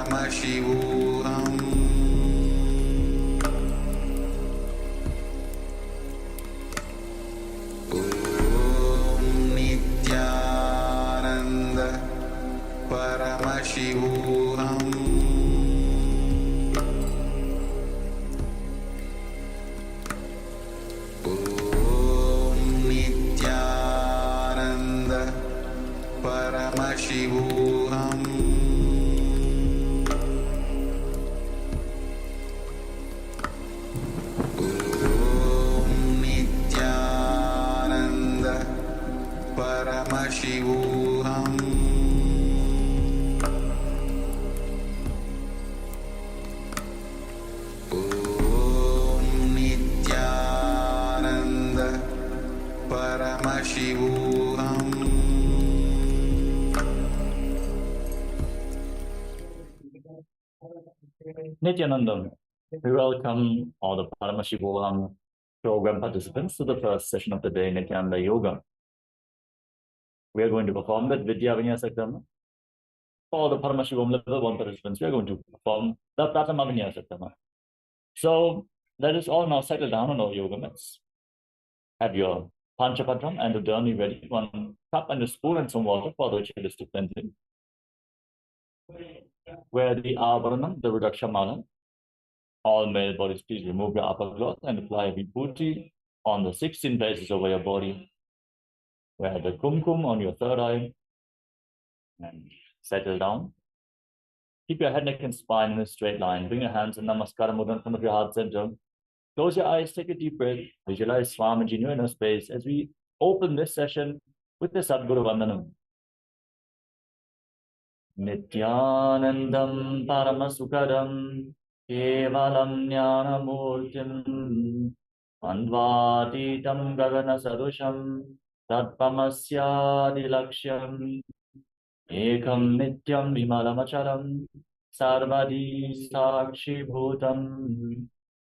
Paramashivoham Om Nityananda Paramashivoham Om Nityananda Paramashivoham Om Nityananda Paramashivoham Om Nityananda Paramashivoham Nityanandam, we welcome all the Paramashivoham program participants to the first session of the day, Nityananda Yoga. We are going to perform the Vidya Vinyasa Krama. For the Paramashivoham Level 1 participants, we are going to perform the Pratama Vinyasa Krama. So let us all now settle down on our yoga mats. Have your Panchapatram and the Dharni ready, one cup and a spoon and some water for the ritualistic cleansing. Wear the Avaranam, the Rudaksha Mala. All male bodies, please remove your upper cloth and apply Vibhuti on the 16 places over your body. Wear the Kumkum on your third eye and settle down. Keep your head, neck, and spine in a straight line. Bring your hands in Namaskara Mudra in front of your heart center. Close your eyes, take a deep breath. Visualize Swamiji in your inner space as we open this session with the Sadguru Vandanam. Nityanandam Paramasukadam Kevalam Jnanamurtim Andvatitam Gagana Sadusham Tatpamasyadilaksham Ekam Nityam Vimalamacharam Sarvadi Sakshi Bhutam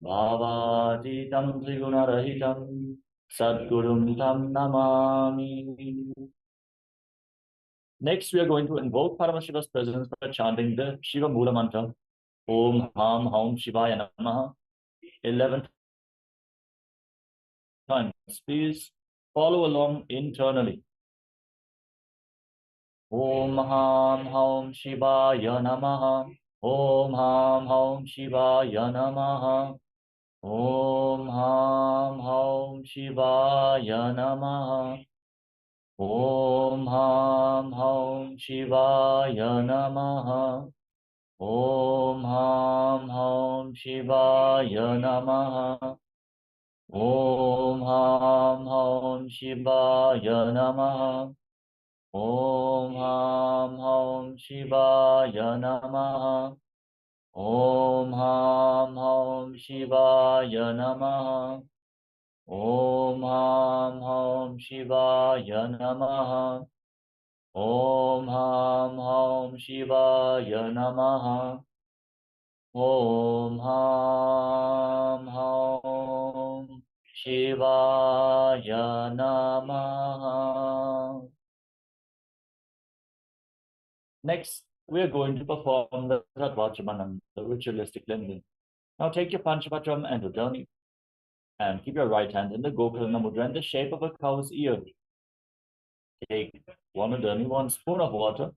Bhavatitam Trigunarahitam Sadgurum Tam Namami. Next, we are going to invoke Paramashiva's presence by chanting the Shiva Mula Mantra, Om Ham Haum Shivaya Namaha, 11 times. Please follow along internally. Om Ham Haum Shivaya Namaha, Om Ham Haum Shivaya Namaha, Om Ham Haum Shivaya Namaha, Om Ham Haum Shivaya Namaha, Om Ham Haum Shivaya Namaha, Om Ham Haum Shivaya Namaha, Om Ham Haum Shivaya Namaha, Om Ham Haum Shivaya Namaha, Om Ham Haum Shivaya Namaha, Om Ham Haum Shivaya Namaha, Om Ham Haum Shivaya Namaha. Next, we are going to perform the Tatvachamanam, the ritualistic cleansing. Now take your Panchapatram and Udani and keep your right hand in the Gokarana Mudra in the shape of a cow's ear. Take one Udani, 1 spoon of water,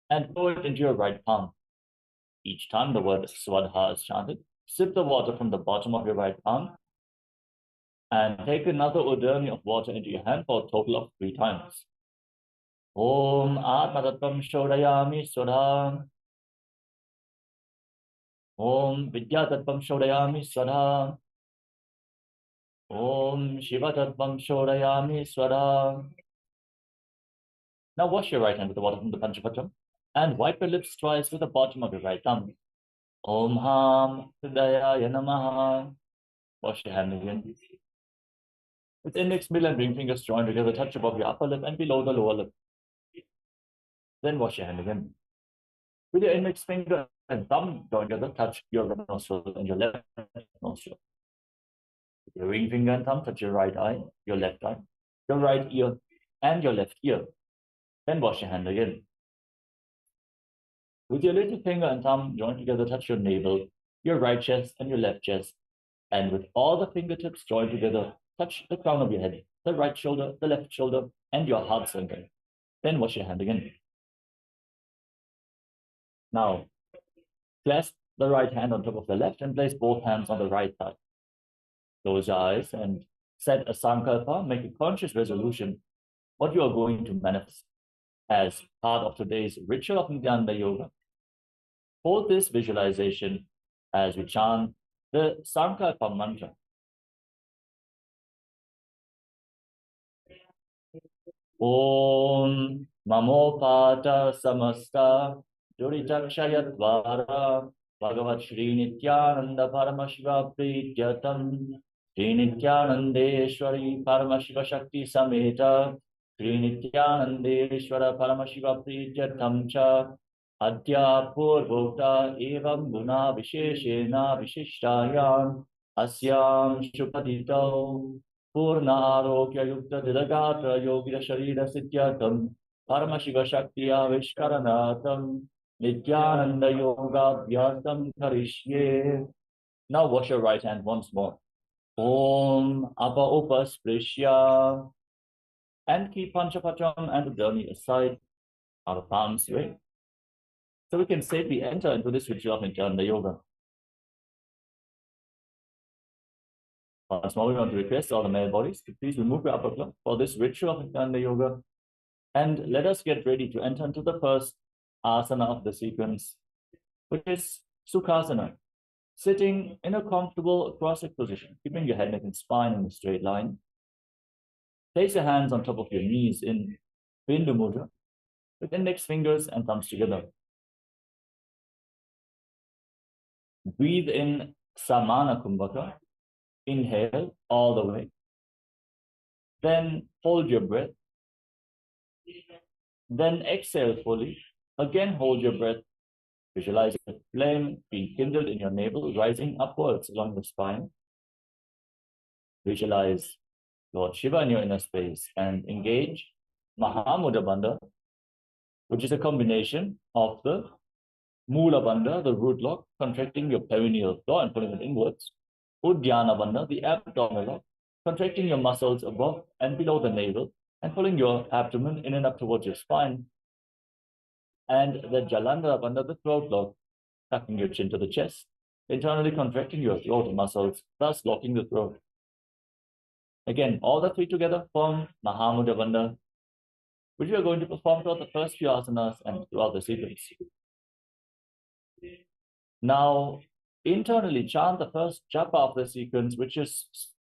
and pour it into your right palm. Each time the word Swadha is chanted, sip the water from the bottom of your right palm and take another Udani of water into your hand for a total of 3 times. Om Atmatattvam Shodayami Swadha. Om Vidyatattvam Shodayami Swadha. Om Shivatattvam Shodayami Swadha. Now wash your right hand with the water from the Panchapatram and wipe your lips twice with the bottom of your right thumb. Om Ham Hridayaya Namaha. Wash your hand again. With index, middle, and ring fingers joined together, touch above your upper lip and below the lower lip. Then wash your hand again. With your index finger and thumb joined together, touch your right nostril and your left nostril. With your ring finger and thumb, touch your right eye, your left eye, your right ear, and your left ear. Then wash your hand again. With your little finger and thumb joined together, touch your navel, your right chest and your left chest. And with all the fingertips joined together, touch the crown of your head, the right shoulder, the left shoulder, and your heart center. Then wash your hand again. Now, clasp the right hand on top of the left and place both hands on the right thigh. Close your eyes and set a sankalpa, make a conscious resolution what you are going to manifest as part of today's ritual of Nityananda Yoga. Hold this visualization as we chant the sankalpa mantra. Om Mamopata Samasta Duritakshayadvara Bhagavat Shri Nityananda Paramashiva Prityatam Shri Nityanandeshwari Paramashiva Shakti Sameta Shri Nityanandeshwara Paramashiva Prityatam Cha Adya Purvota Evam Guna Visheshena Vishishtayam Asyam Shupatito Purna Arogya Yukta Dilagatra Yogira Sharira Siddhyatam Paramashiva Shakti Avishkaranatam Nityananda Yoga Vyasam Karishye. Now wash your right hand once more. Om Apa Upasprishya. And keep Panchapacham and Udani aside, out of harm's way. So we can safely enter into this ritual of Nityananda Yoga. Once more, we want to request all the male bodies to please remove your upper cloak for this ritual of Nityananda Yoga. And let us get ready to enter into the first asana of the sequence, which is Sukhasana, sitting in a comfortable cross-legged position, keeping your head, neck, and spine in a straight line. Place your hands on top of your knees in Bindu Mudra, with index fingers and thumbs together. Breathe in Samana Kumbhaka. Inhale all the way. Then hold your breath. Then exhale fully. Again, hold your breath. Visualize the flame being kindled in your navel, rising upwards along the spine. Visualize Lord Shiva in your inner space and engage Mahamudra Bandha, which is a combination of the Mula Bandha, the root lock, contracting your perineal floor and pulling it inwards. Uddiyana Bandha, the abdominal lock, contracting your muscles above and below the navel and pulling your abdomen in and up towards your spine. And the Jalandhara Bandha, the throat lock, tucking your chin to the chest, internally contracting your throat muscles, thus locking the throat. Again, all the three together form Mahamudra Bandha, which we are going to perform throughout the first few asanas and throughout the sequence. Now, internally chant the first japa of the sequence, which is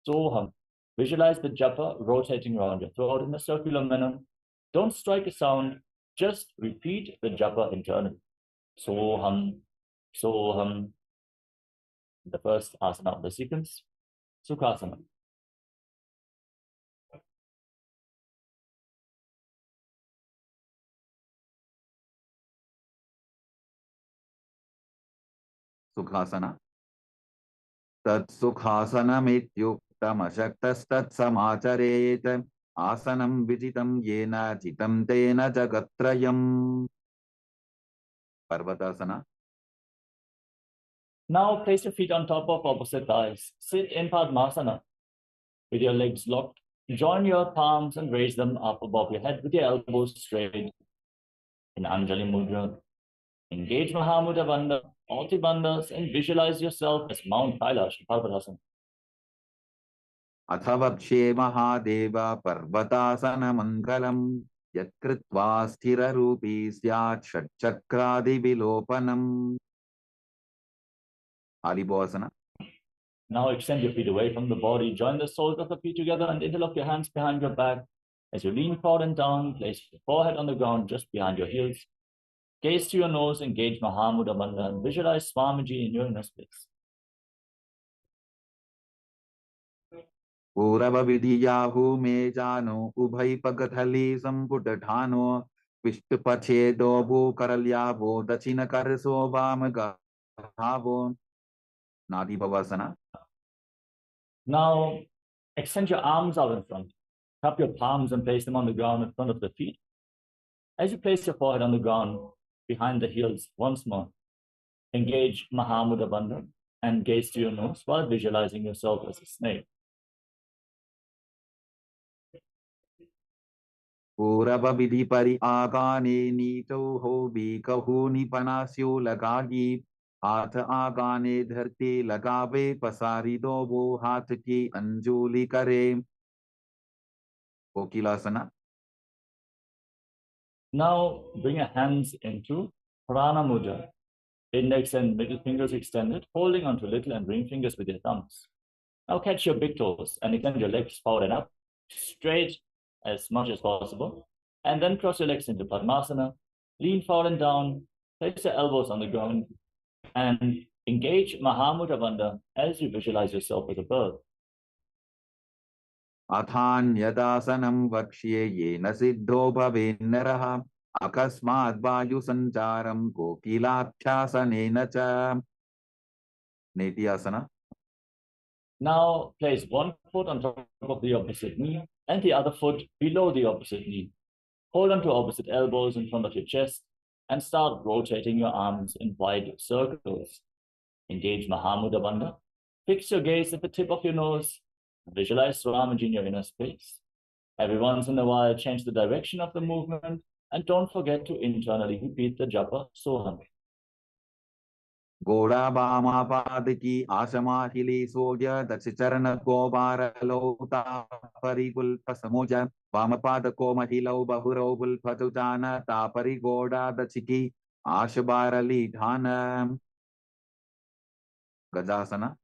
Soham. Visualize the japa rotating around your throat in a circular manner. Don't strike a sound, just repeat the japa internally. Soham, Soham. The first asana of the sequence, Sukhasana. Sukhasana. Tat Sukhasanamityuktamashaktastatsamachareta asanam vijitam yena jitam tena jagatrayam. Parvatasana. Now place your feet on top of opposite thighs. Sit in Padmasana with your legs locked. Join your palms and raise them up above your head with your elbows straight. In Anjali Mudra, engage Mahamudra Bandha, all three bandhas, and visualize yourself as Mount Kailash in Parvatasana. Athavapshe Mahadeva Parvatasana Mangalam Yatkritva Sthira Rupi Syat Shatchakradi Vilopanam. Adibhasana. Now extend your feet away from the body. Join the soles of the feet together and interlock your hands behind your back. As you lean forward and down, place your forehead on the ground just behind your heels. Gaze to your nose, engage Mahamudra Bandha, and visualize Swamiji in your inner space. Purava Vidyahu Mejano Ubhai Pagathali Samputatano Vishtupachedo Bhukaralyaho Dachina Karaso Vamagahavo. Nadi Bhavasana. Now extend your arms out in front. Cup your palms and place them on the ground in front of the feet. As you place your forehead on the ground, behind the heels once more. Engage Mahamudra Bandha and gaze to your nose while visualizing yourself as a snake. Purava vidhi pari agane nito ho bi kahu nipanasyo lagagi. हाथ आगाने धरती लगावे पसारी दो वो हाथ की अंजुली करे. Kokilasana. Now bring your hands into Prana Mudra. Index and middle fingers extended, holding onto little and ring fingers with your thumbs. Now catch your big toes and extend your legs forward and up, straight as much as possible. And then cross your legs into Padmasana. Lean forward and down, place your elbows on the ground, and engage Mahamudra Bandha as you visualize yourself as a bird. अथान्यदासनं वक्ष्ये येन सिद्धो भवेन्नरः अकस्मात् वायुसञ्चारं कोकिलाभ्यासनेन च. Netyasana. Now place one foot on top of the opposite knee and the other foot below the opposite knee. Hold on to opposite elbows in front of your chest and start rotating your arms in wide circles. Engage Mahamudra Bandha. Fix your gaze at the tip of your nose. Visualize Swamiji in your inner space. Every once in a while, change the direction of the movement and don't forget to internally repeat the japa Soham. घोड़ा बामा पाद की आशमा हिली सोज दक्ष चरण को बार लोता परिकुल्प समोज वाम पाद को महिलौ बहुरौ बुल्फतुजान तापरि घोड़ा दक्ष की आश बारली ढान. Gajasana.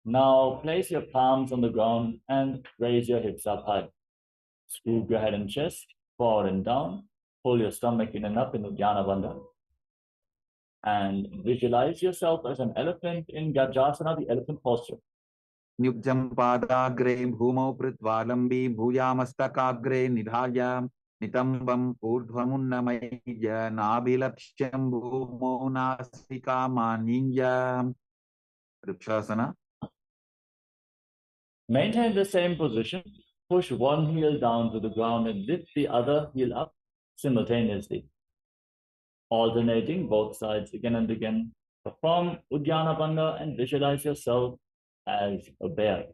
Now place your palms on the ground and raise your hips up high. Scoop your head and chest forward and down. Pull your stomach in and up in Uddiyana Bandha. And visualize yourself as an elephant in Gajasana, the elephant posture. Nyukjam padagre bhumau pritvalambi bhuyamastakaagre nidhaya nitambam urdhvamunnamaya nabilaksham bhumau nasika maninya. Vrikshasana. Maintain the same position. Push one heel down to the ground and lift the other heel up simultaneously. Alternating both sides again and again. Perform Uddiyana Bandha and visualize yourself as a bear.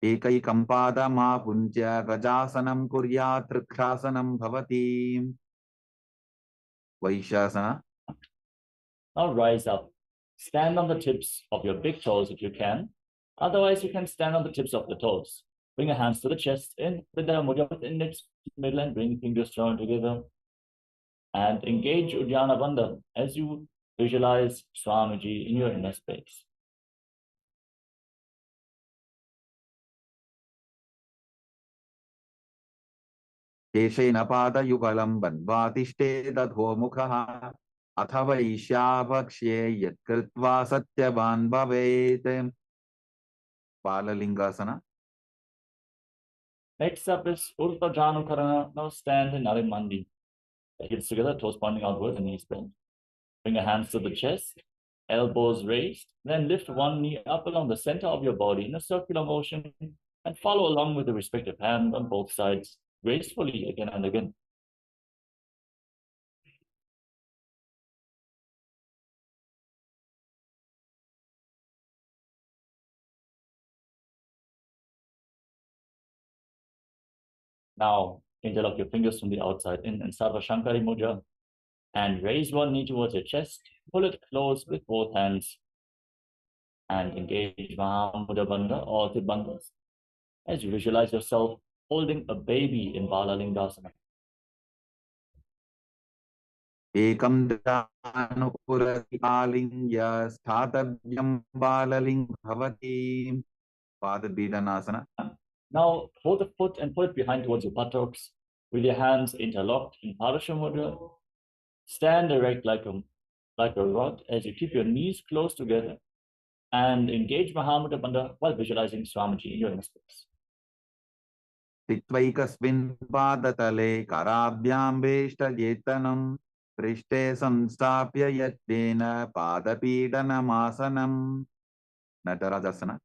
एकैकं पादमापुञ्ज्य गजासनं कुर्यात् त्रिक्षासनं भवति. Vaishasana. Now rise up. Stand on the tips of your big toes if you can. Otherwise, you can stand on the tips of the toes. Bring your hands to the chest in Vidya Mudra with index, middle, and ring fingers joined together. And engage Uddiyana Bandha as you visualize Swamiji in your inner space. केशेन पादयुगलं बन्ध्वातिष्ठे दधोमुखः अथ वैश्याभक्ष्ये यत्कृत्वा सत्यवान् भवेत्. Balalingasana. Next up is Urta Janukarana. Now stand in Narimandi. Heels together, toes pointing outwards and knees bent. Bring your hands to the chest, elbows raised. Then lift one knee up along the center of your body in a circular motion and follow along with the respective hand on both sides gracefully again and again. Now, interlock your fingers from the outside in and Sarva Shankari Mudra. And raise one knee towards your chest. Pull it close with both hands. And engage Mahamudra Bandha or the bandhas as you visualize yourself holding a baby in Balalingasana. Ekam dhanukurati alinya sthathavyam balaling bhavati. Padabhidanasana. Now hold the foot and put it behind towards your buttocks with your hands interlocked in Parasha Mudra. Stand erect like a rod as you keep your knees close together and engage Mahamudra Bandha while visualizing Swamiji in your inner space. Titvaikas padatale karabhyam veshtajetanam prishte samstapya yatena padapidanamasana. Natarajasana.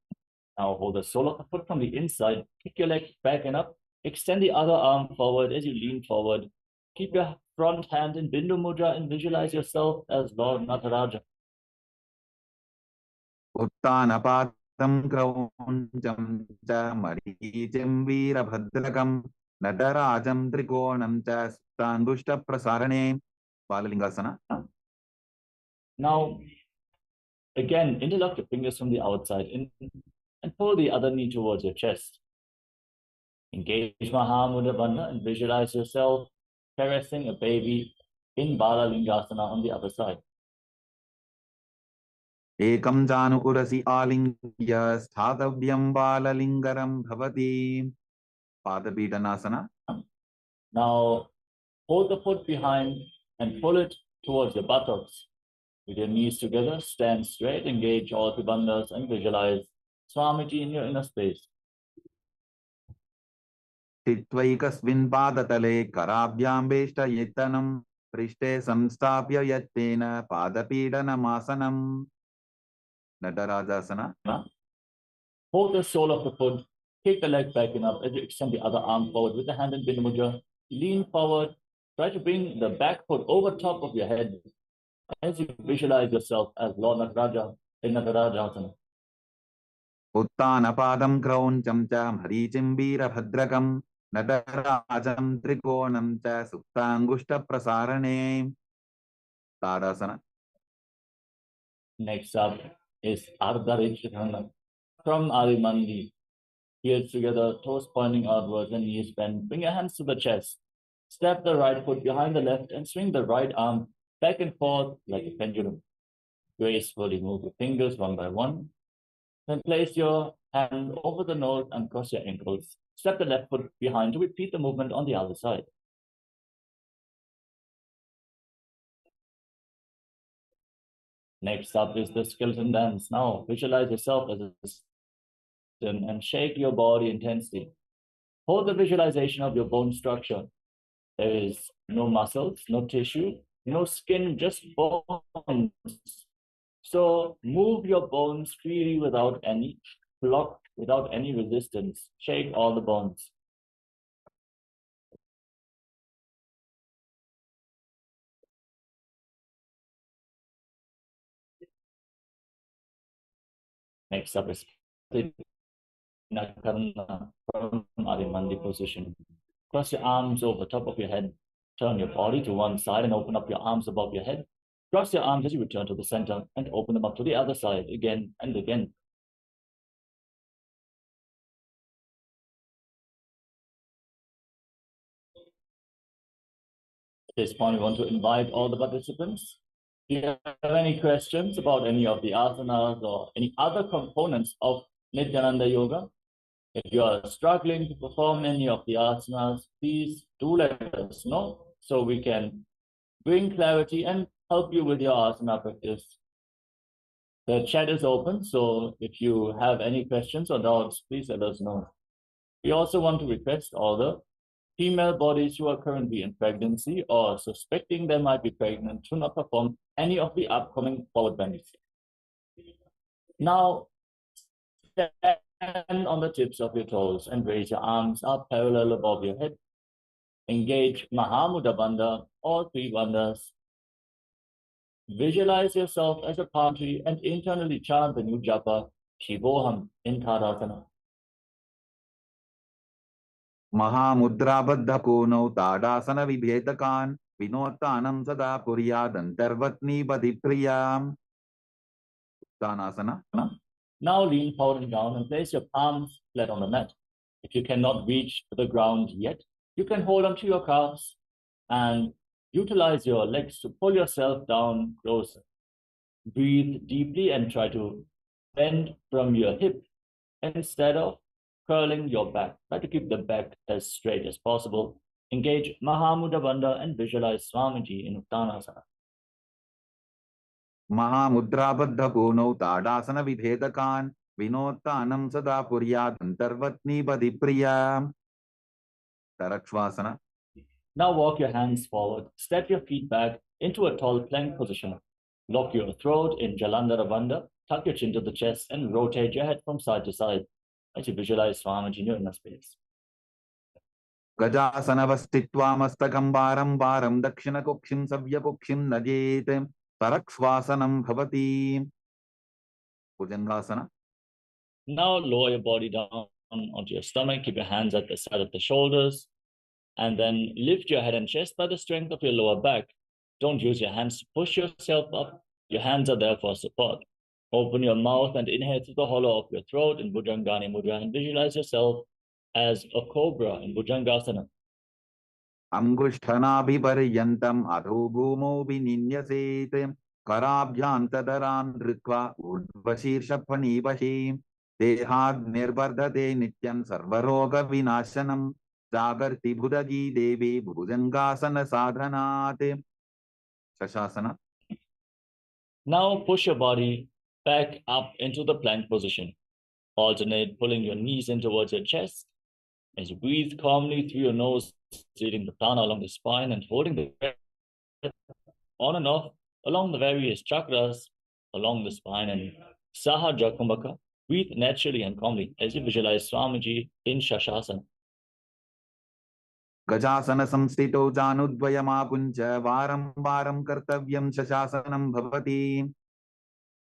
Now hold the sole of the foot from the inside, kick your leg back and up, extend the other arm forward as you lean forward keep your front hand in Bindu Mudra and visualize yourself as Lord Nataraja. उत्तानपातं क्रौञ्चं च मरीचिं वीरभद्रकं नटराजं त्रिकोणं च सुप्ताङ्गुष्ठप्रसारणे बाललिङ्गासना. Now, again, interlock your fingers from the outside and pull the other knee towards your chest. Engage Mahamudra Bandha and visualize yourself caressing a baby in Bala Lingasana on the other side. एकं जानु उरसि आलिङ्ग्य स्थातव्यं बाललिङ्गरं भवति पादपीडनासना. Now, hold the foot behind and pull it towards your buttocks. With your knees together, stand straight, engage all the bandhas and visualize Swamiji in your inner space. स्थित्वैकस्मिन् पादतले कराभ्यां वेष्टयितनं पृष्ठे संस्थाप्य यत्तेन पादपीडनमासनं नटराजासना. Hold the sole of the foot, kick the leg back enough as you extend the other arm forward with the hand in Bindu Mudra. Lean forward, try to bring the back foot over top of your head as you visualize yourself as Lord Nataraja in Natarajasana. उत्तानपादं क्रौञ्चं च मरीचिं वीरभद्रकं नटराजं त्रिकोणं च सुप्ताङ्गुष्ठप्रसारणे ताडासना. Next up is Ardharichatana from Adimandi. Heels together, toes pointing outwards and knees bent. Bring your hands to the chest. Step the right foot behind the left and swing the right arm back and forth like a pendulum. Gracefully move your fingers one by one. Then place your hand over the nose and cross your ankles. Step the left foot behind to repeat the movement on the other side. Next up is the skeleton dance. Now visualize yourself as a skeleton and shake your body intensely. Hold the visualization of your bone structure. There is no muscles, no tissue, no skin, just bones. So move your bones freely without any block, without any resistance. Shake all the bones. Next up is Nakarana from Adimandi position. Cross your arms over top of your head. Turn your body to one side and open up your arms above your head. Cross your arms as you return to the center and open them up to the other side again and again. At this point, we want to invite all the participants. If you have any questions about any of the asanas or any other components of Nityananda Yoga, if you are struggling to perform any of the asanas, please do let us know so we can bring clarity and help you with your asana practice. The chat is open, so if you have any questions or doubts, please let us know. We also want to request all the female bodies who are currently in pregnancy or suspecting they might be pregnant to not perform any of the upcoming forward bendings. Now, stand on the tips of your toes and raise your arms up parallel above your head. Engage Mahamudra Bandha, all three bandhas. Visualize yourself as a palm tree and internally chant the new japa, Shivoham in Tadasana. महामुद्राबद्ध कोनौ tadasana विभेदकान् विनोत्तानं सदा कुर्यादन्तर्वत्नीपति प्रियाम् उत्तानासना. Now lean forward and down and place your palms flat on the mat. If you cannot reach the ground yet, you can hold onto your calves and utilize your legs to pull yourself down closer. Breathe deeply and try to bend from your hip instead of curling your back. Try to keep the back as straight as possible. Engage Mahamudra Bandha and visualize Swamiji in Uttanasana. महामुद्राबद्ध कोनौ tadasana विभेदकान् विनोत्तानं सदा कुर्यादन्तर्वत्नीपति प्रियाम् Tarakshvasana. Now walk your hands forward. Step your feet back into a tall plank position. Lock your throat in Jalandhara Bandha. Tuck your chin to the chest and rotate your head from side to side as you visualize Swamiji in your inner space. गजासनवस्थित्वा मस्तकं वारं वारं दक्षिणकुक्षिं सव्यकुक्षिं नजेत् तरक्स्वासनं भवति भुजंगासन. Now lower your body down onto your stomach, keep your hands at the side of the shoulders, and then lift your head and chest by the strength of your lower back. Don't use your hands to push yourself up. Your hands are there for support. Open your mouth and inhale through the hollow of your throat in Bhujangani Mudra and visualize yourself as a cobra in Bhujangasana. अंगुष्ठनाभिपर्यन्तम् अधो भूमौ विनिन्यसेत् कराभ्यां तदरान् धृत्वा ऊर्ध्वशीर्षफणीवशी देहाद् निर्वर्धते नित्यं सर्वरोगविनाशनं जागर्ति भुजगी देवी भुजंगासन साधनात् शशासन. Now push your body back up into the plank position. Alternate pulling your knees in towards your chest as you breathe calmly through your nose, leading the prana along the spine and holding the breath on and off along the various chakras along the spine. And Sahaja Kumbhaka, breathe naturally and calmly as you visualize Swamiji in Shashasana. गजासन संस्थितौ जानुद्वयमापुञ्ज वारं वारं कर्तव्यं शशासनं भवति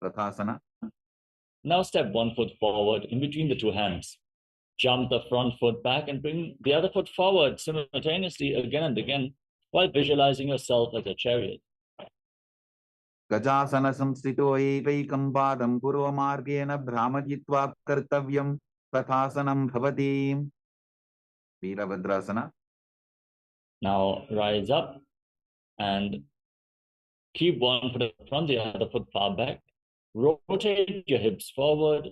तथासन. Now step one foot forward in between the two hands. Jump the front foot back and bring the other foot forward simultaneously again and again while visualizing yourself as a chariot. गजासन संस्थितो एकैकं पादं पूर्वमार्गेण भ्रामयित्वा कर्तव्यं तथासनं भवति Virabhadrasana. Now rise up and keep one foot in front, the other foot far back. Rotate your hips forward.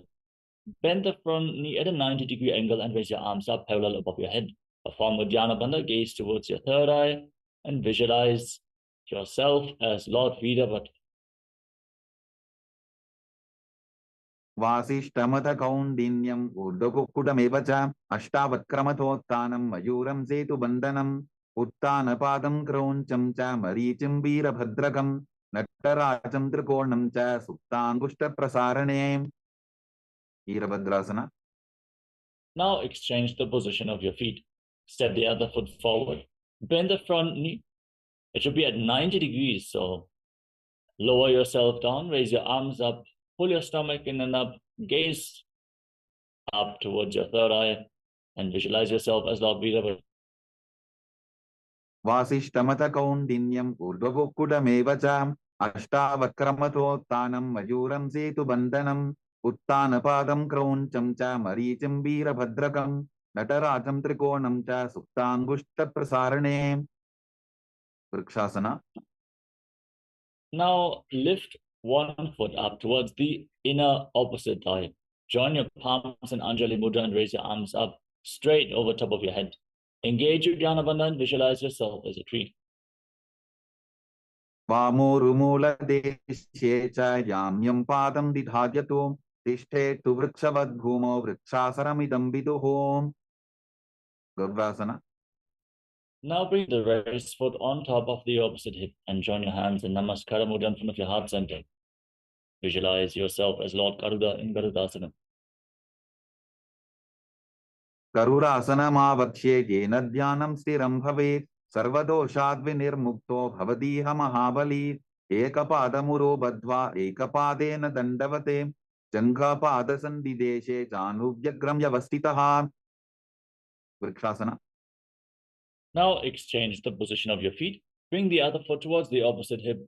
Bend the front knee at a 90-degree angle and raise your arms up parallel above your head. Perform Uddiyana Bandha, gaze towards your third eye and visualize yourself as Lord Veerabhadra. वासिष्ठमथ कौण्डिन्यम् ऊर्ध्वकुक्कुटमेव च अष्टावक्क्रमथोत्थानं मयूरं सेतुबन्धनम् उत्थानपादं क्रौञ्चं च मरीचिं वीरभद्रकं नटराजं त्रिकोणं च सुप्ताङ्गुष्ठप्रसारणे Virabhadrasana. Now exchange the position of your feet. Step the other foot forward. Bend the front knee. It should be at 90 degrees. So lower yourself down, raise your arms up, pull your stomach in and up, gaze up towards your third eye, and visualize yourself as Lord Veerabhadra. वासिष्ठमथ कौण्डिन्यम् ऊर्ध्वकुक्कुटमेव च अष्टावक्क्रमथोत्थानं मयूरं सेतुबन्धनम् उत्थानपादं क्रौञ्चं च मरीचिं वीरभद्रकं नटराजं त्रिकोणं च सुप्ताङ्गुष्ठप्रसारणे vrikshasana. Now lift one foot up towards the inner opposite thigh. Join your palms in Anjali Mudra and raise your arms up straight over top of your head. Engage your Dhyana Bandha and visualize yourself as a tree. वामोरुमूलदेशे च याम्यं पादं दिधार्यतो तिष्ठेतु वृक्षवद्भूमौ वृक्षासनमिदं विदुः garudasana. Now bring the right foot on top of the opposite hip and join your hands in Namaskara Mudra in front of your heart center. Visualize yourself as Lord Garuda in Garudasana. गरुडासनमावक्ष्ये येन ध्यानं स्थिरं भवेत् सर्वदोषाद्विनिर्मुक्तो भवतीह महाबली एकपादमुरो बद्ध्वा एकपादेन दण्डवते जङ्घापादसन्धिदेशे जानुभ्यग्रं व्यवस्थितः vrikshasana. Now exchange the position of your feet. Bring the other foot towards the opposite hip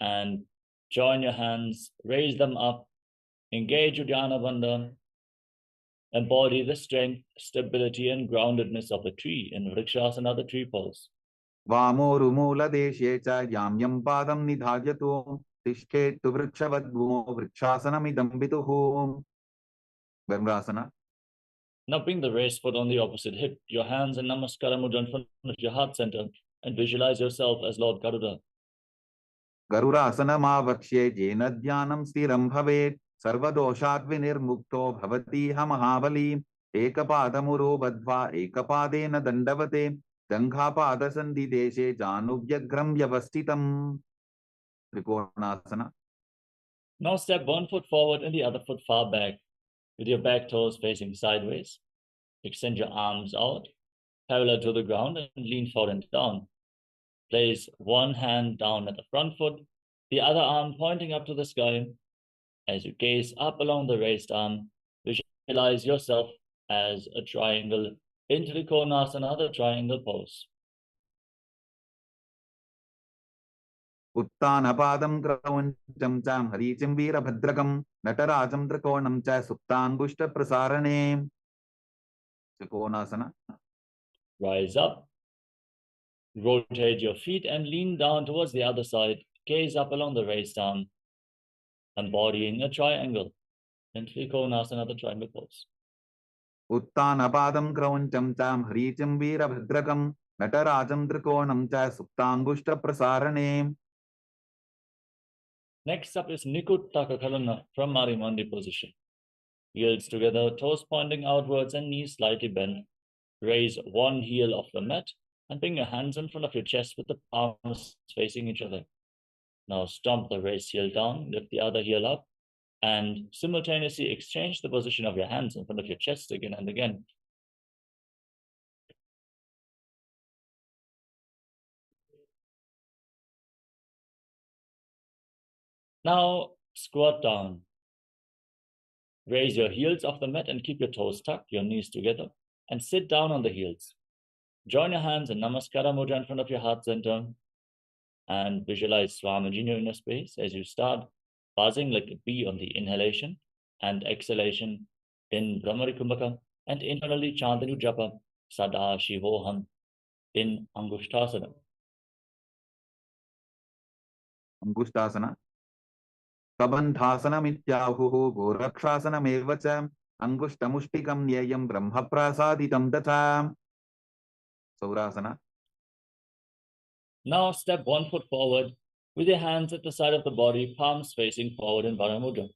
and join your hands, raise them up, engage your Dhyana Bandha, embody the strength, stability, and groundedness of a tree in Vrikshasana, the tree pose. वामोरुमूलदेशे च याम्यं पादं निधार्यतो तिष्ठेतु वृक्षवद्भूमौ वृक्षासनमिदं विदुः garudasana. Now bring the raised foot on the opposite hip, your hands in Namaskara Mudra in front of your heart center, and visualize yourself as Lord Garuda. गरुडासनमावक्ष्ये येन ध्यानं स्थिरं भवेत् सर्वदोषाद्विनिर्मुक्तो भवतीह महाबली एकपादमुरो बद्ध्वा एकपादेन दण्डवते जङ्घापादसन्धिदेशे जानुभ्यग्रं व्यवस्थितं trikonasana. Now step one foot forward and the other foot far back, with your back toes facing sideways. Extend your arms out parallel to the ground and lean forward and down. Place one hand down at the front foot, the other arm pointing up to the sky. As you gaze up along the raised arm, visualize yourself as a triangle in Trikonasana, the triangle pose. उत्तानपादं क्रौञ्चं चां हरीचिं वीरभद्रकं नटराजं त्रिकोणं च सुप्ताङ्गुष्ठप्रसारणे त्रिकोणासना. Rise up, rotate your feet and lean down towards the other side. Gaze up along the raised arm, embodying a triangle in Trikonasana, the triangle pose. उत्तानपादं क्रौञ्चं चां हरीचिं वीरभद्रकं नटराजं त्रिकोणं च सुप्ताङ्गुष्ठप्रसारणे. Next up is Nikuttaka Kalana from Marimandi position. Heels together, toes pointing outwards and knees slightly bent. Raise one heel off the mat and bring your hands in front of your chest with the palms facing each other. Now stomp the raised heel down, lift the other heel up, and simultaneously exchange the position of your hands in front of your chest again and again. Now squat down. Raise your heels off the mat and keep your toes tucked, your knees together, and sit down on the heels. Join your hands in Namaskara Mudra in front of your heart center and visualize Swamiji in your inner space as you start buzzing like a bee on the inhalation and exhalation in Brahmari Kumbhaka, and internally chant the new japa Sadashivoham in Angushtasana. Angushtasana. कबन्धासनमित्याहुः गोरक्षासनमेव च अंगुष्ठमुष्टिकं न्येयं ब्रह्मप्रसादितं तथा. Saurasana. Now step 1 foot forward with your hands at the side of the body, palms facing forward in Varamudra.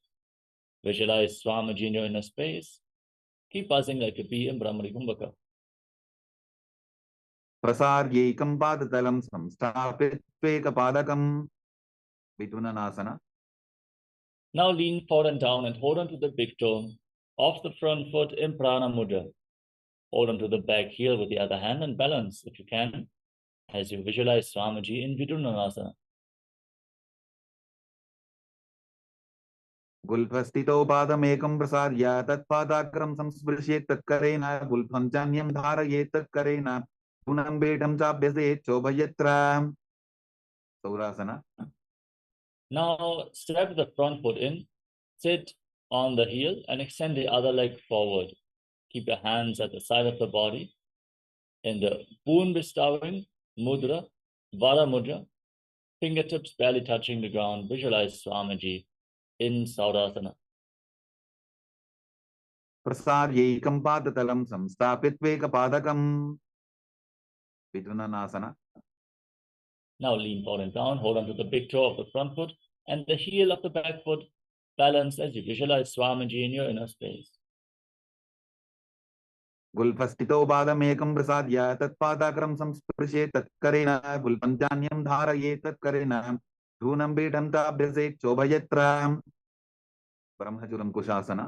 Visualize Swamiji in your inner space. Keep buzzing like a bee in Brahmari Kumbhaka. प्रसार्यैकं पादतलं संस्थाप्येकपादकं विदुननासना. Now lean forward and down and hold on to the big toe of the front foot in Prana Mudra. Hold on to the back heel with the other hand and balance, if you can, as you visualize Swamiji in Vidunanasana. गुल्फस्थितौ पादमेकं प्रसार्य तत्पादाग्रं संस्पृशेत् तत्करेण गुल्फं चान्यं धारयेत् तत्करेण पुनः बेढं चाभ्यसेत् चोभयत्र. Saurasana. Now step the front foot in, sit on the heel and extend the other leg forward. Keep your hands at the side of the body in the boon bestowing mudra, Vara Mudra, fingertips barely touching the ground. Visualize Swamiji in Saurasana. प्रसार्यैकं पादतलं संस्थाप्येकपादकं विदुननासना. Now lean forward and down, hold on to the big toe of the front foot and the heel of the back foot. Balance as you visualize Swamiji in your inner space. गुल्फस्थितौ पादमेकं प्रसार्य तत्पादाग्रं संस्पृशेत् तत्करेण गुल्फं चान्यं धारयेत् तत्करेण धूनं पीठं चाभ्यसेत् चोभयत्र. ब्रह्मचुरंकुशासना.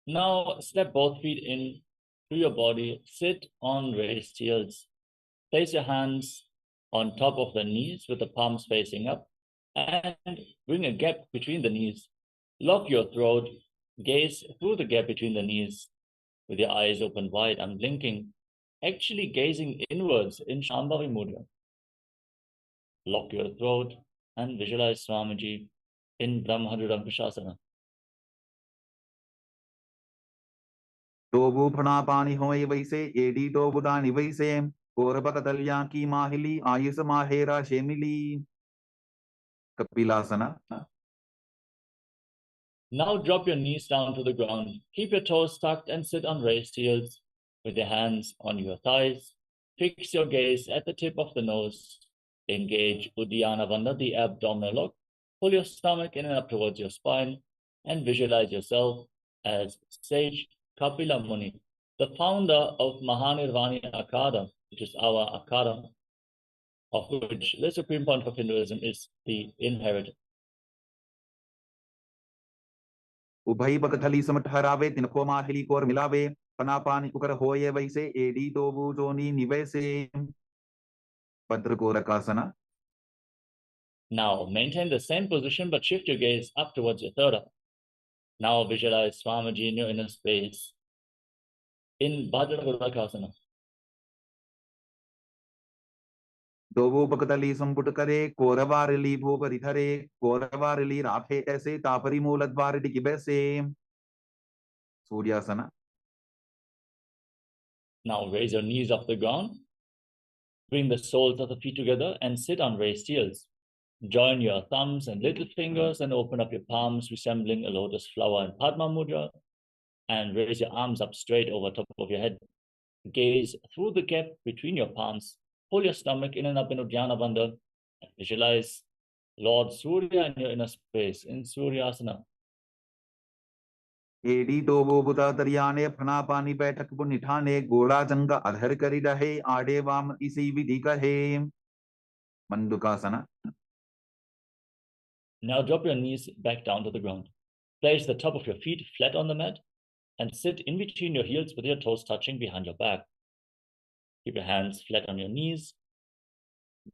Now step both feet in to your body, sit on raised heels. Place your hands on top of the knees with the palms facing up and bring a gap between the knees. Lock your throat, gaze through the gap between the knees with your eyes open wide, unblinking, actually gazing inwards in Shambhavi Mudra. Lock your throat and visualize Swamiji in Brahmaduramkushasana. टोबू फणा पानी होय वैसे AD टोबुदानी वैसे कोरबकतल्या की माहिली Ayush माहेरा शेमिली. कपिलासना. Now drop your knees down to the ground. Keep your toes tucked and sit on raised heels with your hands on your thighs. Fix your gaze at the tip of the nose. Engage Uddiyana Bandha, the abdominal lock. Pull your stomach in and up towards your spine and visualize yourself as Sage Kapila Muni, the founder of Mahanirvani Akada, which is our Akada, of which the Supreme Pontiff of Hinduism is the inheritor. उभय बकथली समट हरावे तिनको माहिली core मिलावे Panapani Ukara Hoye Vaise, Edi Tobu Toni Nivese, Padrakorakasana. Now maintain the same position but shift your gaze up towards your third eye. Now visualize Swamiji in your inner space in Bhadrakorakasana. Dobu Bakatali Samputakare, Koravarili Bhoparitare, Koravarili Raphe Ese, Tapari Muladvari Kibese, Suryasana. Now raise your knees off the ground. Bring the soles of the feet together and sit on raised heels. Join your thumbs and little fingers and open up your palms, resembling a lotus flower in Padma Mudra, and raise your arms up straight over top of your head. Gaze through the gap between your palms. Pull your stomach in and up in Uddiyana Bandha and visualize Lord Surya in your inner space in Suryasana. Edi Dobu Buddha Tariane, Panapani Betak Punitane, Goda Janga Adhar Karidahe, Adevam Isi Vidikahe, Mandukasana. Now drop your knees back down to the ground. Place the top of your feet flat on the mat and sit in between your heels with your toes touching behind your back. Keep your hands flat on your knees.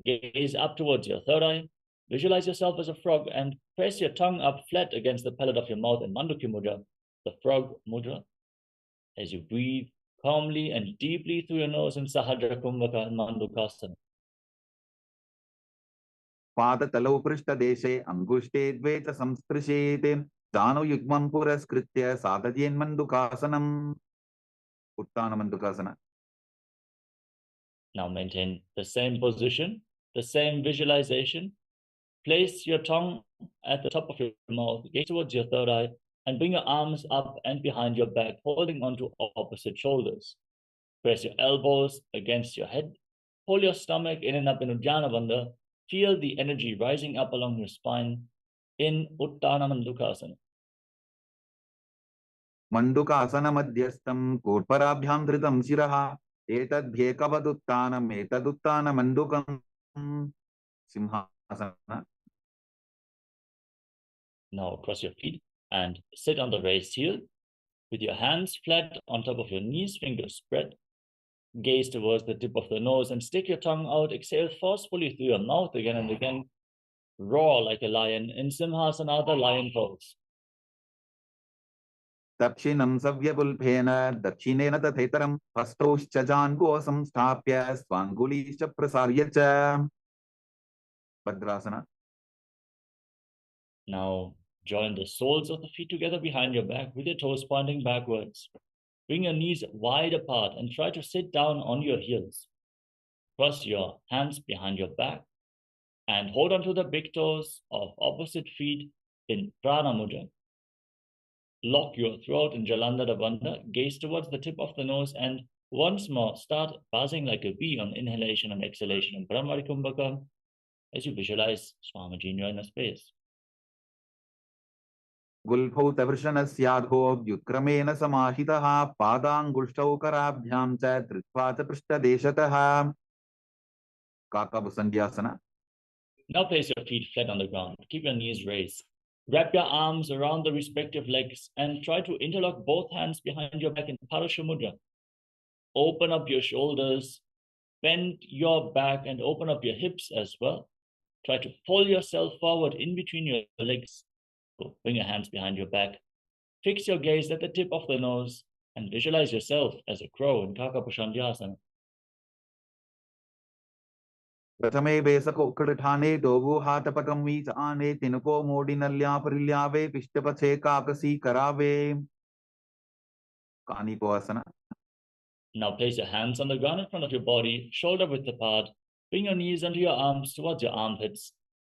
Gaze up towards your third eye. Visualize yourself as a frog and press your tongue up flat against the palate of your mouth in Mandukya Mudra, the frog mudra. As you breathe calmly and deeply through your nose in Sahadra Kumbhaka and Mandukasana. Padatalo Prishta Deshe, Angushte Dveta Samskrishete, Dano Yugman Puraskritya, Sadadyen Mandukasanam, Uttana Mandukasana. Now maintain the same position, the same visualization. Place your tongue at the top of your mouth, gaze towards your third eye, and bring your arms up and behind your back, holding onto opposite shoulders. Press your elbows against your head. Pull your stomach in and up in Uddiyana Bandha. Feel the energy rising up along your spine in Uttana Mandukasana. Mandukasana Madhyastam, Kotparabhyam Dhritam Siraha, Etad Bhekavaduttanam, Etaduttana Mandukam, Simhasana. Now cross your feet and sit on the raised heel with your hands flat on top of your knees, fingers spread. Gaze towards the tip of the nose and stick your tongue out. Exhale forcefully through your mouth again and again. Roar like a lion in Simhasana, the lion pose. Dakshinam Savyapulphena, Dakshinena Tathetaram, Pastoshchajan Gosam Stapya, Swangulisha Prasaryacha. Bhadrasana. Now join the soles of the feet together behind your back with your toes pointing backwards. Bring your knees wide apart and try to sit down on your heels. Cross your hands behind your back and hold on to the big toes of opposite feet in Prana Mudra. Lock your throat in Jalandhara Bandha, gaze towards the tip of the nose, and once more start buzzing like a bee on inhalation and exhalation in Brahmari Kumbhaka as you visualize Swamiji in your inner space. Gulphau Tavrshanasyadho, Yukramena Samahitaha, Padangulshtau Karabhyam Cha, Trithvata Prishta Deshataha. Kakabusandhyasana. Now place your feet flat on the ground. Keep your knees raised. Wrap your arms around the respective legs and try to interlock both hands behind your back in Parasha Mudra. Open up your shoulders, bend your back and open up your hips as well. Try to pull yourself forward in between your legs. Bring your hands behind your back. Fix your gaze at the tip of the nose and visualize yourself as a crow in Kakapushandhyasana. Pratame Besako Kritane, Dobu Hatapatam Vichane, Tinuko Modinalya Parilyave, Pishtapathe Kakasi Karave. Kani Poasana. Now place your hands on the ground in front of your body, shoulder width apart. Bring your knees under your arms towards your armpits.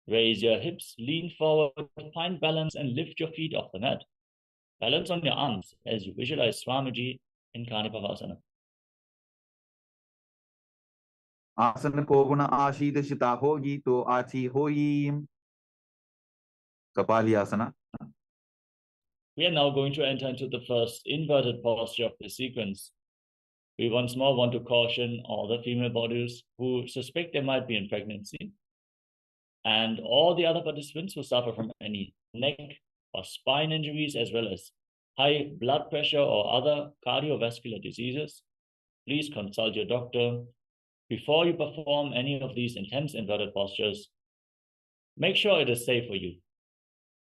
Raise your hips, lean forward, find balance and lift your feet off the mat. Balance on your arms as you visualize Swamiji in Kanipavasana. Asana Koguna Ashi the Shita Hogi to Achi Hoi. Kapalyasana. We are now going to enter into the first inverted posture of the sequence. We once more want to caution all the female bodies who suspect they might be in pregnancy and all the other participants who suffer from any neck or spine injuries as well as high blood pressure or other cardiovascular diseases, please consult your doctor. Before you perform any of these intense inverted postures, make sure it is safe for you.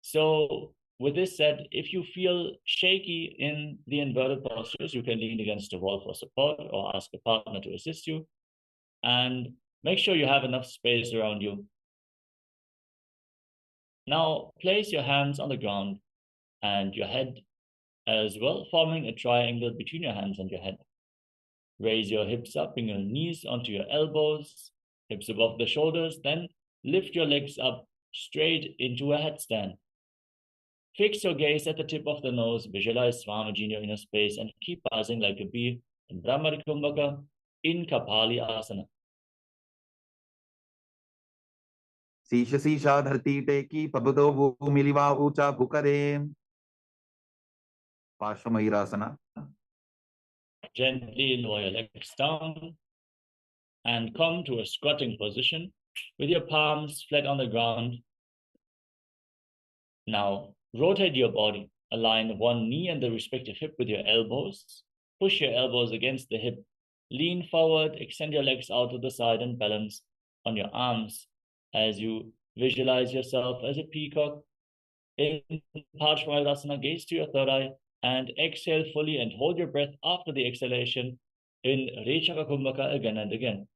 So with this said, if you feel shaky in the inverted postures, you can lean against a wall for support or ask a partner to assist you. And make sure you have enough space around you. Now place your hands on the ground and your head as well, forming a triangle between your hands and your head. Raise your hips up, bring your knees onto your elbows, hips above the shoulders, then lift your legs up straight into a headstand. Fix your gaze at the tip of the nose, visualize Swamiji in your inner space, and keep passing like a bee in Brahmari Kumbhaka in Kapali Asana. शीश शीशा धरती टेकी पबदो भूमिलिवा ऊंचा भुकरे पार्श्वमयूरासना. Gently lower your legs down and come to a squatting position with your palms flat on the ground. Now rotate your body, align one knee and the respective hip with your elbows, push your elbows against the hip, lean forward, extend your legs out to the side and balance on your arms as you visualize yourself as a peacock. In Paramashivoham, gaze to your third eye and exhale fully and hold your breath after the exhalation in Rechaka Kumbhaka again and again.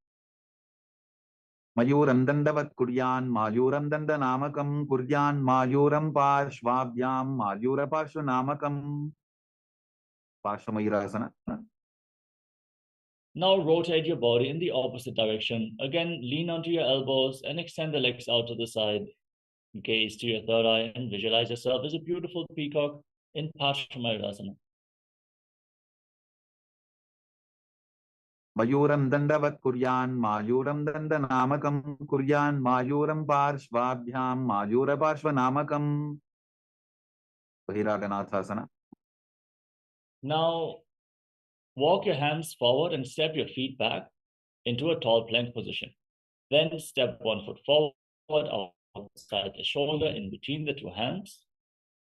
मयूरं दण्डवत् कुर्यान् मायूरं दण्डनामकं कुर्यान् मायूरं पार्श्वाभ्यां मायूरपार्श्वनामकं पार्श्वमयूरासना. Now rotate your body in the opposite direction. Again, lean onto your elbows and extend the legs out to the side. Gaze to your third eye and visualize yourself as a beautiful peacock in Paramashivoham. मयूरं दण्डवत् कुर्यान् मायूरं दण्डनामकं कुर्यान् मायूरं पार्श्वाभ्यां मायूरपार्श्वनामकं बहिरागनाथासना. Now walk your hands forward and step your feet back into a tall plank position. Then step 1 foot forward outside the shoulder in between the two hands.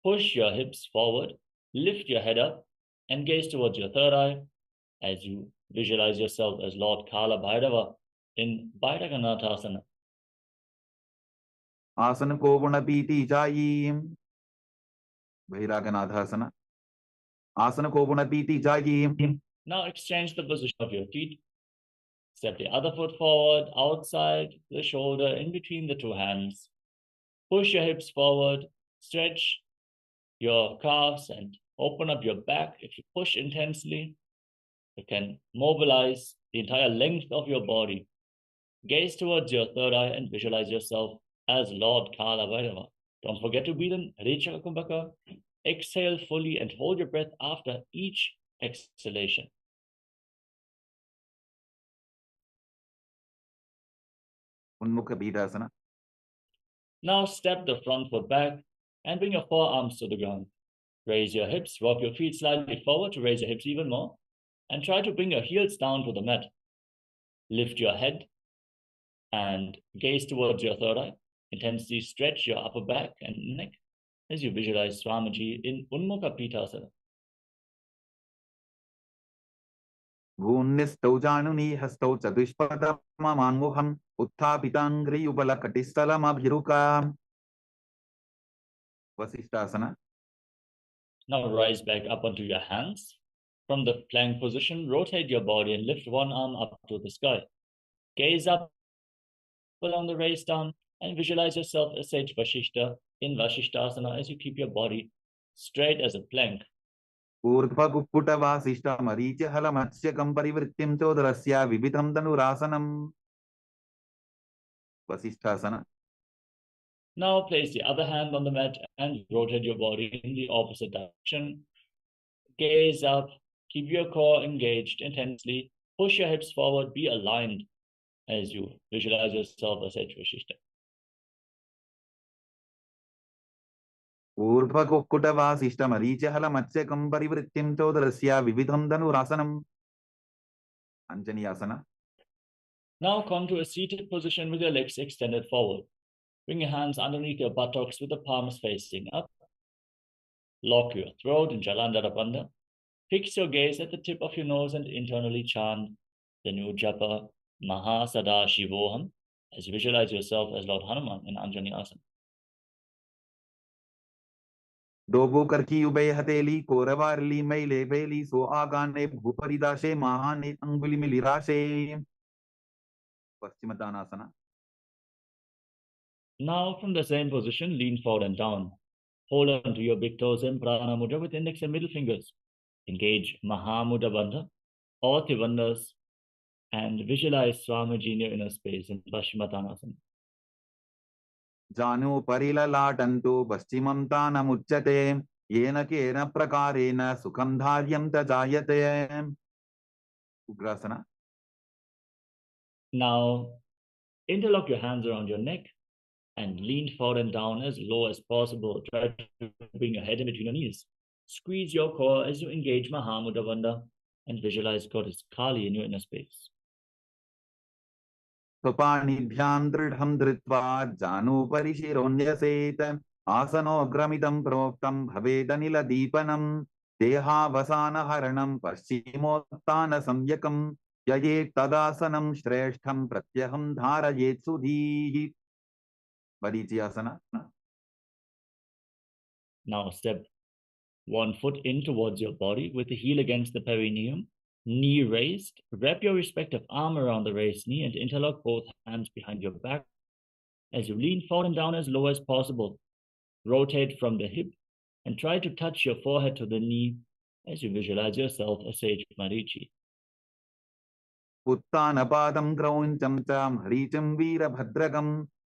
Push your hips forward, lift your head up and gaze towards your third eye as you visualize yourself as Lord Kala Bhairava in Bhairaganathasana. आसन को गुणपीति जायी बहिरागनाथासना. आसन को गुणपीति जायी. Now exchange the position of your feet. Step the other foot forward, outside the shoulder, in between the two hands. Push your hips forward, stretch your calves and open up your back. If you push intensely, you can mobilize the entire length of your body. Gaze towards your third eye and visualize yourself as Lord Kala Bhairava. Don't forget to breathe in Rechaka Kumbhaka. Exhale fully and hold your breath after each exhalation. उन्मुख बीडासना. Now step the front foot back and bring your forearms to the ground. Raise your hips, rock your feet slightly forward to raise your hips even more, and try to bring your heels down to the mat. Lift your head and gaze towards your third eye. Intensely stretch your upper back and neck as you visualize Swamiji in Unmukha Pitasana. भून्निष्ठौ जानुनी हस्तौ चतुष्पदममाङ्मुखम् उत्थापिताङ्घ्रियुगलकटिस्थलमभिरुका वसिष्ठासना. Now rise back up onto your hands. From the plank position, rotate your body and lift one arm up to the sky. Gaze up along the raised arm and visualize yourself as Sage Vashishta in Vashishtasana as you keep your body straight as a plank. ऊर्ध्वकुक्कुटवासिष्ठमरीचिहलमत्स्यकं परिवृत्तिं चोदरस्य विविधं धनुरासनम् वसिष्ठासना. Now place the other hand on the mat and rotate your body in the opposite direction. Gaze up, keep your core engaged intensely, push your hips forward, be aligned as you visualize yourself as Sage Vashishta. ऊर्ध्वकुक्कुटवासिष्ठमरीचिहलमत्स्यकं परिवृत्तिं चोदरस्य विविधं धनुरासनम् अंजनीयासना. Now come to a seated position with your legs extended forward. Bring your hands underneath your buttocks with the palms facing up. Lock your throat in Jalandhara Bandha. Fix your gaze at the tip of your nose and internally chant the new japa Paramashivoham as you visualize yourself as Lord Hanuman in Anjani Asana. डोबो करकी ube हथेली कोरवारली मैले बेली सो आगाने भूपरिदाशे महाने अंगुली में लिराशे पश्चिमोत्तानासना. Now, from the same position, lean forward and down. Hold on to your big toes in Prana Mudra with index and middle fingers. Engage Mahamudra Bandha or Tribandhas and visualize Swamiji in your inner space in Paschimottanasana. जानु परिललाटन्तु पश्चिमं तानमुच्यते येन केन प्रकारेण सुखं धार्यं च जायते. Ugrasana. Now, interlock your hands around your neck and lean forward and down as low as possible. Try to bring your head in between your knees. Squeeze your core as you engage Mahamudra Bandha and visualize Goddess Kali in your inner space. स्वपाणिभ्यां दृढं धृत्वा जानुपरि शिरोन्यसेत आसनोग्रमिदं प्रोक्तं भवेदनिलदीपनं देहावसानहरणं पश्चिमोत्तानसंज्ञकं ययेत् तदासनं श्रेष्ठं प्रत्यहं धारयेत् सुधीः. Vadichyasana. Now step one foot in towards your body with the heel against the perineum, knee raised. Wrap your respective arm around the raised knee and interlock both hands behind your back as you lean forward and down as low as possible. Rotate from the hip and try to touch your forehead to the knee as you visualize yourself as Sage Marichi. उत्तानपादं क्रौञ्चं च हरीचं वीरभद्रकं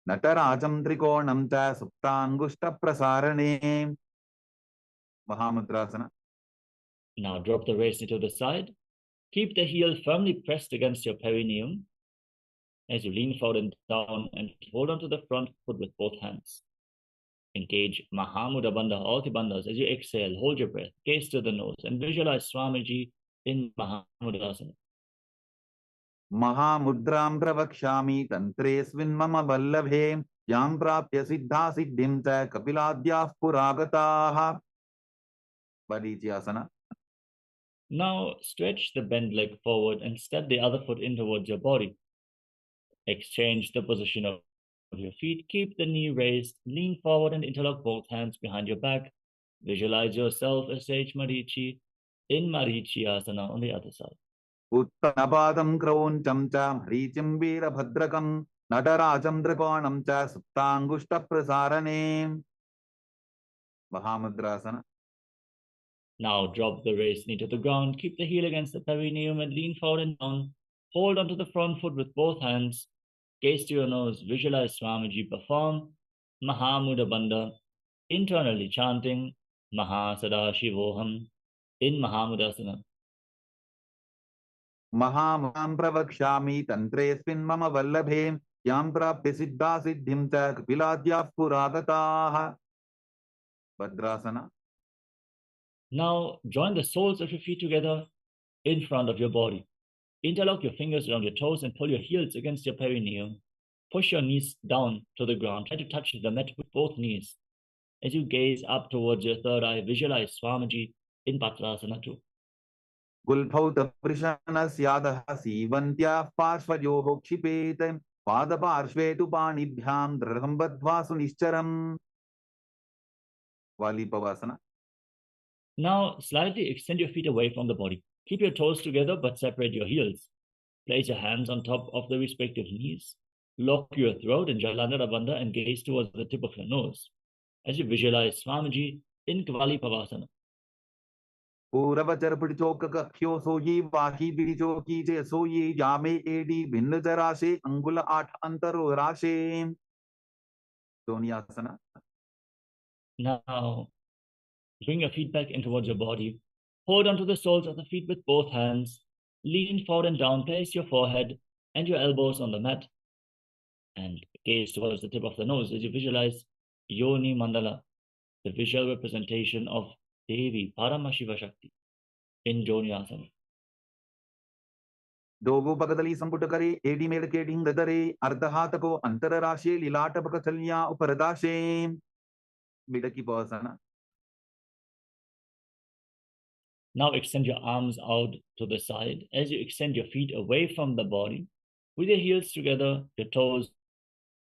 नटराजं त्रिकोणं च सुप्ताङ्गुष्ठप्रसारणे. Mahamudrasana. Now drop the waist knee to the side. Keep the heel firmly pressed against your perineum as you lean forward and down and hold on to the front foot with both hands. Engage Mahamudra Bandha or Tribandhas as you exhale. Hold your breath, gaze to the nose and visualize Swamiji in Mahamudrasana. महामुद्रां प्रवक्ष्यामि तन्त्रेऽस्मिन् मम वल्लभे यां प्राप्य सिद्धा सिद्धिं च कपिलाद्याः पुरागताः. Vadichyasana. Now stretch the bent leg forward and step the other foot in towards your body. Exchange the position of your feet. Keep the knee raised. Lean forward and interlock both hands behind your back. Visualize yourself as Sage Marichi in Marichyasana on the other side. उत्तनपादं क्रौञ्चं च हरीचं वीरभद्रकं नटराजं त्रिकोणं च सुप्ताङ्गुष्ठप्रसारणे. Mahamudrasana. Now drop the raised knee to the ground. Keep the heel against the perineum and lean forward and down. Hold onto the front foot with both hands. Gaze to your nose. Visualize Swamiji perform Mahamudra Bandha, internally chanting Mahasada-shivoham in Mahamudrasana. महामां प्रवक्ष्यामि तन्त्रेऽस्मिन् मम वल्लभे यां प्राप्य सिद्धा सिद्धिं च कपिलाद्याः पुरागताः. Vadrasana. Now join the soles of your feet together in front of your body. Interlock your fingers around your toes and pull your heels against your perineum. Push your knees down to the ground. Try to touch the mat with both knees. As you gaze up towards your third eye, visualize Swamiji in Patrasana too. गुल्फौतपृशनस्यादः सीवन्त्याः पार्श्वयोः क्षिपेत् पादपार्श्वे तु पाणिभ्यां दृढं बद्ध्वा सुनिश्चरम्. Valipavasana. Now slightly extend your feet away from the body. Keep your toes together but separate your heels. Place your hands on top of the respective knees. Lock your throat in Jalandhara Bandha and gaze towards the tip of your nose as you visualize Swamiji in Valipavasana. पूरवचर पिड़चोक कख्यो सोई वाही बिड़चो कीजे सोई यामे AD भिन्न जराशे अंगुल 8 अंतरो राशे. Donyasana. Now bring your feet back in towards your body. Hold onto the soles of the feet with both hands. Lean forward and down. Place your forehead and your elbows on the mat and gaze towards the tip of the nose as you visualize Yoni Mandala, the visual representation of Devi Paramashiva Shakti in Jonyasana. दोगो पगदली संपुट करे AD मेड़ के ढिंग दरे अर्धहात को अंतर राशे लीलाट पक चलिया उपरदाशे. Midaki Pavasana. Now extend your arms out to the side as you extend your feet away from the body with your heels together, your toes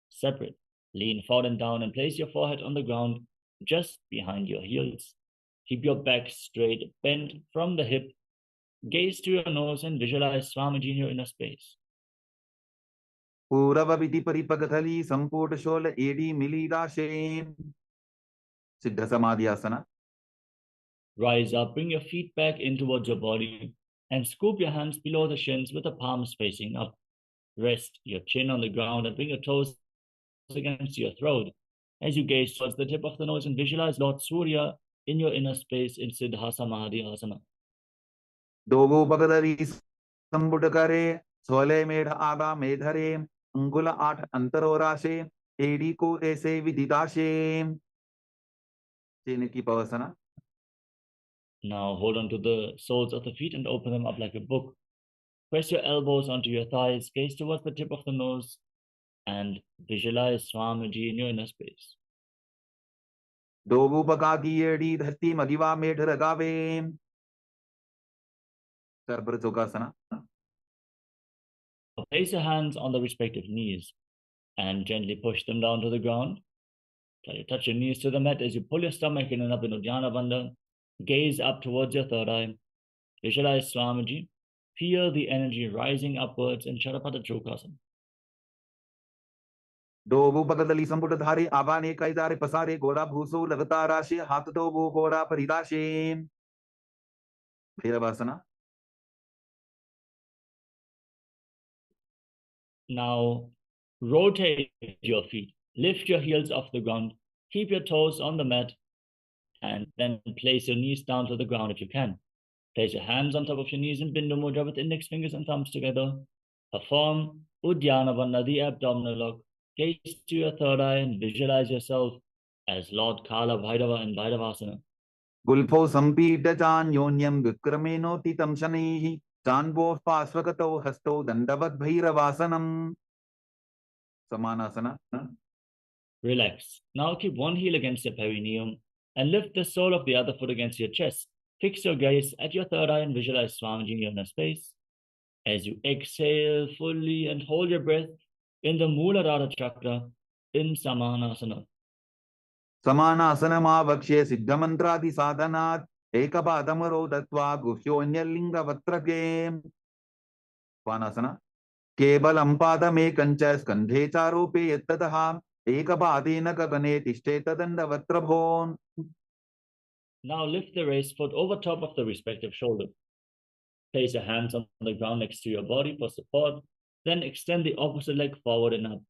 separate. Lean forward and down and place your forehead on the ground just behind your heels. Keep your back straight, bent from the hip. Gaze to your nose and visualize Swamiji in your inner space. Purava Viti Paripagathali Sampurta Shola Edi Milidashe. Siddha Samadhi Asana. Rise up, bring your feet back in towards your body and scoop your hands below the shins with the palms facing up. Rest your chin on the ground and bring your toes against your throat as you gaze towards the tip of the nose and visualize Lord Surya in your inner space in Siddha Samadhi Asana. Dogo Bagadari Sambudakare, Sole Medha Aga Medhare, Angula At Antarorashe, Edi Ko Ese Vididashe. Chiniki Pavasana. Now hold on to the soles of the feet and open them up like a book. Press your elbows onto your thighs, gaze towards the tip of the nose, and visualize Swamiji in your inner space. Dogu Pagaki Edi Dhati Magiva Medharagave. Sarbrajokasana. Place your hands on the respective knees and gently push them down to the ground. Try to touch your knees to the mat as you pull your stomach in and up in Uddiyana Bandha. Gaze up towards your third eye. Visualize Swamiji. Feel the energy rising upwards in Charapada Chokasana. Dogu Pagadali Sambudadhari Abane Kaidare Pasare Gora Bhusu Lavatarashi Hatatobu Gora Paridashe. Bhiravasana. Now rotate your feet. Lift your heels off the ground. Keep your toes on the mat. And then place your knees down to the ground if you can. Place your hands on top of your knees in Bindu Mudra with index fingers and thumbs together. Perform Uddiyana Bandha, the abdominal lock. Gaze to your third eye and visualize yourself as Lord Kala Bhairava in Bhairavasana. Gulpho Sampita Chan Yonyam Vikrameno Titam Shanihi Chanbo Pasvakato Hasto Dandavat Bhairavasanam. Samanasana. Relax. Now keep one heel against your perineum and lift the sole of the other foot against your chest. Fix your gaze at your third eye and visualize Swamiji in your inner space. As you exhale fully and hold your breath in the Mooladhara Chakra in Samanasana. Samanasana Mavakshe Siddhamantradi Sadhanat Ekapadamaro Datva Guhyonyalinga Vatrake. Svanasana. Kevalam Padame Kancha Skandhe Charope Yettataha Ekapadena Gagane Tishteta Vatrabhon. Now lift the raised foot over top of the respective shoulder. Place your hands on the ground next to your body for support. Then extend the opposite leg forward and up.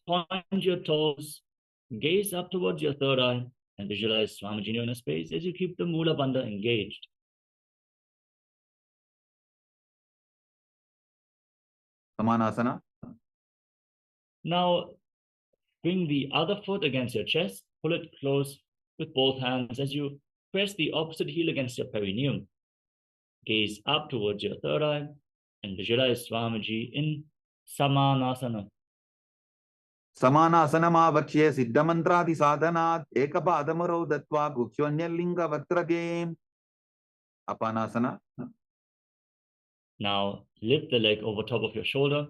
Point your toes. Gaze up towards your third eye and visualize Swamiji in your inner space as you keep the Mula Bandha engaged. Samanasana. Now bring the other foot against your chest. Pull it close with both hands as you press the opposite heel against your perineum. Gaze up towards your third eye and visualize Swamiji in Samanasana. Samanasana Mavakshe Siddhamantradi Sadhanat Ekapadamaro Datva Guhyonyalinga Vatrake. Apanasana. Now lift the leg over top of your shoulder.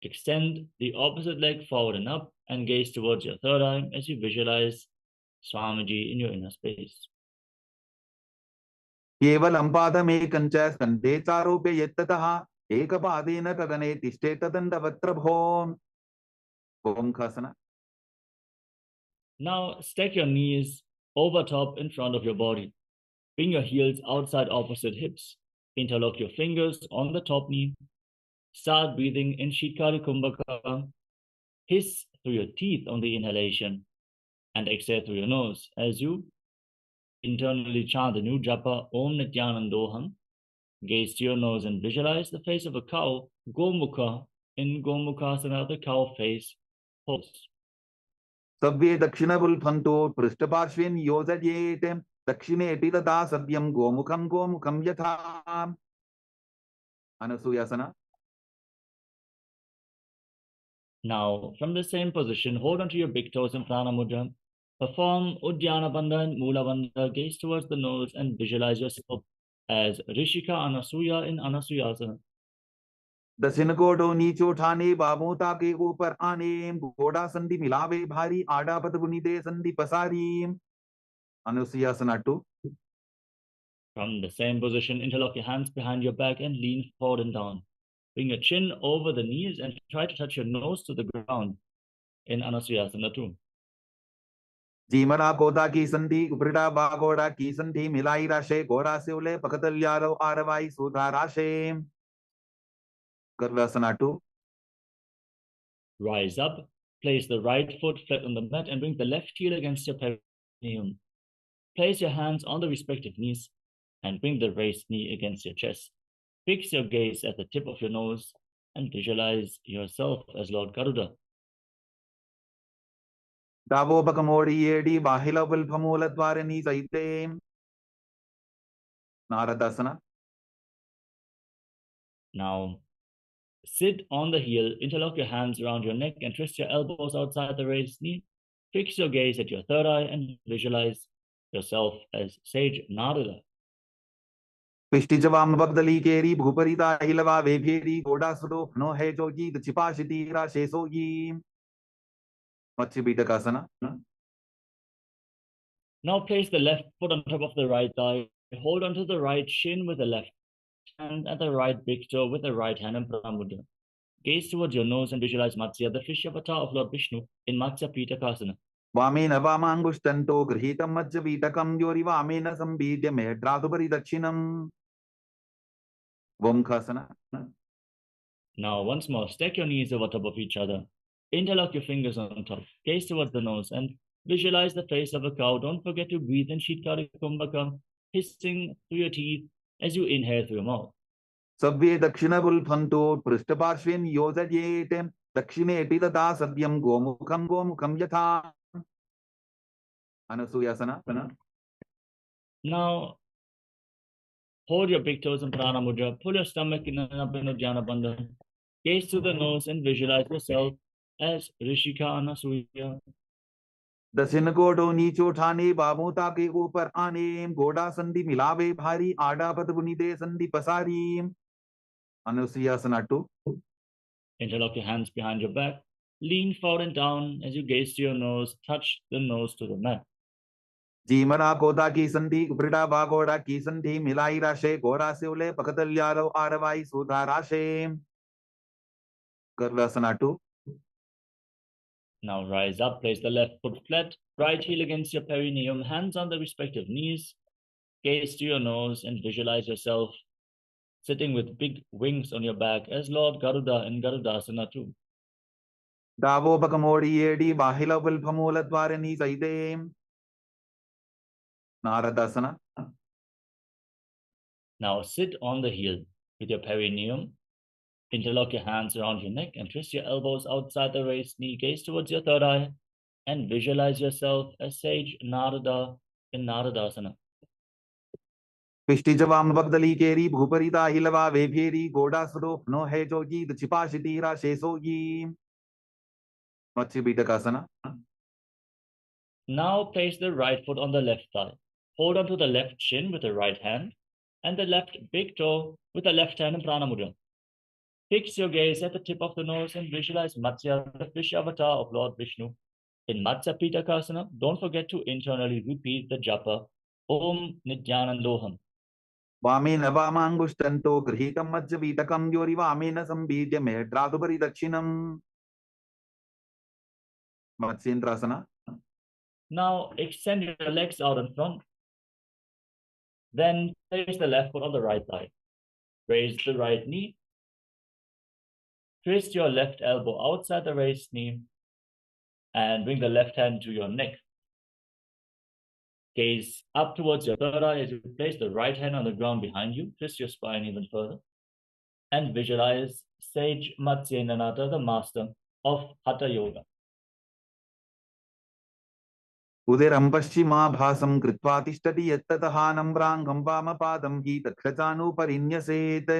Extend the opposite leg forward and up and gaze towards your third eye as you visualize Swamiji in your inner space. Kevalam Padame Kancha Skandhe Charope Yettataha Ekapadena Kagane Tishteta Vatrabhon. Omkhasana. Now stack your knees over top in front of your body. Bring your heels outside opposite hips. Interlock your fingers on the top knee. Start breathing in Shikari Kumbhaka. Hiss through your teeth on the inhalation and exhale through your nose as you internally chant the new japa Om Nityanandoham. Gaze to your nose and visualize the face of a cow, Gomukha, in Gomukhasana, the cow face pose. Sabve Dakshinabul Phanto Prishtaparshvin Yojayete Dakshine Titata Sabyam Gomukham Yatha. Anasuyasana. Now, from the same position, hold onto your big toes in Prana Mudra. Perform Uddiyana Bandha and Mula Bandha. Gaze towards the nose and visualize yourself as Rishika Anasuya in Anasuyasana. दक्षिण को dough नीचे उठाने बाबूता के ऊपर आने घोड़ा संधि मिलावे भारी आड़ा पद बुनी दे संधि पसारी अनुसुयासना 2. From the same position, interlock your hands behind your back and lean forward and down. Bring your chin over the knees and try to touch your nose to the ground in Anasuyasana 2. जीमरा गोदा की संधि उपरिटा बागोड़ा की संधि मिलाई राशे घोड़ा से उले पकतल यारो आरवाई सुधा राशे गर्वासना 2. Rise up, place the right foot flat on the mat and bring the left heel against your perineum. Place your hands on the respective knees and bring the raised knee against your chest. Fix your gaze at the tip of your nose and visualize yourself as Lord Garuda. Davo bakamori yedi bahila vilpamula dwarani saite Naradasana. Now, sit on the heel, interlock your hands around your neck and twist your elbows outside the raised knee. Fix your gaze at your third eye and visualize yourself as Sage Narada. पिष्टिजवाम बगदली केरी भूपरिता हिलवा वेभेरी गोडा sudo no है जोगी छिपाशिती शेषोगी मच्छी बीटकासना. Now place the left foot on top of the right thigh. Hold onto the right shin with the left hand and the right big toe with the right hand and Pramudra. Gaze towards your nose and visualize Matsya, the fish avatar of Lord Vishnu, in Matsya Pitakasana. वामेन वामांगुष्टन्तो गृहीतं मज्ज बीटकं योरि वामेन संबीड्य मेढ्राधुपरि दक्षिणं वंखासना. Now once more, stack your knees over top of each other. Interlock your fingers on top. Gaze towards the nose and visualize the face of a cow. Don't forget to breathe in Shitkari Kumbhaka, hissing through your teeth as you inhale through your mouth. सव्ये दक्षिणबुल्फन्तो पृष्ठपार्श्वेन योजयेत् दक्षिणेऽपि तथा सव्यं गोमुखं यथा अनुसूयासना. Now hold your big toes in Prana Mudra. Pull your stomach in an Abhinodhyana Bandha. Gaze through the nose and visualize yourself as Rishika Anasuya. दक्षिण को dough नीचे उठाने बाबूता के ऊपर आने घोड़ा संधि मिलावे भारी आड़ा पद बुनी दे संधि पसारी अनुसूयासना 2. Interlock your hands behind your back. Lean forward and down as you gaze to your nose. Touch the nose to the mat. जीमरा गोदा की संधि उपरिटा बागोड़ा की संधि मिलाई राशे घोड़ा से उले पकतल यारो आरवाई सुधा राशे गर्वासना 2. Now rise up, place the left foot flat, right heel against your perineum, hands on the respective knees. Gaze to your nose and visualize yourself sitting with big wings on your back as Lord Garuda in Garudasana 2. Davo bakamori yedi bahila vilpamula dwarani saite Naradasana. Now sit on the heel with your perineum. Interlock your hands around your neck and twist your elbows outside the raised knee. Gaze towards your third eye and visualize yourself as Sage Narada in Naradasana. पिष्टिजवाम बगदली केरी भूपरिता हिलवा वेभेरी गोडा sudo no है जोगी छिपाशिती शेषोगी मच्छी बीटकासना. Now place the right foot on the left thigh. Hold onto the left shin with the right hand and the left big toe with the left hand in Prana Mudra. Fix your gaze at the tip of the nose and visualize Matsya, the fish avatar of Lord Vishnu. In Matsya Pitakasana, don't forget to internally repeat the japa Om Nityanandoham. वामेन वामांगुष्टन्तो गृहीतं मज्ज बीटकं योरि वामेन संबीड्य मेढ्राधुपरि दक्षिणं मत्स्येन्द्रासना. Now extend your legs out in front. Then place the left foot on the right thigh. Raise the right knee. Twist your left elbow outside the raised knee and bring the left hand to your neck. Gaze up towards your third eye as you place the right hand on the ground behind you. Twist your spine even further and visualize Sage Matsyenanata, the master of Hatha Yoga. उदरं पश्चिमाभासं कृत्वा तिष्ठति यत्ततः नम्राङ्गं वामपादं हि तत्क्षचानुपरिन्यसेत्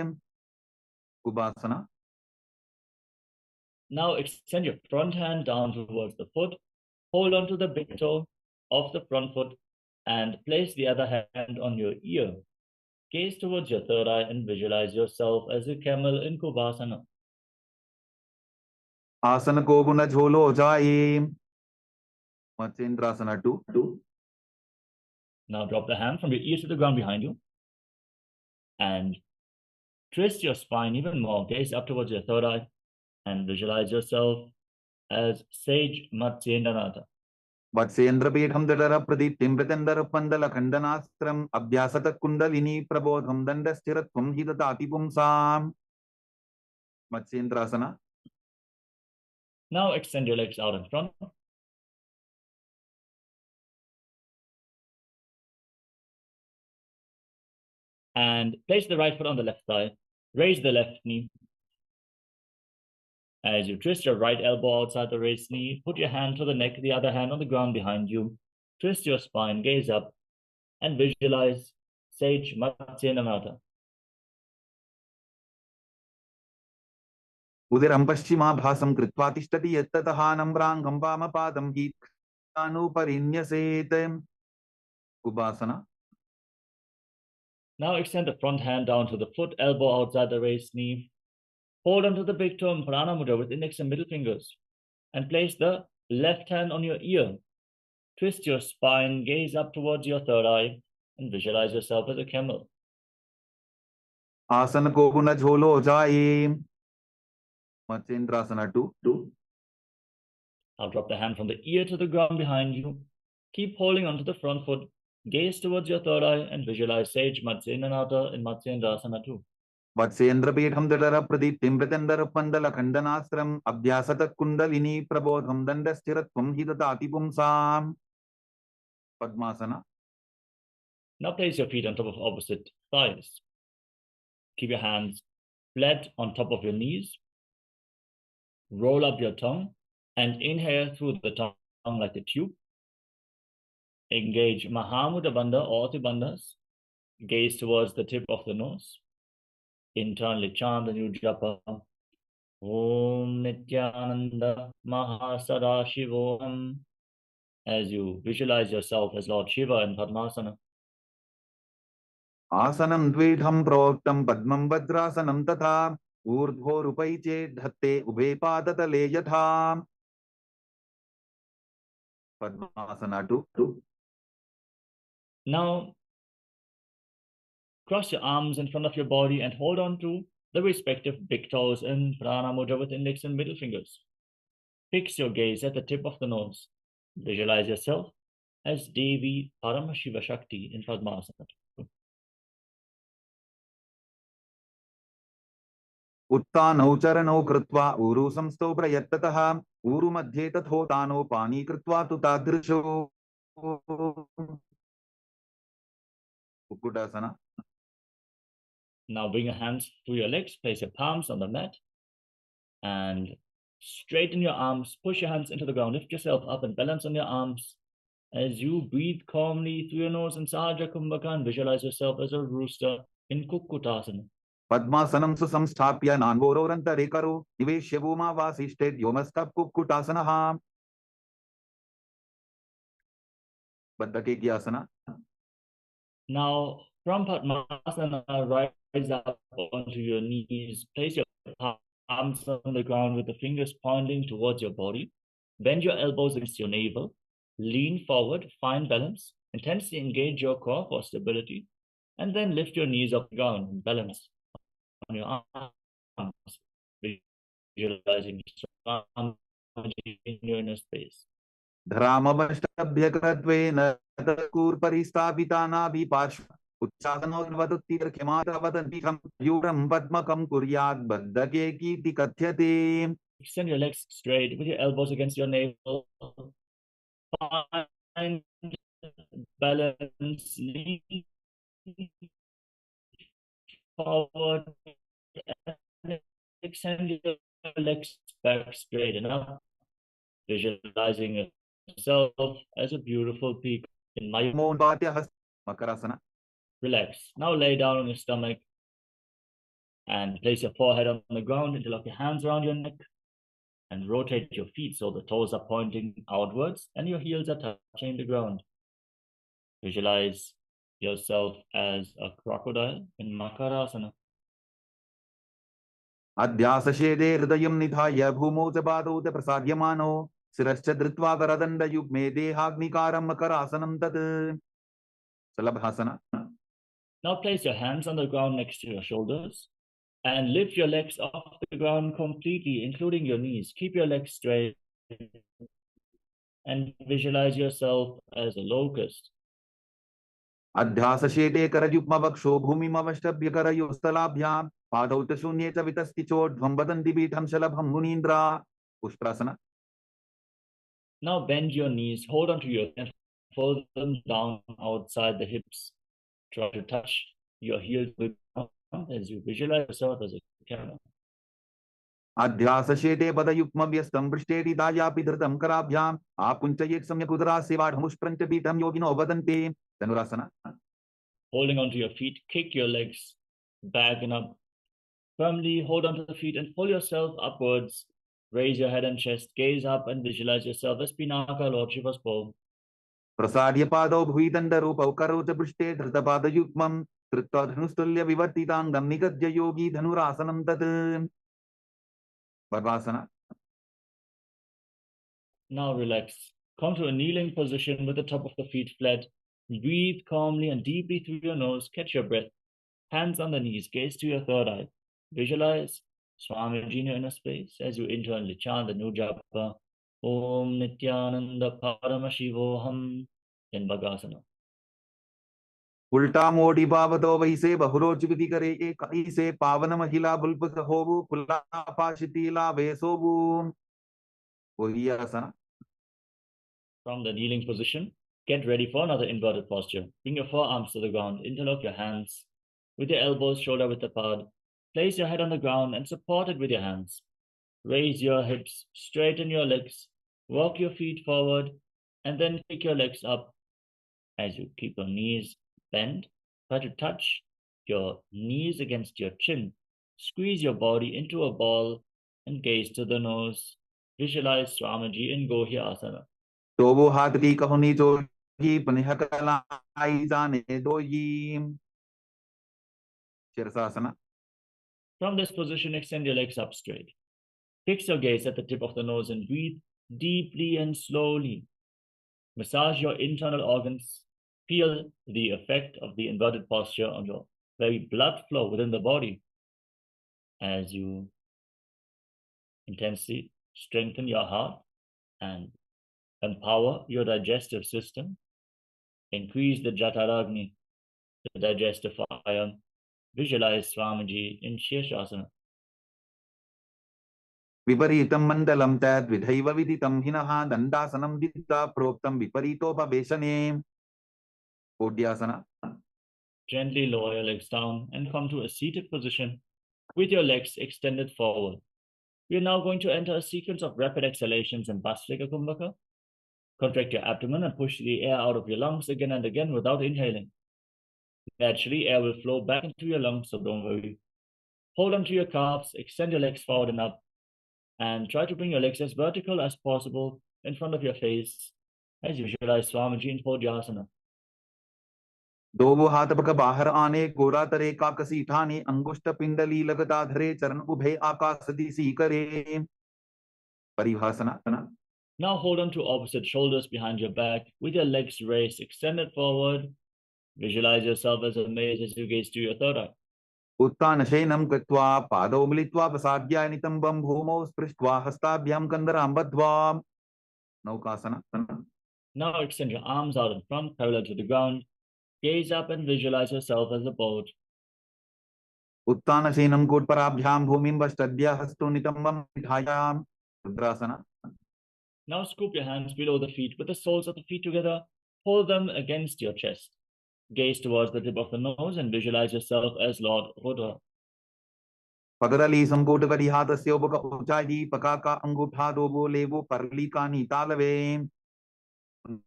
कुबासना. Now extend your front hand down towards the foot. Hold on to the big toe of the front foot and place the other hand on your ear. Gaze towards your third eye and visualize yourself as a camel in Kubasana. आसन को गुण झोलो जाए मत्स्येंद्रासना 2. Now drop the hand from your ear to the ground behind you and twist your spine even more. Gaze up towards your third eye and visualize yourself as Sage Matsyendranath. वत्सेन्द्रपीठं दडर प्रदीप्तिं प्रत्यन्दर पन्दल खण्डनास्त्रम् अभ्यासत kundalini प्रबोधं दण्डस्थिरत्वं हि ददाति पुंसाम् मत्स्येन्द्रासना. Now extend your legs out in front. And place the right foot on the left thigh. Raise the left knee. As you twist your right elbow outside the raised knee, put your hand to the neck, the other hand on the ground behind you. Twist your spine, gaze up, and visualize Sage Matsyendranath. उदिरं पश्चिमाभासं कृत्वा तिष्ठति यत्ततः नम्राङ्गं वामपादं हीत्कानुपरिन्यसेत् उपासना. Now extend the front hand down to the foot, elbow outside the raised knee. Hold onto the big toe in Prana Mudra with index and middle fingers. And place the left hand on your ear. Twist your spine, gaze up towards your third eye, and visualize yourself as a camel. आसन को गुण झोलो जाए मत्स्येंद्रासना 2. Now drop the hand from the ear to the ground behind you. Keep holding onto the front foot. Gaze towards your third eye and visualize Sage Matsyendranath in Matsyendrasana 2. वत्सेन्द्रपीठं दडर प्रदीप्तिं प्रत्यन्दर पन्दल खण्डनास्त्रम् अभ्यासत kundalini प्रबोधं दण्डस्थिरत्वं हि ददाति पुंसाम् padmasana. Now place your feet on top of opposite thighs. Keep your hands flat on top of your knees. Roll up your tongue and inhale through the tongue like a tube. Engage Mahamudra Bandha or Bandhas. Gaze towards the tip of the nose. Internally chant the new japa. Om Nityananda Mahasarashivoham. As you visualize yourself as Lord Shiva in Padmasana. आसनं द्विधं प्रोक्तं पद्मं वज्रासनं तथा ऊर्ध्वोरुपैचे धत्ते उभे पादतले यथा padmasana 2. Now cross your arms in front of your body and hold on to the respective big toes in Prana Mudra with index and middle fingers. Fix your gaze at the tip of the nose. Visualize yourself as Devi Paramashiva Shakti in Padmasana. उत्तानौ चरणौ कृत्वा ऊरु संस्थौ प्रयत्ततः ऊरु मध्ये तथोतानो पानी कृत्वा तु तादृशो कुक्कुटासना. Now bring your hands to your legs, place your palms on the mat, and straighten your arms, push your hands into the ground, lift yourself up and balance on your arms. As you breathe calmly through your nose in Sahaja Kumbhaka and visualize yourself as a rooster in Kukkutasana. पद्मासनं सुसंस्थाप्य नान्वोरोरन्तरे करो निवेश्य भूमा वासिष्ठे व्योमस्तः कुक्कुटासनः बद्धकेकी आसना. Now from Padmasana, rise up onto your knees, place your palms on the ground with the fingers pointing towards your body. Bend your elbows against your navel, lean forward, find balance, intensely engage your core for stability, and then lift your knees off the ground and balance on your arms, visualizing in your inner space. धरामवष्टभ्यकृत्वेन तत्कूर्परिस्थापितानाभि पार्श्व उच्चासनोर्वदुत्तीर्घमात्रवदन्तिकं यूढं पद्मकं कुर्यात् बद्धकेकीति कथ्यते. Extend your legs straight with your elbows against your navel. Find balance, lean forward, and extend your legs back straight enough. Visualizing yourself as a beautiful peak in my Makarasana. Relax. Now lay down on your stomach and place your forehead on the ground, interlock your hands around your neck, and rotate your feet so the toes are pointing outwards and your heels are touching the ground. Visualize yourself as a crocodile in Makarasana. अध्यासशेदे हृदयं निधाय भूमौ च पादौ च प्रसाद्यमानो शिरश्च धृत्वा करदण्डयुग्मे देहाग्निकारं मकरासनं तत् Salabhasana. Now place your hands on the ground next to your shoulders and lift your legs off the ground completely, including your knees. Keep your legs straight and visualize yourself as a locust. अध्यासशेटे करयुग्मवक्षो भूमिमवष्टभ्य करयोस्तलाभ्यां पादौ च शून्ये च वितस्तिचोर्ध्वं वदन्ति पीठं शलभं मुनीन्द्रा पुष्टासना. Now bend your knees, hold onto your hands, fold them down outside the hips. Try to touch your heels with the ground as you visualize yourself as a camel. अध्यासशेटे पदयुग्मव्यस्तं पृष्ठेति दायापि धृतं कराभ्याम् आकुञ्चयेत् सम्यक् उदरास्यवाढमुष्प्रञ्च पीठं योगिनो वदन्ति Dhanurasana. Holding onto your feet, kick your legs back and up. Firmly hold onto the feet and pull yourself upwards. Raise your head and chest, gaze up and visualize yourself as Pinaka, Lord Shiva's bow. प्रसाद्य पादौ भुविदण्डरूपौ करौ च पृष्ठे धृतपादयुग्मं कृत्वा धनुस्तुल्य विवर्तिताङ्गं निगद्य योगी धनुरासनं तत् Varvasana. Now relax. Come to a kneeling position with the top of the feet flat. Breathe calmly and deeply through your nose. Catch your breath. Hands on the knees. Gaze to your third eye. Visualize Swamiji in your inner space as you internally chant the new japa. Om Nityananda Paramashivoham in Bhagasana. उल्टा मोटी पावतो वैसे बहुरोचुविधि करे एक ऐसे पावन महिला बुल्प होबु कुल्ला पाशितीला वेसोबु ओहियासना. From the kneeling position, get ready for another inverted posture. Bring your forearms to the ground. Interlock your hands with your elbows shoulder width apart. Place your head on the ground and support it with your hands. Raise your hips, straighten your legs, walk your feet forward, and then kick your legs up as you keep your knees bent. Try to touch your knees against your chin. Squeeze your body into a ball and gaze to the nose. Visualize Swamiji in Gohya Asana. तो वो हाथ की कहुनी जोगी पनिहकलाई जाने दोयी shirshasana. From this position, extend your legs up straight. Fix your gaze at the tip of the nose and breathe deeply and slowly. Massage your internal organs. Feel the effect of the inverted posture on your very blood flow within the body as you intensely strengthen your heart and empower your digestive system. Increase the Jataragni, the digestive fire. Visualize Swamiji in Shirshasana. विपरीतं मण्डलं तद्विधैव विदितं हिनः दण्डासनं Ditwah प्रोक्तं विपरीतोपवेशने ओड्यासना. Gently lower your legs down and come to a seated position with your legs extended forward. We are now going to enter a sequence of rapid exhalations in Bhastrika Kumbhaka. Contract your abdomen and push the air out of your lungs again and again without inhaling. Naturally, air will flow back into your lungs, so don't worry. Hold onto your calves, extend your legs forward and up, and try to bring your legs as vertical as possible in front of your face as you visualize Swamiji in Pojasana. दो वो हाथ पक बाहर आने गोरा तरे काकसी ठाने अंगुष्ठ पिंडली लगता धरे चरण उभे आकाश दिशी करे परिभाषना. Now hold on to opposite shoulders behind your back with your legs raised, extended forward. Visualize yourself as a maze as you gaze to your third eye. उत्तान शयनं कृत्वा पादौ मिलित्वा प्रसाद्य नितम्बं भूमौ स्पृष्ट्वा हस्ताभ्यां कन्दरां बद्ध्वा नौकासना. Now extend your arms out in front, parallel to the ground. Gaze up and visualize yourself as a boat. उत्तान शयनं कोटपराभ्यां भूमिं वष्टद्य हस्तौ नितम्बं निधायां रुद्रासना. Now scoop your hands below the feet with the soles of the feet together. Hold them against your chest. Gaze towards the tip of the nose and visualize yourself as Lord Rudra. पगरली संकोट करिहातस्य उपक ऊंचाई पकाका अंगूठा दोबो लेवो परली कानी तालवे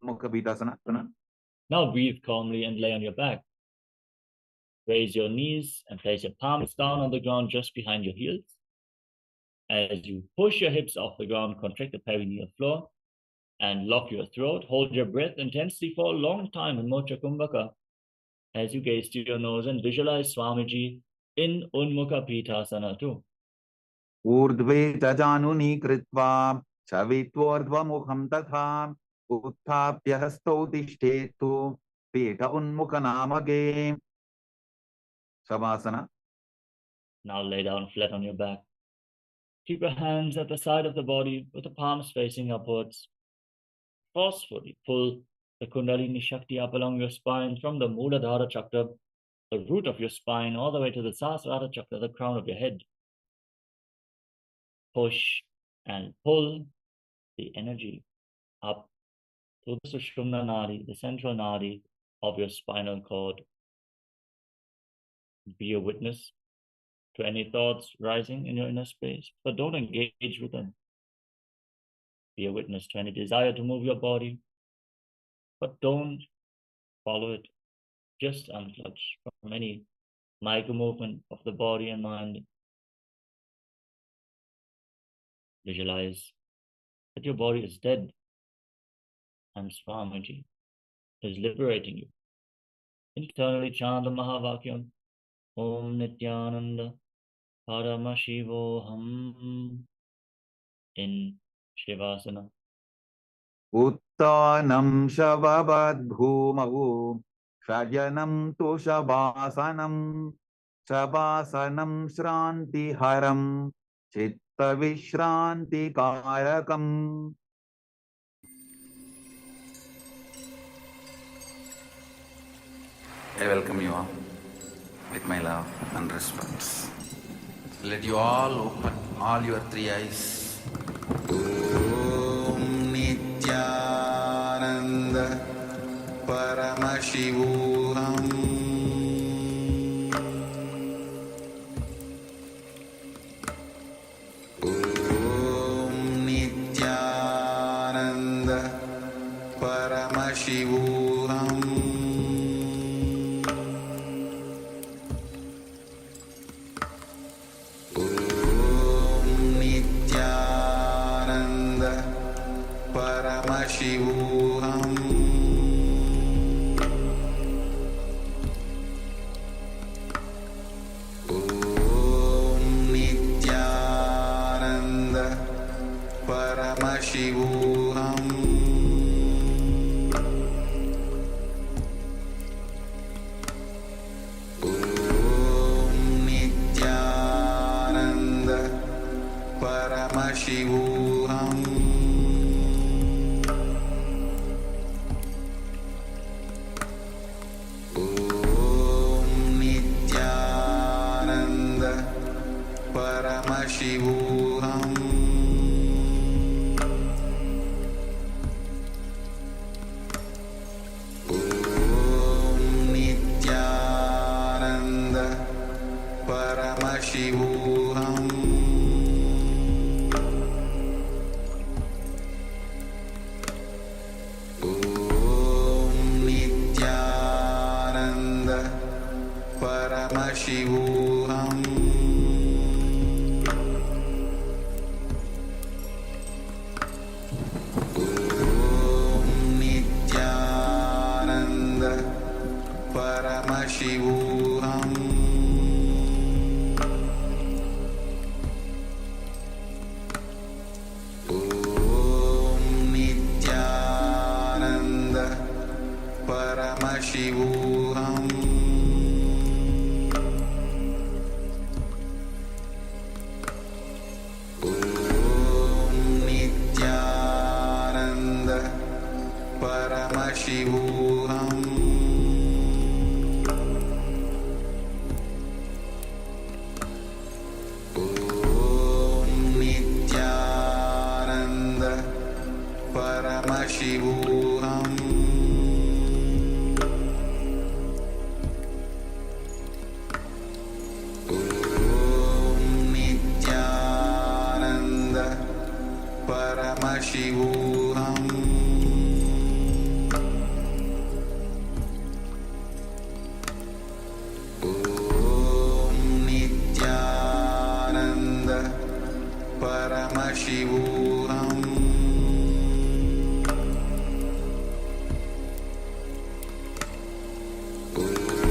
मुख बीतासना. Now breathe calmly and lay on your back. Raise your knees and place your palms down on the ground just behind your heels. As you push your hips off the ground, contract the perineal floor and lock your throat. Hold your breath intensely for a long time in Mocha Kumbhaka. as you gaze to your nose and visualize Swamiji in Unmukha Pitasana too. ऊर्ध्वे जजानुनि कृत्वा चवित्वोर्ध्वमुखं तथा उत्थाप्य हस्तौ तिष्ठेतु पीठ उन्मुखनामके. Savasana. Now lay down flat on your back. Keep your hands at the side of the body with the palms facing upwards. Forcefully pull the Kundalini Shakti up along your spine from the Muladhara Chakra, the root of your spine, all the way to the Sahasrara Chakra, the crown of your head. Push and pull the energy up to the Sushumna Nadi, the central Nadi of your spinal cord. Be a witness to any thoughts rising in your inner space, but don't engage with them. Be a witness to any desire to move your body, but don't follow it. Just unclutch from any micro movement of the body and mind. Visualize that your body is dead and Swamiji is liberating you. Internally chant the Mahavakyam, Om Nityananda Paramashivoham in Shivasana. Uttanam shavabadbhumau shayanam tu shavasanam shavasanam shrantiharam chitta vishranti karakam. I welcome you all with my love and respect. Let you all open all your three eyes. Om Nityananda Paramashivoham. Om Nityananda Paramashivoham. Paramashivoham. Om Nityananda Paramashivoham. Om Nityananda Paramashivoham. Paramashivoham. Om Nityananda Paramashivoham. Om Nityananda Paramashivoham. Paramashivoham. Om Nityananda Paramashivoham. Om Nityananda Paramashivoham. Paramashivoham. Om Nityananda Paramashivoham. Om Nityananda Paramashivoham. Om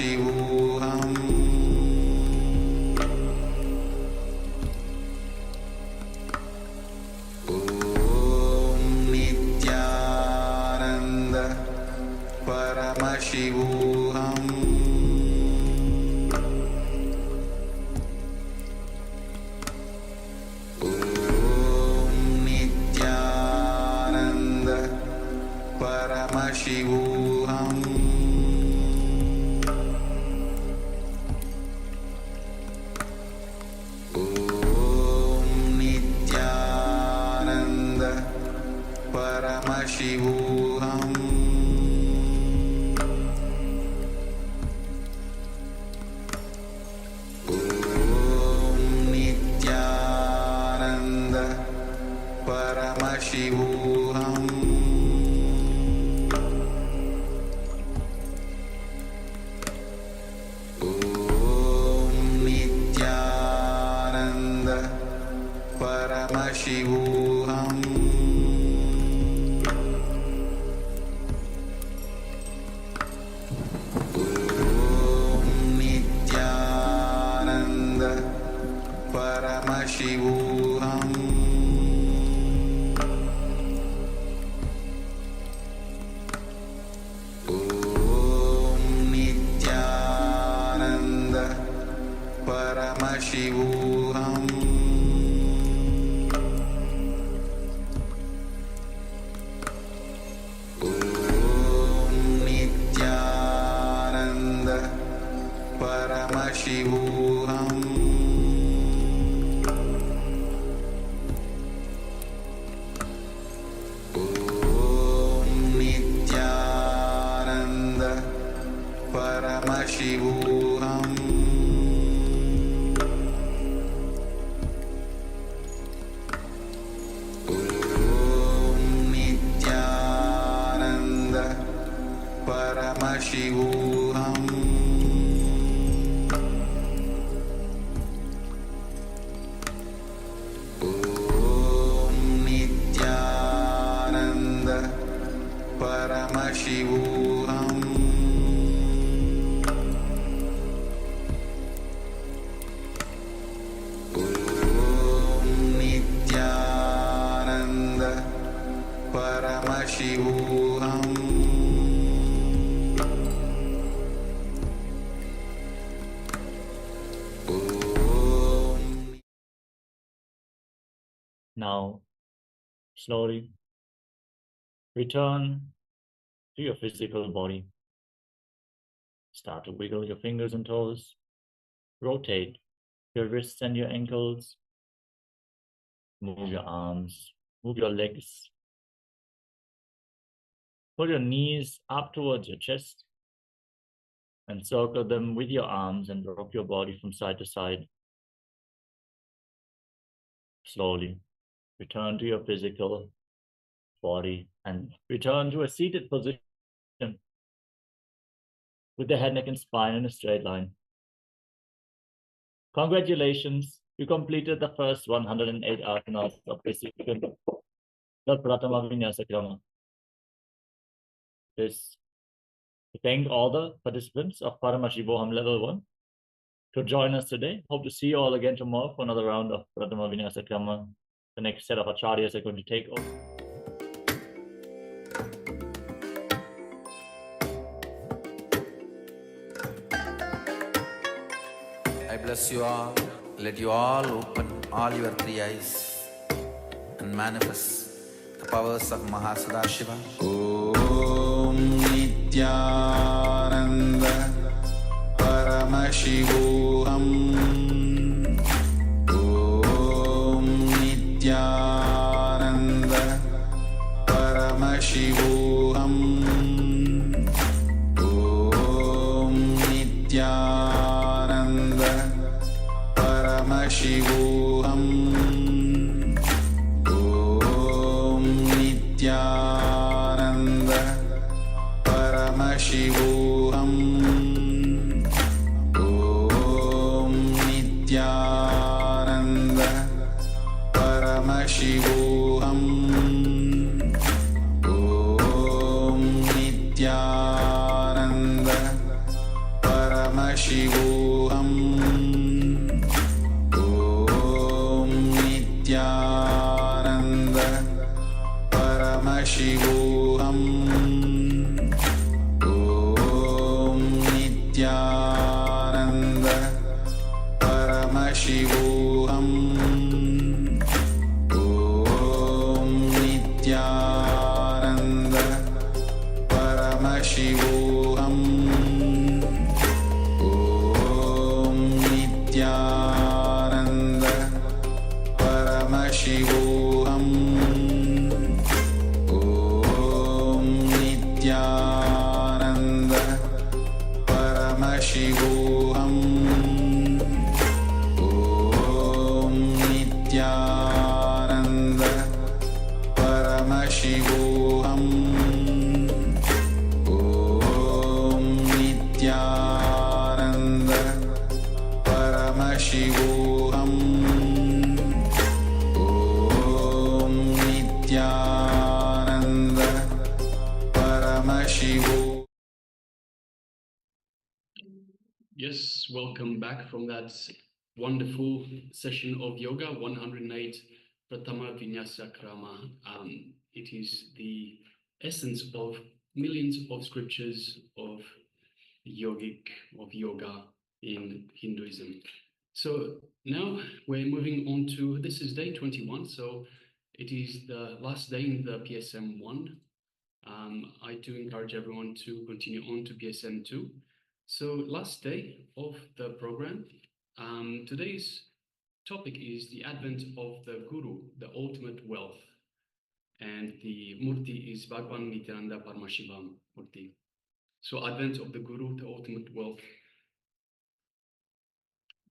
Paramashivoham Om Nityananda Paramashivoham Om Nityananda Paramashivoham Om Nityananda Paramashivoham Om Nityananda Paramashivoham Om Nityananda Paramashivoham Om Nityananda Paramashivoham Om Nityananda Paramashivoham Om Nityananda Paramashivoham Om Nityananda Paramashivoham Om Nityananda Paramashivoham Om Nityananda Paramashivoham Om Nityananda Paramashivoham Om Now, slowly return to your physical body. Start to wiggle your fingers and toes. Rotate your wrists and your ankles. Move your arms. Move your legs. Pull your knees up towards your chest and circle them with your arms and rock your body from side to side. Slowly return to your physical body and return to a seated position with the head, neck, and spine in a straight line. Congratulations, you completed the first 108 asanas of this sequence, the Pratama Vinyasa Krama. This to thank all the participants of Paramashivoham Level 1 to join us today. Hope to see you all again tomorrow for another round of Pratama Vinyasa Krama. The next set of acharyas are going to take over. I bless you all. Let you all open all your three eyes and manifest the powers of Mahasadashiva. Om Nityananda Paramashivoham Om Nityananda Paramashivoham Om Nityananda Paramashivoham Om Nityananda Paramashivoham Om Nityananda Paramashivoham Om Paramashivoham Om Nityananda Paramashivoham Om Nityananda Paramashivoham Om Nityananda Paramashivoham Om Nityananda Paramashivoham Om Nityananda Paramashivoham Om Nityananda Paramashivoham Om Nityananda Paramashivoham. Yes, welcome back from that wonderful session of yoga, 108 Pratama Vinyasa Krama. It is the essence of millions of scriptures of yoga in Hinduism. So now we're moving on to, this is day 21, so it is the last day in the PSM1. I do encourage everyone to continue on to PSM2. So last day of the program, today's topic is the advent of the Guru, the ultimate wealth. And the Murti is Bhagwan Nityananda Paramashivoham Murti. So advent of the Guru, the ultimate wealth.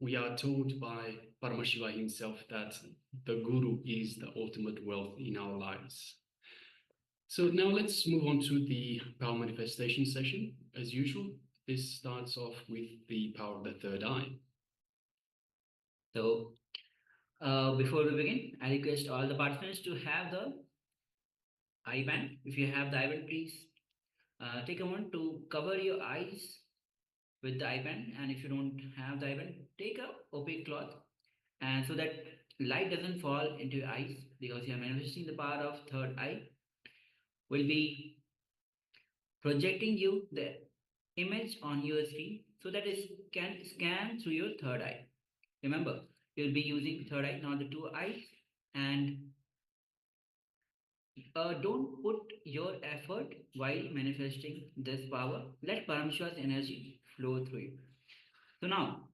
We are told by Paramashiva himself that the Guru is the ultimate wealth in our lives. So now let's move on to the power manifestation session. As usual, this starts off with the power of the third eye. So, before we begin, I request all the participants to have the eye band. If you have the eye band, please take a moment to cover your eyes with the eye band. And if you don't have the eye band, take a opaque cloth, and so that light doesn't fall into your eyes, because you are manifesting the power of third eye. Will be projecting you the image on your screen so that it can scan through your third eye. Remember, you'll be using third eye, not the two eyes, and don't put your effort while manifesting this power. Let Paramashiva's energy flow through you. So now,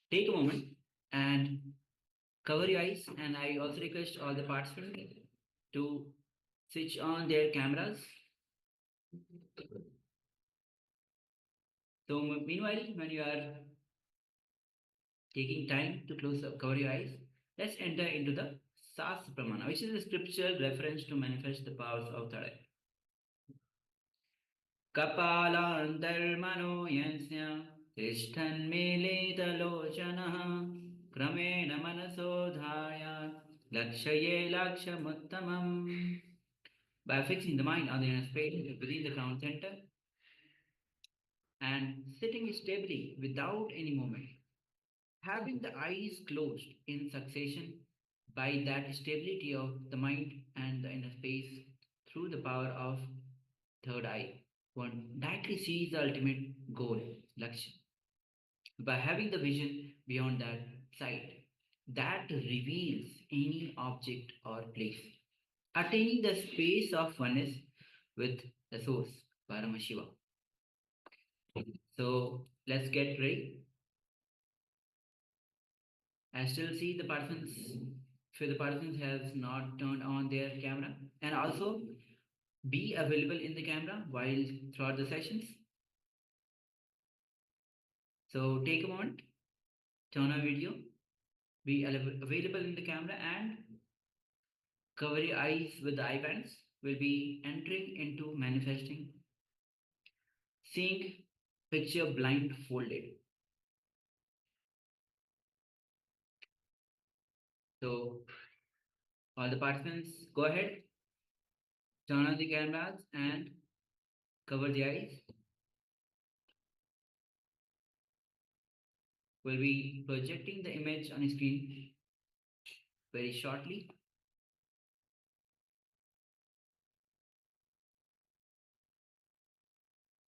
take a moment and cover your eyes, and I also request all the participants to switch on their cameras. So meanwhile, when you are taking time to cover your eyes, let's enter into the Sastra Pramana, which is a scriptural reference to manifest the powers of third eye. Kapalandarmano yansya tishtan melitalochanaha kramena manasodhaya lakshaye lakshamuttamam. By fixing the mind on the inner space within the crown center and sitting stably without any movement, having the eyes closed in succession, by that stability of the mind and the inner space through the power of third eye, one directly sees the ultimate goal, Lakshya. By having the vision beyond that sight, that reveals any object or place, attaining the space of oneness with the source, Paramashiva. So let's get ready. I still see the participants, if the participants has not turned on their camera, and also be available in the camera while throughout the sessions. So take a moment, turn on video, be available in the camera, and cover your eyes with the eye bands. We'll be entering into manifesting, seeing picture blindfolded. So all the participants, go ahead, turn on the cameras and cover the eyes. We'll be projecting the image on the screen very shortly.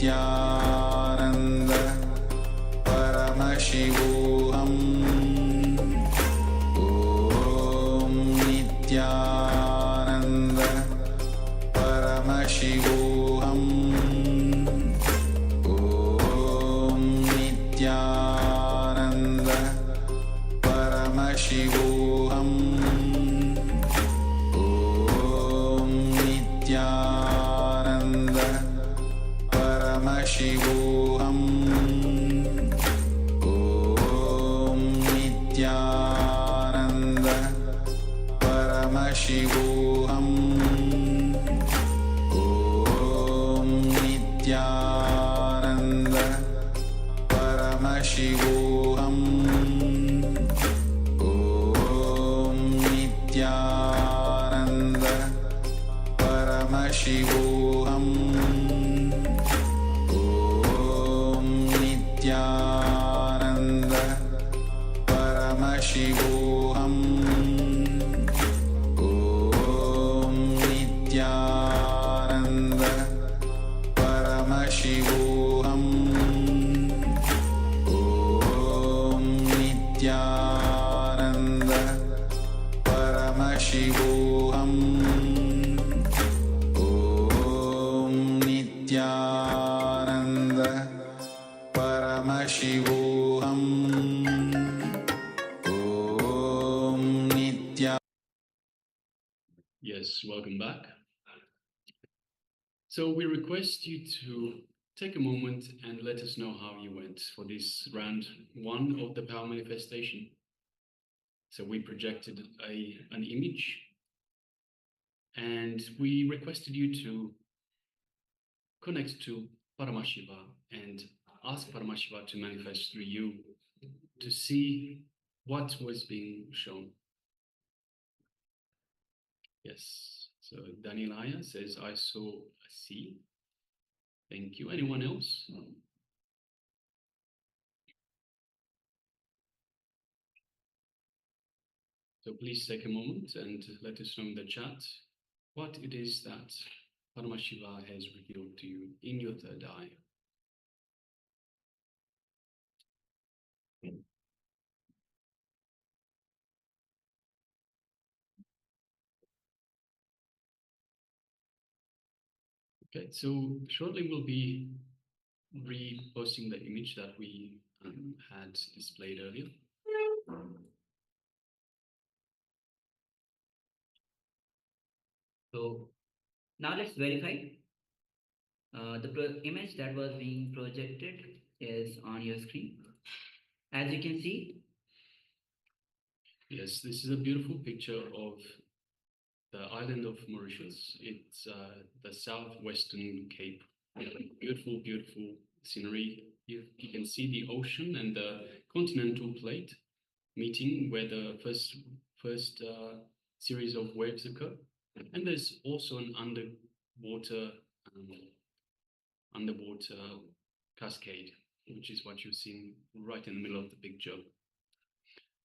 Nityananda Paramashivoham Om Nityananda Paramashivoham Om Nityananda Paramashivoham Om Nityananda Paramashivoham Om Nityananda Paramashivoham Om Nityananda Paramashivoham Om Nityananda Paramashivoham Om Nityananda Paramashivoham Om Nityananda Paramashivoham Om Nityananda Paramashivoham Om Nityananda Paramashivoham Om Nitya. Yes, welcome back. So we request you to take a moment and let us know how you went for this round 1 of the power manifestation. So we projected an image and we requested you to connect to Paramashiva and ask Paramashiva to manifest through you to see what was being shown. Yes, so Danilaya says, I saw a sea. Thank you. Anyone else? So please take a moment and let us know in the chat what it is that Paramashiva has revealed to you in your third eye. Okay, so shortly we'll be reposting the image that we had displayed earlier. So now let's verify. The image that was being projected is on your screen. As you can see, Yes, this is a beautiful picture of the island of Mauritius. It's the southwestern Cape. Beautiful, beautiful scenery. You can see the ocean and the continental plate meeting where the first series of waves occur. And there's also an underwater cascade, which is what you're seeing right in the middle of the picture.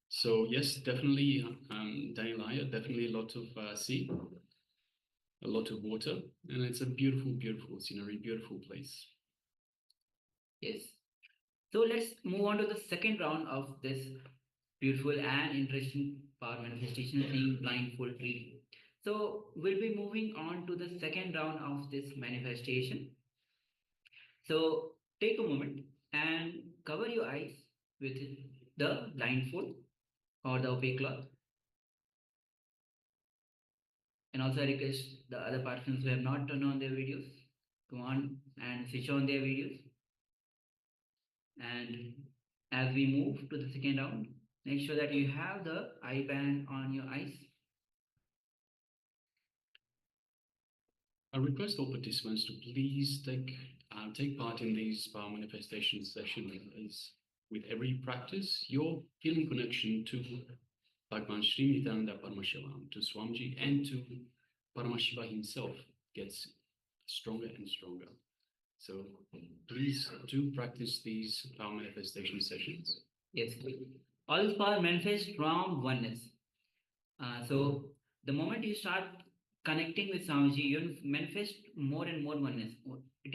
So yes, definitely, Danilaya, definitely a lot of sea, a lot of water, and it's a beautiful, beautiful scenery, beautiful place. yes. So let's move on to the second round of this beautiful and interesting power manifestation in blindfold reading. So we'll be moving on to the second round of this manifestation. So take a moment and cover your eyes with the blindfold or the opaque cloth. And also I request the other participants who have not turned on their videos, go on and switch on their videos. And as we move to the second round, make sure that you have the eye band on your eyes. I request all participants to please take part in these power manifestation sessions. As with every practice, your feeling connection to Bhagwan Sri Nityananda Paramashivoham, to Swamiji, and to Paramashiva himself gets stronger and stronger. So please do practice these power manifestation sessions. Yes, all power manifest from oneness. So the moment you start connecting with Swamiji, you manifest more and more oneness. It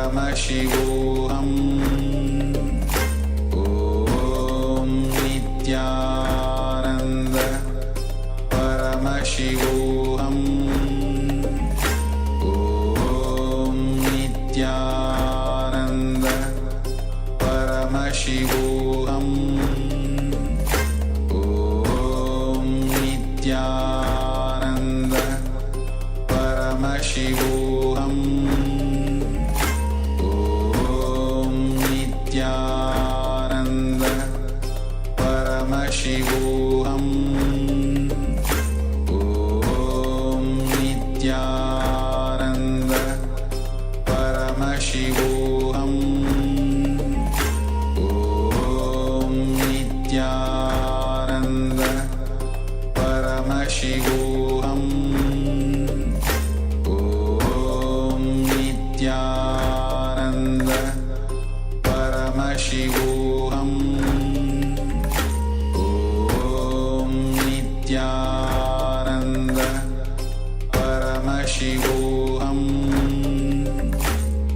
Paramashivoham Om Nityananda Paramashivoham Om Nityananda Paramashivoham Om Nityananda Paramashivoham Om Nityananda Paramashivoham Om Nityananda Paramashivoham Om Nityananda Paramashivoham Om Nityananda Paramashivoham Om Nityananda Paramashivoham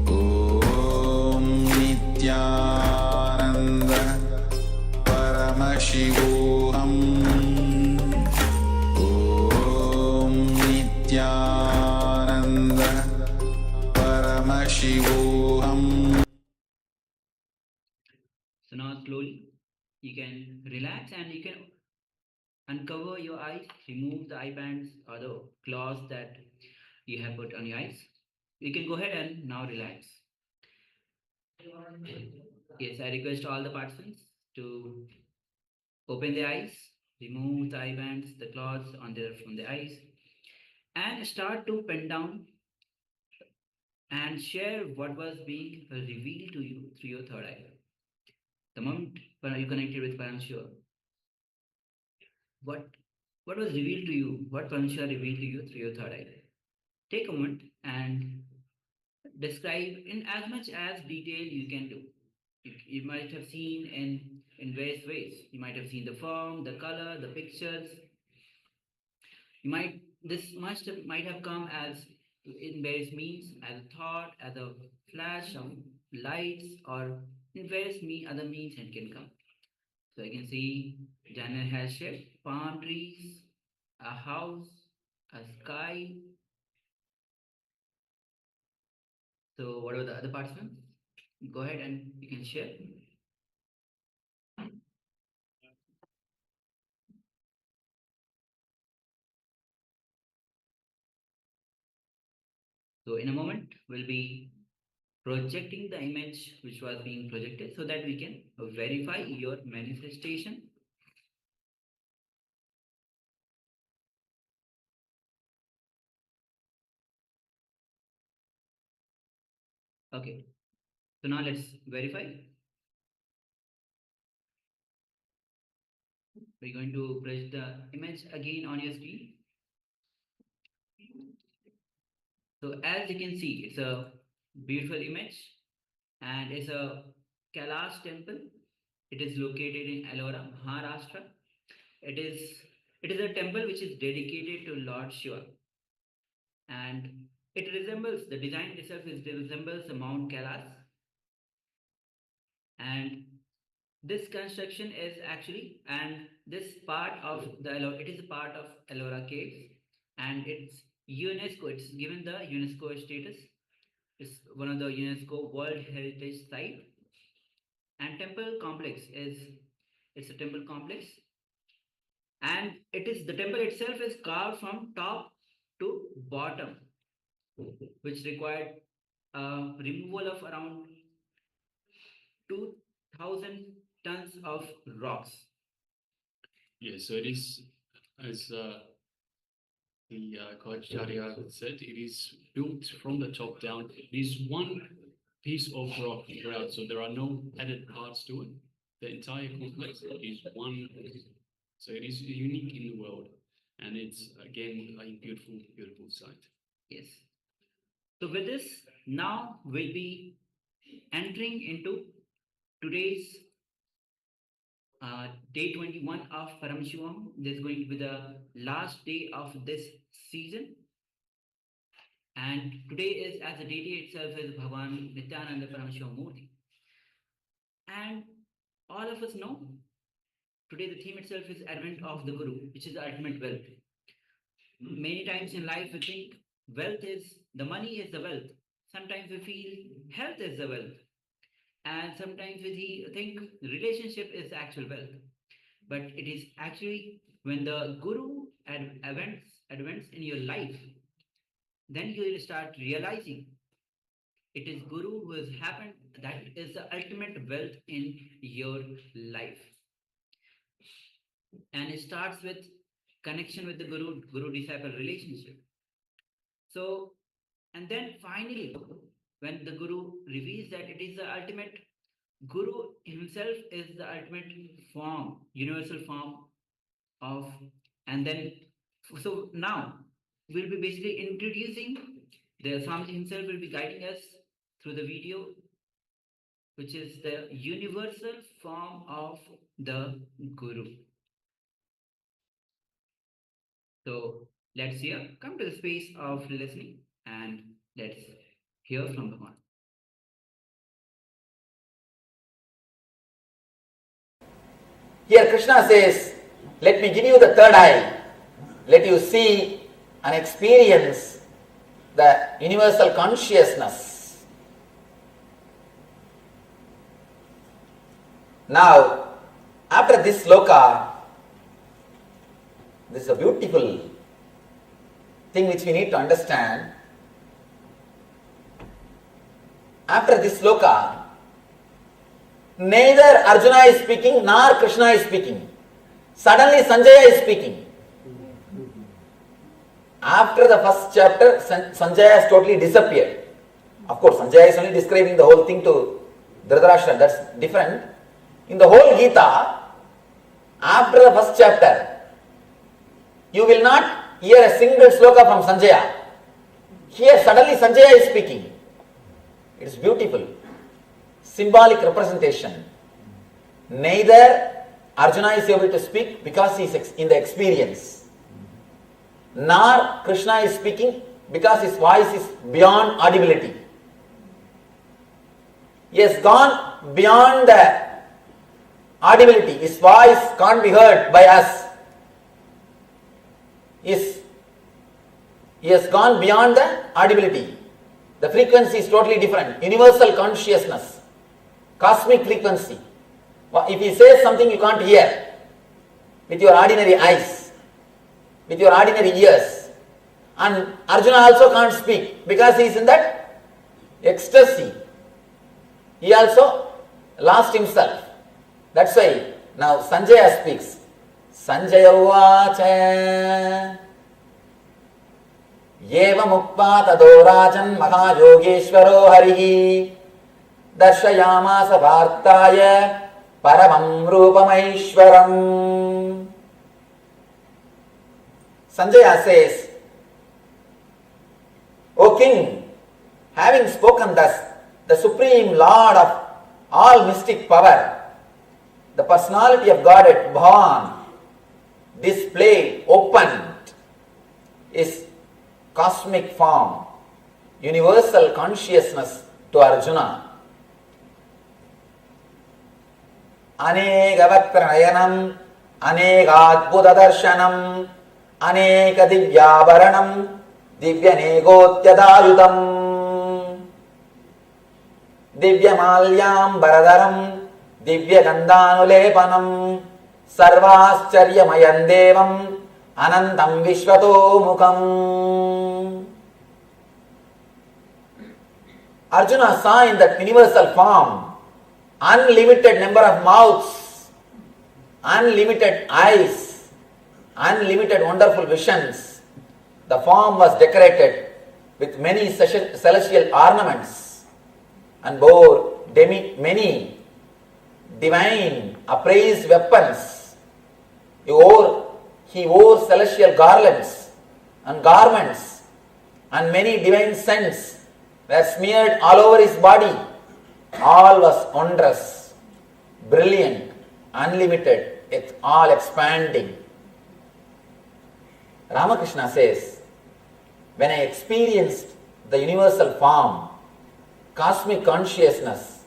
Om Nityananda Paramashivoham Om Nityananda Paramashivoham. So now slowly you can relax and you can uncover your eyes, remove the eye bands or the cloths that you have put on your eyes. You can go ahead and now relax. Yes, I request all the participants to open their eyes, remove the eye bands, the cloths from the eyes, and start to pen down and share what was being revealed to you through your third eye. The moment when you connected with Paramashiva, what was revealed to you, what Paramashiva revealed to you through your third eye. Take a moment and describe in as much as detail you can do. You might have seen in various ways. You might have seen the form, the color, the pictures. Might have come as in various means, as a thought, as a flash of lights, or in various other means it can come. So I can see Daniel has shared palm trees, a house, a sky. So what are the other participants? Go ahead and you can share. So in a moment, we'll be projecting the image which was being projected so that we can verify your manifestation. Okay, so now let's verify. We're going to press the image again on your screen. So as you can see, it's a beautiful image and it's a Kailash temple. It is located in Ellora, Maharashtra. It is a temple which is dedicated to Lord Shiva, and it resembles, the design itself resembles the Mount Kailash, and this construction is actually, and this part of the Ellora, it is a part of Ellora caves, and it's UNESCO, it's given the UNESCO status. It's one of the UNESCO World Heritage Site, and temple complex is, it's a temple complex, and it is, the temple itself is carved from top to bottom, which required removal of around 2,000 tons of rocks. Yeah, so it is, as the Kajacharya said, it is built from the top down. It is one piece of rock throughout, so there are no added parts to it. The entire complex is one, so it is unique in the world, and it's again a beautiful, beautiful sight. Yes. So with this, now we'll be entering into today's day 21 of Paramashivoham. This is going to be the last day of this season. And today is, as the deity itself is Bhagavan Nityananda Paramashivoham Murti. And all of us know, today the theme itself is Advent of the Guru, which is the ultimate wealth. Many times in life we think wealth is, the money is the wealth. Sometimes we feel health is the wealth. And sometimes we think relationship is the actual wealth. But it is actually when the Guru advents in your life, then you will start realizing it is Guru who has happened, that is the ultimate wealth in your life. And it starts with connection with the Guru-disciple relationship. So, and then finally, when the Guru reveals that it is the ultimate, Guru himself is the ultimate form, universal form of, and then, so now we'll be basically introducing, the Swamiji himself will be guiding us through the video, which is the universal form of the Guru. So let's come to the space of listening and let's hear from the one. Here Krishna says, let me give you the third eye. Let you see and experience the universal consciousness. Now, after this sloka, this is a beautiful thing which we need to understand. After this sloka, neither Arjuna is speaking nor Krishna is speaking. Suddenly Sanjaya is speaking. After the first chapter, Sanjaya has totally disappeared. Of course, Sanjaya is only describing the whole thing to Dhritarashtra. That's different. In the whole Gita, after the first chapter, you will not hear a single sloka from Sanjaya. Here suddenly Sanjaya is speaking. It is beautiful. Symbolic representation. Neither Arjuna is able to speak because he is in the experience, nor Krishna is speaking because his voice is beyond audibility. He has gone beyond the audibility. His voice can't be heard by us. He has gone beyond the audibility. The frequency is totally different. Universal consciousness, cosmic frequency. If he says something you can't hear with your ordinary eyes, with your ordinary ears, and Arjuna also can't speak because he is in that ecstasy. He also lost himself. That's why now Sanjaya speaks. Sanjaya uvacha Yeva mukpa tado rajan mahayogeshwaro harihi darshayamasa bhartaya paramam rupamaishwaram. Sanjaya says, O king, having spoken thus, the Supreme Lord of all mystic power, the personality of God at Bhavan, displayed, opened, is cosmic form, universal consciousness to Arjuna. Anekavatra nayanam, anekadbhuta darshanam, aneka divyabaranam, divyanegotyadayutam, divyamalyam baradaram, divyagandhanulepanam, sarvascharyamayam devam, anantam vishvato mukham. Arjuna saw in that universal form unlimited number of mouths, unlimited eyes, unlimited wonderful visions. The form was decorated with many celestial ornaments and bore many divine appraised weapons. He wore celestial garlands and garments, and many divine scents were smeared all over his body. All was wondrous, brilliant, unlimited, all expanding. Ramakrishna says, when I experienced the universal form, cosmic consciousness.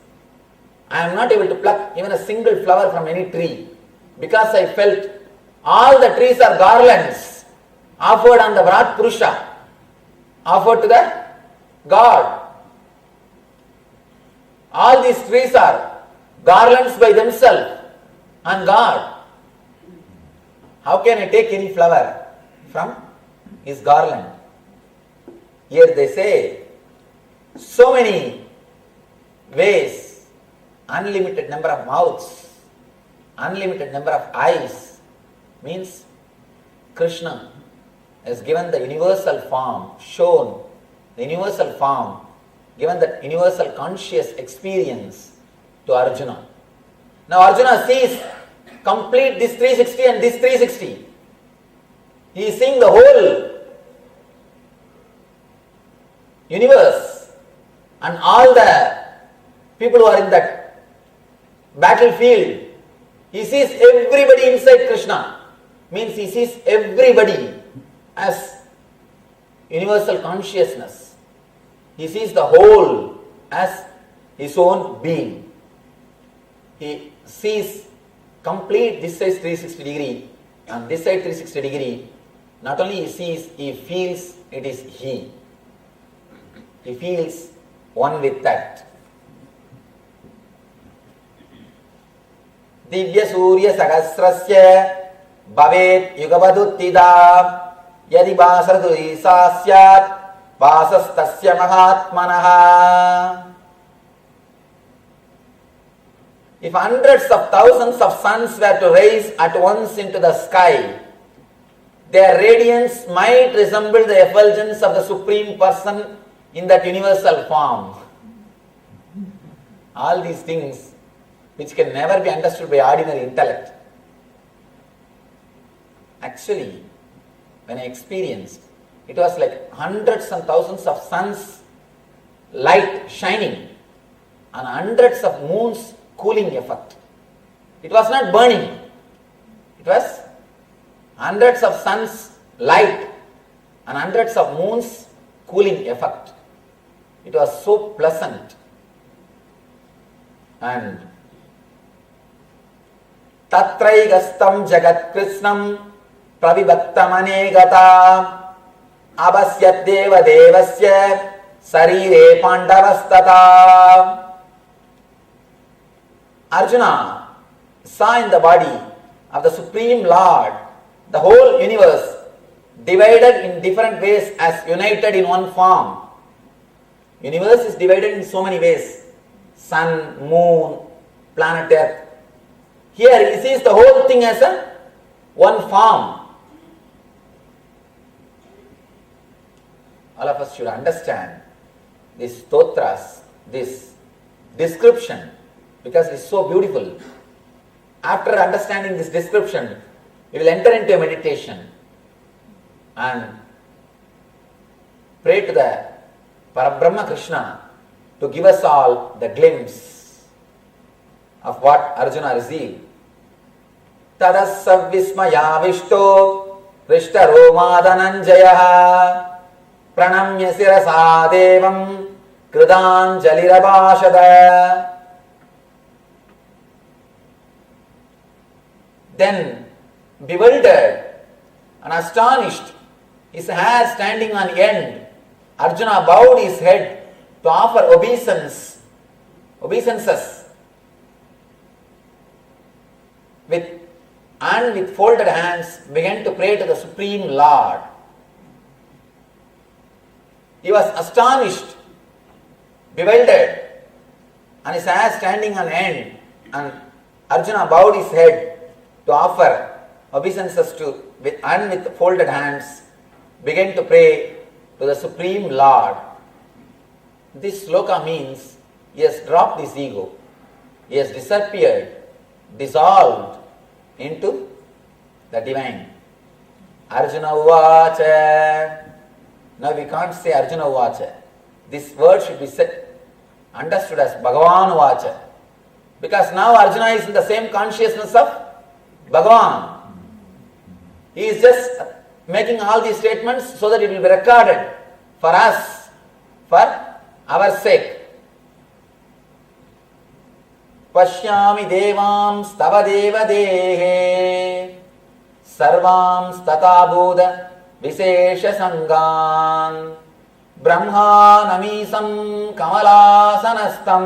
I am not able to pluck even a single flower from any tree because I felt all the trees are garlands offered on the Vrat Purusha, offered to the God. All these trees are garlands by themselves on God. How can I take any flower from his garland? Here they say, so many ways, unlimited number of mouths, unlimited number of eyes, means Krishna has given the universal form, shown the universal form, given that universal conscious experience to Arjuna. Now Arjuna sees complete this 360 and this 360. He is seeing the whole universe and all the people who are in that battlefield. He sees everybody inside Krishna. Means he sees everybody as universal consciousness. He sees the whole as his own being. He sees complete this side 360 degree and this side 360 degree. Not only he sees, he feels it is he. He feels one with that. Divya Surya Sahasrasya Bhavet Yugavaduttida Yadi Basadu Isasyat Basastasya Mahatmanaha. If hundreds of thousands of suns were to rise at once into the sky, their radiance might resemble the effulgence of the Supreme Person in that universal form. All these things which can never be understood by ordinary intellect. Actually, when I experienced, it was like hundreds and thousands of suns light shining and hundreds of moons cooling effect. It was not burning. It was hundreds of suns light and hundreds of moons cooling effect. It was so pleasant. And Tatraigastam Jagat Krishnam Pravibhaktamane Gata Abasyat Deva Devasya Sarire Pandavastata. Arjuna saw in the body of the Supreme Lord the whole universe divided in different ways as united in one form. Universe is divided in so many ways. Sun, moon, planet Earth. Here he sees the whole thing as a one form. All of us should understand these stotras, this description, because it is so beautiful. After understanding this description, we will enter into a meditation and pray to the Parabrahma Krishna to give us all the glimpse of what Arjuna received. Tadassa vismaya vishto rishta romadananjaya pranamya sirasa devam kridanjalirabhashada. Then, bewildered and astonished, his hair standing on end, Arjuna bowed his head to offer obeisances with folded hands began to pray to the Supreme Lord. He was astonished, bewildered, and his hair standing on end, and Arjuna bowed his head to offer obeisances with folded hands began to pray to the Supreme Lord. This sloka means he has dropped his ego. He has disappeared, dissolved into the divine. Arjuna Uvacha. Now we can't say Arjuna Uvacha. This word should be said, understood as Bhagavan Uvacha. Because now Arjuna is in the same consciousness of Bhagavan. He is just making all these statements so that it will be recorded for us for our sake. Pashyami devam stava deva dehe sarvam stata buddha visesha sangan brahma namisam kamalasanastam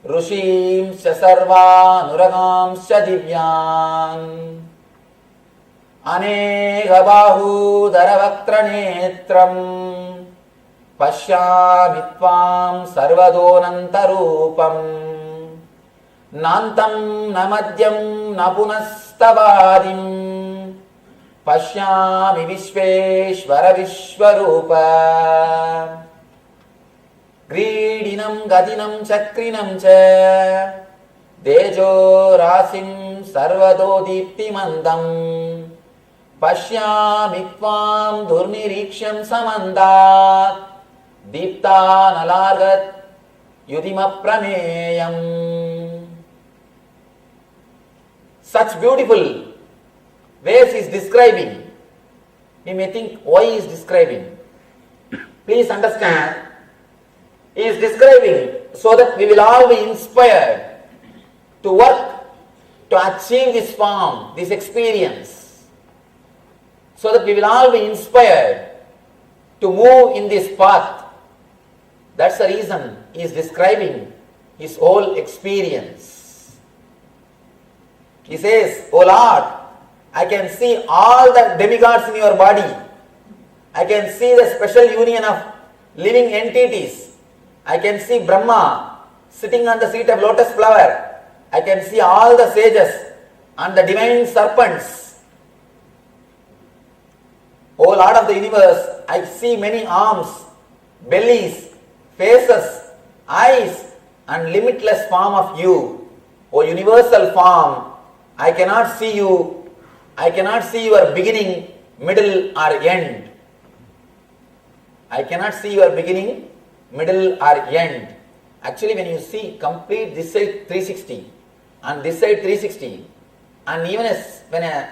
rushim sarva nuragam divyan aneka bahu daravaktra netram pashyami tvam sarvadonantarupam nantam namadyam napunastavadim pashyami vishveshvara vishvarupa gridinam gadinam chakrinam cha dejo rasim sarvado diptimandam pashyami tvam durniriksham samandat diptanalargat yudimaprameyam. Such beautiful ways he is describing. We may think, why he is describing? Please understand, he is describing so that we will all be inspired to work, to achieve this form, this experience. So that we will all be inspired to move in this path. That's the reason he is describing his whole experience. He says, "O Lord, I can see all the demigods in your body. I can see the special union of living entities. I can see Brahma sitting on the seat of lotus flower. I can see all the sages and the divine serpents. O Lord of the universe, I see many arms, bellies, faces, eyes, and limitless form of you. O universal form, I cannot see you. I cannot see your beginning, middle, or end. I cannot see your beginning, middle, or end." Actually, when you see complete this side 360 and this side 360, and even when a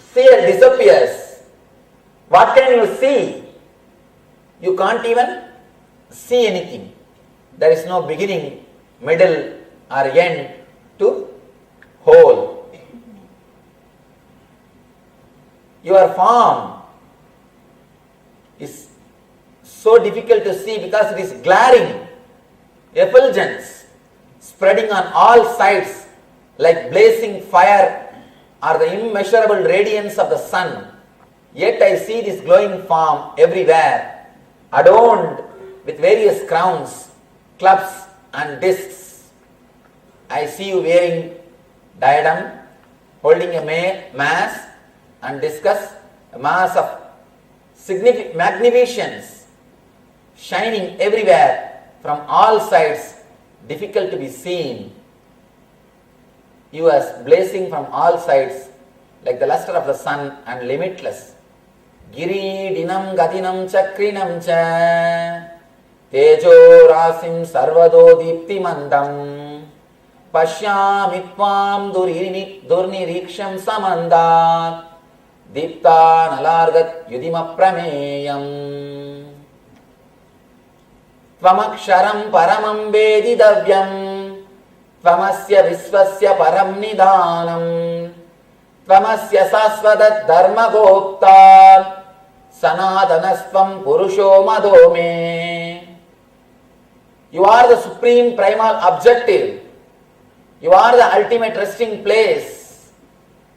seer disappears, what can you see? You can't even see anything. There is no beginning, middle, or end to whole. Your form is so difficult to see because it is glaring, effulgence, spreading on all sides like blazing fire or the immeasurable radiance of the sun. Yet I see this glowing form everywhere, adorned with various crowns, clubs, and discs. I see you wearing diadem, holding a mass, and discuss a mass of magnificence, shining everywhere from all sides, difficult to be seen. You are blazing from all sides like the luster of the sun and limitless. Giridinam gadinam chakrinam cha tejo rasim sarvado diptimandam pashyami tvam durniriksham samandat diptanalargat yudimaprameyam tvamaksharam paramam vedidavyam tvamasya visvasya param nidanam tvamasya sasvadat dharma gopta sanatanastvam purusho madome. You are the supreme primal objective. You are the ultimate resting place.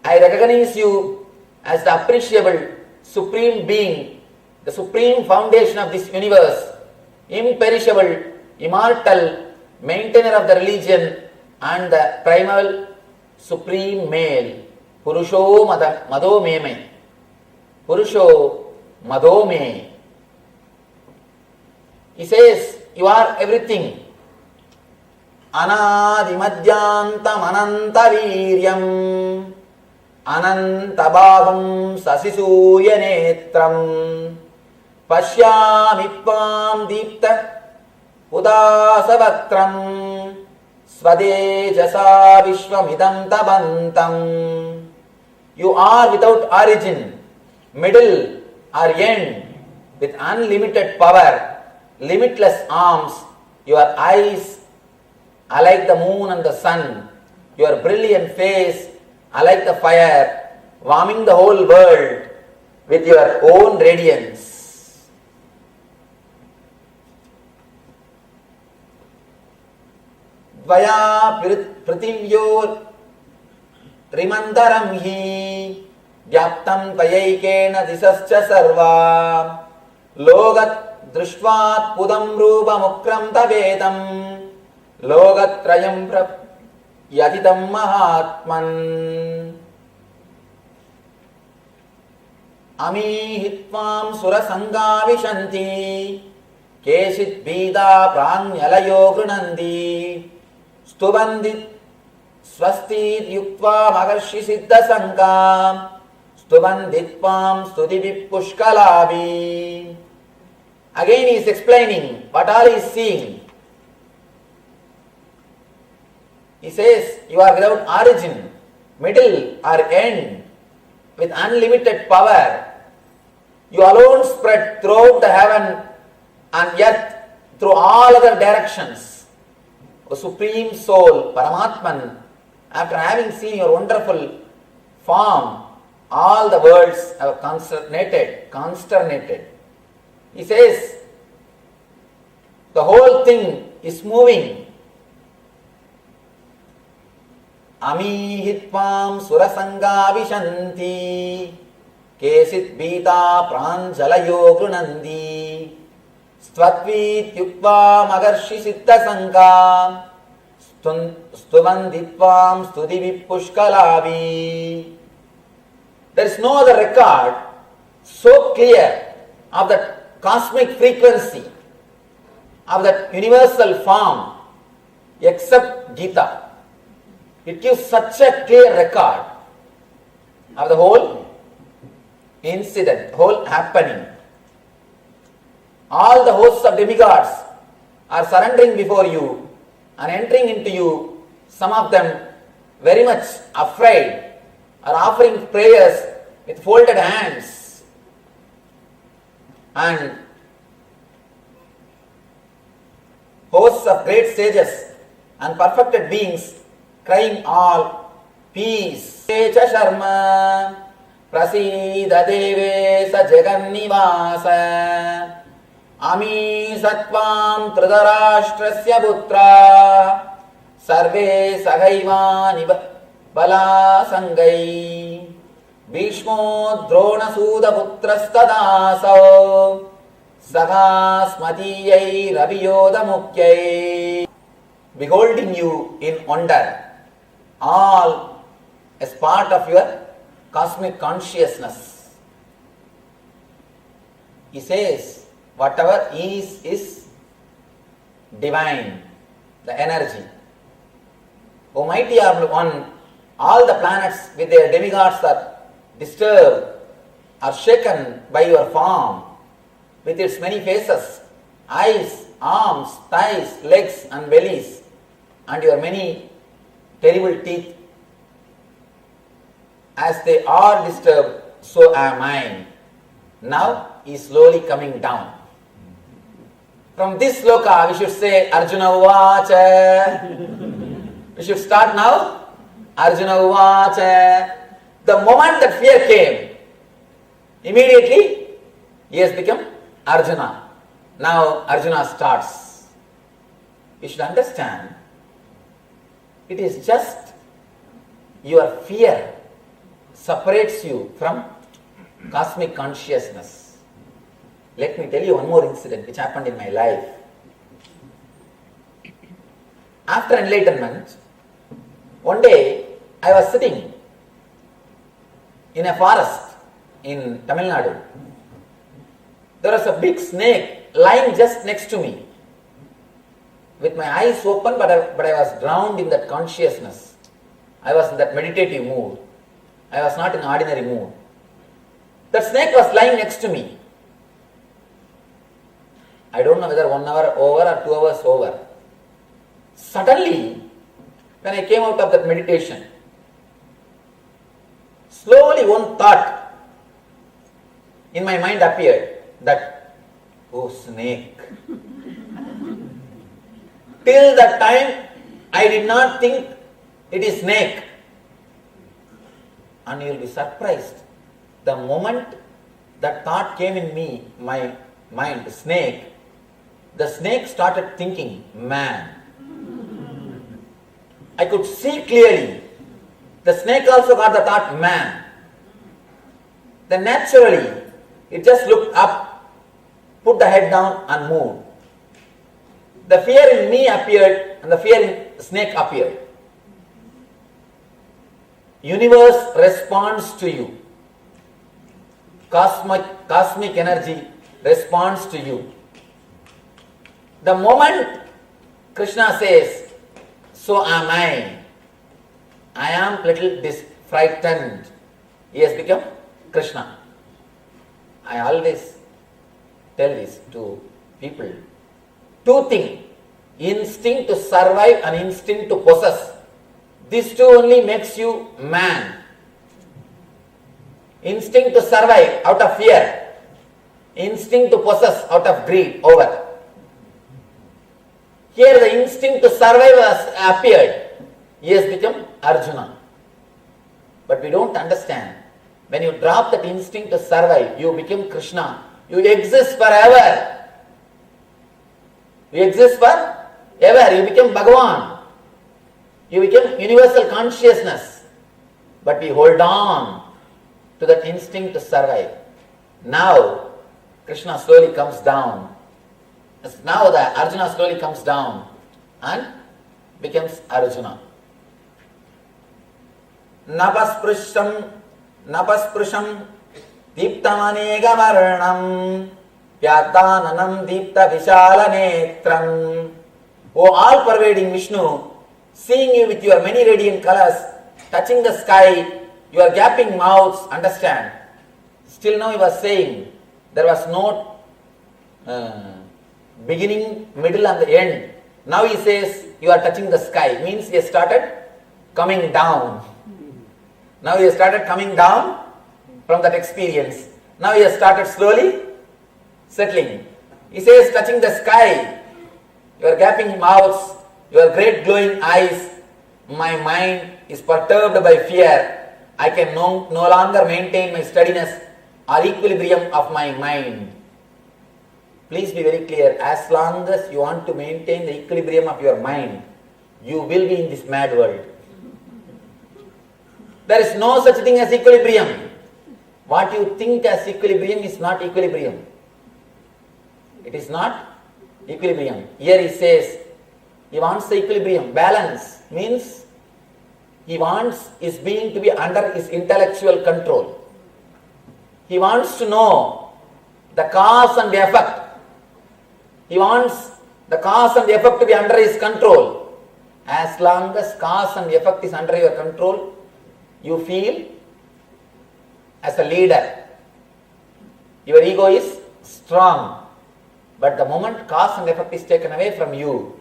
I recognize you as the appreciable supreme being, the supreme foundation of this universe, imperishable, immortal, maintainer of the religion, and the primal supreme male. Purusho madome. Purusho madome. He says, you are everything. Anadimadyantam anantaviryam anantabhagam sasisuyanetram pashyami tvam deepta udasavatram swadejasa vishvamidam tabantam. You are without origin, middle, or end. with unlimited power, limitless arms, your eyes are like the moon and the sun, your brilliant face are like the fire, warming the whole world with your own radiance. Dvaya prithivyur rimandaram hi vyaptam tvayaikena disascha sarva logat drishtvat pudam rupa mukram tavedam logatrayam yaditam mahatman amihitvam surasanga vishanti keshit bhida pranyalayo grunandi stubandit swastit yuktva magarshi siddha sankam stubanditvam studibhi pushkalabi. Again he is explaining what all he is seeing. He says, you are without origin, middle or end, with unlimited power. You alone spread throughout the heaven and earth through all other directions. O Supreme Soul, Paramatman, after having seen your wonderful form, all the worlds are consternated. He says, the whole thing is moving. Amihitvam surasanga vishanti kesit bhita pranjalayo grunandi stvatvit yukva magarshi siddha sankam stuvanditvam studivi pushkalabi. There is no other record so clear of that cosmic frequency, of that universal form, except Gita. It gives such a clear record of the whole incident, whole happening. All the hosts of demigods are surrendering before you and entering into you, some of them very much afraid, are offering prayers with folded hands. And hosts of great sages and perfected beings crying all, peace. Echa Sharma Prasida Devesa Jagannivasa Ami Satvam Tridarashtrasya Putra Sarve Sagaivani Bala Sangai Bhishmo Drona Suda Putrastadaso Saga Smatiyai Raviyoda Mukyai. Beholding you in wonder, all as part of your cosmic consciousness. He says, whatever is divine, the energy. O mighty one, all the planets with their demigods are disturbed, are shaken by your form, with its many faces, eyes, arms, thighs, legs and bellies, and your many terrible teeth. As they are disturbed, so am I. Now he is slowly coming down. From this sloka, we should say Arjuna Uvacha. We should start now. Arjuna Uvacha. The moment that fear came, immediately he has become Arjuna. Now Arjuna starts. You should understand, it is just your fear separates you from cosmic consciousness. Let me tell you one more incident which happened in my life. After enlightenment, one day I was sitting in a forest in Tamil Nadu. There was a big snake lying just next to me. With my eyes open, but I was drowned in that consciousness. I was in that meditative mood. I was not in ordinary mood. That snake was lying next to me. I don't know whether 1 hour over or 2 hours over. Suddenly, when I came out of that meditation, slowly one thought in my mind appeared that Oh, snake. Till that time, I did not think it is snake. And you will be surprised. The moment that thought came in me, my mind, snake, the snake started thinking, man. I could see clearly. The snake also got the thought, man. Then naturally, it just looked up, put the head down and moved. The fear in me appeared and the fear in the snake appeared. Universe responds to you. Cosmic energy responds to you. The moment Krishna says, so am I am little frightened, he has become Krishna. I always tell this to people. Two things, instinct to survive and instinct to possess. These two only makes you man. Instinct to survive out of fear. Instinct to possess out of greed. Over. Here the instinct to survive has appeared. He has become Arjuna. But we don't understand. When you drop that instinct to survive, you become Krishna. You exist forever. You exist forever. You become Bhagavan. You become universal consciousness. But we hold on to that instinct to survive. Now, Krishna slowly comes down. Now the Arjuna slowly comes down and becomes Arjuna. Napasprusham Deeptamanega Pyatananam Deepta Vishala Netram. O all-pervading Vishnu, seeing you with your many radiant colors, touching the sky, your gaping mouths, understand. Still now he was saying, there was no beginning, middle and the end. Now he says, you are touching the sky. Means he has started coming down. Now he has started coming down from that experience. Now he has started slowly settling. He says, touching the sky, your gaping mouths, your great glowing eyes, my mind is perturbed by fear. I can no longer maintain my steadiness or equilibrium of my mind. Please be very clear, as long as you want to maintain the equilibrium of your mind, you will be in this mad world. There is no such thing as equilibrium. What you think as equilibrium is not equilibrium. It is not equilibrium. Here he says, he wants the equilibrium. Balance means he wants his being to be under his intellectual control. He wants to know the cause and the effect. He wants the cause and the effect to be under his control. As long as cause and the effect is under your control, you feel as a leader. Your ego is strong. But the moment cause and effect is taken away from you,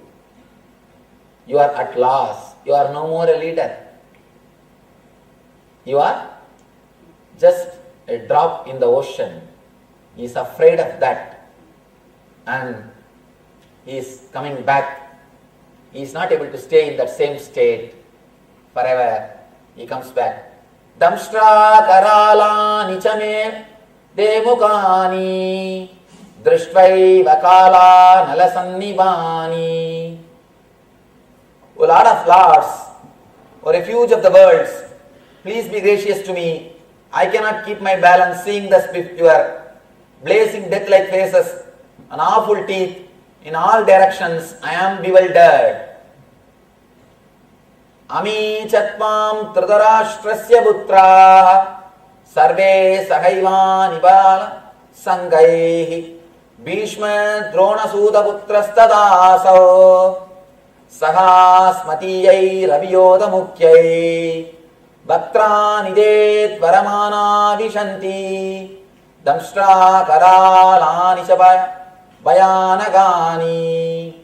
you are at loss. You are no more a leader. You are just a drop in the ocean. He is afraid of that. And he is coming back. He is not able to stay in that same state forever. He comes back. Damshtra karala nichame demukani drishtvai vakala nalasannivani. O Lord of Lords, O refuge of the worlds, please be gracious to me. I cannot keep my balance seeing thus your blazing death-like faces and awful teeth in all directions. I am bewildered. Ami chatvam Dhritarashtrasya putra sarve sahaiva nibala sangaihi Bhishma Drona Suda putrastadaso Saha smatiyai raviyoda mukyai Bhaktra nidet varamana vishanti Damshtra karalani Bayanagani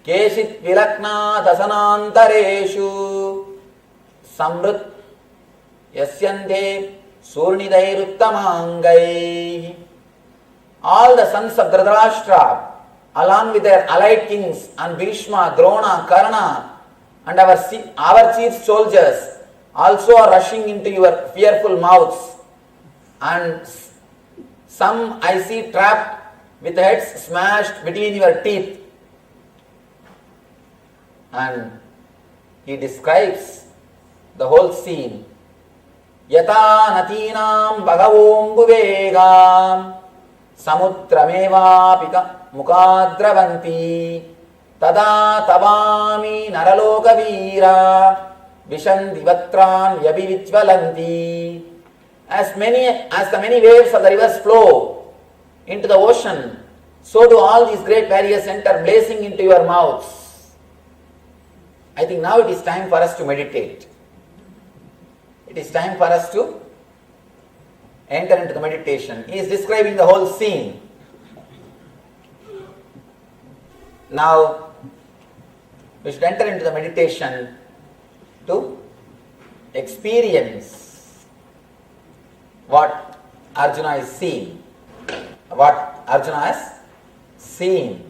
Keshit vilakna dasanantareshu Samrut yasyante surnidairuttamangai. all the sons of Dhritarashtra, along with their allied kings and Bhishma, Drona, Karna, and our chief soldiers also are rushing into your fearful mouths, and some I see trapped with heads smashed between your teeth. And he describes the whole scene. Yata natinam bhagavom bhuvegam samudrameva pika mukadravanti tada tabami naraloka veera vishanti vatran yabhivijvalanti. As the many waves of the rivers flow into the ocean, so do all these great barriers enter blazing into your mouths. I think now it is time for us to meditate. It is time for us to enter into the meditation. He is describing the whole scene. Now, we should enter into the meditation to experience what Arjuna is seeing. What Arjuna has seen.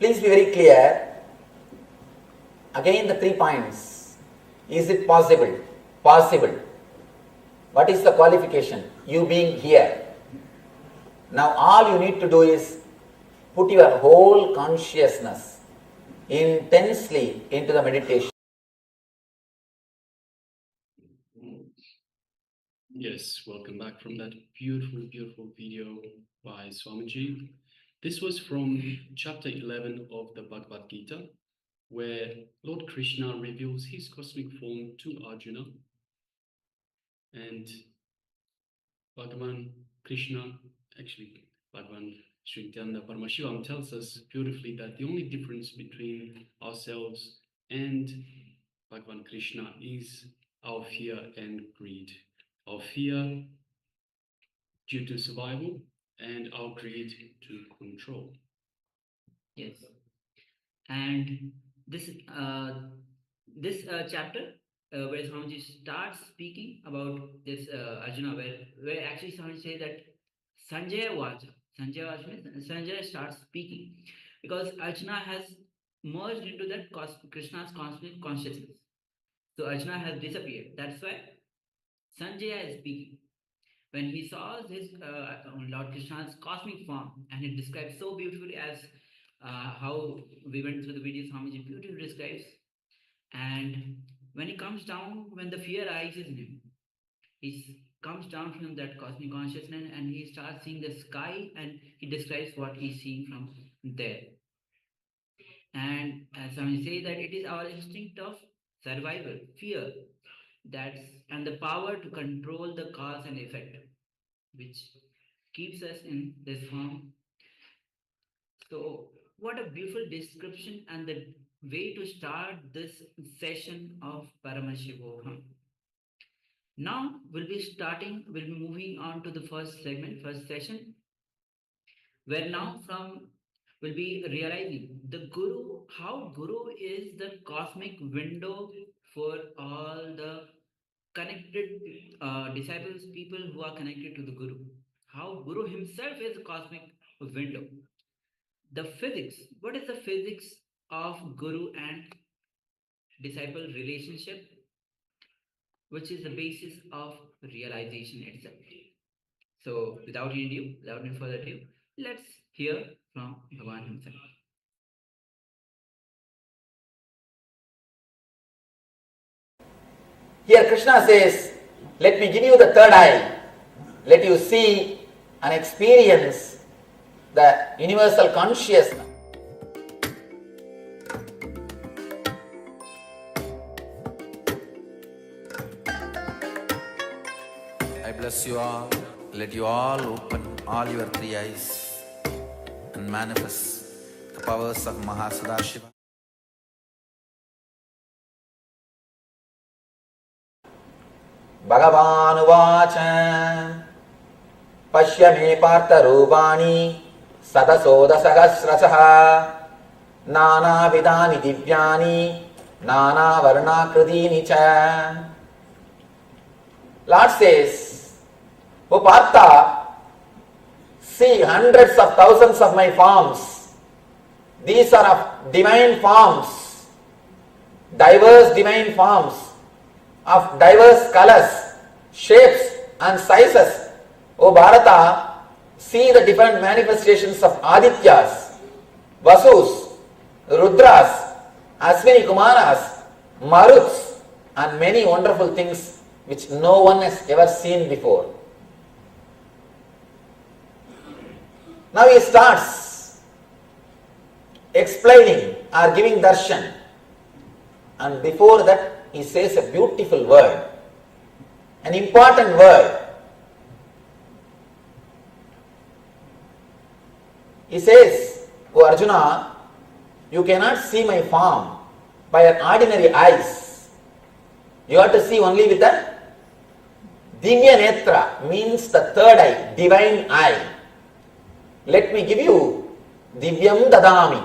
Please be very clear. Again the 3 points. Is it possible? Possible. What is the qualification? You being here. Now all you need to do is put your whole consciousness intensely into the meditation. Yes, welcome back from that beautiful, beautiful video by Swamiji. This was from chapter 11 of the Bhagavad Gita, where Lord Krishna reveals his cosmic form to Arjuna. And Bhagavan Krishna, actually Bhagavan Sri Nityananda Paramashivoham tells us beautifully that the only difference between ourselves and Bhagavan Krishna is our fear and greed. Our fear due to survival and our greed to control. Yes. And this chapter where Swamiji starts speaking about this Arjuna, where actually Swamiji says that Sanjaya Vacha. Sanjaya Vacha means Sanjaya starts speaking, because Arjuna has merged into that Krishna's cosmic consciousness. So Arjuna has disappeared. That's why Sanjaya is speaking. When he saw his Lord Krishna's cosmic form, and it describes so beautifully as how we went through the video, Swamiji beautifully describes. And when he comes down, when the fear arises in him, he comes down from that cosmic consciousness and he starts seeing the sky, and he describes what he's seeing from there. And as Swamiji says that it is our instinct of survival, fear, and the power to control the cause and effect, which keeps us in this form. So what a beautiful description and the way to start this session of Paramashivoham. Now we'll be moving on to the first session, where now we'll be realizing the Guru, how Guru is the cosmic window for all the connected disciples, people who are connected to the Guru. How Guru himself is a cosmic window. The physics, what is the physics of Guru and disciple relationship, which is the basis of realization itself. So without any further ado, let's hear from Bhagavan himself. Here Krishna says, let me give you the third eye. Let you see and experience the universal consciousness. I bless you all. Let you all open all your 3 eyes and manifest the powers of Mahasadashiva. Bhagavan Uvacha Pashya me partha rupani Sadasoda sahasrasaha Nana vidani divyani Nana varna kridini cha. Lord says, O Partha, see hundreds of thousands of my forms. These are of divine forms, diverse divine forms, of diverse colors, shapes and sizes. O Bharata, see the different manifestations of Adityas, Vasus, Rudras, Aswini Kumaras, Maruts, and many wonderful things which no one has ever seen before. Now he starts explaining or giving darshan, and before that he says a beautiful word, an important word. He says, O Arjuna, you cannot see my form by your ordinary eyes. You have to see only with the Divya Netra, means the third eye, divine eye. Let me give you Divyam Dadami,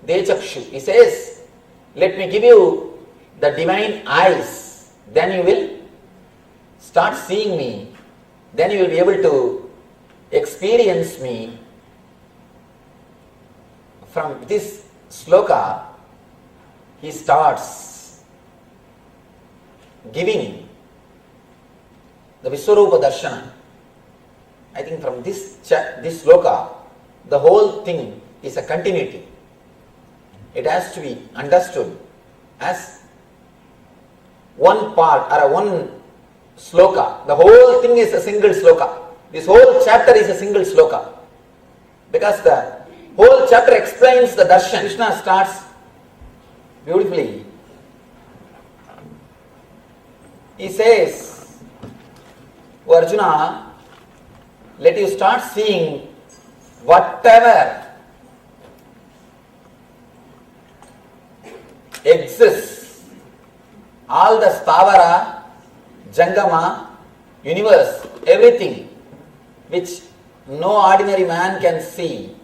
Dechakshu. He says, let me give you the divine eyes. Then you will start seeing me. Then you will be able to experience me. From this sloka, he starts giving the Viswarupa Darshana. I think from this sloka, the whole thing is a continuity. It has to be understood as one part or one sloka. The whole thing is a single sloka. This whole chapter is a single sloka. Because the whole chapter explains the darshan. Krishna starts beautifully. He says, O Arjuna, let you start seeing whatever exists, all the stavara, jangama, universe, everything which no ordinary man can see,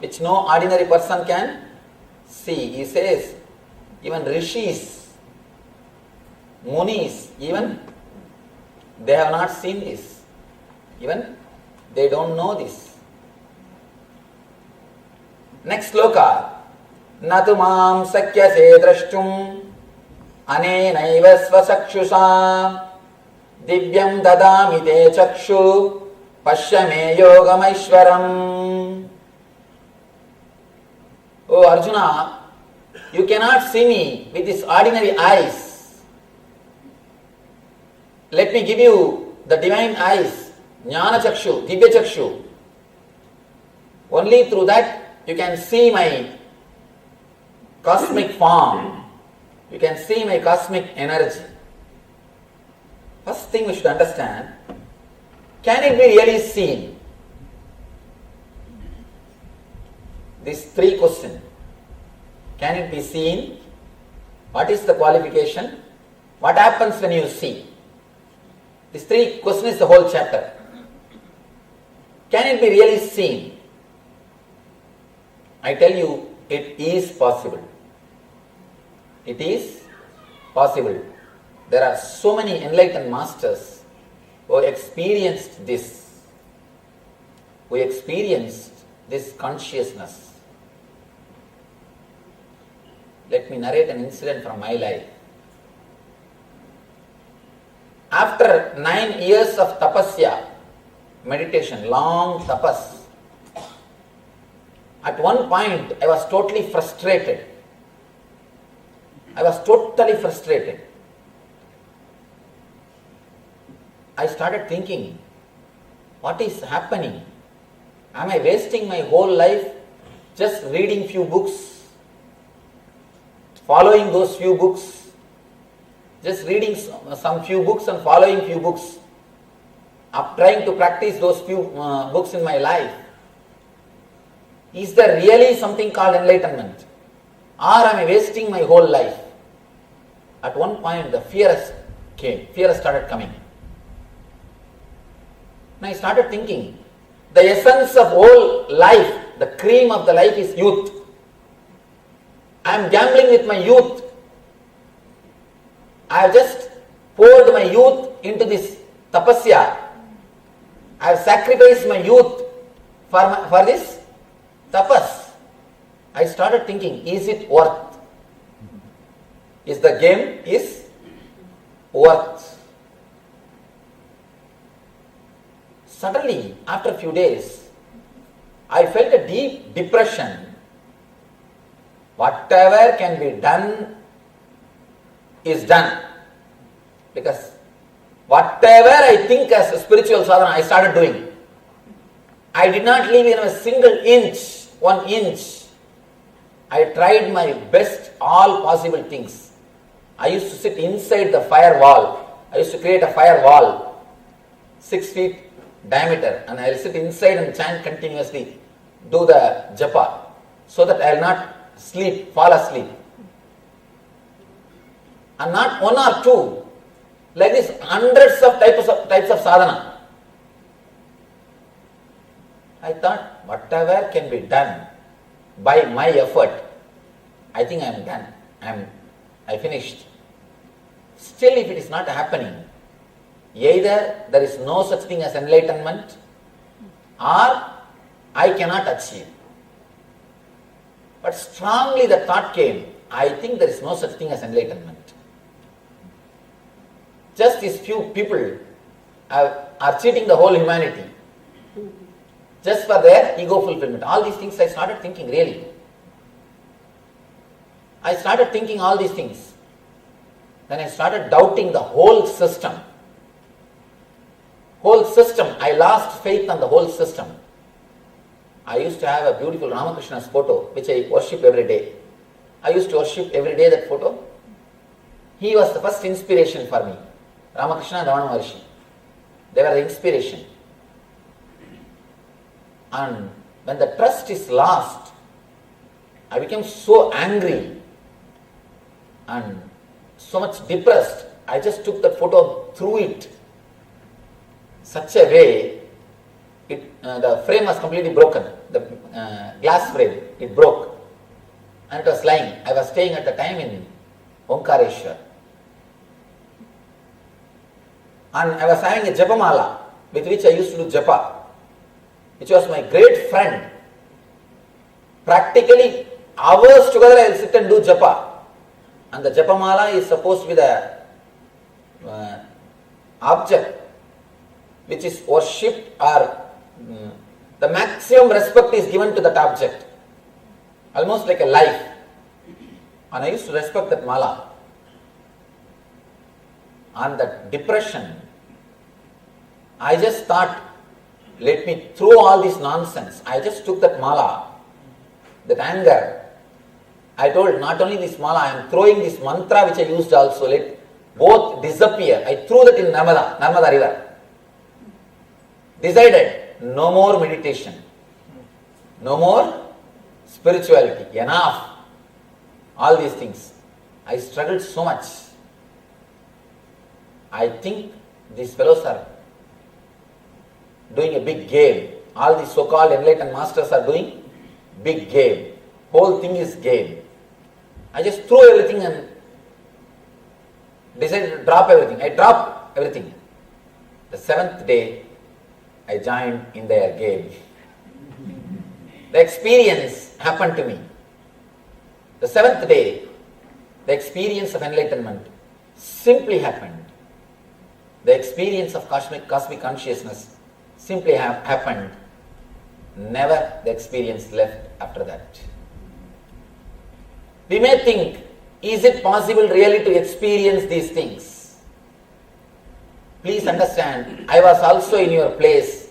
which no ordinary person can see. He says, even rishis, munis, even they have not seen this. Even they don't know this. Next sloka. Natu mam sakyase drashtum anenaiva svasakshusa divyam dadami te chakshu pashyame yogamaishwaram. Oh Arjuna, you cannot see me with these ordinary eyes. Let me give you the divine eyes, jnana chakshu, divya chakshu. Only through that you can see my cosmic form. You can see my cosmic energy. First thing we should understand, can it be really seen? These three questions. Can it be seen? What is the qualification? What happens when you see? These three questions is the whole chapter. Can it be really seen? I tell you, it is possible. It is possible. There are so many enlightened masters who experienced this, who experienced this consciousness. Let me narrate an incident from my life. After 9 years of tapasya, meditation, long tapas, at one point I was totally frustrated. I started thinking, what is happening? Am I wasting my whole life just reading few books, following those few books, just reading some few books and following few books, of trying to practice those few books in my life? Is there really something called enlightenment? Or am I wasting my whole life? At one point the fear started coming. And I started thinking, the essence of whole life, the cream of the life is youth. I am gambling with my youth. I have just poured my youth into this tapasya. I have sacrificed my youth for this tapas. I started thinking, is it worth? Is the game worth? Suddenly, after a few days, I felt a deep depression. Whatever can be done is done. Because whatever I think as a spiritual sadhana, I started doing. I did not leave even a single inch, 1 inch. I tried my best, all possible things. I used to sit inside the firewall. I used to create a firewall, 6 feet diameter, and I will sit inside and chant continuously, do the japa, so that I will not fall asleep. And not 1 or 2, like this, hundreds of types of sadhana. I thought, whatever can be done by my effort, I think I am done. I finished. Still, if it is not happening, either there is no such thing as enlightenment, or I cannot achieve. But strongly the thought came, I think there is no such thing as enlightenment. Just these few people are cheating the whole humanity, just for their ego fulfillment. All these things I started thinking, really. I started thinking all these things. Then I started doubting the whole system. I lost faith on the whole system. I used to have a beautiful Ramakrishna's photo, which I worship every day. I used to worship every day that photo. He was the first inspiration for me. Ramakrishna and Ramana Maharshi. They were the inspiration. And when the trust is lost, I became so angry and so much depressed. I just took that photo, threw it such a way, the frame was completely broken. The glass frame, it broke. And it was lying. I was staying at the time in Omkareshwar. And I was having a japamala with which I used to do japa, which was my great friend. Practically hours together I will sit and do japa. And the japamala is supposed to be the object which is worshipped, or the maximum respect is given to that object. Almost like a life. And I used to respect that mala. And that depression, I just thought, let me throw all this nonsense. I just took that mala, that anger. I told, not only this mala, I am throwing this mantra which I used also, let both disappear. I threw that in Narmada river. Decided, no more meditation, no more spirituality, enough. All these things. I struggled so much. I think these fellows are doing a big game. All these so-called enlightened masters are doing big game. Whole thing is game. I just threw everything and decided to drop everything. I dropped everything. The 7th day, I joined in their game. The experience happened to me. The 7th day, the experience of enlightenment simply happened. The experience of cosmic consciousness simply happened. Never the experience left after that. We may think, is it possible really to experience these things? Please understand, I was also in your place.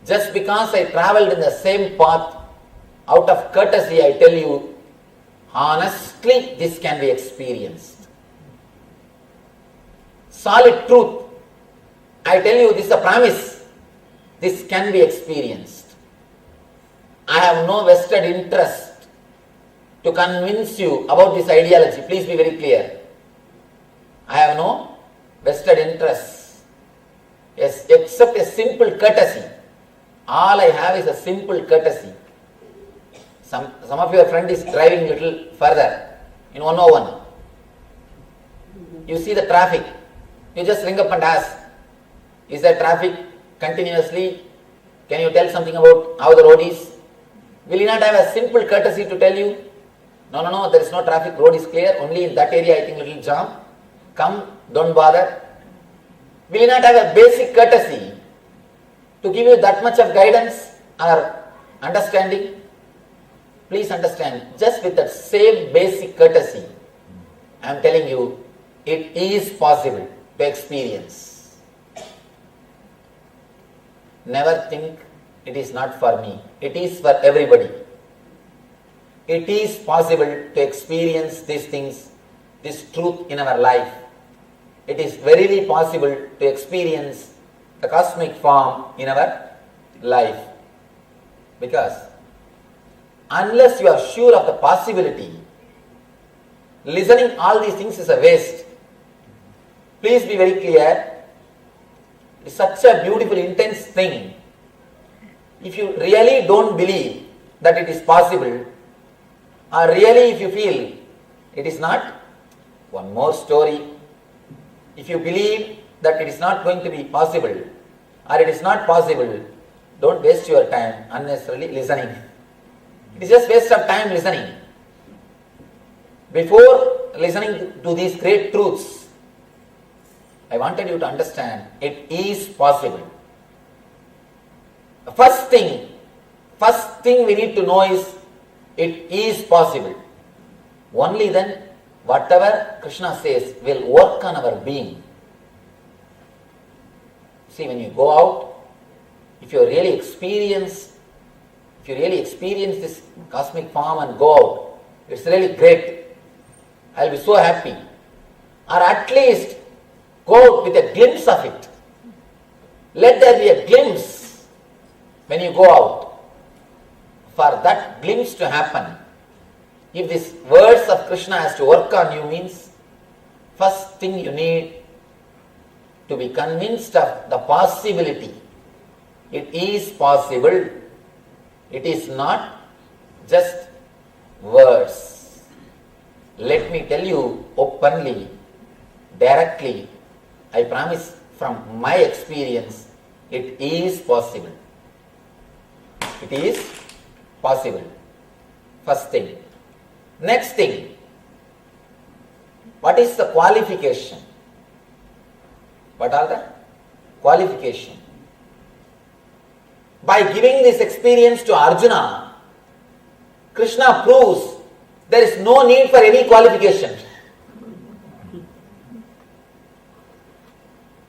Just because I travelled in the same path, out of courtesy I tell you, honestly this can be experienced. Solid truth. I tell you, this is a promise. This can be experienced. I have no vested interest to convince you about this ideology. Please be very clear. I have no vested interest. Yes, except a simple courtesy. All I have is a simple courtesy. Some of your friend is driving little further in 101. You see the traffic. You just ring up and ask, Is there traffic continuously? Can you tell something about how the road is? Will he not have a simple courtesy to tell you, no, there is no traffic, road is clear, only in that area I think little jam. Come, don't bother. Will he not have a basic courtesy to give you that much of guidance or understanding? Please understand, just with that same basic courtesy, I am telling you, it is possible to experience. Never think it is not for me. It is for everybody. It is possible to experience these things, this truth in our life. It is verily possible to experience the cosmic form in our life. Because unless you are sure of the possibility, listening all these things is a waste. Please be very clear. It's such a beautiful, intense thing. If you really don't believe that it is possible, or really if you feel it is not, one more story. If you believe that it is not going to be possible, or it is not possible, don't waste your time unnecessarily listening. It is just waste of time listening. Before listening to these great truths, I wanted you to understand it is possible. The first thing we need to know is it is possible. Only then whatever Krishna says will work on our being. See, when you go out, if you really experience this cosmic form and go out, it's really great. I'll be so happy. Or at least go out with a glimpse of it. Let there be a glimpse when you go out. For that glimpse to happen, if these words of Krishna has to work on you, means first thing you need to be convinced of the possibility. It is possible. It is not just words. Let me tell you openly, directly, I promise from my experience, it is possible. It is possible. First thing. Next thing, what is the qualification? What are the qualification? By giving this experience to Arjuna, Krishna proves there is no need for any qualification.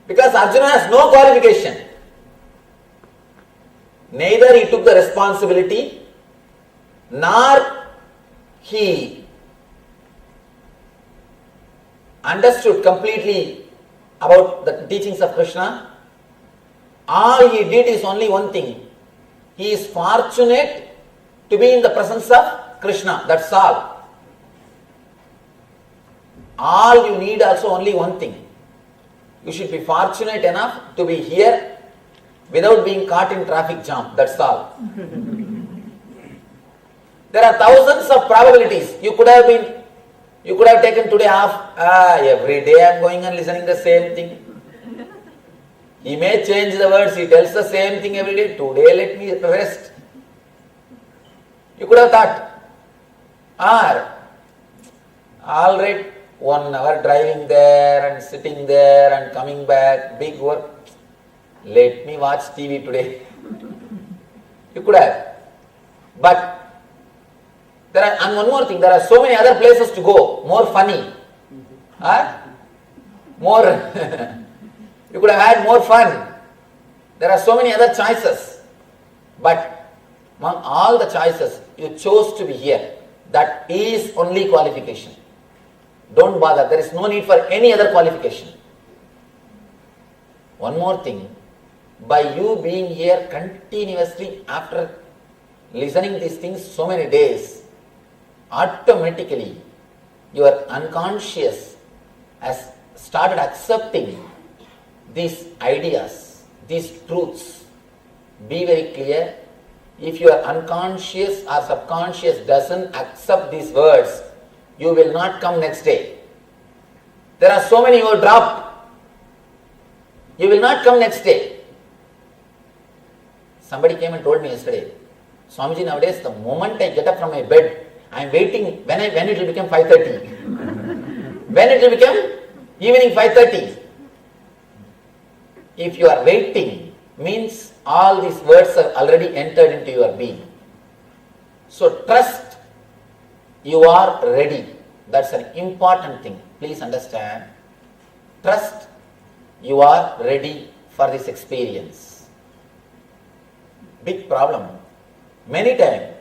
Because Arjuna has no qualification. Neither he took the responsibility, nor he understood completely about the teachings of Krishna. All he did is only one thing. He is fortunate to be in the presence of Krishna. That's all. All you need also only one thing. You should be fortunate enough to be here without being caught in traffic jam. That's all. There are thousands of probabilities. You could have taken today off. Every day I am going and listening the same thing. He may change the words, he tells the same thing every day. Today let me rest. You could have thought. Or, alright, 1 hour driving there and sitting there and coming back, big work. Let me watch TV today. You could have. But and one more thing, there are so many other places to go, more funny. More, you could have had more fun. There are so many other choices. But among all the choices, you chose to be here. That is only qualification. Don't bother, there is no need for any other qualification. One more thing, by you being here continuously after listening these things so many days, automatically your unconscious has started accepting these ideas, these truths. Be very clear, if your unconscious or subconscious doesn't accept these words, you will not come next day. There are so many you will drop. You will not come next day. Somebody came and told me yesterday, Swamiji, nowadays the moment I get up from my bed, I am waiting when it will become 5:30. When it will become evening 5:30. If you are waiting, means all these words have already entered into your being. So trust you are ready. That's an important thing. Please understand. Trust you are ready for this experience. Big problem. Many times,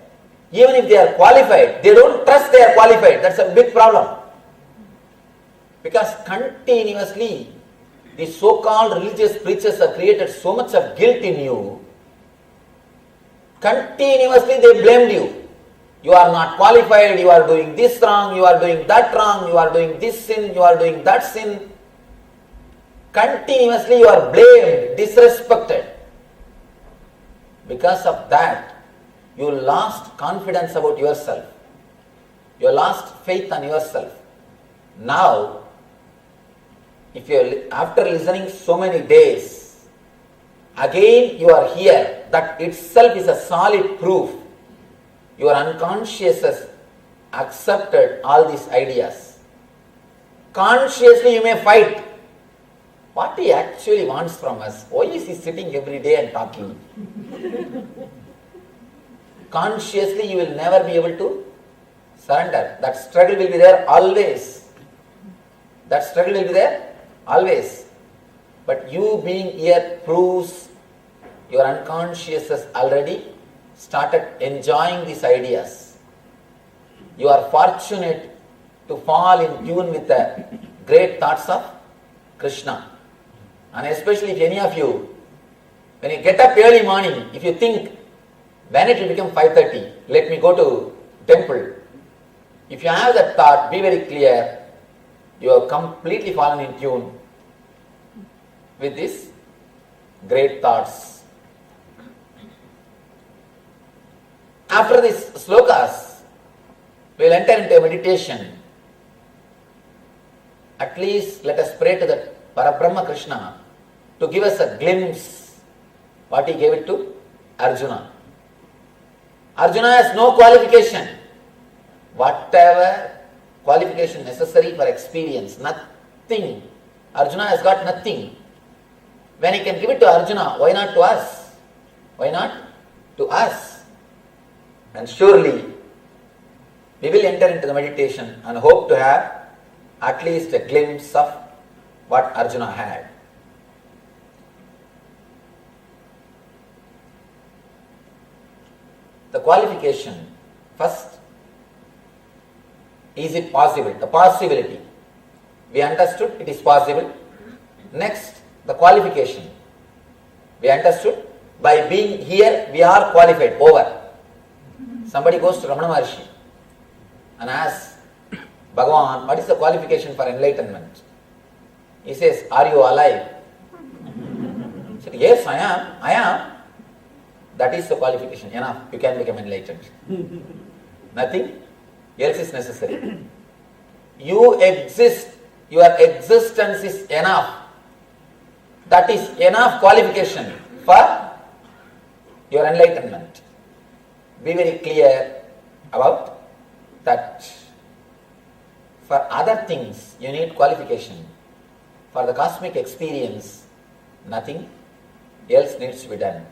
even if they are qualified, they don't trust they are qualified. That's a big problem. Because continuously, the so-called religious preachers have created so much of guilt in you. Continuously they blamed you. You are not qualified, you are doing this wrong, you are doing that wrong, you are doing this sin, you are doing that sin. Continuously you are blamed, disrespected. Because of that, you lost confidence about yourself. You lost faith on yourself. Now, if you are, after listening so many days, again you are here, that itself is a solid proof. Your unconscious has accepted all these ideas. Consciously you may fight. What he actually wants from us? Why is he sitting every day and talking? Consciously you will never be able to surrender. That struggle will be there always. That struggle will be there always. But you being here proves your unconscious has already started enjoying these ideas. You are fortunate to fall in tune with the great thoughts of Krishna. And especially if any of you, when you get up early morning, if you think, when it will become 5:30, let me go to temple. If you have that thought, be very clear, you have completely fallen in tune with these great thoughts. After these slokas, we will enter into a meditation. At least let us pray to the Parabrahma Krishna to give us a glimpse what he gave it to Arjuna. Arjuna has no qualification. Whatever qualification necessary for experience, nothing. Arjuna has got nothing. When he can give it to Arjuna, why not to us? Why not to us? And surely we will enter into the meditation and hope to have at least a glimpse of what Arjuna had. The qualification, first, is it possible? The possibility. We understood it is possible. Next, the qualification. We understood by being here we are qualified. Over. Somebody goes to Ramana Maharshi and asks Bhagavan, what is the qualification for enlightenment? He says, are you alive? He said, yes, I am. That is the qualification. Enough, you can become enlightened. Nothing else is necessary. You exist, your existence is enough. That is enough qualification for your enlightenment. Be very clear about that. For other things, you need qualification. For the cosmic experience, nothing else needs to be done.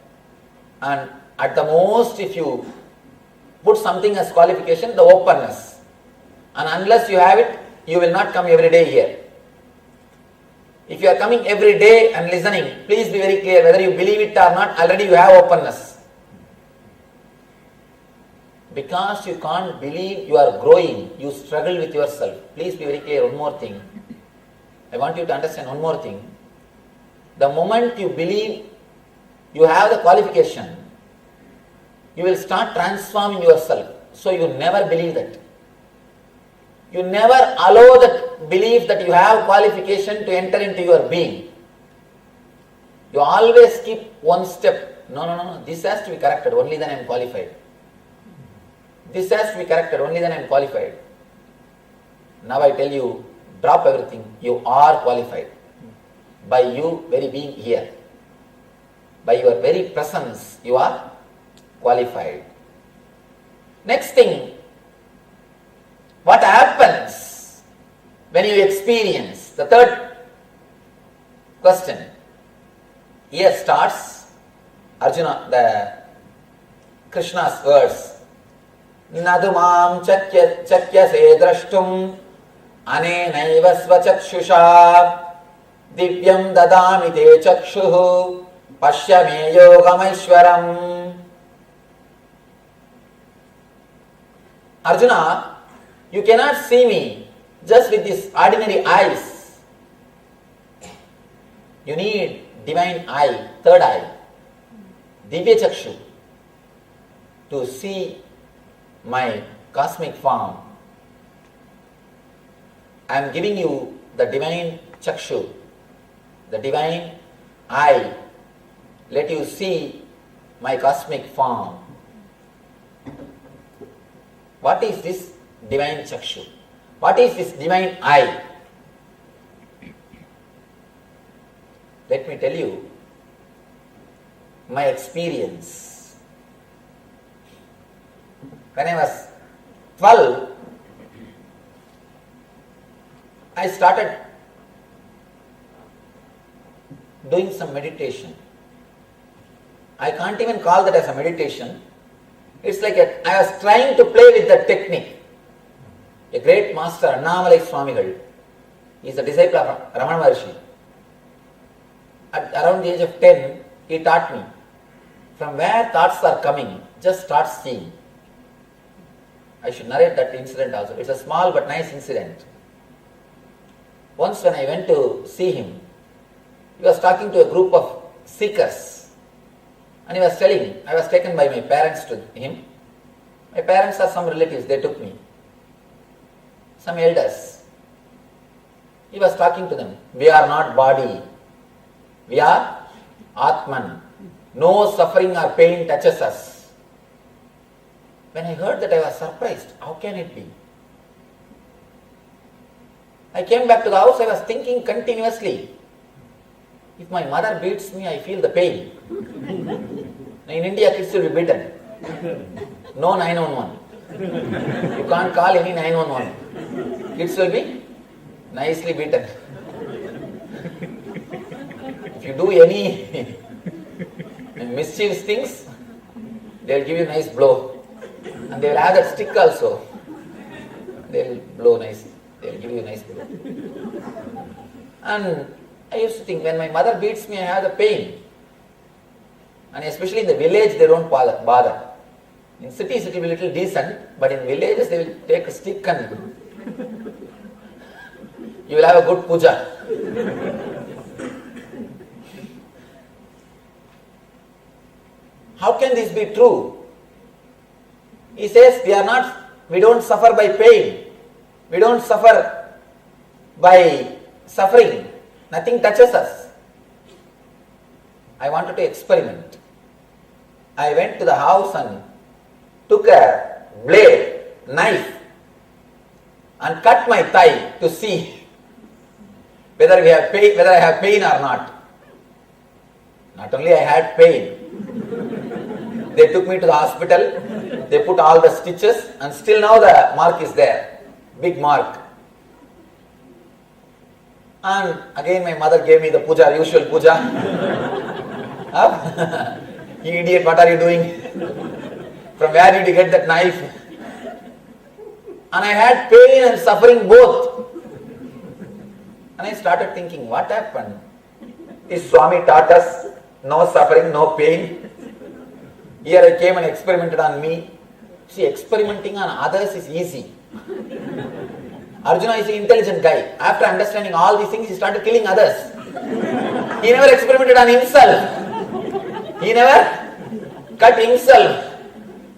And at the most, if you put something as qualification, the openness. And unless you have it, you will not come every day here. If you are coming every day and listening, please be very clear, whether you believe it or not, already you have openness. Because you can't believe you are growing, you struggle with yourself. Please be very clear, one more thing. I want you to understand one more thing. The moment you believe you have the qualification, you will start transforming yourself. So you never believe that. You never allow that belief that you have qualification to enter into your being. You always keep one step. No. This has to be corrected. Only then I am qualified. This has to be corrected. Only then I am qualified. Now I tell you, drop everything. You are qualified. by you very being here. By your very presence, you are qualified. Next thing, what happens when you experience? The third question. Here starts Arjuna, Krishna's words. Nadumam chakyase drashtum anenaiva svachakshusha divyam dadami te chakshuhu pashya me yogamaishwaram. Arjuna, you cannot see me just with these ordinary eyes. You need divine eye, third eye, Divya Chakshu, to see my cosmic form. I am giving you the divine Chakshu, the divine eye. Let you see my cosmic form. What is this divine Chakshu? What is this divine eye? Let me tell you my experience. When I was 12, I started doing some meditation. I can't even call that as a meditation. It's like I was trying to play with the technique. A great master, Annamalai Swamigal, he is a disciple of Ramana Maharshi. At around the age of 10, he taught me, from where thoughts are coming, just start seeing. I should narrate that incident also. It's a small but nice incident. Once when I went to see him, he was talking to a group of seekers. And he was telling, I was taken by my parents to him. My parents are some relatives, they took me. Some elders. He was talking to them. We are not body. We are Atman. No suffering or pain touches us. When I heard that, I was surprised. How can it be? I came back to the house, I was thinking continuously. If my mother beats me, I feel the pain. In India, kids will be beaten. No 911. You can't call any 911. Kids will be nicely beaten. If you do any mischievous things, they will give you a nice blow. And they will have that stick also. They will blow nice. They will give you a nice blow. And I used to think, when my mother beats me, I have the pain. And especially in the village, they don't bother. In cities, it will be a little decent, but in villages, they will take a stick and you will have a good puja. How can this be true? He says, we don't suffer by pain. We don't suffer by suffering. Nothing touches us. I wanted to experiment. I went to the house and took a blade, knife, and cut my thigh to see whether I have pain or not. Not only I had pain, they took me to the hospital, they put all the stitches, and still now the mark is there, big mark. And again my mother gave me the puja, usual puja. You idiot, what are you doing? From where did you get that knife? And I had pain and suffering both. And I started thinking, what happened? This Swami taught us no suffering, no pain. Here I came and experimented on me. See, experimenting on others is easy. Arjuna is an intelligent guy. After understanding all these things, he started killing others. He never experimented on himself. He never cut himself.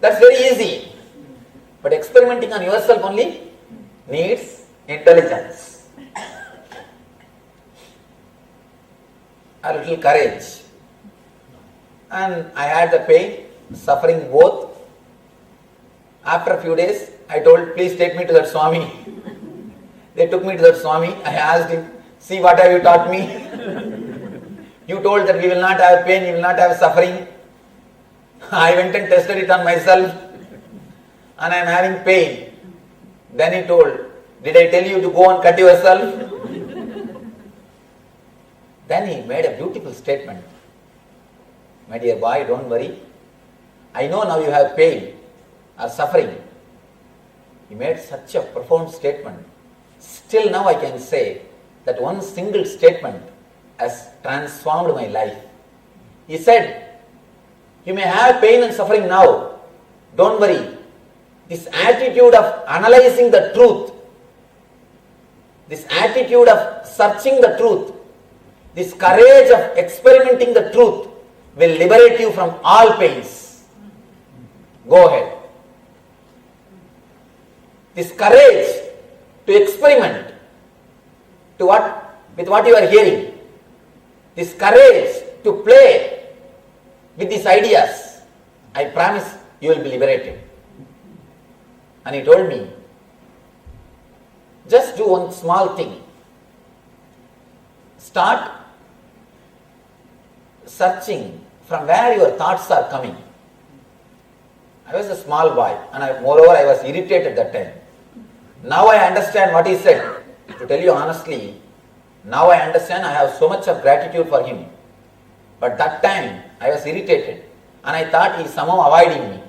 That's very easy. But experimenting on yourself only needs intelligence. A little courage. And I had the pain, suffering both. After a few days, I told, please take me to that Swami. They took me to that Swami. I asked him, see, what have you taught me? You told that we will not have pain, we will not have suffering. I went and tested it on myself and I am having pain. Then he told, did I tell you to go and cut yourself? Then he made a beautiful statement. My dear boy, don't worry. I know now you have pain or suffering. He made such a profound statement. Still now I can say that one single statement has transformed my life. He said, you may have pain and suffering now. Don't worry. This attitude of analyzing the truth, this attitude of searching the truth, this courage of experimenting the truth will liberate you from all pains. Go ahead. This courage to experiment with what you are hearing, this courage to play with these ideas, I promise you will be liberated. And he told me, just do one small thing. Start searching from where your thoughts are coming. I was a small boy and moreover I was irritated that time. Now I understand what he said. To tell you honestly, now I understand. I have so much of gratitude for him. But that time I was irritated and I thought he is somehow avoiding me.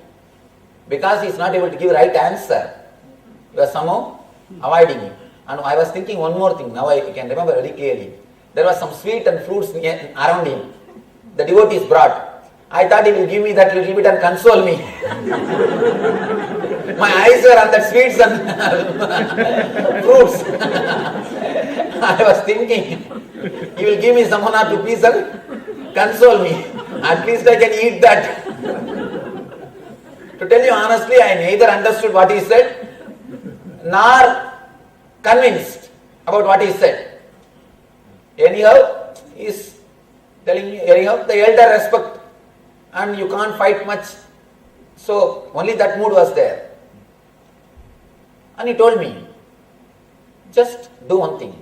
Because he is not able to give right answer, he was somehow avoiding me. And I was thinking one more thing, now I can remember very clearly. There was some sweet and fruits around him. The devotees brought. I thought he will give me that little bit and console me. My eyes were on that sweets and fruits. I was thinking, he will give me some 1 or 2 pieces and console me. At least I can eat that. To tell you honestly, I neither understood what he said, nor convinced about what he said. Anyhow, he is telling me, anyhow, the elder respect and you can't fight much. So, only that mood was there. And he told me, just do one thing.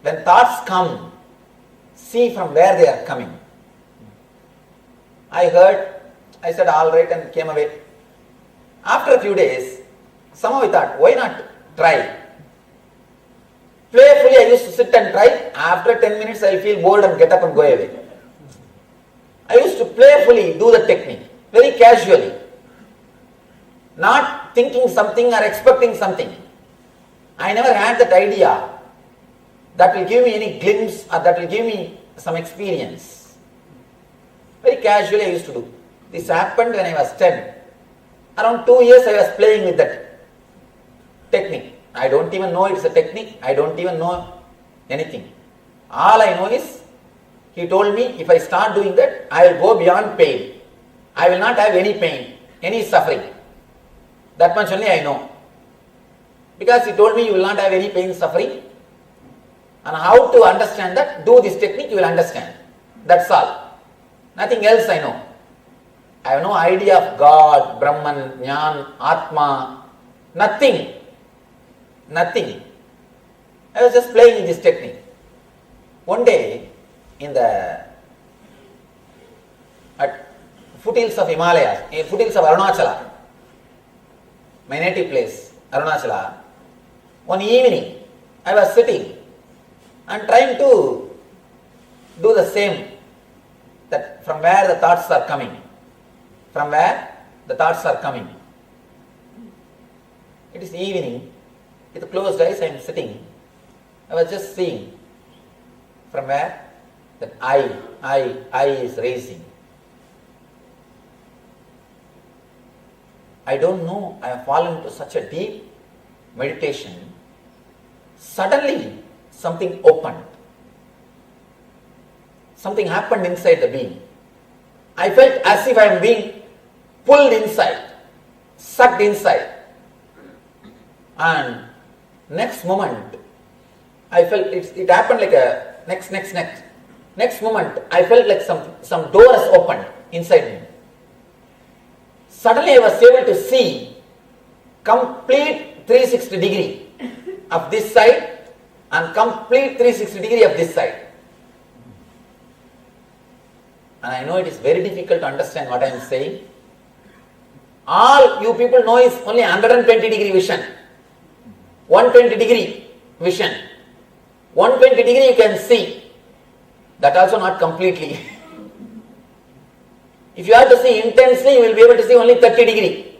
When thoughts come, see from where they are coming. I heard, I said all right and came away. After a few days, somehow I thought, why not try? Playfully I used to sit and try. After 10 minutes I will feel bored and get up and go away. I used to playfully do the technique, very casually. Not thinking something or expecting something. I never had that idea that will give me any glimpse or that will give me some experience. Very casually I used to do. This happened when I was 10. Around 2 years I was playing with that technique. I don't even know it's a technique. I don't even know anything. All I know is, he told me if I start doing that, I will go beyond pain. I will not have any pain, any suffering. That much only I know. Because he told me you will not have any pain, suffering. And how to understand that, do this technique, you will understand. That's all. Nothing else I know. I have no idea of God, Brahman, Jnana, Atma, nothing. Nothing. I was just playing with this technique. One day, at foothills of Himalayas, foothills of Arunachala, my native place, Arunachala, one evening, I was sitting and trying to do the same, that from where the thoughts are coming. From where the thoughts are coming. It is evening, with closed eyes I am sitting. I was just seeing from where that I is raising. I don't know, I have fallen into such a deep meditation. Suddenly something opened. Something happened inside the being. I felt as if I am being pulled inside, sucked inside. And next moment, I felt it happened like a next moment, I felt like some doors opened inside me. Suddenly I was able to see complete 360 degree of this side and complete 360 degree of this side. And I know it is very difficult to understand what I am saying. All you people know is only 120 degree vision, 120 degree vision. 120 degree you can see, that also not completely. If you have to see intensely, you will be able to see only 30 degree.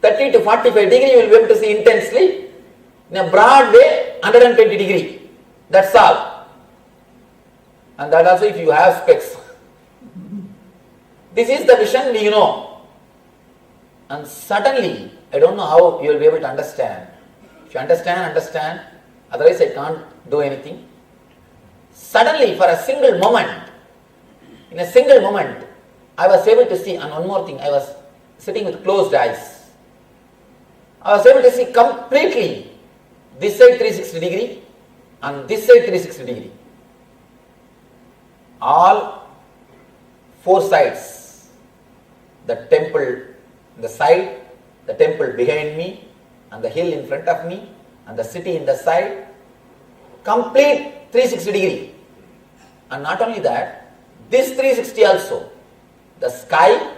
30 to 45 degree you will be able to see intensely. In a broad way, 120 degree. That's all. And that also if you have specs. This is the vision we know. And suddenly, I don't know how you will be able to understand. If you understand, understand. Otherwise I can't do anything. Suddenly, for a single moment, in a single moment, I was able to see, and one more thing, I was sitting with closed eyes. I was able to see completely this side 360 degree and this side 360 degree. All four sides. The temple, the side, the temple behind me, and the hill in front of me, and the city in the side. Complete 360 degree. And not only that, this 360 also. The sky,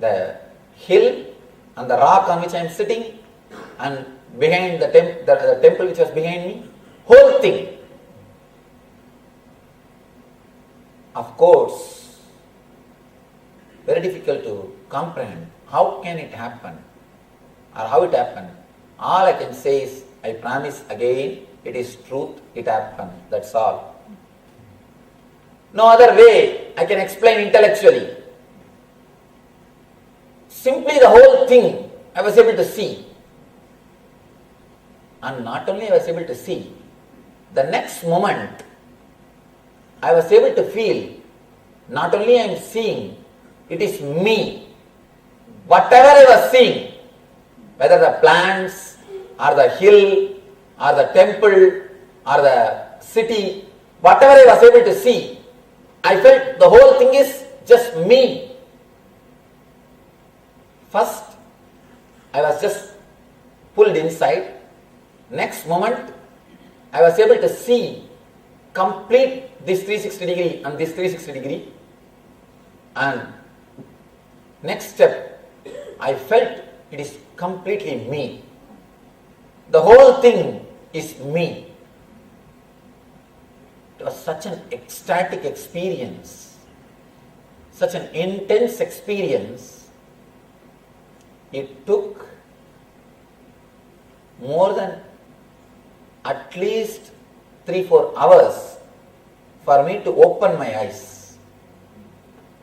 the hill, and the rock on which I am sitting, and behind the temple which was behind me, whole thing. Of course, very difficult to comprehend. How can it happen? Or how it happened? All I can say is, I promise again, it is truth, it happened. That's all. No other way I can explain intellectually. Simply the whole thing I was able to see. And not only I was able to see, the next moment I was able to feel, not only I am seeing, it is me. Whatever I was seeing, whether the plants, or the hill, or the temple, or the city, whatever I was able to see, I felt the whole thing is just me. First, I was just pulled inside. Next moment, I was able to see complete this 360 degree and this 360 degree. And next step, I felt it is completely me. The whole thing is me. It was such an ecstatic experience, such an intense experience. It took more than at least 3-4 hours for me to open my eyes.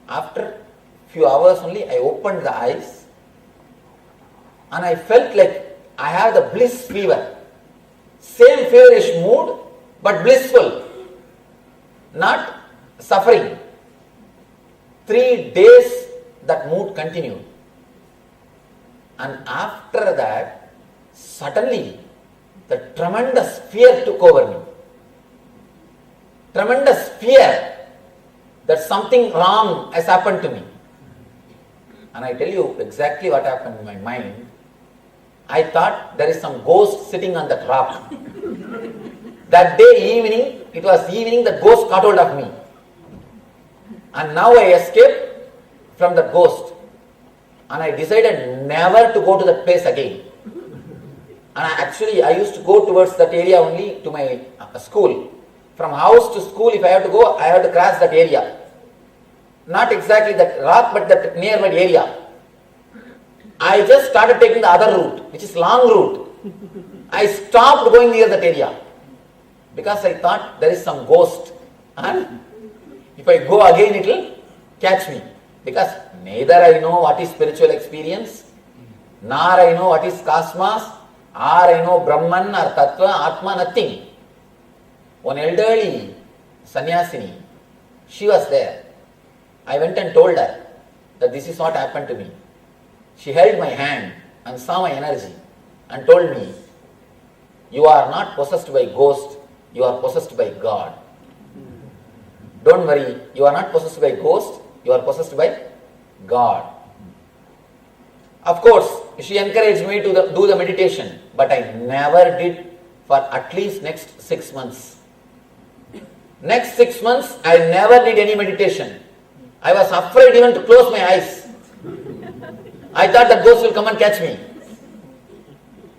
After few hours only, I opened the eyes and I felt like I have the bliss fever. Same feverish mood, but blissful, not suffering. 3 days that mood continued. And after that, suddenly, the tremendous fear took over me. Tremendous fear that something wrong has happened to me. And I tell you exactly what happened in my mind. I thought there is some ghost sitting on that rock. That day evening, it was evening, the ghost caught hold of me. And now I escaped from the ghost. And I decided never to go to that place again. And I used to go towards that area only to my school. From house to school, if I have to go, I have to cross that area. Not exactly that rock, but that nearby area. I just started taking the other route, which is long route. I stopped going near that area because I thought there is some ghost. And if I go again, it will catch me. Because neither I know what is spiritual experience, nor I know what is cosmos, or I know Brahman or Tattva, Atma, nothing. One elderly sannyasini, she was there. I went and told her that this is what happened to me. She held my hand and saw my energy and told me, you are not possessed by ghost, you are possessed by God. Don't worry, you are not possessed by ghost, you are possessed by God. Of course, she encouraged me to do the meditation, but I never did for at least next 6 months. Next 6 months, I never did any meditation. I was afraid even to close my eyes. I thought that ghost will come and catch me.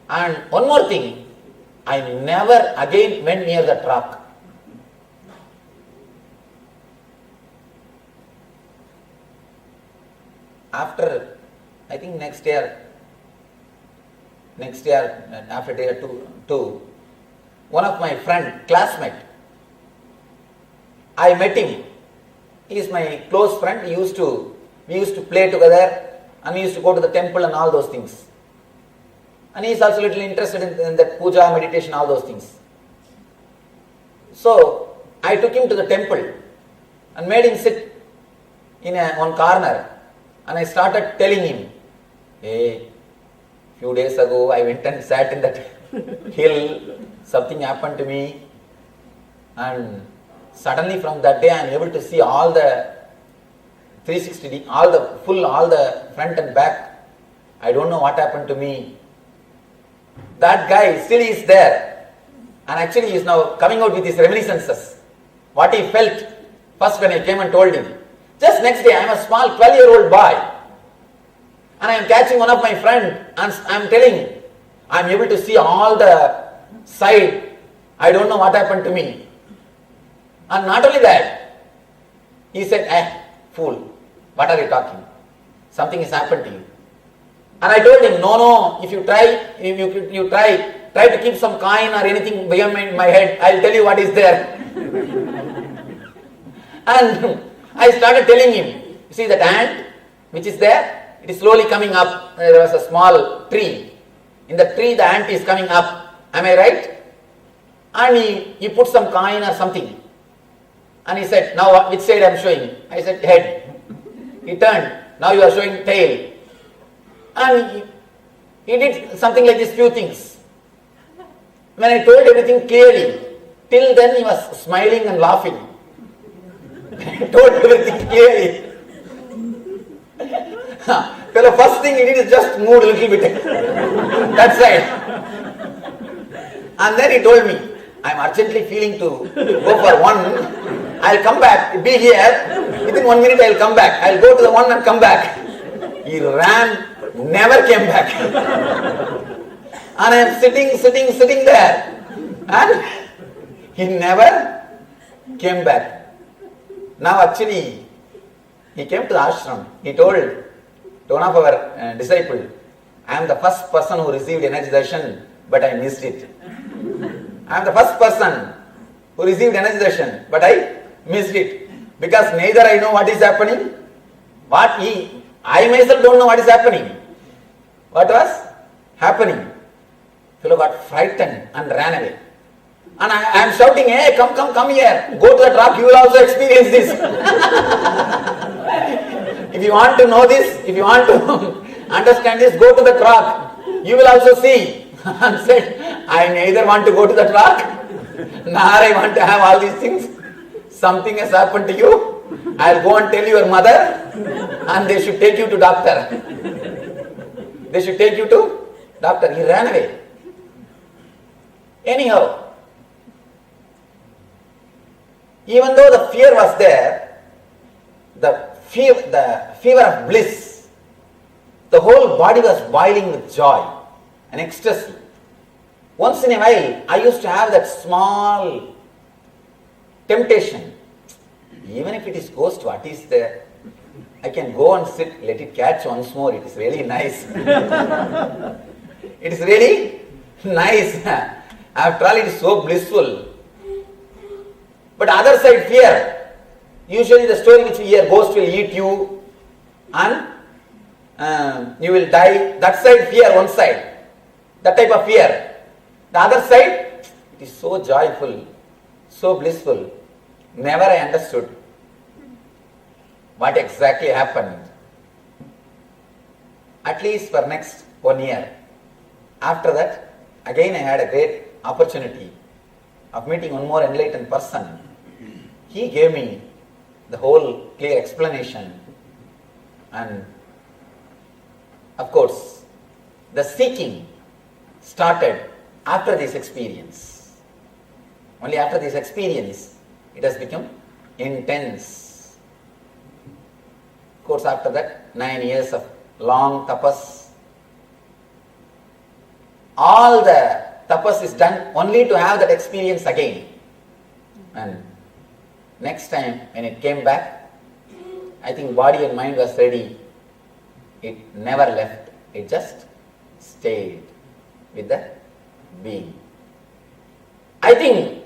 And one more thing, I never again went near that rock. After, I think next year, after year two, one of my classmate, I met him. He is my close friend. We used to play together, and we used to go to the temple and all those things. And he is also a little interested in that puja, meditation, all those things. So I took him to the temple and made him sit in one corner, and I started telling him, hey, few days ago I went and sat in that hill, something happened to me, and suddenly from that day I am able to see all the 360, all the front and back. I don't know what happened to me. That guy still is there, and actually he is now coming out with his reminiscences. What he felt first when I came and told him. Just next day I am a small 12-year-old boy, and I am catching one of my friends, and I am telling, I am able to see all the side. I don't know what happened to me. And not only that, he said, fool, what are you talking? Something has happened to you. And I told him, no, if you try to keep some coin or anything behind my head, I'll tell you what is there. And I started telling him, you see that ant which is there, it is slowly coming up. There was a small tree. In the tree the ant is coming up. Am I right? And he put some coin or something. And he said, now which side I am showing? I said, head. He turned. Now you are showing tail. And he did something like these few things. When I told everything clearly, till then he was smiling and laughing. I told everything clearly. So the first thing he did is just moved a little bit that side. And then he told me, I am urgently feeling to go for one. I'll come back, be here. Within 1 minute I'll come back. I'll go to the one and come back. He ran, never came back. And I am sitting there. And he never came back. Now actually, he came to the ashram. He told to one of our disciples, I am the first person who received energy darshan, but I missed it. I am the first person who received energy darshan, but I missed it. Because neither I know what is happening, I myself don't know what is happening. What was happening? Fellow got frightened and ran away. And I am shouting, hey, come here. Go to that rock, you will also experience this. If you want to know this, if you want to understand this, go to that rock. You will also see. And said, I neither want to go to that rock, nor I want to have all these things. Something has happened to you. I'll go and tell your mother, and they should take you to doctor. They should take you to doctor. He ran away. Anyhow, even though the fear was there, the fever of bliss, the whole body was boiling with joy and ecstasy. Once in a while, I used to have that small temptation. Even if it is ghost, what is there? I can go and sit, let it catch once more. It is really nice. It is really nice. After all, it is so blissful. But other side, fear. Usually the story which we hear, ghost will eat you and you will die. That side, fear, one side. That type of fear. The other side, it is so joyful, so blissful. Never I understood what exactly happened. At least for next 1 year. After that, again I had a great opportunity of meeting one more enlightened person. He gave me the whole clear explanation, and of course the seeking started after this experience. Only after this experience it has become intense. Of course, after that 9 years of long tapas, all the tapas is done only to have that experience again. And next time when it came back, I think body and mind was ready. It never left. It just stayed with the being. I think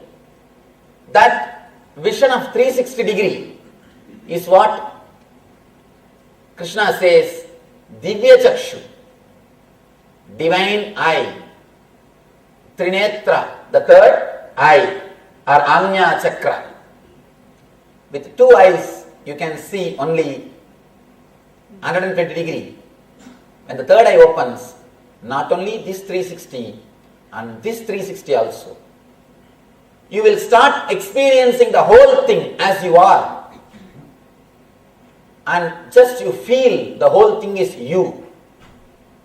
that vision of 360 degree is what Krishna says, Divya Chakshu, divine eye, Trinetra, the third eye, or Anya Chakra. With 2 eyes, you can see only 120 degree. When the third eye opens, not only this 360 and this 360 also, you will start experiencing the whole thing as you are. And just you feel the whole thing is you.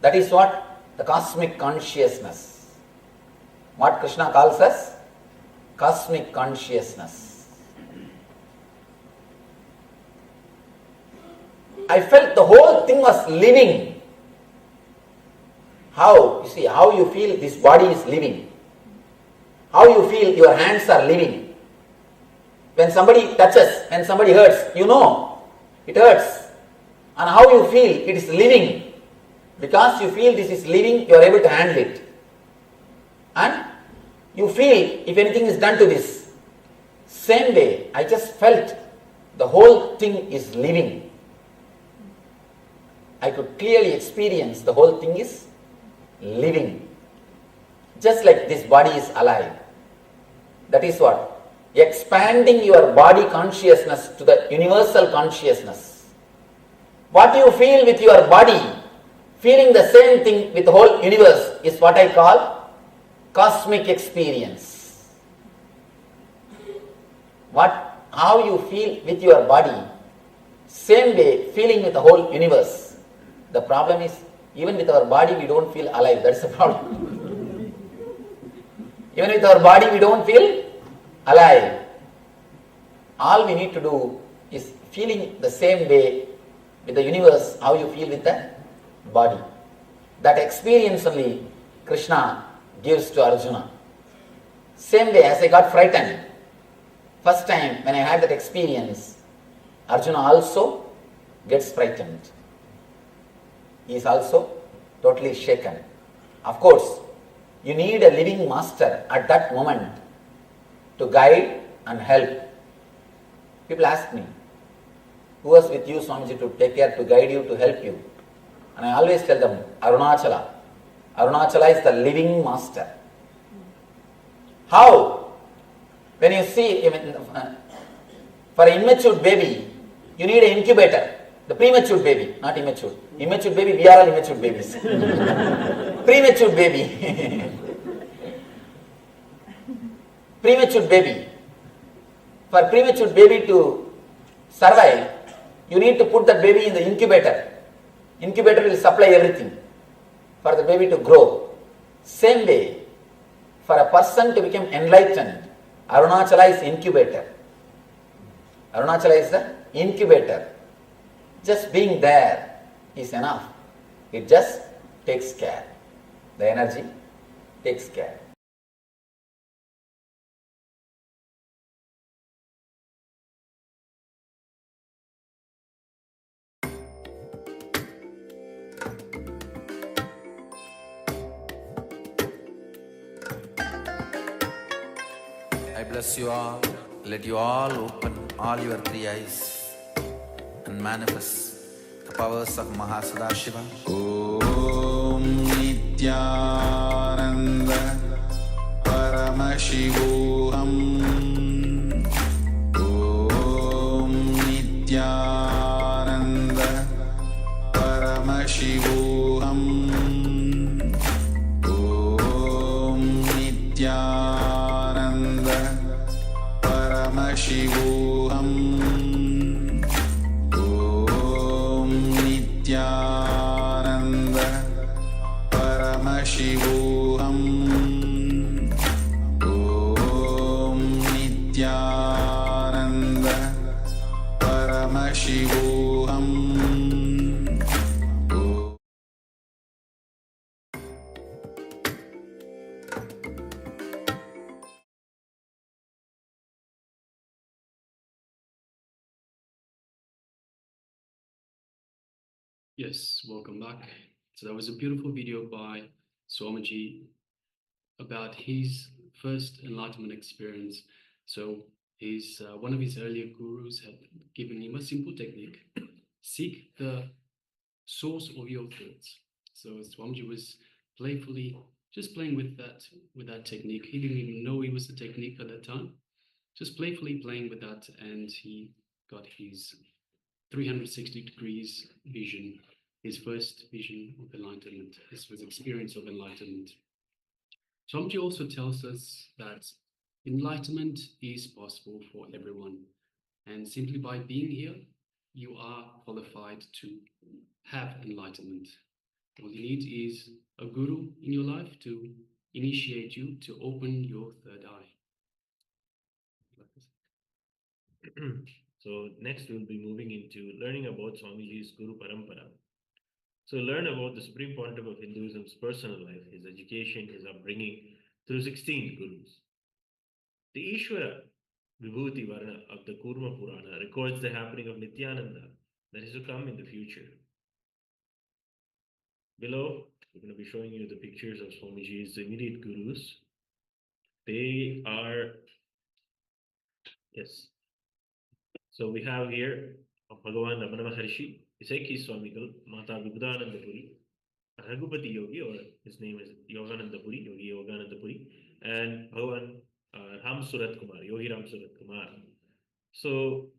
That is what the cosmic consciousness. What Krishna calls us? Cosmic consciousness. I felt the whole thing was living. How? You see, how you feel this body is living. How you feel your hands are living. When somebody touches, when somebody hurts, you know it hurts. And how you feel it is living. Because you feel this is living, you are able to handle it. And you feel if anything is done to this. Same way, I just felt the whole thing is living. I could clearly experience the whole thing is living. Just like this body is alive. That is what? Expanding your body consciousness to the universal consciousness. What you feel with your body, feeling the same thing with the whole universe is what I call cosmic experience. How you feel with your body, same way feeling with the whole universe. The problem is, even with our body we don't feel alive. That's the problem. Even with our body we don't feel alive. All we need to do is feeling the same way with the universe, how you feel with the body. That experience only Krishna gives to Arjuna. Same way as I got frightened. First time when I had that experience, Arjuna also gets frightened. He is also totally shaken. Of course, you need a living master at that moment to guide and help. People ask me, who was with you, Swamiji, to take care, to guide you, to help you? And I always tell them, Arunachala. Arunachala is the living master. How? When you see, for an immature baby, you need an incubator. The premature baby, not immature. Immature baby, we are all immature babies. Premature baby. Premature baby. For premature baby to survive, you need to put that baby in the incubator. Incubator will supply everything for the baby to grow. Same way, for a person to become enlightened, Arunachala is incubator. Arunachala is the incubator. Just being there is enough. It just takes care. The energy takes care. I bless you all. Let you all open all your 3 eyes and manifest the powers of Mahasadashiva. Om Nityananda Paramashivoham. Om Nityananda Paramashivoham. Om Nityananda Paramashivoham. Nityananda Paramashivoham. Yes, welcome back. So that was a beautiful video by Swamiji about his first enlightenment experience. So his one of his earlier gurus had given him a simple technique: seek the source of your thoughts. So Swamiji was playfully just playing with that technique. He didn't even know it was a technique at that time. Just playfully playing with that, and he got his 360 degrees vision, his first vision of enlightenment, his first experience of enlightenment. Swamiji also tells us that enlightenment is possible for everyone. And simply by being here, you are qualified to have enlightenment. All you need is a guru in your life to initiate you to open your third eye. So next we'll be moving into learning about Swamiji's Guru Parampara. So learn about the Supreme Pontiff of Hinduism's personal life, his education, his upbringing through 16 gurus. The Ishvara Vibhuti Varna of the Kurma Purana records the happening of Nityananda that is to come in the future. Below, we're going to be showing you the pictures of Swamiji's immediate gurus. They are, yes. So we have here Bhagavan Ramana Maharshi, Iseki Swamigal, Mata Vibhudananda Puri, Raghupati Yogi, or his name is Yogananda Puri, Yogi Yogananda Puri, and Bhagavan Ram Surat Kumar, Yogi Ram Surat Kumar. So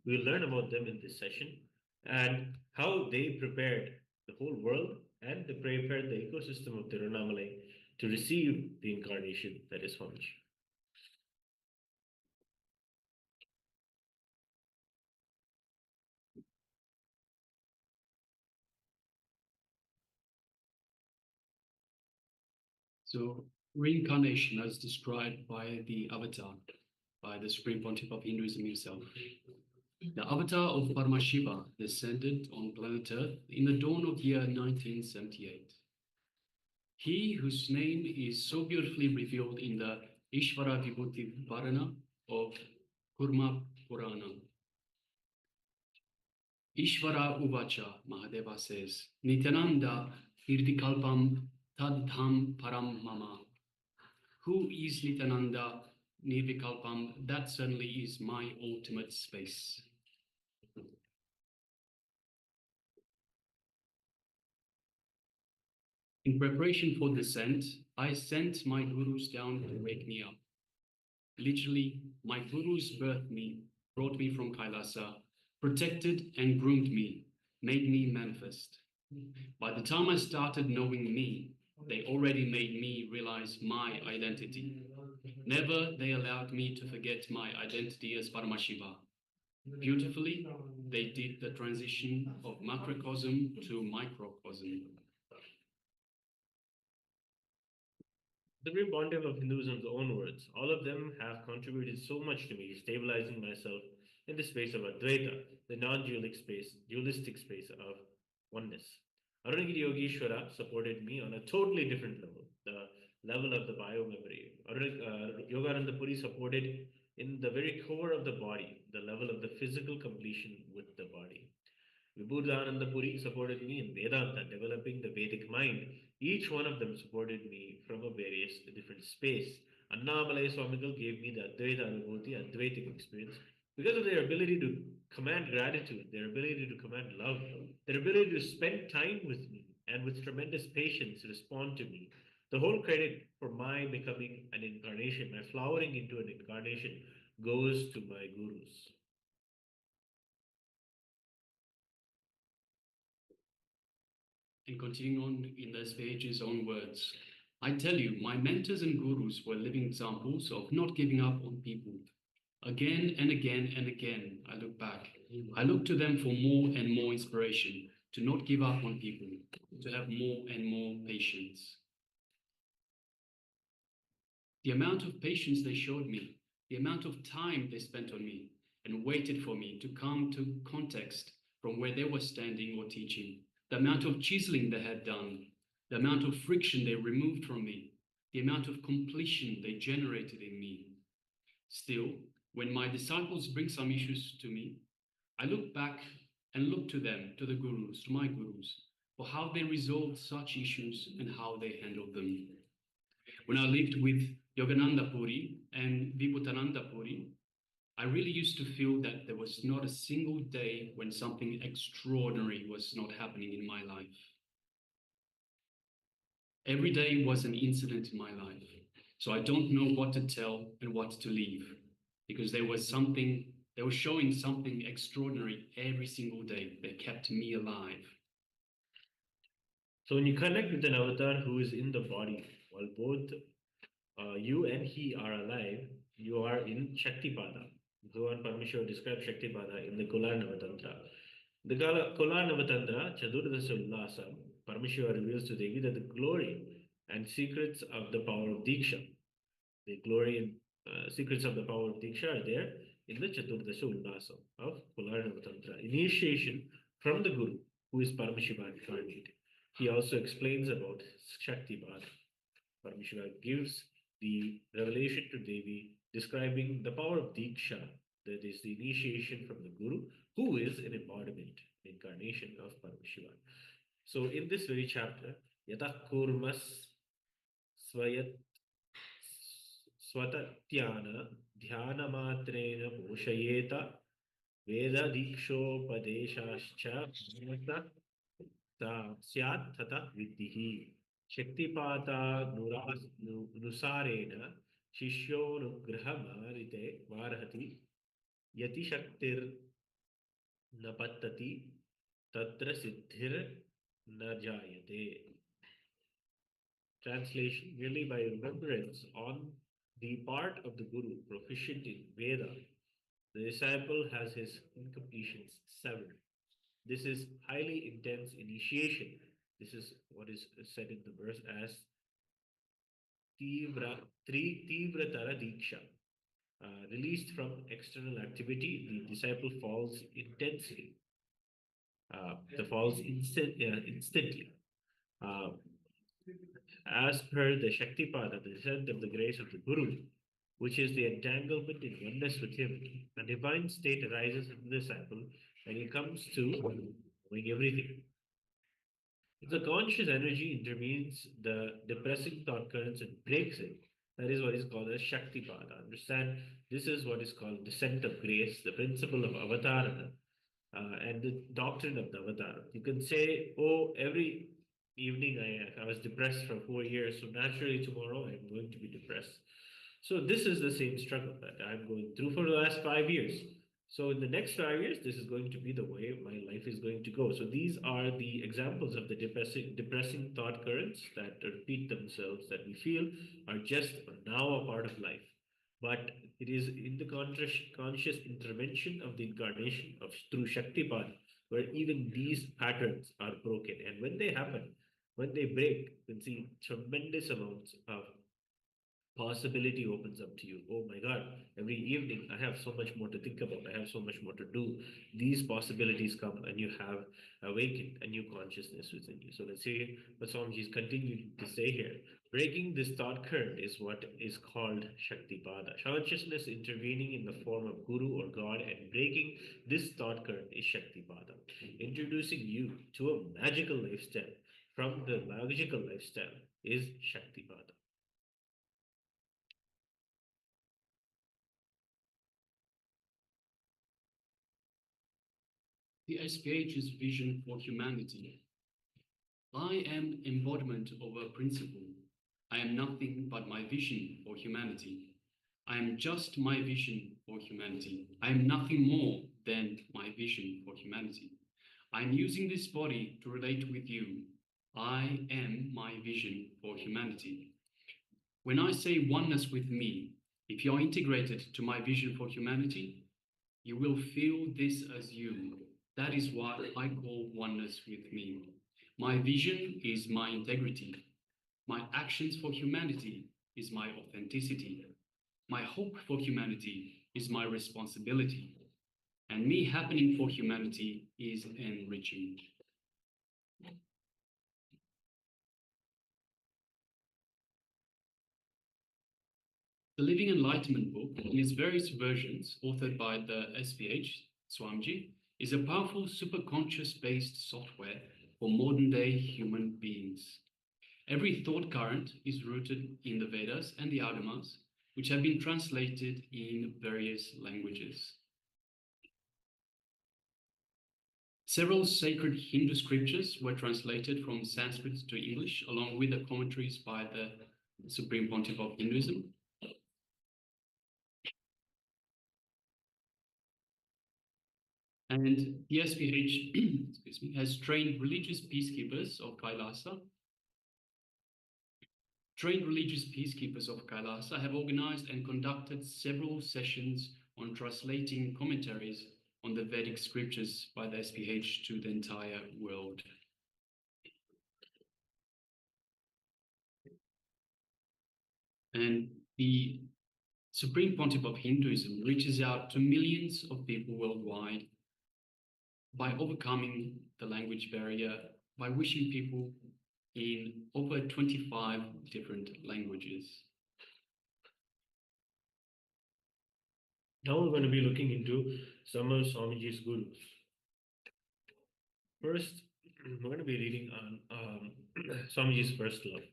we'll learn about them in this session and how they prepared the whole world and they prepared the ecosystem of Tiruvannamalai to receive the incarnation that is Swamiji. So reincarnation as described by the avatar, by the Supreme Pontiff of Hinduism himself. The avatar of Paramashiva descended on planet Earth in the dawn of year 1978. He whose name is so beautifully revealed in the Ishvara Vibhuti Varana of Kurma Purana. Ishvara Uvacha, Mahadeva says, Nityananda Nirvikalpam Tadham Param Mama. Who is Nityananda Nirvikalpam? That certainly is my ultimate space. In preparation for descent, I sent my gurus down to wake me up. Literally, my gurus birthed me, brought me from Kailasa, protected and groomed me, made me manifest. By the time I started knowing me, they already made me realize my identity. Never they allowed me to forget my identity as Paramashiva. Beautifully, they did the transition of macrocosm to microcosm. The Supreme Pontiff of Hinduism's own words, all of them have contributed so much to me, stabilizing myself in the space of Advaita, the dualistic space of oneness. Arunagiri Yogeshwara supported me on a totally different level, the level of the biomemory. Yogananda Puri supported in the very core of the body, the level of the physical completion with the body. Vibhudananda Puri supported me in Vedanta, developing the Vedic mind. Each one of them supported me from a various different space. Annamalai Swamigal gave me the Advaita Vibhuti, Advaitic experience because of their ability to command gratitude, their ability to command love, their ability to spend time with me and with tremendous patience respond to me. The whole credit for my becoming an incarnation, my flowering into an incarnation, goes to my gurus. And continuing on in this page's own words, I tell you, my mentors and gurus were living examples of not giving up on people. Again and again and again, I look back. I look to them for more and more inspiration, to not give up on people, to have more and more patience. The amount of patience they showed me, the amount of time they spent on me and waited for me to come to context from where they were standing or teaching, the amount of chiseling they had done, the amount of friction they removed from me, the amount of completion they generated in me. Still, when my disciples bring some issues to me, I look back and look to them, to the gurus, to my gurus, for how they resolved such issues and how they handled them. When I lived with Yogananda Puri and Vibhutananda Puri, I really used to feel that there was not a single day when something extraordinary was not happening in my life. Every day was an incident in my life. So I don't know what to tell and what to leave, because they were showing something extraordinary every single day that kept me alive. So when you connect with an avatar who is in the body, while both you and he are alive, you are in Shaktipada. Bhagavan Paramashiva describes Shaktipada in the Kolar Navatantra. The Kolar Navatantra, Chadurdasa Ullasa, Paramashiva reveals to Devi that the glory and secrets of the power of Diksha, the glory and secrets of the power of Diksha are there in the Chaturdasha Ullasa of Kolar Navatantra. Initiation from the Guru, who is Paramashiva incarnate. He also explains about Shaktipada. Paramashiva gives the revelation to Devi describing the power of Diksha, that is the initiation from the Guru, who is an embodiment, incarnation of Paramashiva. So in this very chapter, Yatah Kurmas Swayat Swatatyana Dhyana Matrena Poshayeta Veda Dikshopadeshascha Syat Tata Viddihi Shaktipata Nusarena Shishyo Nugraha Varhati Yati Shaktir Napattati Tatra Siddhir Najayate. Translation: merely by remembrance on the part of the Guru proficient in Veda, the disciple has his incompletions severed. This is highly intense initiation. This is what is said in the verse as Tivratara Diksha. Released from external activity, the disciple falls intensely. Falls instantly. As per the Shaktipada, the descent of the grace of the Guru, which is the entanglement in oneness with him, a divine state arises in the disciple and he comes to knowing everything. If the conscious energy intervenes the depressing thought currents and breaks it, that is what is called as Shaktipada. Understand, this is what is called descent of grace, the principle of Avatarana, and the doctrine of the Avatar. You can say, oh, every evening I was depressed for 4 years, so naturally tomorrow I'm going to be depressed. So this is the same struggle that I'm going through for the last 5 years. So in the next 5 years, this is going to be the way my life is going to go. So these are the examples of the depressing thought currents that repeat themselves, that we feel are just now a part of life. But it is in the conscious intervention of the incarnation of through Shaktipada, where even these patterns are broken. And when they happen, when they break, you can see tremendous amounts of possibility opens up to you. Oh my God, every evening I have so much more to think about. I have so much more to do. These possibilities come and you have awakened a new consciousness within you. So let's see what Swamiji is continuing to say here. Breaking this thought current is what is called Shaktipada. Consciousness intervening in the form of Guru or God and breaking this thought current is Shaktipada. Introducing you to a magical lifestyle from the logical lifestyle is Shaktipada. The SPH's vision for humanity. I am embodiment of a principle. I am nothing but my vision for humanity. I am just my vision for humanity. I am nothing more than my vision for humanity. I am using this body to relate with you. I am my vision for humanity. When I say oneness with me, if you are integrated to my vision for humanity, you will feel this as you. That is what I call oneness with me. My vision is my integrity. My actions for humanity is my authenticity. My hope for humanity is my responsibility. And me happening for humanity is enriching. The Living Enlightenment book, in its various versions, authored by the SPH, Swamiji, is a powerful superconscious-based software for modern-day human beings. Every thought current is rooted in the Vedas and the Agamas, which have been translated in various languages. Several sacred Hindu scriptures were translated from Sanskrit to English, along with the commentaries by the Supreme Pontiff of Hinduism. And the SPH excuse me, has trained religious peacekeepers of Kailasa. Trained religious peacekeepers of Kailasa have organized and conducted several sessions on translating commentaries on the Vedic scriptures by the SPH to the entire world. And the Supreme Pontiff of Hinduism reaches out to millions of people worldwide by overcoming the language barrier, by wishing people in over 25 different languages. Now we're going to be looking into some of Swamiji's gurus. First, we're going to be reading on Swamiji's first love,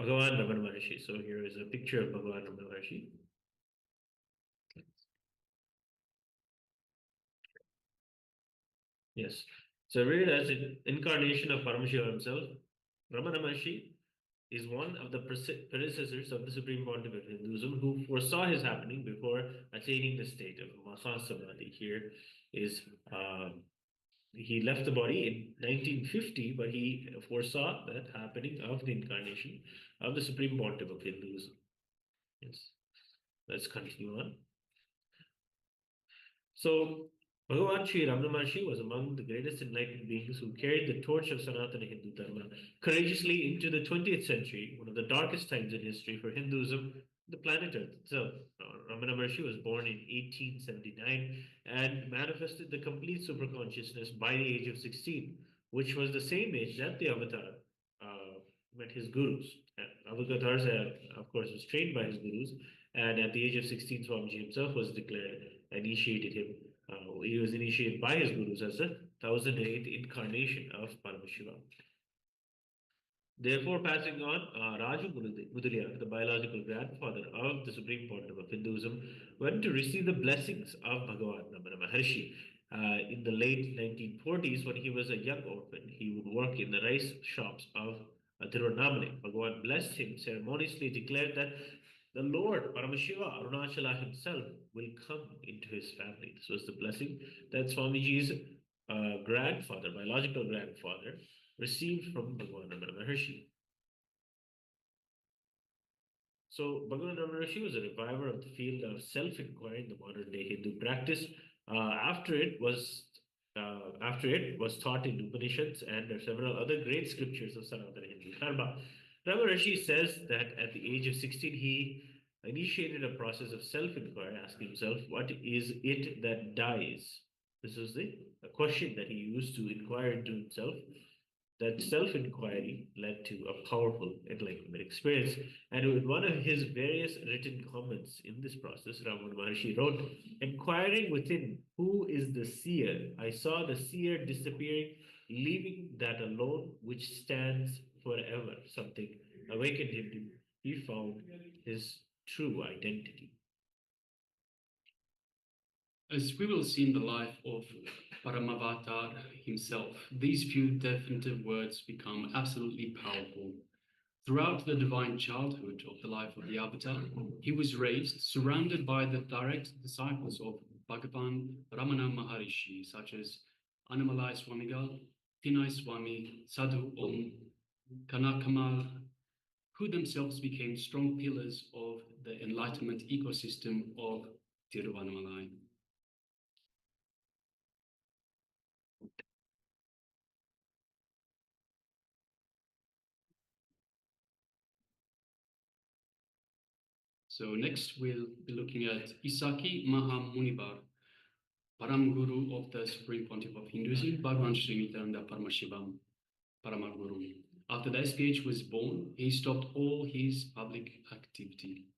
Bhagavan Ramana Maharshi. So here is a picture of Bhagavan Ramana Maharshi. Yes. So read as an incarnation of Paramashiva himself. Ramana Maharshi is one of the predecessors of the Supreme Pontiff of Hinduism who foresaw his happening before attaining the state of Mahasamadhi. Here is he left the body in 1950, but he foresaw that happening of the incarnation of the Supreme Pontiff of Hinduism. Yes. Let's continue on. So Bhagavan Sri Ramana Maharshi was among the greatest enlightened beings who carried the torch of Sanatana Hindu Dharma courageously into the 20th century, one of the darkest times in history for Hinduism, the planet Earth itself. Ramana Maharshi was born in 1879 and manifested the complete superconsciousness by the age of 16, which was the same age that the Avatar met his gurus. Avatars, of course, was trained by his gurus, and at the age of 16, Swamiji himself was declared, initiated him. He was initiated by his gurus as the 1008th incarnation of Paramashiva. Therefore, passing on, Raju Mudaliya, the biological grandfather of the Supreme Pontiff of Hinduism, went to receive the blessings of Bhagavan Ramana Maharshi. In the late 1940s, when he was a young orphan, he would work in the rice shops of Tirunamale. Bhagavan blessed him, ceremoniously declared that the Lord Paramashiva Arunachala himself will come into his family. This was the blessing that Swamiji's grandfather, biological grandfather, received from Bhagavan Ramana Maharshi. So Bhagavan Ramana Maharshi was a reviver of the field of self-inquiry in the modern day Hindu practice. After it was taught in Upanishads and several other great scriptures of Sanatana Hindu Dharma. Ramana Maharshi says that at the age of 16, he initiated a process of self-inquiry, asking himself, what is it that dies? This was the question that he used to inquire into himself. That self-inquiry led to a powerful enlightenment experience. And in one of his various written comments in this process, Ramana Maharshi wrote, inquiring within, who is the seer? I saw the seer disappearing, leaving that alone which stands forever. Something awakened him. He found his true identity. As we will see in the life of Paramavatar himself, these few definitive words become absolutely powerful. Throughout the divine childhood of the life of the Avatar, he was raised surrounded by the direct disciples of Bhagavan Ramana Maharshi, such as Annamalai Swamigal, Tinai Swami, Sadhu Om, Kanakamal, who themselves became strong pillars of the enlightenment ecosystem of Tiruvannamalai. So next we'll be looking at Isaki Mahamunibar, Param Guru of the Supreme Pontiff of Hinduism, Bhagavan Sri Nityananda Paramashivoham Paramaguru. After the SPH was born, he stopped all his public activity.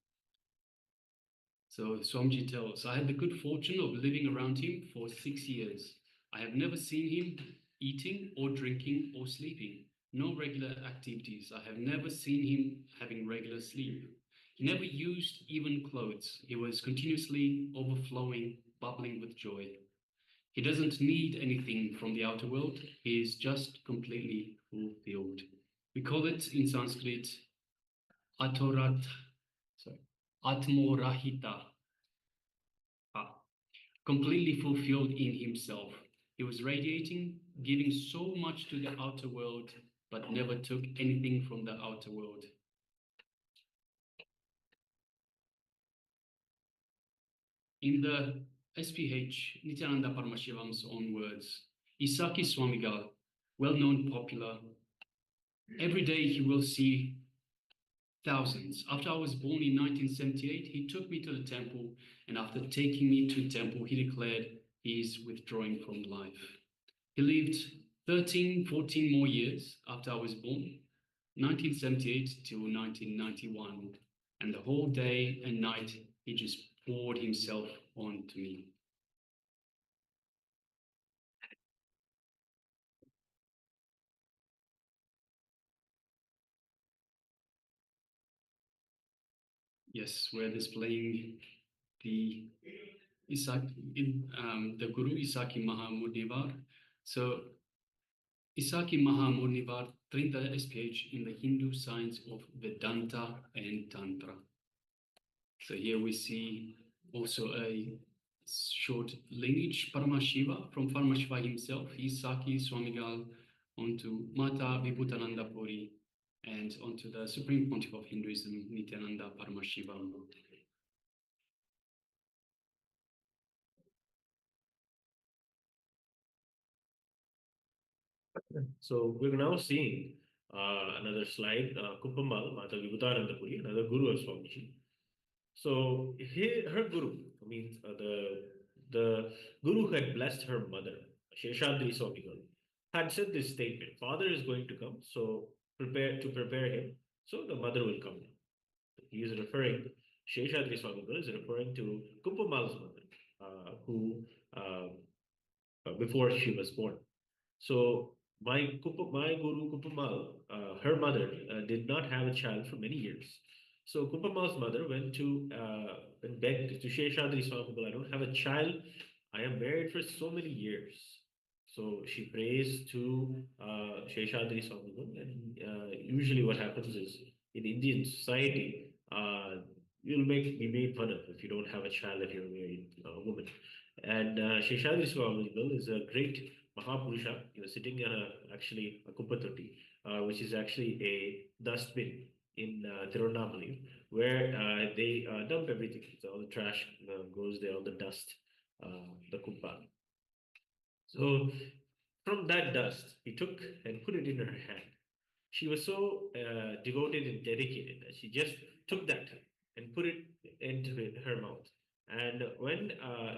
So Swamiji tells, I had the good fortune of living around him for 6 years. I have never seen him eating or drinking or sleeping. No regular activities. I have never seen him having regular sleep. He never used even clothes. He was continuously overflowing, bubbling with joy. He doesn't need anything from the outer world. He is just completely fulfilled. We call it in Sanskrit Atorat, sorry, Atmorahita, completely fulfilled in himself. He was radiating, giving so much to the outer world, but never took anything from the outer world. In the SPH, Nityananda Paramashivoham's own words, Isaki Swamigal, well-known, popular, every day he will see thousands. After I was born in 1978, he took me to the temple, and after taking me to the temple, he declared he is withdrawing from life. He lived 13, 14 more years after I was born, 1978 till 1991, and the whole day and night he just poured himself onto me. Yes, we're displaying the the Guru Isaki Mahamudnivar. So Isaki Mahamudnivar, 30 SPH in the Hindu science of Vedanta and Tantra. So here we see also a short lineage, Paramashiva, from Paramashiva himself, Isaki Swamigal, onto Mata Vibhutananda Puri, and onto the Supreme Pontiff of Hinduism, Nityananda Paramashivoham. So we're now seeing another slide, Kumpamal, Mata Vibhutananda Puri, another Guru of Swamiji. So her Guru, the Guru who had blessed her mother, Sheshadri Swamigal, had said this statement: Father is going to come, so prepare him, so the mother will come. He is referring, Sheshadri Swamigal is referring to Kumpamal's mother, who before she was born. So my Guru Kumpamal, her mother, did not have a child for many years. So Kumpamal's mother went begged to Sheshadri Swamigal, I don't have a child. I am married for so many years. So she prays to Sheshadri Swamigal, and usually what happens is in Indian society, you'll be made fun of if you don't have a child if you're a married woman. And Sheshadri Swamigal is a great Mahapurusha. He was sitting on actually a Kuppatoti, which is actually a dustbin in Tirunelveli, where they dump everything. So all the trash goes there, all the dust, the kuppa. So from that dust, he took and put it in her hand. She was so devoted and dedicated that she just took that and put it into her mouth. And when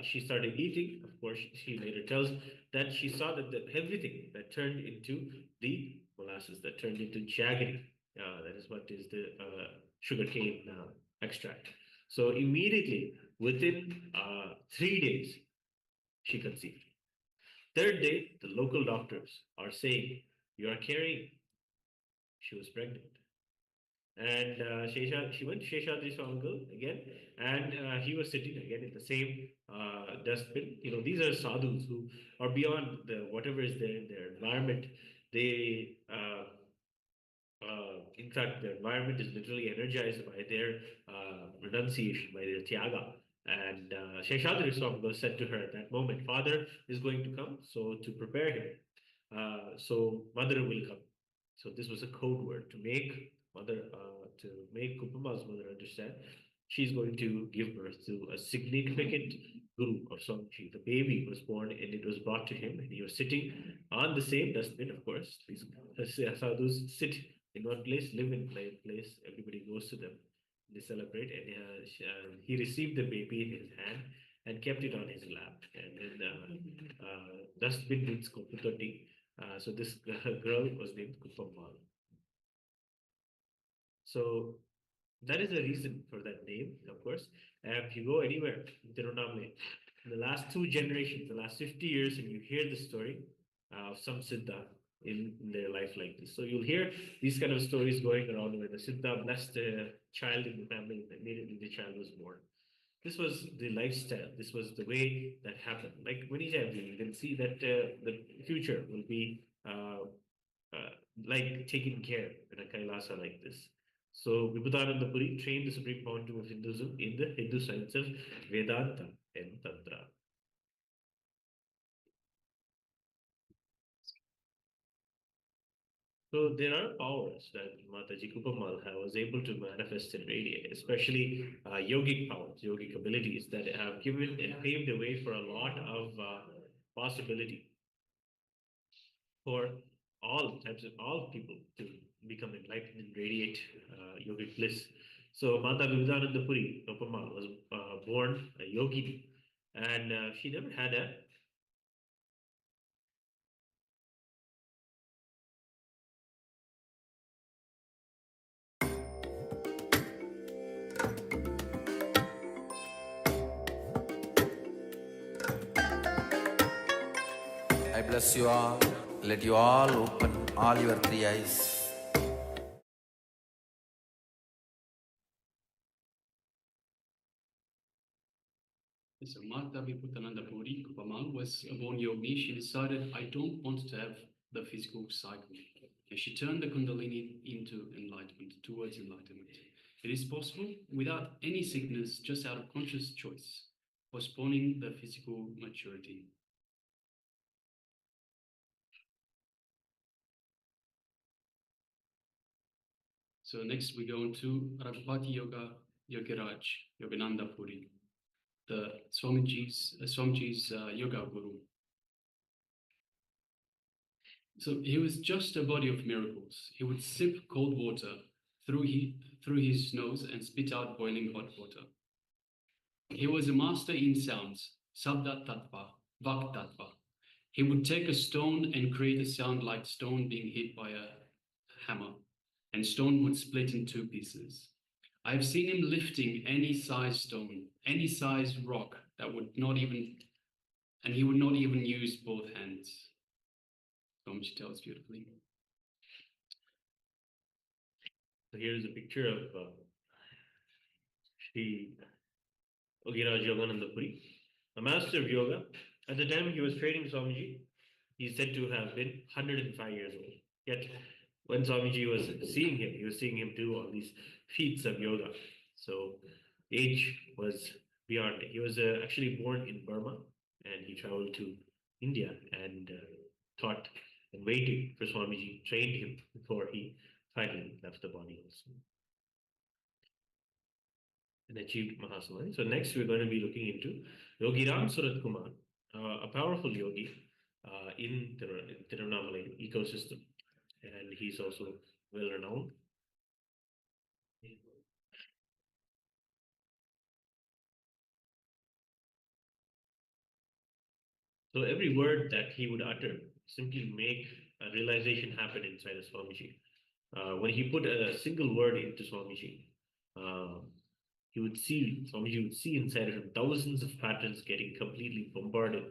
she started eating, of course, she later tells that she saw that everything that turned into the molasses, that turned into jaggery. That is what is the sugarcane extract. So immediately, within 3 days, she conceived. Third day, the local doctors are saying, you are carrying. She was pregnant. And she went to Sheshadri Swamigal again, and he was sitting again in the same dustbin. You know, these are sadhus who are beyond whatever is there in their environment. They, in fact, their environment is literally energized by their renunciation, by their tyaga. And Sheshadri Swamigal said to her at that moment, Father is going to come, so to prepare him, so Mother will come. So this was a code word to make Kumpamal's mother understand she's going to give birth to a significant guru or Swamiji. The baby was born and it was brought to him, and he was sitting on the same dustbin, of course. These sadhus sit in one place, live in one place, everybody goes to them, they celebrate, and he received the baby in his hand and kept it on his lap. And then dustbin means Koputoti. So this girl was named Kupamal. So that is the reason for that name, of course. And if you go anywhere in Tirunelveli, in the last 2 generations, the last 50 years, and you hear the story of some Siddha in their life like this. So you'll hear these kind of stories going around where the Siddha blessed a child in the family and immediately the child was born. This was the lifestyle. This was the way that happened. Like many times you can see that the future will be like taken care in a Kailasa like this. So Vibhudananda Puri trained the Supreme Pontiff of Hinduism in the Hindu science of Vedanta and Tantra. So there are powers that Mataji Kupamal was able to manifest and radiate, especially yogic powers, yogic abilities that have given and paved the way for a lot of possibility for all people to become enlightened and radiate yogic bliss. So Mata Vivekananda Puri Kupamal was born a yogi, and she never had a I bless you all. Let you all open all your three eyes. So Mata Vibhutananda Puri Kupamal was a born yogi. She decided, I don't want to have the physical cycle. And she turned the Kundalini into enlightenment, towards enlightenment. It is possible without any sickness, just out of conscious choice, postponing the physical maturity. So next we go into Raghupati Yoga Yogiraj Yogananda Puri, the Swamiji's yoga guru. So he was just a body of miracles. He would sip cold water through his nose and spit out boiling hot water. He was a master in sounds, Sabda Tattva, Vak Tattva. He would take a stone and create a sound like stone being hit by a hammer, and stone would split in two pieces. I've seen him lifting any size stone, any size rock that would not even, and he would not even use both hands. Swamiji tells beautifully. So here's a picture of Shri Ogiraj Yogananda Puri, a master of yoga. At the time he was training Swamiji, he is said to have been 105 years old. Yet when Swamiji was seeing him, he was seeing him do all these feats of yoga. So age was beyond. He was actually born in Burma, and he traveled to India and taught and waited for Swamiji, trained him before he finally left the body also and achieved Mahasamadhi. So next we're going to be looking into Yogi Ram Surat Kumar, a powerful yogi in Tiruvannamalai ecosystem, and he's also well renowned. So every word that he would utter simply make a realization happen inside of Swamiji. When he put a single word into Swamiji, Swamiji would see inside of him thousands of patterns getting completely bombarded,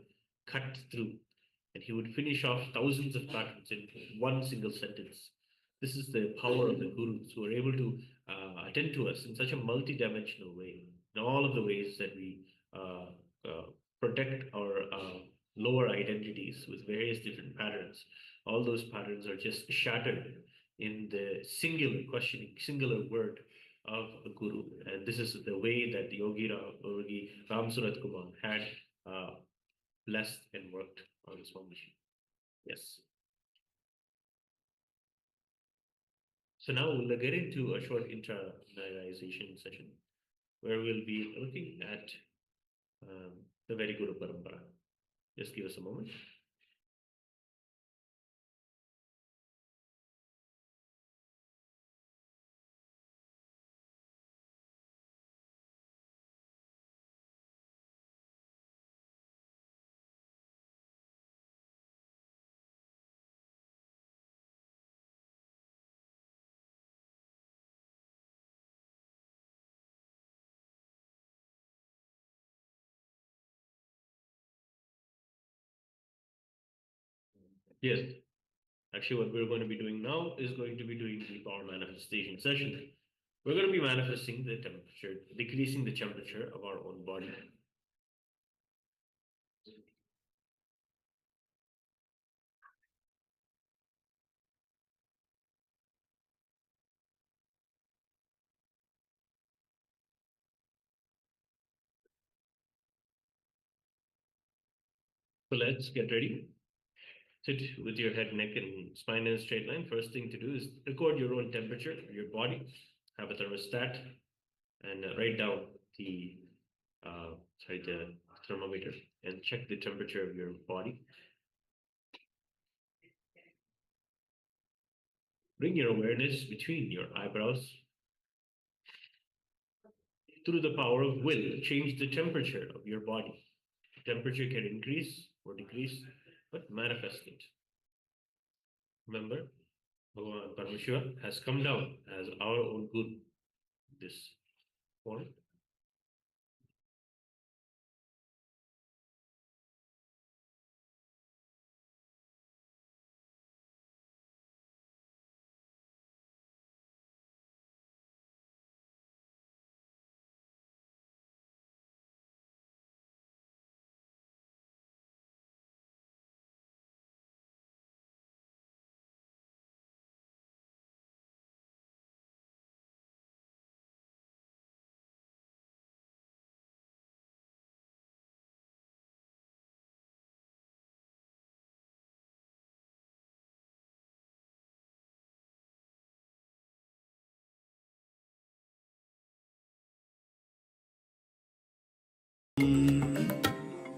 cut through, and he would finish off thousands of patterns in one single sentence. This is the power of the gurus who are able to attend to us in such a multi-dimensional way, in all of the ways that we protect our lower identities with various different patterns. All those patterns are just shattered in the singular questioning, singular word of a guru. And this is the way that the Yogi Ram Surat Kumar had blessed and worked on Swamiji. Yes. So now we'll get into a short internalization session where we'll be looking at the very Guru Parampara. Just give us a moment. Yes. Actually, what we're going to be doing now is going to be doing the power manifestation session. We're going to be manifesting the temperature, decreasing the temperature of our own body. So let's get ready. Sit with your head, neck, and spine in a straight line. First thing to do is record your own temperature of your body. Have a thermostat and write down the thermometer and check the temperature of your body. Bring your awareness between your eyebrows. Through the power of will, change the temperature of your body. The temperature can increase or decrease, but manifest it. Remember, Bhagavan Paramashiva has come down as our own Guru. This form.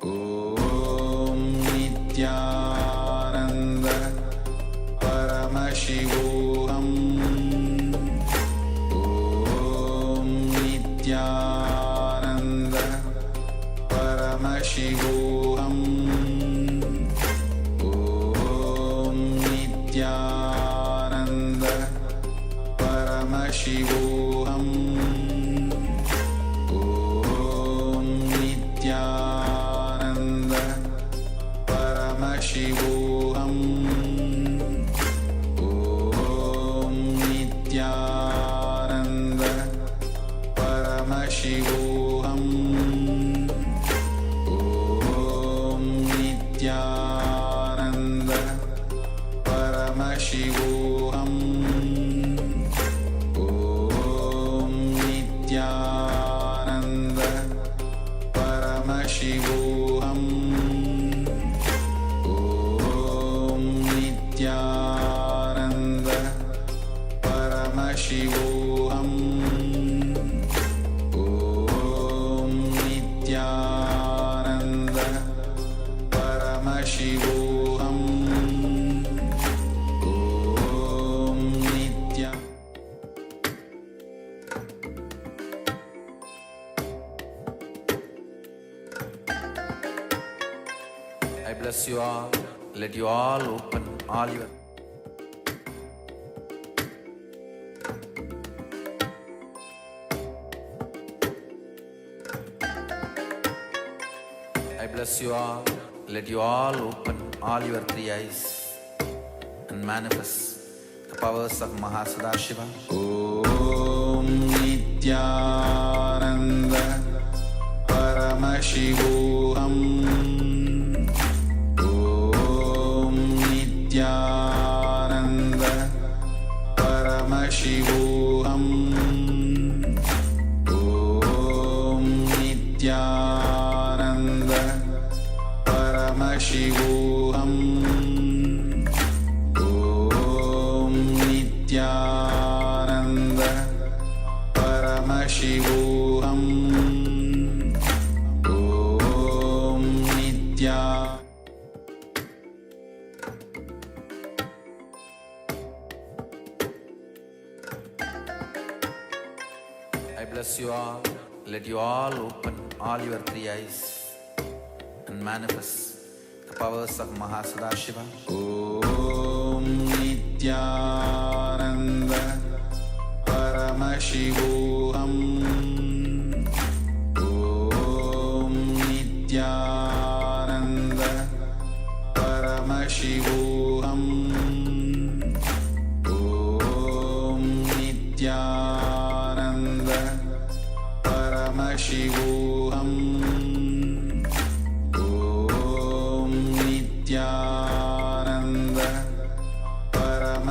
Om Nityananda Paramashivoham Om Nityananda Paramashivoham Om Nityananda Paramashivoham Om Nityananda Paramashivoham Om Nityananda Paramashivoham Om Nityananda Paramashivoham Om Nityananda Paramashivoham Om Nityananda Paramashivoham Om Nityananda Paramashivoham Om Nityananda. I bless you all. Let you all open all your. I bless you all. Let you all open all your three eyes and manifest the powers of Mahasadashiva. Om Nityananda Paramashivoham Om Nityananda Paramashivoham Om Nityananda Paramashivoham Om Nityananda Paramashivoham Om Nityananda. I bless you all. Let you all open all your three eyes and manifest the powers of Mahasadashiva. Om Nityananda Paramashivoham Om Nityananda Paramashivoham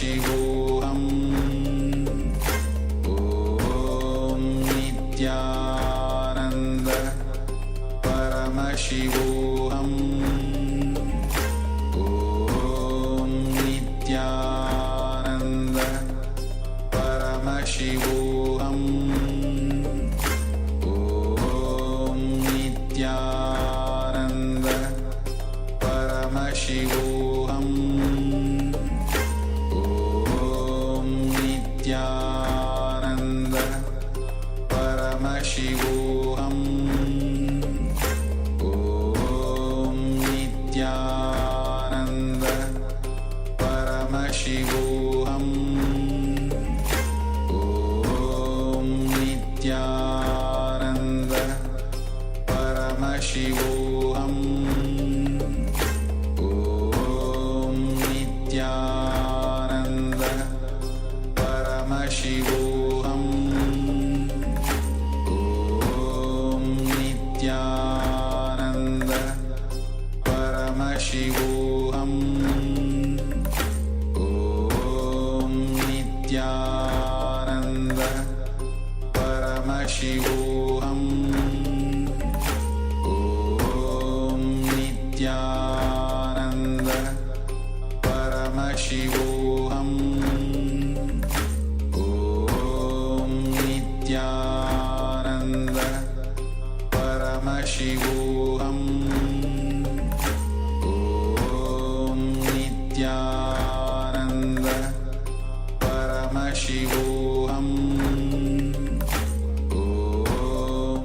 Paramashivoham Om Nityananda Paramashivoham Om Nityananda Paramashivoham Om Nityananda Paramashivoham Om Nityananda Paramashivoham Om Nityananda Paramashivoham Om Nityananda Paramashivoham Om Nityananda Paramashivoham Om Nityananda Paramashivoham Om Nityananda Paramashivoham Om Nityananda Paramashivoham Om Nityananda Paramashivoham Om Nityananda Paramashivoham Om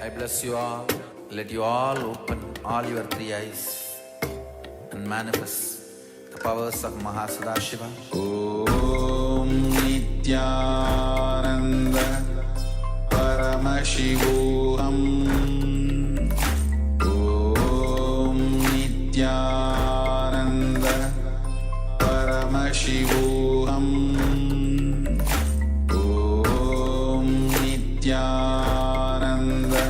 I bless you all. Let you all open all your three eyes and manifest the powers of Mahasadashiva. Om Nityananda Paramashivoham Om Nityananda Paramashivoham Om Nityananda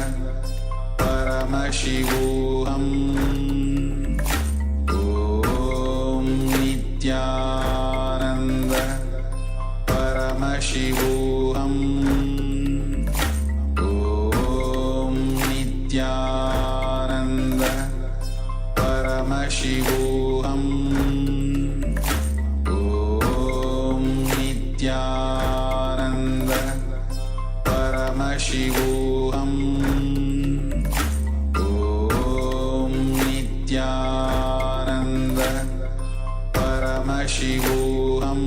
Paramashivoham Om Nityananda Paramashivoham Om Nityananda Paramashivoham Om Nityananda Paramashivoham Om Nityananda Paramashivoham Om Nityananda Paramashivoham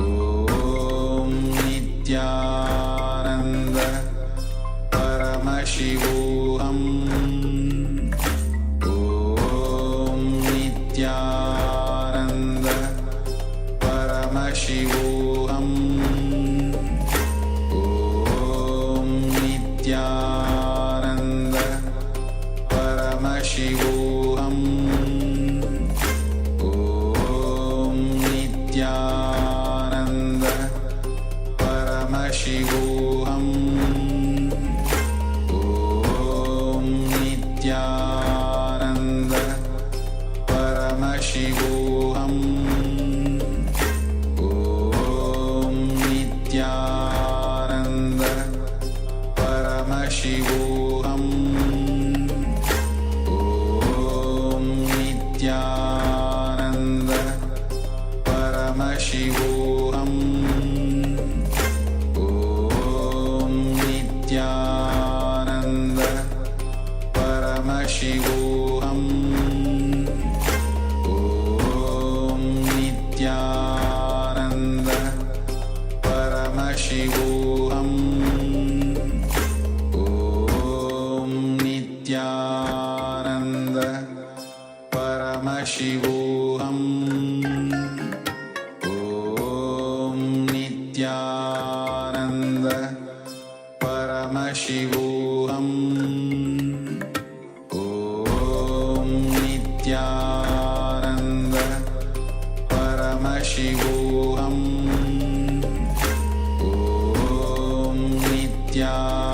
Om Nityananda Paramashivoham Om Nityananda Paramashivoham Om Nityananda Paramashivoham Om Nityananda Paramashivoham Om Nityananda Paramashivoham Om Nityananda Paramashivoham Om Nityananda Paramashivoham Om Nityananda Paramashivoham Om Nityananda Paramashivoham Om Nityananda Paramashivoham Om Nityananda Paramashivoham Om Nityananda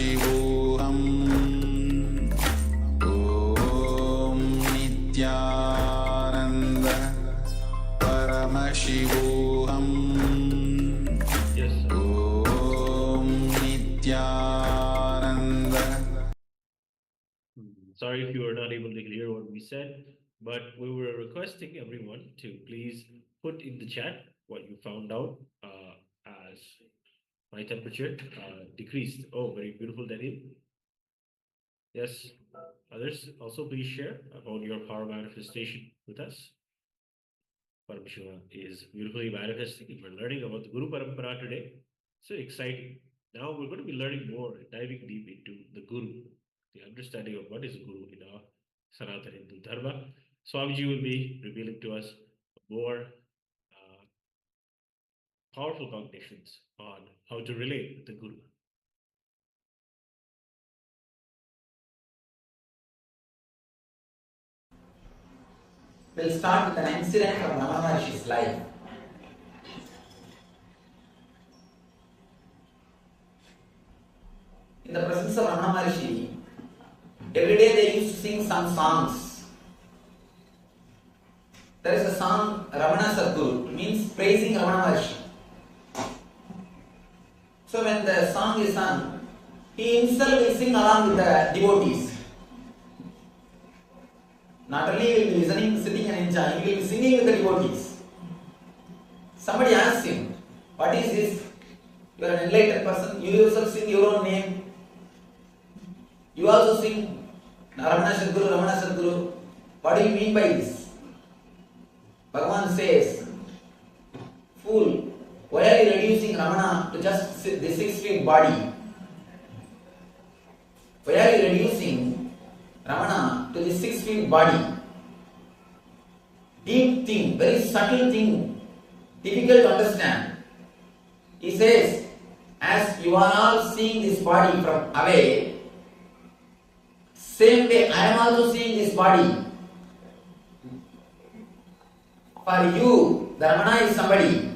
Paramashivoham Om Nityananda Paramashivoham Yes, sir. Om Nityananda. Sorry if you were not able to hear what we said, but we were requesting everyone to please put in the chat what you found out as my temperature decreased. Oh, very beautiful, Daniel. Yes, others also please share about your power manifestation with us. Paramashiva is beautifully manifesting. We're learning about the Guru Parampara today. So exciting. Now we're going to be learning more, diving deep into the Guru, the understanding of what is Guru in our Sanatana Hindu Dharma. Swamiji will be revealing to us more powerful cognitions on how to relate with the Guru. We'll start with an incident from Ramana Maharishi's life. In the presence of Ramana Maharishi, every day they used to sing some songs. There is a song, Ramana Sadguru, it means praising Ramana Maharishi. So when the song is sung, he himself will sing along with the devotees. Not only will be listening, sitting and enjoying, he will be singing with the devotees. Somebody asked him, what is this? You are an enlightened person, you yourself sing your own name. You also sing Ramana Sadguru, Ramana Sadguru. What do you mean by this? Bhagavan says, fool, why are you reducing Ramana to just the 6 feet body? Why are you reducing Ramana to the 6 feet body? Deep thing, very subtle thing, difficult to understand. He says, as you are all seeing this body from away, same way I am also seeing this body. For you, the Ramana is somebody.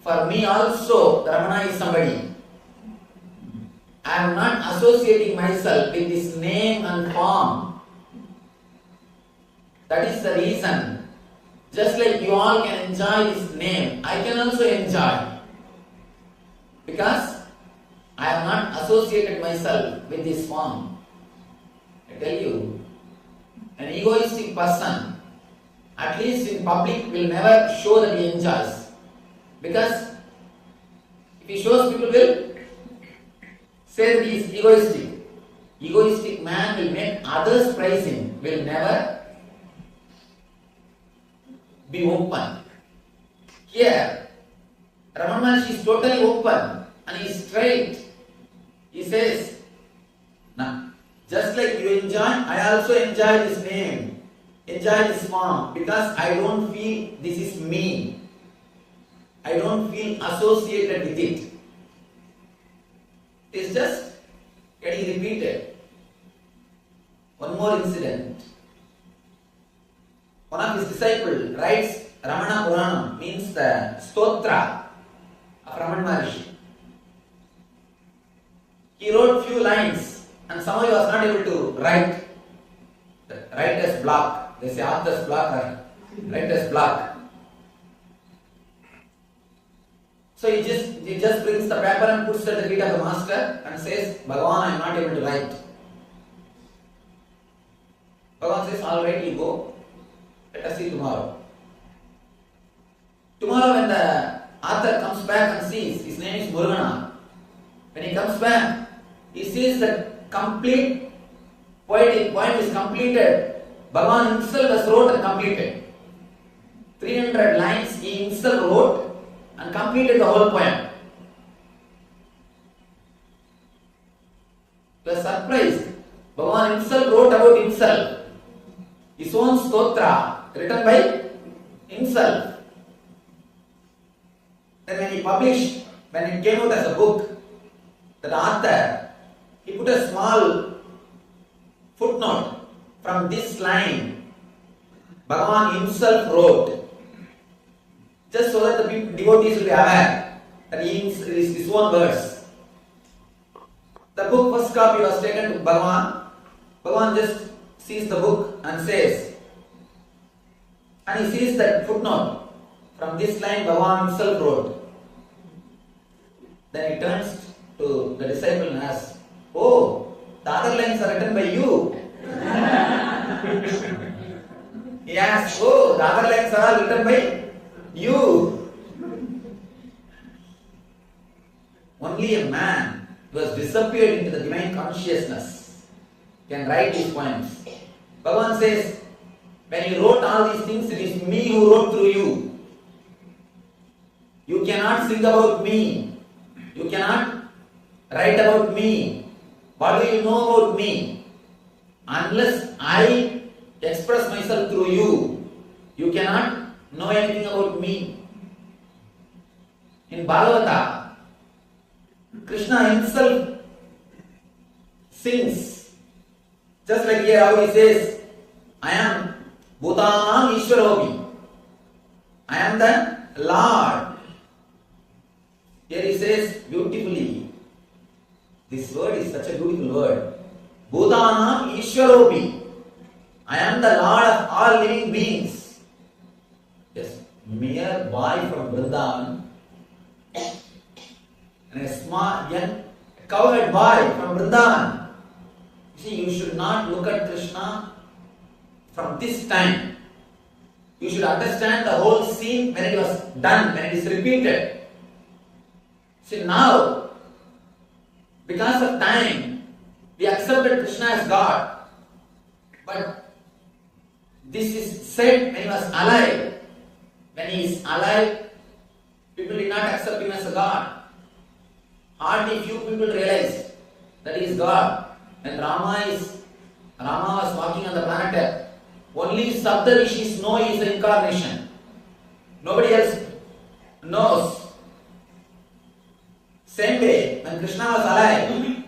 For me also, the Ramana is somebody. I am not associating myself with this name and form. That is the reason. Just like you all can enjoy this name, I can also enjoy. Because I have not associated myself with this form. I tell you, an egoistic person, at least in public, will never show that he enjoys. Because if he shows, people will say that he is egoistic. Egoistic man will make others praise him, will never be open. Here, Ramana Maharshi is totally open and he is straight. He says, now, just like you enjoy, I also enjoy this name, enjoy this form, because I don't feel this is me. I don't feel associated with it. It's just getting repeated. One more incident. One of his disciples writes Ramana Puranam, means the stotra of Ramana Maharishi. He wrote few lines and somehow he was not able to write. The writer's block. They say author's block or writer's block. So he just brings the paper and puts it at the feet of the master and says, Bhagavan, I am not able to write. Bhagavan says, alright, you go. Let us see tomorrow. Tomorrow when the author comes back and sees, his name is Murugana. When he comes back, he sees that complete poetic poem is completed. Bhagavan himself has wrote and completed. 300 lines he himself wrote and completed the whole poem. He was surprised. Bhagavan himself wrote about himself. His own stotra written by himself. Then when he published, when it came out as a book, the author, he put a small footnote from this line. Bhagavan himself wrote. Just so that the devotees will be aware that he is his own words. The book was first copy was taken to Bhagavan. Bhagavan just sees the book and says, and he sees that footnote. From this line Bhagavan himself wrote. Then he turns to the disciple and asks, oh, the other lines are written by you. He asks, oh, the other lines are all written by you. Only a man who has disappeared into the divine consciousness can write these poems. Bhagavan says, when you wrote all these things, it is me who wrote through you. You cannot sing about me. You cannot write about me. What do you know about me? Unless I express myself through you, you cannot know anything about me. In Bhagavata, Krishna himself sings. Just like here how he says, I am Bhutanam Ishwaropi. I am the Lord. Here he says beautifully, this word is such a beautiful word. Bhutanam Ishwaropi. I am the Lord of all living beings. Yes, mere boy from Vrindavan and a small young cowherd boy from Vrindavan. See, you should not look at Krishna from this time. You should understand the whole scene when it was done, when it is repeated. See, now, because of time, we accepted Krishna as God. But this is said when he was alive. When he is alive, people did not accept him as a God. Hardly few people realized that he is God. When Rama was walking on the planet Earth, only Saptarishis know he is the incarnation. Nobody else knows. Same way, when Krishna was alive,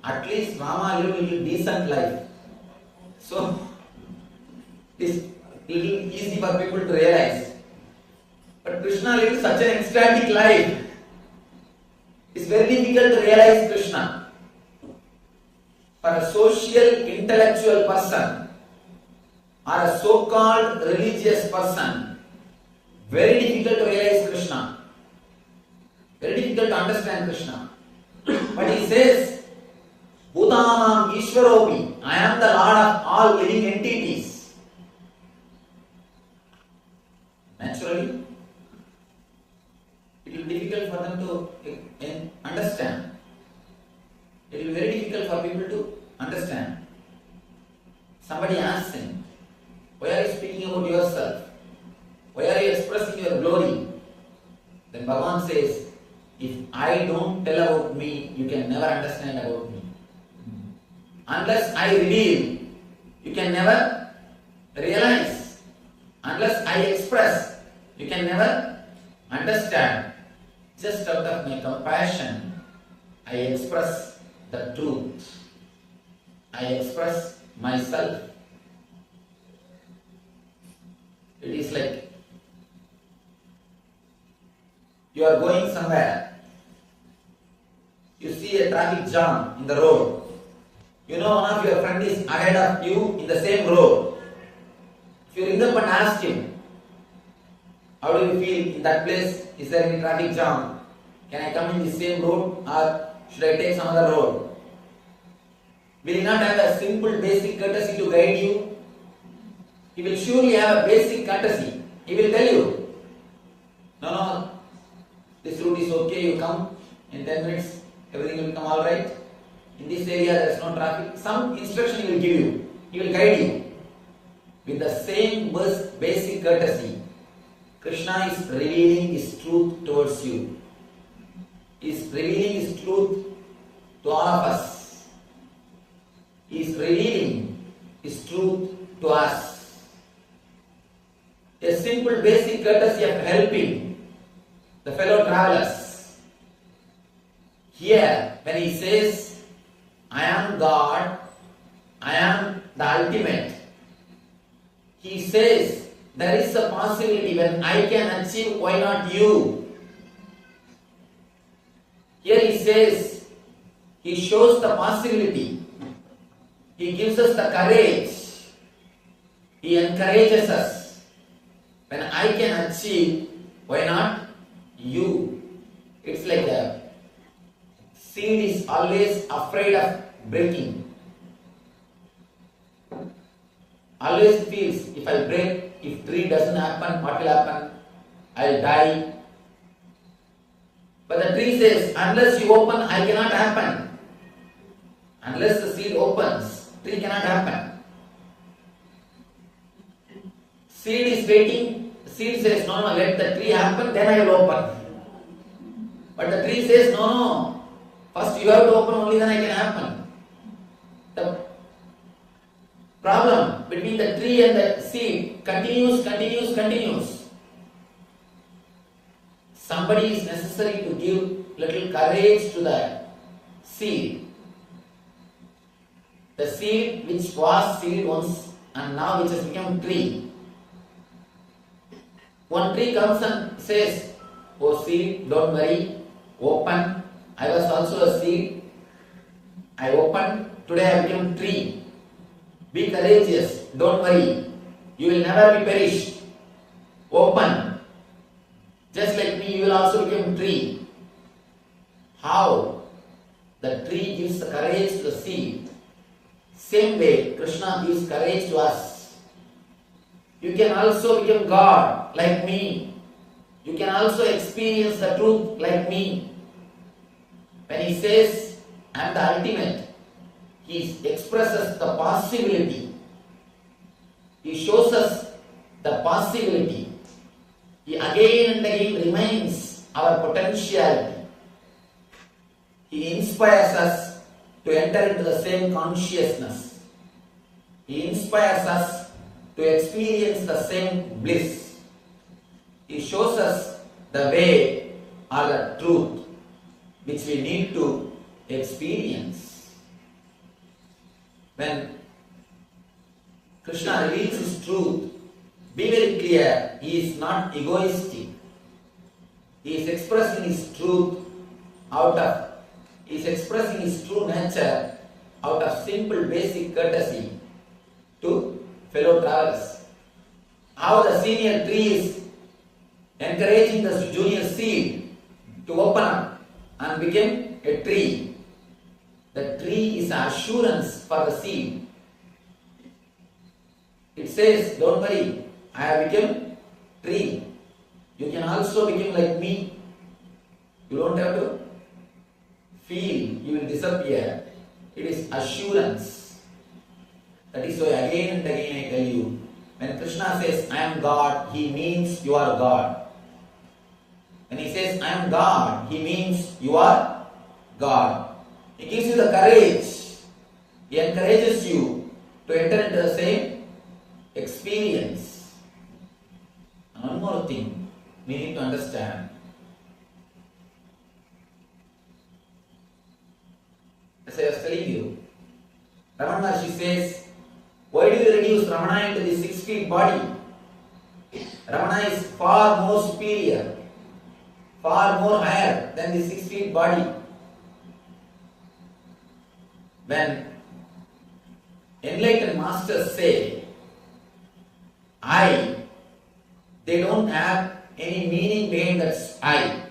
at least Rama lived a little decent life. So, it's a little easy for people to realize. But Krishna lived such an ecstatic life. It's very difficult to realize Krishna. For a social, intellectual person or a so-called religious person, very difficult to realize Krishna. Very difficult to understand Krishna. But he says, Bhutanam Ishwaropi, I am the Lord of all living entities. Naturally, it will be difficult for them to understand. It will be very difficult for people to understand. Somebody asks him, why are you speaking about yourself? Why are you expressing your glory? Then Bhagavan says, if I don't tell about me, you can never understand about me. Unless I reveal, you can never realize. Unless I express, you can never understand. Just out of my compassion, I express the truth. I express myself. It is like you are going somewhere. You see a traffic jam in the road. You know one of your friends is ahead of you in the same road. If you ring up and ask him, how do you feel in that place? Is there any traffic jam? Can I come in the same road or should I take some other road? Will he not have a simple basic courtesy to guide you? He will surely have a basic courtesy. He will tell you, no, this route is okay, you come in 10 minutes, everything will come alright. In this area there is no traffic. Some instruction he will give you. He will guide you. With the same basic courtesy, Krishna is revealing his truth towards you. He is revealing his truth to all of us. He is revealing his truth to us. A simple basic courtesy of helping the fellow travelers. Here, when he says, I am God, I am the ultimate, he says, there is a possibility when I can achieve, why not you? Here he says, He shows the possibility. He gives us the courage. He encourages us. When I can achieve, why not you? It's like a seed is always afraid of breaking. Always feels, if I break, if tree doesn't happen, what will happen? I'll die. But the tree says, unless you open, I cannot happen. Unless the seed opens, tree cannot happen. Seed is waiting. Seed says, no, let the tree happen, then I will open. But the tree says, no, first you have to open, only then I can happen. The problem between the tree and the seed continues. Somebody is necessary to give little courage to the seed. The seed which was seed once and now which has become tree. One tree comes and says, oh seed, don't worry, open. I was also a seed. I opened, today I became tree. Be courageous, don't worry. You will never be perished. Open. Just like me, you will also become tree. How? The tree gives the courage to the seed. Same way, Krishna gives courage to us. You can also become God like me. You can also experience the truth like me. When he says, I am the ultimate, he expresses the possibility. He shows us the possibility. He again and again reminds our potentiality. He inspires us to enter into the same consciousness. He inspires us to experience the same bliss. He shows us the way or the truth which we need to experience. When Krishna reveals his truth, be very clear, he is not egoistic. He is expressing his truth he is expressing his true nature out of simple basic courtesy to fellow travelers. How the senior tree is encouraging the junior seed to open up and become a tree. The tree is an assurance for the seed. It says, don't worry, I have become tree. You can also become like me. You don't have to feel you will disappear. It is assurance. That is why again and again I tell you, when Krishna says, I am God, he means you are God. When he says, I am God, he means you are God. He gives you the courage. He encourages you to enter into the same experience. And one more thing we need to understand. As I was telling you, Ramana Maharshi says, why do you reduce Ramana into the 6 feet body? Ramana is far more superior, far more higher than the 6 feet body. When enlightened masters say, I, they don't have any meaning behind that I.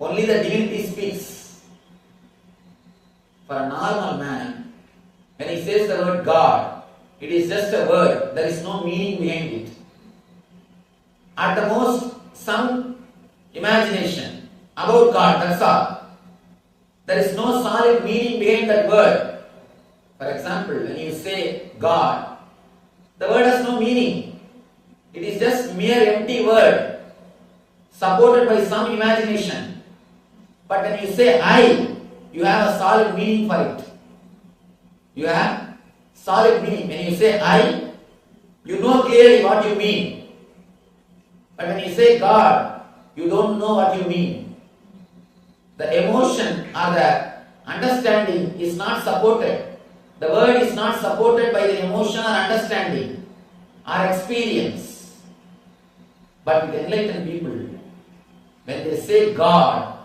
Only the divinity speaks. For a normal man, when he says the word God, it is just a word, there is no meaning behind it. At the most, some imagination about God, that's all. There is no solid meaning behind that word. For example, when you say God, the word has no meaning. It is just mere empty word, supported by some imagination. But when you say I, you have a solid meaning for it. You have solid meaning. When you say I, you know clearly what you mean. But when you say God, you don't know what you mean. The emotion or the understanding is not supported. The word is not supported by the emotion or understanding or experience. But with enlightened people, when they say God,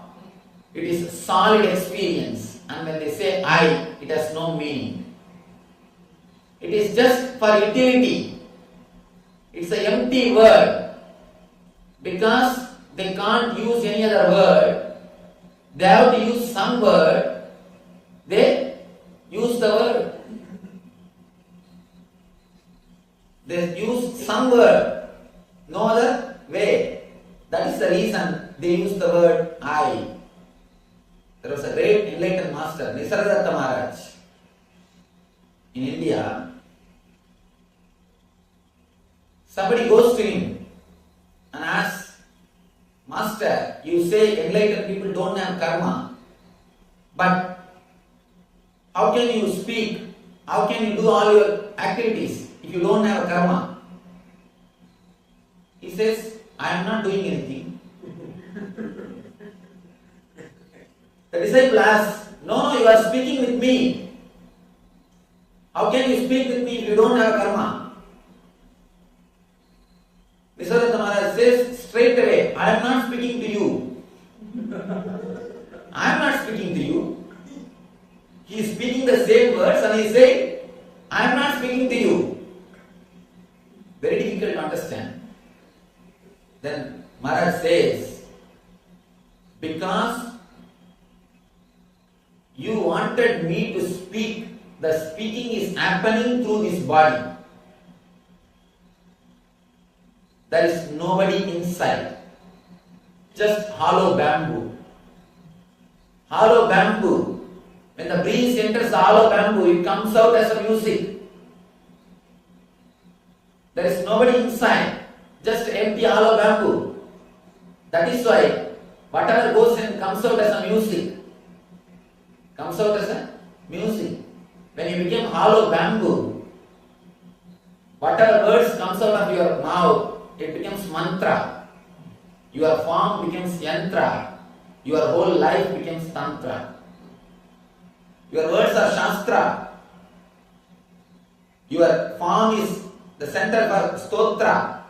it is a solid experience. and when they say I, it has no meaning. It is just for utility. It's an empty word. Because they can't use any other word, they have to use some word, they use the word. They use some word, no other way. That is the reason they use the word I. There was a great enlightened master, Nisargadatta Maharaj, in India. Somebody goes to him and asks, Master, you say enlightened people don't have karma, but how can you speak? How can you do all your activities if you don't have karma? He says, I am not doing anything. The disciple asks, no, you are speaking with me. How can you speak with me if you don't have karma? Nisargadatta Maharaj says straight away, I am not speaking to you. I am not speaking to you. He is speaking the same words and he says, I am not speaking to you. Very difficult to understand. Then Maharaj says, because you wanted me to speak, the speaking is happening through this body. There is nobody inside. Just hollow bamboo. Hollow bamboo. When the breeze enters the hollow bamboo, it comes out as a music. There is nobody inside. Just empty hollow bamboo. That is why whatever goes in comes out as a music. Comes out as a music. When you become hollow bamboo, whatever words comes out of your mouth, it becomes mantra. Your form becomes yantra. Your whole life becomes tantra. Your words are shastra. Your form is the center for stotra.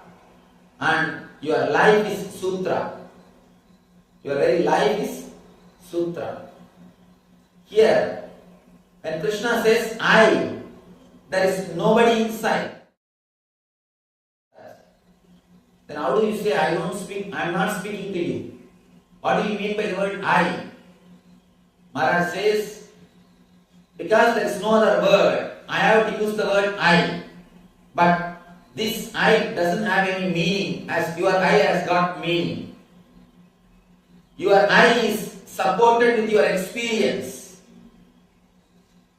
And your life is sutra. Your very life is sutra. Here, when Krishna says I, there is nobody inside. Then how do you say I don't speak, I am not speaking to you? What do you mean by the word I? Maharaj says, because there is no other word, I have to use the word I. But this I doesn't have any meaning, as your I has got meaning. Your I is supported with your experience.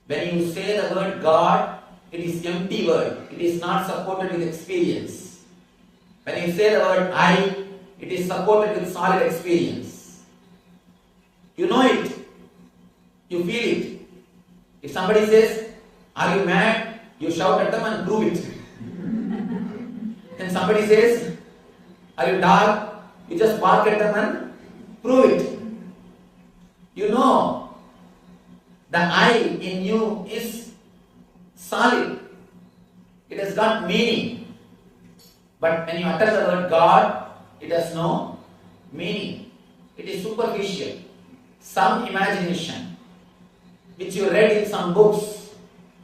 When you say the word God, it is empty word. It is not supported with experience. When you say the word I, it is supported with solid experience. You know it. You feel it. If somebody says, are you mad? You shout at them and prove it. Then somebody says, are you dog? You just bark at them and prove it. You know, the I in you is solid. It has got meaning. But when you utter the word God, it has no meaning. It is superficial. Some imagination, which you read in some books,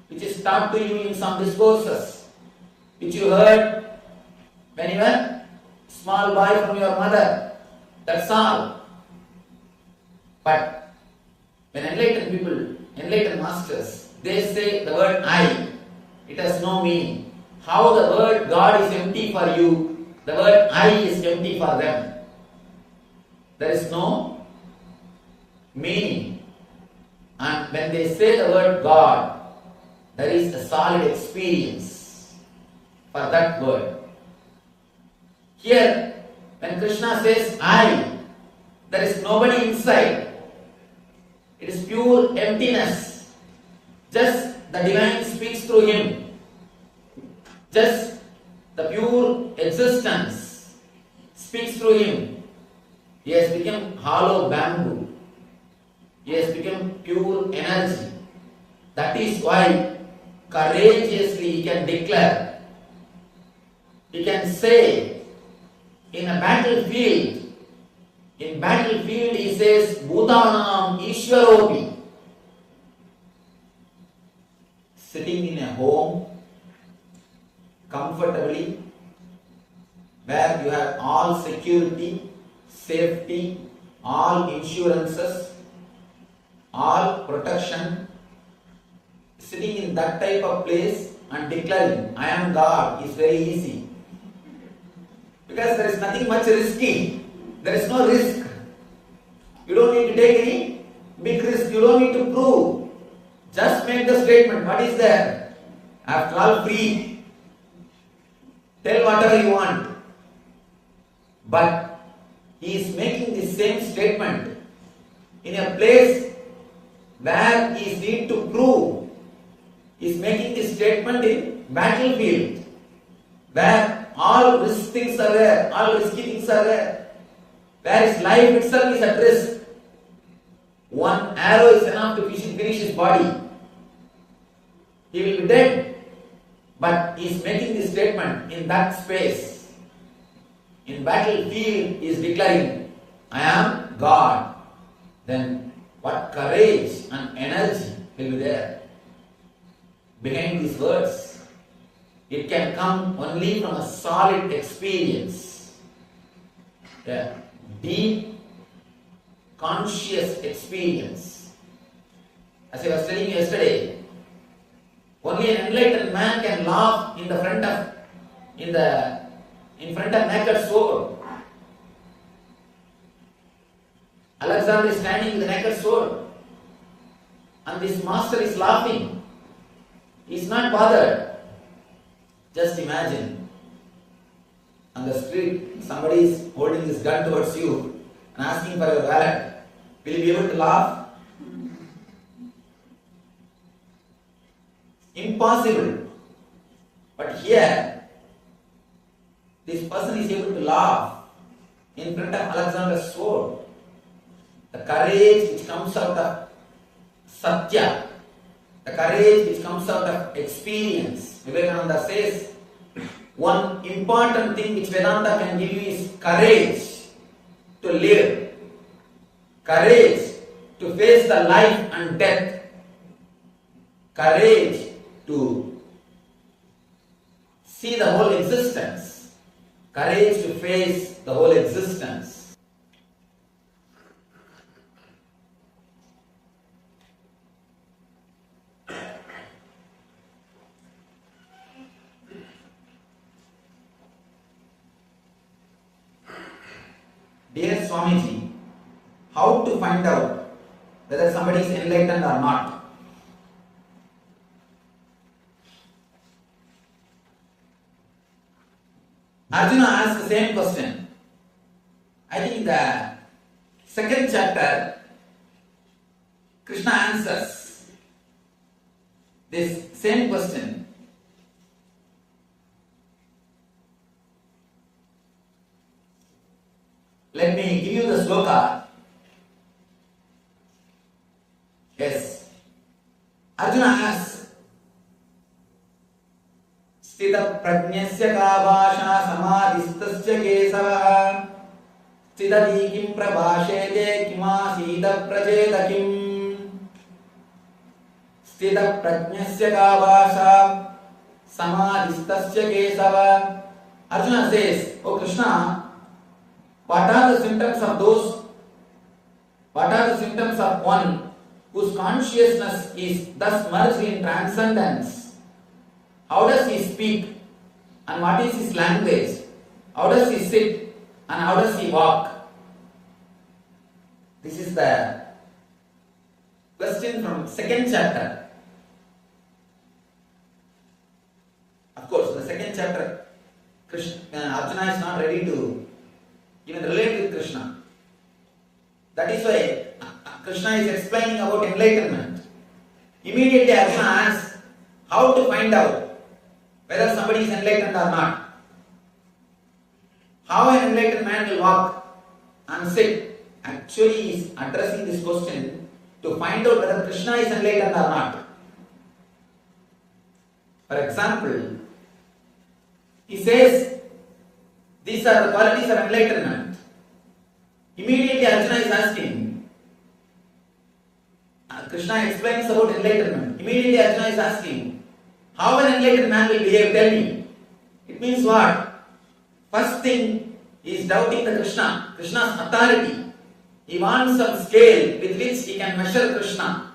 which is taught to you in some discourses, which you heard when you were small boy from your mother. That's all. But when enlightened people, enlightened masters, they say the word I, it has no meaning. How the word God is empty for you, the word I is empty for them. There is no meaning. And when they say the word God, there is a solid experience for that word. Here, when Krishna says I, there is nobody inside. It is pure emptiness. Just the divine speaks through him. Just the pure existence speaks through him. He has become hollow bamboo. He has become pure energy. That is why courageously he can declare. He can say in a battlefield. In battlefield he says, Bhutanam Ishwaropi. sitting in a home comfortably, where you have all security, safety, all insurances, all protection, sitting in that type of place and declaring, I am God, is very easy. Because there is nothing much risky. There is no risk. You don't need to take any big risk. You don't need to prove. Just make the statement. What is there? After all, free. Tell whatever you want. But he is making the same statement in a place where he is need to prove. He is making this statement in battlefield, where all risk things are there, all risky things are there, where his life itself is at risk. One arrow is enough to finish his body. He will be dead. But he is making this statement in that space. In battlefield, he is declaring, I am God. Then what courage and energy will be there behind these words? It can come only from a solid experience, a deep, conscious experience. As I was telling you yesterday, only an enlightened man can laugh in front of naked sword. Alexander is standing with a naked sword, and this master is laughing. He is not bothered. Just imagine, on the street, somebody is holding his gun towards you and asking for your wallet. Will you be able to laugh? Impossible. But here, this person is able to laugh in front of Alexander's sword. The courage which comes out of Satya, the courage which comes out of experience. Vivekananda says, one important thing which Vedanta can give you is courage to live, courage to face the life and death, courage to see the whole existence, courage to face the whole existence. Dear Swamiji, how to find out whether somebody is enlightened or not? Arjuna asked the same question. I think in the second chapter, Krishna answers this same question. Let me give you the sloka. Yes. Arjuna asks, Sthita prajnasya ka vasha samadhistasya kesava Sthitati kim prabhashete kimasida prajeta kim Sthita prajnasya ka vasha samadhistasya kesava. Arjuna says, O Krishna, what are the symptoms of those? What are the symptoms of one whose consciousness is thus merged in transcendence? How does he speak? And what is his language? How does he sit? And how does he walk? This is the question from second chapter. Of course, the second chapter, Arjuna is not ready to even relate with Krishna. That is why Krishna is explaining about enlightenment. Immediately Arjuna asks how to find out whether somebody is enlightened or not. How an enlightened man will walk and sit. Actually, he is addressing this question to find out whether Krishna is enlightened or not. For example, he says, these are the qualities of enlightenment. Immediately Arjuna is asking, Krishna explains about enlightenment. Immediately Arjuna is asking, How an enlightened man will behave? Tell me. It means what? First thing, he is doubting the Krishna, Krishna's authority. He wants some scale with which he can measure Krishna.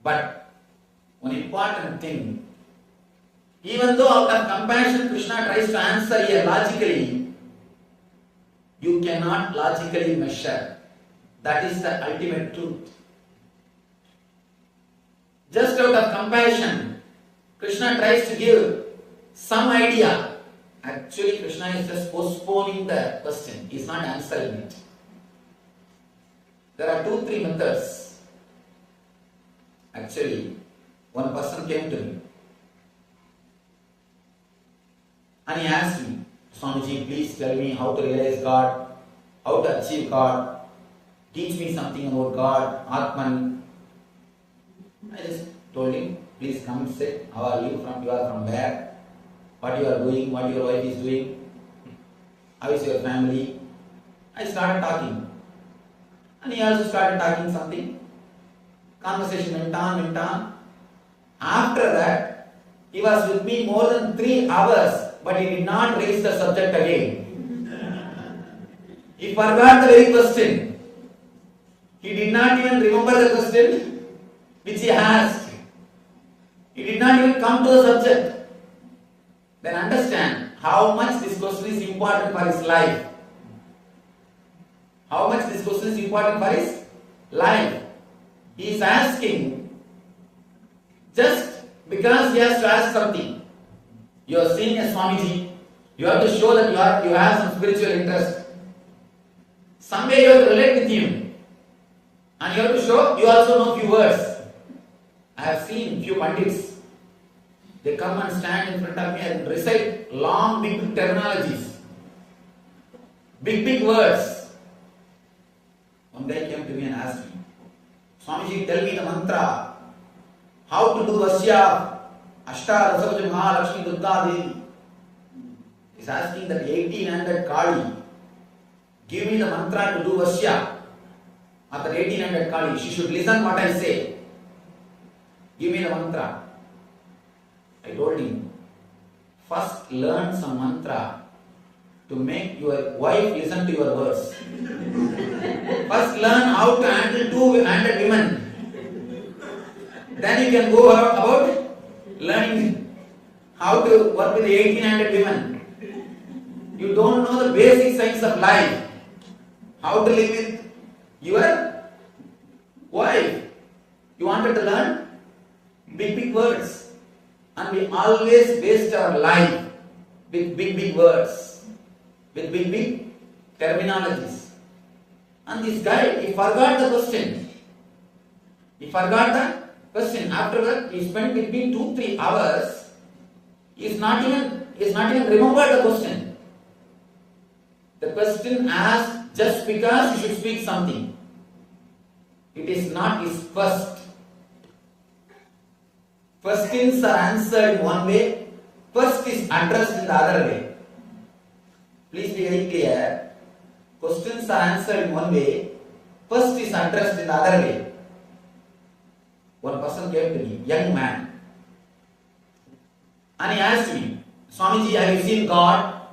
But one important thing, even though out of compassion Krishna tries to answer here logically, you cannot logically measure. That is the ultimate truth. Just out of compassion, Krishna tries to give some idea. Actually, Krishna is just postponing the question. He is not answering it. There are 2-3 methods. Actually, one person came to me and he asked me, Swamiji, please tell me how to realize God, how to achieve God, teach me something about God, Atman. I just told him, please come and sit. How are you? You are from where? What you are doing? What your wife is doing? How is your family? I started talking. And he also started talking something. Conversation went on. After that, he was with me more than 3 hours, but he did not raise the subject again. He forgot the very question. He did not even remember the question which he asked. He did not even come to the subject. Then understand how much this question is important for his life. How much this question is important for his life. He is asking just because he has to ask something. You are seeing a Swamiji. You have to show that you have some spiritual interest. Some way you have to relate with him. And you have to show you also know few words. I have seen few pandits. They come and stand in front of me and recite long, big terminologies. Big words. One guy came to me and asked me, Swamiji, tell me the mantra. How to do Vasya, Ashta, Rasavaja, Mahalakshmi, Durga Devi. He's asking that 1800 Kali. Give me the mantra to do Vasya. After 1800 Kali, she should listen what I say. Give me the mantra. I told him, first learn some mantra to make your wife listen to your words. First learn how to handle 200 women. Then you can go about learning how to work with 1800 women. You don't know the basic science of life. How to live with your wife. You wanted to learn big words. And we always waste our life with big words, with big terminologies. And this guy, he forgot the question. After that, he spent with me 2-3 hours. He's not even remembered the question. The question asked just because he should speak something. It is not his first. Questions are answered in one way, first is addressed in the other way. Please be very clear. Questions are answered in one way, first is addressed in the other way. One person came to me, young man, and he asked me, Swamiji, have you seen God?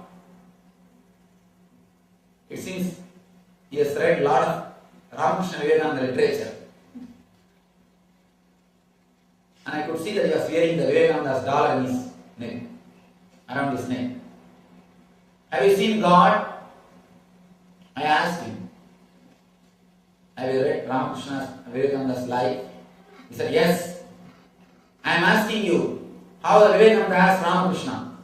It seems he has read a lot of Ramakrishna Vivekananda literature. And I could see that he was wearing the Vivekananda's dollar in his neck, around his neck. Have you seen God? I asked him. Have you read Ramakrishna Vivekananda's life? He said, yes. I am asking you, how the Vivekananda asked Ramakrishna?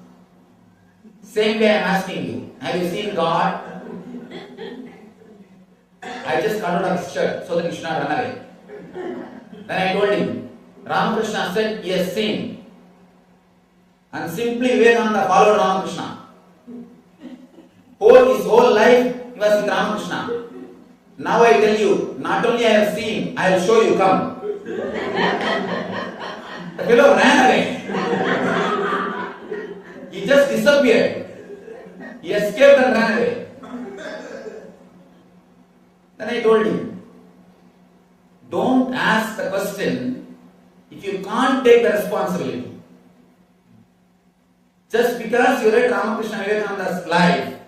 Same way I am asking you, have you seen God? I just cut out his shirt so that he should not run away. Then I told him, Ramakrishna said he has seen. And simply Vivekananda followed Ramakrishna. His whole life he was with Ramakrishna. Now I tell you, not only I have seen, I will show you, come. The fellow ran away. He just disappeared. He escaped and ran away. Then I told him, don't ask the question if you can't take the responsibility, just because you read Ramakrishna Vivekananda's life,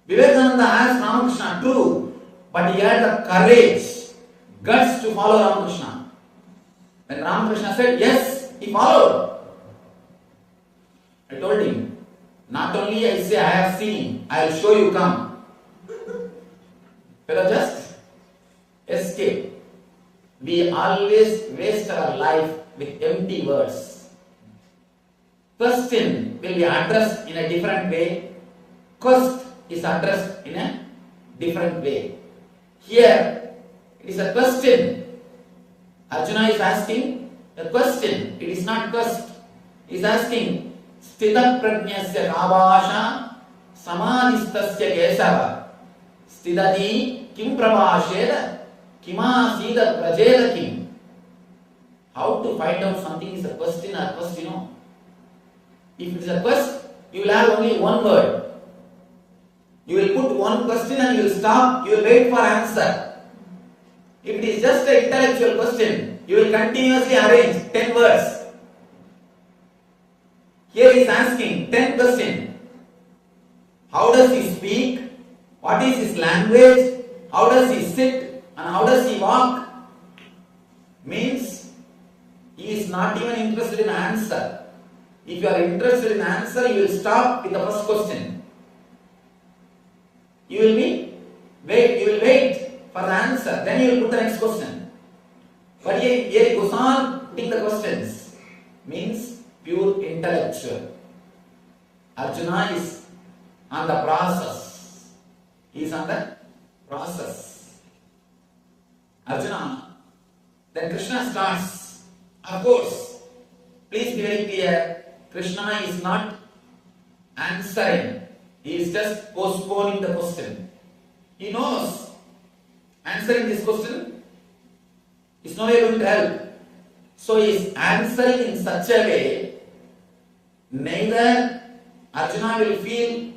Vivekananda asked Ramakrishna, true, but he had the courage, guts to follow Ramakrishna. When Ramakrishna said yes, he followed. I told him, not only I say I have seen, I will show you, come. Fellow, just escape. We always waste our life with empty words. Question will be addressed in a different way. Quest is addressed in a different way. Here, it is a question. Arjuna is asking a question. It is not quest. He is asking, Sthita prajnasya kavasha samadhistasya kesava sthidati kim pravasheda kima sida prajeda kim. How to find out something is a question or quest, you know? If it is a quest, you will have only one word. You will put one question and you will stop, you will wait for answer. If it is just an intellectual question, you will continuously arrange 10 words. Here he is asking 10 questions. How does he speak? What is his language? How does he sit? And how does he walk? Means he is not even interested in answer. If you are interested in answer, you will stop with the first question. You will wait for the answer. Then you will put the next question. But here he goes on putting the questions. Means pure intellectual. Arjuna is on the process. He is on the process. Arjuna. Then Krishna starts. Of course, please be very clear. Krishna is not answering. He is just postponing the question. He knows answering this question is no way going to help. So he is answering in such a way, neither Arjuna will feel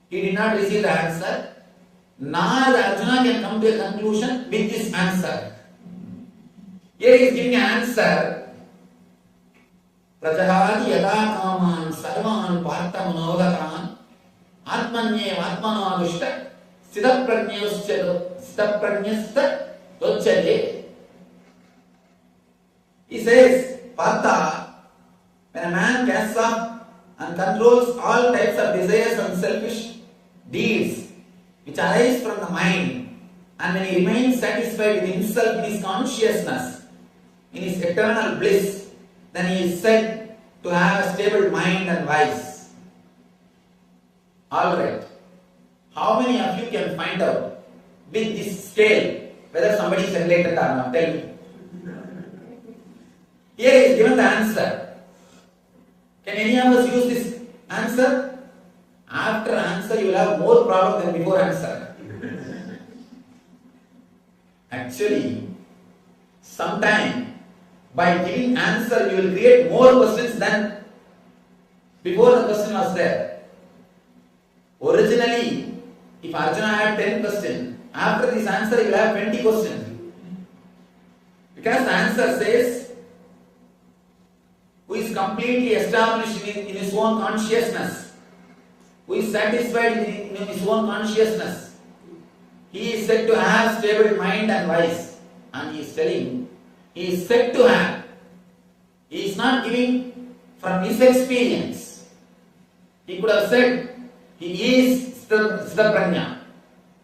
he did not receive the answer, nor Arjuna can come to a conclusion with this answer. Here he is giving an answer. Prajahadi yada kaman sarvan partha manogatan atmanye atmanadushta sthitaprajnasta docchate. He says, Partha, when a man casts off and controls all types of desires and selfish deeds which arise from the mind, and when he remains satisfied with himself in his consciousness, in his eternal bliss, then he is said to have a stable mind and wise. Alright. How many of you can find out with this scale whether somebody is enlightened or not? Tell me. Here is given the answer. Can any of us use this answer? After answer, you will have more problem than before answer. Actually, sometime by giving answer, you will create more questions than before the question was there. Originally, if Arjuna had 10 questions, after this answer, he will have 20 questions. Because the answer says, who is completely established in his own consciousness, who is satisfied in his own consciousness, he is said to have stable mind and wise. And he is telling, he is said to have. He is not giving from his experience. He could have said, he is Siddhaprajna.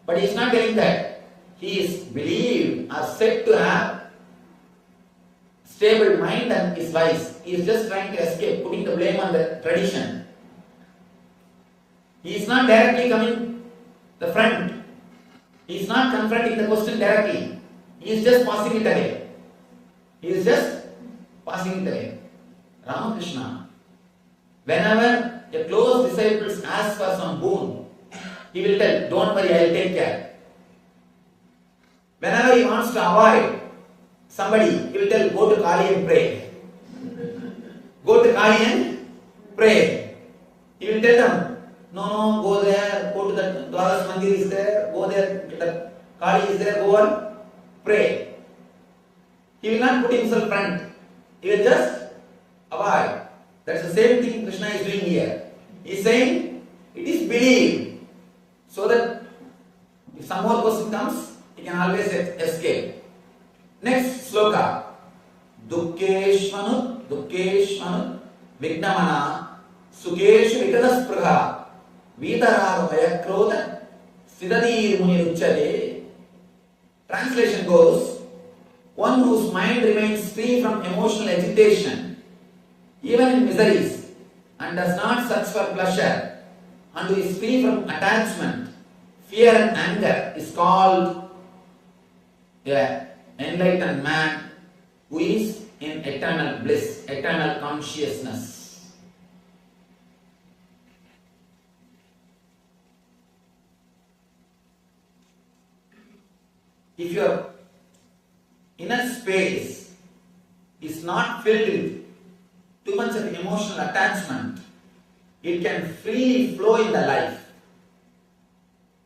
But he is not telling that. He is believed or said to have stable mind and is wise. He is just trying to escape, putting the blame on the tradition. He is not directly coming the front. He is not confronting the question directly. He is just passing it away. He is just passing it away. Ramakrishna, whenever a close disciple asks for some boon, he will tell, don't worry, I will take care. Whenever he wants to avoid somebody, he will tell, go to Kali and pray. Go to Kali and pray. He will tell them, no, go there, go to the Dwaras Mandir is there, go there, the Kali is there, go and pray. He will not put himself front. He will just avoid. That's the same thing Krishna is doing here. He is saying, it is believed. So that if some more question comes, he can always escape. Next sloka. Dukkeshvanu Vignamana Sukeshu Vikadaspruha Vitaraga Vayakroda Siddhadir Muni Uchade. Translation goes, one whose mind remains free from emotional agitation, even in miseries, and does not search for pleasure, and who is free from attachment, fear and anger, is called an enlightened man who is in eternal bliss, eternal consciousness. If your inner space is not filled with too much of emotional attachment, it can freely flow in the life.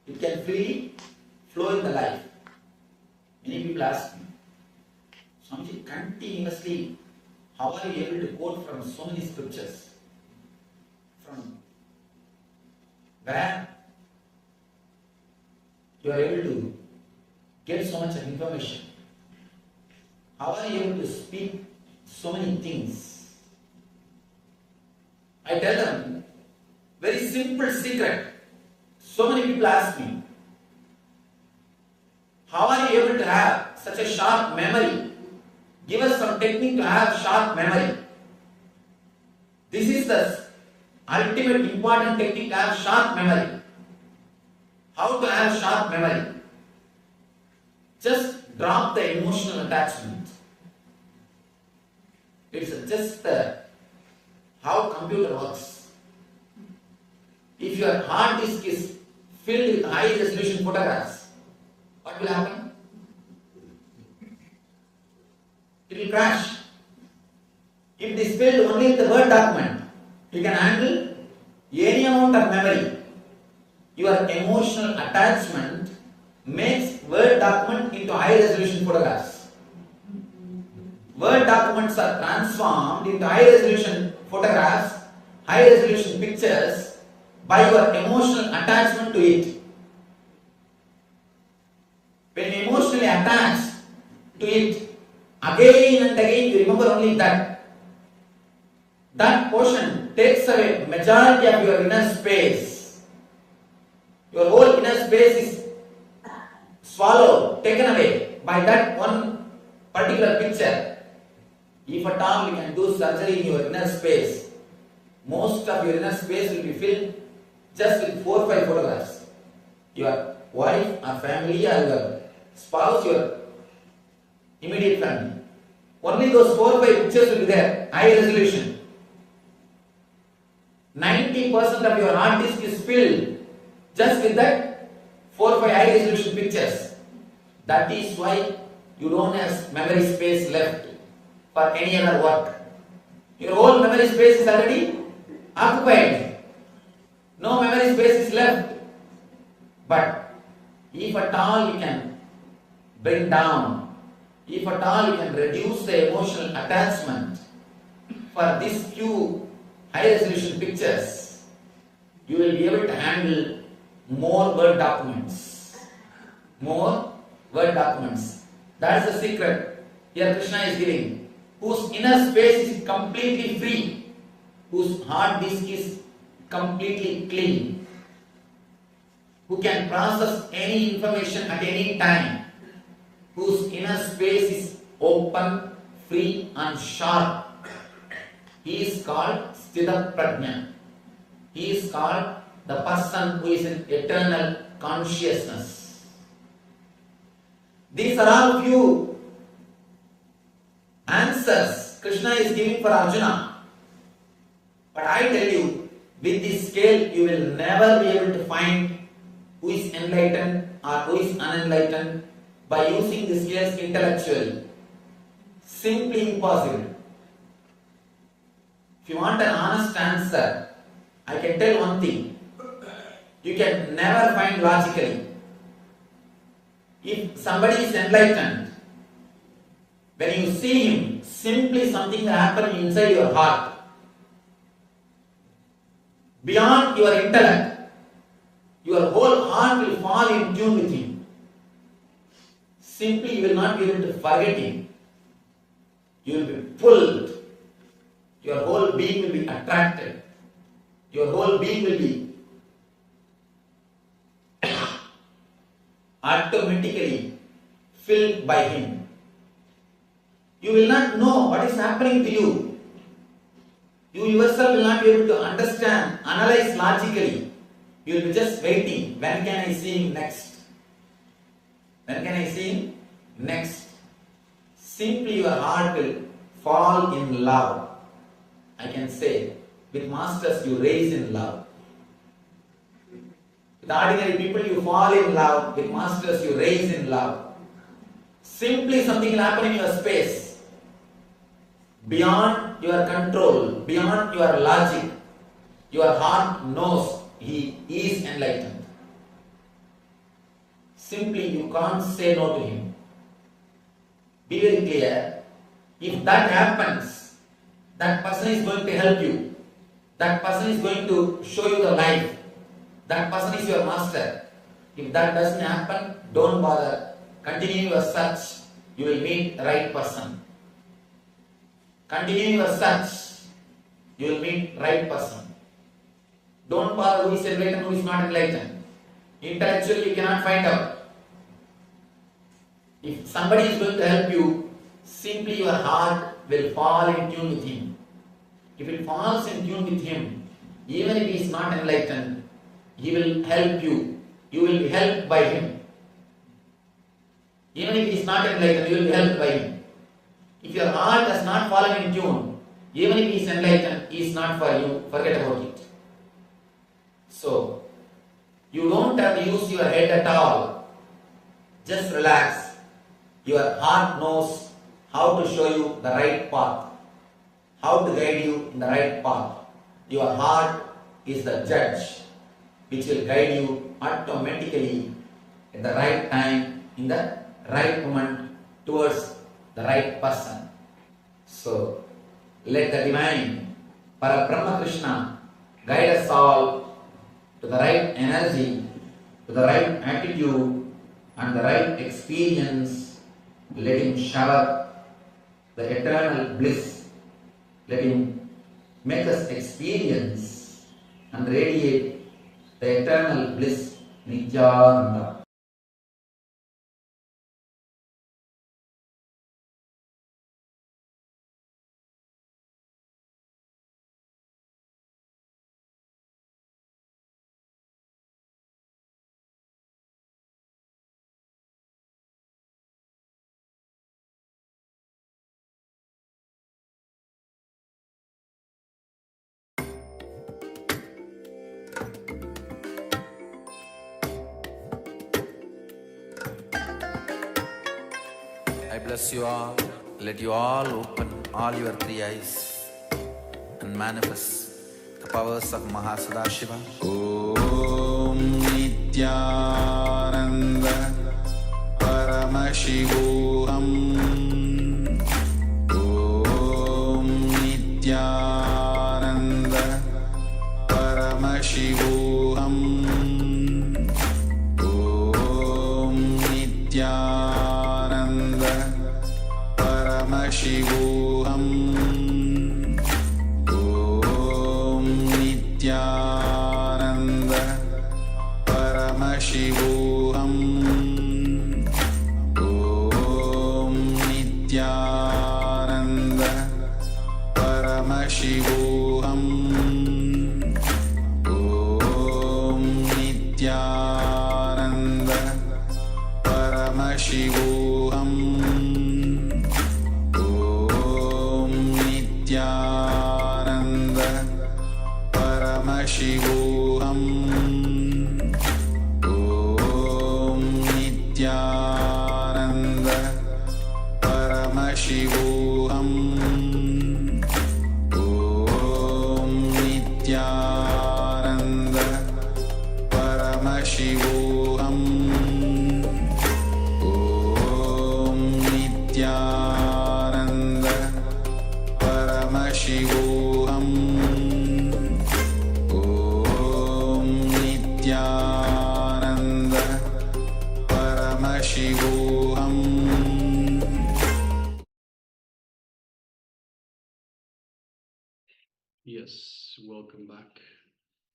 It can freely flow in the life. Many people ask me, Swamiji, continuously, how are you able to quote from so many scriptures? From where you are able to get so much of information? How are you able to speak so many things? I tell them, very simple secret. So many people ask me, how are you able to have such a sharp memory? Give us some technique to have sharp memory. This is the ultimate important technique to have sharp memory. How to have sharp memory? Just drop the emotional attachment. It's just how computer works. If your hard disk is filled with high resolution photographs, what will happen? It will crash. If it is filled only with the Word document, you can handle any amount of memory. Your emotional attachment makes Word document into high resolution photographs. Word documents are transformed into high resolution photographs, high resolution pictures by your emotional attachment to it. When you emotionally attach to it, again and again you remember only that. That portion takes away majority of your inner space. Your whole inner space is swallowed, taken away by that one particular picture. If at all you can do surgery in your inner space, most of your inner space will be filled just with 4 or 5 photographs. Your wife or family or your spouse, your immediate family. Only those 4 or 5 pictures will be there, high resolution. 90% of your hard disk is filled just with that 4 or 5 high resolution pictures. That is why you don't have memory space left for any other work. Your whole memory space is already occupied. No memory space is left. But if at all you can bring down, if at all you can reduce the emotional attachment for these few high resolution pictures, you will be able to handle more Word documents. More Word documents. That's the secret here Krishna is giving. Whose inner space is completely free, whose hard disk is completely clean, who can process any information at any time, whose inner space is open, free and sharp. He is called Sthita Prajna. He is called the person who is in eternal consciousness. These are all few answers Krishna is giving for Arjuna. But I tell you, with this scale you will never be able to find who is enlightened or who is unenlightened by using the scales intellectually. Simply impossible. If you want an honest answer, I can tell one thing. You can never find logically. If somebody is enlightened, When you see him, simply something will happen inside your heart. Beyond your intellect, your whole heart will fall in tune with him. Simply you will not be able to forget him. You will be pulled. Your whole being will be attracted. Your whole being will be automatically filled by him. You will not know what is happening to you. You yourself will not be able to understand, analyze logically. You will be just waiting. When can I see him next? When can I see him next? Simply your heart will fall in love. I can say, with masters you raise in love. With ordinary people you fall in love. With masters you raise in love. Simply something will happen in your space. Beyond your control, beyond your logic, your heart knows he is enlightened. Simply you can't say no to him. Be very clear. If that happens, that person is going to help you. That person is going to show you the life. That person is your master. If that doesn't happen, don't bother. Continue your search. You will meet the right person. Continue your search. You will meet the right person. Don't bother who is enlightened, who is not enlightened. Intellectually you cannot find out. If somebody is going to help you, simply your heart will fall in tune with him. If it falls in tune with him, even if he is not enlightened, he will help you. You will be helped by him. Even if he is not enlightened, you will be helped by him. If your heart has not fallen in tune, even if he is enlightened, he is not for you. Forget about it. So, you don't have to use your head at all. Just relax. Your heart knows how to show you the right path, how to guide you in the right path. Your heart is the judge which will guide you automatically at the right time, in the right moment, towards the right person. So, let the divine Parabrahma Krishna guide us all to the right energy, to the right attitude and the right experience. Let him shower the eternal bliss. Let him make us experience and radiate the eternal bliss, Nityananda. I bless you all. Let you all open all your three eyes and manifest the powers of Mahasadashiva. Om Nityananda Paramashivoham. Om Nityananda Paramashivoham. Om Nityananda Paramashivoham. Om Nityananda Paramashivoham. Om Nityananda Paramashivoham. Om Nityananda Paramashivoham. Om Nityananda Paramashivoham. Om Nityananda Paramashivoham. Om Paramashivoham Om Nityananda Paramashivoham. Yes, welcome back.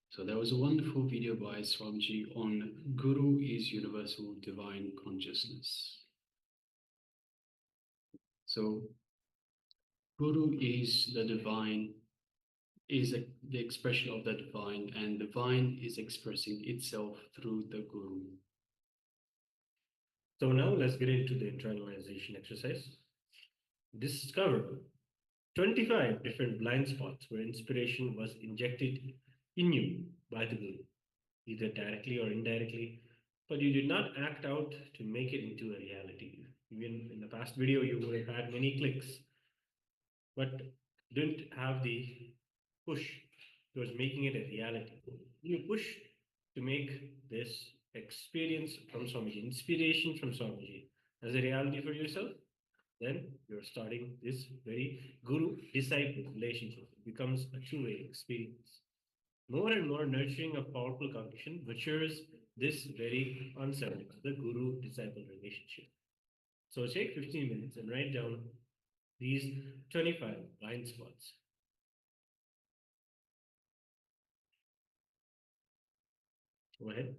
So that was a wonderful video by Swamiji on Guru is Universal Divine Consciousness. So Guru is the divine, the expression of the divine, and divine is expressing itself through the Guru. So now let's get into the internalization exercise. Discover 25 different blind spots where inspiration was injected in you by the Guru, either directly or indirectly, but you did not act out to make it into a reality. Even in the past video, you would have had many clicks, but didn't have the push towards making it a reality. You push to make this experience from Swamiji, inspiration from Swamiji, as a reality for yourself. Then you're starting this very guru-disciple relationship. It becomes a two-way experience. More and more nurturing of powerful cognition matures this very concept, the guru-disciple relationship. So take 15 minutes and write down these 25 blind spots. Go ahead.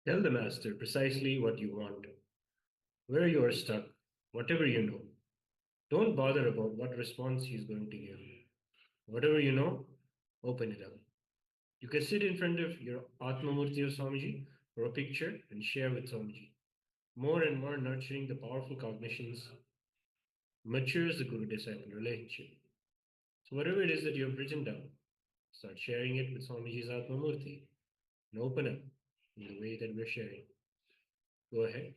Tell the Master precisely what you want, where you are stuck, whatever you know. Don't bother about what response he is going to give. Whatever you know, open it up. You can sit in front of your Atmamurti of Swamiji or a picture and share with Swamiji. More and more nurturing the powerful cognitions matures the Guru-disciple relationship. So whatever it is that you have written down, start sharing it with Swamiji's Atmamurti and open up in the way that we're sharing. Go ahead.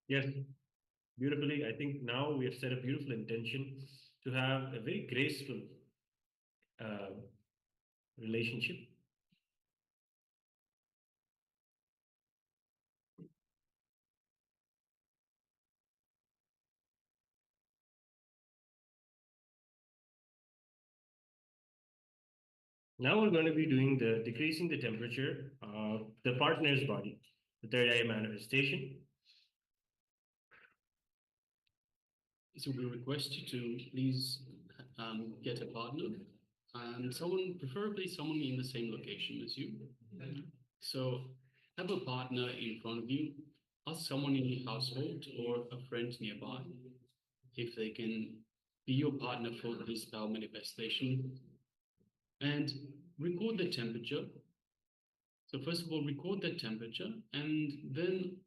Yes, beautifully. I think now we have set a beautiful intention to have a very graceful relationship. Now we're going to be doing the decreasing the temperature of the partner's body, the third eye manifestation. So we request you to please get a partner and someone, preferably someone in the same location as you. So have a partner in front of you, ask someone in your household or a friend nearby if they can be your partner for this power manifestation, and record the temperature. So first of all, record the temperature and then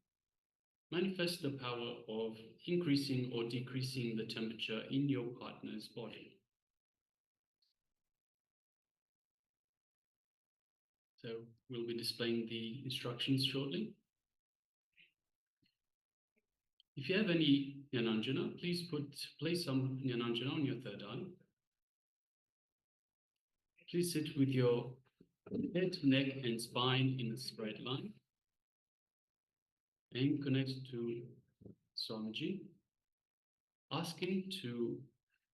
manifest the power of increasing or decreasing the temperature in your partner's body. So we'll be displaying the instructions shortly. If you have any Jnananjana, please place some Jnananjana on your third eye. Please sit with your head, neck, and spine in a straight line. And connect to Swamiji. Ask him to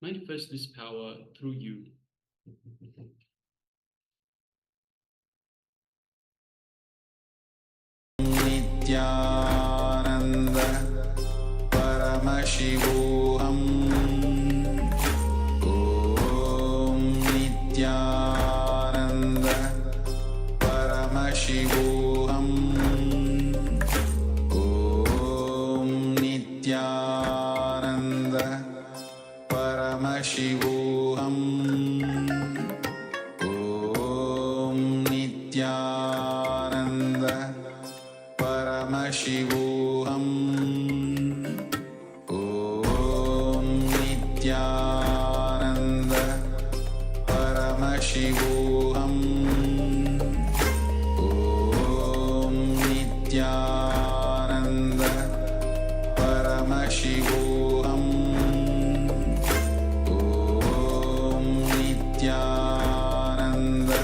manifest this power through you. Nityananda Paramashivoham Om Nityananda Paramashivoham Om Nityananda Paramashivoham Om Nityananda Paramashivoham Om Nityananda Paramashivoham Om Nityananda Paramashivoham Om Nityananda Paramashivoham Nityananda Paramashivoham Om Nityananda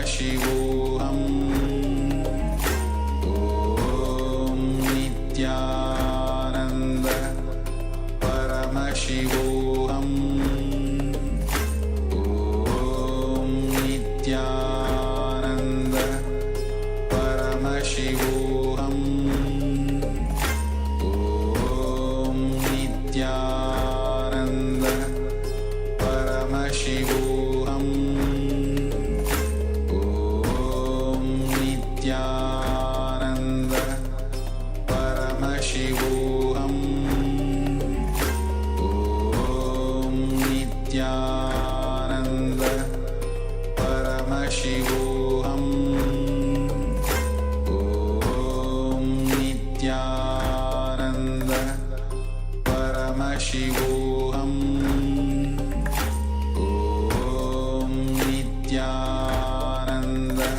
Paramashivoham Om Nityananda Paramashivoham Om Nityananda Paramashivoham Om Nityananda Paramashivoham Om Nityananda Paramashivoham Om Nityananda Paramashivoham Om Nityananda Paramashivoham Om Nityananda Paramashivoham Om Nityananda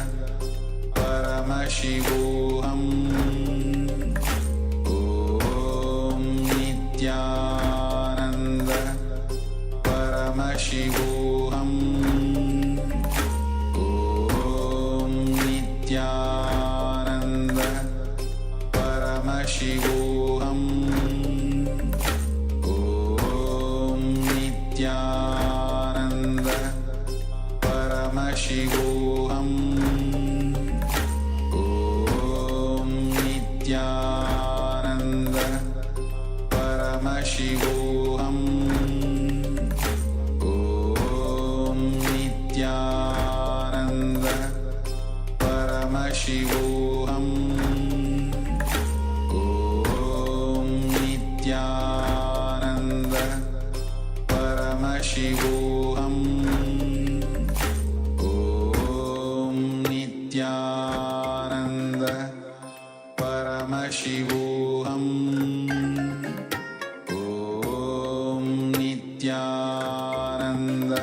Paramashivoham Om Nityananda Paramashivoham Om Nityananda Paramashivoham Om Nityananda Paramashivoham Om Nityananda Paramashivoham Om Nityananda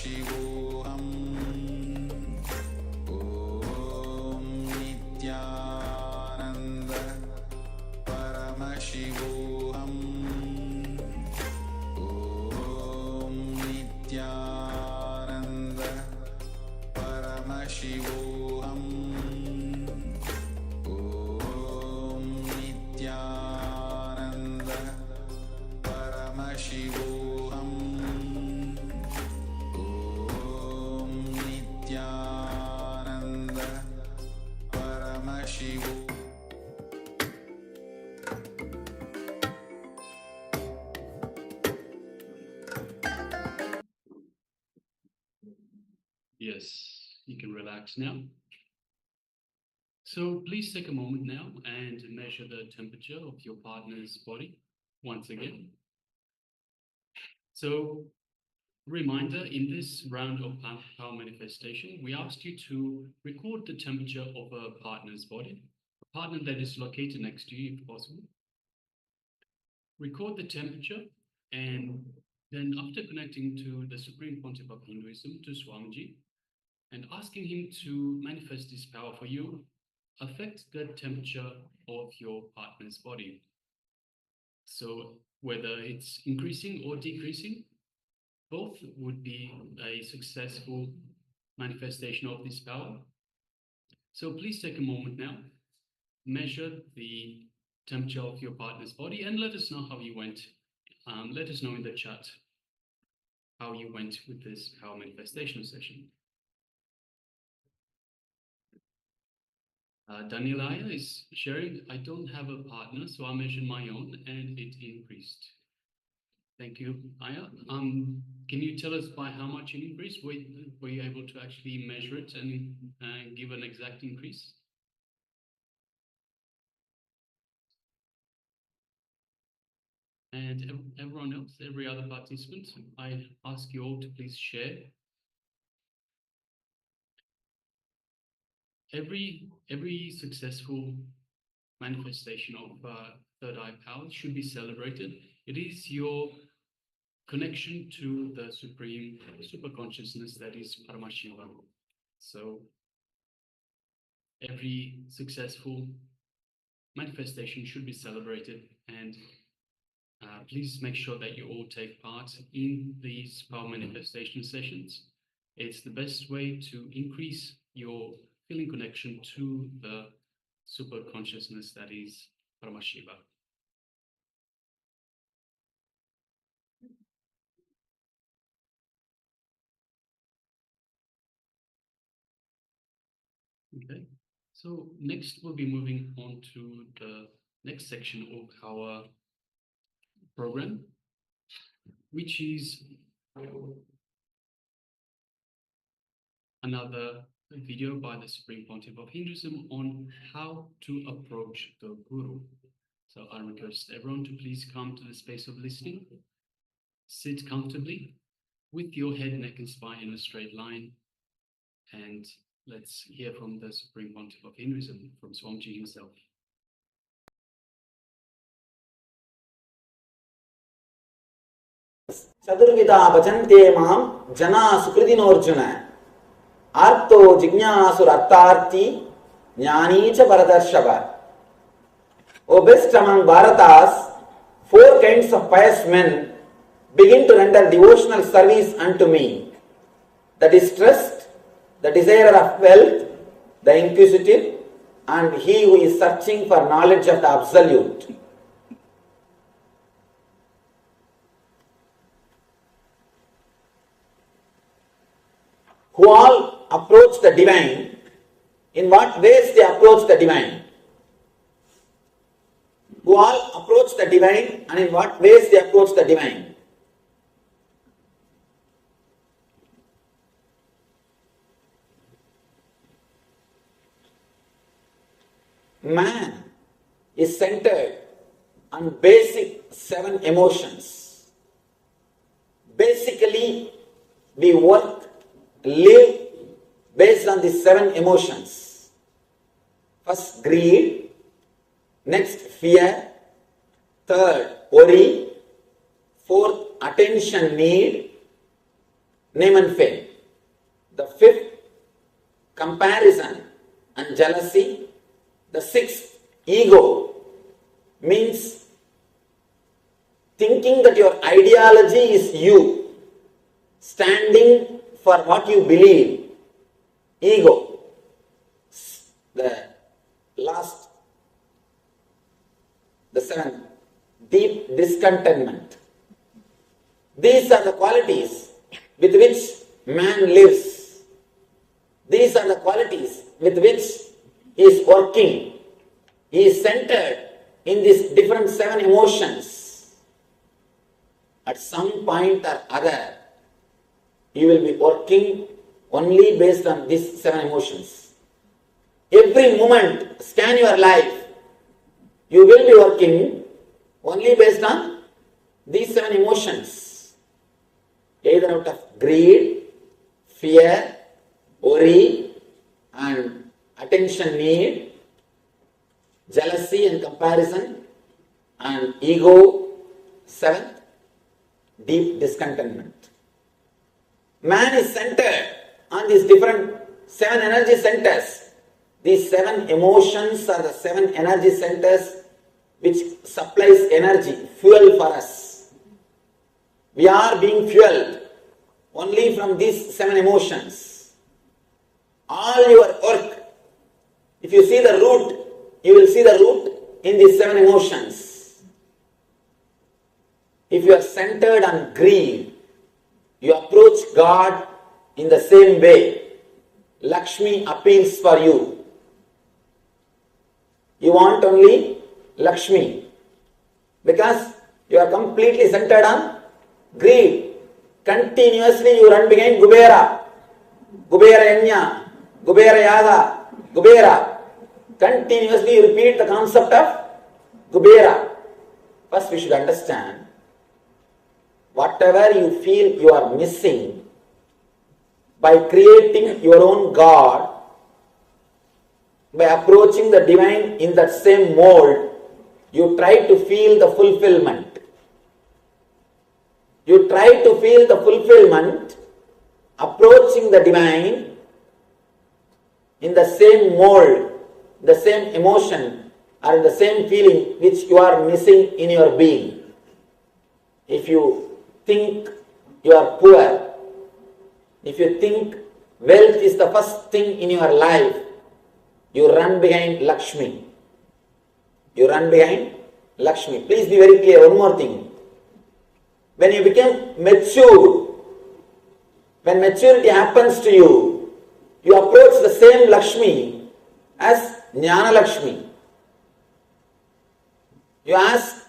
Paramashivoham Om Nityananda Paramashivoham Om Nityananda Paramashivoham Om Nityananda Paramashivoham Om Nityananda Paramashivoham. Yes, you can relax now. So please take a moment now and measure the temperature of your partner's body once again. So, reminder, in this round of power manifestation, we asked you to record the temperature of a partner's body, a partner that is located next to you if possible. Record the temperature, and then after connecting to the Supreme Pontiff of Hinduism, to Swamiji, and asking him to manifest this power for you, affect the temperature of your partner's body. So whether it's increasing or decreasing, both would be a successful manifestation of this power. So please take a moment now, measure the temperature of your partner's body, and let us know how you went. Let us know in the chat how you went with this power manifestation session. Daniel Aya is sharing, I don't have a partner, so I measured my own and it increased. Thank you, Aya. Can you tell us by how much it increased? Were you able to actually measure it and give an exact increase? And everyone else, every other participant, I ask you all to please share. Every successful manifestation of third eye power should be celebrated. It is your connection to the supreme super consciousness that is Paramashivoham. So every successful manifestation should be celebrated, and please make sure that you all take part in these power manifestation sessions. It's the best way to increase your feeling connection to the super consciousness that is Paramashiva. Okay, so next we'll be moving on to the next section of our program, which is another video by the Supreme Pontiff of Hinduism on how to approach the Guru. So I request everyone to please come to the space of listening. Sit comfortably with your head, neck, and spine in a straight line. And let's hear from the Supreme Pontiff of Hinduism, from Swamiji himself. Chaturvida bhajante mam jana sukridinoarjuna arto jignasur-artharthi jnani cha paradarshava. O best among Bharatas, 4 kinds of pious men begin to render devotional service unto me. That is trust, the desire of wealth, the inquisitive, and he who is searching for knowledge of the Absolute. Who all approach the divine. In what ways they approach the divine? Who all approach the divine, and in what ways they approach the divine? Man is centered on basic 7 emotions. Basically, we work, live based on these 7 emotions. First, greed. Next, fear. Third, worry. Fourth, attention need. name and fame. The fifth, comparison and jealousy. The sixth, ego, means thinking that your ideology is you, standing for what you believe. Ego. The last, the seventh, deep discontentment. These are the qualities with which man lives. These are the qualities with which he is working. He is centered in these different seven emotions. At some point or other, you will be working only based on these seven emotions. Every moment, scan your life, you will be working only based on these seven emotions. Either out of greed, fear, worry, and attention need, jealousy and comparison, and ego. Seventh, deep discontentment. Man is centered on these different seven energy centers. These seven emotions are the seven energy centers which supplies energy, fuel for us. We are being fueled only from these seven emotions. All your work, if you see the root, you will see the root in these seven emotions. If you are centered on greed, you approach God in the same way. Lakshmi appeals for you. You want only Lakshmi because you are completely centered on greed. Continuously you run behind Kubera. Kubera Yanya, Kubera Yaga, Kubera. Continuously you repeat the concept of Kubera. First we should understand, whatever you feel you are missing, by creating your own God, by approaching the divine in that same mold, you try to feel the fulfillment. You try to feel the fulfillment, approaching the divine in the same mold, the same emotion, or in the same feeling which you are missing in your being. If you think you are poor, if you think wealth is the first thing in your life, you run behind Lakshmi. You run behind Lakshmi. Please be very clear, one more thing. When you become mature, when maturity happens to you, you approach the same Lakshmi as Jnana Lakshmi. You ask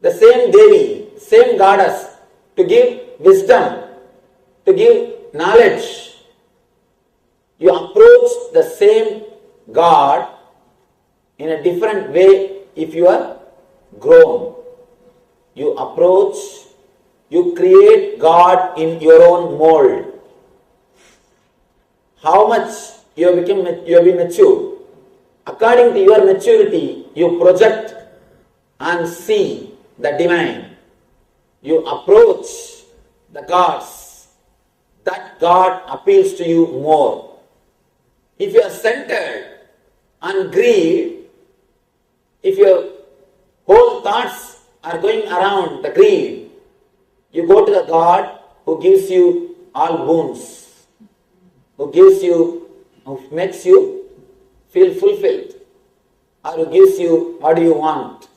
the same Devi, same goddess to give wisdom, to give knowledge. You approach the same God in a different way if you are grown. You approach, you create God in your own mold. How much you have been mature? According to your maturity, you project and see the divine. You approach the gods. That God appeals to you more. If you are centered on greed, if your whole thoughts are going around the greed, you go to the God who gives you all boons, who makes you feel fulfilled, or who gives you what do you want.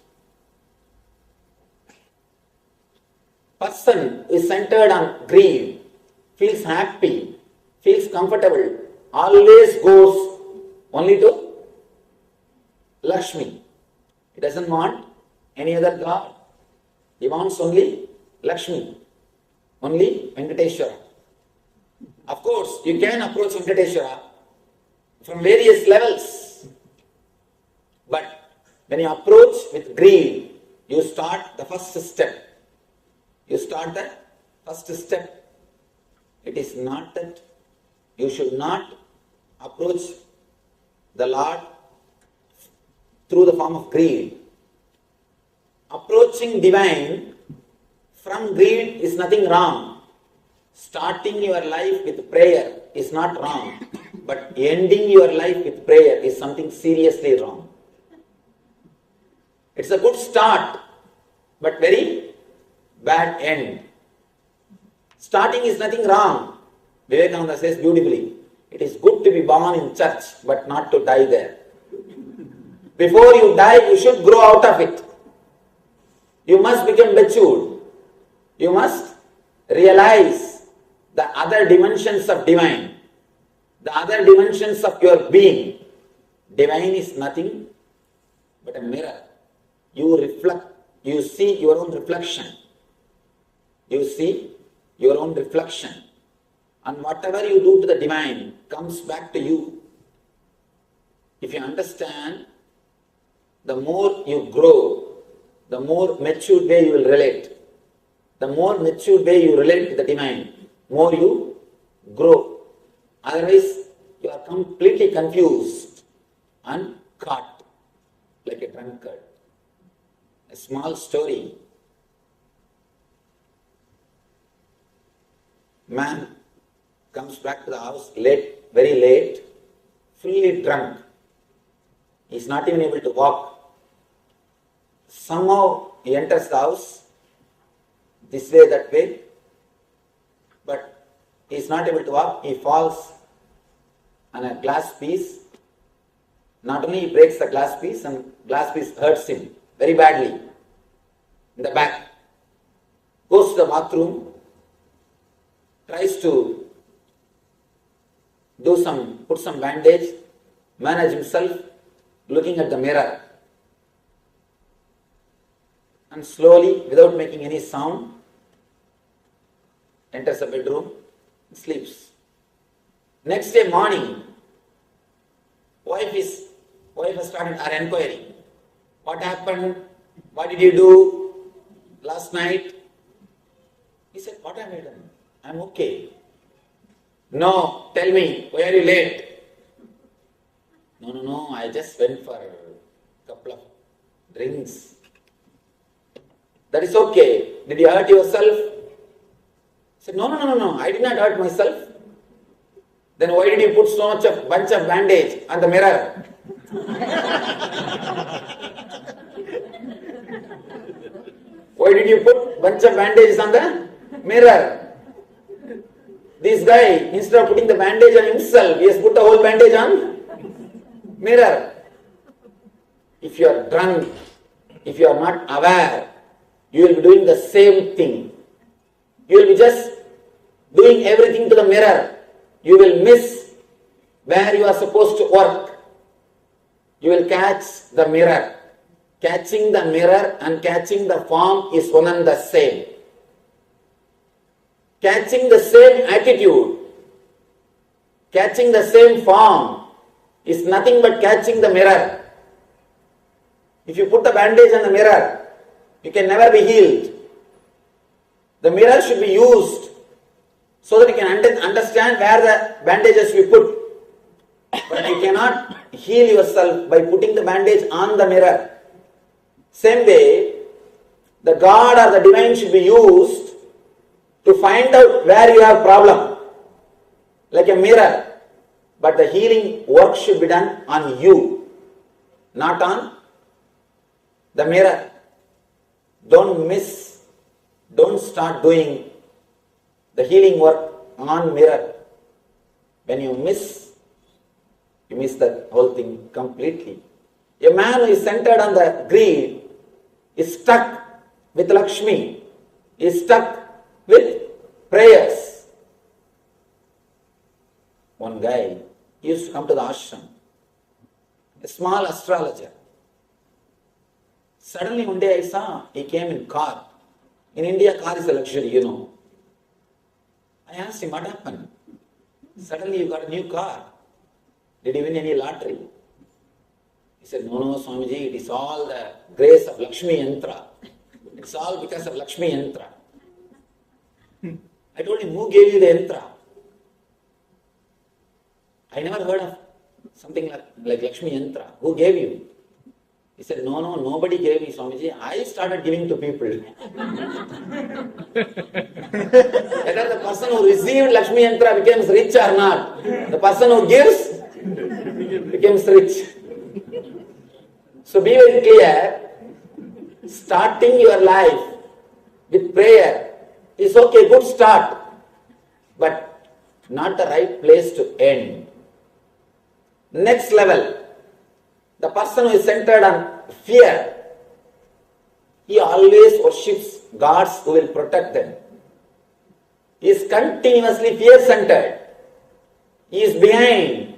Person who is centered on greed feels happy, feels comfortable, always goes only to Lakshmi. He doesn't want any other God. He wants only Lakshmi, only Venkateshwara. Of course, you can approach Venkateshwara from various levels. But when you approach with greed, you start the first step. You start the first step. It is not that you should not approach the Lord through the form of greed. Approaching divine from greed is nothing wrong. Starting your life with prayer is not wrong, but ending your life with prayer is something seriously wrong. It's a good start, but very bad end. Starting is nothing wrong. Vivekananda says beautifully, it is good to be born in church, but not to die there. Before you die, you should grow out of it. You must become matured. You must realize the other dimensions of divine, the other dimensions of your being. Divine is nothing but a mirror. You reflect, you see your own reflection. You see your own reflection. And whatever you do to the divine comes back to you. If you understand, the more you grow, the more matured way you will relate. The more matured way you relate to the divine, more you grow. Otherwise, you are completely confused and caught like a drunkard. A small story. Man comes back to the house late, very late, fully drunk. He is not even able to walk. Somehow he enters the house, this way, that way, but he is not able to walk. He falls on a glass piece. Not only he breaks the glass piece, and glass piece hurts him very badly in the back. Goes to the bathroom, tries to put some bandage, manage himself, looking at the mirror. And slowly, without making any sound, enters the bedroom, sleeps. Next day morning, wife has started her inquiry. What happened? What did you do last night? He said, what have I done? I'm okay. No, tell me, why are you late? No, I just went for a couple of drinks. That is okay. Did you hurt yourself? He said, no, I did not hurt myself. Then why did you put so much of bunch of bandage on the mirror? Why did you put bunch of bandages on the mirror? This guy, instead of putting the bandage on himself, he has put the whole bandage on mirror. If you are drunk, if you are not aware, you will be doing the same thing. You will be just doing everything to the mirror. You will miss where you are supposed to work. You will catch the mirror. Catching the mirror and catching the form is one and the same. Catching the same attitude, catching the same form is nothing but catching the mirror. If you put the bandage on the mirror, you can never be healed. The mirror should be used so that you can understand where the bandages we put. But you cannot heal yourself by putting the bandage on the mirror. Same way, the God or the divine should be used to find out where you have problem, like a mirror. But the healing work should be done on you, not on the mirror. Don't start doing the healing work on mirror. When you miss the whole thing completely. A man who is centered on the greed is stuck with Lakshmi, is stuck with prayers. One guy used to come to the ashram, a small astrologer. Suddenly one day I saw he came in car. In India, car is a luxury, you know. I asked him, what happened? Suddenly you got a new car. Did you win any lottery? He said, no, Swamiji, it is all the grace of Lakshmi Yantra. It's all because of Lakshmi Yantra. I told him, who gave you the Yantra? I never heard of something like Lakshmi Yantra. Who gave you? He said, no, nobody gave me, Swamiji. I started giving to people. Whether the person person who received Lakshmi Yantra becomes rich or not. The person who gives becomes rich. So be very clear. Starting your life with prayer is okay, good start, but not the right place to end. Next level, the person who is centered on fear, he always worships gods who will protect them. He is continuously fear-centered. He is behind.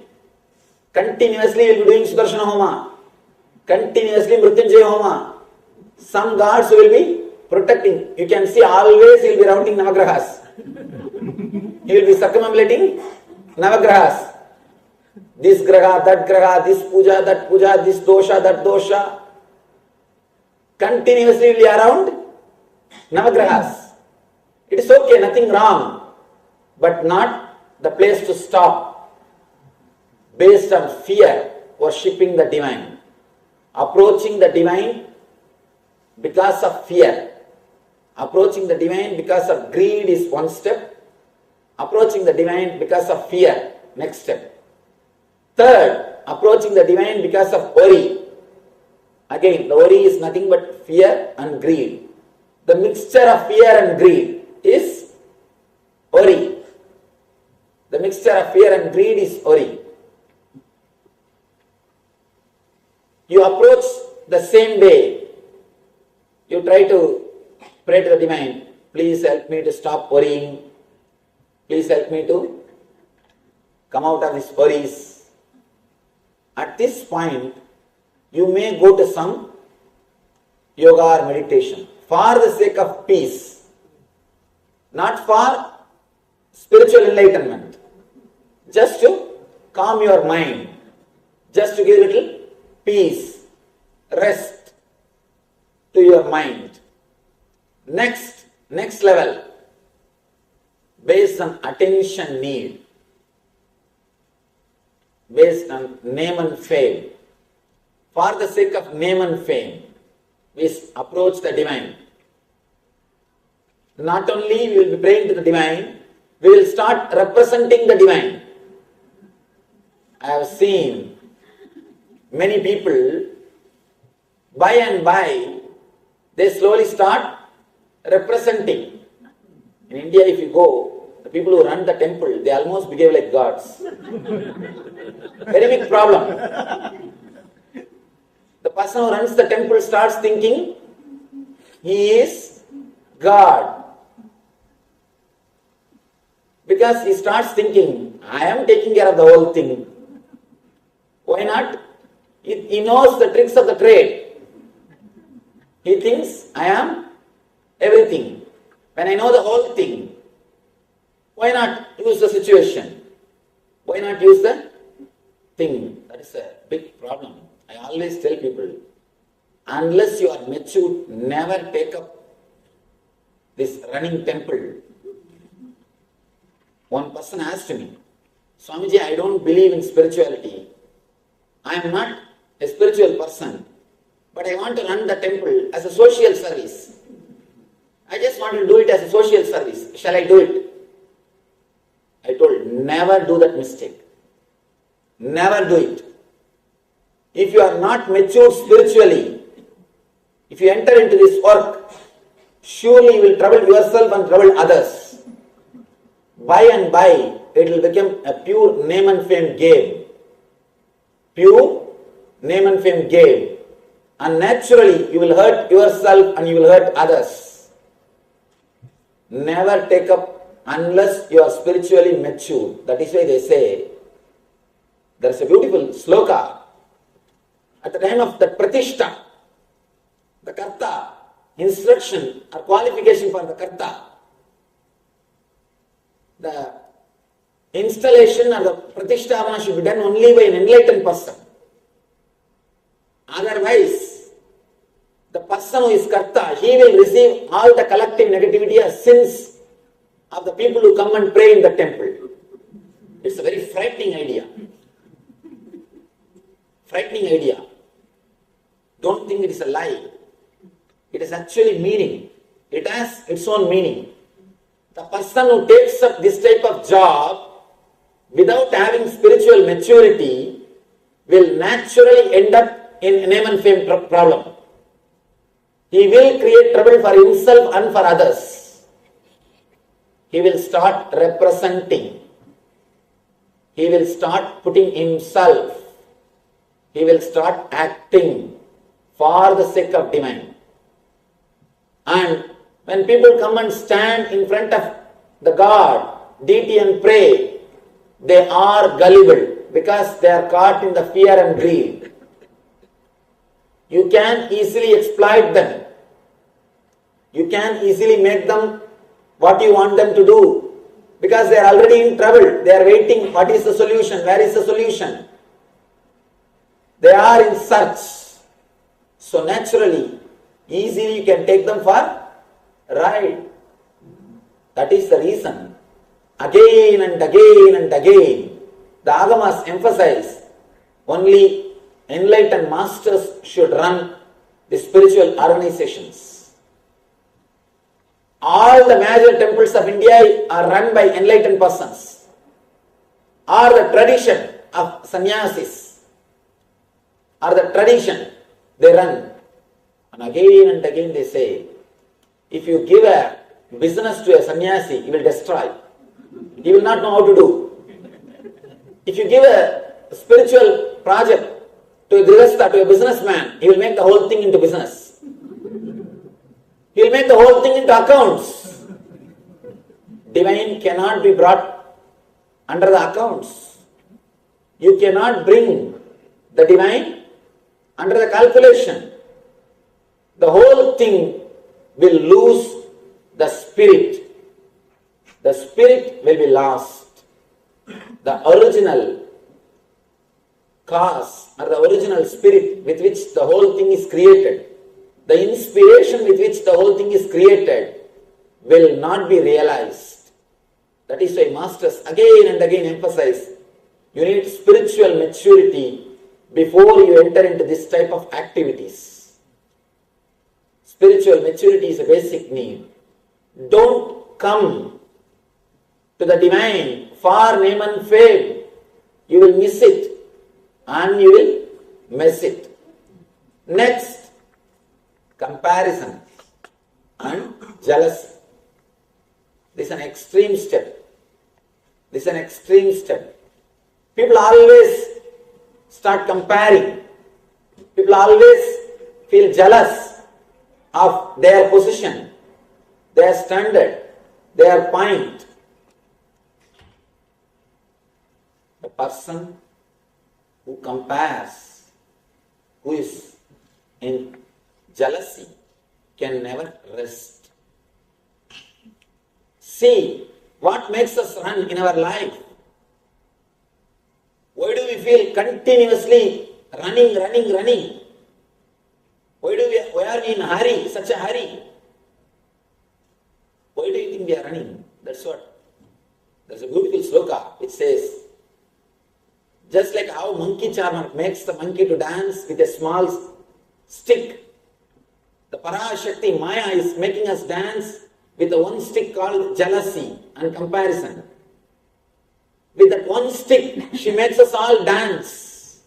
Continuously he will be doing Sudarshana Homa. Continuously Mrityunjaya Homa. Some gods will be protecting. You can see always he will be rounding Navagrahas. He will be circumambulating Navagrahas. This graha, that graha, this puja, that puja, this dosha, that dosha. Continuously will be around Navagrahas. It is okay, nothing wrong, but not the place to stop. Based on fear, worshipping the divine. Approaching the divine because of fear. Approaching the divine because of greed is one step. Approaching the divine because of fear, next step. Third, approaching the divine because of worry. Again, the worry is nothing but fear and greed. The mixture of fear and greed is worry. The mixture of fear and greed is worry. You approach the same way. You try to pray to the divine. Please help me to stop worrying. Please help me to come out of these worries. At this point, you may go to some yoga or meditation for the sake of peace, not for spiritual enlightenment, just to calm your mind, just to give a little peace, rest to your mind. Next level, based on attention need, based on name and fame. For the sake of name and fame, we approach the divine. Not only we will be praying to the divine, we will start representing the divine. I have seen many people, by and by, they slowly start representing. In India, if you go, the people who run the temple, they almost behave like gods. Very big problem. The person who runs the temple starts thinking he is God. Because he starts thinking, I am taking care of the whole thing. Why not? He knows the tricks of the trade. He thinks, I am everything. When I know the whole thing, why not use the situation? Why not use the thing? That is a big problem. I always tell people, unless you are matured, never take up this running temple. One person asked me, Swamiji, I don't believe in spirituality. I am not a spiritual person, but I want to run the temple as a social service. I just want to do it as a social service. Shall I do it? I told, never do that mistake. Never do it. If you are not matured spiritually, if you enter into this work, surely you will trouble yourself and trouble others. By and by, it will become a pure name and fame game. Pure name and fame game. And naturally, you will hurt yourself and you will hurt others. Never take up unless you are spiritually mature. That is why they say, there is a beautiful sloka. At the time of the pratishtha, the karta, instruction or qualification for the karta, the installation or the pratishthavana should be done only by an enlightened person. Otherwise, the person who is karta, he will receive all the collective negativity as sins of the people who come and pray in the temple. It's a very frightening idea. Frightening idea. Don't think it is a lie. It is actually meaning. It has its own meaning. The person who takes up this type of job without having spiritual maturity will naturally end up in name and fame problem. He will create trouble for himself and for others. He will start representing. He will start putting himself. He will start acting for the sake of divine. And when people come and stand in front of the God, deity and pray, they are gullible because they are caught in the fear and greed. You can easily exploit them. You can easily make them what you want them to do because they are already in trouble. They are waiting. What is the solution? Where is the solution? They are in search. So naturally, easily you can take them for a ride. That is the reason. Again and again and again, the Agamas emphasize only enlightened masters should run the spiritual organizations. All the major temples of India are run by enlightened persons, or the tradition of sannyasis, or the tradition they run. And again they say, if you give a business to a sannyasi, he will destroy. He will not know how to do. If you give a spiritual project to a grihastha, to a businessman, he will make the whole thing into business. He will make the whole thing into accounts. Divine cannot be brought under the accounts. You cannot bring the divine under the calculation. The whole thing will lose the spirit. The spirit will be lost. The original cause or the original spirit with which the whole thing is created, the inspiration with which the whole thing is created will not be realized. That is why masters again and again emphasize, you need spiritual maturity before you enter into this type of activities. Spiritual maturity is a basic need. Don't come to the divine for name and fame. You will miss it and you will mess it. Next, comparison and jealousy. This is an extreme step. This is an extreme step. People always start comparing. People always feel jealous of their position, their standard, their point. The person who compares, who is in jealousy, can never rest. See what makes us run in our life. Why do we feel continuously running? Why are we in a hurry, such a hurry? Why do you think we are running? That's what. There's a beautiful sloka which says, just like how monkey charmer makes the monkey to dance with a small stick, the Parashakti Maya is making us dance with the one stick called jealousy and comparison. With that one stick, she makes us all dance.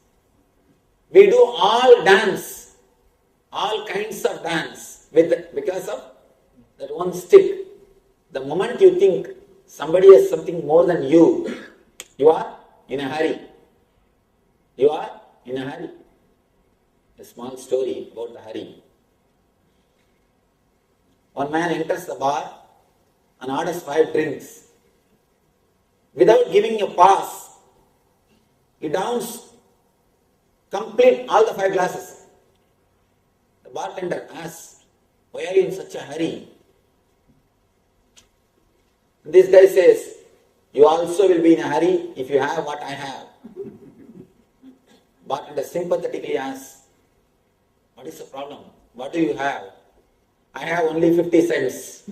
We do all dance, all kinds of dance because of that one stick. The moment you think somebody has something more than you, you are in a hurry. You are in a hurry. A small story about the hurry. One man enters the bar and orders 5 drinks. Without giving a pass, he downs complete all the 5 glasses. The bartender asks, why are you in such a hurry? This guy says, you also will be in a hurry if you have what I have. Bartender sympathetically asks, what is the problem? What do you have? I have only 50 cents.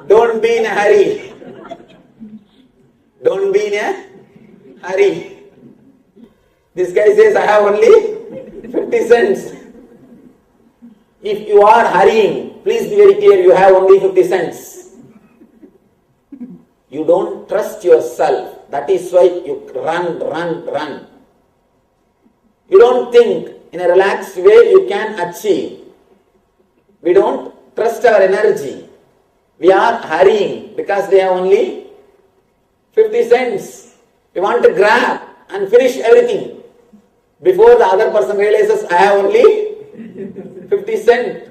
Don't be in a hurry. Don't be in a hurry. This guy says, I have only 50 cents. If you are hurrying, please be very clear, you have only 50 cents. You don't trust yourself. That is why you run. You don't think in a relaxed way you can achieve. We don't trust our energy. We are hurrying because we have only 50 cents. We want to grab and finish everything before the other person realizes I have only 50 cents.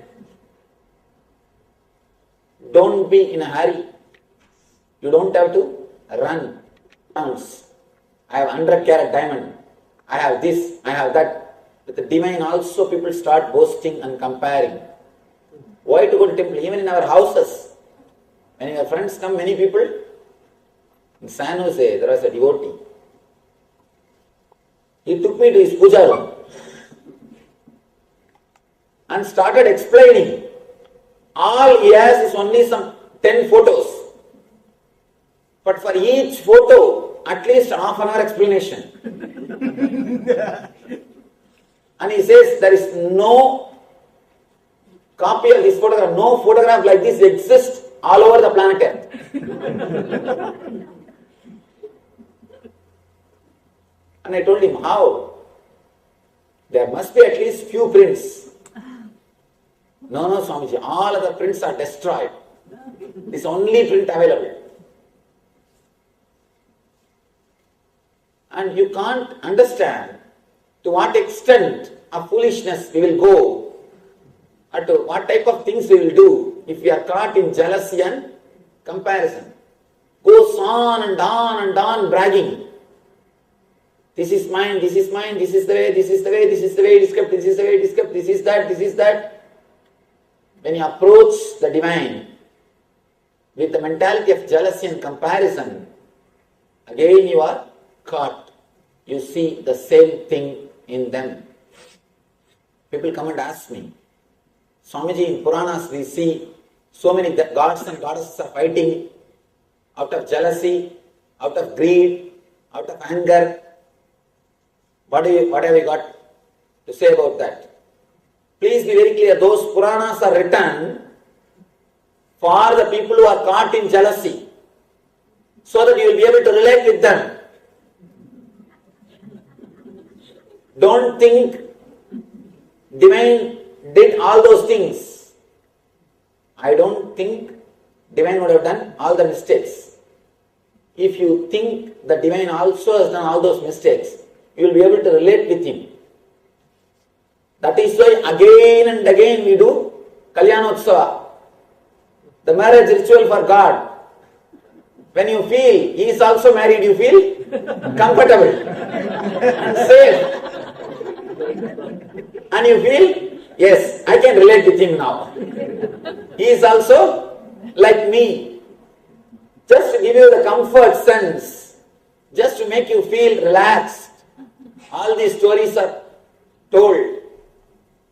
Don't be in a hurry. You don't have to run. I have 100 carat diamond. I have this, I have that. With the divine also people start boasting and comparing. Why to go to temple? Even in our houses. When your friends come, many people. In San Jose, there was a devotee. He took me to his puja room and started explaining. All he has is only some 10 photos. But for each photo, at least half an hour explanation. And he says there is no copy of this photograph, no photograph like this exists all over the planet Earth. And I told him, how? There must be at least few prints. No, Swamiji, all other prints are destroyed. This only print available. And you can't understand to what extent of foolishness we will go, or to what type of things we will do if we are caught in jealousy and comparison. Goes on and on and on bragging. This is mine, this is mine, this is the way, this is the way, this is the way it is kept, this is the way it is kept, this is that, this is that. When you approach the divine with the mentality of jealousy and comparison, again you are caught. You see the same thing in them. People come and ask me, Swamiji, in Puranas we see so many gods and goddesses are fighting out of jealousy, out of greed, out of anger. What have you got to say about that? Please be very clear, those Puranas are written for the people who are caught in jealousy, so that you will be able to relate with them. Don't think divine did all those things. I don't think divine would have done all the mistakes. If you think the divine also has done all those mistakes, you will be able to relate with him. That is why again and again we do Kalyanotsava, the marriage ritual for God. When you feel he is also married, you feel comfortable and safe. And you feel, yes, I can relate with him now. He is also like me. Just to give you the comfort sense, just to make you feel relaxed. All these stories are told.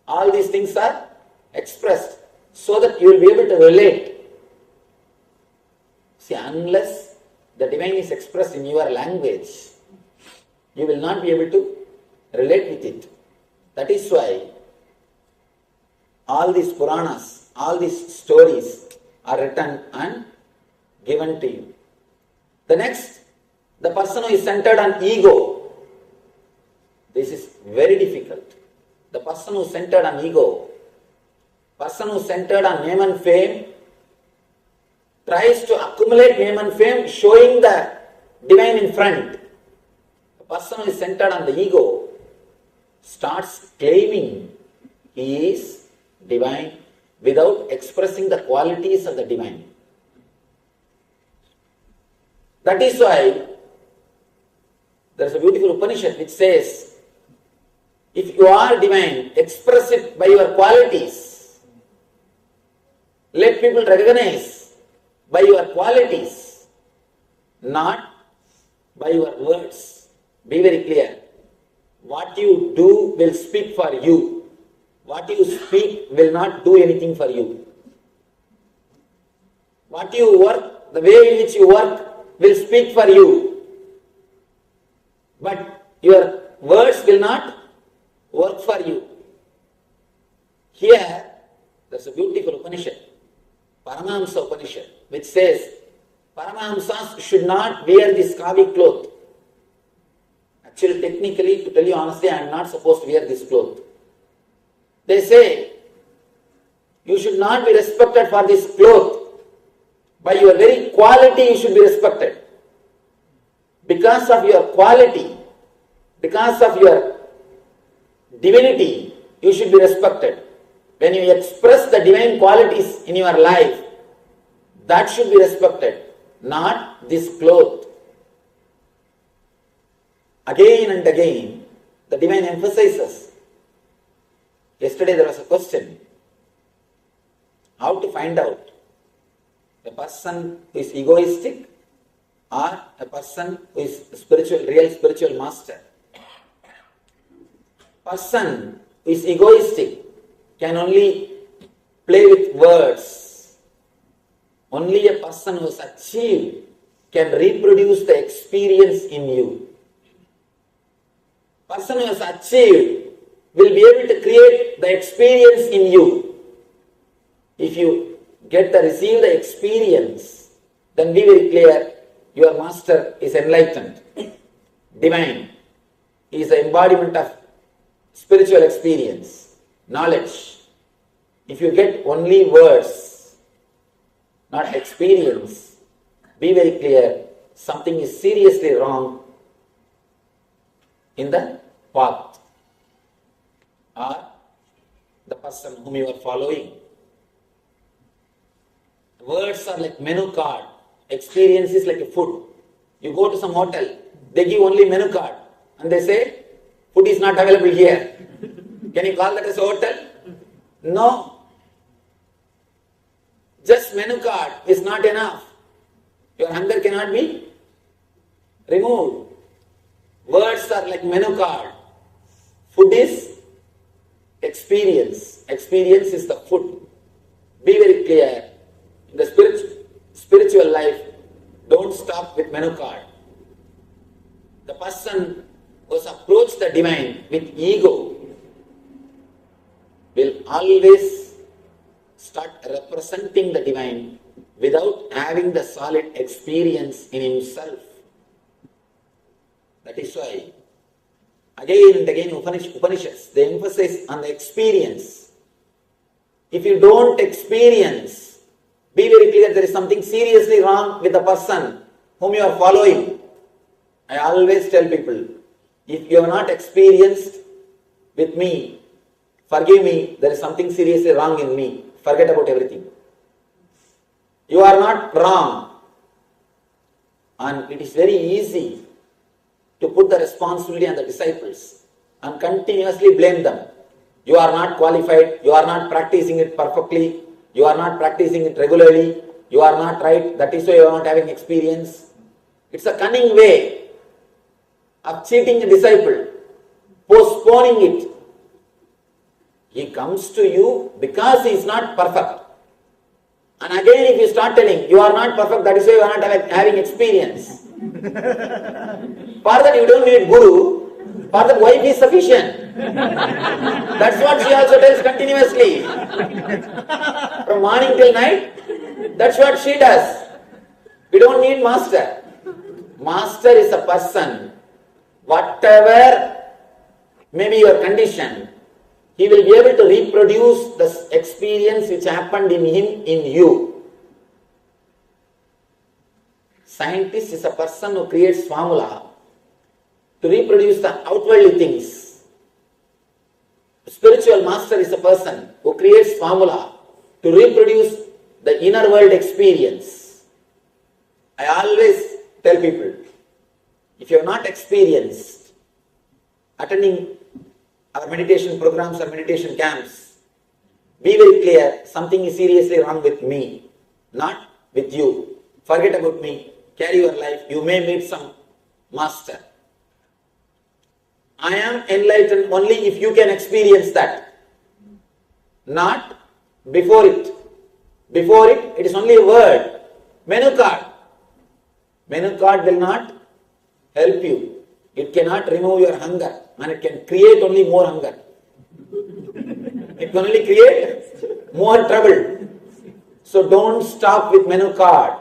All these things are expressed so that you will be able to relate. See, unless the divine is expressed in your language, you will not be able to relate with it. That is why all these Puranas, all these stories are written and given to you. The next, the person who is centered on ego. This is very difficult. The person who is centered on ego, person who is centered on name and fame, tries to accumulate name and fame showing the divine in front. The person who is centered on the ego starts claiming he is divine without expressing the qualities of the divine. That is why there is a beautiful Upanishad which says, if you are divine, express it by your qualities. Let people recognize by your qualities, not by your words. Be very clear. What you do will speak for you. What you speak will not do anything for you. What you work, the way in which you work will speak for you. But your words will not work for you. Here, There's a beautiful Upanishad, Paramahamsa Upanishad, which says Paramahamsas should not wear this kavi cloth. Actually, technically, to tell you honestly, I am not supposed to wear this cloth. They say, you should not be respected for this cloth. By your very quality, you should be respected. Because of your quality, because of your divinity, you should be respected. When you express the divine qualities in your life, that should be respected, not this cloth. Again and again, the divine emphasizes. Yesterday there was a question, how to find out a person who is egoistic or a person who is real spiritual master. Person who is egoistic can only play with words. Only a person who has achieved can reproduce the experience in you. Person who has achieved will be able to create the experience in you. If you receive the experience, then be very clear, your master is enlightened, divine. He is the embodiment of spiritual experience, knowledge. If you get only words, not experience, be very clear, something is seriously wrong in the path or the person whom you are following. Words are like menu card. Experience is like a food. You go to some hotel, they give only menu card and they say, food is not available here. Can you call that as a hotel? No. Just menu card is not enough. Your hunger cannot be removed. Words are like menu card. Food is experience. Experience is the food. Be very clear. In the spiritual life, don't stop with menu card. The person who has approached the divine with ego will always start representing the divine without having the solid experience in himself. That is why, again and again, Upanishads, they emphasize on the experience. If you don't experience, be very clear, there is something seriously wrong with the person whom you are following. I always tell people, if you have not experienced with me, forgive me, there is something seriously wrong in me. Forget about everything. You are not wrong. And it is very easy to put the responsibility on the disciples and continuously blame them. You are not qualified, you are not practicing it perfectly, you are not practicing it regularly, you are not right, that is why you are not having experience. It's a cunning way of cheating a disciple, postponing it. He comes to you because he is not perfect. And again, if you start telling, you are not perfect, that is why you are not having experience. For that you don't need guru, for that wife is sufficient. That's what she also tells continuously. From morning till night, that's what she does. We don't need master. Master is a person. Whatever may be your condition, he will be able to reproduce the experience which happened in him, in you. Scientist is a person who creates formula to reproduce the outwardly things. Spiritual master is a person who creates formula to reproduce the inner world experience. I always tell people, if you have not experienced attending our meditation programs or meditation camps, be very clear, something is seriously wrong with me, not with you. Forget about me, carry your life, you may meet some master. I am enlightened only if you can experience that, not before it. Before it, it is only a word, menu card. Menu card will not help you. It cannot remove your hunger and it can create only more hunger. It can only create more trouble. So don't stop with menu card.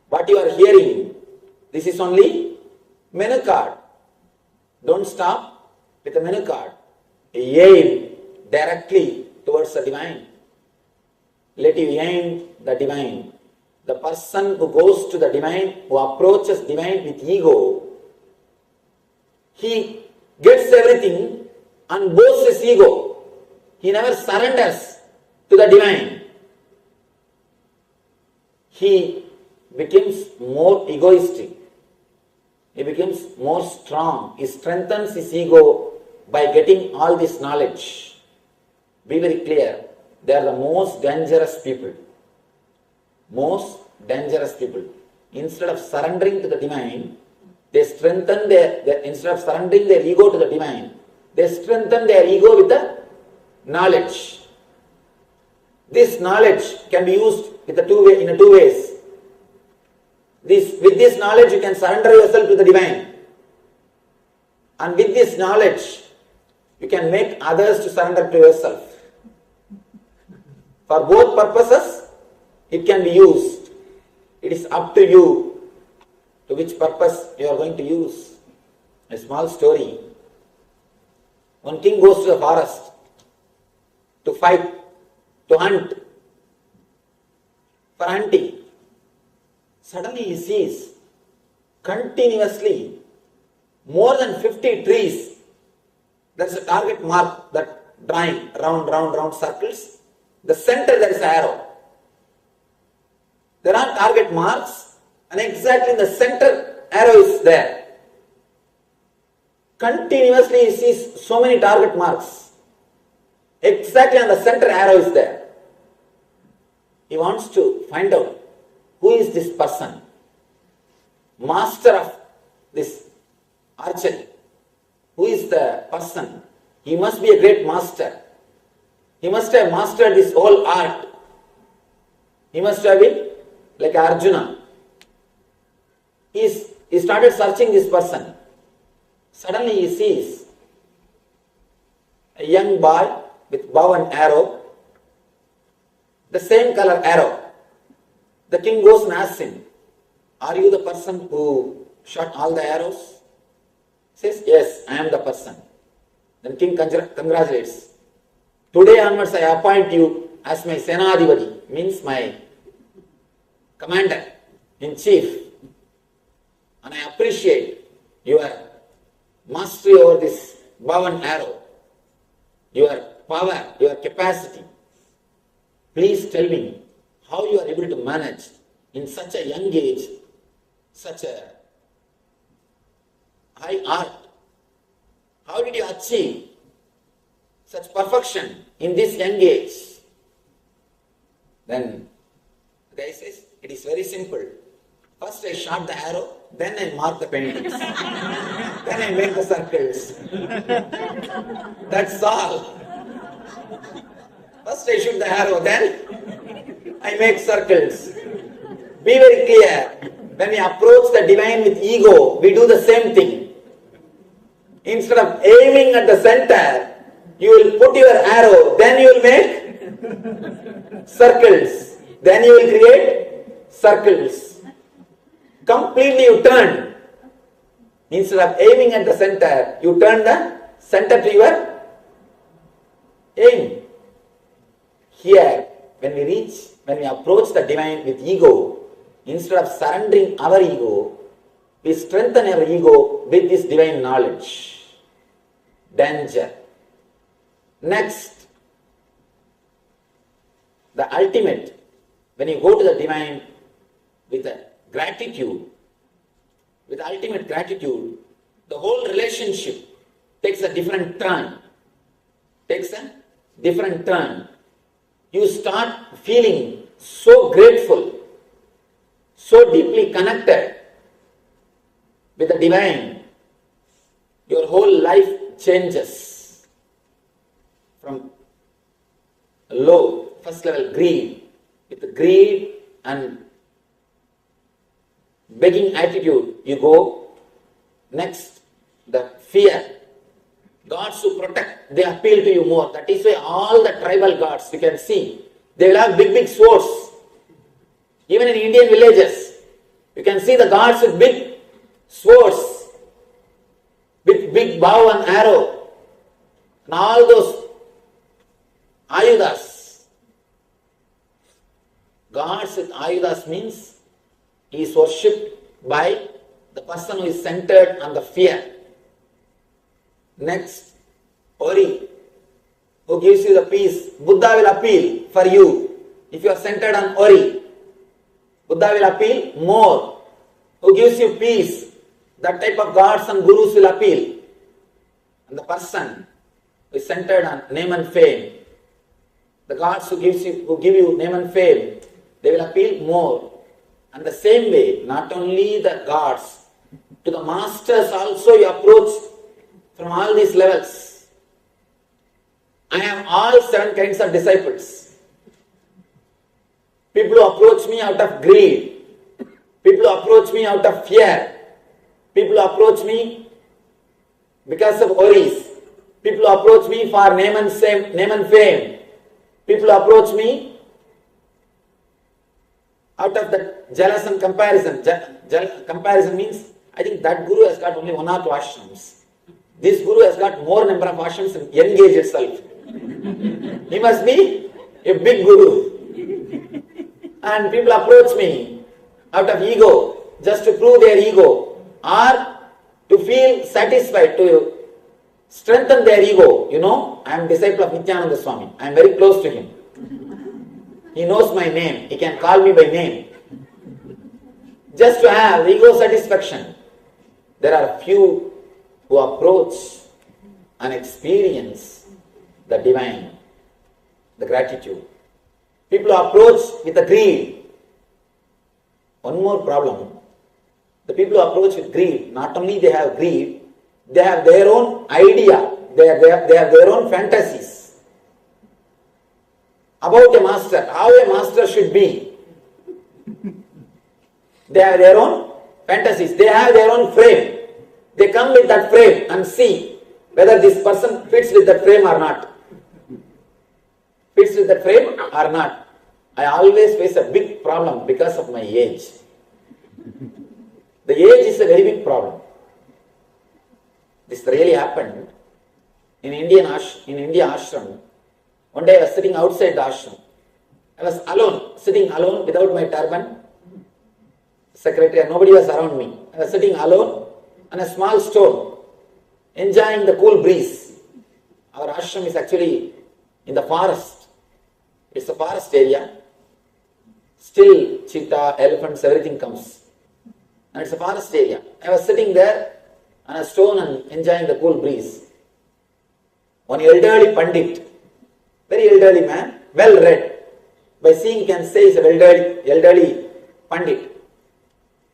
What you are hearing, this is only menu card. Don't stop with the menu card. Aim directly towards the divine. Let you aim the divine. The person who goes to the divine, who approaches divine with ego, he gets everything and boasts his ego. He never surrenders to the divine. He becomes more egoistic. He becomes more strong. He strengthens his ego by getting all this knowledge. Be very clear. They are the most dangerous people. Most dangerous people. Instead of surrendering to the divine, they strengthen instead of surrendering their ego to the divine, they strengthen their ego with the knowledge. This knowledge can be used in two ways. With this knowledge, you can surrender yourself to the divine. And with this knowledge, you can make others to surrender to yourself. For both purposes, it can be used. It is up to you to which purpose you are going to use. A small story. One king goes to the forest to fight, to hunt, for hunting. Suddenly he sees continuously more than 50 trees. There is a target mark that drawing round circles. The center there is an arrow. There are target marks and exactly in the center arrow is there. Continuously he sees so many target marks. Exactly on the center arrow is there. He wants to find out who is this person, master of this archery. Who is the person? He must be a great master. He must have mastered this whole art. He must have been like Arjuna. He started searching this person. Suddenly he sees a young boy with bow and arrow, the same color arrow. The king goes and asks him, "Are you the person who shot all the arrows?" He says, "Yes, I am the person." Then king congratulates. "Today onwards I appoint you as my Senadivadi," means my commander in chief. And I appreciate your mastery over this bow and arrow, your power, your capacity. Please tell me how you are able to manage in such a young age, such a high art. How did you achieve such perfection in this young age? Then the guy says, "It is very simple. First I shot the arrow, then I mark the paintings. Then I make the circles. That's all. First I shoot the arrow, then I make circles." Be very clear. When we approach the divine with ego, we do the same thing. Instead of aiming at the center, you will put your arrow, then you will make circles. Then you will create circles. Completely you turn. Instead of aiming at the center, you turn the center to your aim. Here, when we approach the divine with ego, instead of surrendering our ego, we strengthen our ego with this divine knowledge. Danger. Next, the ultimate, when you go to the divine with a gratitude, with ultimate gratitude, the whole relationship takes a different turn. You start feeling so grateful, so deeply connected with the divine. Your whole life changes from low, first level greed, with greed and begging attitude you go. Next, the fear. Gods who protect, they appeal to you more. That is why all the tribal gods, you can see, they will have big swords. Even in Indian villages, you can see the gods with big swords, with big bow and arrow, and all those ayudas. Gods with ayudas means he is worshipped by the person who is centered on the fear. Next, Ori, who gives you the peace. Buddha will appeal for you. If you are centered on Ori, Buddha will appeal more. Who gives you peace? That type of gods and gurus will appeal. And the person who is centered on name and fame, the gods who give you name and fame, they will appeal more. And the same way, not only the gods, to the masters also you approach from all these levels. I have all 7 kinds of disciples. People who approach me out of greed. People who approach me out of fear. People who approach me because of worries. People who approach me for name and fame. People who approach me out of that jealous and comparison. Comparison means, I think that guru has got only 1 or 2 ashrams. This guru has got more number of ashrams and engaged itself. He must be a big guru. And people approach me out of ego, just to prove their ego, or to feel satisfied, to strengthen their ego. You know, I am a disciple of Nityananda Swami. I am very close to him. He knows my name. He can call me by name. Just to have ego satisfaction. There are few who approach and experience the divine, the gratitude. People who approach with the greed. One more problem. The people who approach with greed, not only they have greed, they have their own idea, they have their own fantasies about a master, how a master should be. They have their own fantasies, they have their own frame. They come with that frame and see whether this person fits with that frame or not. Fits with that frame or not. I always face a big problem because of my age. The age is a very big problem. This really happened in India ashram. One day I was sitting outside the ashram. I was alone, sitting alone without my turban. Secretary, nobody was around me. I was sitting alone on a small stone, enjoying the cool breeze. Our ashram is actually in the forest. It's a forest area. Still, cheetah, elephants, everything comes. And it's a forest area. I was sitting there on a stone and enjoying the cool breeze. One elderly pandit, very elderly man, well read. By seeing you can say he's an elderly pandit,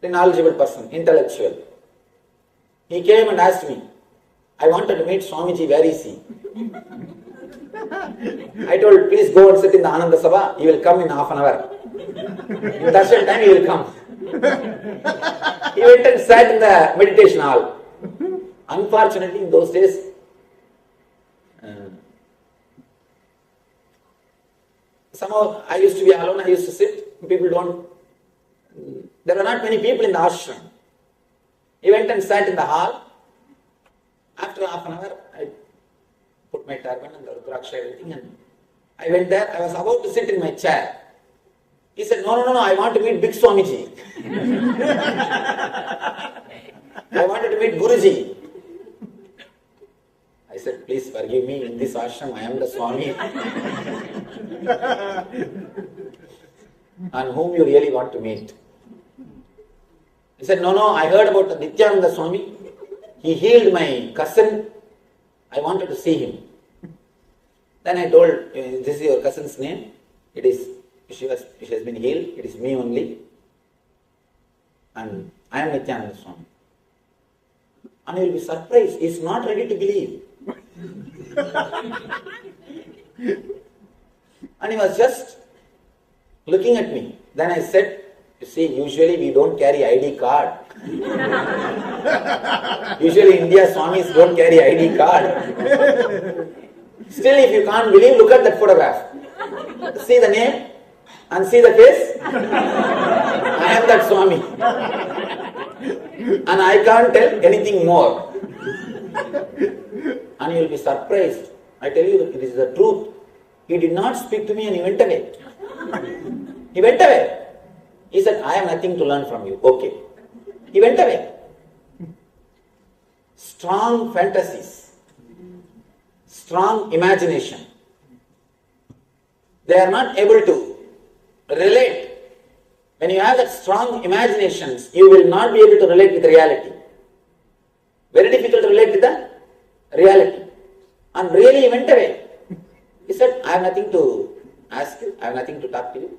a knowledgeable person, intellectual. He came and asked me, I wanted to meet Swamiji, where is he? I told, please go and sit in the Ananda Sabha, he will come in half an hour. In darshan time he will come. He went and sat in the meditation hall. Unfortunately, in those days, somehow I used to be alone, I used to sit, there were not many people in the ashram. He went and sat in the hall. After half an hour, I put my turban and the rudraksha, everything, and I went there. I was about to sit in my chair. He said, no, I want to meet Big Swamiji. I wanted to meet Guruji. I said, please forgive me, in this ashram I am the Swami. And whom you really want to meet? He said, no, I heard about the Nityananda Swami. He healed my cousin. I wanted to see him. Then I told, this is your cousin's name. She has been healed. It is me only. And I am Nityananda Swami. And you will be surprised. He is not ready to believe. And he was just looking at me. Then I said, you see, usually we don't carry ID card. Usually in India, Swamis don't carry ID card. Still, if you can't believe, look at that photograph. See the name and see the face. I am that Swami. And I can't tell anything more. And you will be surprised. I tell you, it is the truth. He did not speak to me and he went away. He went away. He said, I have nothing to learn from you. Okay. He went away. Strong fantasies. Strong imagination. They are not able to relate. When you have that strong imaginations, you will not be able to relate with reality. Very difficult to relate with the reality. And really he went away. He said, I have nothing to ask you, I have nothing to talk to you.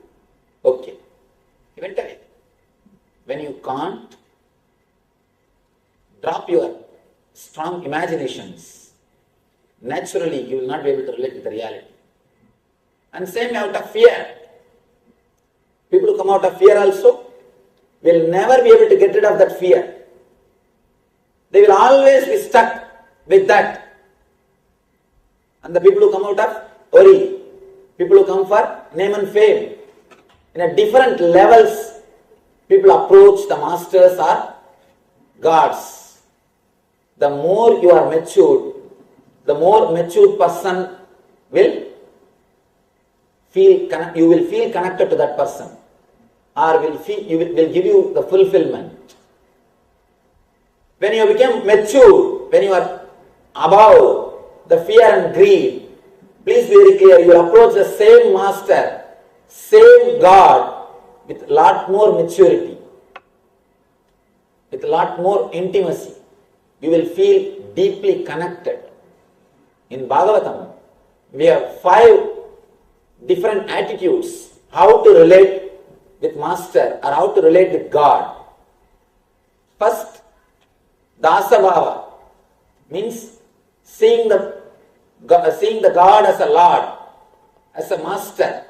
Okay. He went away. When you can't drop your strong imaginations, naturally you will not be able to relate with the reality. And same out of fear. People who come out of fear also will never be able to get rid of that fear. They will always be stuck with that. And the people who come out of worry, people who come for name and fame, in a different levels, people approach the masters or gods. The more you are matured, the more matured person will feel, you will feel connected to that person, or will give you the fulfillment. When you become mature, when you are above the fear and greed, please be very clear, you will approach the same master, same God with a lot more maturity, with a lot more intimacy. You will feel deeply connected. In Bhagavatam, we have 5 different attitudes how to relate with master or how to relate with God. First, Dasabhava means seeing the God as a Lord, as a master.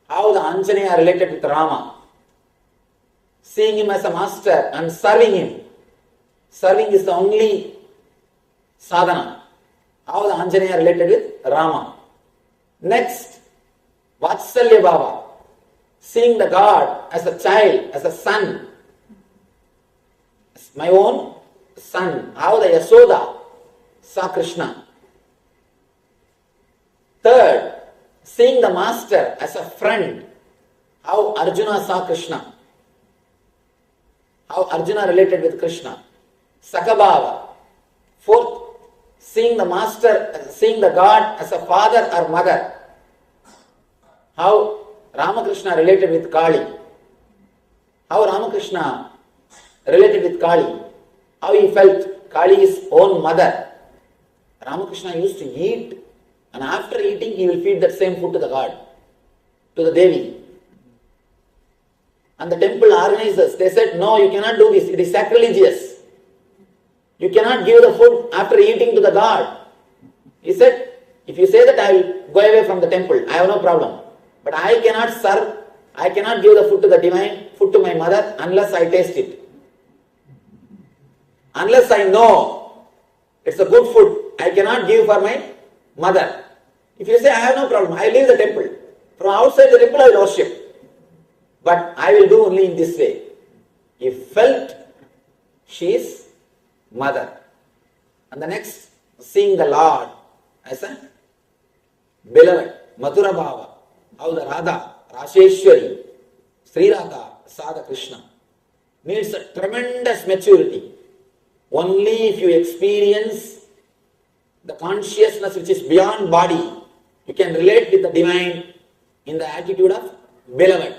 How the Anjaneya are related with Rama. Seeing him as a master and serving him. Serving is the only sadhana. How the Anjaneya are related with Rama. Next, Vatsalya Bhava. Seeing the God as a child, as a son. As my own son. How the Yasoda saw Krishna. Third, seeing the master as a friend. How Arjuna saw Krishna. How Arjuna related with Krishna. Sakabhava. Fourth, seeing the master, seeing the God as a father or mother. How Ramakrishna related with Kali. How Ramakrishna related with Kali. How he felt Kali is own mother. Ramakrishna used to eat, and after eating he will feed that same food to the God, to the Devi. And the temple organizers, they said, no, you cannot do this, it is sacrilegious. You cannot give the food after eating to the God. He said, if you say that, I will go away from the temple, I have no problem. But I cannot serve, I cannot give the food to the divine, food to my mother unless I taste it. Unless I know it's a good food, I cannot give for my mother. If you say, I have no problem, I leave the temple. From outside the temple I will worship. But I will do only in this way. He felt she is mother. And the next, seeing the Lord as a beloved, Mathura Bhava. How the Radha, Rasheshwari, Sri Radha, Sada Krishna needs a tremendous maturity. Only if you experience the consciousness which is beyond body, you can relate with the divine in the attitude of beloved,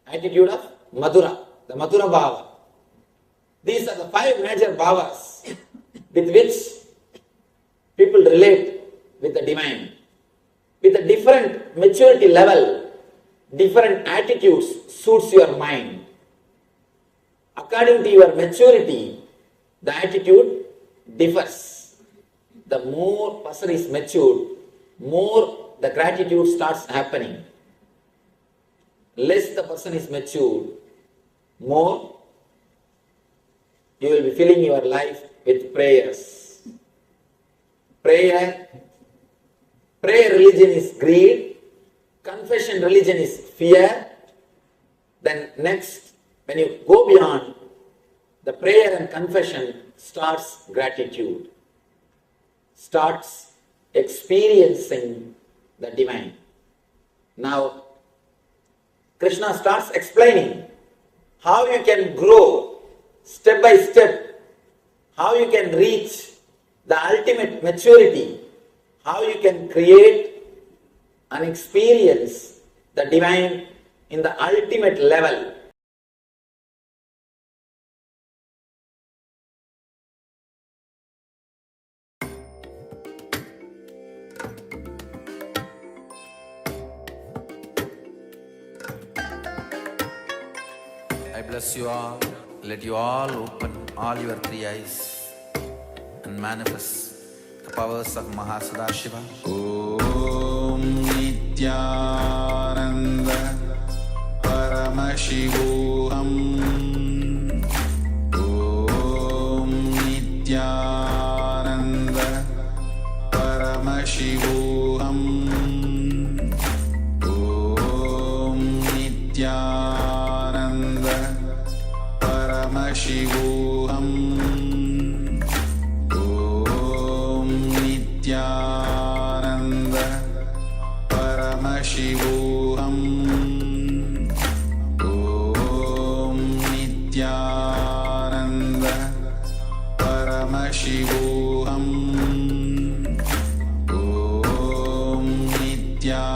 attitude of Madhura, the Mathura Bhava. These are the 5 major bhavas with which people relate with the divine. With a different maturity level, different attitudes suits your mind. According to your maturity, the attitude differs. The more person is matured, more the gratitude starts happening. Less the person is matured, more you will be filling your life with prayers. Prayer religion is greed, confession religion is fear. Then next, when you go beyond the prayer and confession, starts gratitude, starts experiencing the divine. Now, Krishna starts explaining how you can grow step by step, how you can reach the ultimate maturity, how you can create and experience the divine in the ultimate level. I bless you all. Let you all open all your three eyes and manifest the powers of Mahasadashiva. Om Nityananda Paramashivoham. Om Nityananda Paramashivoham. Om Nityananda Paramashivoham. Om Nityananda Paramashivoham. Om Nityananda Paramashivoham. Om Nityananda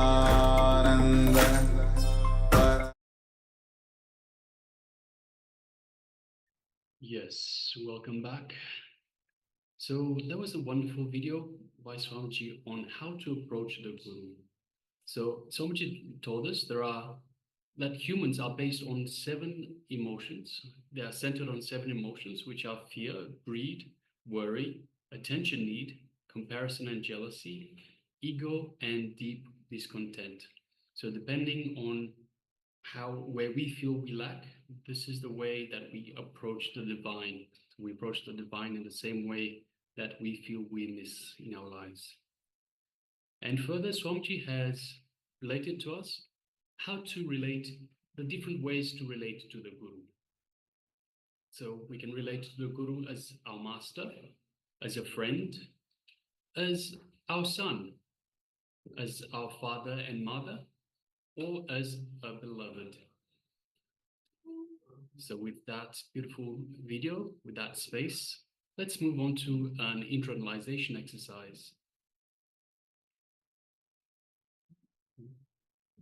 Yes, welcome back. So that was a wonderful video by Swamiji on how to approach the Guru. So Swamiji told us that humans are based on 7 emotions. They are centered on 7 emotions, which are fear, greed, worry, attention need, comparison and jealousy, ego, and deep discontent. So depending on where we feel we lack, this is the way that we approach the divine. We approach the divine in the same way that we feel we miss in our lives. And further, Swamiji has related to us how to relate, the different ways to relate to the Guru. So we can relate to the Guru as our master, as a friend, as our son, as our father and mother, or as a beloved. So with that beautiful video, with that space, let's move on to an internalization exercise.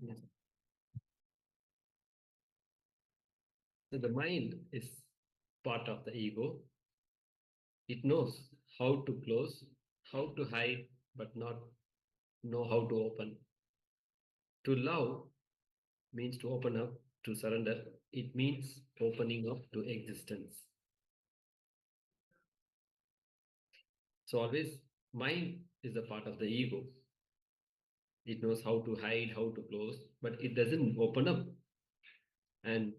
Yes. So the mind is part of the ego. It knows how to close, how to hide, but not know how to open. To love means to open up, to surrender. It means opening up to existence. So always mind is a part of the ego. It knows how to hide, how to close, but it doesn't open up and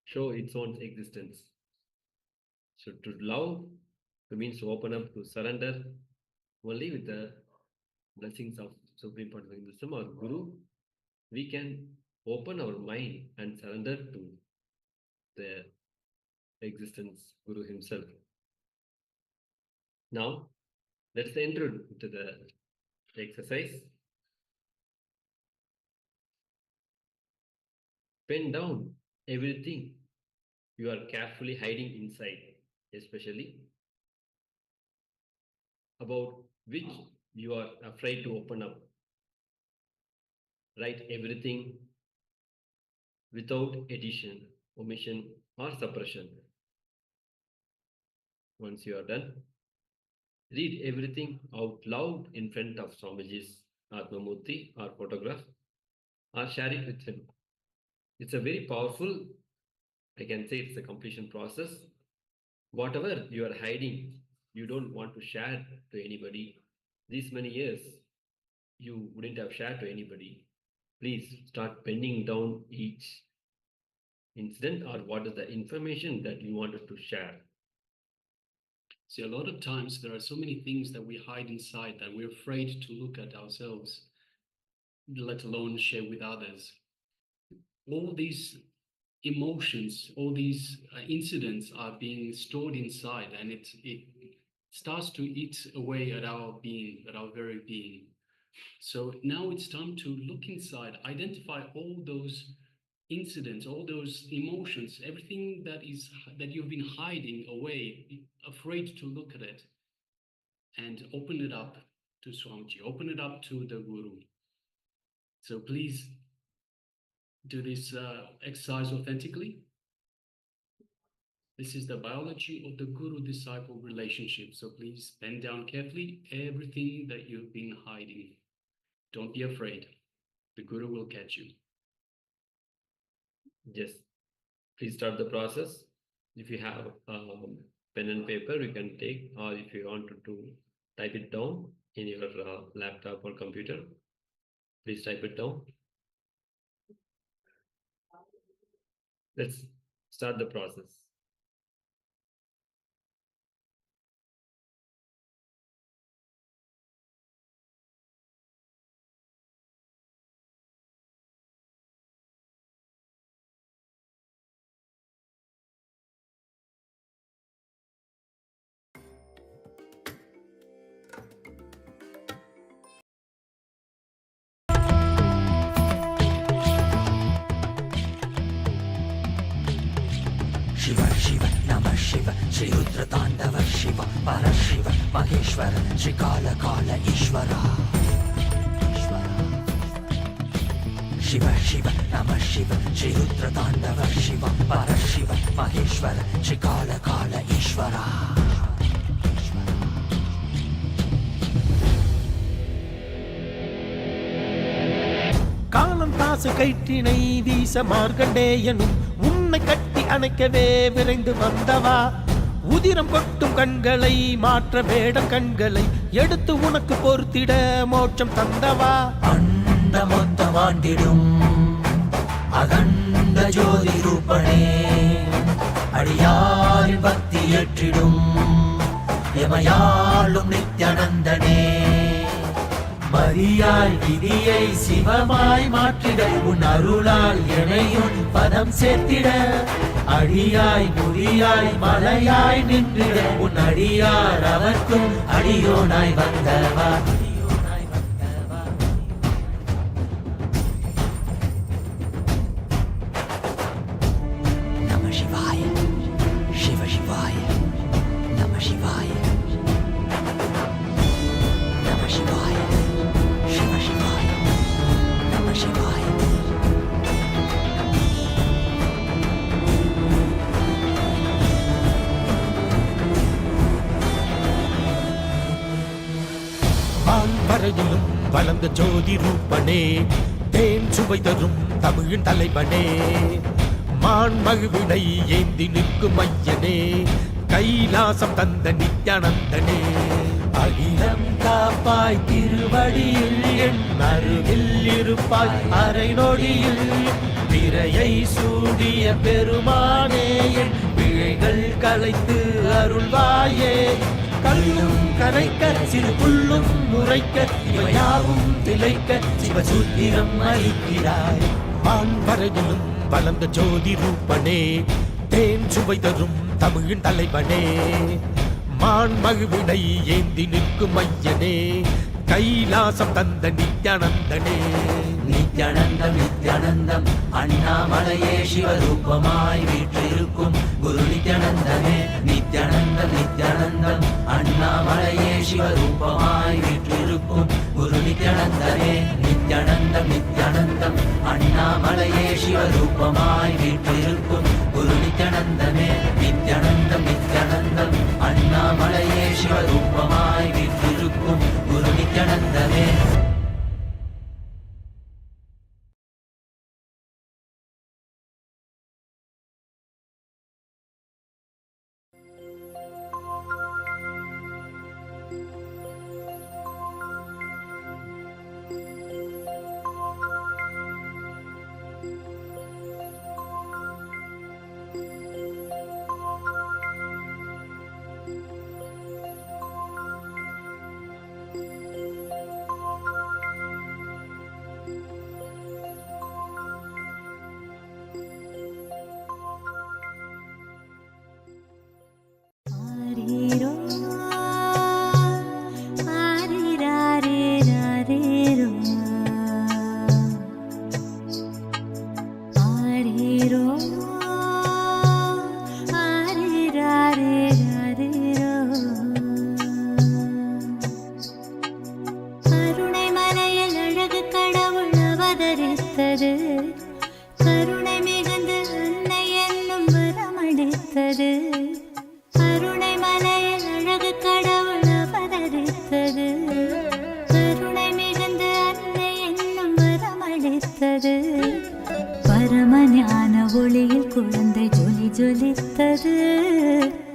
show its own existence. So to love means to open up, to surrender. Only with the blessings of Supreme Pontiff of Hinduism or Guru, we can open our mind and surrender to the existence, Guru himself. Now, let's enter into the exercise. Pen down everything you are carefully hiding inside, especially about which you are afraid to open up. Write everything without addition, omission, or suppression. Once you are done, read everything out loud in front of Swamiji's Atmamurti or photograph, or share it with him. It's a very powerful, I can say it's a completion process. Whatever you are hiding, you don't want to share to anybody. These many years, you wouldn't have shared to anybody. Please start penning down each incident or what is the information that you wanted to share. See, a lot of times there are so many things that we hide inside that we're afraid to look at ourselves, let alone share with others. All these emotions, all these incidents are being stored inside, and it starts to eat away at our being, at our very being. So now it's time to look inside, identify all those incidents, all those emotions, everything that you've been hiding away, afraid to look at it, and open it up to Swamiji, open it up to the Guru. So please do this exercise authentically. This is the biology of the Guru-disciple relationship. So please pen down carefully everything that you've been hiding. Don't be afraid. The Guru will catch you. Yes. Please start the process. If you have pen and paper, you can take, or if you want to type it down in your laptop or computer, please type it down. Let's start the process. Shiva Shiva Namah Shiva Shri Rudra Tandava Shiva Parashiva Maheshwara Shri Kala Kala Ishvara Shiva Shiva Namah Shiva Shri Rudra Tandava Shiva Parashiva Maheshwara Shri Kala Kala Ishvara காலம் தாசு கயிற்றினை வீச மார்கண்டேயனும் உன்னை கட்டி அணைக்கவே விரைந்து வந்தவா உதிரம் கொட்டும் கண்களை மாற்ற வேடம் கண்களை எடுத்து உனக்கு பொறுத்திட மோட்சம் தந்தவா அண்ட மொத்தம் ஆண்டிடும் அகண்ட ஜோதி ரூபணே அடியாரின் பக்தி ஏற்றிடும் எமையாளும் நித்யானந்தனே மரியாய் விதியை சிவமாய் மாற்றிட உன் அருளால் எனையும் பதம் சேர்த்திட அடியாய் முடியாய் மலையாய் நின்றிட உன் அடியார் அவர்க்கும் அடியோனாய் வந்தவா நம சிவாய சிவ சிவாய நம சிவாய நம சிவாய Shiva Shivaya, Namah Shivaya. வரையிலும் வளர்ந்த ஜோதி ரூபனே தேன் சுவை தரும் தமிழின் தலைவனே மான் மகிழ்வினை ஏந்தி நிற்கும் ஐயனே கைலாசம் தந்த நித்யானந்தனே அகிலம் காப்பாய் திருவடியில் என் அருகில் இருப்பாய் அரை நொடியில் பிறையை சூடிய பெருமானே என் பிழைகள் கலைத்து அருள்வாயே கல்லும் கரைக்க சிறு புல்லும் முறைக்க இவையாவும் திளைக்க சிவசூத்திரம் அளிக்கிறாய் மான்வரையிலும் வளர்ந்த ஜோதி ரூபனே தேன் சுவை தரும் தமிழின் தலைவனே மான் மகிழ்வினை ஏந்தி நிற்கும் ஐயனே கைலாசம் தந்த நித்யானந்தனே நித்யானந்தம் நித்யானந்தம் அண்ணாமலையே சிவரூபமாய் வீற்றிருக்கும் குரு நித்யானந்தமே நித்யானந்தம் நித்யானந்தம் அண்ணாமலையே சிவரூபமாய் வீற்றிருக்கும் குரு நித்யானந்தமே நித்யானந்தம் நித்யானந்தம் அண்ணாமலையே சிவரூபமாய் வீற்றிருக்கும் குரு நித்யானந்தமே நித்யானந்தம் நித்யானந்தம் அண்ணாமலையே சிவரூபமாய் வீற்றிருக்கும் குரு நித்யானந்தமே குழந்தை ஜொலி ஜொலித்தது.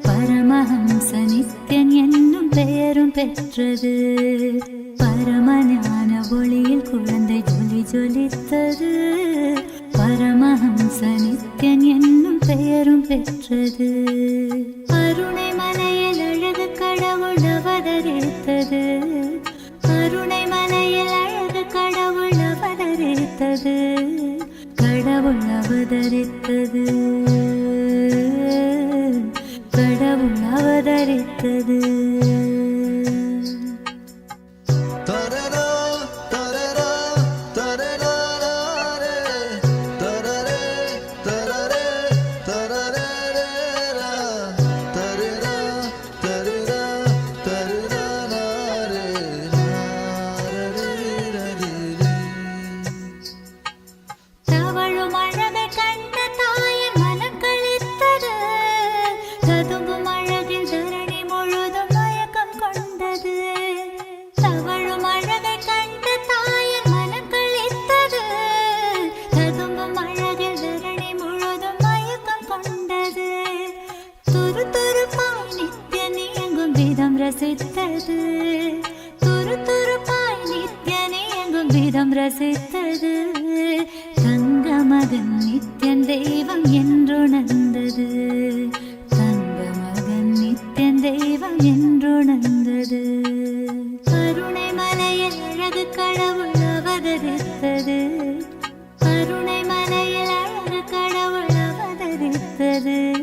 பரமஹம்ச நித்யன் என்னும் பெயரும் பெற்றது. பரமஞான ஒளியில் குழந்தை ஜொலி ஜொலித்தது. பரமஹம்ச நித்யன் என்னும் பெயரும் பெற்றது. அருணை மலையில் அழகு கடவுள் அவதரித்தது. அருணை மலையில் அழகு கடவுள் அவதரித்தது. கடவுள் அவதரித்தது. கடவுள் அவதரித்தது. ரசித்தது. துரு துருப்பாய் நித்யனே எங்கும் விதம் ரசித்தது. தங்க மகன் நித்யன் தெய்வம் என்றுணர்ந்தது. தங்க மகன் நித்யன் தெய்வம் என்றுணர்ந்தது. கருணை மலையில் அழகு கடவுள் அவதரித்தது. கருணை மலையில் அழகு கடவுள் அவதரித்தது.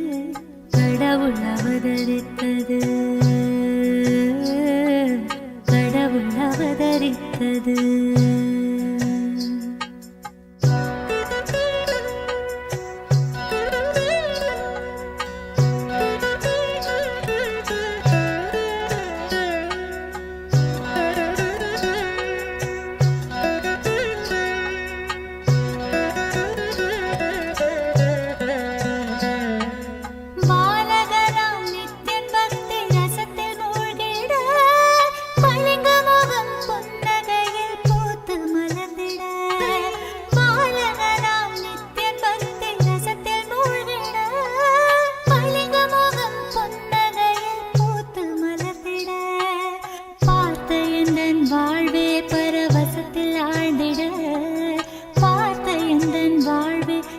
கடவுள் அவதரித்தது. கடவுள் அவதரித்தது.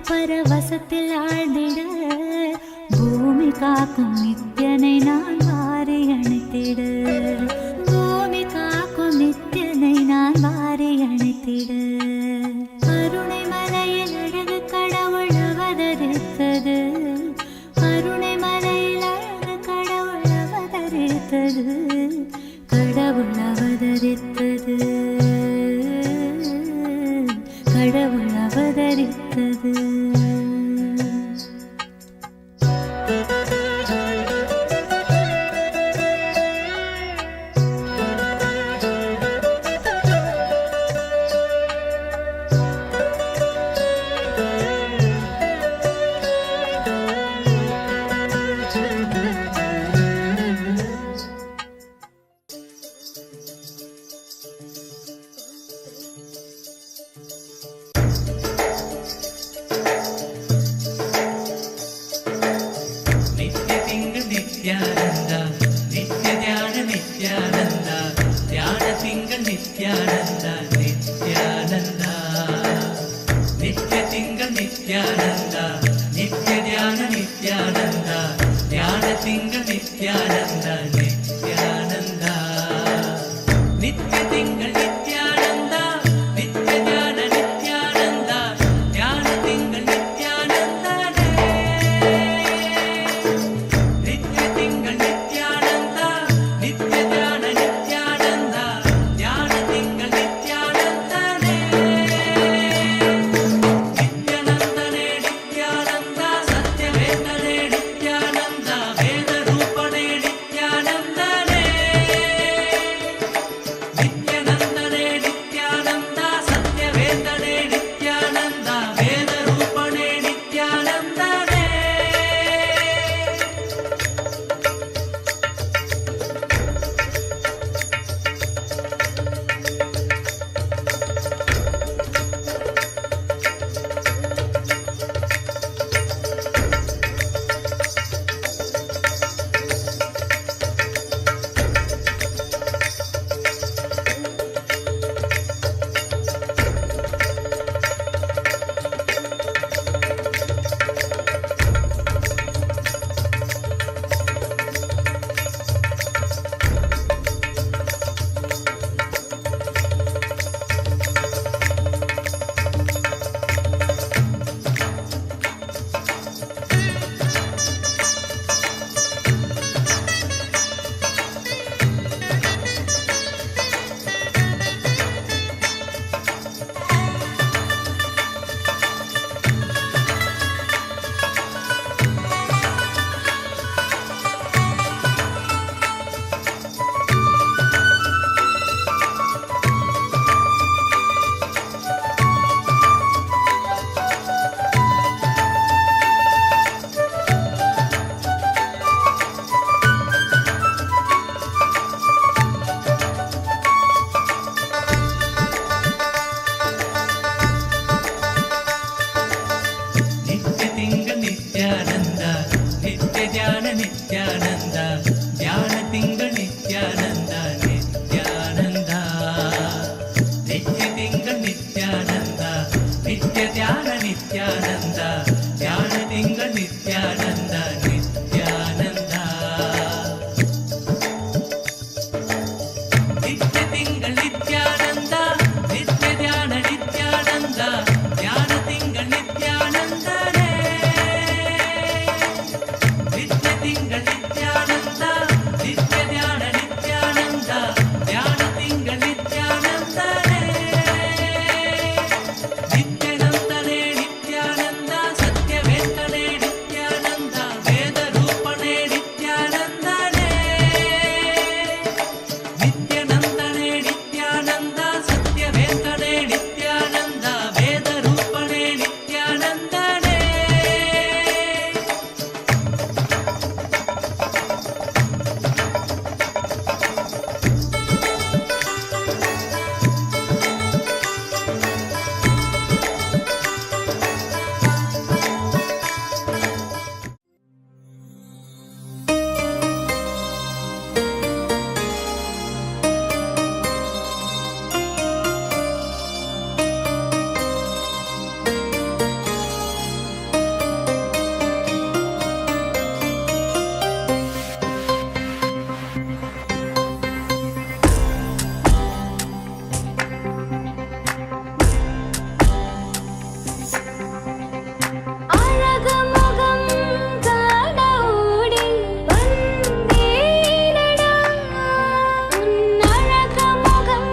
பரவசத்தில் ஆழ்ந்திட பூமி காக்கும் நித்யனை நான் வாரி அணைத்திட. பூமி காக்கும் நித்யனை நான் வாரி அணைத்திட. கருணை மலையில் அழகு கடவுள் அவதரித்தது. கருணை மலையில் அழகு கடவுள் அவதரித்தது. கடவுள் அவதரித்தது. கடவுள் அவதரித்தது. நித்யானந்தனே திங்கள் நித்யானந்தா நித்யானந்தா நித்ய திங்கள் நித்யானந்தா நித்ய தியான நித்யானந்தா தியான திங்கள் நித்யானந்தனே நித்ய திங்கள் நித்யானந்தா நித்ய தியான நித்யானந்தா தியான திங்கள் நித்யானந்தனே நித்யானந்தனே நித்யானந்தா சத்யவேந்தனே நித்யானந்தா வேத ரூபனே நித்யானந்தனே நித்யானந்தனே நித்யானந்தா சத்யவேந்தனே நித்யானந்தா வேத ரூபனே நித்யானந்தனே அழகுமுகம் காண ஓடி வந்தேனடா உன் அழகுமுகம்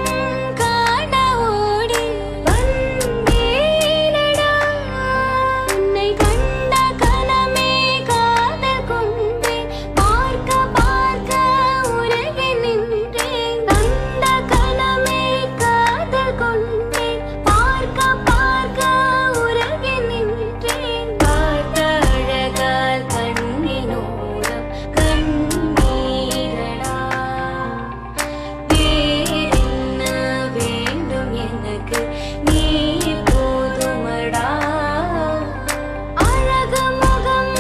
காண ஓடி வந்தேனடா உன்னை கண்ட கணமே காதல் கொண்டேன் பார்க்க பார்க்க உருகி நின்றேன் கண்ட கணமே காதல் கொண்டேன் பார்க்க பார்க்க உருகி நின்றேன் பார்த்த அழகால் கண்ணினோரம் கண்ணீரடா வேறென்ன வேண்டும் எனக்கு நீ போதுமடா அழகுமுகம்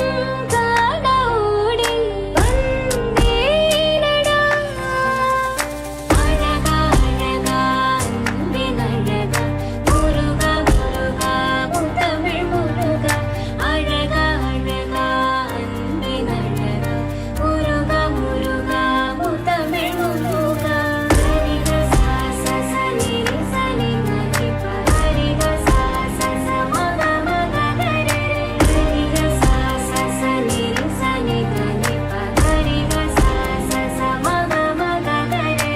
காண ஓடி வந்தேனடா அழகா அழகா அன்பின் அழகா முருகா முருகா முத்தமிழ் முருகா அழகா அழகா அன்பின் அழகா முருகா முருகா முத்தமிழ் முருகா சரிக சா ச ச நி ரி ச நி க நி ப சரிக சா ச ச ம க ம க க ரி ரி சரிக சா ச ச நி ரி ச நி க நி ப சரிக சா ச ச ம க ம க க ரி ரி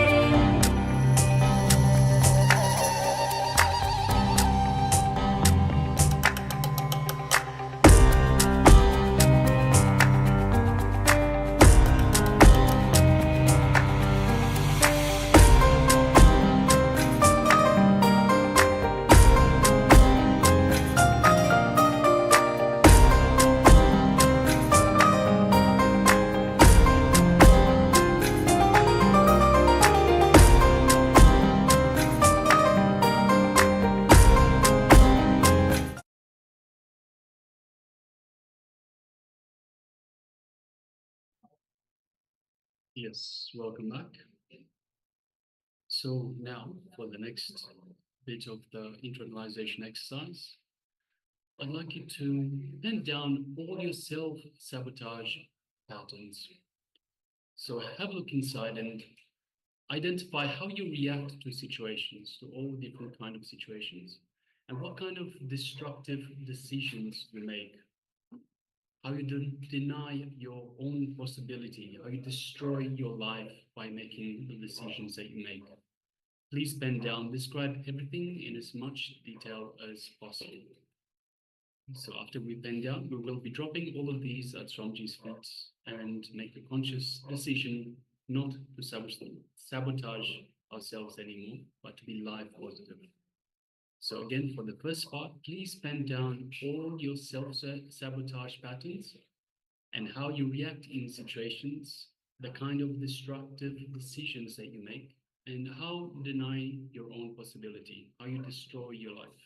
Yes, welcome back. So now for the next bit of the internalization exercise, I'd like you to pen down all your self-sabotage patterns. So have a look inside and identify how you react to situations, to all different kind of situations, and what kind of destructive decisions you make. How you deny your own possibility, how you destroy your life by making the decisions that you make. Please pen down, describe everything in as much detail as possible. So after we pen down, we will be dropping all of these at Swamiji's feet and make a conscious decision not to sabotage ourselves anymore, but to be life positive. So again, for the first part, please pen down all your self-sabotage patterns and how you react in situations, the kind of destructive decisions that you make, and how you deny your own possibility, how you destroy your life.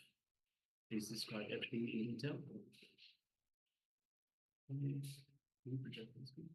Please describe everything in detail. Can you project on screen?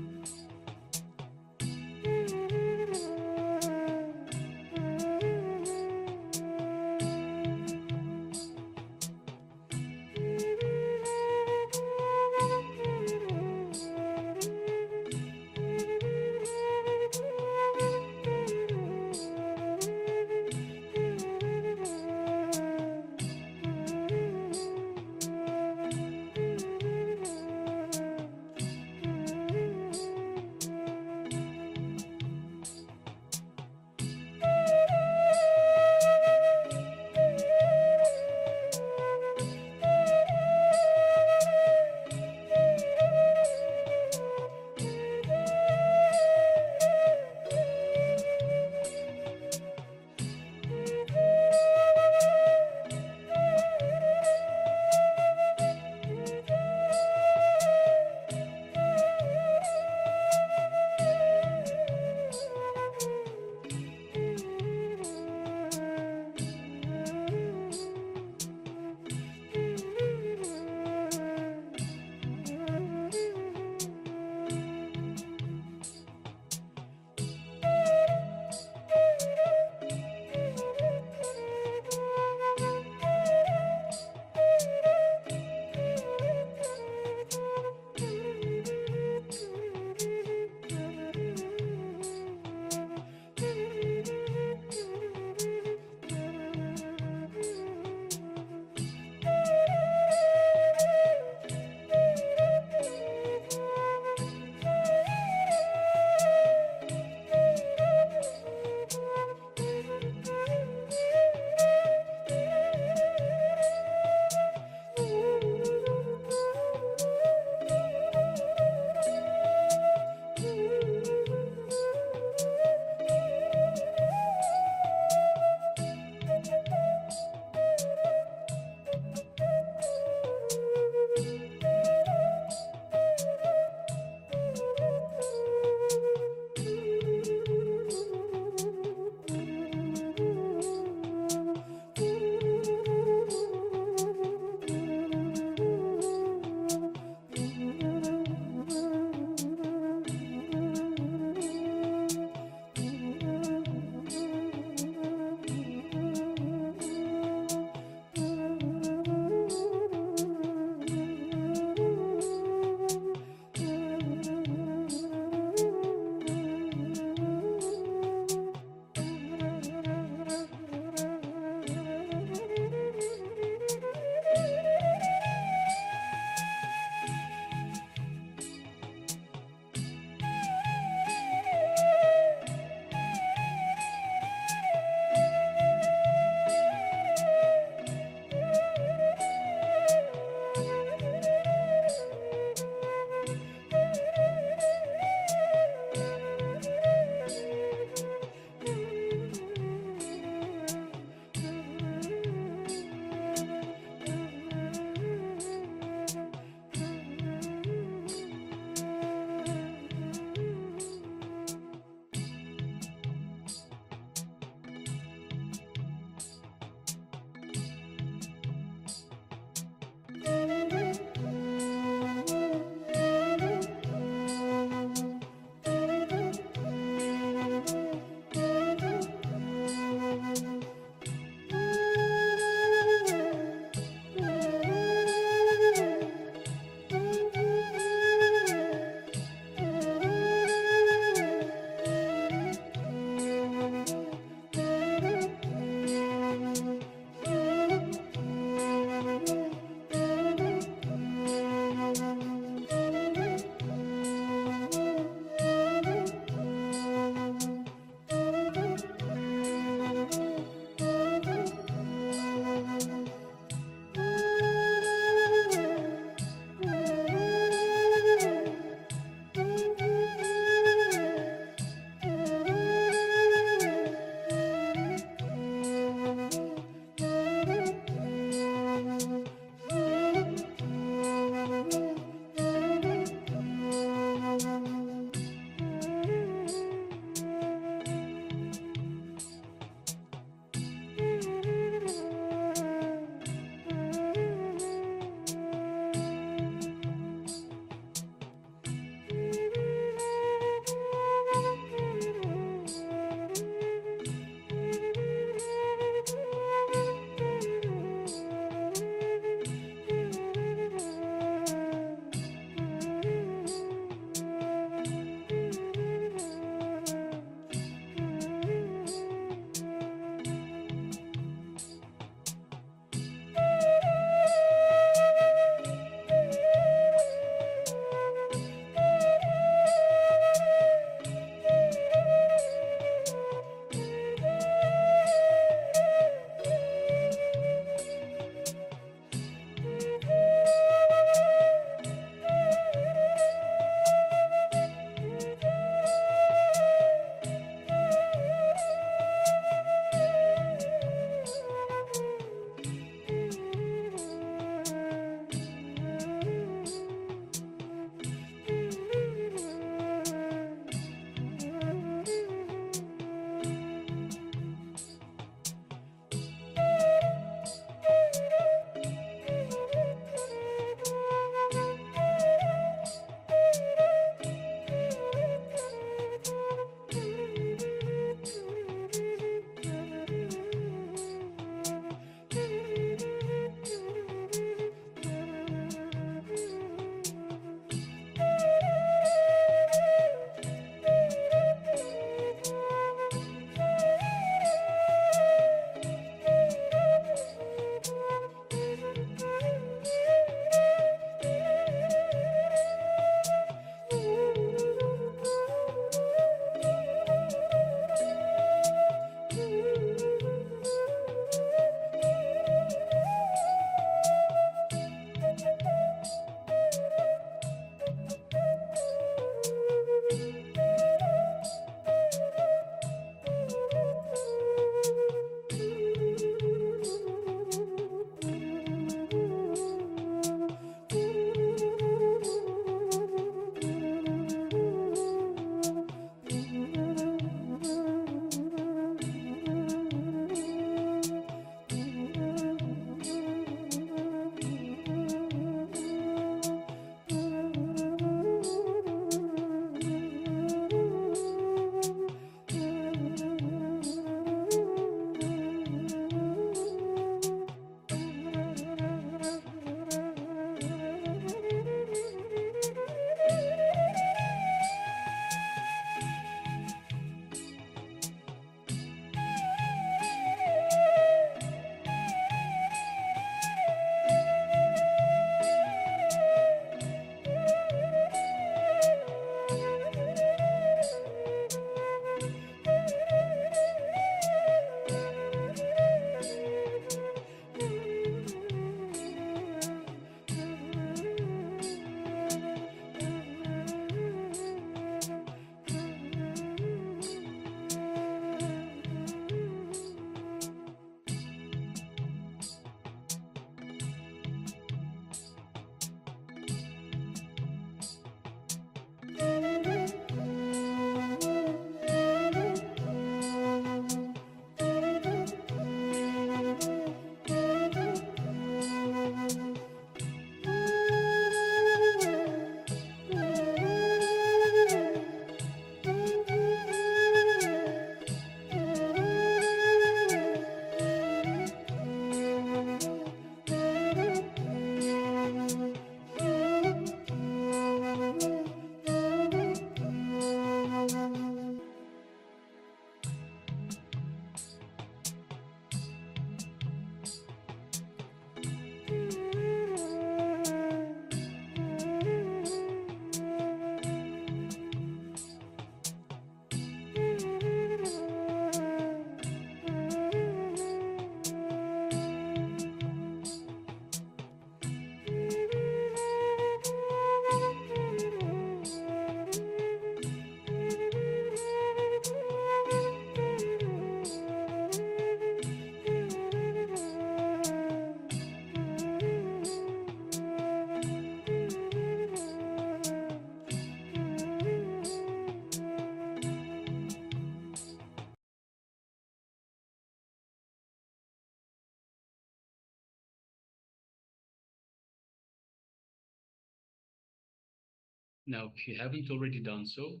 Now, if you haven't already done so,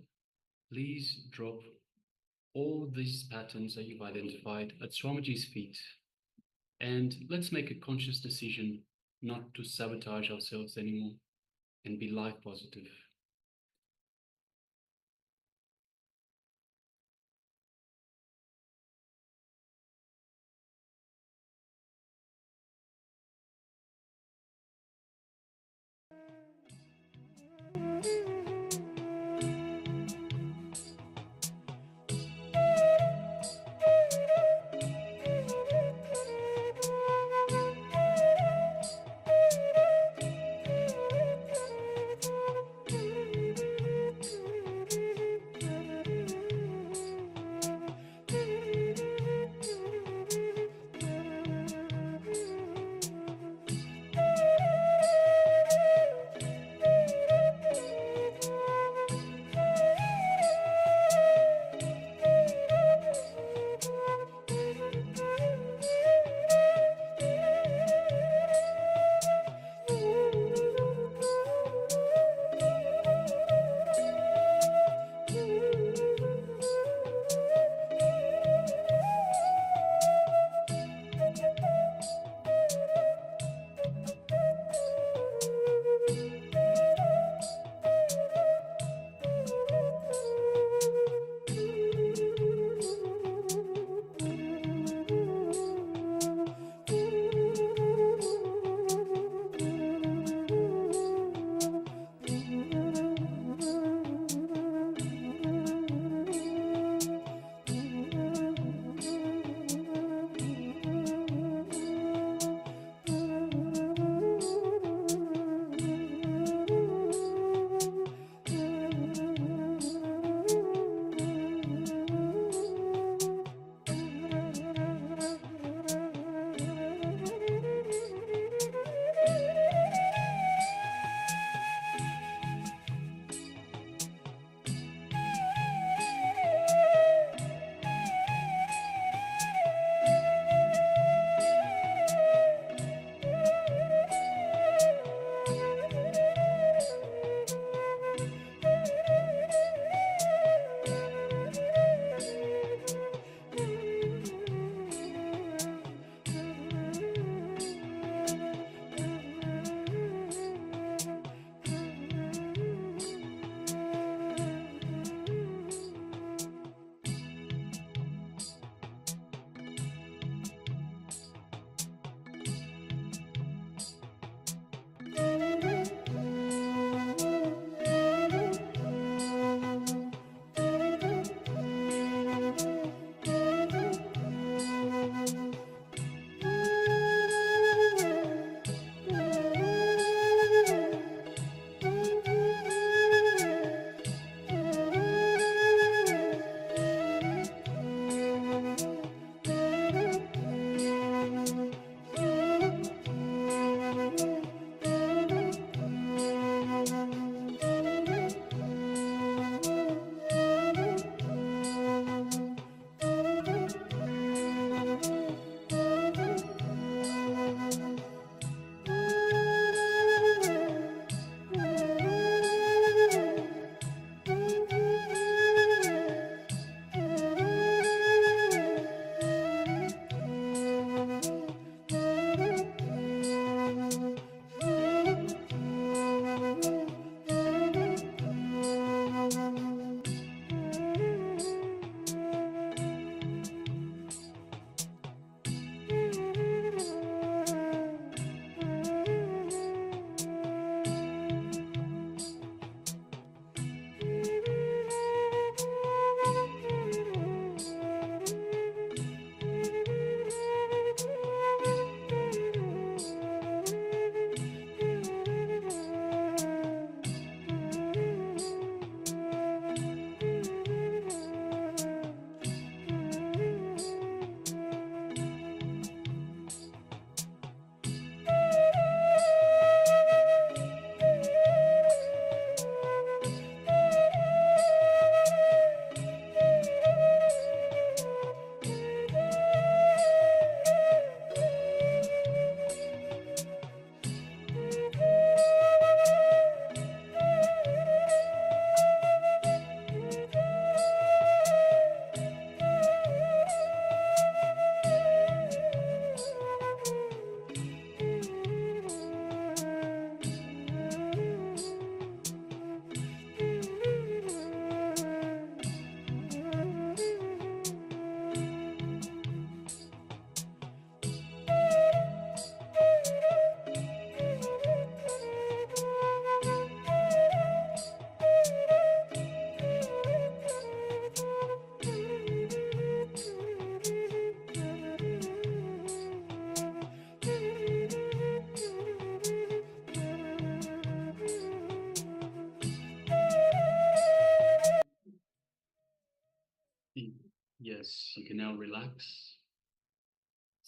please drop all these patterns that you've identified at Swamiji's feet. And let's make a conscious decision not to sabotage ourselves anymore and be life positive.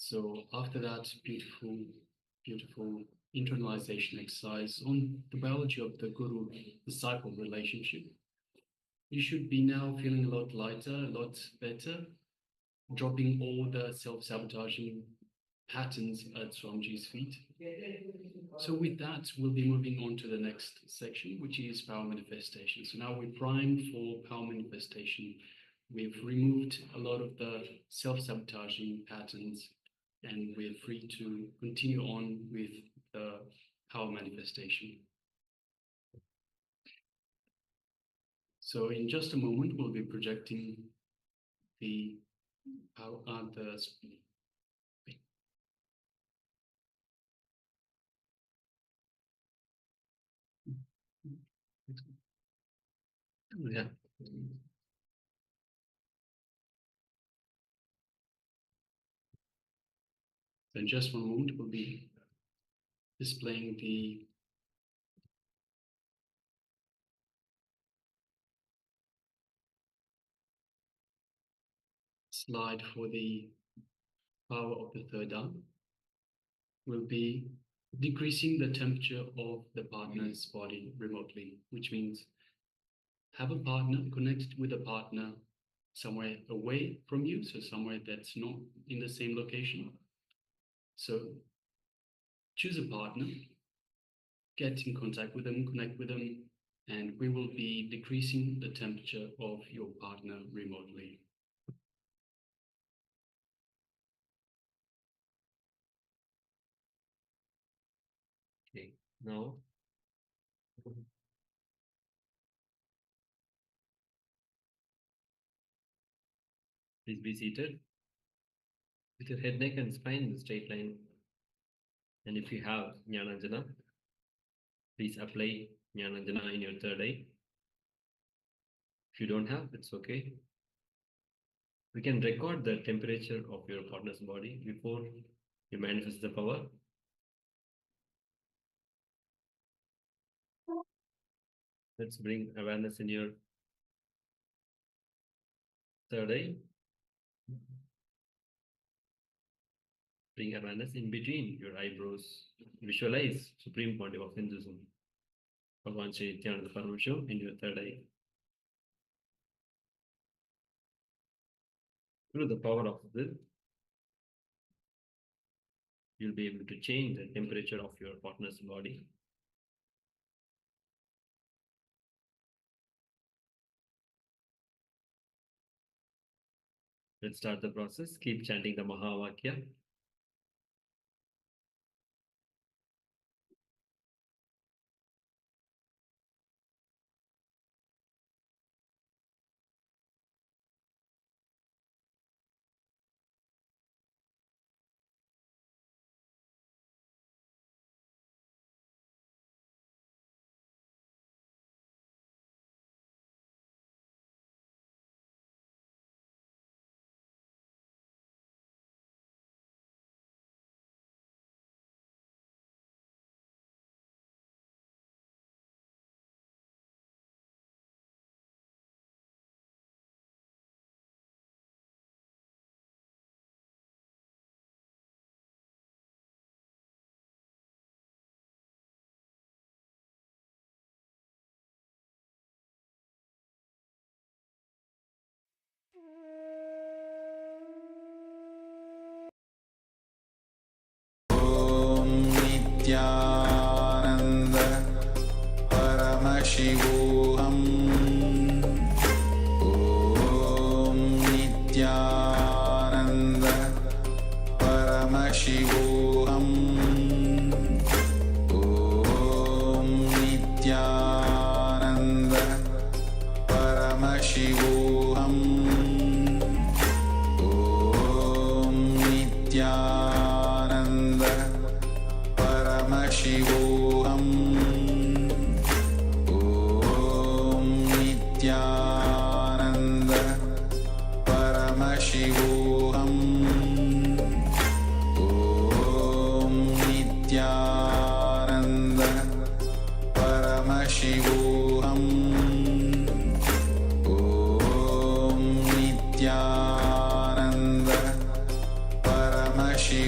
So after that beautiful, beautiful internalization exercise on the biology of the guru-disciple relationship, you should be now feeling a lot lighter, a lot better, dropping all the self-sabotaging patterns at Swamiji's feet. So with that, we'll be moving on to the next section, which is power manifestation. So now we're primed for power manifestation. We've removed a lot of the self-sabotaging patterns, and we're free to continue on with the power manifestation. So in just a moment, we'll be projecting the power, Yeah. So in just one moment, we'll be displaying the slide for the power of the third arm. We'll be decreasing the temperature of the partner's body remotely, which means have a partner, connect with a partner somewhere away from you, so somewhere that's not in the same location. So choose a partner, get in contact with them, connect with them, and we will be decreasing the temperature of your partner remotely. Okay, now please be seated with your head, neck, and spine in a straight line. And if you have Jnananjana, please apply Jnananjana in your third eye. If you don't have, it's okay. We can record the temperature of your partner's body before you manifest the power. Let's bring awareness in your third eye. Bring awareness in between your eyebrows. Visualize Supreme Pontiff of Hinduism, Bhagavan Sri Nityananda Paramashivoham in your third eye. Through the power of will, you'll be able to change the temperature of your partner's body. Let's start the process. Keep chanting the Mahavakya. Nityanand परमशिवोऽहम् ॐ नित्यानन्द परमशिवोऽहम् ॐ नित्यानन्द परमशिवोऽहम् ॐ Nityanand Paramashivoham Om Nityananda Paramashivoham Om Nityananda Paramashivoham Om Nityananda Paramashivoham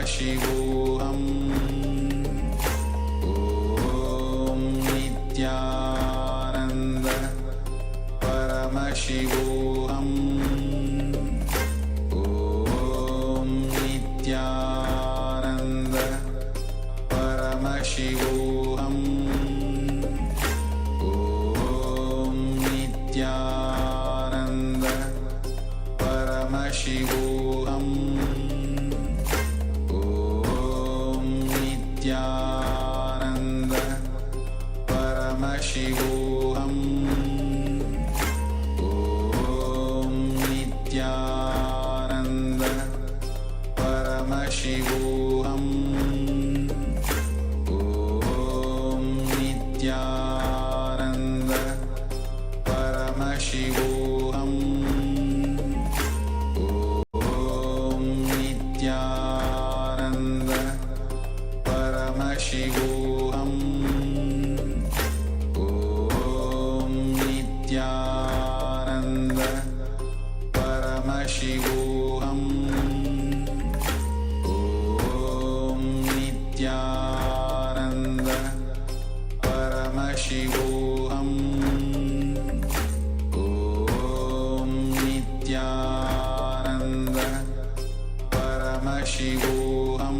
Paramashivoham Om Nityananda Paramashivoham Om Nityananda Paramashivoham Om Nityananda Paramashivoham Om Nityananda Paramashivoham Om Nityananda Paramashivoham Om Nityananda Paramashivoham Om Nityananda Paramashivoham Om Nityananda Paramashivoham Om Nityananda Paramashivoham Om Nityananda Paramashivoham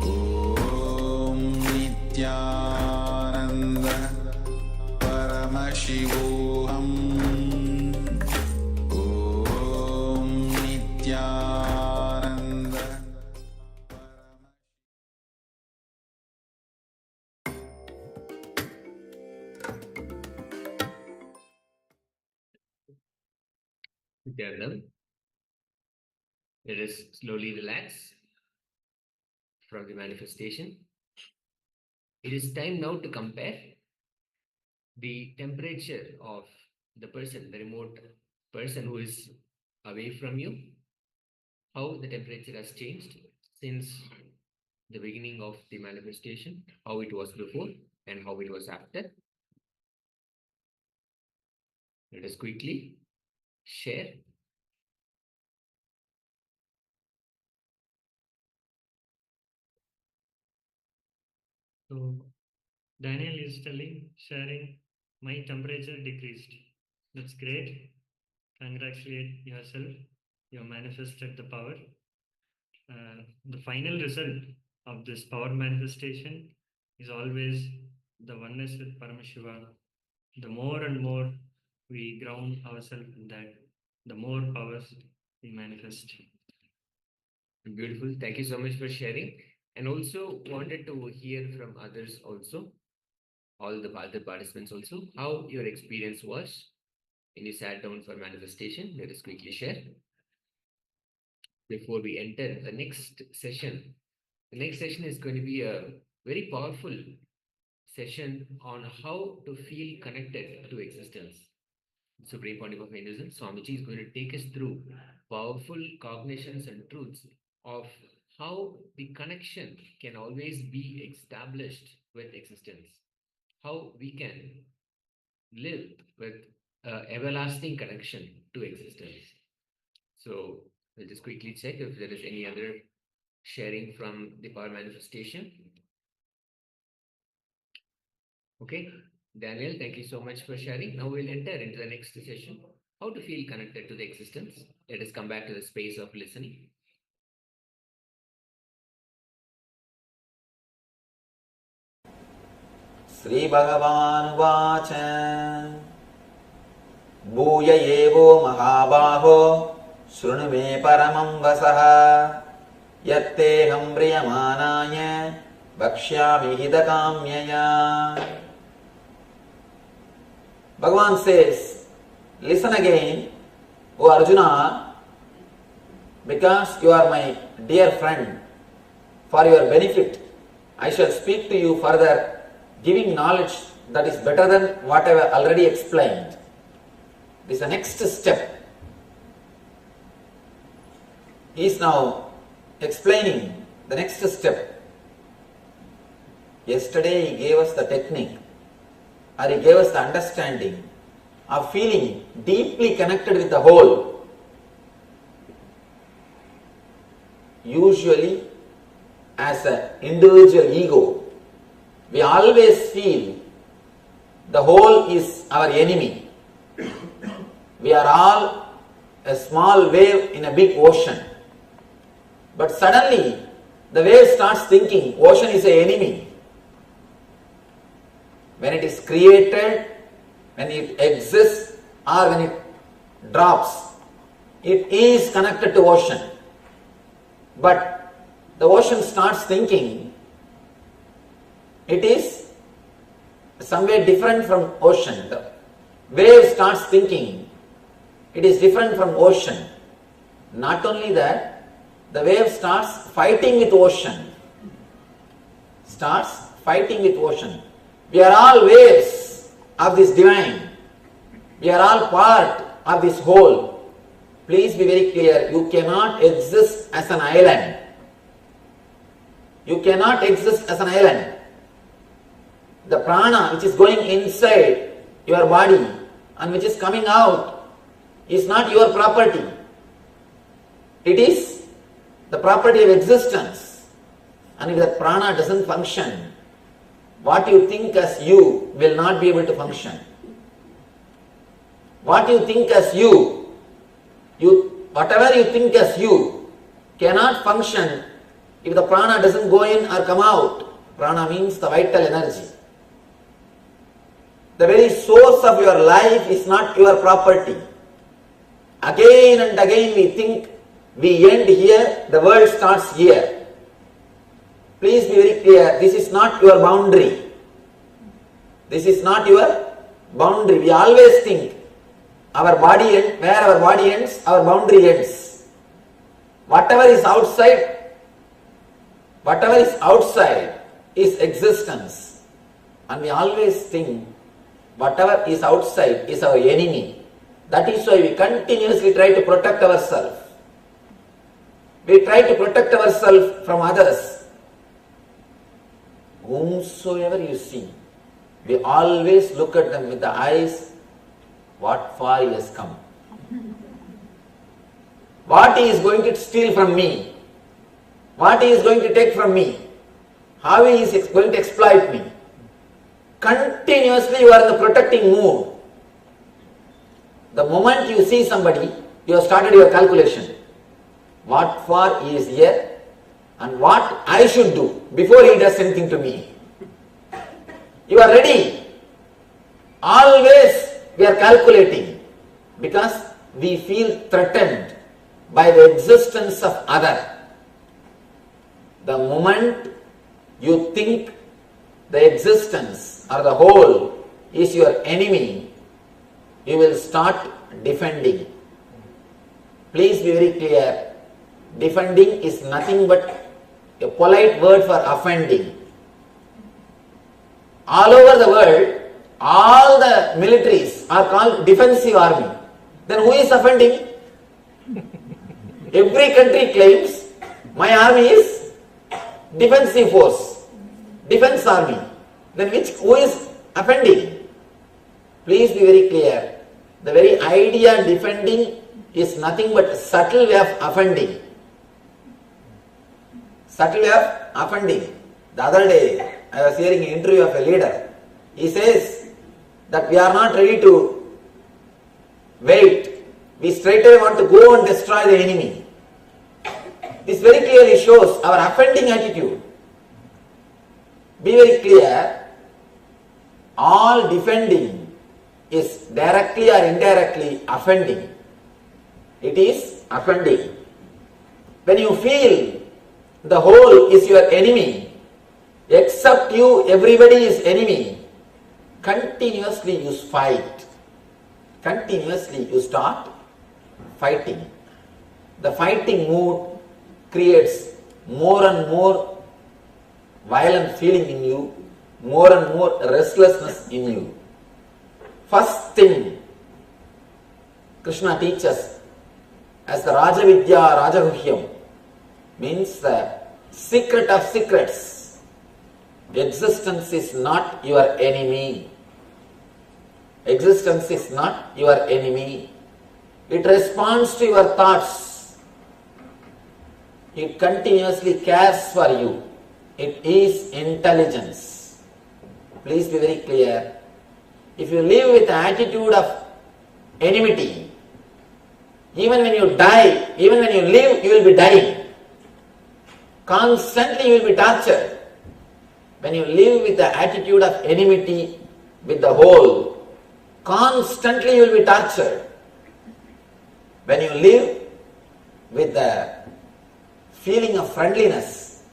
Om Nityananda Paramashivoham Om Nityananda Together, let us slowly relax from the manifestation. It is time now to compare the temperature of the person, the remote person who is away from you, how the temperature has changed since the beginning of the manifestation, how it was before and how it was after. Let us quickly share. So Daniel is sharing, my temperature decreased. That's great. Congratulate yourself. You manifested the power. The final result of this power manifestation is always the oneness with Paramashiva. The more and more we ground ourselves in that, the more powers we manifest. Beautiful. Thank you so much for sharing. And also wanted to hear from others also, all the other participants also, how your experience was when you sat down for manifestation. Let us quickly share before we enter the next session. The next session is going to be a very powerful session on how to feel connected to existence. Supreme Pontiff of Hinduism, Swamiji is going to take us through powerful cognitions and truths of how the connection can always be established with existence, how we can live with everlasting connection to existence. So we'll just quickly check if there is any other sharing from the power manifestation. Okay, Daniel, thank you so much for sharing. Now we'll enter into the next session, how to feel connected to the existence. Let us come back to the space of listening. Sri Bhagavan Vacha Bhuya Evo Mahabaho Shrunu Me Paramam Vasaha Yatte Hambriyamanaya Bhakshyami Hidakamyaya. Bhagavan says, listen again, O Arjuna, because you are my dear friend, for your benefit, I shall speak to you further, giving knowledge that is better than what I have already explained. This is the next step. He is now explaining the next step. Yesterday he gave us the technique, or he gave us the understanding of feeling deeply connected with the whole. usually as an individual ego, we always feel the whole is our enemy. We are all a small wave in a big ocean. But suddenly, the wave starts thinking ocean is an enemy. When it is created, when it exists, or when it drops, it is connected to ocean. But the ocean starts thinking it is somewhere different from ocean. The wave starts thinking it is different from ocean. Not only that, the wave starts fighting with ocean. Starts fighting with ocean. We are all waves of this divine. We are all part of this whole. Please be very clear, you cannot exist as an island. You cannot exist as an island. The prana which is going inside your body and which is coming out is not your property. It is the property of existence. And if that prana doesn't function, what you think as you will not be able to function. What you think as you, whatever you think as you cannot function if the prana doesn't go in or come out. Prana means the vital energy. The very source of your life is not your property. Again and again we think we end here, the world starts here. Please be very clear, this is not your boundary. This is not your boundary. We always think our body ends, where our body ends, our boundary ends. Whatever is outside is existence. And we always think whatever is outside is our enemy. That is why we continuously try to protect ourselves. We try to protect ourselves from others. Whomsoever you see, we always look at them with the eyes, what far he has come. What he is going to steal from me. What he is going to take from me. How he is going to exploit me. Continuously you are in the protecting mood. The moment you see somebody, you have started your calculation. What for he is here and what I should do before he does anything to me. You are ready. Always we are calculating because we feel threatened by the existence of other. The moment you think the existence or the whole is your enemy, you will start defending. Please be very clear. Defending is nothing but a polite word for offending. All over the world, all the militaries are called defensive army. Then who is offending? Every country claims my army is defensive force, defense army. Then who is offending? Please be very clear. The very idea defending is nothing but subtle way of offending. Subtle way of offending. The other day, I was hearing an interview of a leader. He says that we are not ready to wait. We straight away want to go and destroy the enemy. This very clearly shows our offending attitude. Be very clear. All defending is directly or indirectly offending. It is offending. When you feel the whole is your enemy, except you, everybody is enemy, continuously you fight. Continuously you start fighting. The fighting mood creates more and more violent feeling in you, more and more restlessness in you. First thing Krishna teaches as the Rajavidya Rajaguhyam means the secret of secrets. Existence is not your enemy. Existence is not your enemy. It responds to your thoughts. It continuously cares for you. It is intelligence. Please be very clear. If you live with the attitude of enmity, even when you die, even when you live, you will be dying. Constantly you will be tortured. When you live with the attitude of enmity with the whole, constantly you will be tortured. When you live with the feeling of friendliness,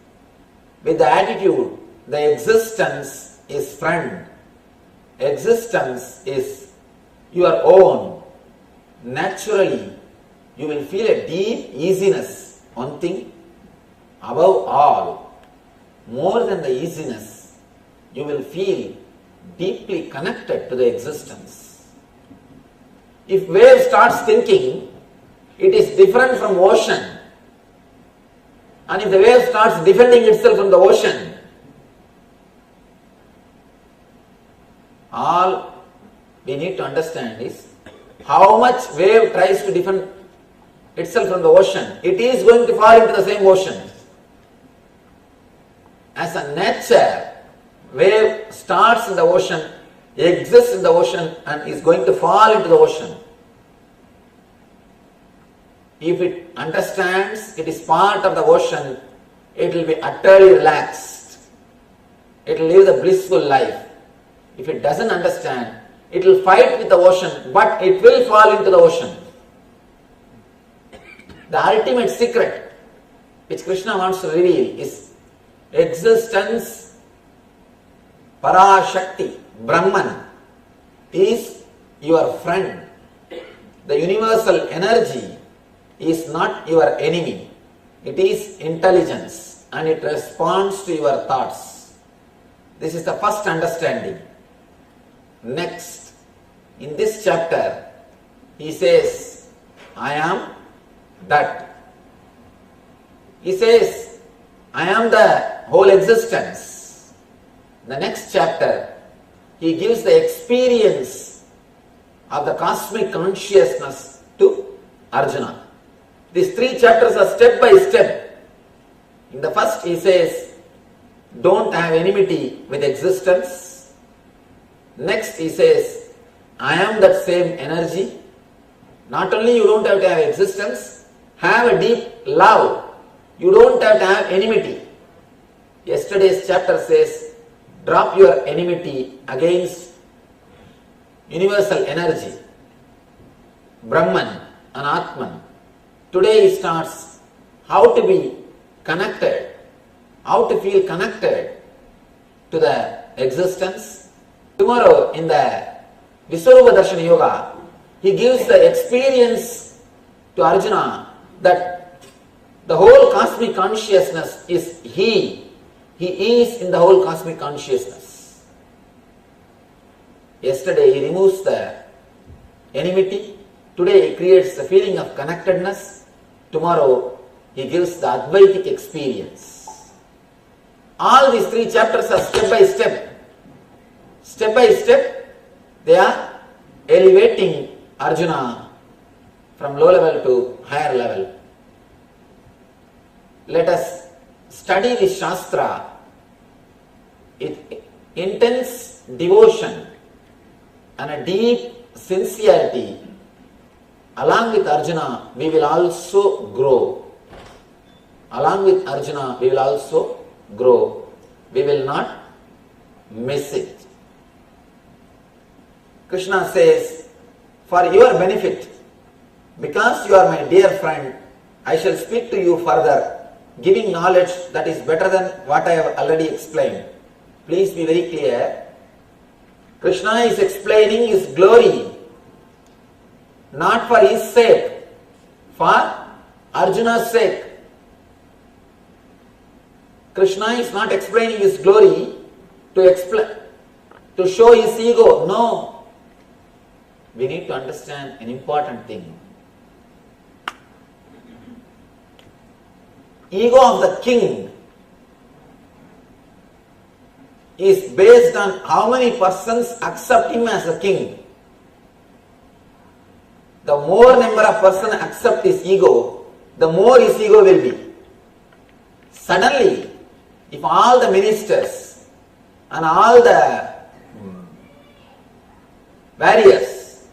with the attitude, the existence is friend, existence is your own, naturally you will feel a deep easiness. One thing, above all, more than the easiness, you will feel deeply connected to the existence. If wave starts thinking, it is different from ocean, and if the wave starts defending itself from the ocean, all we need to understand is how much wave tries to defend itself from the ocean, it is going to fall into the same ocean. As a nature, wave starts in the ocean, exists in the ocean, and is going to fall into the ocean. If it understands it is part of the ocean, it will be utterly relaxed. It will live the blissful life. If it doesn't understand, it will fight with the ocean, but it will fall into the ocean. The ultimate secret which Krishna wants to reveal is existence, Parashakti, Brahman, is your friend. The universal energy is not your enemy. It is intelligence and it responds to your thoughts. This is the first understanding. Next, in this chapter, he says, I am that. He says, I am the whole existence. The next chapter, he gives the experience of the cosmic consciousness to Arjuna. These three chapters are step by step. In the first, he says, don't have enmity with existence. Next, he says, I am that same energy. Not only you don't have to have existence, have a deep love. You don't have to have enmity. Yesterday's chapter says, drop your enmity against universal energy, Brahman and Atman. Today he starts how to be connected, how to feel connected to the existence. Tomorrow in the Viswarupa Darshana Yoga, he gives the experience to Arjuna that the whole cosmic consciousness is he. He is in the whole cosmic consciousness. Yesterday he removes the enmity. Today he creates the feeling of connectedness. Tomorrow he gives the Advaitic experience. All these three chapters are step by step. Step by step, they are elevating Arjuna from low level to higher level. Let us study this Shastra with intense devotion and a deep sincerity. Along with Arjuna, we will also grow. Along with Arjuna, we will also grow. We will not miss it. Krishna says, for your benefit, because you are my dear friend, I shall speak to you further, giving knowledge that is better than what I have already explained. Please be very clear. Krishna is explaining his glory, not for his sake, for Arjuna's sake. Krishna is not explaining his glory to show his ego. No. We need to understand an important thing. Ego of the king is based on how many persons accept him as a king. The more number of persons accept his ego, the more his ego will be. Suddenly, if all the ministers and all the warriors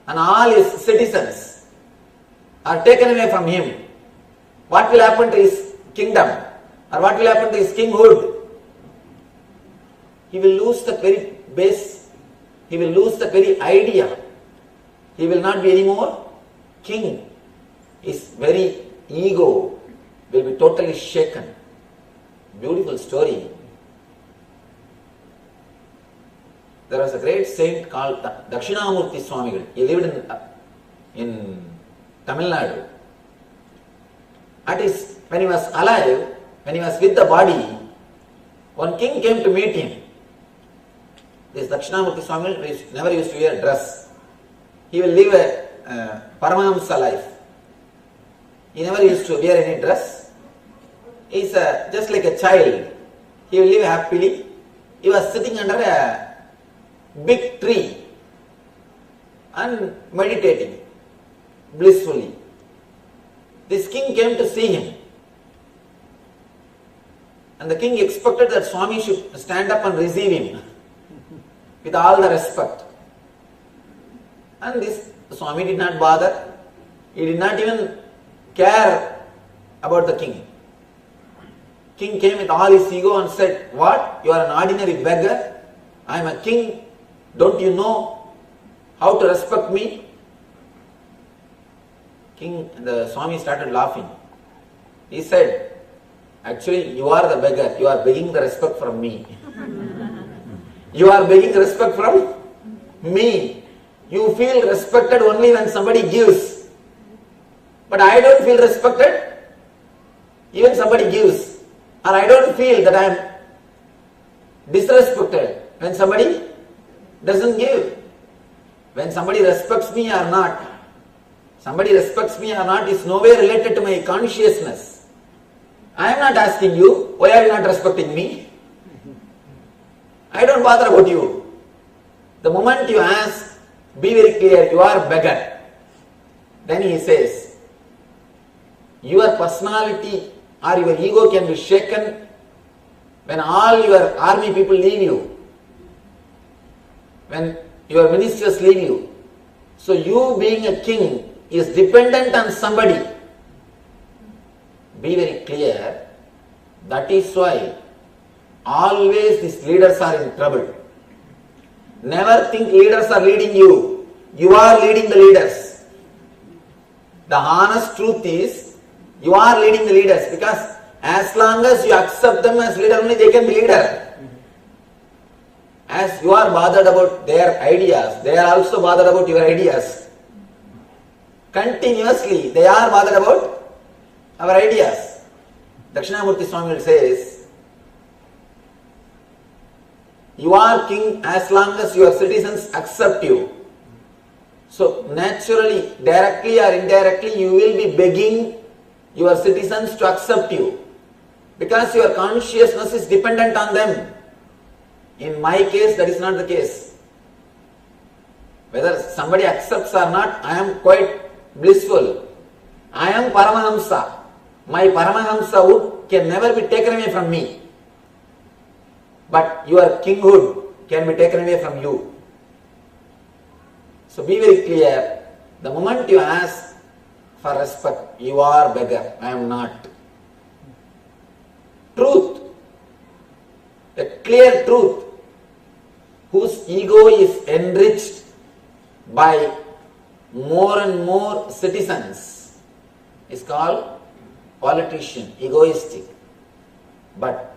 and all his citizens are taken away from him, what will happen to his kingdom? Or what will happen to his kinghood? He will lose the very base. He will lose the very idea. He will not be anymore king. His very ego will be totally shaken. Beautiful story. There was a great saint called Dakshinamurti Swamigal. He lived in Tamil Nadu. When he was alive, when he was with the body, one king came to meet him. This Dakshinamurti Swamigal never used to wear a dress. He will live a Paramahamsa life. He never used to wear any dress. He is just like a child. He will live happily. He was sitting under a big tree and meditating blissfully. This king came to see him. And the king expected that Swami should stand up and receive him with all the respect. And this Swami did not bother. He did not even care about the king. King came with all his ego and said, "What? You are an ordinary beggar? I am a king. Don't you know how to respect me?" The Swami started laughing. He said, "Actually, you are the beggar. You are begging the respect from me. You are begging respect from me. You feel respected only when somebody gives. But I don't feel respected even somebody gives. Or I don't feel that I am disrespected when somebody doesn't give. When somebody respects me or not, is nowhere related to my consciousness. I am not asking you, why are you not respecting me? I don't bother about you. The moment you ask, be very clear, you are a beggar. Then he says, your personality or your ego can be shaken when all your army people leave you, when your ministers leave you. So you being a king is dependent on somebody. Be very clear. That is why always these leaders are in trouble. Never think leaders are leading you. You are leading the leaders. The honest truth is, you are leading the leaders, because as long as you accept them as leader, only they can be leader. As you are bothered about their ideas, they are also bothered about your ideas. Continuously, they are bothered about our ideas. Dakshinamurti Swami says, you are king as long as your citizens accept you. So naturally, directly or indirectly, you will be begging your citizens to accept you, because your consciousness is dependent on them. In my case, that is not the case. Whether somebody accepts or not, I am quite blissful. I am Paramahamsa. My Paramahamsahood can never be taken away from me. But your kinghood can be taken away from you. So be very clear. The moment you ask for respect, you are beggar. I am not. Truth. A clear truth, whose ego is enriched by more and more citizens, is called politician, egoistic. But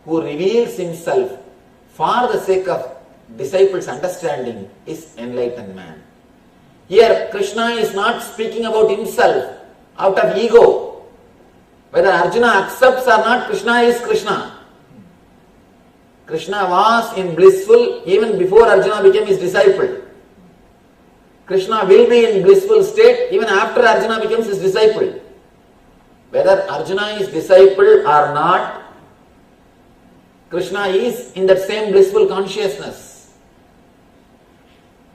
who reveals himself for the sake of disciples' understanding is enlightened man. Here Krishna is not speaking about himself out of ego. Whether Arjuna accepts or not, Krishna is Krishna. Krishna was in blissful even before Arjuna became his disciple. Krishna will be in blissful state even after Arjuna becomes his disciple. Whether Arjuna is disciple or not, Krishna is in that same blissful consciousness.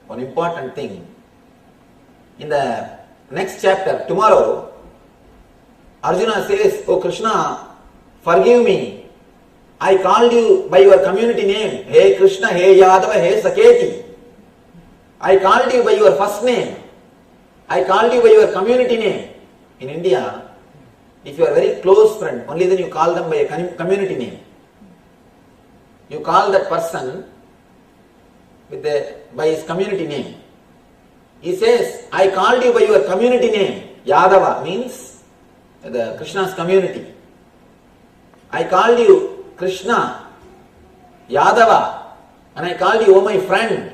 One important thing, in the next chapter, tomorrow, Arjuna says, "Oh Krishna, forgive me. I called you by your community name. Hey Krishna, hey Yadava, hey Saketi. I called you by your first name. I called you by your community name. In India, if you are a very close friend, only then you call them by a community name. You call that person by his community name. He says, I called you by your community name. Yadava means the Krishna's community. I called you Krishna, Yadava, and I called you, oh my friend.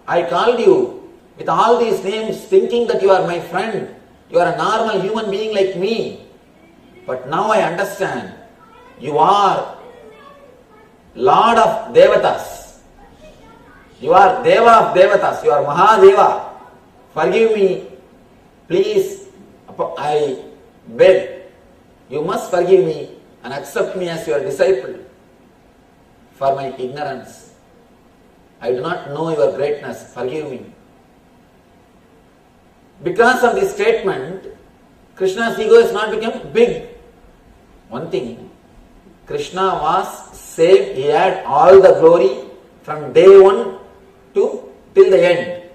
I called you with all these names thinking that you are my friend. You are a normal human being like me. But now I understand. You are Lord of Devatas. You are Deva of Devatas. You are Mahadeva. Forgive me. Please, I beg. You must forgive me and accept me as your disciple for my ignorance. I do not know your greatness. Forgive me. Because of this statement, Krishna's ego has not become big. One thing, Krishna was saved. He had all the glory from day one till the end.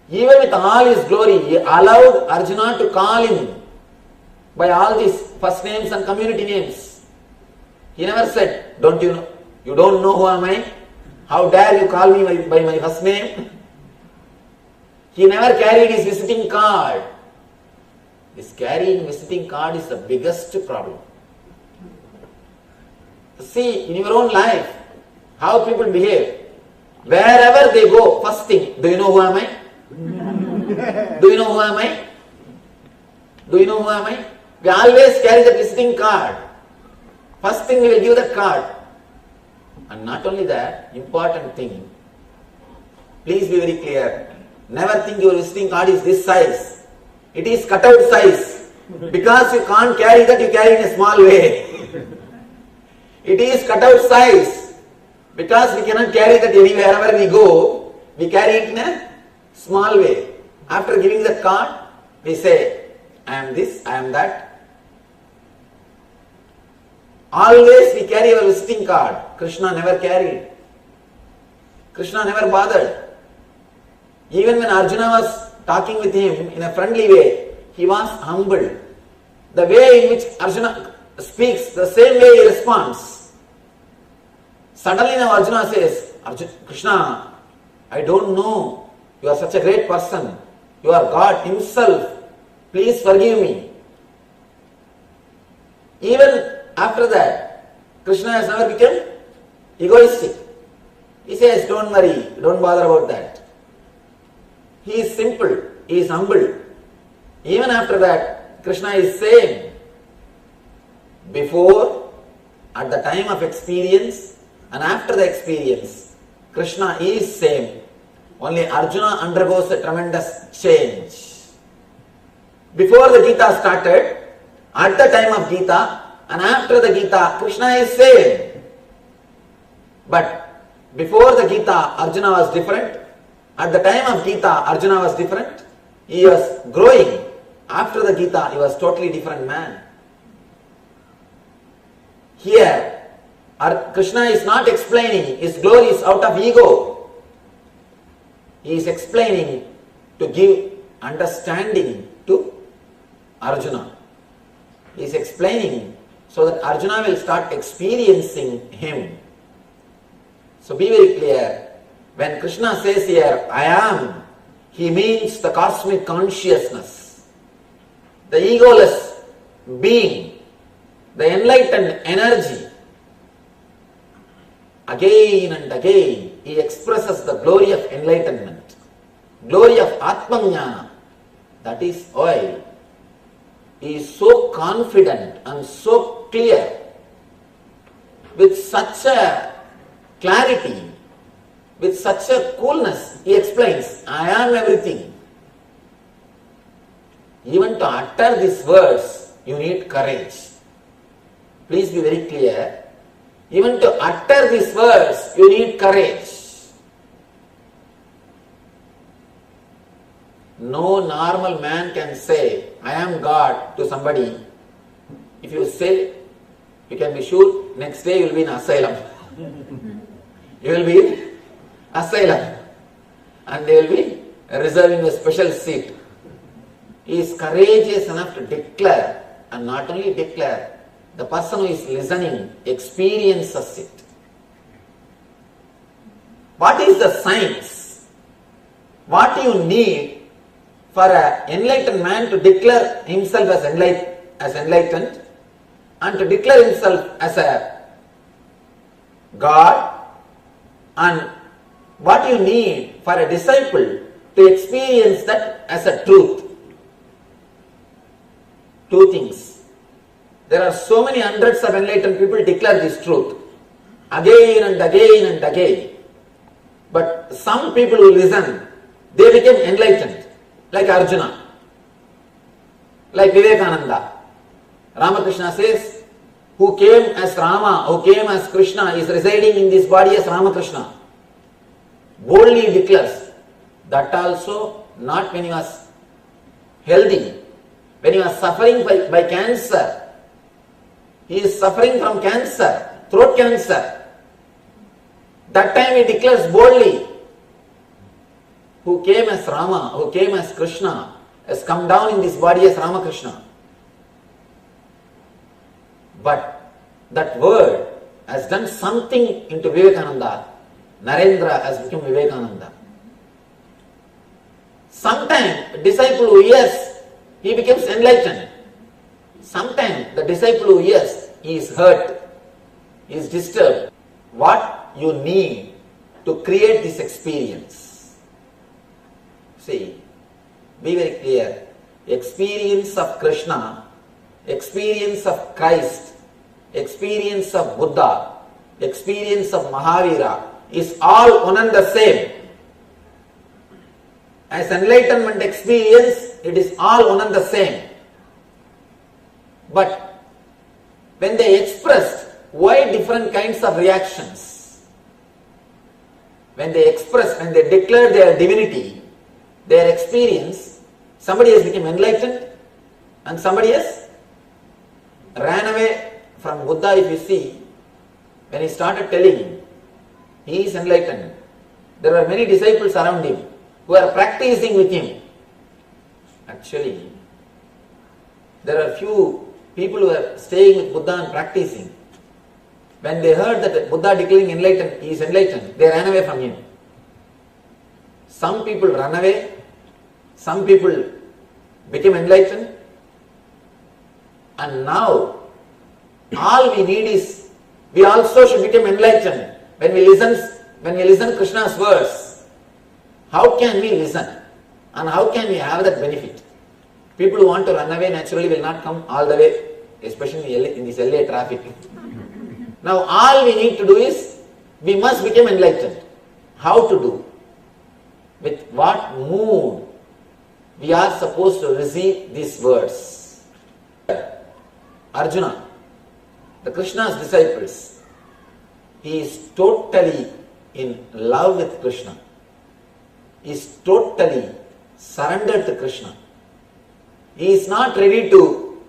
Even with all his glory, he allowed Arjuna to call him by all these first names and community names. He never said, don't you know? You don't know who am I? How dare you call me by my first name? He never carried his visiting card. This carrying visiting card is the biggest problem. See, in your own life, how people behave. Wherever they go, first thing, do you know who am I? Do you know who am I? Do you know who am I? We always carry the visiting card. First thing we will give that card. And not only that, important thing. Please be very clear. Never think your visiting card is this size. It is cutout size. Because you can't carry that, you carry in a small way. It is cutout size. Because we cannot carry that anywhere, wherever we go, we carry it in a small way. After giving the card, we say, I am this, I am that. Always we carry our visiting card. Krishna never carried. Krishna never bothered. Even when Arjuna was talking with him in a friendly way, he was humbled. The way in which Arjuna speaks, the same way he responds. Suddenly now Arjuna says, Krishna, I don't know. You are such a great person. You are God himself. Please forgive me. Even after that, Krishna has never become egoistic. He says, don't worry, don't bother about that. He is simple, he is humble. Even after that, Krishna is saying, before, at the time of experience, and after the experience, Krishna is same. Only Arjuna undergoes a tremendous change. Before the Gita started, at the time of Gita, and after the Gita, Krishna is same. But before the Gita, Arjuna was different. At the time of Gita, Arjuna was different. He was growing. After the Gita, he was totally different man. Here, Krishna is not explaining his glories out of ego. He is explaining to give understanding to Arjuna. He is explaining so that Arjuna will start experiencing him. So be very clear. When Krishna says here, I am, he means the cosmic consciousness, the egoless being, the enlightened energy. Again and again, he expresses the glory of enlightenment, glory of Atmajnana. That is why he is so confident and so clear, with such a clarity, with such a coolness. He explains, I am everything. Even to utter this verse, you need courage. Please be very clear. Even to utter this verse, you need courage. No normal man can say, I am God to somebody if you say, you can be sure next day you will be in asylum. You will be in asylum. And they will be reserving a special seat. He is courageous enough to declare, and not only declare, the person who is listening experiences it. What is the science? What do you need for an enlightened man to declare himself as enlightened and to declare himself as a God? And what you need for a disciple to experience that as a truth? Two things. There are so many hundreds of enlightened people declare this truth again and again and again. But some people who listen, they became enlightened, like Arjuna, like Vivekananda. Ramakrishna says, who came as Rama, who came as Krishna, is residing in this body as Ramakrishna. Boldly declares, that also not when he was healthy, when he was suffering by cancer. He is suffering from cancer, throat cancer. That time he declares boldly, who came as Rama, who came as Krishna, has come down in this body as Ramakrishna. But that word has done something into Vivekananda. Narendra has become Vivekananda. Sometimes a disciple who hears, he becomes enlightened. Sometimes the disciple who hears, he is hurt, he is disturbed. What you need to create this experience? See, be very clear. Experience of Krishna, experience of Christ, experience of Buddha, experience of Mahavira is all one and the same. As enlightenment experience, it is all one and the same. But when they expressed, why different kinds of reactions? When they express, when they declare their divinity, their experience, somebody has become enlightened and somebody has ran away from Buddha. If you see, when he started telling, he is enlightened. There were many disciples around him who are practicing with him. Actually, there are few people who are staying with Buddha and practicing. When they heard that Buddha declaring enlightened, he is enlightened, they ran away from him. Some people run away, some people became enlightened, and now all we need is, we also should become enlightened. When we listen Krishna's words, how can we listen? And how can we have that benefit? People who want to run away naturally will not come all the way, especially in this LA traffic. Now all we need to do is, we must become enlightened. How to do? With what mood we are supposed to receive these words? Arjuna, the Krishna's disciples, he is totally in love with Krishna. He is totally surrendered to Krishna. He is not ready to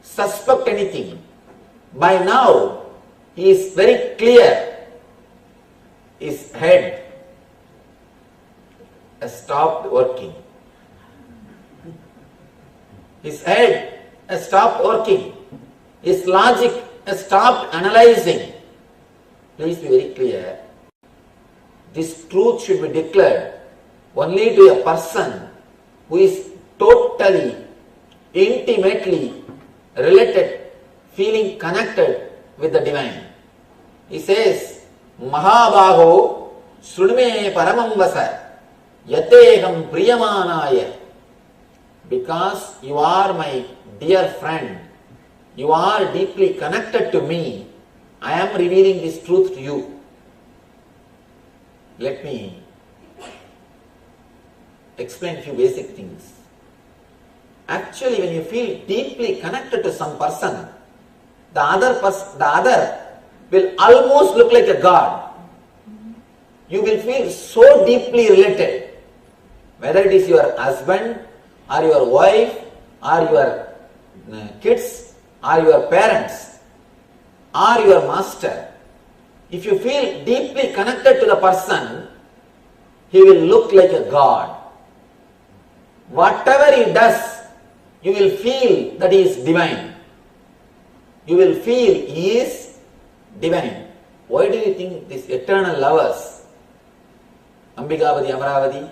suspect anything. By now, he is very clear. His head has stopped working. His head has stopped working. His logic has stopped analyzing. Please be very clear. This truth should be declared only to a person who is totally, intimately related, feeling connected with the divine. He says, Mahabhago Srunume Paramam Vasa Yateham Priyamanaya. Because you are my dear friend, you are deeply connected to me, I am revealing this truth to you. Let me explain a few basic things. Actually, when you feel deeply connected to some person, the other will almost look like a god. You will feel so deeply related. Whether it is your husband or your wife or your kids or your parents or your master, if you feel deeply connected to the person, he will look like a god. Whatever he does, you will feel that he is divine. You will feel he is divine. Why do you think these eternal lovers, Ambikavati, Amaravati,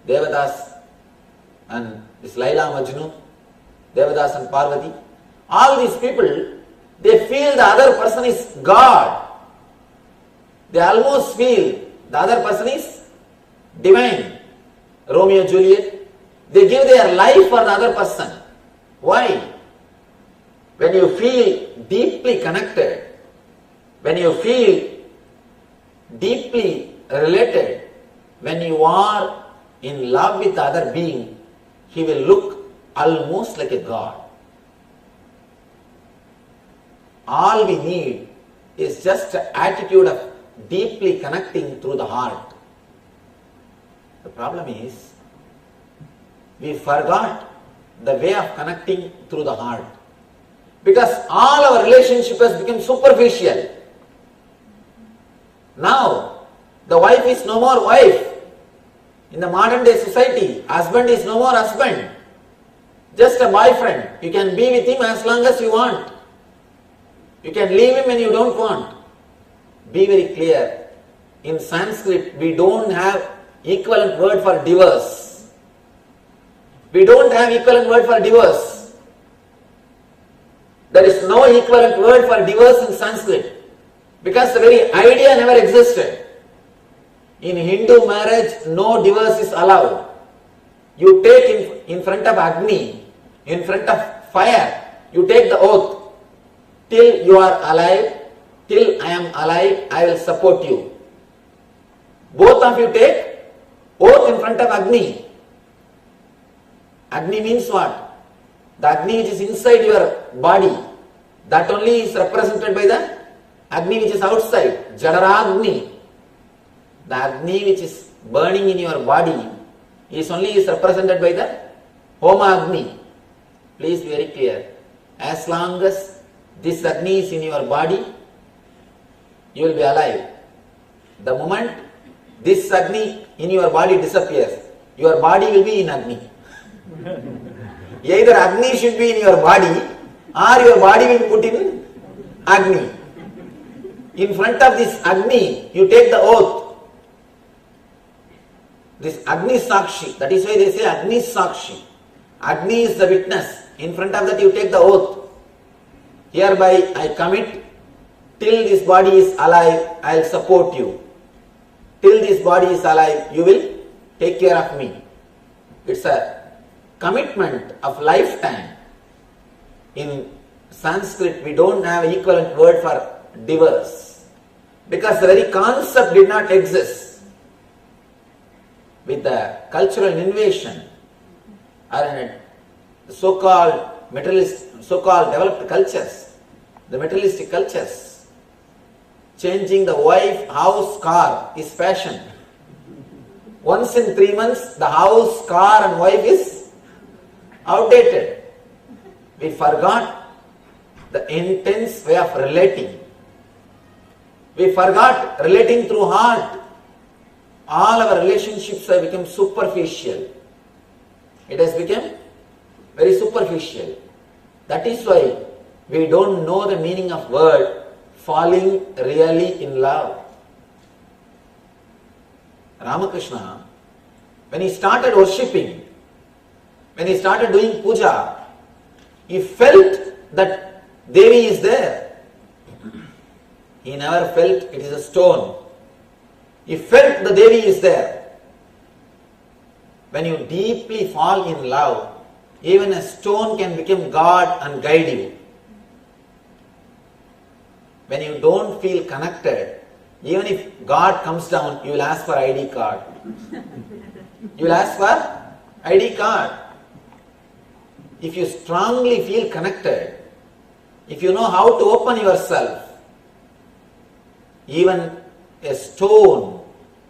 Devadas and this Laila Majnu, Devadas and Parvati, all these people, they feel the other person is God. They almost feel the other person is divine. Romeo and Juliet, they give their life for the other person. Why? When you feel deeply connected, when you feel deeply related, when you are in love with the other being, he will look almost like a god. All we need is just an attitude of deeply connecting through the heart. The problem is, we forgot the way of connecting through the heart. Because all our relationship has become superficial. Now, the wife is no more wife. In the modern day society, husband is no more husband. Just a boyfriend. You can be with him as long as you want. You can leave him when you don't want. Be very clear. In Sanskrit, we don't have equivalent word for divorce. We don't have equivalent word for divorce. There is no equivalent word for divorce in Sanskrit because the very idea never existed. In Hindu marriage, no divorce is allowed. You take in front of Agni, in front of fire, you take the oath. Till you are alive, till I am alive, I will support you. Both of you take oath in front of Agni. Agni means what? The Agni which is inside your body, that only is represented by the Agni which is outside, Jadaragni. The Agni which is burning in your body is represented by the Homa Agni. Please be very clear. As long as this Agni is in your body, you will be alive. The moment this Agni in your body disappears, your body will be in Agni. Either Agni should be in your body or your body will be put in Agni. In front of this Agni, you take the oath. This Agni Sakshi, that is why they say Agni Sakshi. Agni is the witness. In front of that you take the oath. Hereby I commit, till this body is alive, I will support you. Till this body is alive, you will take care of me. It's a commitment of lifetime. In Sanskrit, we don't have equivalent word for divorce because the very concept did not exist. With the cultural invasion or in so-called materialist, so-called developed cultures, the materialistic cultures, changing the wife, house, car is fashion. Once in 3 months, the house, car and wife is outdated. We forgot the intense way of relating. We forgot relating through heart. All our relationships have become superficial. It has become very superficial. That is why we don't know the meaning of word falling really in love. Ramakrishna, when he started worshipping, when he started doing puja, he felt that Devi is there. He never felt it is a stone. He felt the Devi is there. When you deeply fall in love, even a stone can become God and guide you. When you don't feel connected, even if God comes down, you will ask for ID card. You will ask for ID card. If you strongly feel connected, if you know how to open yourself, even a stone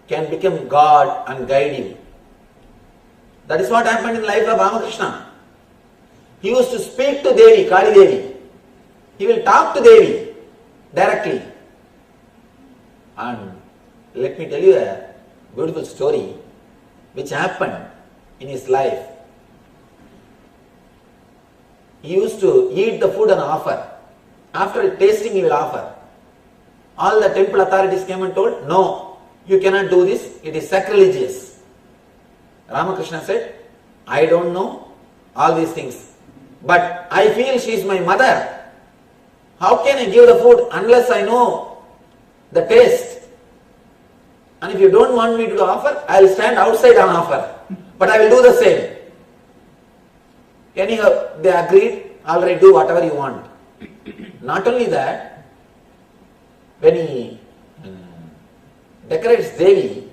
can become God and guide you. That is what happened in the life of Ramakrishna. He used to speak to Devi, Kali Devi. He will talk to Devi directly. And let me tell you a beautiful story which happened in his life. He used to eat the food and offer. After tasting, he will offer. All the temple authorities came and told, no, you cannot do this, it is sacrilegious. Ramakrishna said, I don't know all these things, but I feel she is my mother. How can I give the food unless I know the taste? And if you don't want me to offer, I will stand outside and offer. But I will do the same. Anyhow, they agreed, alright, do whatever you want. Not only that, when he decorates Devi,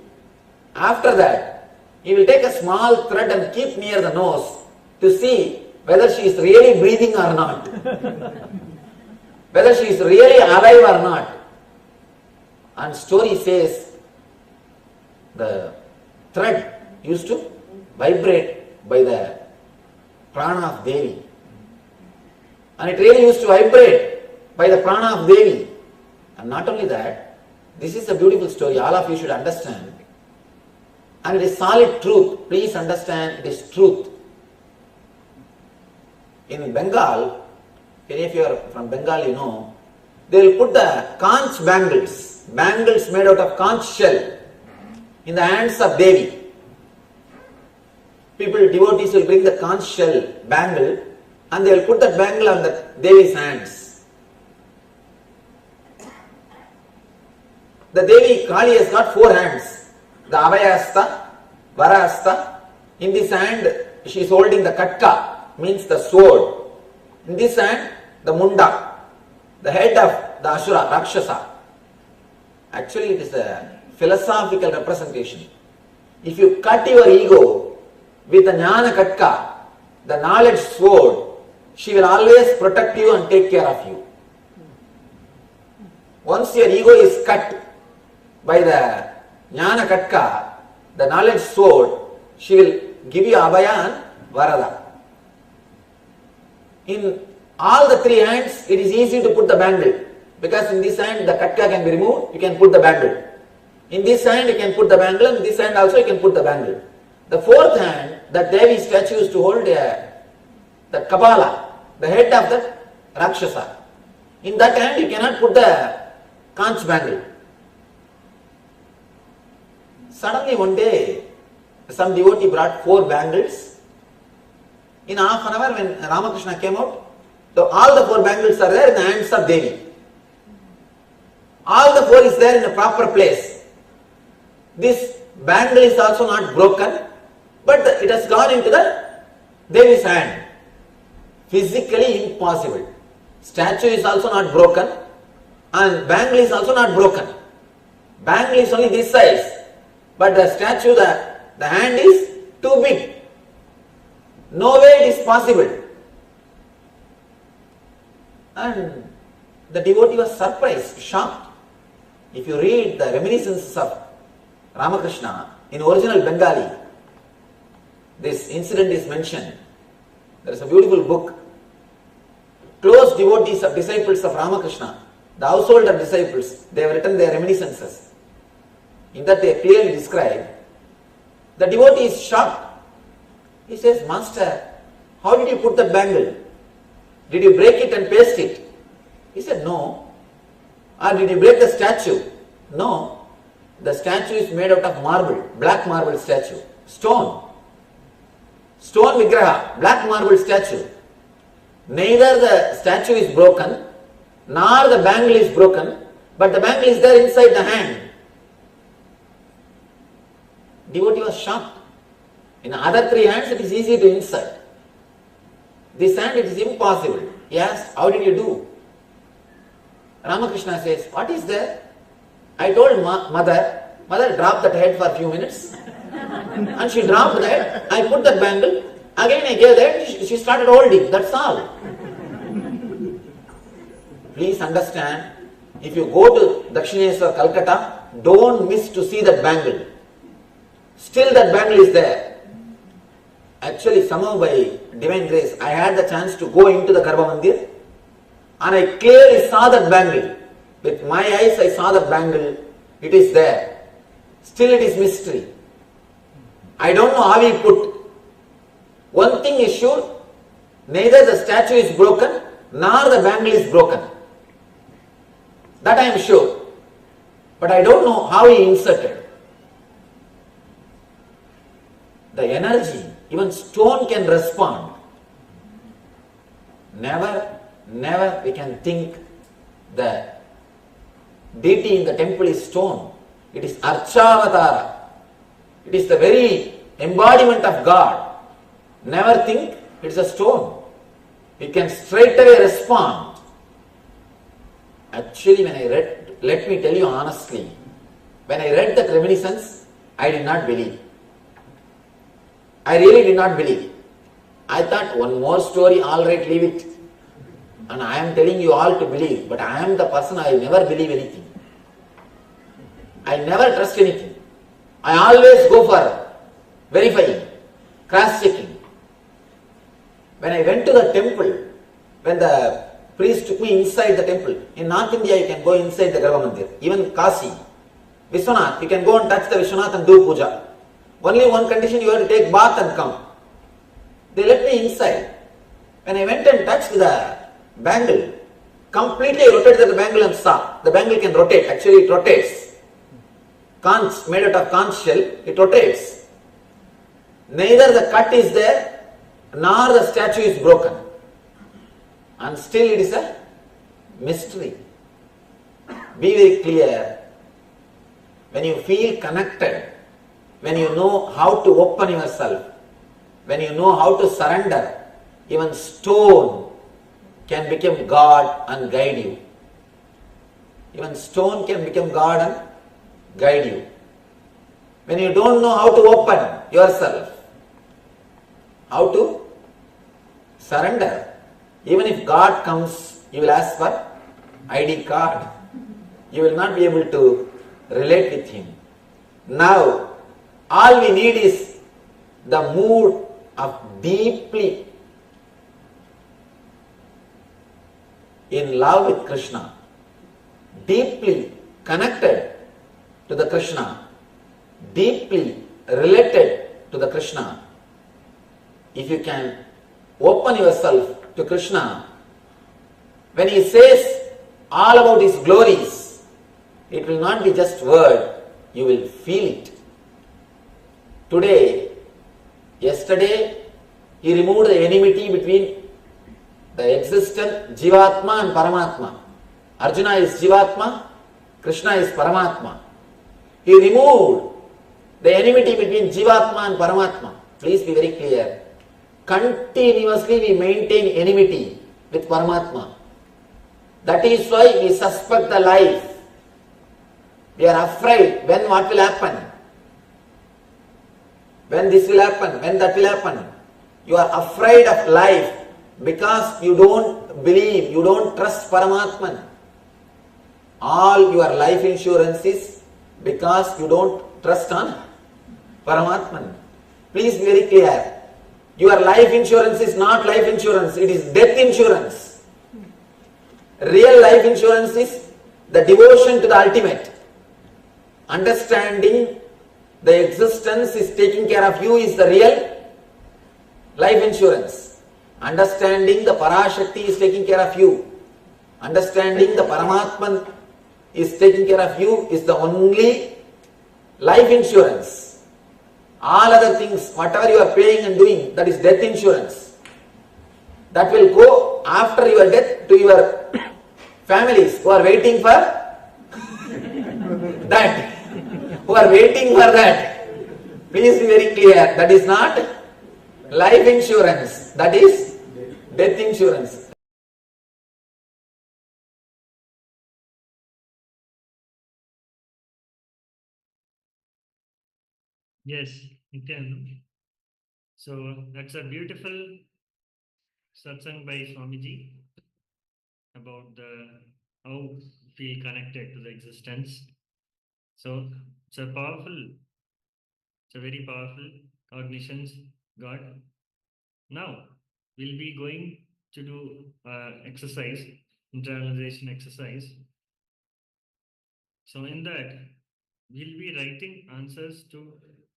after that, he will take a small thread and keep near the nose to see whether she is really breathing or not. Whether she is really alive or not. And story says, the thread used to vibrate by the prana of Devi. And it really used to vibrate by the prana of Devi. And not only that, this is a beautiful story, all of you should understand. And it is solid truth. Please understand, it is truth. In Bengal, if you are from Bengal, you know, they will put the conch bangles made out of conch shell in the hands of Devi. People, devotees will bring the conch shell bangle and they will put that bangle on the Devi's hands. The Devi Kali has got 4 hands. The Abhayasta, Varahasta. In this hand, she is holding the katka, means the sword. In this hand, the munda, the head of the Asura, Rakshasa. Actually, it is a philosophical representation. If you cut your ego with the Jnana Katka, the knowledge sword, she will always protect you and take care of you. Once your ego is cut by the Jnana Katka, the knowledge sword, she will give you Abhaya and Varada. In all the 3 hands, it is easy to put the bangle. Because in this hand, the katka can be removed, you can put the bangle. In this hand, you can put the bangle, and in this hand also you can put the bangle. The 4th hand, that Devi statue is to hold the Kapala, the head of the Rakshasa. In that hand, you cannot put the conch bangle. Suddenly one day, some devotee brought 4 bangles. In half an hour, when Ramakrishna came out, so all the 4 bangles are there in the hands of Devi. All the 4 is there in a proper place. This bangle is also not broken, but it has gone into the Devi's hand. Physically impossible. Statue is also not broken and bangle is also not broken. Bangle is only this size, but the statue, the hand is too big. No way it is possible. And the devotee was surprised, shocked. If you read the reminiscences of Ramakrishna in original Bengali, this incident is mentioned. There is a beautiful book. Close devotees of disciples of Ramakrishna, the household of disciples, they have written their reminiscences. In that they clearly describe, the devotee is shocked. He says, Master, how did you put that bangle? Did you break it and paste it? He said, no. Or did you break the statue? No. The statue is made out of marble, black marble statue. Stone. Stone Vigraha, black marble statue. Neither the statue is broken, nor the bangle is broken, but the bangle is there inside the hand. Devotee was shocked. In other 3 hands it is easy to insert. This hand it is impossible. He asked, how did you do? Ramakrishna says, what is there? I told mother, drop that head for a few minutes. And she dropped that. I put that bangle. Again I gave that. She started holding. That's all. Please understand, if you go to Dakshineswar, Calcutta, don't miss to see that bangle. Still that bangle is there. Actually, somehow by divine grace, I had the chance to go into the Garbha Mandir and I clearly saw that bangle. With my eyes, I saw that bangle. It is there. Still, it is mystery. I don't know how he put. One thing is sure, neither the statue is broken nor the bangle is broken. That I am sure. But I don't know how he inserted. The energy, even stone can respond. Never we can think the deity in the temple is stone. It is Archavatara. It is the very embodiment of God. Never think it is a stone. We can straight away respond. Actually, when I read, let me tell you honestly, when I read that reminiscence, I did not believe. I really did not believe. I thought one more story, all right, leave it. And I am telling you all to believe, but I am the person, I never believe anything. I never trust anything. I always go for verifying, cross-checking. When I went to the temple, when the priest took me inside the temple, in North India you can go inside the Garbha Mandir, even Kasi, Vishwanath, you can go and touch the Vishwanath and do puja. Only one condition, you have to take bath and come. They let me inside. When I went and touched the bangle, completely I rotated the bangle and saw. The bangle can rotate, actually it rotates. Conch, made out of conch shell, it rotates. Neither the cut is there, nor the statue is broken. And still it is a mystery. Be very clear. When you feel connected, when you know how to open yourself, when you know how to surrender, even stone can become God and guide you. Even stone can become God and guide you. When you don't know how to open yourself, how to surrender, even if God comes, you will ask for ID card. You will not be able to relate with Him. Now, all we need is the mood of deeply in love with Krishna, deeply connected to the Krishna, deeply related to the Krishna. If you can open yourself to Krishna, when He says all about His glories, it will not be just word, you will feel it. Today, yesterday, He removed the enmity between the existent Jivatma and Paramatma. Arjuna is Jivatma, Krishna is Paramatma. He removed the enmity between Jivatma and Paramatma. Please be very clear. Continuously we maintain enmity with Paramatma. That is why we suspect the life. We are afraid when what will happen. When this will happen, when that will happen. You are afraid of life because you don't believe, you don't trust Paramatman. All your life insurance is because you don't trust on Paramatman. Please be very clear. Your life insurance is not life insurance, it is death insurance. Real life insurance is the devotion to the ultimate. Understanding the existence is taking care of you is the real life insurance. Understanding the Parashakti is taking care of you. Understanding the Paramatman is taking care of you is the only life insurance. All other things, whatever you are paying and doing, that is death insurance. That will go after your death to your families who are waiting for that. Who are waiting for that. Please be very clear. That is not life insurance. That is death insurance. Yes, Nityanand. So that's a beautiful satsang by Swamiji about how feel connected to the existence. So it's a very powerful cognitions God Now, we'll be going to do exercise, internalization exercise. So in that, we'll be writing answers to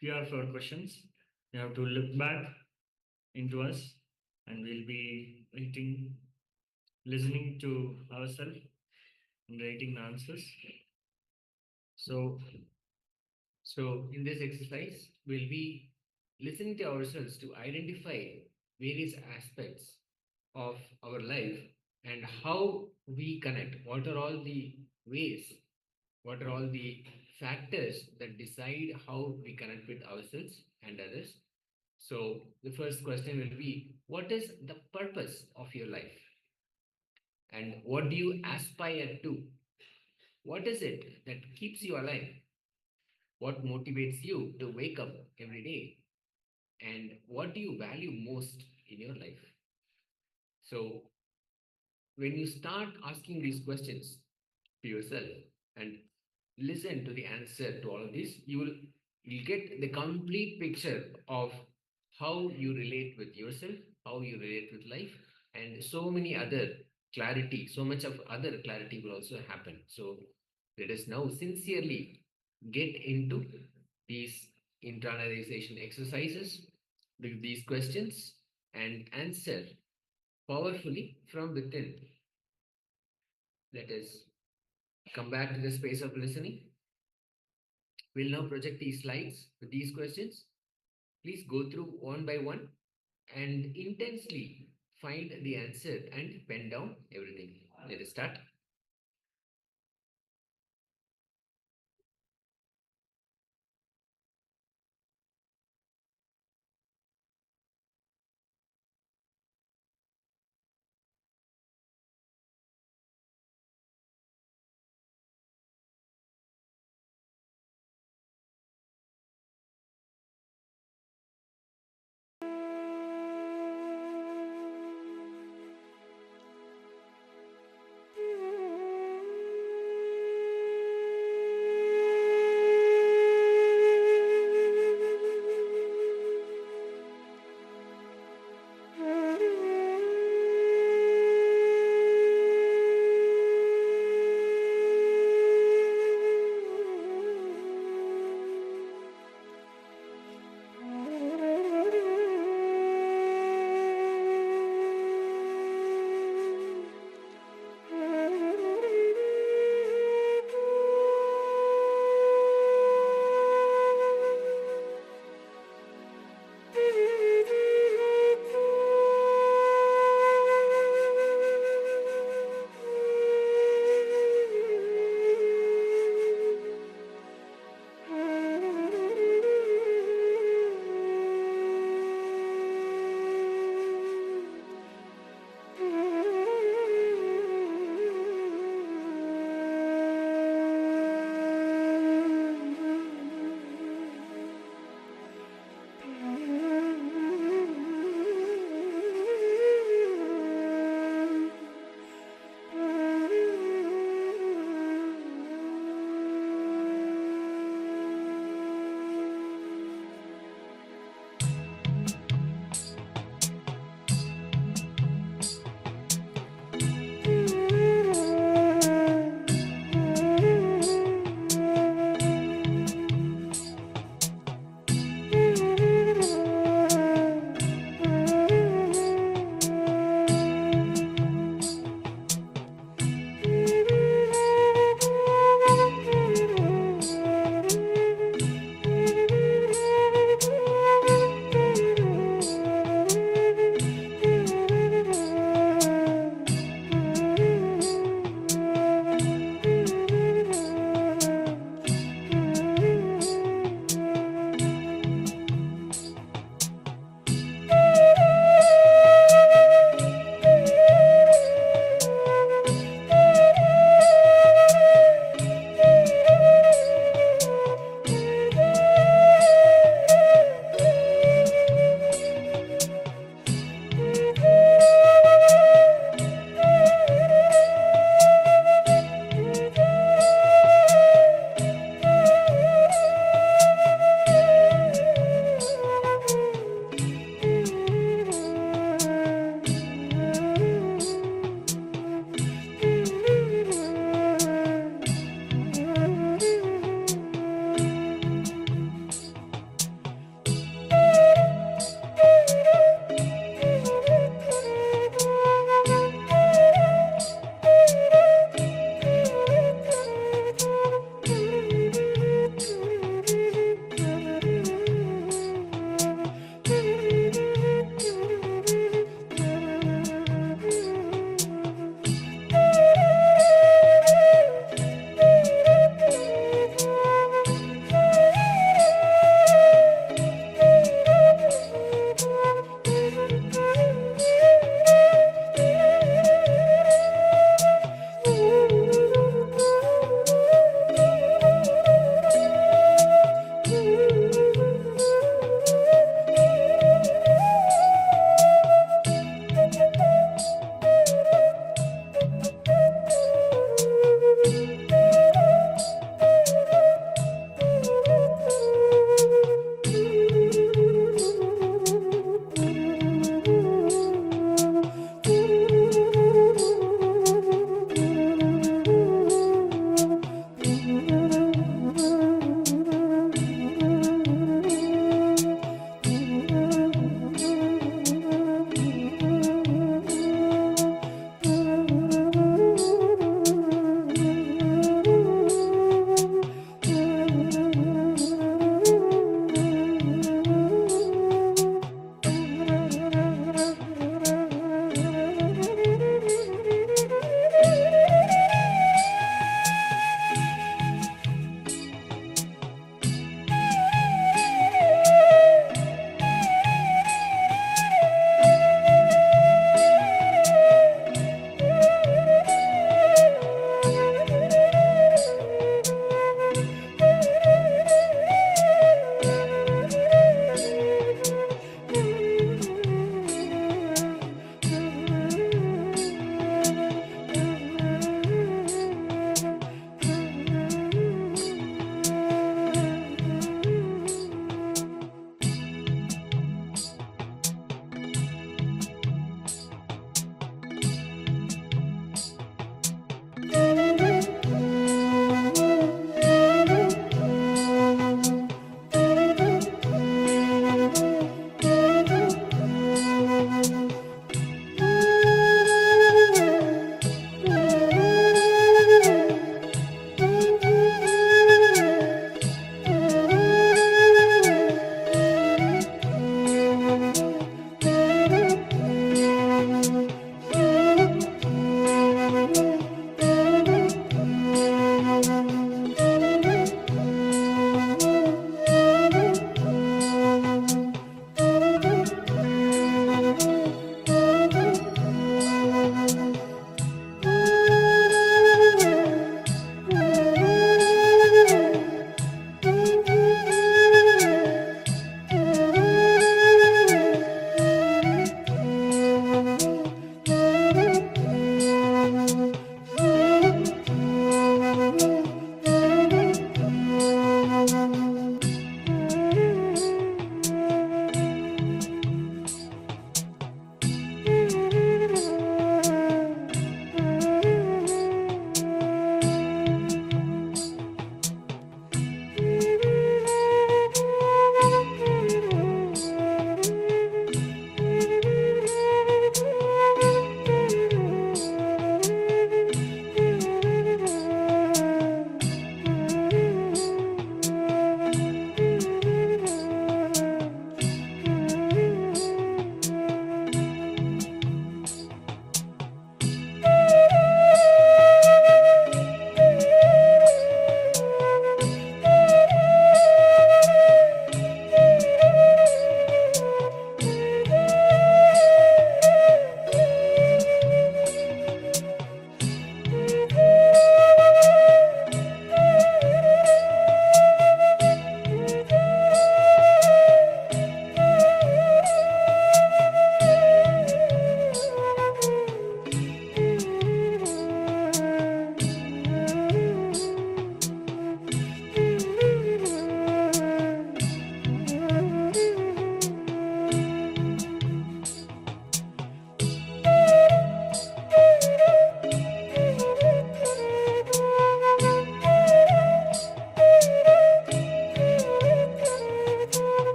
few of our questions. You have to look back into us, and we'll be writing, listening to ourselves and writing the answers. So in this exercise, we'll be listening to ourselves to identify various aspects of our life and how we connect. What are all the ways? What are all the factors that decide how we connect with ourselves and others? So the first question will be, what is the purpose of your life? And what do you aspire to? What is it that keeps you alive? What motivates you to wake up every day? And what do you value most in your life? So when you start asking these questions to yourself and listen to the answer to all of this, you'll get the complete picture of how you relate with yourself, how you relate with life, and so many other clarity, so much of other clarity will also happen. So let us now sincerely get into these internalization exercises with these questions and answer powerfully from within. Let us come back to the space of listening. We'll now project these slides with these questions. Please go through one by one and intensely find the answer and pen down everything. Let us start.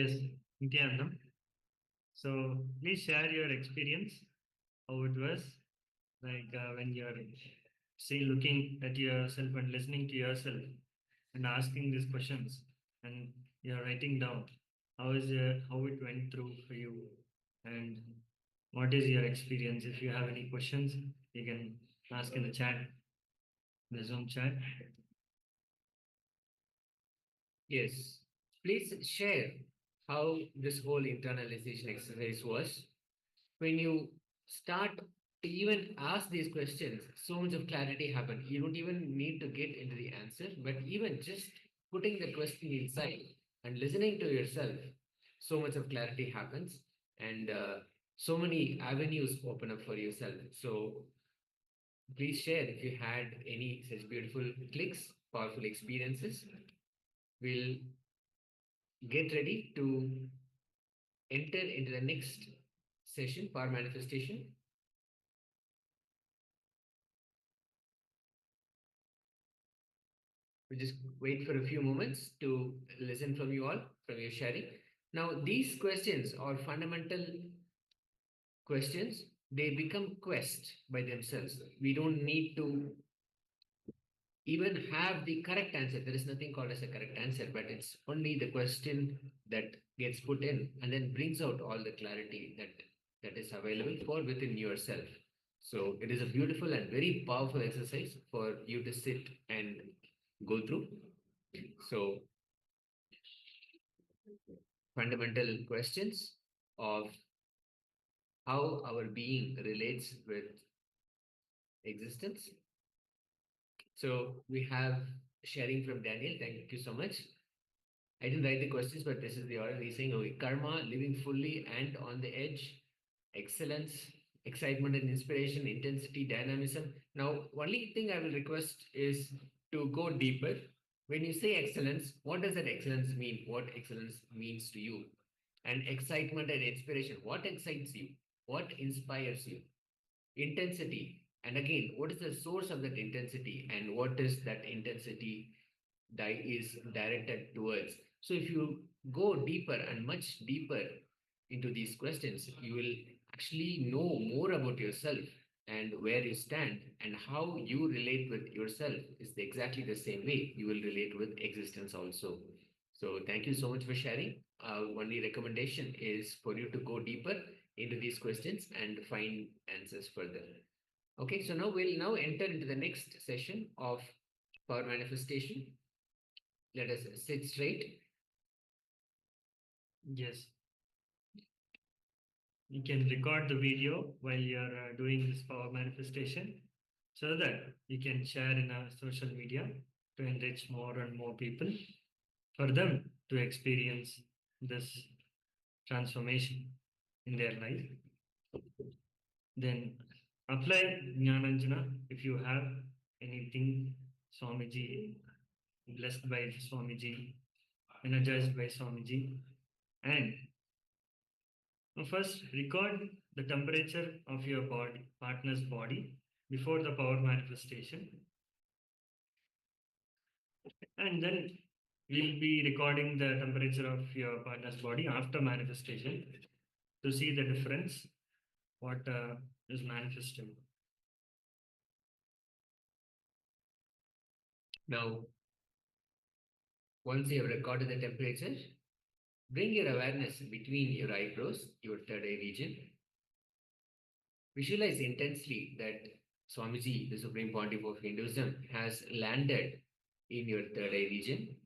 Yes, Nityanandam. So please share your experience, how it was, like when you're looking at yourself and listening to yourself and asking these questions, and you're writing down how it went through for you, and what is your experience. If you have any questions, you can ask in the chat, the Zoom chat. Yes. Please share how this whole internalization exercise was. When you start to even ask these questions, so much of clarity happens. You don't even need to get into the answer, but even just putting the question inside and listening to yourself, so much of clarity happens, and so many avenues open up for yourself. So please share if you had any such beautiful clicks, powerful experiences. We'll get ready to enter into the next session, power manifestation. We just wait for a few moments to listen from you all, from your sharing. Now, these questions are fundamental questions. They become quest by themselves. We don't need to even have the correct answer. There is nothing called as a correct answer, but it's only the question that gets put in and then brings out all the clarity that is available for within yourself. So it is a beautiful and very powerful exercise for you to sit and go through. So fundamental questions of how our being relates with existence. So we have sharing from Daniel. Thank you so much. I didn't write the questions, but this is the order. He's saying, okay, karma, living fully and on the edge, excellence, excitement and inspiration, intensity, dynamism. Now, only thing I will request is to go deeper. When you say excellence, what does that excellence mean? What excellence means to you? And excitement and inspiration, what excites you? What inspires you? Intensity, and again, what is the source of that intensity, and what is that intensity is directed towards? So if you go deeper and much deeper into these questions, you will actually know more about yourself and where you stand, and how you relate with yourself is exactly the same way you will relate with existence also. So thank you so much for sharing. Only recommendation is for you to go deeper into these questions and find answers further. Okay, so now we'll enter into the next session of power manifestation. Let us sit straight. Yes. You can record the video while you're doing this power manifestation, so that you can share in our social media to enrich more and more people, for them to experience this transformation in their life. Then apply Jnananjana if you have anything, Swamiji, blessed by Swamiji, energized by Swamiji. And first record the temperature of your body, partner's body, before the power manifestation. And then we'll be recording the temperature of your partner's body after manifestation to see the difference, what is manifesting. Now, once you have recorded the temperature, bring your awareness between your eyebrows, your third eye region. Visualize intensely that Swamiji, the Supreme Pontiff of Hinduism, has landed in your third eye region.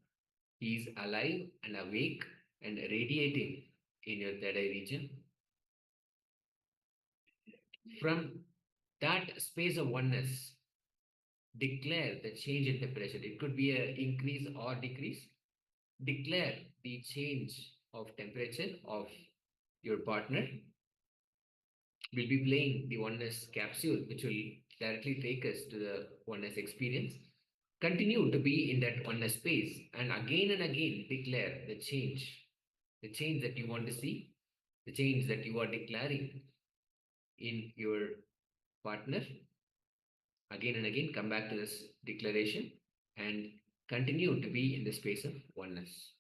He is alive and awake and radiating in your third eye region. From that space of oneness, declare the change in temperature. It could be an increase or decrease. Declare the change of temperature of your partner. We'll be playing the oneness capsule, which will directly take us to the oneness experience. Continue to be in that oneness space, and again declare the change that you want to see, the change that you are declaring in your partner. Again and again, come back to this declaration and continue to be in the space of oneness.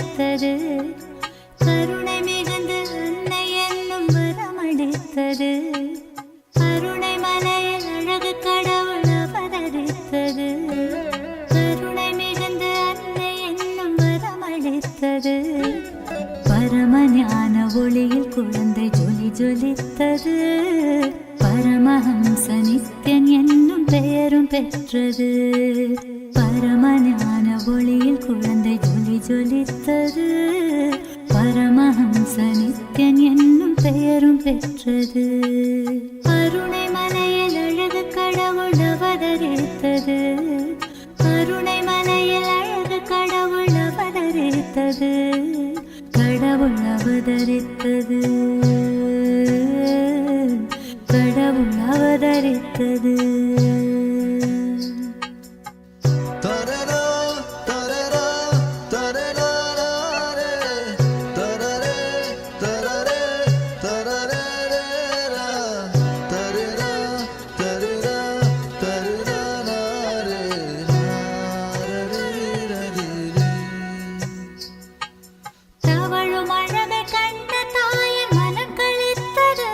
வரமளித்தது. கருணை மிகுந்து அன்னை என்னும் வரமளித்தது. கருணை மலையில் அழகு கடவுள் அவதரித்தது. கருணை மிகுந்து அன்னை என்னும் வரமளித்தது. பரமஞான ஒளியில் குழந்தை ஜொலி ஜொலித்தது. பரமஹம்ச நித்யன் என்னும் பெயரும் பெற்றது. பரமஞான ஒளியில் குழந்தை ஜொலி ஜொலித்தது. பரமஹம்ச நித்யன் என்னும் பெயரும் பெற்றது. கருணை மலையில் அழகு கடவுள் அவதரித்தது. கருணை மலையில் அழகு கடவுள் அவதரித்தது. கடவுள் அவதரித்தது. கடவுள் அவதரித்தது. தவழும் அழகை கண்ட தாயின் மனம் களித்தது.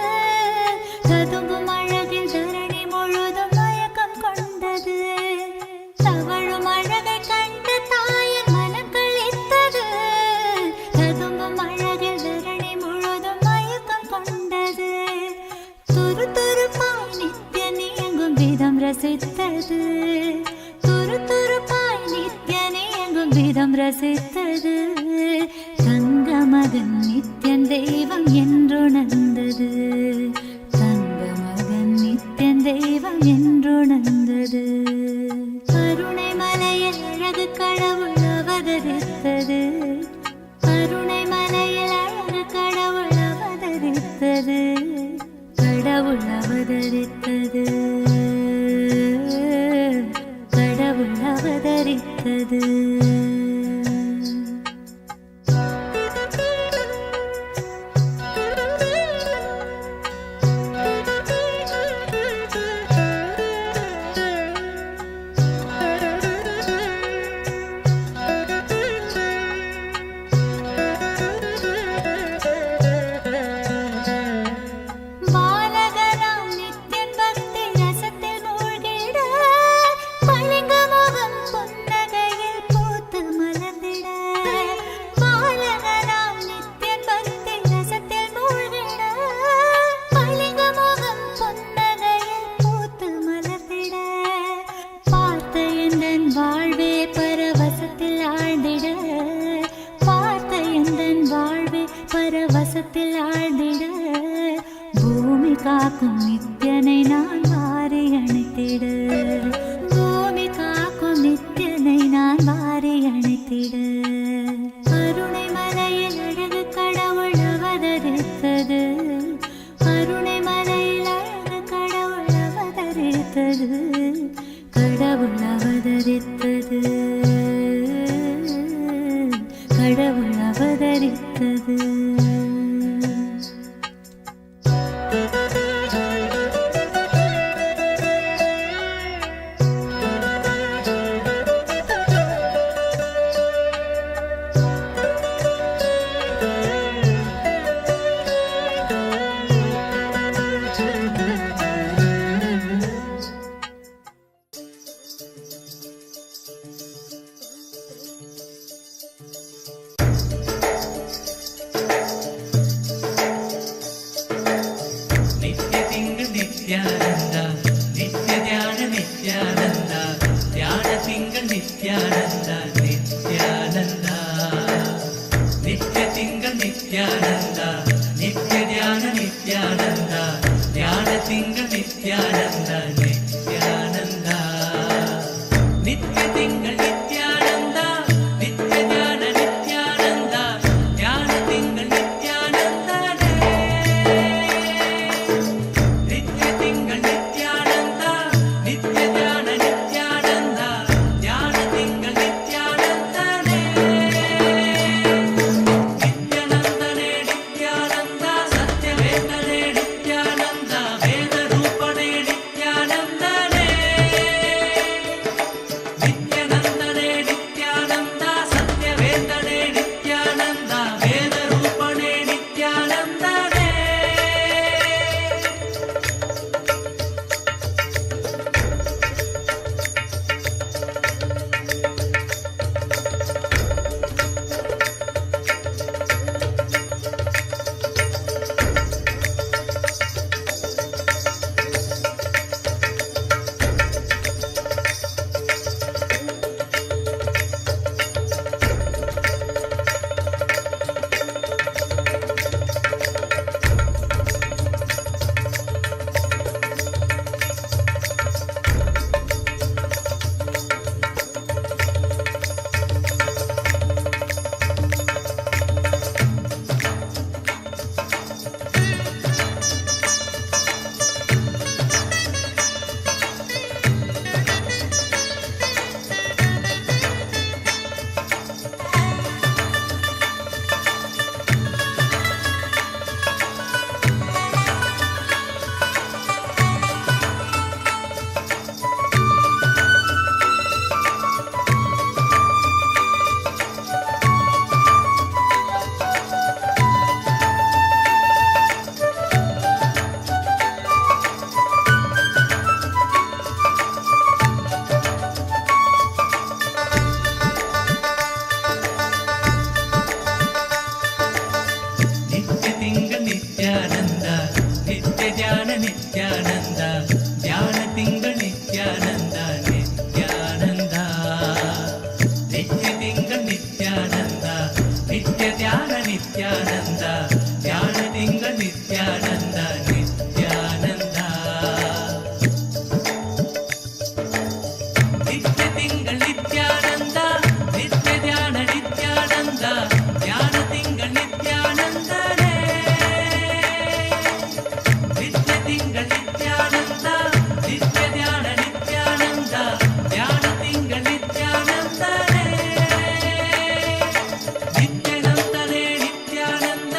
ததும்பும் அழகில் தரணி முழுதும் மயக்கம் கொண்டது. தவழும் அழகை கண்ட தாயின் மனம் களித்தது. ததும்பும் அழகில் தரணி முழுதும் மயக்கம் கொண்டது. துரு துருப்பாய் நித்யன் இயங்கும் விதம் ரசித்தது. துரு துருப்பாய் நித்யன் இயங்கும் விதம் ரசித்தது. தங்க மகன் நித்யன் தெய்வம் என்றுணர்ந்தது. தங்க மகன் நித்யன் தெய்வம் என்றுணர்ந்தது. கருணை மலையில் அழகு கடவுள் அவதரித்தது. கருணை மலையில் அழகு கடவுள் அவதரித்தது. கடவுள் அவதரித்தது. கடவுள் அவதரித்தது. பாலகனாம் நித்யன் பக்தி ரசத்தில் மூழ்கிட. பளிங்கு முகம் புன்னகையில் பூத்து மலர்ந்திட. பாலகனாம் நித்யன் பக்தி ரசத்தில் மூழ்கிட. பளிங்கு முகம் புன்னகையில் பூத்து மலர்ந்திட. பார்த்த எந்தன் வாழ்வே பரவசத்தில் ஆழ்ந்திட. பார்த்த எந்தன் வாழ்வே பரவசத்தில் ஆழ்ந்திட. பூமி காக்கும் நித்யனை நான் வாரி அணைத்திட. பூமி காக்கும் நித்யனை நான் வாரி அணைத்திட. கருணை மலையில் அழகு கடவுள் அவதரித்தது. கருணை மலையில் அழகு கடவுள் அவதரித்தது. கடவுள் அவதரித்தது. கடவுள் அவதரித்தது. ನಿತ್ಯ ಧ್ಯಾನ ನಿತ್ಯಾನಂದ ಧ್ಯಾನ ತಿಂಗ ನಿತ್ಯಾನಂದ ನಿತ್ಯಾನಂದ ನಿತ್ಯ ತಿಂಗಳ ನಿತ್ಯಾನಂದ ನಿತ್ಯ ಧ್ಯಾನ ನಿತ್ಯಾನಂದ ಧ್ಯಾನ ತಿಂಗಳ ನಿತ್ಯಾನಂದನೇ ನಿತ್ಯ ತಿಂಗಳ ನಿತ್ಯಾನಂದ ನಿತ್ಯ ಧ್ಯಾನ ನಿತ್ಯಾನಂದ ಧ್ಯಾನ ತಿಂಗಳ ನಿತ್ಯಾನಂದನೇ ನಿತ್ಯಾನಂದನೇ ನಿತ್ಯಾನಂದ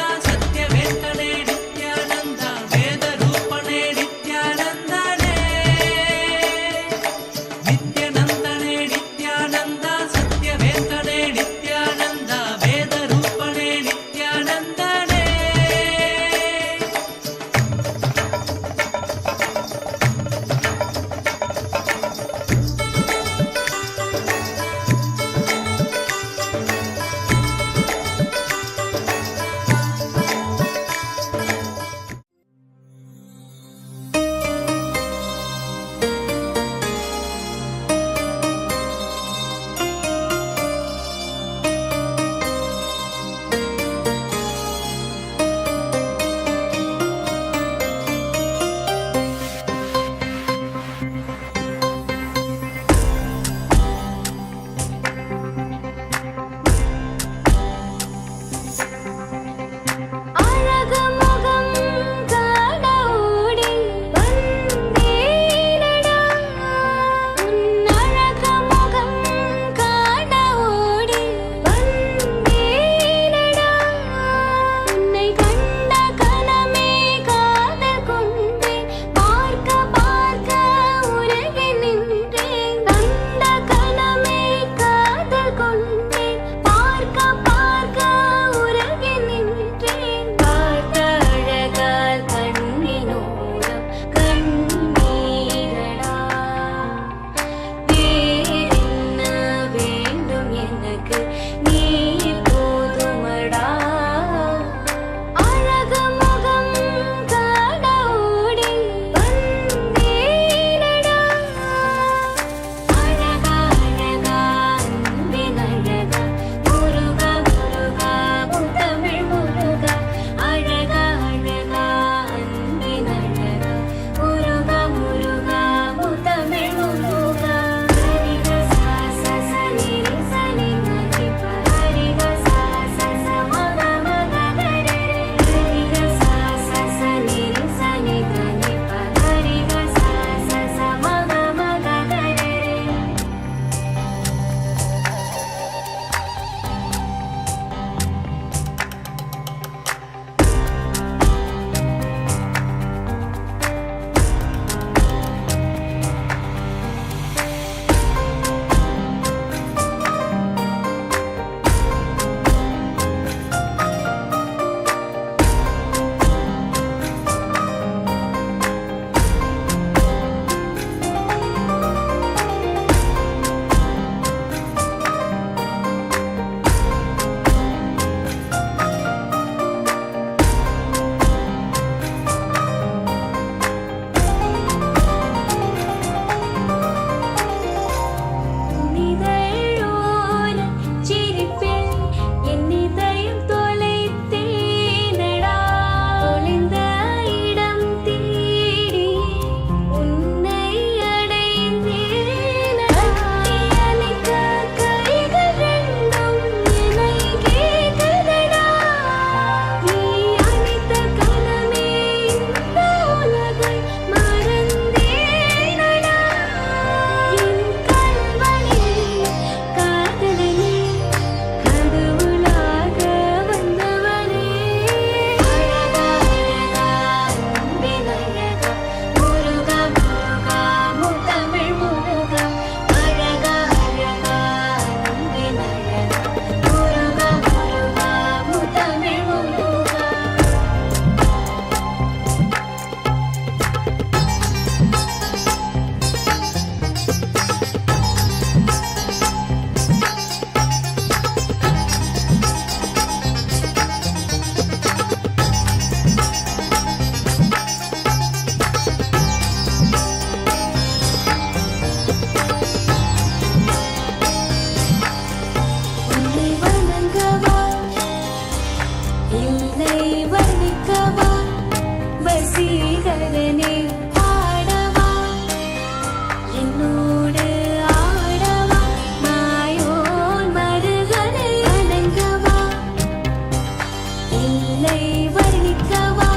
காதலை வர்ணிக்கவா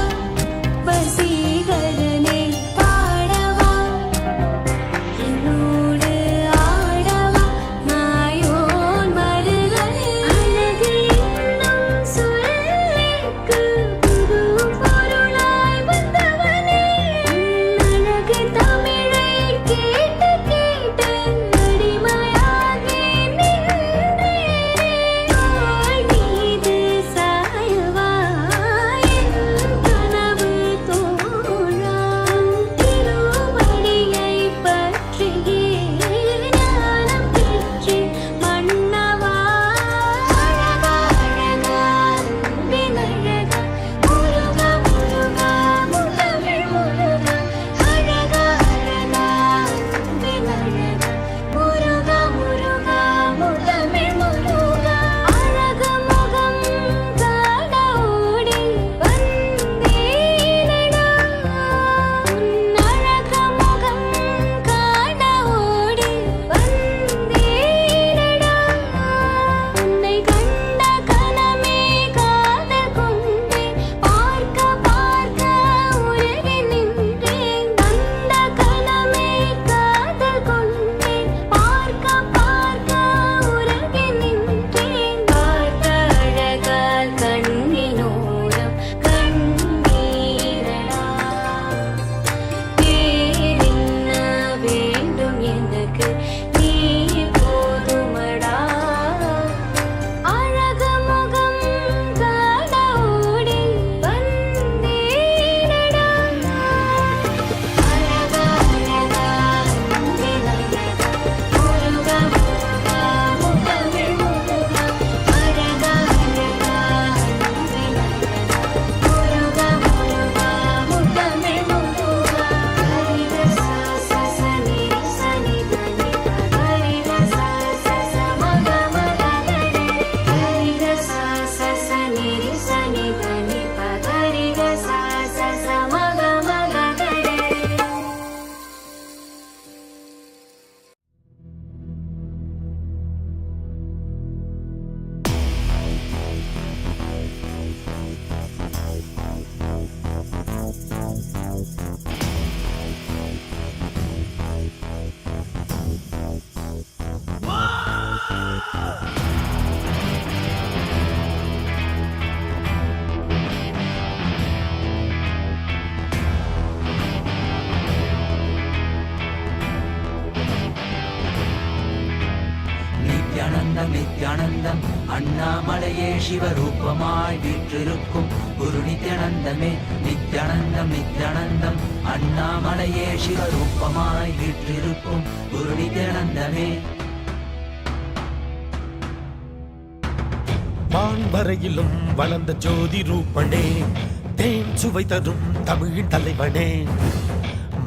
வசீகரனே பாடவா என்னோடு ஆடவா மாயோன் மருகனே அழகு என்னும் சொல்லுக்கு புது பொருளாய் வந்தவனே அழகு தமிழை கேட்டு கேட்டு அடிமையாகி நின்றேனே தோள் மீது சாயவா என் கனவு தோழா திருவடியை பற்றியே ஞானம் பெற்று மன்னவா அழகா அழகா அன்பினழகா முருகா முருகா முத்தமிழ் முருகா அழகா அழகா அன்பினழகா முருகா முருகா முத்தமிழ் முருகா அழகு முகம் காண ஓடி வந்தேனடா உன் அழகு முகம் காண ஓடி வந்தேனடா உன்னை கண்ட கணமே காதல் கொண்டேன் பார்க்க பார்க்க உருகி நின்றேன் கண்ட கணமே காதல் கொண்டேன் பார்க்க பார்க்க உருகி நின்றேன் பார்த்த அழகால் கண்ணினோரம் கண்ணீரடா வேறென்ன வேண்டும் எனக்கு நீ போதுமடா அழகு முகம் காண ஓடி வந்தேனடா அழகா அழகா அன்பினழகா முருகா முருகா முத்தமிழ் முருகா அழகா அழகா அன்பினழகா முருகா முருகா முத்தமிழ் முருகா ஹரித சா சா சா நி சனி தனி ஹரித சா சா சா மக மக கரே ஹரித சா சா சா நி சனி தனி ஹரித சா சா சா மக மக கரே நித்யானந்தம் நித்யானந்தம் அண்ணாமலையே சிவரூபமாய் வீற்றிருக்கும் குரு நித்யானந்தமே நித்யானந்தம் நித்யானந்தம் அண்ணாமலையே சிவரூபமாய் வீற்றிருக்கும் குரு நித்யானந்தமே வான்வரையிலும் வளர்ந்த ஜோதி ரூபனே தேன் சுவை தரும் தமிழின் தலைவனே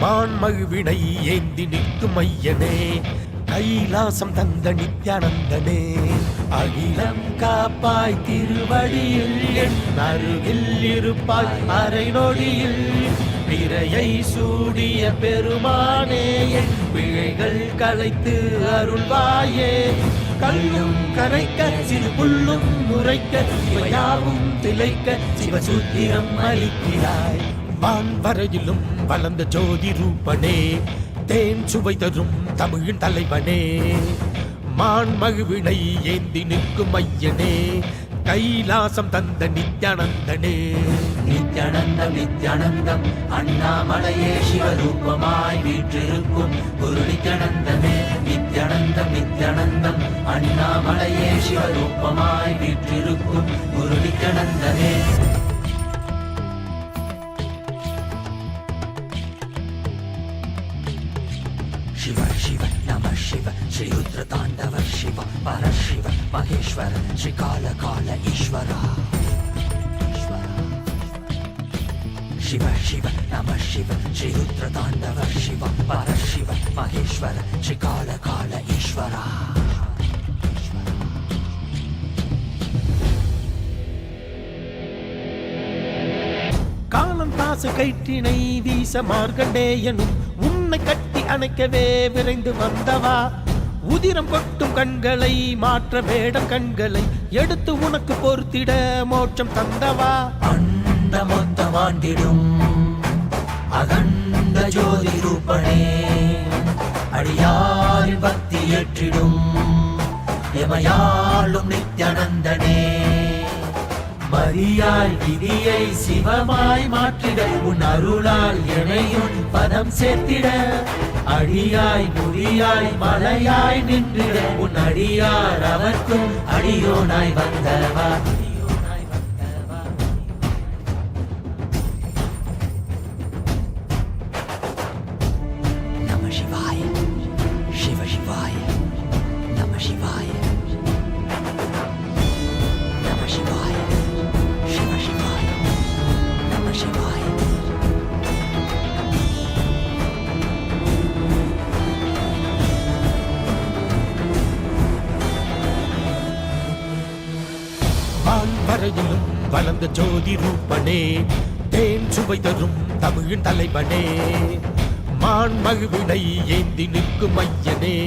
மான்மழுவினை ஏந்தி நிற்கும் ஐயனே கைலாசம் தந்த நித்யானந்தனே அகிலம் காப்பாய் திருவடியில் என் அருகில் இருப்பாய் அரை நொடியில் பிறையை சூடிய பெருமானே என் பிழைகள் களைத்து அருள்வாயே கல்லும் கரைக்க சிறு புல்லும் முறைக்க இவையாவும் திளைக்க சிவசூத்திரம் அளிக்கிறாய் வான்வரையிலும் வளர்ந்த ஜோதி ரூபனே தேன் சுவை தரும் தமிழின் தலைவனே மான்மழுவினை ஏந்தி நிற்கும் ஐயனே கைலாசம் தந்த நித்யானந்தனே நித்யானந்தம் நித்யானந்தம் அண்ணாமலையே சிவரூபமாய் வீற்றிருக்கும் குரு நித்யானந்தமே நித்யானந்தம் நித்யானந்தம் அண்ணாமலையே சிவரூபமாய் வீற்றிருக்கும் குரு நித்யானந்தமே शिव शिव नमः शिव श्री रुद्र तांडव शिव परशिव महेश्वर श्री काल काल ईश्वरा शिव शिव नमः शिव श्री रुद्र तांडव शिव परशिव महेश्वर श्री काल काल ईश्वरा காலம் தாசு கயிற்றினை வீச மார்கண்டேயனும் உன்னை கட்டி அணைக்கவே விரைந்து வந்தவா உதிரம் கொட்டும் கண்களை மாற்ற வேடம் கண்களை எடுத்து உனக்கு பொறுத்திட மோட்சம் தந்தவா. அண்ட மொத்தம் ஆண்டிடும் அகண்ட ஜோதி ரூபனே, அடியாரின் பக்தி ஏற்றிடும் எமையாளும் நித்யானந்தனே. மதியாய் விதியை சிவமாய் மாற்றிட, உன் அருளால் எனையும் பதம் சேர்த்திட. அடியாய் முடியாய் மலையாய் நின்றிட, உன் அடியார் அவர்க்கும் அடியோனாய் வந்தவா. நம சிவாய சிவ சிவாய நம சிவாய நம சிவாய சிவ சிவாய நம சிவாய. வரையிலும் வளர்ந்த ஜோதி ரூபனே, தேன் சுவை தரும் தமிழின் தலைவனே. மான் மகிழ்வினை ஏந்தி நிற்கும் ஐயனே,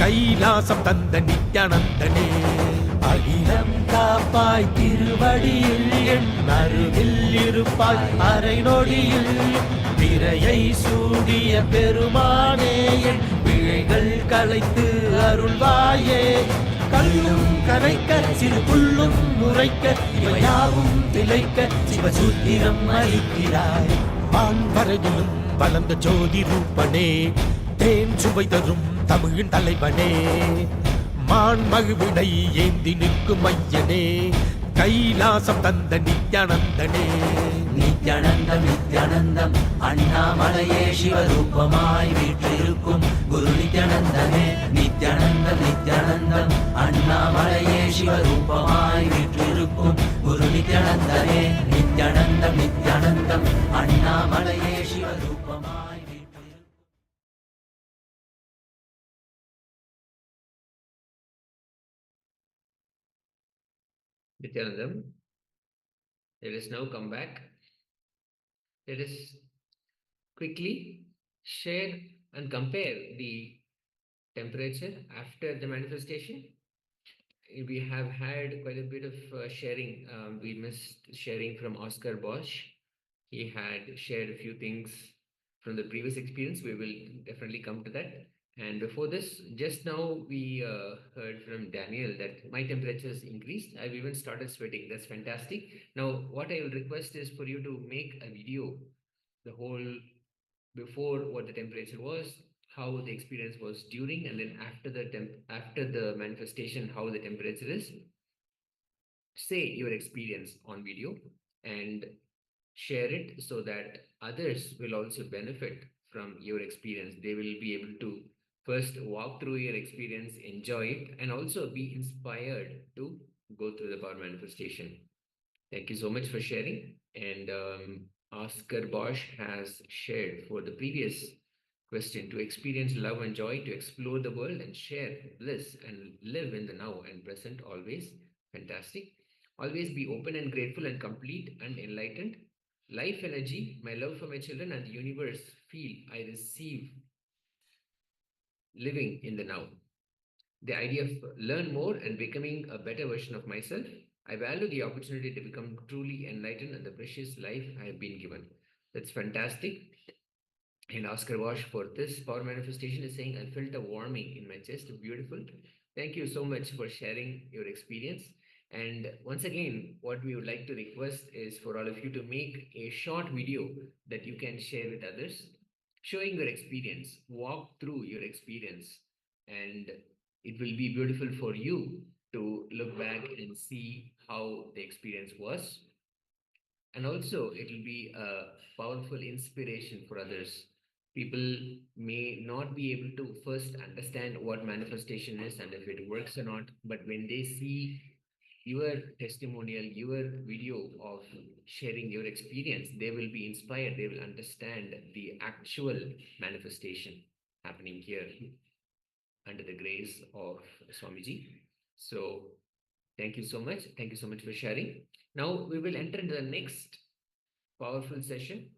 கைலாசம் தந்த நித்யானந்தனே. அகிலம் காப்பாய் திருவடியில் என் அருகில் இருப்பாய் அரை நொடியில். பிறையை சூடிய பெருமானே, என் பிழைகள் களைத்து அருள்வாயே. கல்லும் கரைக்க சிறு புல்லும் முறைக்க, இவையாவும் திளைக்க சிவசூத்திரம் அளிக்கிறாய். வான் வரையிலும் வளர்ந்த ஜோதி ரூபனே, தேன் சுவை தரும் தமிழின் தலைவனே. மான் மகிழ்வினை ஏந்தி நிற்கும் ஐயனே, கைலாசம் தந்த நித்யானந்தனே. நித்யானந்தம் நித்யானந்தம் அண்ணாமலையே சிவரூபமாய் வீற்றிருக்கும் குரு நித்யானந்தனே. நித்யானந்தம் நித்யானந்தம் அண்ணாமலையே சிவரூபமாய் வீற்றிருக்கும் குரு நித்யானந்தனே. நித்யானந்தம் நித்யானந்தம் அண்ணாமலையே சிவரூபமாய் வீற்றிருக்கும். Nityanandam, let us now come back. Let us quickly share and compare the temperature after the manifestation. We have had quite a bit of sharing. We missed sharing from Oscar Bosch. He had shared a few things from the previous experience. We will definitely come to that. And before this, just now we heard from Daniel that my temperature has increased. I've even started sweating. That's fantastic. Now, what I will request is for you to make a video, the whole before what the temperature was, how the experience was during, and then after the manifestation, how the temperature is. Say your experience on video and share it so that others will also benefit from your experience. They will be able to first walk through your experience, enjoy it, and also be inspired to go through the power manifestation. Thank you so much for sharing. And Oscar Bosch has shared for the previous question, to experience love and joy, to explore the world and share bliss and live in the now and present always. Fantastic. Always be open and grateful and complete and enlightened. Life energy, my love for my children and the universe feel I receive living in the now. The idea of learn more and becoming a better version of myself. I value the opportunity to become truly enlightened and the precious life I have been given. That's fantastic. And Oscar Bosch for this power manifestation is saying, I felt a warming in my chest. Beautiful. Thank you so much for sharing your experience. And once again, what we would like to request is for all of you to make a short video that you can share with others, showing your experience, walk through your experience, and it will be beautiful for you to look back and see how the experience was. And also it will be a powerful inspiration for others. People may not be able to first understand what manifestation is and if it works or not, but when they see your testimonial, your video of sharing your experience, they will be inspired. They will understand the actual manifestation happening here under the grace of Swamiji. So thank you so much. Thank you so much for sharing. Now we will enter into the next powerful session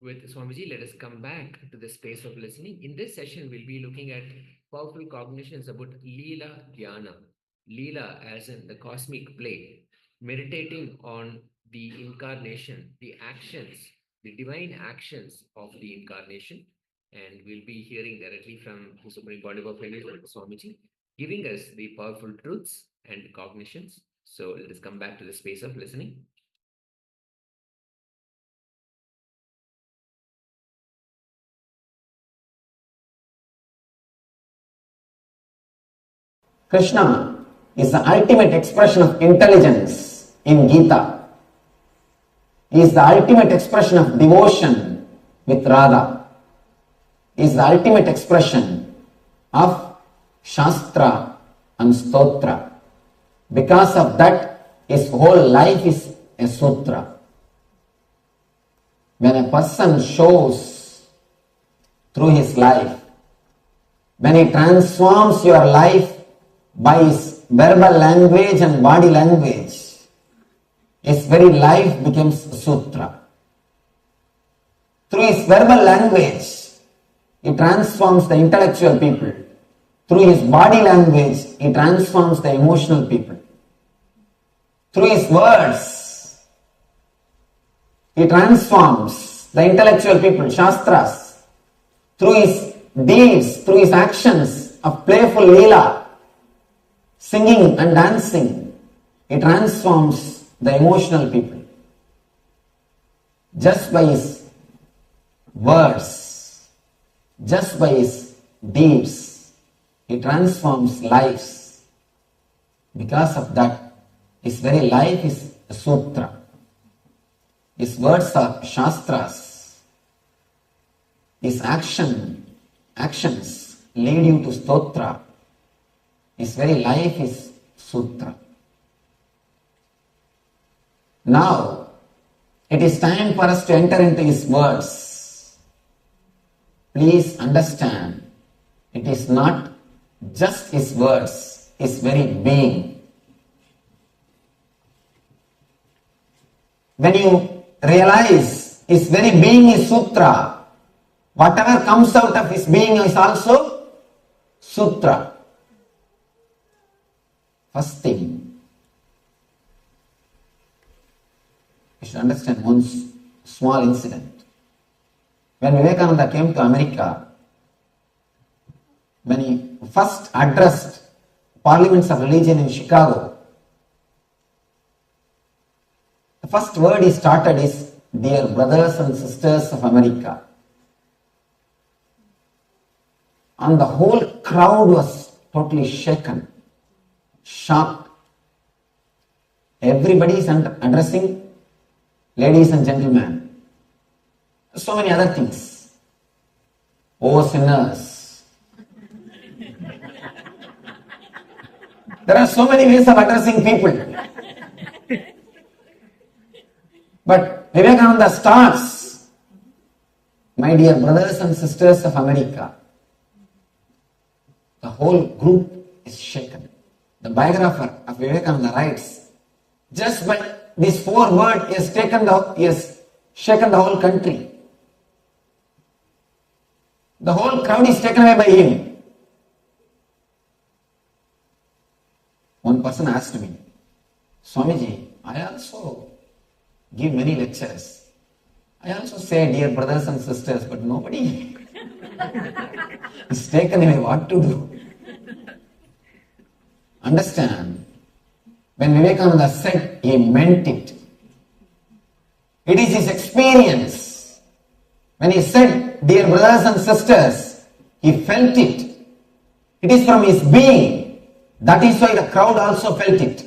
with Swamiji. Let us come back to the space of listening. In this session, we'll be looking at powerful cognitions about Leela Dhyana. Leela as in the cosmic play, meditating on the incarnation, the actions, the divine actions of the incarnation. And we'll be hearing directly from the Supreme Pontiff of Hinduism, Swamiji, giving us the powerful truths and cognitions. So let us come back to the space of listening. Krishna is the ultimate expression of intelligence in Gita. He is the ultimate expression of devotion with Radha. He is the ultimate expression of Shastra and Stotra. Because of that, his whole life is a sutra. When a person shows through his life, when he transforms your life by his verbal language and body language, his very life becomes a sutra. Through his verbal language, he transforms the intellectual people. Through his body language, he transforms the emotional people. Through his words, he transforms the intellectual people, Shastras. Through his deeds, through his actions of playful Leela, singing and dancing, he transforms the emotional people. Just by his words, just by his deeds, he transforms lives. Because of that, his very life is a sutra. His words are Shastras. His actions lead you to Stotra. His very life is sutra. Now, it is time for us to enter into his words. Please understand, it is not just his words, his very being. When you realize his very being is sutra, whatever comes out of his being is also sutra. First thing, you should understand one small incident. When Vivekananda came to America, when he first addressed parliaments of religion in Chicago, the first word he started is, "Dear brothers and sisters of America." And the whole crowd was totally shaken, shocked. Everybody is addressing ladies and gentlemen. So many other things. Oh sinners. There are so many ways of addressing people. But Vivekananda starts, "My dear brothers and sisters of America." The whole group is shaken. The biographer of Vivekananda writes, just by these 4 words, he has shaken the whole country. The whole crowd is taken away by him. One person asked me, "Swamiji, I also give many lectures. I also say, 'Dear brothers and sisters,' but nobody is taken away. What to do?" Understand, when Vivekananda said, he meant it. It is his experience. When he said, "Dear brothers and sisters," he felt it. It is from his being. That is why the crowd also felt it.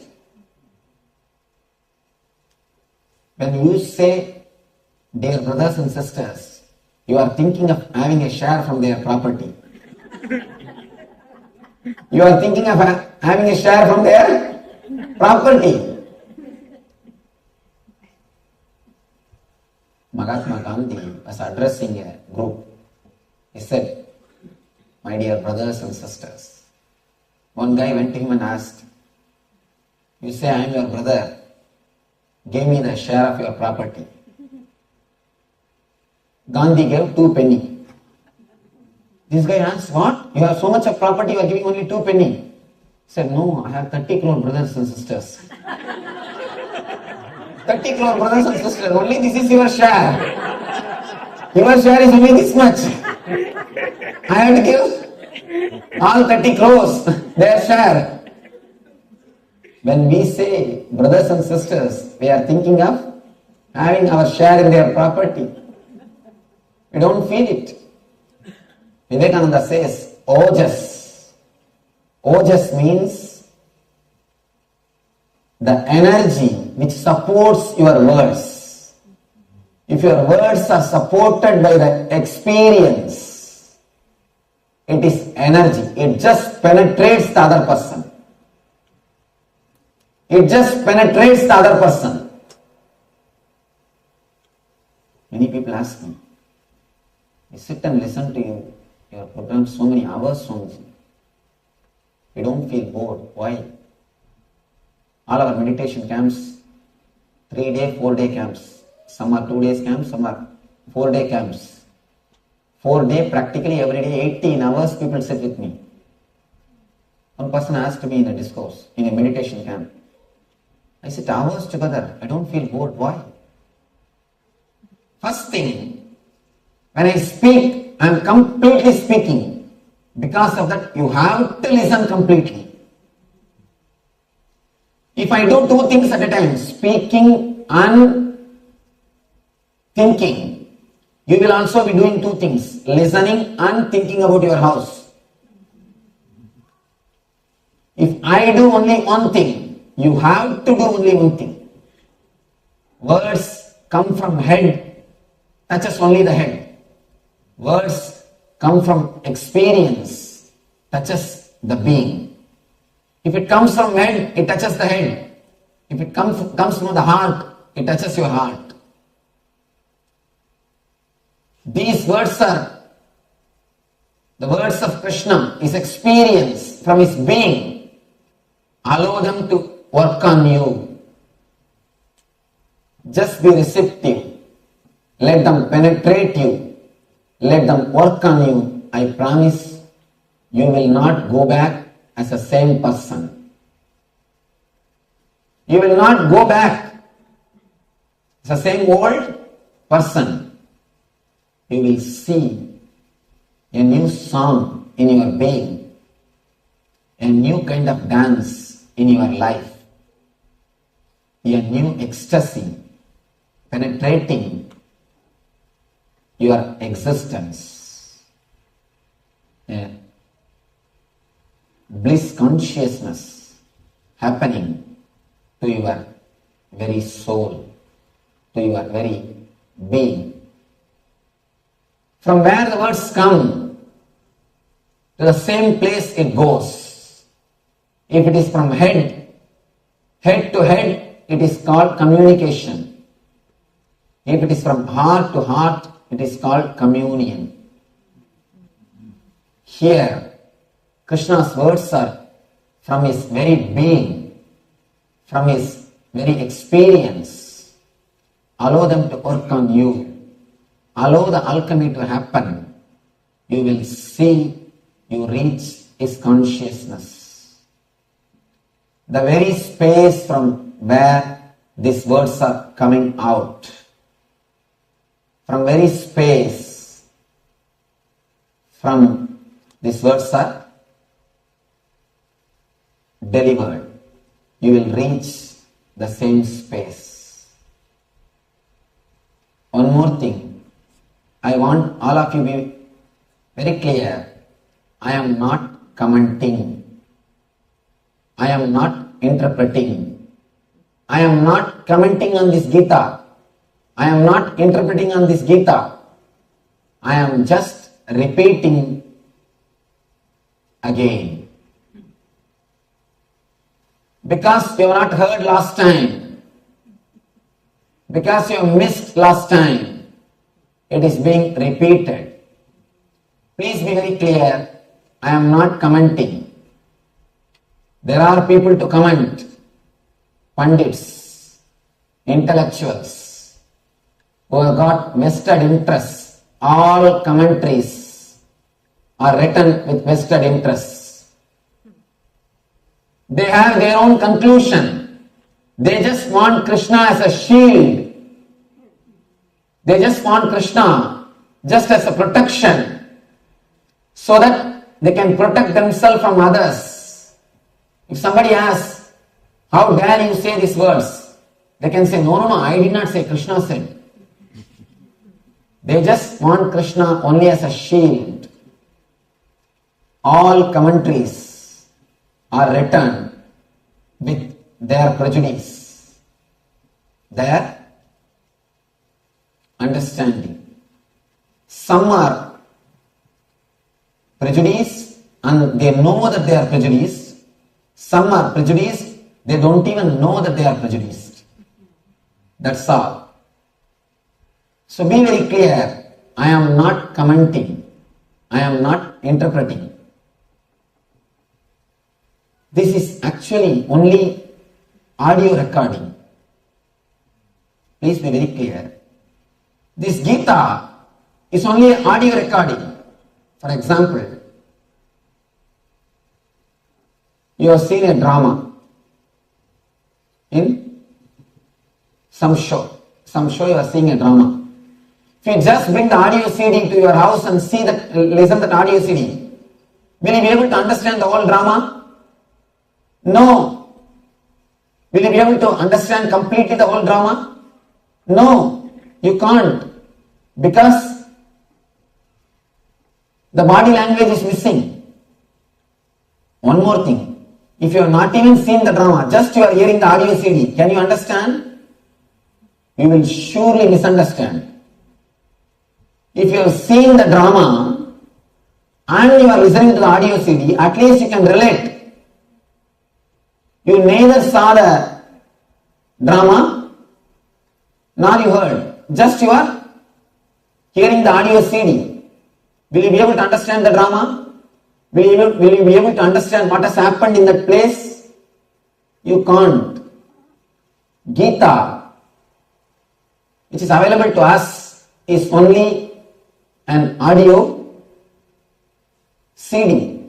When you say, "Dear brothers and sisters," you are thinking of having a share from their property. You are thinking of having a share from their property. Mahatma Gandhi was addressing a group. He said, "My dear brothers and sisters." One guy went to him and asked, "You say I am your brother. Give me the share of your property." Gandhi gave 2 pennies. This guy asked, "What? You have so much of property, you are giving only 2 pennies. Said, no, I have 30 crore brothers and sisters. 30 crore brothers and sisters, only this is your share. Your share is only this much. I have to give all 30 crores their share. When we say brothers and sisters, we are thinking of having our share in their property. We don't feel it. Vivekananda says, ojas. Ojas means the energy which supports your words. If your words are supported by the experience, it is energy. It just penetrates the other person. It just penetrates the other person. Many people ask me, I sit and listen to your program so many hours, Swamiji. We don't feel bored. Why? All our meditation camps, 3-day, 4-day camps. Some are 2 days camps, some are 4-day camps. 4-day, practically every day, 18 hours people sit with me. One person asked me in a discourse, in a meditation camp, I sit hours together, I don't feel bored. Why? First thing, when I speak, I am completely speaking. Because of that, you have to listen completely. If I do 2 things at a time, speaking and thinking, you will also be doing 2 things, listening and thinking about your house. If I do only one thing, you have to do only one thing. Words come from head, touches only the head. Words come from experience, touches the being. If it comes from head, it touches the head. If it comes from the heart, it touches your heart. These words are the words of Krishna, his experience from his being. Allow them to work on you. Just be receptive. Let them penetrate you. Let them work on you. I promise you will not go back as the same person. You will not go back as the same old person. You will see a new song in your being, a new kind of dance in your life, a new ecstasy penetrating your existence, a bliss consciousness happening to your very soul, to your very being. From where the words come, to the same place it goes. If it is from head to head, it is called communication. If it is from heart to heart, it is called communion. Here, Krishna's words are from his very being, from his very experience. Allow them to work on you. Allow the alchemy to happen. You will see you reach his consciousness. The very space from where these words are coming out. From very space from these words are delivered, you will reach the same space. One more thing, I want all of you to be very clear. I am not commenting. I am not interpreting. I am not commenting on this Gita. I am not interpreting on this Gita. I am just repeating again. Because you have not heard last time, because you have missed last time, it is being repeated. Please be very clear, I am not commenting. There are people to comment, pundits, intellectuals, who have got vested interests. All commentaries are written with vested interests. They have their own conclusion. They just want Krishna as a shield. They just want Krishna just as a protection so that they can protect themselves from others. If somebody asks, how dare you say these words? They can say, no, I did not say, Krishna said. They just want Krishna only as a shield. All commentaries are written with their prejudice, their understanding. Some are prejudiced and they know that they are prejudiced. Some are prejudiced, they don't even know that they are prejudiced. That's all. So be very clear, I am not commenting, I am not interpreting. This is actually only audio recording. Please be very clear. This Gita is only audio recording. For example, you have seen a drama in some show. Some show you are seeing a drama. If you just bring the audio CD to your house and listen to the audio CD, will you be able to understand the whole drama? No. Will you be able to understand completely the whole drama? No, you can't. Because the body language is missing. One more thing. If you have not even seen the drama, just you are hearing the audio CD, can you understand? You will surely misunderstand. If you have seen the drama and you are listening to the audio CD, at least you can relate. You neither saw the drama nor you heard. Just you are hearing the audio CD. Will you be able to understand the drama? Will you be able to understand what has happened in that place? You can't. Gita, which is available to us, is only an audio CD,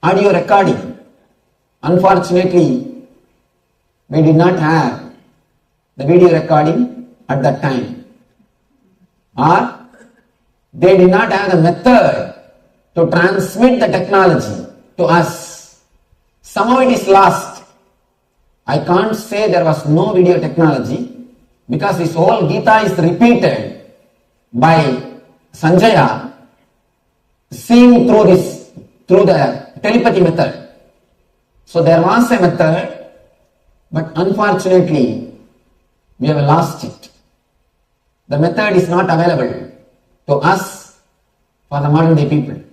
audio recording. Unfortunately, we did not have the video recording at that time, or they did not have the method to transmit the technology to us. Somehow it is lost. I can't say there was no video technology because this whole Gita is repeated by Sanjaya seeing through the telepathy method. So there was a method, but unfortunately we have lost it. The method is not available to us for the modern day people.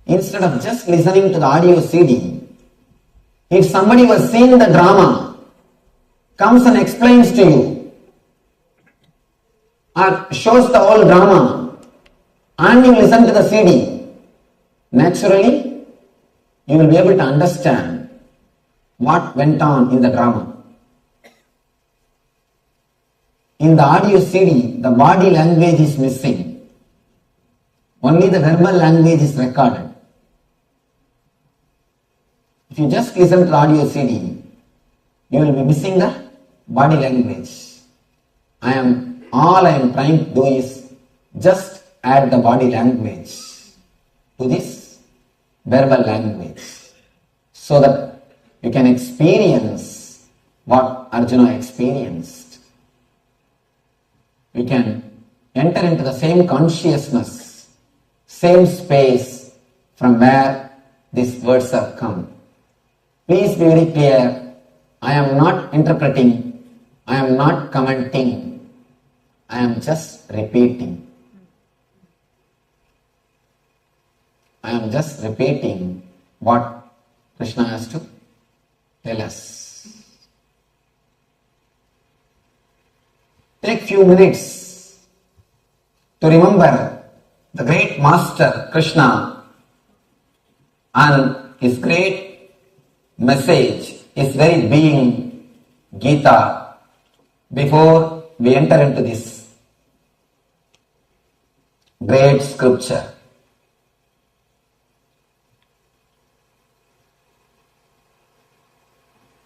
Instead of just listening to the audio CD, if somebody was seeing the drama, comes and explains to you, or shows the whole drama, and you listen to the CD, naturally you will be able to understand what went on in the drama. In the audio CD, the body language is missing. Only the verbal language is recorded. If you just listen to the audio CD, you will be missing the body language. All I am trying to do is just add the body language to this verbal language so that you can experience what Arjuna experienced. You can enter into the same consciousness, same space from where these words have come. Please be very clear, I am not interpreting, I am not commenting, I am just repeating. I am just repeating what Krishna has to tell us. Take few minutes to remember the great master Krishna and his great message, his very being, Gita, before we enter into this great scripture.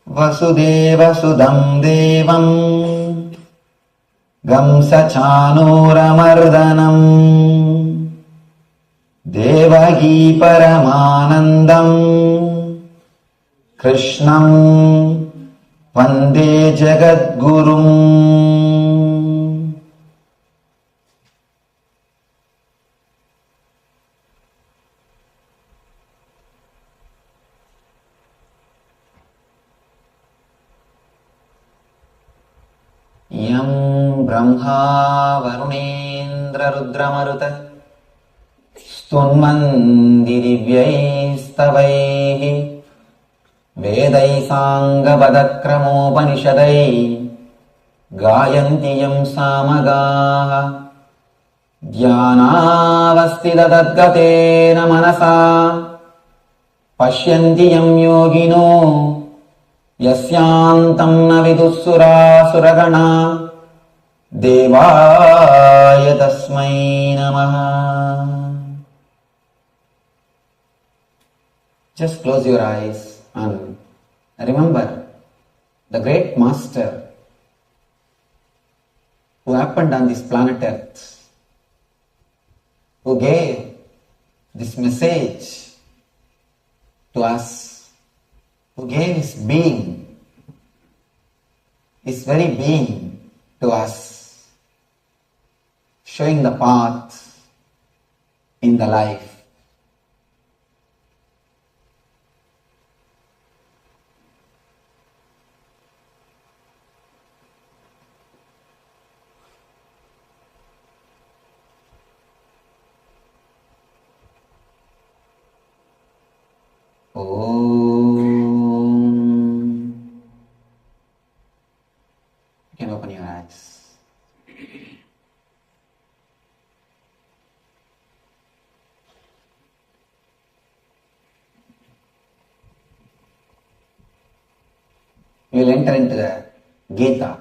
वसुदेवसुदं देवं कंसचाणूरमर्दनम् देवकी परमानन्दम् कृष्णं वन्दे जगद्गुरुम्. यं ब्रह्मा वरुणेन्द्ररुद्रमरुत स्तुन्वन्ति दिव्यैस्तवैः वेदैः साङ्गपदक्रमोपनिषदैः गायन्ति यं सामगाः ध्यानावस्थिततद्गतेन मनसा पश्यन्ति यं योगिनो यस्यान्तं न विदुः सुरासुरगणा देवाय तस्मै नमः. Just close your eyes and remember the great master who happened on this planet Earth, who gave this message to us, who gave his being, his very being to us, showing the path in the life. You can open your eyes. We will enter into the Gita.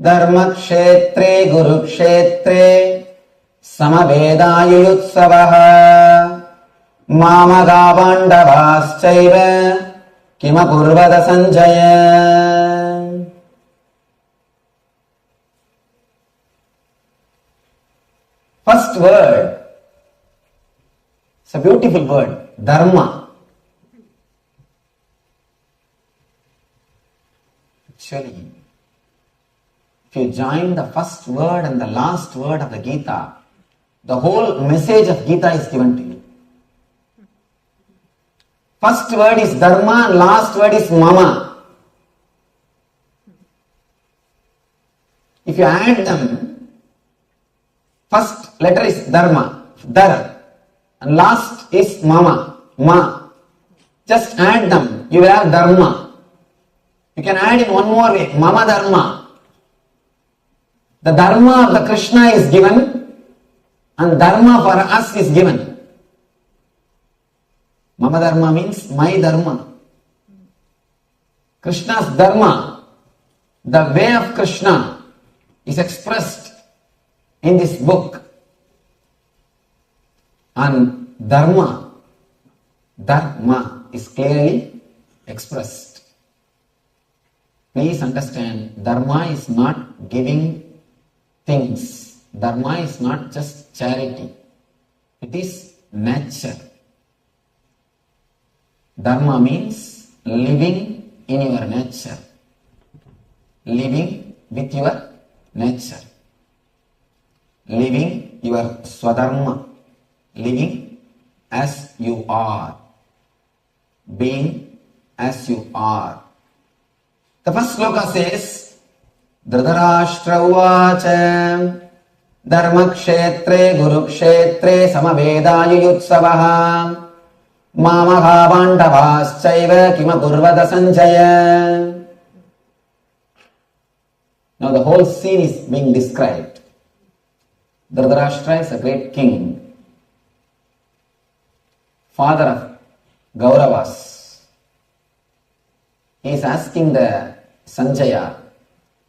Dharma kshetre guru kshetre samavedayutsavaha Mamaga Pandavaschaiva Kimakurvada Sanjaya. First word, it's a beautiful word, Dharma. Actually, if you join the first word and the last word of the Gita, the whole message of Gita is given to you. First word is Dharma, last word is Mama. If you add them, first letter is Dharma, Dar, and last is Mama, Ma. Just add them, you will have Dharma. You can add in one more way, Mama Dharma. The Dharma of the Krishna is given and Dharma for us is given. Mama Dharma means my Dharma. Krishna's Dharma, the way of Krishna, is expressed in this book. And Dharma is clearly expressed. Please understand, Dharma is not giving things. Dharma is not just charity. It is nature. Dharma means living in your nature. Living with your nature. Living your Swadharma. Living as you are. Being as you are. The first sloka says, Dhritarashtra uvacha Dharma kshetre guru kshetre samavedayutsavaha Mamaha Pandavaschaiva Kimakurvada Sanjaya. Now the whole scene is being described. Dhritarashtra is a great king, father of Kauravas. He is asking the Sanjaya,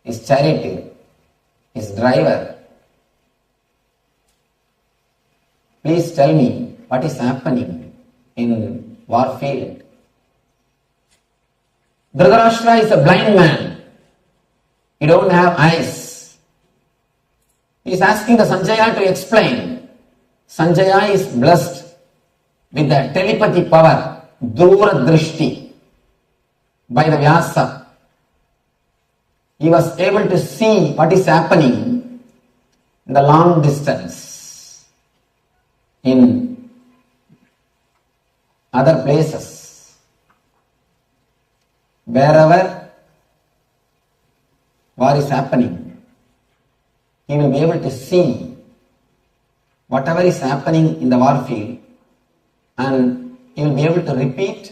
his charioteer, his driver, please tell me what is happening in war field. Dhritarashtra is a blind man. He don't have eyes. He is asking the Sanjaya to explain. Sanjaya is blessed with the telepathy power, Dura Drishti, by the Vyasa. He was able to see what is happening in the long distance, in other places. Wherever war is happening, he will be able to see whatever is happening in the war field, and he will be able to repeat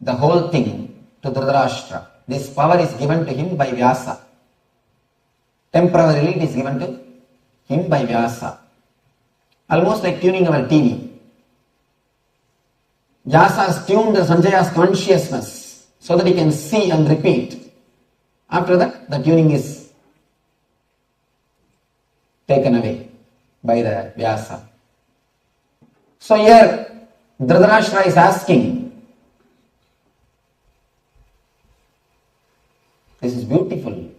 the whole thing to Dhritarashtra. This power is given to him by Vyasa. Temporarily it is given to him by Vyasa. Almost like tuning our TV. Vyasa has tuned Sanjaya's consciousness so that he can see and repeat. After that, the tuning is taken away by the Vyasa. So here, Dhritarashtra is asking, this is beautiful,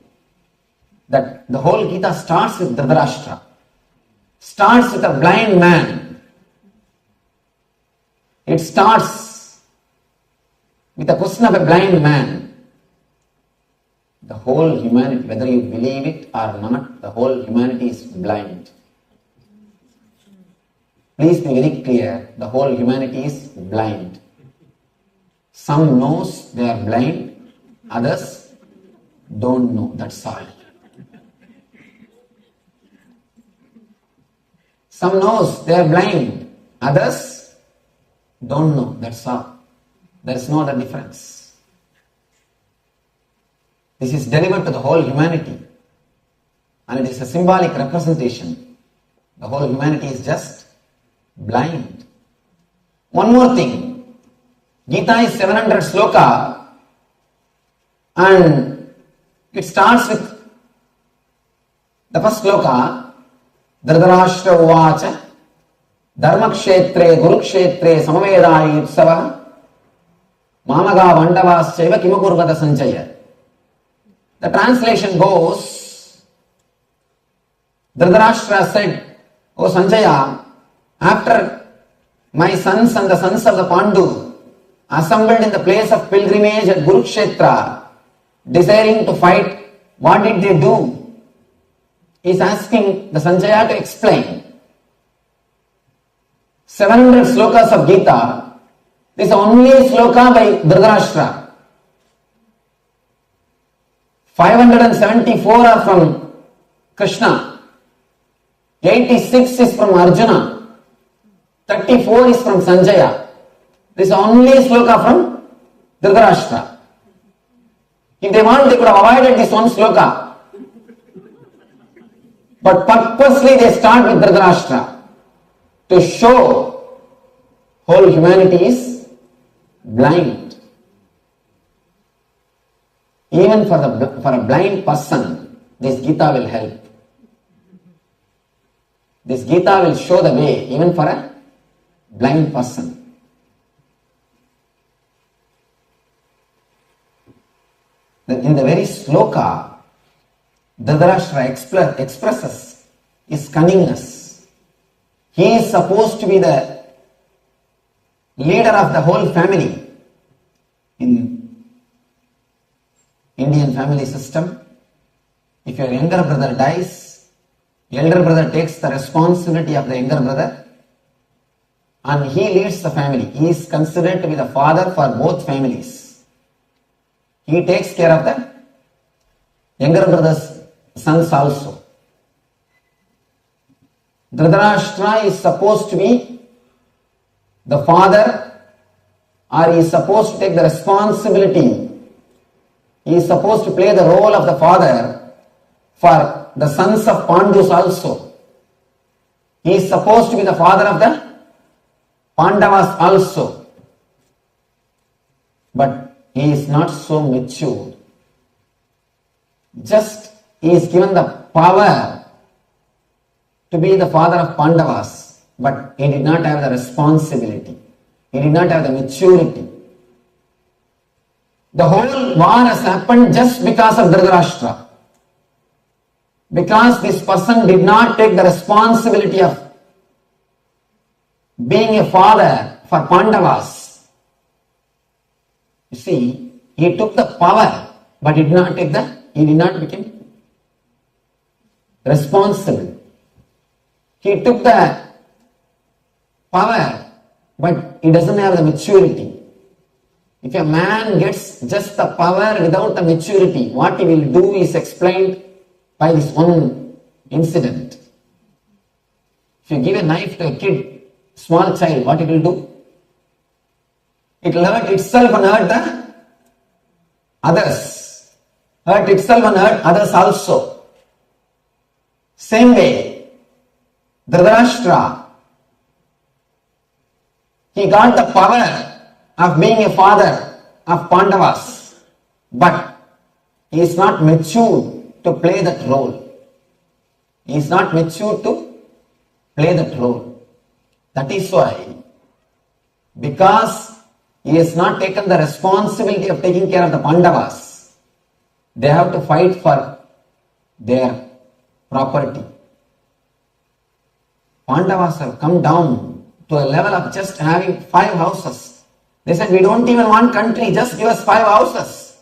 that the whole Gita starts with Dhritarashtra, starts with a blind man. It starts with the question of a blind man. The whole humanity, whether you believe it or not, the whole humanity is blind. Please be very clear, the whole humanity is blind. Some knows they are blind, others don't know, that's all. Some knows they are blind, others don't know, that's all. There is no other difference. This is delivered to the whole humanity, and it is a symbolic representation. The whole humanity is just blind. One more thing, Gita is 700 sloka, and it starts with the first sloka, Dhritarashtra uvacha, Dharmakshetre, Gurukshetre, Samavedai Utsava, Mamaga Vandavaschaiva Kimakurvata Sanjaya. The translation goes, Dhritarashtra said, O Sanjaya, after my sons and the sons of the Pandu assembled in the place of pilgrimage at Kurukshetra, desiring to fight, what did they do? He is asking the Sanjaya to explain. 700 slokas of Gita, this is only sloka by Dhritarashtra. 574 are from Krishna, 86 is from Arjuna, 34 is from Sanjaya. This is only sloka from Dhritarashtra. If they want, they could have avoided this one sloka. But purposely they start with Dhritarashtra to show whole humanity is blind. Even for a blind person, this Gita will help. This Gita will show the way even for a blind person. In the very sloka, Dhritarashtra expresses his cunningness. He is supposed to be the leader of the whole family. In Indian family system, if your younger brother dies, elder brother takes the responsibility of the younger brother and he leads the family. He is considered to be the father for both families. He takes care of the younger brother's sons also. Dhritarashtra is supposed to be the father, or he is supposed to take the responsibility. He is supposed to play the role of the father for the sons of Pandus also. He is supposed to be the father of the Pandavas also. But he is not so mature. Just he is given the power to be the father of Pandavas, but he did not have the responsibility. He did not have the maturity. The whole war has happened just because of Dhritarashtra. Because this person did not take the responsibility of being a father for Pandavas. You see, he took the power, but he did not become responsible. He took the power, but he doesn't have the maturity. If a man gets just the power without the maturity, what he will do is explained by this one incident. If you give a knife to a kid, small child, what it will do? It will hurt itself and hurt the others. Hurt itself and hurt others also. Same way, Dhritarashtra, he got the power of being a father of Pandavas, but he is not mature to play that role. He is not mature to play that role. That is why, because he has not taken the responsibility of taking care of the Pandavas, they have to fight for their property. Pandavas have come down to a level of just having 5 houses. They said, we don't even want country, just give us 5 houses.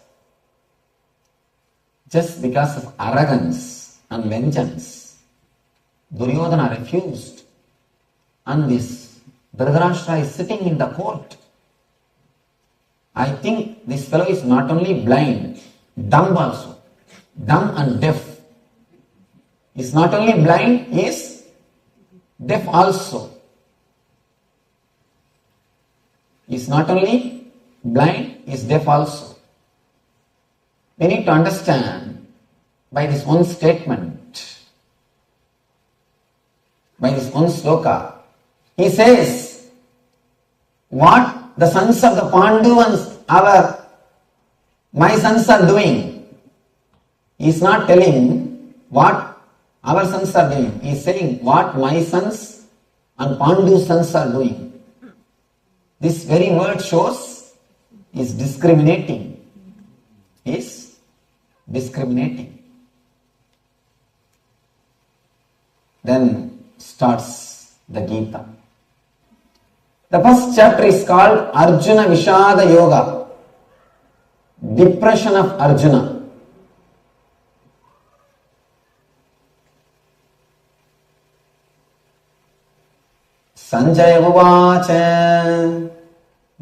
Just because of arrogance and vengeance, Duryodhana refused. And this Dhritarashtra is sitting in the court. I think this fellow is not only blind, dumb also. Dumb and deaf. He is not only blind, he is deaf also. He is not only blind, he is deaf also. We need to understand by this one statement, by this one sloka. He says, what the sons of the Pandu and my sons are doing. He is not telling what our sons are doing. He is saying what my sons and Pandu's sons are doing. This very word shows is discriminating. Is discriminating. Then starts the Gita. The first chapter is called Arjuna Vishada Yoga. Depression of Arjuna. Sanjaya Uvacha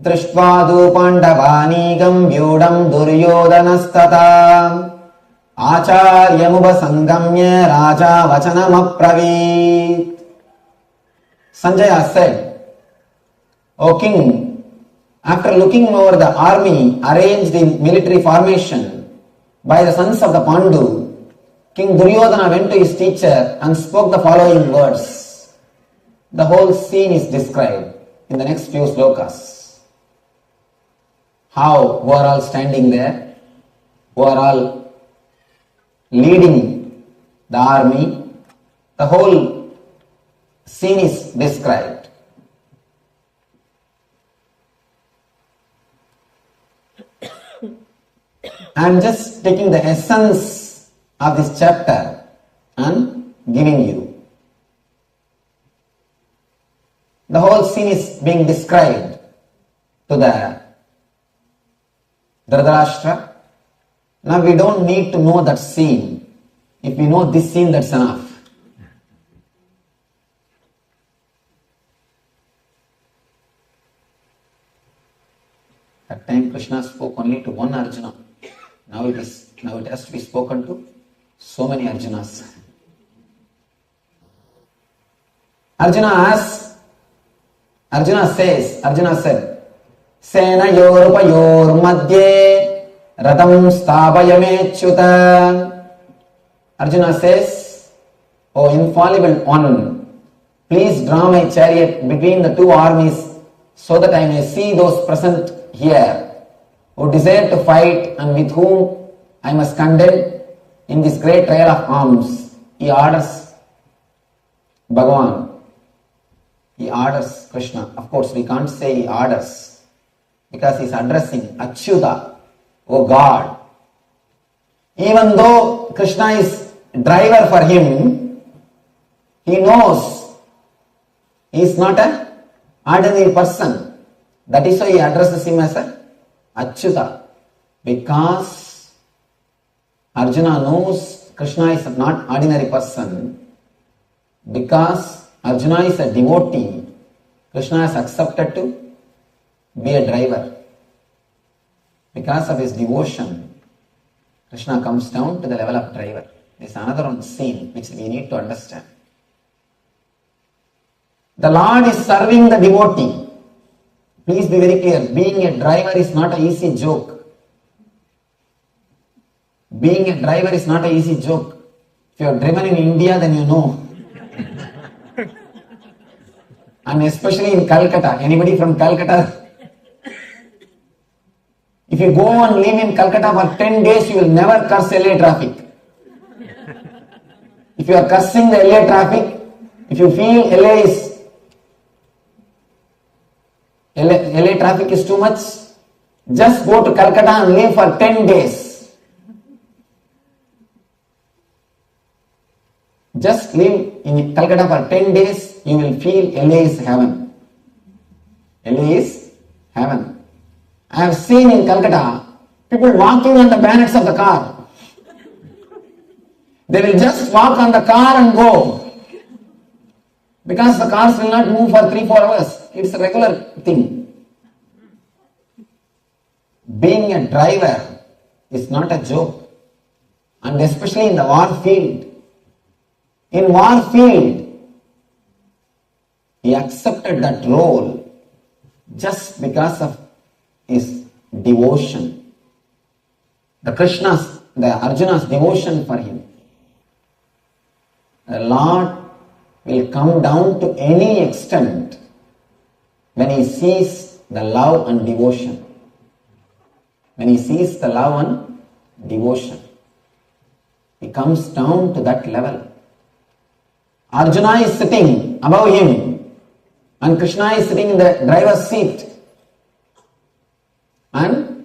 Drishtvadu Pandavanigam Vyudam Duryodhanastata Acharyamuba Sangamya Raja Vachanam Apravit. Sanjaya said, O king, after looking over the army arranged in military formation by the sons of the Pandu, King Duryodhana went to his teacher and spoke the following words. The whole scene is described in the next few slokas. How who are all standing there, who are all leading the army, the whole scene is described. I am just taking the essence of this chapter and giving you. The whole scene is being described to the Dhritarashtra. Now we don't need to know that scene. If we know this scene, that's enough. At time Krishna spoke only to one Arjuna. Now it has to be spoken to so many Arjunas. Arjuna said, Sena Yorupayor Madhye Radam Stapayamechyuta. Arjuna says, O infallible one, please draw my chariot between the two armies so that I may see those present here who desire to fight and with whom I must contend in this great trial of arms. He orders Bhagavan. He orders Krishna. Of course, we can't say he orders because he is addressing Achyuta, oh God. Even though Krishna is driver for him, he knows he is not an ordinary person. That is why he addresses him as a Achyuta. Because Arjuna knows Krishna is not ordinary person. Because Arjuna is a devotee, Krishna has accepted to be a driver. Because of his devotion, Krishna comes down to the level of driver. This is another one scene which we need to understand. The Lord is serving the devotee. Please be very clear. Being a driver is not an easy joke. Being a driver is not an easy joke. If you are driven in India, then you know. And especially in Calcutta. Anybody from Calcutta? If you go and live in Calcutta for 10 days, you will never curse LA traffic. If you are cursing the LA traffic, if you feel LA traffic is too much, just go to Calcutta and live for 10 days. Just live in Calcutta for 10 days, you will feel LA is heaven. LA is heaven. I have seen in Calcutta people walking on the bonnets of the car. They will just walk on the car and go. Because the cars will not move for 3-4 hours. It's a regular thing. Being a driver is not a joke. And especially in the war field. In war field, he accepted that role just because of his devotion. The Arjuna's devotion for him. The Lord will come down to any extent when he sees the love and devotion. When he sees the love and devotion, he comes down to that level. Arjuna is sitting above him and Krishna is sitting in the driver's seat and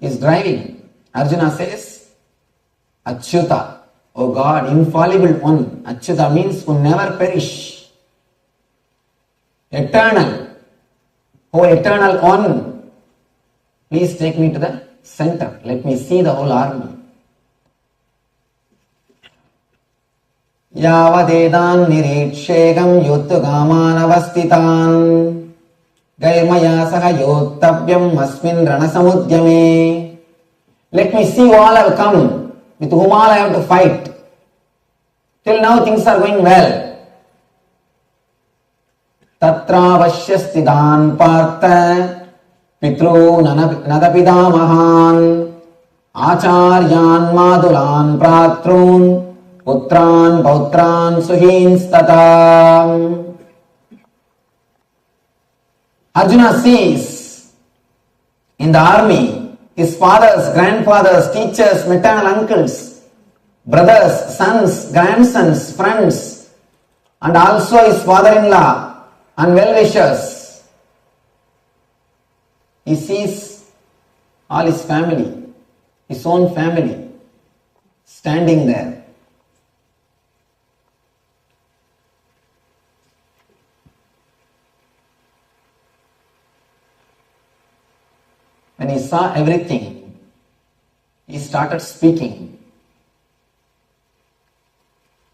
is driving. Arjuna says, Achyuta, O God, infallible one. Achyuta means who never perish. Eternal. O eternal one, please take me to the center. Let me see the whole army. Yavadedan nirikshegam yuttugaman avastitan gairmaya saha yottavyam asmin ranasamudyame. Let me see who all have come, with whom all I have to fight. Till now things are going well. Tatra vashyastidhan partha pitru nadapidamahan acharyan madulan pratrun Putran, Pautran, Suhins, Tata. Arjuna sees in the army his fathers, grandfathers, teachers, maternal uncles, brothers, sons, grandsons, friends, and also his father-in-law and well-wishers. He sees all his family, his own family, standing there. When he saw everything, he started speaking.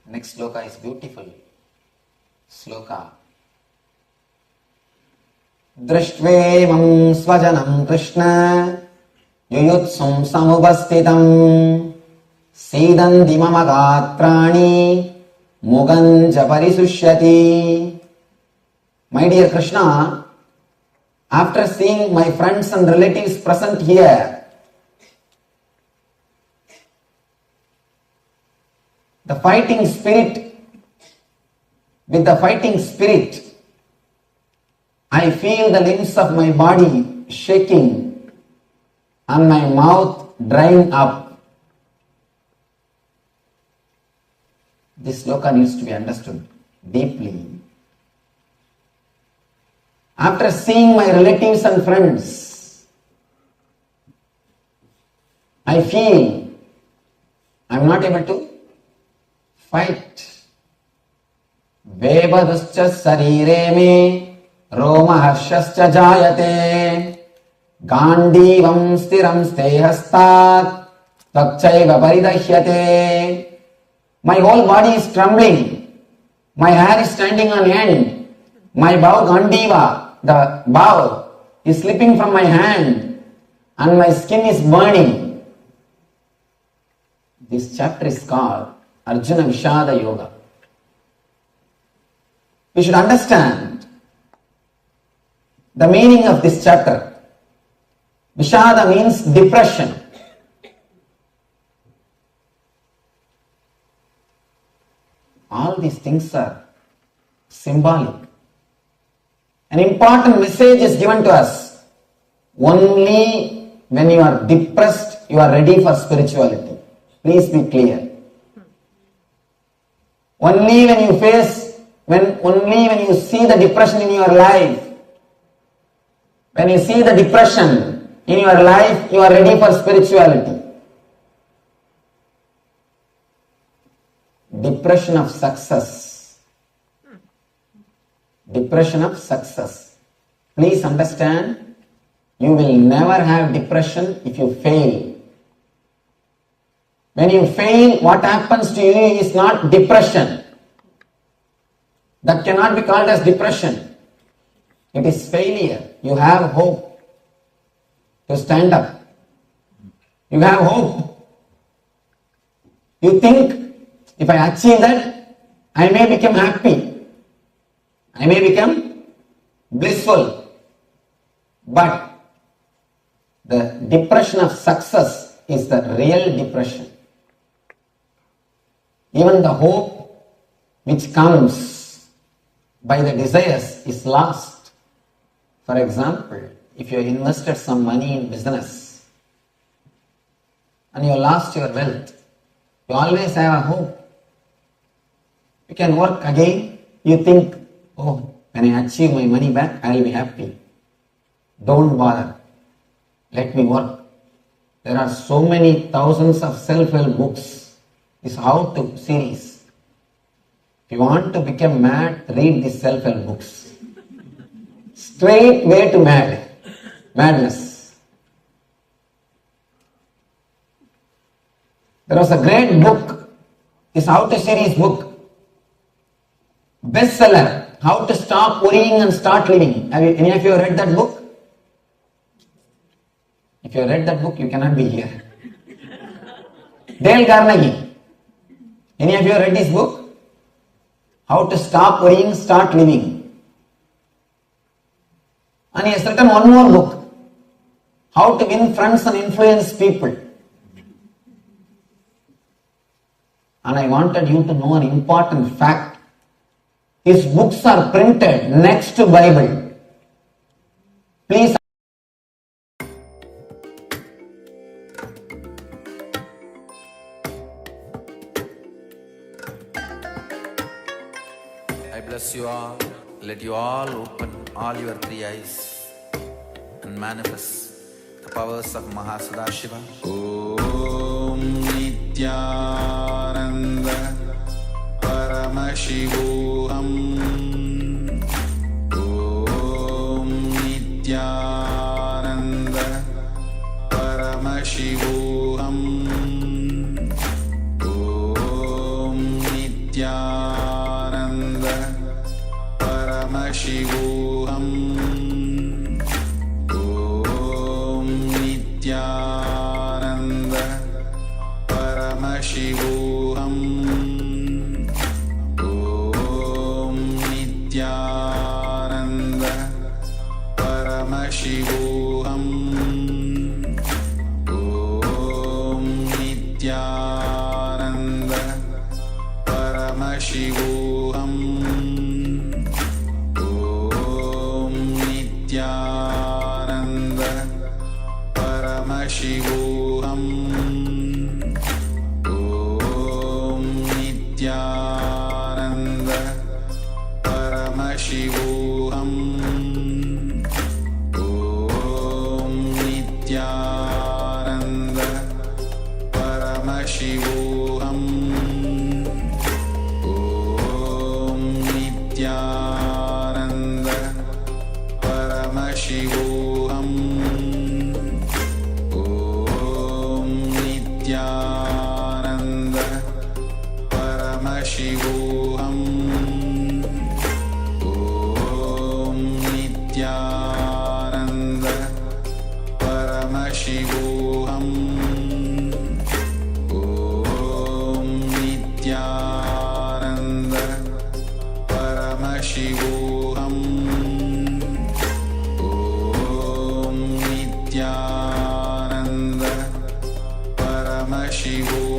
Next sloka is beautiful. Sloka. Drishtve svajanam Krishna yuyutsum samupastitam sidanti mama gatrani muganja parisushyati. My dear Krishna, after seeing my friends and relatives present here, with the fighting spirit, I feel the limbs of my body shaking and my mouth drying up. This sloka needs to be understood deeply. After seeing my relatives and friends, I feel I'm not able to fight. Vebaduscha sarire me roma harshascha jayate gandivam stiram stehastat tvakchaiva paridahyate. My whole body is trembling. My hair is standing on end. My bow gandiva, the bow, is slipping from my hand and my skin is burning. This chapter is called Arjuna Vishada Yoga. We should understand the meaning of this chapter. Vishada means depression. All these things are symbolic. An important message is given to us. Only when you are depressed, you are ready for spirituality. Please be clear. Only when you see the depression in your life, when you see the depression in your life, you are ready for spirituality. Depression of success. Depression of success. Please understand, you will never have depression if you fail. When you fail, what happens to you is not depression. That cannot be called as depression. It is failure. You have hope to stand up. You have hope. You think, if I achieve that, I may become happy. I may become blissful. But the depression of success is the real depression. Even the hope which comes by the desires is lost. For example, if you invested some money in business and you lost your wealth, you always have a hope. You can work again. You think, oh, when I achieve my money back, I will be happy. Don't bother. Let me work. There are so many thousands of self-help books. This how-to series. If you want to become mad, read these self-help books. Straight way to madness. There was a great book, this how-to series book. Bestseller, How to Stop Worrying and Start Living. Any of you read that book? If you read that book, you cannot be here. Dale Carnegie. Any of you read this book? How to Stop Worrying, Start Living. And he has written one more book. How to Win Friends and Influence People. And I wanted you to know an important fact. His books are printed next to Bible. Please. I bless you all. Let you all open all your three eyes and manifest the powers of Mahasadashiva. Om Nityananda Paramashivoham. Om Nityananda Paramashivoham. Om Nityananda Paramashivoham. Om Nityananda Paramashivoham. Om Nityananda Paramashivoham. Om Nityananda Paramashivoham. Om Nityananda Paramashivoham. Om Nityananda Paramashivoham. Om Nityananda Om Nityananda Paramashivoham. Om Nityananda Paramashivoham. Om Nityananda Paramashivoham. Om Nityananda Paramashivoham. Om Nityananda Paramashivoham.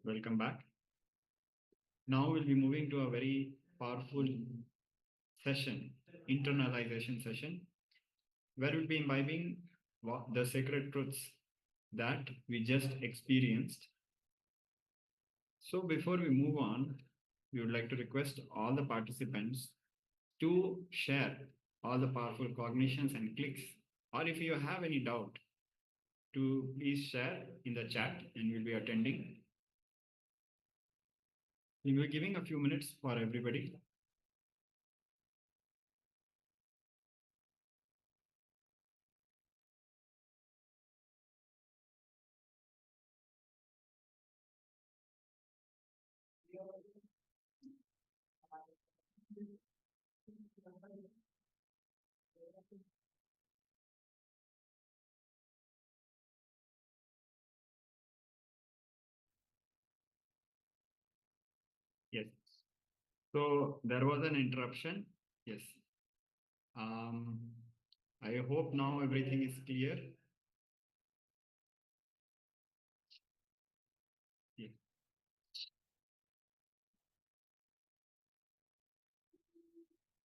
Welcome back. Now we'll be moving to a very powerful session, internalization session, where we'll be imbibing the sacred truths that we just experienced. So before we move on, we would like to request all the participants to share all the powerful cognitions and clicks, or if you have any doubt, to please share in the chat and we'll be attending. We'll be giving a few minutes for everybody. Yes. So there was an interruption. Yes. I hope now everything is clear. Yeah.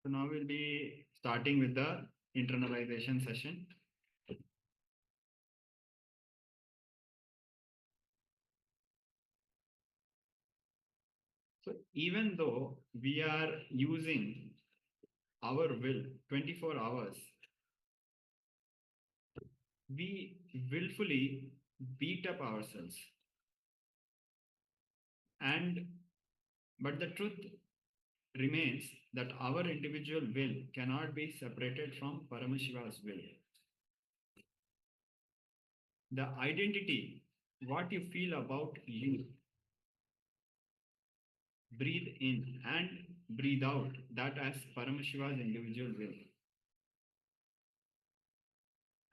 So now we'll be starting with the internalization session. So even though we are using our will 24 hours, we willfully beat up ourselves. But the truth remains that our individual will cannot be separated from Paramashiva's will. The identity, what you feel about you, breathe in and breathe out that as Paramashiva's individual will.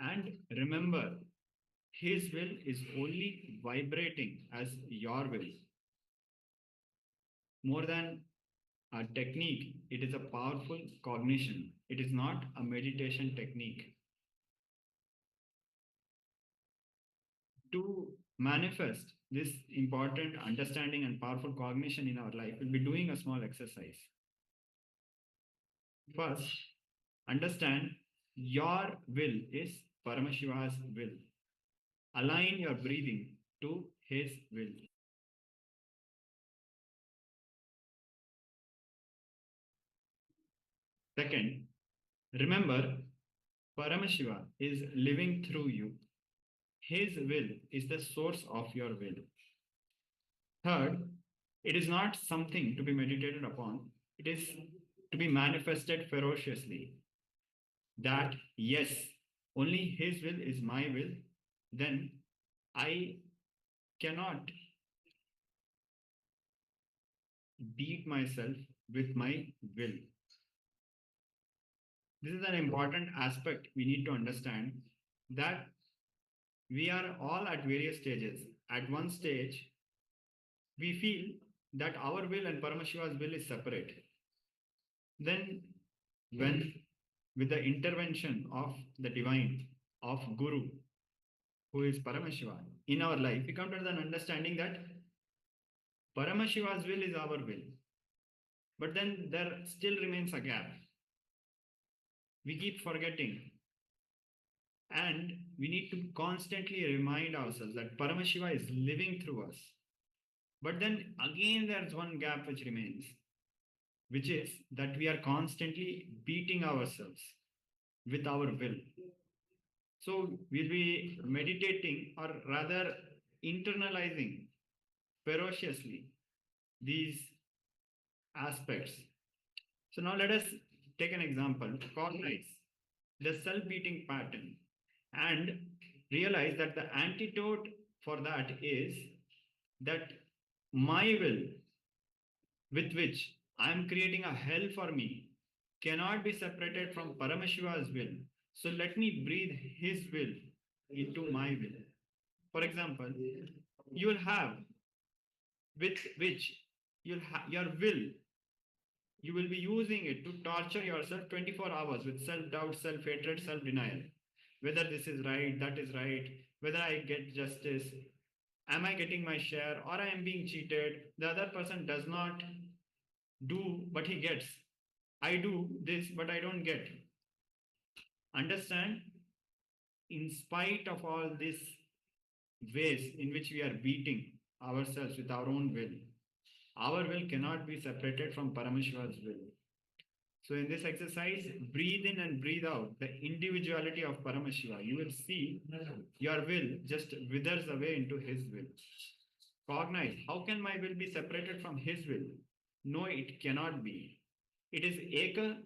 And remember, his will is only vibrating as your will. More than a technique, it is a powerful cognition. It is not a meditation technique. To manifest this important understanding and powerful cognition in our life, we'll be doing a small exercise. First, understand your will is Paramashiva's will. Align your breathing to his will. Second, remember, Paramashiva is living through you. His will is the source of your will. Third, it is not something to be meditated upon. It is to be manifested ferociously. That, yes, only his will is my will. Then I cannot beat myself with my will. This is an important aspect we need to understand, that we are all at various stages. At one stage, we feel that our will and Paramashiva's will is separate. Then when with the intervention of the divine, of Guru, who is Paramashiva, in our life, we come to an understanding that Paramashiva's will is our will. But then there still remains a gap. We keep forgetting. And we need to constantly remind ourselves that Paramashiva is living through us. But then again, there's one gap which remains, which is that we are constantly beating ourselves with our will. So we'll be meditating, or rather internalizing ferociously these aspects. So now let us take an example, cognize the self-beating pattern and realize that the antidote for that is that my will, with which I am creating a hell for me, cannot be separated from Paramashiva's will. So let me breathe his will into my will. For example, you will have, with which your will, you will be using it to torture yourself 24 hours with self-doubt, self-hatred, self-denial. Whether this is right, that is right, whether I get justice, am I getting my share, or I am being cheated, the other person does not do, but he gets. I do this, but I don't get. Understand, in spite of all these ways in which we are beating ourselves with our own will cannot be separated from Paramashiva's will. So in this exercise, breathe in and breathe out the individuality of Paramashiva. You will see your will just withers away into his will. Cognize, how can my will be separated from his will? No, it cannot be. It is Eka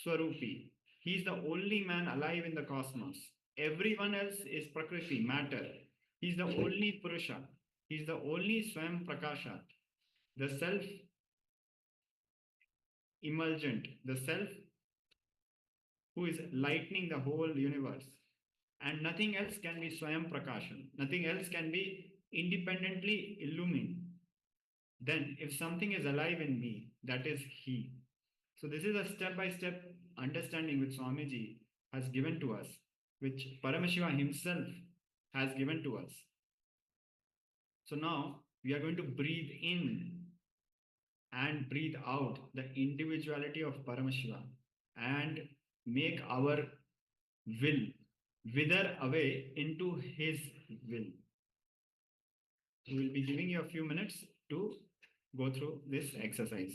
Swarupi. He is the only man alive in the cosmos. Everyone else is Prakriti, matter. He is the only Purusha. He is the only Swam Prakasha, the self emulgent, the self who is lightening the whole universe. And nothing else can be Swayam Prakashan. Nothing else can be independently illumined. Then, if something is alive in me, that is he. So this is a step-by-step understanding which Swamiji has given to us, which Paramashiva himself has given to us. So now we are going to breathe in and breathe out the individuality of Paramashiva and make our will wither away into his will. We will be giving you a few minutes to go through this exercise.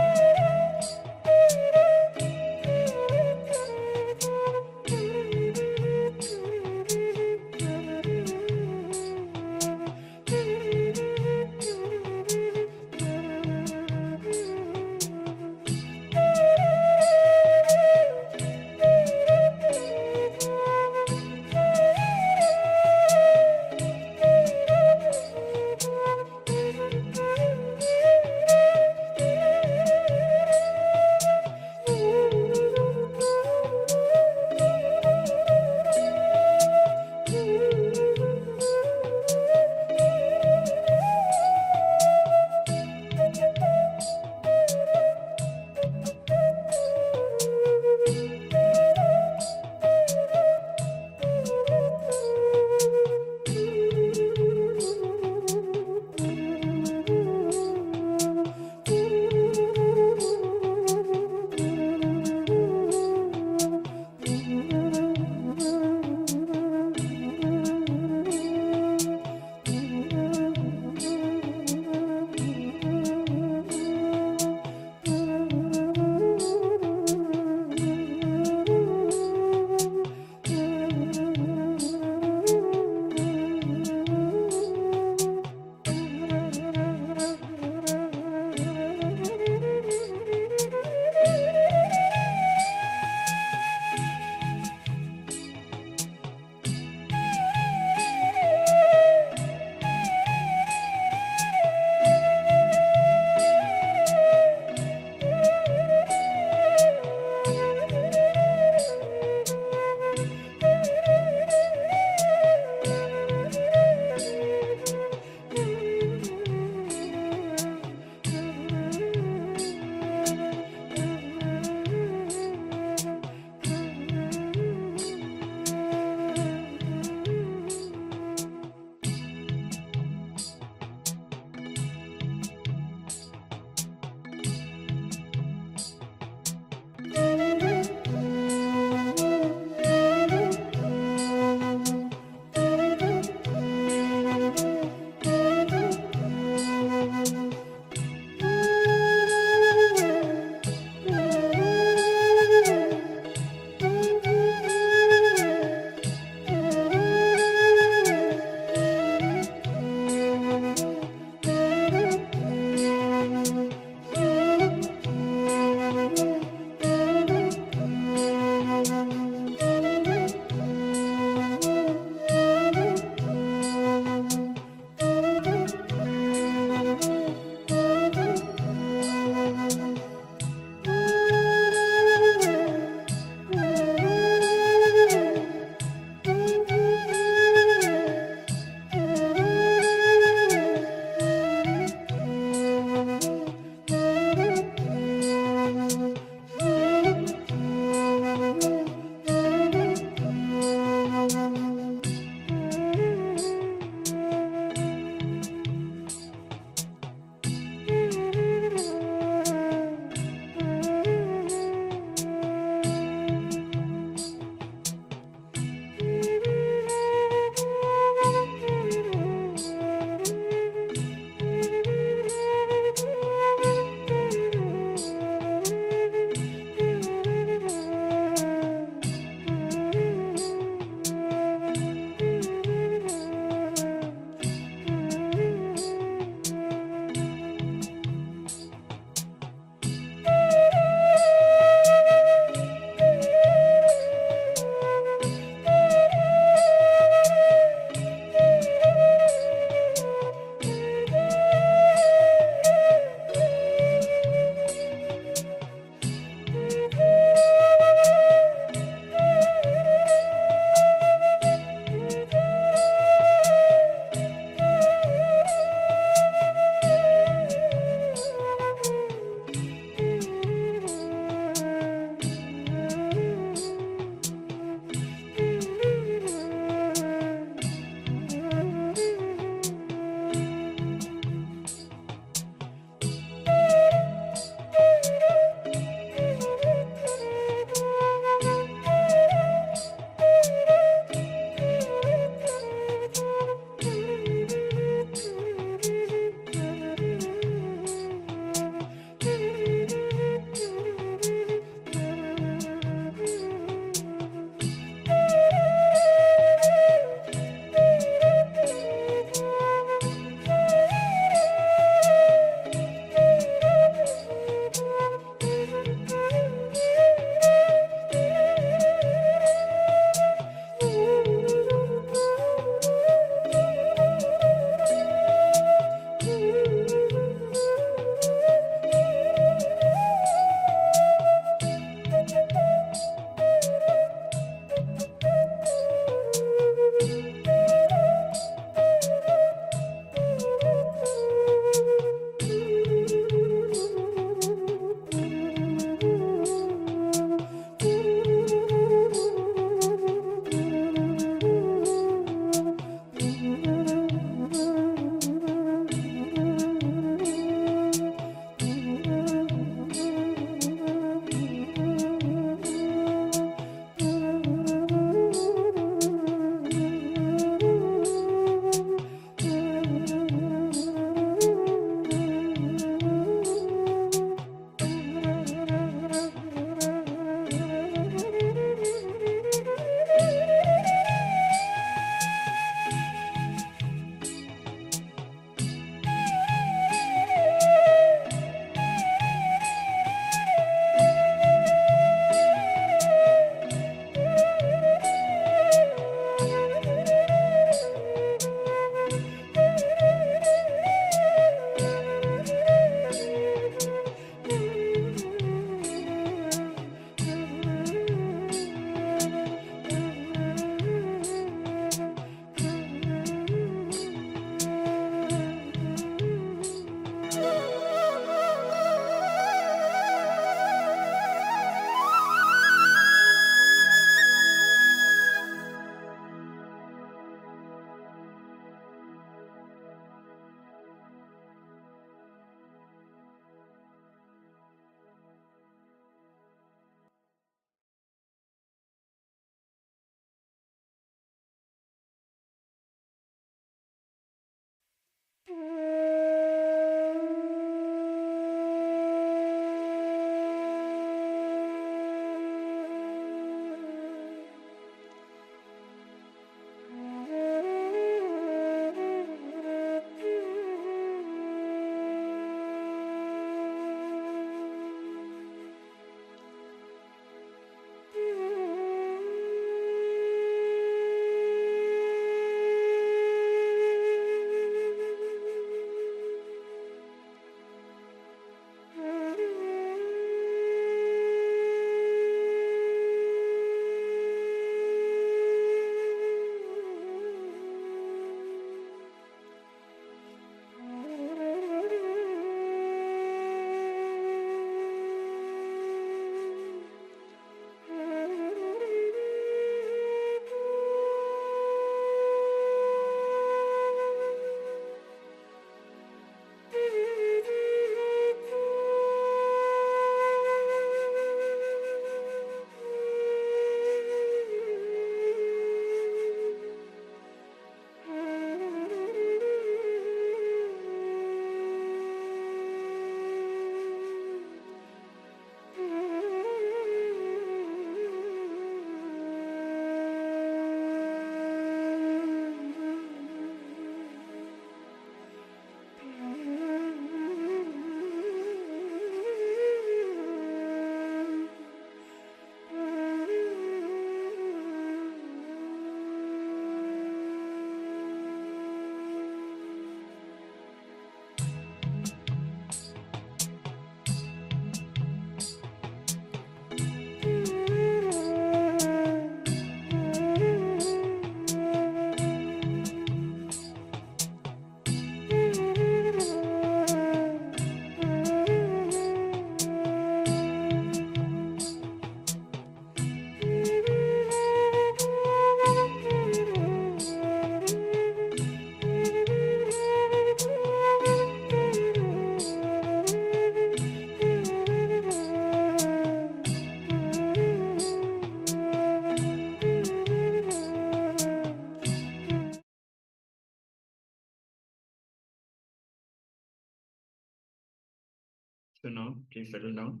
So now please settle down.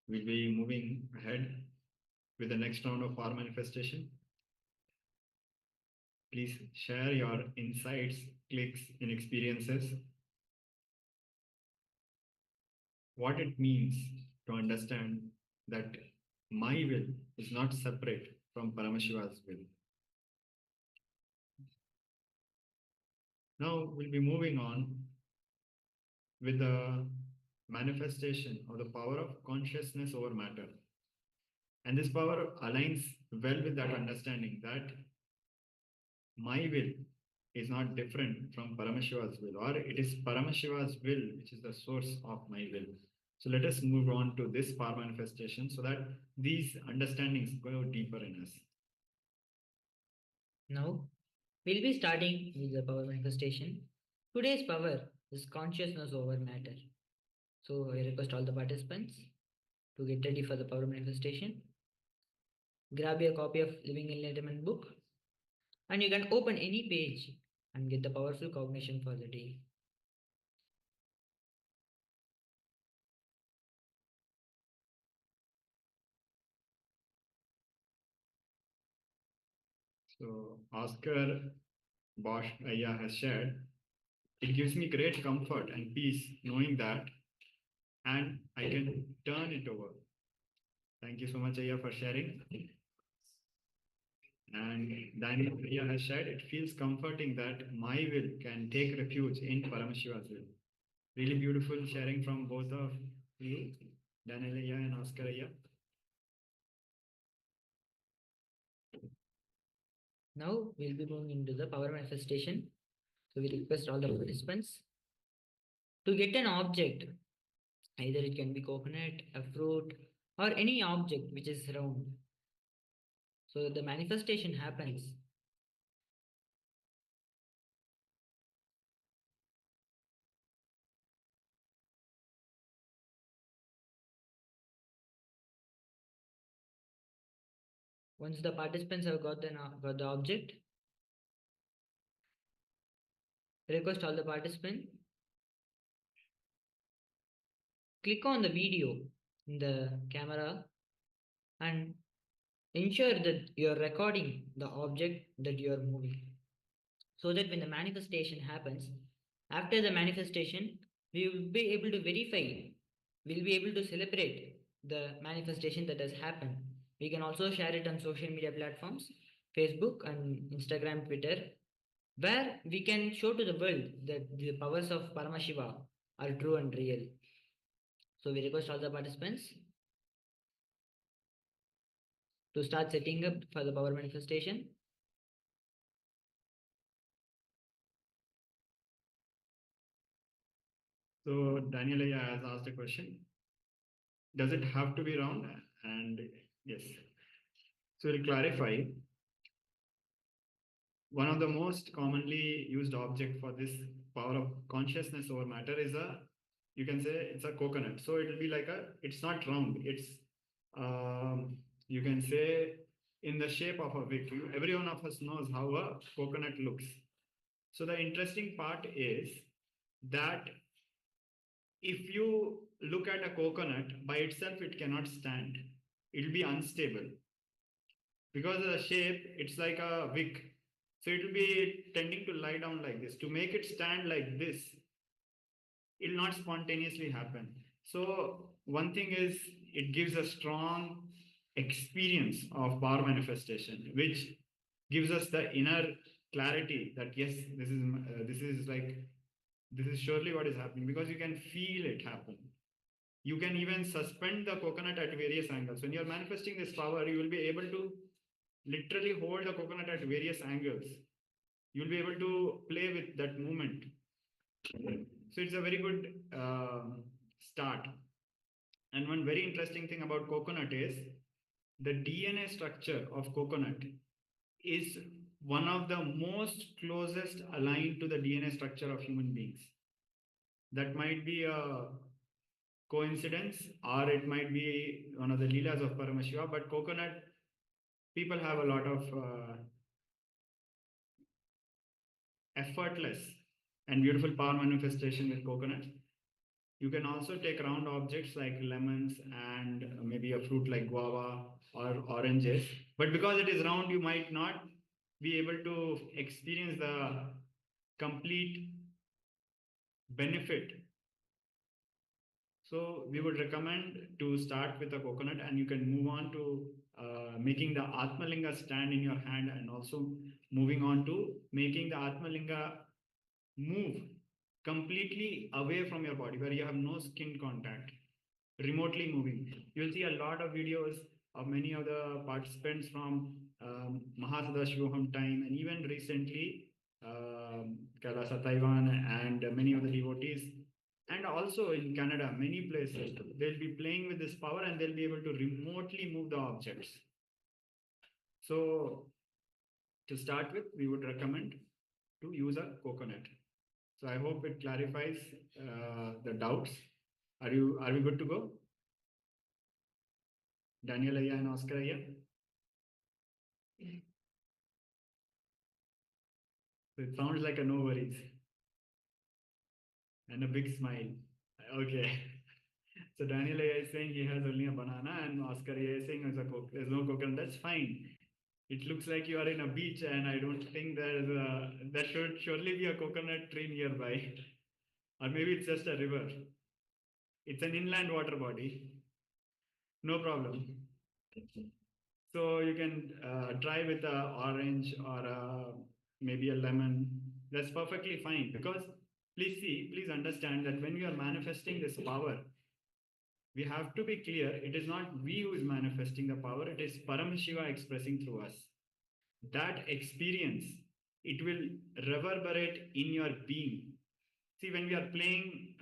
We'll be moving ahead with the next round of power manifestation. Please share your insights, clicks, and experiences. What it means to understand that my will is not separate from Paramashiva's will. Now we'll be moving on with the manifestation of the power of consciousness over matter. And this power aligns well with that understanding that my will is not different from Paramashiva's will, or it is Paramashiva's will which is the source of my will. So let us move on to this power manifestation so that these understandings go deeper in us. Now, we'll be starting with the power manifestation. Today's power is consciousness over matter. So I request all the participants to get ready for the power manifestation. Grab your copy of Living Enlightenment book and you can open any page and get the powerful cognition for the day. So Oscar Bosch Aya has shared, it gives me great comfort and peace knowing that, and I can turn it over. Thank you so much, Aya, for sharing. And Daniel Aya has shared, it feels comforting that my will can take refuge in Paramashiva's will. Really beautiful sharing from both of you, Daniel Aya and Oscar Aya. Now we'll be moving into the power manifestation. So we request all the participants to get an object. Either it can be coconut, a fruit, or any object which is round. So the manifestation happens. Once the participants have got the object, request all the participants click on the video in the camera and ensure that you're recording the object that you're moving, so that when the manifestation happens, after the manifestation, we will be able to verify, we'll be able to celebrate the manifestation that has happened. We can also share it on social media platforms, Facebook and Instagram, Twitter, where we can show to the world that the powers of Paramashiva are true and real. So we request all the participants to start setting up for the power manifestation. So Daniel Aya has asked a question. Does it have to be round? And yes. So we'll clarify. One of the most commonly used object for this power of consciousness over matter is you can say it's a coconut. So it will be like it's not round. It's, you can say in the shape of a wick. Every one of us knows how a coconut looks. So the interesting part is that if you look at a coconut by itself, it cannot stand. It will be unstable. Because of the shape, it's like a wick. So it will be tending to lie down like this. To make it stand like this, it will not spontaneously happen. So one thing is, it gives a strong experience of power manifestation, which gives us the inner clarity that yes, this is surely what is happening, because you can feel it happen. You can even suspend the coconut at various angles. When you're manifesting this power, you will be able to literally hold the coconut at various angles. You'll be able to play with that movement. So it's a very good start. And one very interesting thing about coconut is the DNA structure of coconut is one of the most closest aligned to the DNA structure of human beings. That might be a coincidence, or it might be one of the leelas of Paramashiva, but coconut, people have a lot of effortless and beautiful power manifestation with coconut. You can also take round objects like lemons and maybe a fruit like guava or oranges. But because it is round, you might not be able to experience the complete benefit. So we would recommend to start with a coconut, and you can move on to making the Atmalinga stand in your hand, and also moving on to making the Atmalinga move completely away from your body, where you have no skin contact, remotely moving. You'll see a lot of videos of many of the participants from Mahasadashivoham time, and even recently Kailasa, Taiwan, and many of the devotees, and also in Canada, many places, they'll be playing with this power and they'll be able to remotely move the objects. So to start with, we would recommend to use a coconut. So I hope it clarifies the doubts. Are we good to go? Daniel Ayya and Oscar Ayya? So it sounds like a no worries. And a big smile. Okay. So Daniel Ayya is saying he has only a banana, and Oscar Ayya is saying there's no coconut. That's fine. It looks like you are in a beach, and I don't think there should surely be a coconut tree nearby. Or maybe it's just a river. It's an inland water body. No problem. So you can try with an orange or maybe a lemon. That's perfectly fine, because please understand that when we are manifesting this power, we have to be clear, it is not we who is manifesting the power, it is Paramashiva expressing through us. That experience, it will reverberate in your being. See, when we are playing,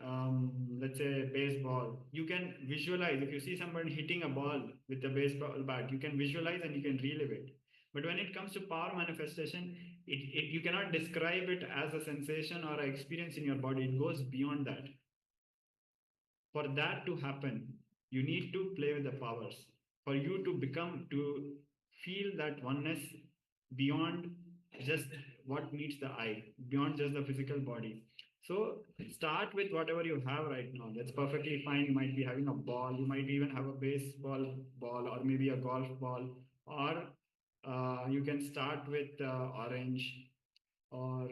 let's say baseball, you can visualize. If you see somebody hitting a ball with a baseball bat, you can visualize and you can relive it. But when it comes to power manifestation, you cannot describe it as a sensation or an experience in your body. It goes beyond that. For that to happen, you need to play with the powers. For you to feel that oneness beyond just what meets the eye, beyond just the physical body. So start with whatever you have right now. That's perfectly fine. You might be having a ball. You might even have a baseball ball, or maybe a golf ball, or you can start with orange, or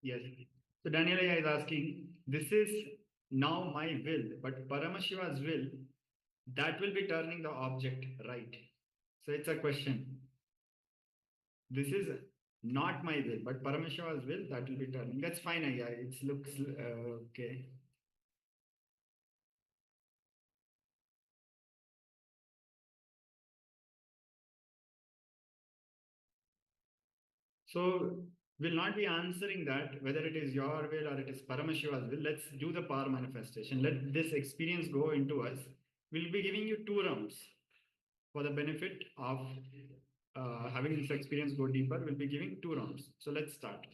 yes. So Daniel is asking, this is now my will, but Paramashiva's will, that will be turning the object right. So it's a question. This is not my will, but Paramashiva's will, that will be turning. That's fine. Yeah, it looks okay. So we'll not be answering that, whether it is your will or it is Paramashiva's will. Let's do the power manifestation. Let this experience go into us. We'll be giving you 2 rounds for the benefit of having this experience go deeper. We'll be giving 2 rounds. So let's start.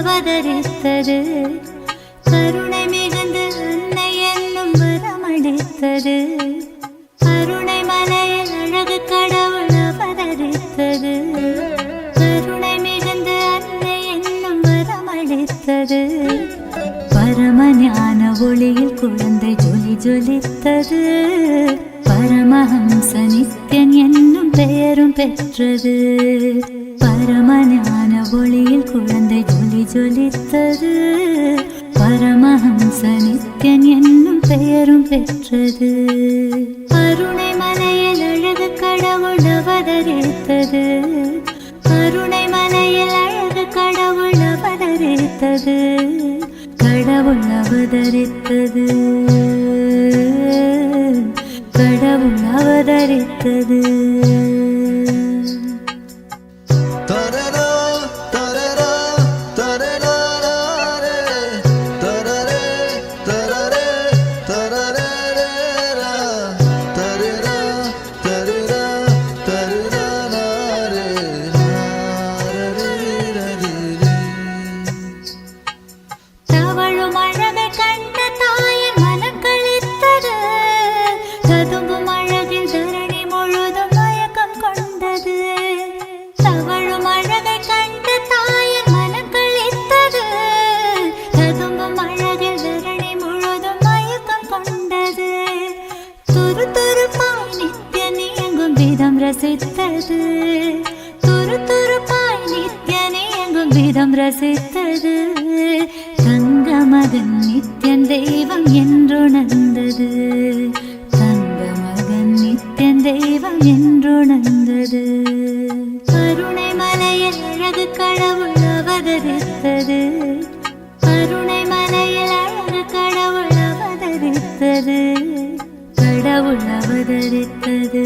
அவதரித்தது கருணை மிகுந்த அன்னை என்னும் வரமளித்தது கருணை மலையில் அழகு கடவுள் அவதரித்தது கருணை மிகுந்த அன்னை என்னும் வரமளித்தது பரமஞான ஒளியில் குழந்தை ஜொலி ஜொலித்தது பரமஹம்ச நித்யன் என்னும் பெயரும் பெற்றது பரமஞான ஒளியில் குழந்தை ஜொலி ஜொலித்தது பரமஹம்ச நித்யன் என்னும் பெயரும் பெற்றது கருணை மலையில் அழகு கடவுள் அவதரித்தது கருணை மலையில் அழகு கடவுள் அவதரித்தது கடவுள் அவதரித்தது கடவுள் அவதரித்தது. தவழும் அழகை கண்ட தாயின் மனம் களித்தது. ததும்பும் அழகில் தரணி முழுதும் மயக்கம் கொண்டது. தவழும் அழகை கண்ட தாயின் மனம் களித்தது. ததும்பும் அழகில் தரணி முழுதும் மயக்கம் கொண்டது. துரு துருப்பாய் நித்யன் இயங்கும் விதம் ரசித்தது. துரு துருப்பாய் நித்யன் இயங்கும் விதம் ரசித்தது. தங்கமகன் நித்யன் தெய்வம் என்றுணர்ந்தது. தங்கமகன் நித்யன் தெய்வம் என்றுணர்ந்தது. கருணை மலையில் அழகு கடவுள் அவதரித்தது. கருணை மலையில் அழகு கடவுள் அவதரித்தது. கடவுள் அவதரித்தது.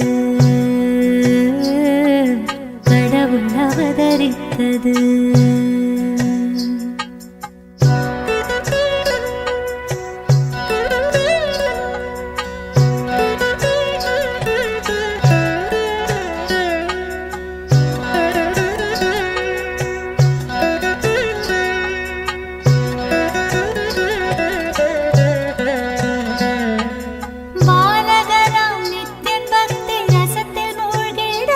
கடவுள் அவதரித்தது. பாலகனாம் நித்யன் பக்தி ரசத்தில் மூழ்கிட.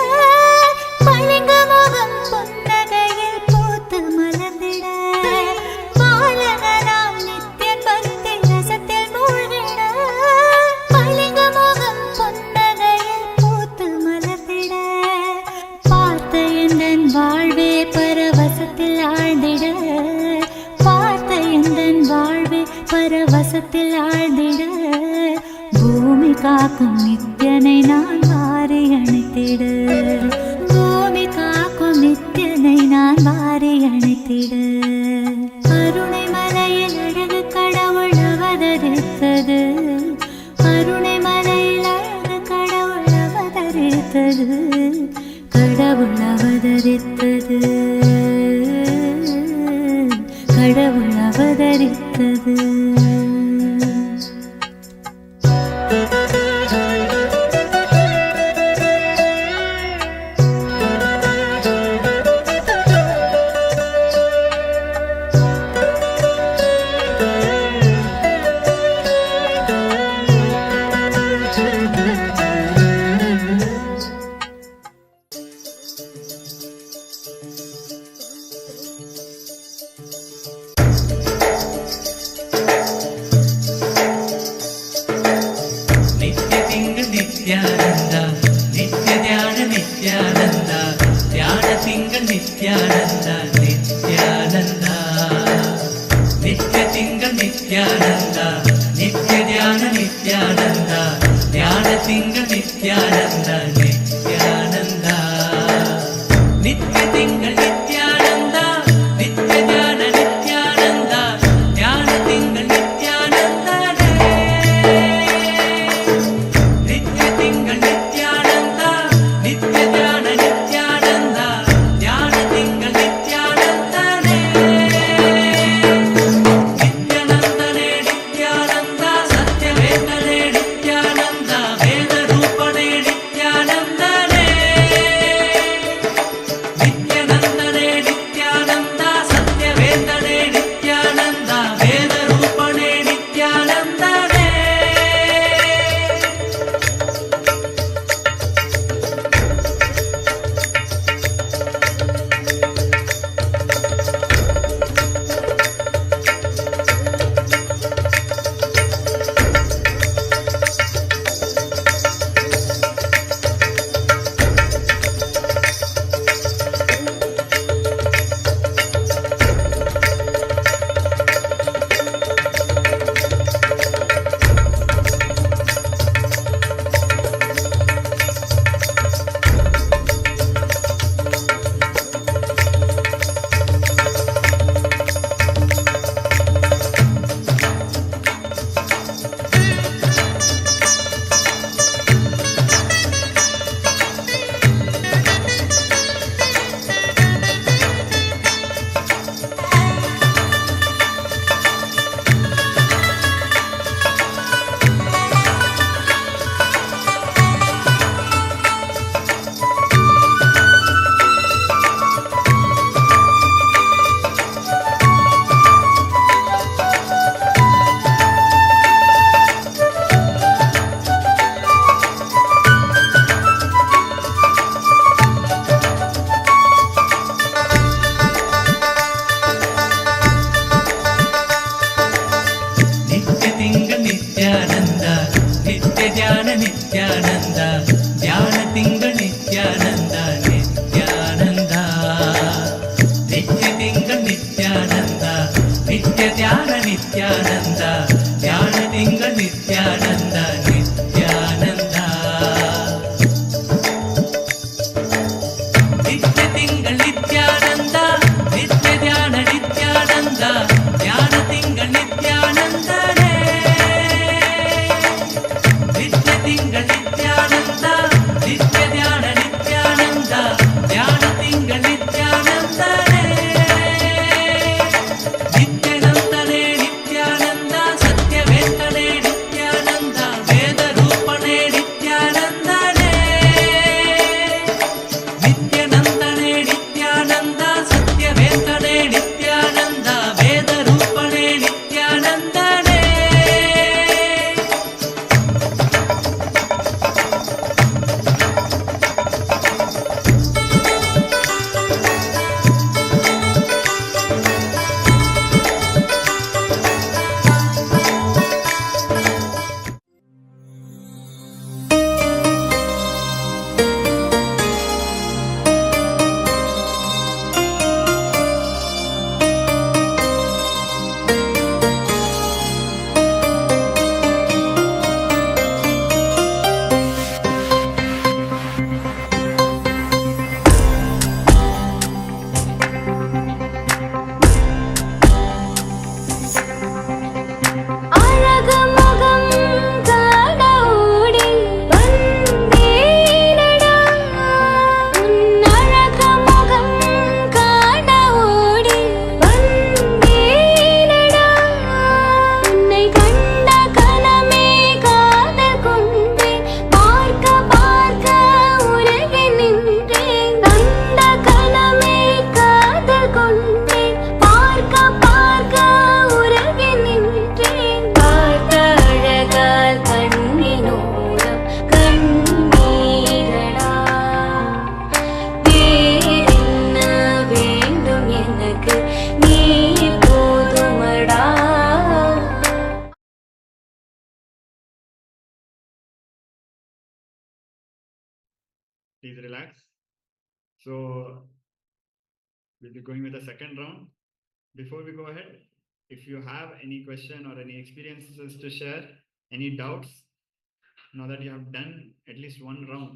பளிங்கு முகம் புன்னகையில் பூத்து மலர்ந்திட. பாலகனாம் நித்யன் பக்தி ரசத்தில் மூழ்கிட. பளிங்கு முகம் புன்னகையில் பூத்து மலர்ந்திட. பார்த்த எந்தன் வாழ்வே பரவசத்தில் ஆழ்ந்திட. பார்த்த எந்தன் வாழ்வே பரவசத்தில் ஆழ்ந்திட. பூமி காக்கும் நித்யனை நான் வாரி அணைத்திட. பூமி காக்கும் நித்யனை நான் வாரி அணைத்திட. கருணை மலையில் அழகு கடவுள் அவதரித்தது. கருணை மலையில் அழகு கடவுள் அவதரித்தது. கடவுள் அவதரித்தது. கடவுள் அவதரித்தது. நித்ய திங்கள் நித்யானந்தா, நித்ய தியான நித்யானந்தா, தியான திங்கள் நித்யானந்தா, நித்யானந்தா. நித்ய திங்கள் நித்யானந்தா, நித்ய தியான நித்யானந்தா, தியான திங்கள் நித்யானந்தா, நித்யானந்தா. நித்ய திங்கள் நித்யானந்தா, நித்ய தியான நித்யானந்தா, தியான திங்கள் நித்யானந்தா. நித்ய திங்கள் நித்யானந்தா, நித்ய தியான நித்யானந்தா, தியான திங்கள் நித்யானந்தா. நித்யானந்தனே நித்யானந்தா, சத்யவேதனே நித்யானந்தா, வேத ரூபனே நித்யானந்தனே. ನಿತ್ಯಾನಂದ ಧ್ಯಾನ ತಿಂಗಳ ನಿತ್ಯಾನಂದ ನಿತ್ಯಾನಂದ ನಿತ್ಯ ತಿಂಗಳ ನಿತ್ಯಾನಂದ ನಿತ್ಯ ಧ್ಯಾನ ನಿತ್ಯಾನಂದ ಧ್ಯಾನ ತಿಂಗಳ ನಿತ್ಯಾನಂದನೇ ನಿತ್ಯ ತಿಂಗಳ ನಿತ್ಯಾನಂದ ನಿತ್ಯ ಧ್ಯಾನ ನಿತ್ಯಾನಂದ ಧ್ಯಾನ ತಿಂಗಳ ನಿತ್ಯಾನಂದನೇ ನಿತ್ಯಾನಂದನೇ ನಿತ್ಯಾನಂದ ಸತ್ಯವೇತ್ತನೇ ನಿತ್ಯಾನಂದ ವೇದ ರೂಪಣೆ ನಿತ್ಯಾನಂದನೇ ನಿತ್ಯಾನಂದನೇ ನಿತ್ಯಾನಂದ ಸತ್ಯವೇತ್ತನೇ ನಿತ್ಯಾನಂದ ವೇದ ರೂಪಣೆ ನಿತ್ಯಾನಂದನೇ அழகமுகம் காண ஓடி வந்தேனடா உன் அழகமுகம் காண ஓடி வந்தேனடா உன்னை கண்ட கணமே காதல் கொண்டேன் பார்க்க பார்க்க உருகி நின்றேன் கண்ட கணமே காதல் கொண்டேன் பார்க்க பார்க்க உருகி நின்றேன் பார்த்த அழகால் கண்ணினோரம் கண்ணீரடா வேறென்ன வேண்டும் எனக்கு நீ போதுமடா Please relax. So we'll be going with the second round. Before we go ahead, if you have any question or any experiences to share, any doubts, now that you have done at least one round,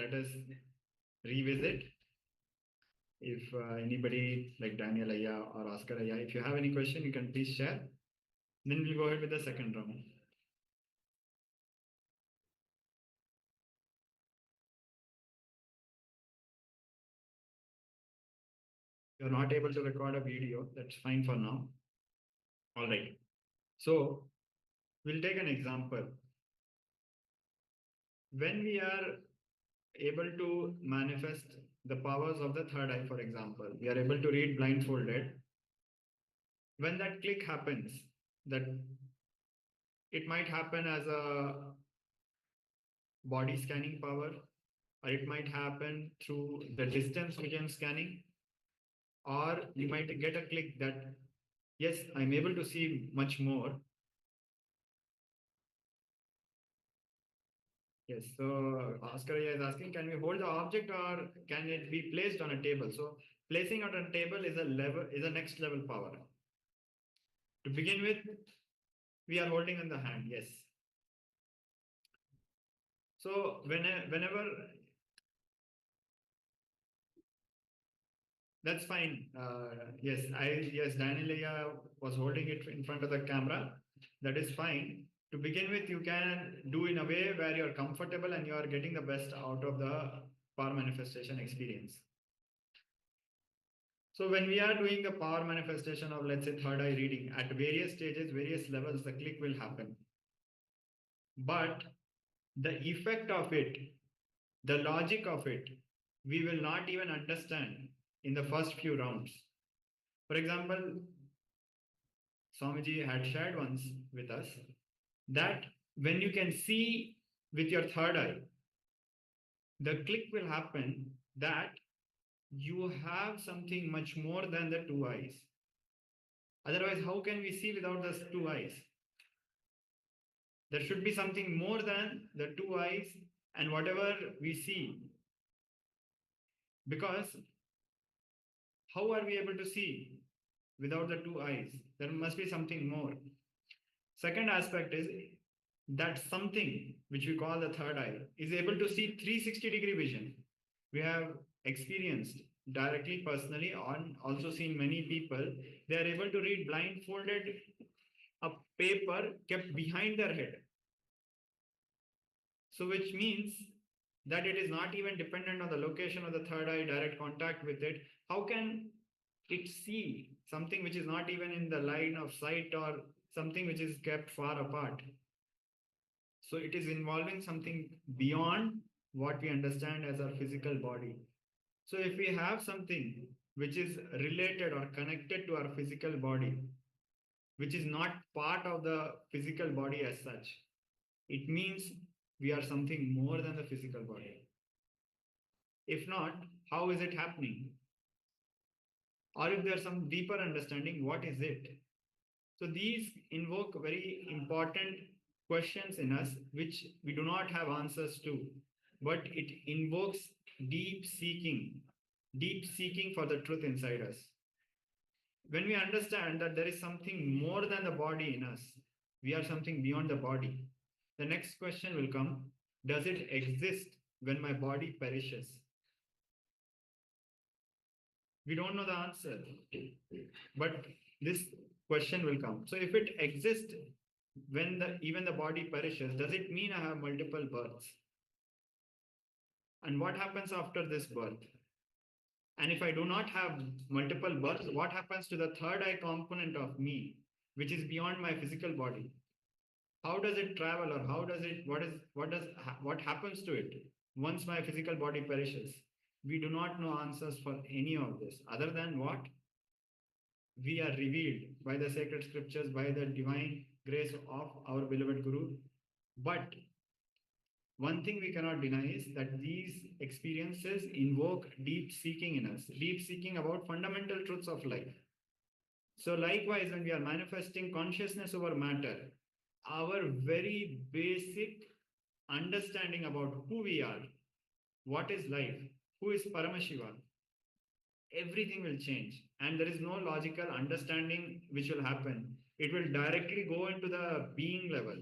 let us revisit. If anybody like Daniel Aya or Oscar Aya, if you have any question, you can please share. Then we'll go ahead with the second round. You're not able to record a video, that's fine for now. All right. So we'll take an example. When we are able to manifest the powers of the third eye, for example, we are able to read blindfolded. When that click happens, that it might happen as a body scanning power, or it might happen through the distance vision scanning, or you might get a click that, yes, I'm able to see much more. Yes, so Oscar is asking, can we hold the object or can it be placed on a table? So placing it on a table is a next level power. To begin with, we are holding in the hand, yes. So whenever that's fine. Yes, Daniel was holding it in front of the camera. That is fine. To begin with, you can do in a way where you're comfortable and you are getting the best out of the power manifestation experience. So when we are doing the power manifestation of, let's say, third eye reading, at various stages, various levels, the click will happen. But the effect of it, the logic of it, we will not even understand in the first few rounds. For example, Swamiji had shared once with us that when you can see with your third eye, the click will happen that you have something much more than the two eyes. Otherwise, how can we see without the two eyes? There should be something more than the two eyes and whatever we see. Because how are we able to see? without the two eyes. There must be something more. Second aspect is that something which we call the third eye is able to see 360-degree vision. We have experienced directly, personally, and also seen many people, they are able to read blindfolded a paper kept behind their head. So which means that it is not even dependent on the location of the third eye, direct contact with it. How can it see something which is not even in the line of sight or something which is kept far apart? So it is involving something beyond what we understand as our physical body. So if we have something which is related or connected to our physical body, which is not part of the physical body as such, it means we are something more than the physical body. If not, how is it happening? Or if there's some deeper understanding, what is it? So these invoke very important questions in us, which we do not have answers to, but it invokes deep seeking for the truth inside us. When we understand that there is something more than the body in us, we are something beyond the body. The next question will come, does it exist when my body perishes? We don't know the answer, but this question will come. So if it exists when even the body perishes, does it mean I have multiple births? And what happens after this birth? And if I do not have multiple births, what happens to the third eye component of me, which is beyond my physical body? How does it travel, or what happens to it once my physical body perishes? We do not know answers for any of this, other than what we are revealed by the sacred scriptures, by the divine grace of our beloved Guru. But one thing we cannot deny is that these experiences invoke deep seeking in us, deep seeking about fundamental truths of life. So likewise, when we are manifesting consciousness over matter, our very basic understanding about who we are, what is life, who is Paramashiva, everything will change. And there is no logical understanding which will happen. It will directly go into the being level.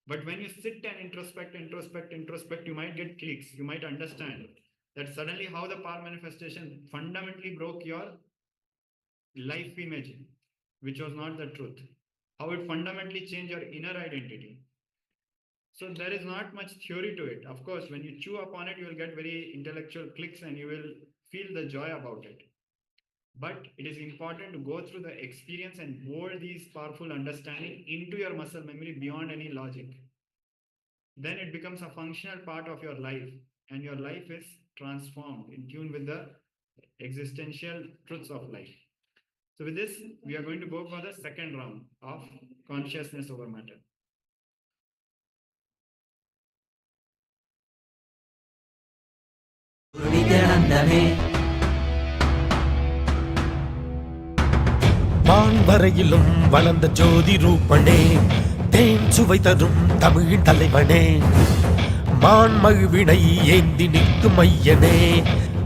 But when you sit and introspect, you might get clicks. You might understand that suddenly how the power manifestation fundamentally broke your life image, which was not the truth. How it fundamentally changed your inner identity. So there is not much theory to it. Of course, when you chew upon it, you will get very intellectual clicks and you will feel the joy about it. But it is important to go through the experience and mold these powerful understanding into your muscle memory beyond any logic. Then it becomes a functional part of your life, and your life is transformed in tune with the existential truths of life. So with this, we are going to go for the second round of consciousness over matter. வான்வரையிலும் வளர்ந்த ஜோதி ரூபனே, தேன் சுவை தரும் தமிழின் தலைவனே, மான்மகிழ்வினை ஏந்தி நிற்கும் ஐயனே,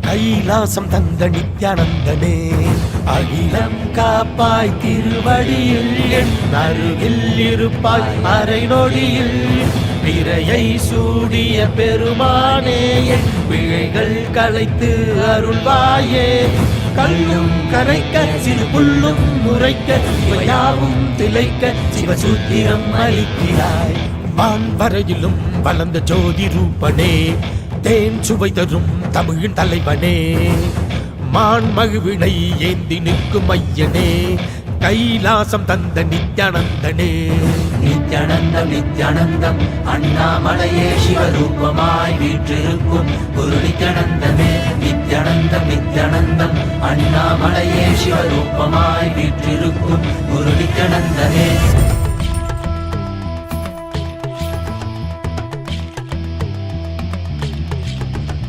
கைலாசம் தந்த நித்யானந்தனே, அகிலம் காப்பாய் திருவடியில் என் அருகில் இருப்பாய் அரை நொடியில், பிறையை சூடிய பெருமானே, என் பிழைகள் களைத்து அருள்வாயே, கல்லும் கரைக்க சிறு புல்லும் முறைக்க இவையாவும் திளைக்க சிவசூத்திரம் அளிக்கிறாய். வான்வரையிலும் வளர்ந்த ஜோதி ரூபனே, தேன் சுவை தரும் தமிழின் தலைவனே, மான்மகிழ்வினை ஏந்தி நிற்கும் ஐயனே, கைலாசம் தந்த நித்யானந்தனே. நித்யானந்தம் நித்யானந்தம் அண்ணாமலையே சிவரூபமாய் வீற்றிருக்கும் குரு நித்யானந்தமே. நித்யானந்தம் நித்யானந்தம் அண்ணாமலையே சிவரூபமாய் வீற்றிருக்கும் குரு நித்யானந்தமே.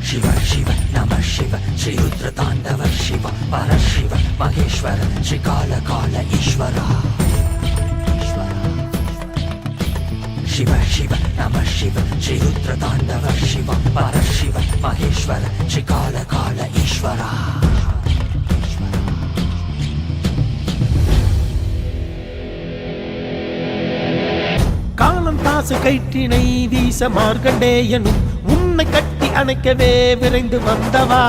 शिव शिव नमः शिव श्री रुद्र तांडव शिव परशिव महेश्वर श्री काल काल ईश्वर. शिव शिव नमः शिव श्री रुद्र तांडव शिव परशिव महेश्वर श्री काल काल ईश्वर. மாசு கயிற்றினை வீச மார்கண்டேயனும் உன்னை கட்டி அணைக்கவே விரைந்து வந்தவா.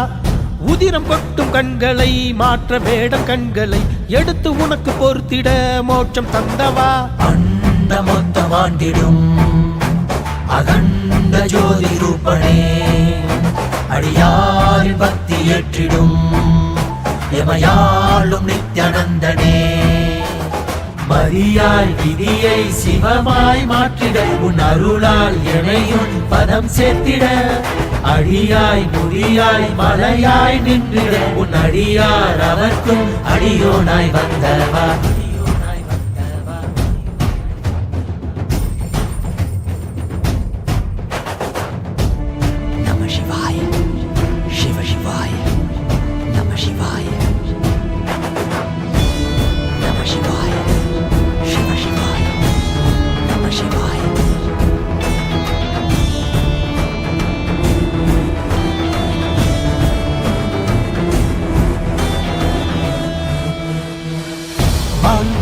உதிரம் கொட்டும் கண்களை மாற்ற வேடம் கண்களை எடுத்து உனக்கு பொறுத்திட மோட்சம் தந்தவா. அண்ட மொத்தம் ஆண்டிடும் அகண்ட ஜோதி ரூபனே, அடியாரின் பக்தி ஏற்றிடும் எமையாளும் நித்யானந்தனே. மரியாய் விதியை சிவமாய் மாற்றிட உன் அருளால் எனையும் பதம் சேர்த்திட. அடியாய் முடியாய் மலையாய் நின்றிட உன் அடியார் அவர்க்கும் அடியோனாய் வந்தவா. நம சிவாய சிவ சிவாய நம சிவாய நம சிவாய சிவ சிவாய நம சிவாய.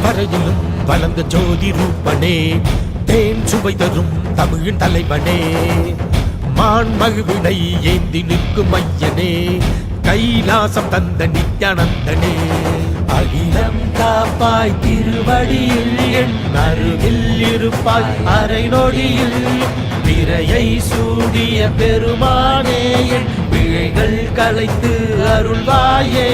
வரையிலும் வளர்ந்த ஜோதி ரூபனே, தேன் சுவை தரும் தமிழின் தலைவனே. மான் மகிழ்வினை ஏந்தி நிற்கும் ஐயனே, கைலாசம் தந்த நித்யானந்தனே. அகிலம் காப்பாய் திருவடியில் என் அருகில் இருப்பாய் அரை நொடியில். பிறையை சூடிய பெருமானே, என் பிழைகள் கலைத்து அருள்வாயே.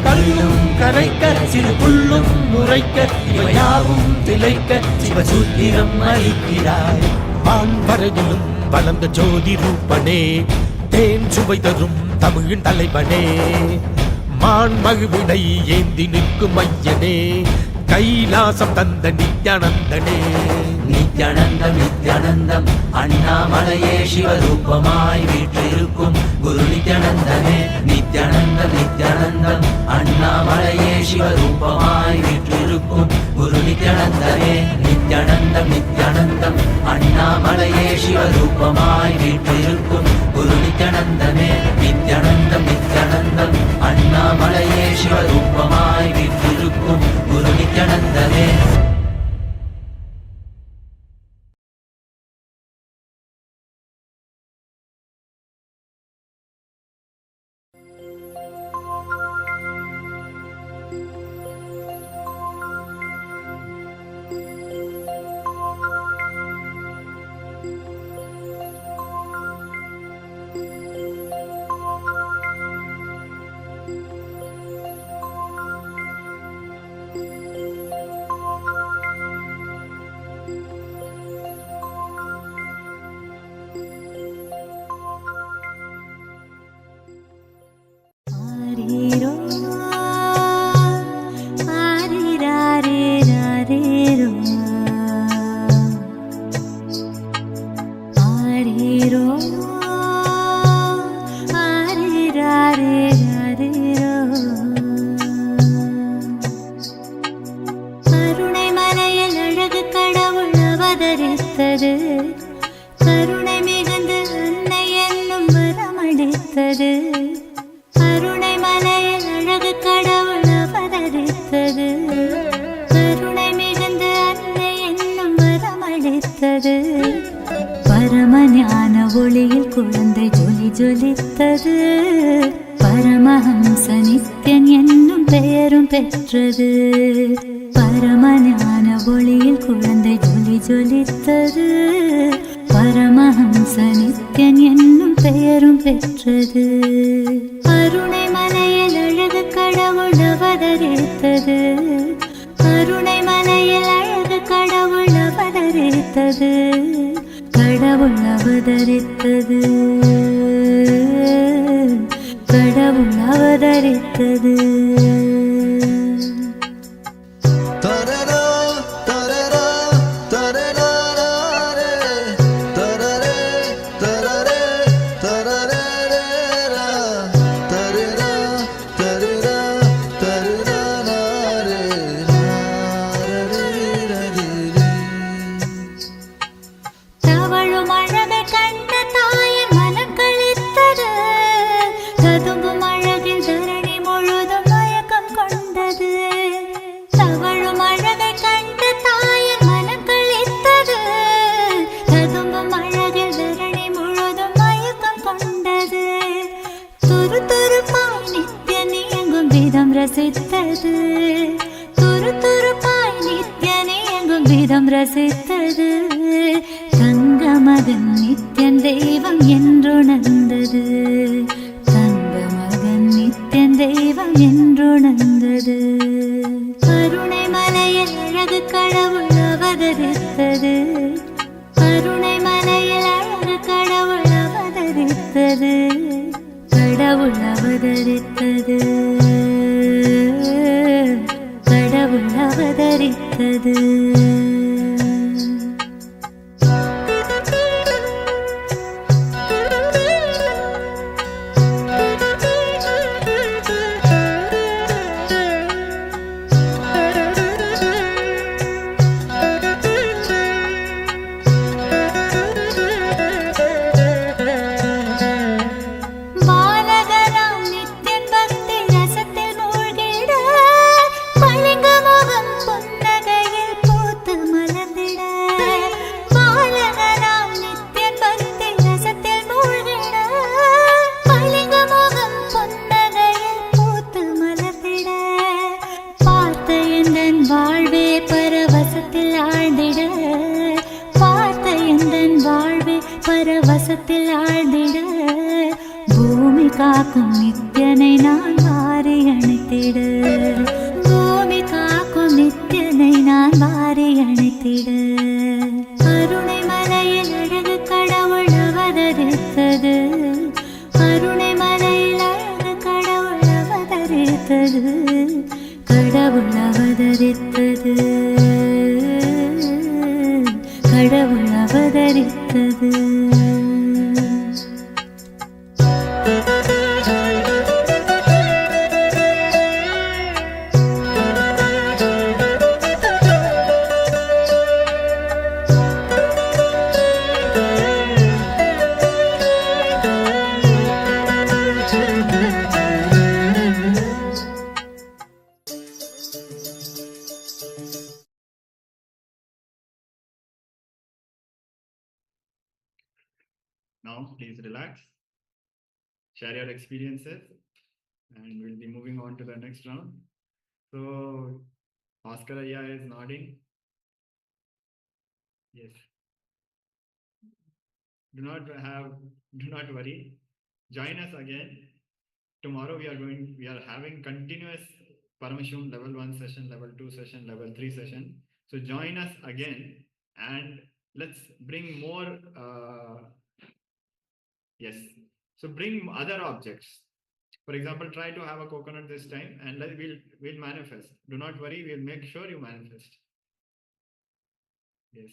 கல்லும் கரைக்க சிறு புல்லும் முறைக்க இவையாவும் திளைக்க சிவசூத்திரம் அளிக்கிறாய். வான்வரையிலும் வளர்ந்த ஜோதி ரூபனே, தேன் சுவை தரும் தமிழின் தலைவனே. மான் மகிழ்வினை ஏந்தி நிற்கும் ஐயனே, கைலாசம் தந்த நித்யானந்தனே. நித்யானந்தம் நித்யானந்தம் அண்ணாமலையே சிவரூபமாய் வீற்றிருக்கும் குரு நித்யானந்தனே. நித்யானந்தம் நித்யானந்தம் அண்ணாமலையே சிவரூபமாய் வீற்றிருக்கும் குரு நித்யானந்தனே. நித்யானந்தம் நித்யானந்தம் அண்ணாமலையே சிவரூபமாய் வீற்றிருக்கும் குரு நித்யானந்தனே. நித்யானந்தம் நித்யானந்தம் அண்ணாமலையே சிவரூபமாய் வீற்றிருக்கும் குரு நித்யானந்தனே. கருணை மிகுந்து அன்னை என்னும் வரமளித்தது. கருணை மலையில் அழகு கடவுள் அவதரித்தது. கருணை மிகுந்து அன்னை என்னும் வரமளித்தது. பரமஞான ஒளியில் குழந்தை ஜொலி ஜொலித்தது. பரமஹம்ச நித்யன் என்னும் பெயரும் பெற்றது. பரமஞான ஒளியில் குழந்தை ஜொலி ஜொலித்தது. பரமஹம்ச நித்யன் என்னும் பெயரும் பெற்றது. கருணை மலையில் அழகு கடவுள் அவதரித்தது. கருணை மலையில் அழகு கடவுள் அவதரித்தது. கடவுள் அவதரித்தது. கடவுள் அவதரித்தது. தவழும் அழகை கண்ட தாயின் மனம் களித்தது. ததும்பும் அழகில் தரணி முழுதும் மயக்கம் விதம் ரசித்தது தங்க மகன் நித்யன் தெய்வம் என்றுணர்ந்தது தங்க மகன் நித்யன் தெய்வம் என்றுணர்ந்தது கருணை மலையில் அழகு கடவுள் அவதரித்தது கருணை மலையில் அழகு கடவுள் அவதரித்தது கடவுள் அவதரித்தது கடவுள் அவதரித்தது பரவசத்தில் ஆழ்ந்திட பூமி காக்கும் நித்யனை நான் வாரி அணைத்திட பூமி காக்கும் நித்யனை நான் வாரி அணைத்திட கருணை மலையில் அழகு கடவுள் அவதரித்தது கருணை மலையில் அழகு கடவுள் அவதரித்தது கடவுள் அவதரித்தது கடவுள் அவதரித்தது Now, please relax, share your experiences, and we'll be moving on to the next round. So, Oscar Aya is nodding. Yes. Do not worry. Join us again. Tomorrow we are having continuous Paramashivoham Level 1 session, Level 2 session, Level 3 session. So join us again and let's bring more. Yes. So bring other objects. For example, try to have a coconut this time and we'll manifest. Do not worry, we'll make sure you manifest. Yes.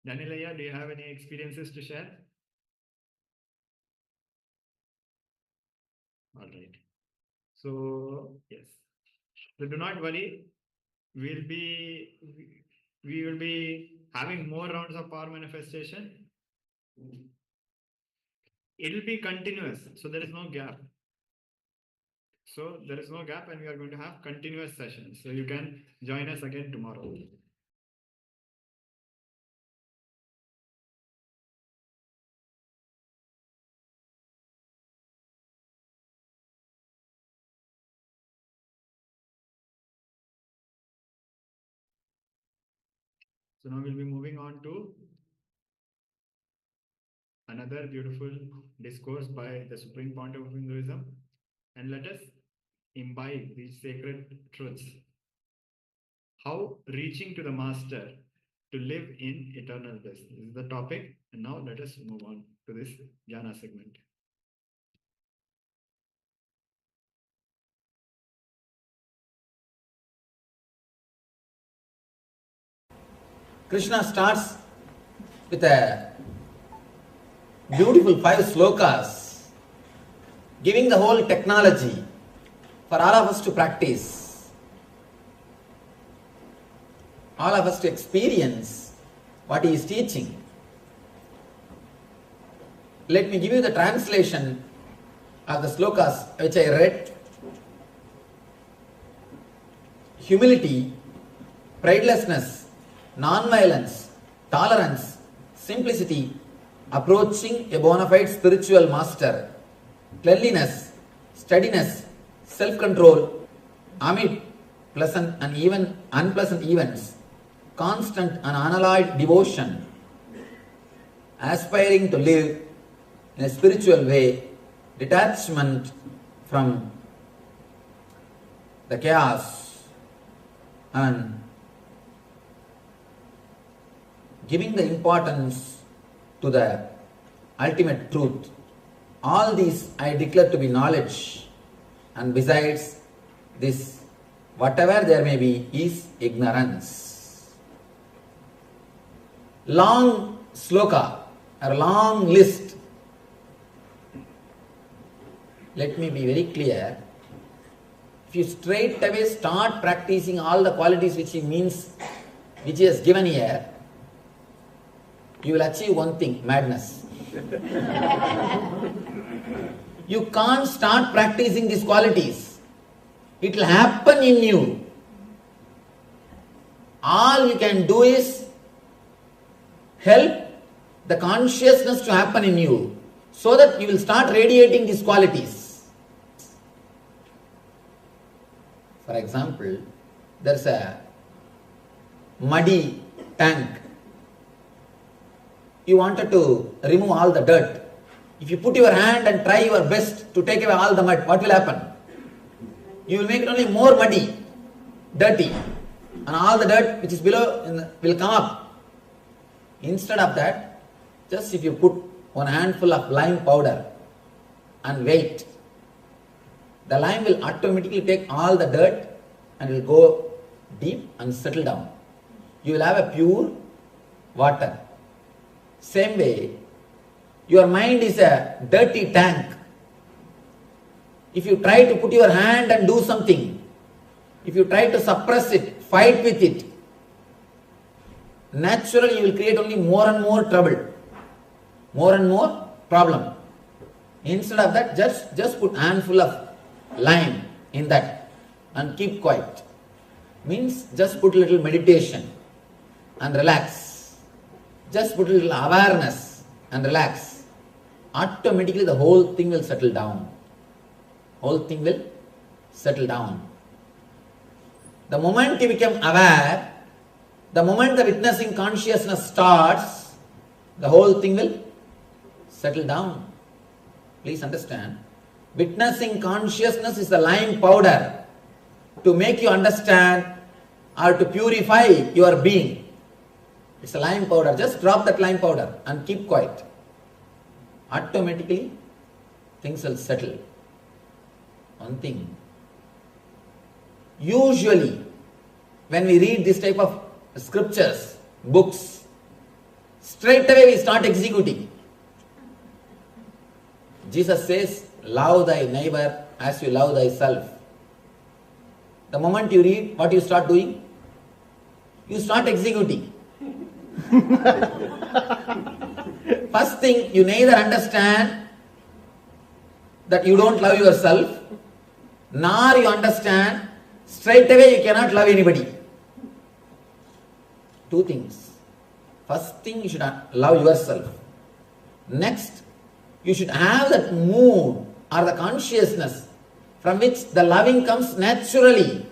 Danilaya, do you have any experiences to share? All right. So, yes. So do not worry. We will be having more rounds of power manifestation. It will be continuous, so there is no gap. So there is no gap and we are going to have continuous sessions. So you can join us again tomorrow. So now we'll be moving on to another beautiful discourse by the Supreme Pontiff of Hinduism, and let us imbibe these sacred truths. How reaching to the Master to live in eternal bliss. This is the topic, and now let us move on to this Jnana segment. Krishna starts with a beautiful 5 slokas, giving the whole technology for all of us to practice, all of us to experience what he is teaching. Let me give you the translation of the slokas which I read. Humility, pridelessness, non-violence, tolerance, simplicity, approaching a bona fide spiritual master, cleanliness, steadiness, self-control, amid pleasant and even unpleasant events, constant and unalloyed devotion, aspiring to live in a spiritual way, detachment from the chaos and giving the importance to the ultimate truth. All these I declare to be knowledge, and besides this, whatever there may be is ignorance. Long sloka or long list. Let me be very clear. If you straight away start practicing all the qualities which he has given here, you will achieve one thing: madness. You can't start practicing these qualities. It will happen in you. All you can do is help the consciousness to happen in you, so that you will start radiating these qualities. For example, there's a muddy tank. You wanted to remove all the dirt. If you put your hand and try your best to take away all the mud, what will happen? You will make it only more muddy, dirty, and all the dirt which is below will come up. Instead of that, just if you put one handful of lime powder and wait, the lime will automatically take all the dirt and will go deep and settle down. You will have a pure water. Same way, your mind is a dirty tank. If you try to put your hand and do something, if you try to suppress it, fight with it, naturally you will create only more and more trouble, more and more problem. Instead of that, just put handful of lime in that and keep quiet. Means just put a little meditation and relax. Just put a little awareness and relax. Automatically the whole thing will settle down. Whole thing will settle down. The moment you become aware, the moment the witnessing consciousness starts, the whole thing will settle down. Please understand. Witnessing consciousness is the lime powder to make you understand or to purify your being. It's a lime powder. Just drop that lime powder and keep quiet. Automatically things will settle. One thing. Usually when we read this type of scriptures, books, straight away we start executing. Jesus says, love thy neighbor as you love thyself. The moment you read, what you start doing? You start executing. First thing, you neither understand that you don't love yourself, nor you understand straight away you cannot love anybody. Two things. First thing, you should love yourself. Next, you should have that mood or the consciousness from which the loving comes naturally.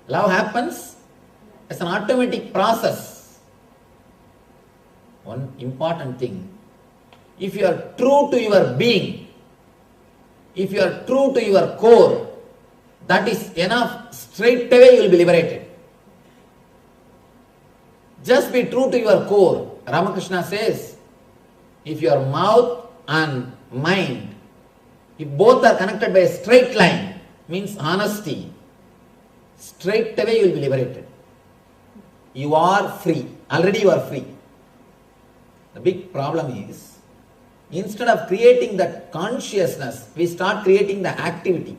Love happens as an automatic process. One important thing, if you are true to your being, if you are true to your core, that is enough. Straight away you will be liberated. Just be true to your core. Ramakrishna says, if your mouth and mind, if both are connected by a straight line, means honesty, straight away you will be liberated. You are free. Already you are free. The big problem is, instead of creating that consciousness, we start creating the activity.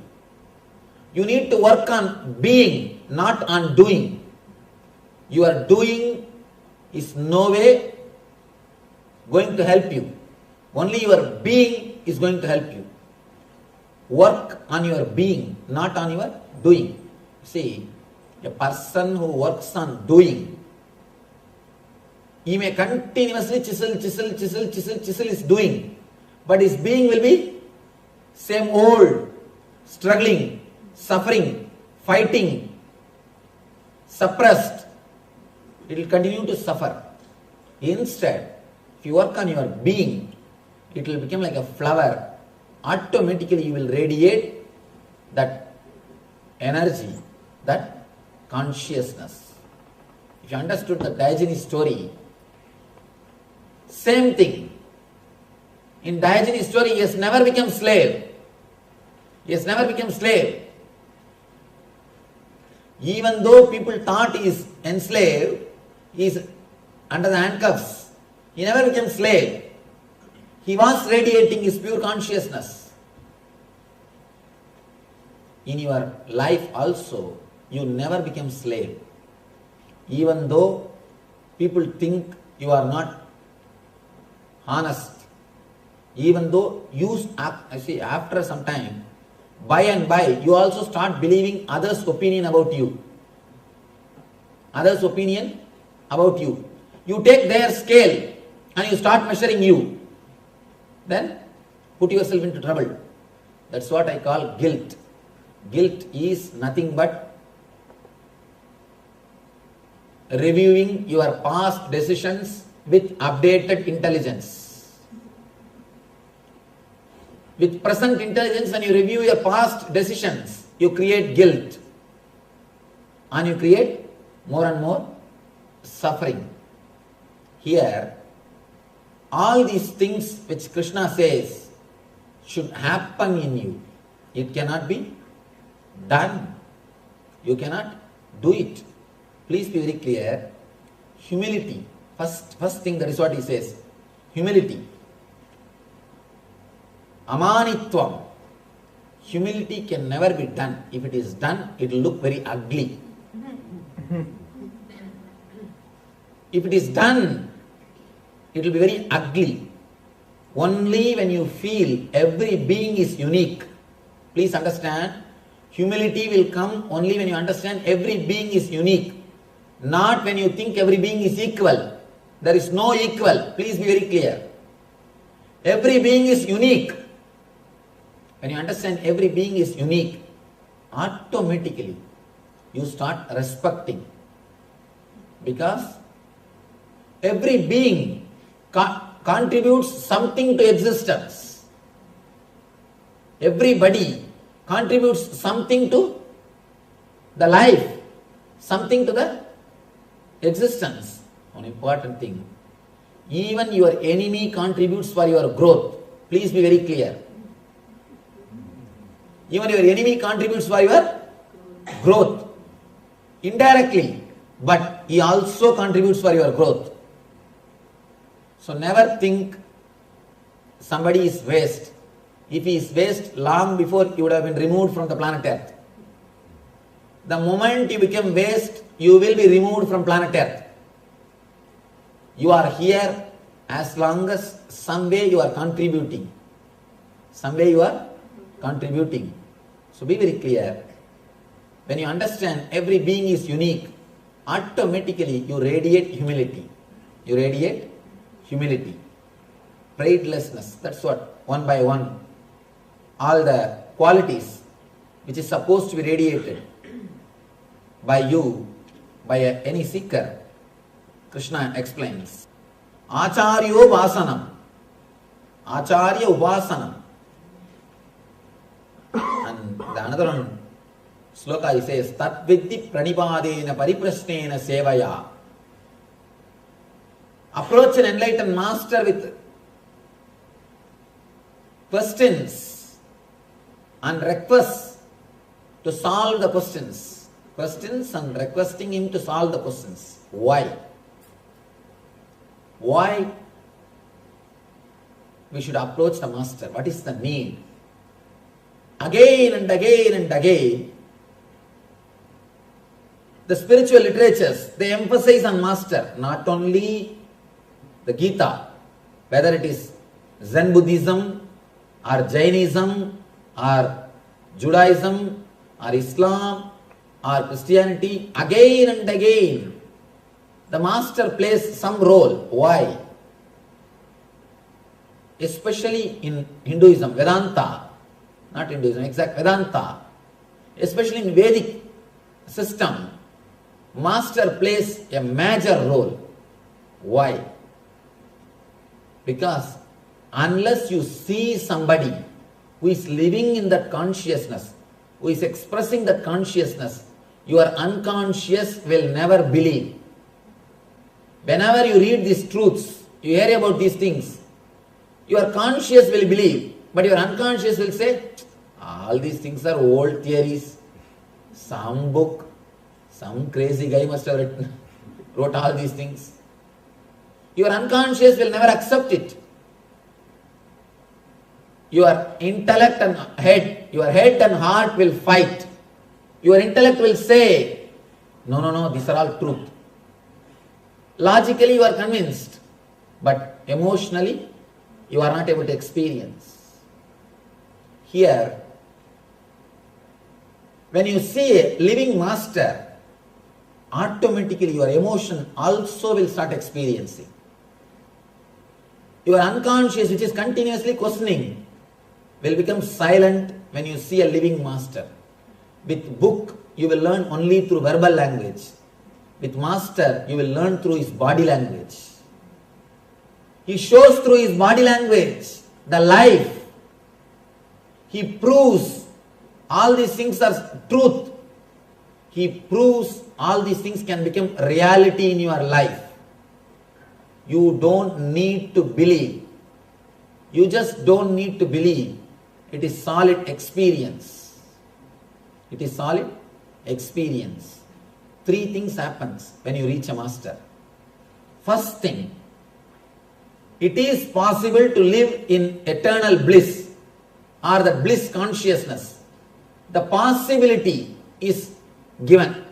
You need to work on being, not on doing. Your doing is no way going to help you. Only your being is going to help you. Work on your being, not on your doing. See, a person who works on doing, he may continuously chisel is doing, but his being will be same old, struggling, suffering, fighting, suppressed, it will continue to suffer. Instead, if you work on your being, it will become like a flower. Automatically you will radiate that energy, that consciousness. If you understood the Diogenes story, same thing. In Diogenes story, he has never become slave. He has never become slave. Even though people thought he is enslaved, he is under the handcuffs. He never became slave. He was radiating his pure consciousness. In your life also, you never become slave. Even though people think you are not honest, even though you, after some time, by and by, you also start believing others' opinion about you. Others' opinion about you. You take their scale and you start measuring you. Then put yourself into trouble. That's what I call guilt. Guilt is nothing but reviewing your past decisions with updated intelligence. With present intelligence, when you review your past decisions, you create guilt. And you create more and more suffering. Here, all these things which Krishna says should happen in you. It cannot be done. You cannot do it. Please be very clear. Humility. First thing, that is what he says. Humility. Amanitvam. Humility can never be done. If it is done, it will look very ugly. If it is done, it will be very ugly. Only when you feel every being is unique. Please understand, humility will come only when you understand every being is unique. Not when you think every being is equal. There is no equal. Please be very clear. Every being is unique. When you understand every being is unique, automatically you start respecting. Because every being contributes something to existence. Everybody contributes something to the life, something to the existence. One important thing. Even your enemy contributes for your growth. Please be very clear. Even your enemy contributes for your growth. Indirectly, but he also contributes for your growth. So never think somebody is waste. If he is waste, long before he would have been removed from the planet Earth. The moment you become waste, you will be removed from planet Earth. You are here as long as some way you are contributing. Some way you are contributing. So be very clear. When you understand every being is unique, automatically you radiate humility. You radiate humility. Pridelessness. That's what, one by one, all the qualities which is supposed to be radiated by you, by any seeker, Krishna explains. Acharyo Vasanam. Acharya Upasanam. And the another one, sloka, he says, Tat Vidhi Pranipadena Pariprasnena Sevaya. Approach an enlightened master with questions and requests to solve the questions. Questions and requesting him to solve the questions. Why? Why we should approach the master? What is the need? Again and again and again, the spiritual literatures, they emphasize on master, not only the Gita, whether it is Zen Buddhism or Jainism or Judaism or Islam or Christianity, again and again, the master plays some role. Why? Especially in Hinduism, Vedanta, not Hinduism, exact Vedanta, especially in Vedic system, Master plays a major role. Why? Because unless you see somebody who is living in that consciousness, who is expressing that consciousness, your unconscious will never believe. Whenever you read these truths, you hear about these things, your conscious will believe, but your unconscious will say, all these things are old theories. Some book, some crazy guy must have wrote all these things. Your unconscious will never accept it. Your intellect and your head and heart will fight. Your intellect will say, no, these are all truth. Logically you are convinced, but emotionally you are not able to experience. Here, when you see a living master, automatically your emotion also will start experiencing. Your unconscious, which is continuously questioning, will become silent when you see a living master. With book, you will learn only through verbal language. With master, you will learn through his body language. He shows through his body language the life. He proves all these things are truth. He proves all these things can become reality in your life. You don't need to believe. You just don't need to believe. It is solid experience. It is solid experience. 3 things happens when you reach a master. First thing, it is possible to live in eternal bliss or the bliss consciousness. The possibility is given.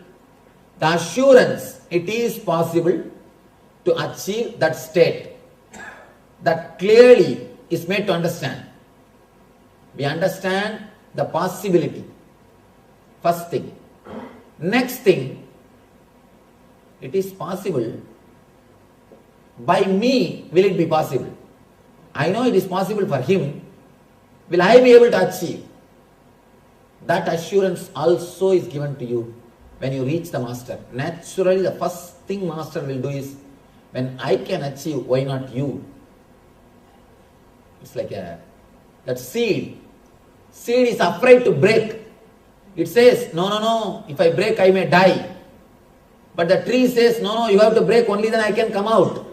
The assurance, it is possible to achieve that state. That clearly is made to understand. We understand the possibility. First thing. Next thing, it is possible. By me, will it be possible? I know it is possible for him. Will I be able to achieve? That assurance also is given to you when you reach the master. Naturally, the first thing master will do is, when I can achieve, why not you? It's like that seed. Seed is afraid to break. It says, no, if I break, I may die. But the tree says, no, you have to break, only then I can come out.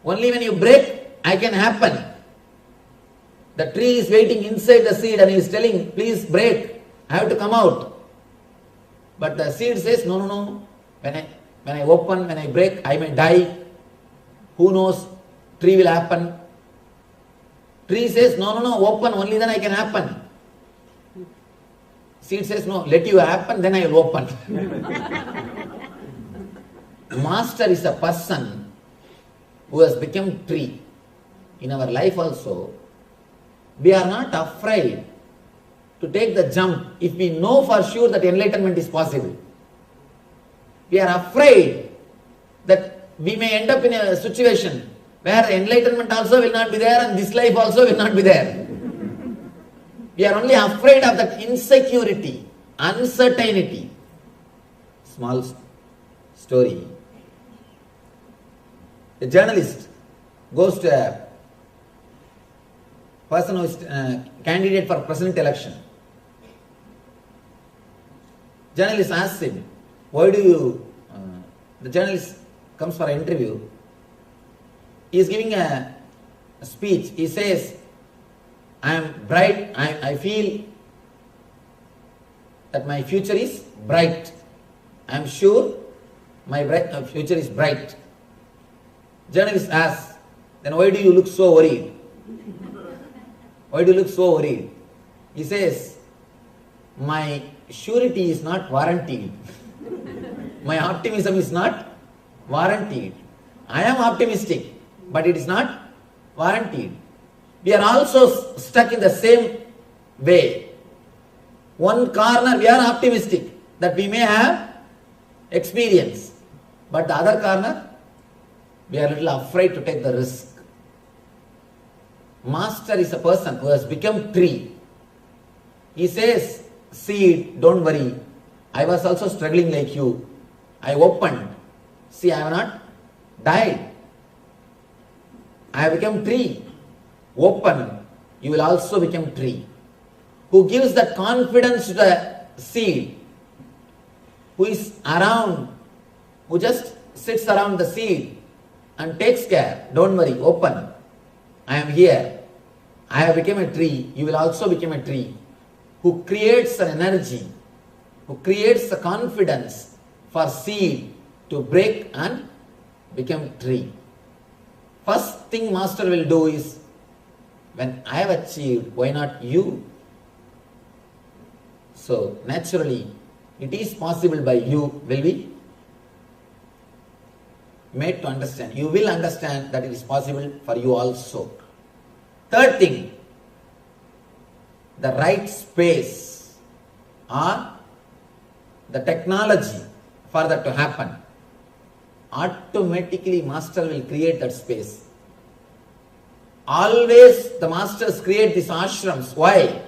Only when you break, I can happen. The tree is waiting inside the seed and he is telling, please break, I have to come out. But the seed says, no, when I open, when I break, I may die. Who knows, tree will happen. Tree says, no, open, only then I can happen. Seed says, no, let you happen, then I will open. Master is a person who has become tree. In our life also, we are not afraid to take the jump if we know for sure that enlightenment is possible. We are afraid that we may end up in a situation where enlightenment also will not be there and this life also will not be there. We are only afraid of that insecurity, uncertainty. Small story. A journalist goes to a person who is candidate for president election. Journalist asks him, why do you... the journalist comes for an interview. He is giving a speech. He says, I am bright, I feel that my future is bright. I am sure my future is bright. Journalist asks, then why do you look so worried? Why do you look so worried? He says, my surety is not warranted. My optimism is not warranted. I am optimistic, but it is not warranted. We are also stuck in the same way. One corner we are optimistic that we may have experience, but the other corner we are a little afraid to take the risk. Master is a person who has become tree. He says, seed, don't worry. I was also struggling like you. I opened. See, I have not died. I have become tree. Open, you will also become tree. Who gives that confidence to the seed? Who is around, who just sits around the seed and takes care. Don't worry, open. I am here. I have become a tree. You will also become a tree. Who creates an energy, who creates the confidence for seed to break and become tree. First thing Master will do is, when I have achieved, why not you? So naturally, it is possible by you, will be made to understand. You will understand that it is possible for you also. Third thing, the right space or the technology for that to happen. Automatically Master will create that space. Always the Masters create these ashrams. Why?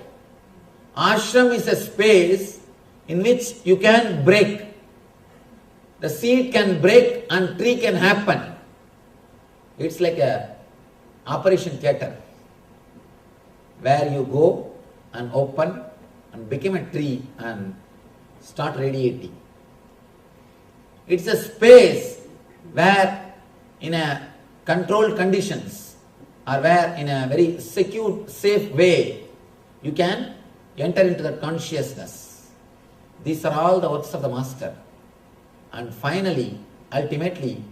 Ashram is a space in which you can break. The seed can break and tree can happen. It's like a operation theatre where you go and open and become a tree and start radiating. It's a space where in a controlled conditions or where in a very secure, safe way you can enter into that consciousness. These are all the works of the Master. And finally, ultimately,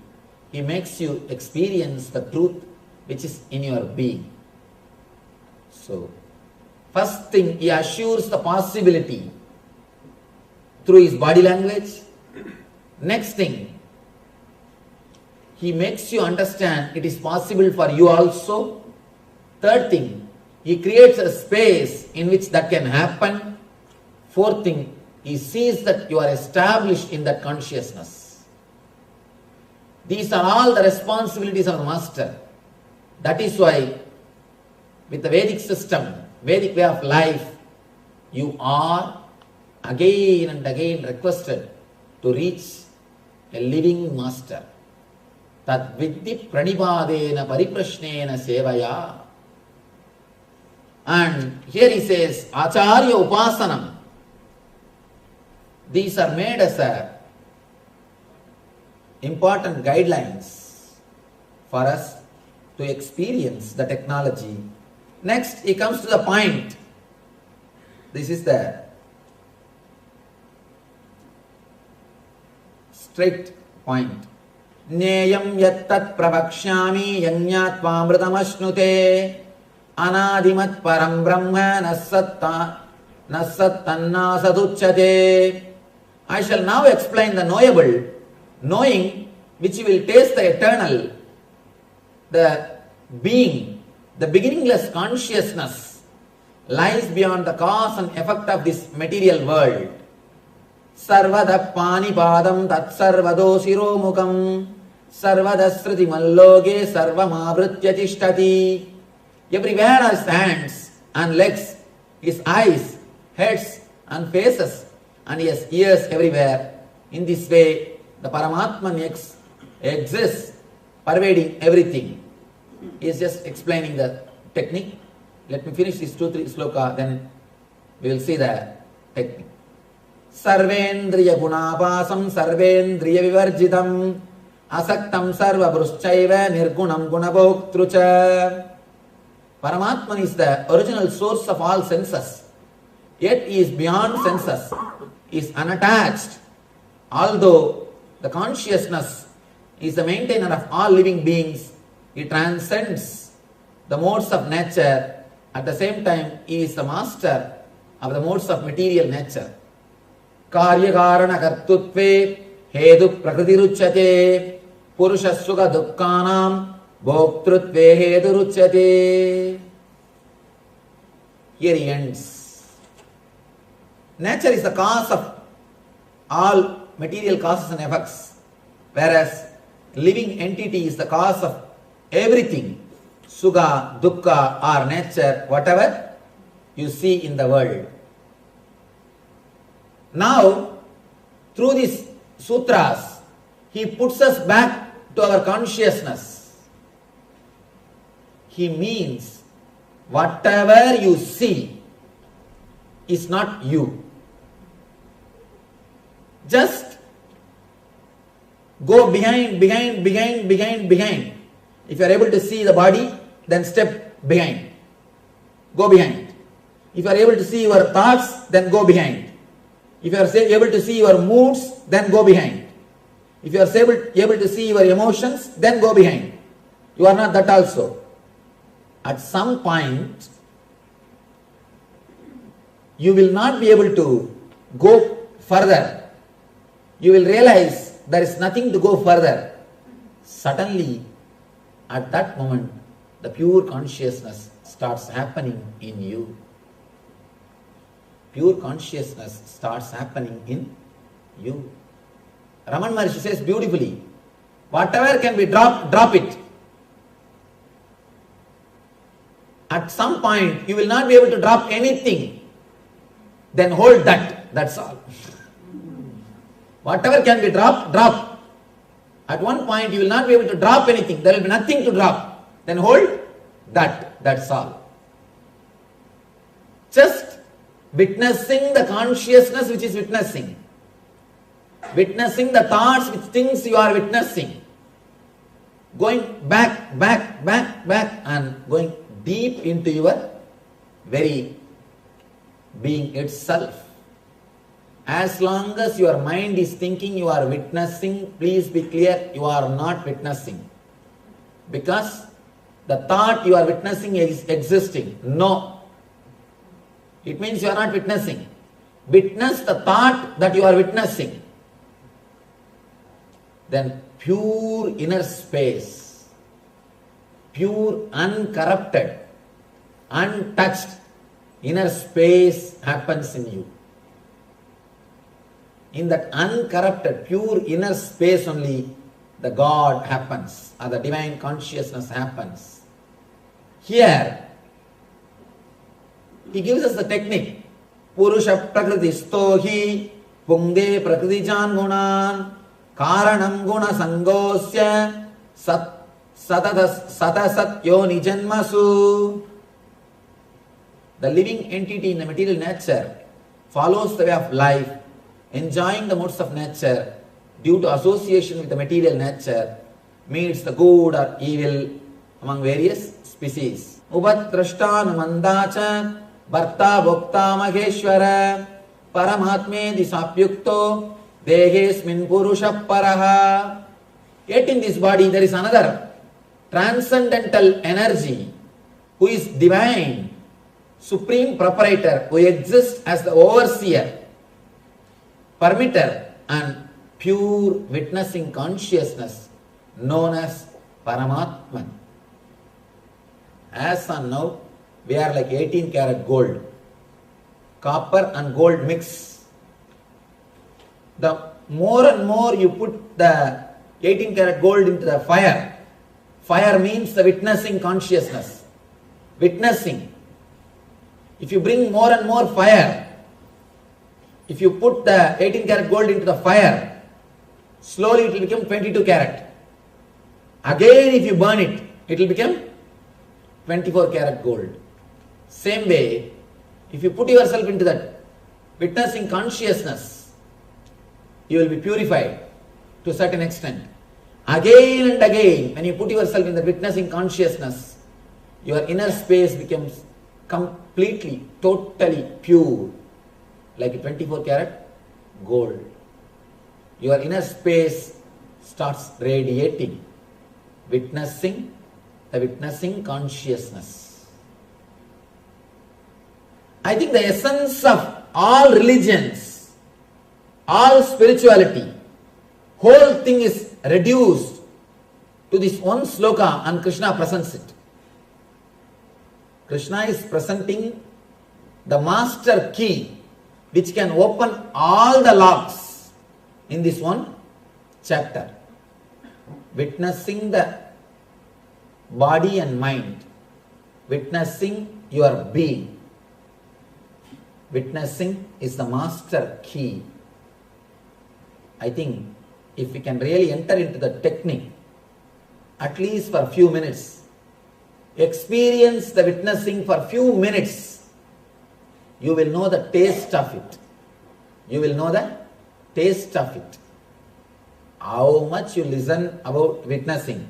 he makes you experience the truth which is in your being. So, first thing, he assures the possibility through his body language. Next thing, he makes you understand it is possible for you also. Third thing, he creates a space in which that can happen. Fourth thing, he sees that you are established in that consciousness. These are all the responsibilities of the Master. That is why, with the Vedic system, Vedic way of life, you are again and again requested to reach a living Master. Tat vidhi pranipadena pariprashnena sevaya. And here he says, Acharya Upasanam. These are made as a important guidelines for us to experience the technology. Next, he comes to the point. This is the straight point. Neyam yattat prabhakshyami yanyatva mritamashnute anadimat param brahma nassattanna saduchyate. I shall now explain the knowable, knowing which you will taste the eternal, the being, the beginningless consciousness lies beyond the cause and effect of this material world. Sarvada panipadam tat sarvado siromukam sarvada sriti malloge sarvamavritya tishtati. Everywhere are his hands and legs, his eyes, heads and faces, and he has ears everywhere. In this way, the Paramatman exists, pervading everything. He is just explaining the technique. Let me finish this 2-3 sloka, then we will see the technique. Sarvendriya gunapasam sarvendriya vivarjitam asaktam sarva bruschaiva nirgunam gunabhoktrucha. Paramatman is the original source of all senses, yet he is beyond senses, he is unattached. Although the consciousness is the maintainer of all living beings, he transcends the modes of nature. At the same time, he is the master of the modes of material nature. Karya karana kartutve hedu prakritiruchyate purusha sukha dukkhanam bhoktrutve heduruchyate. Here he ends. Nature is the cause of all material causes and effects, whereas living entity is the cause of everything. Sukha, dukkha or nature, whatever you see in the world. Now, through these sutras, he puts us back to our consciousness. He means whatever you see is not you. Just go behind. If you are able to see the body, then step behind. Go behind. If you are able to see your thoughts, then go behind. If you are able to see your moods, then go behind. If you are able to see your emotions, then go behind. You are not that also. At some point, you will not be able to go further. You will realize there is nothing to go further. Suddenly, at that moment, the pure consciousness starts happening in you. Pure consciousness starts happening in you. Raman Maharishi says beautifully, whatever can be dropped, drop it. At some point, you will not be able to drop anything. Then hold that. That's all. Whatever can be dropped, drop. At one point, you will not be able to drop anything. There will be nothing to drop. Then hold that. That's all. Just witnessing the consciousness which is witnessing. Witnessing the thoughts which things you are witnessing. Going back and going deep into your very being itself. As long as your mind is thinking you are witnessing, please be clear, you are not witnessing. Because the thought you are witnessing is existing. No. It means you are not witnessing. Witness the thought that you are witnessing. Then pure inner space, pure uncorrupted, untouched inner space happens in you. In that uncorrupted, pure inner space only the God happens, or the divine consciousness happens. Here, he gives us the technique. Purusha prakriti stohi pungde prakriti jan gunan karanam guna sangosya satasat yoni janmasu. The living entity in the material nature follows the way of life, enjoying the modes of nature due to association with the material nature, meets the good or evil among various species. Upatrashtan mandacha Bharta Bhokta Maheshwara Paramatme Disapyukto Dehesmin Purusha Paraha. Yet in this body there is another transcendental energy who is divine, supreme proprietor, who exists as the overseer, permitter and pure witnessing consciousness known as Paramatman. As on now, we are like 18 karat gold. Copper and gold mix. The more and more you put the 18 karat gold into the fire, fire means the witnessing consciousness. Witnessing. If you bring more and more fire, if you put the 18 karat gold into the fire, slowly it will become 22 karat. Again if you burn it, it will become 24 karat gold. Same way, if you put yourself into that witnessing consciousness, you will be purified to a certain extent. Again and again, when you put yourself in the witnessing consciousness, your inner space becomes completely, totally pure, like a 24 karat gold. Your inner space starts radiating, witnessing the witnessing consciousness. I think the essence of all religions, all spirituality, whole thing is reduced to this one sloka, and Krishna presents it. Krishna is presenting the master key which can open all the locks in this one chapter. Witnessing the body and mind, witnessing your being. Witnessing is the master key. I think if we can really enter into the technique, at least for a few minutes, experience the witnessing for a few minutes, you will know the taste of it. You will know the taste of it. How much you listen about witnessing,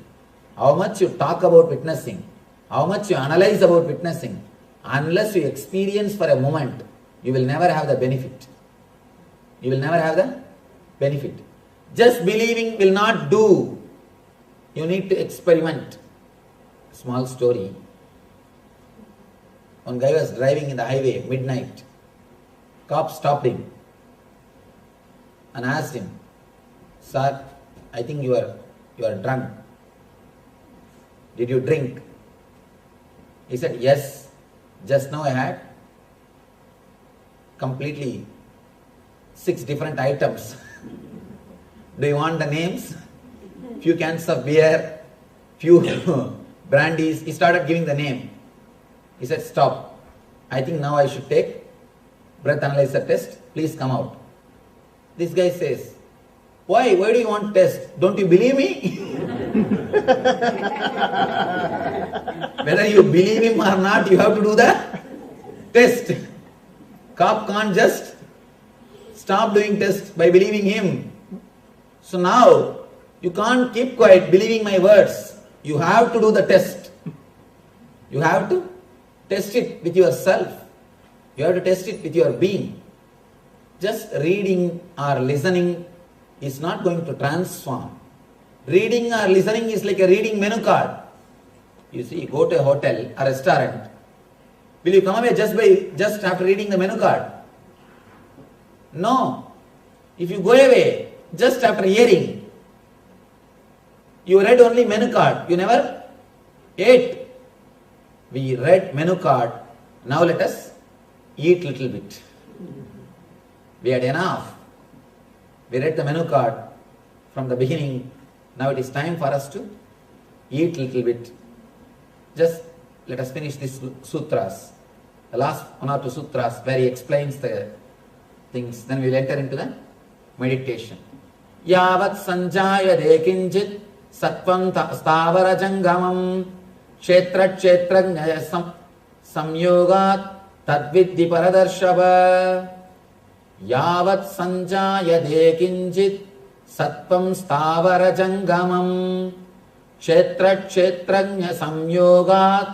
how much you talk about witnessing, how much you analyze about witnessing, unless you experience for a moment, you will never have the benefit. You will never have the benefit. Just believing will not do. You need to experiment. Small story. One guy was driving in the highway, midnight. Cop stopped him and asked him, "Sir, I think you are drunk. Did you drink?" He said, "Yes, just now I had completely 6 different items. Do you want the names? Few cans of beer, few brandies." He started giving the name. He said, "Stop. I think now I should take breath analyzer test. Please come out." This guy says, Why do you want test? Don't you believe me?" Whether you believe him or not, you have to do the test. Cop can't just stop doing test by believing him. So now, you can't keep quiet believing my words. You have to do the test. You have to test it with yourself. You have to test it with your being. Just reading or listening is not going to transform. Reading or listening is like a reading menu card. You see, you go to a hotel or restaurant. Will you come away just after reading the menu card? No. If you go away just after hearing, you read only menu card. You never ate. We read menu card. Now let us eat little bit. We had enough. We read the menu card from the beginning. Now it is time for us to eat little bit. Just let us finish these sutras. The last 1 or 2 sutras where he explains the things. Then we will enter into the meditation. Yavat sanjayade kinchit sattvam stavara jangamam kshetra kshetrajnaya samyogat tadvidhi paradarshava. Yavat sanjayade kinchit sattvam stavara jangamam kshetra kshetrajna samyogat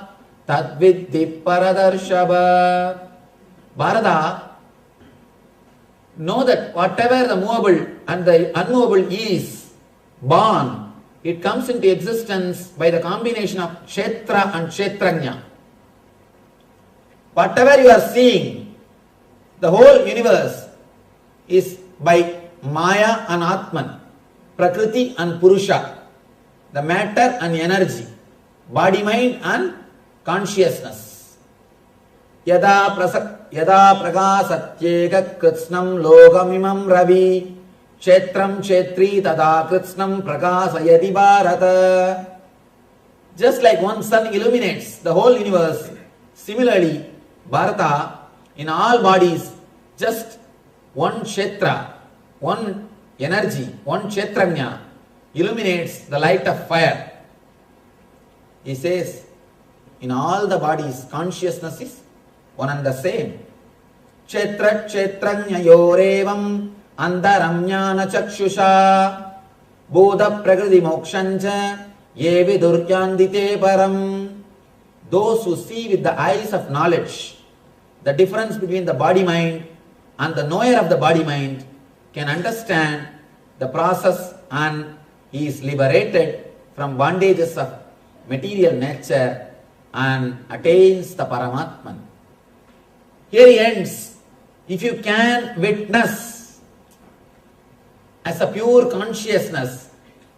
tadvidhi paradarshava. Bharata, know that whatever the movable and the unmovable is born, it comes into existence by the combination of kshetra and kshetrajna. Whatever you are seeing, the whole universe is by Maya and Atman, Prakriti and Purusha, the matter and energy, body, mind and consciousness. Yada prakasatyeka kritsnam lokamimam ravi kshetram kshetri tada kritsnam prakasayati bharata. Just like one sun illuminates the whole universe, similarly, Bharata, in all bodies, just one kshetra, one energy, one kshetranya illuminates the light of fire. He says, in all the bodies, consciousness is one and the same. Kshetra kshetranya yorevam antaramjnana chakshusha bodha prakriti mokshancha ye vidurkyandite param. Those who see with the eyes of knowledge the difference between the body-mind and the knower of the body-mind can understand the process and he is liberated from bondages of material nature and attains the Paramatman. Here he ends. If you can witness as a pure consciousness,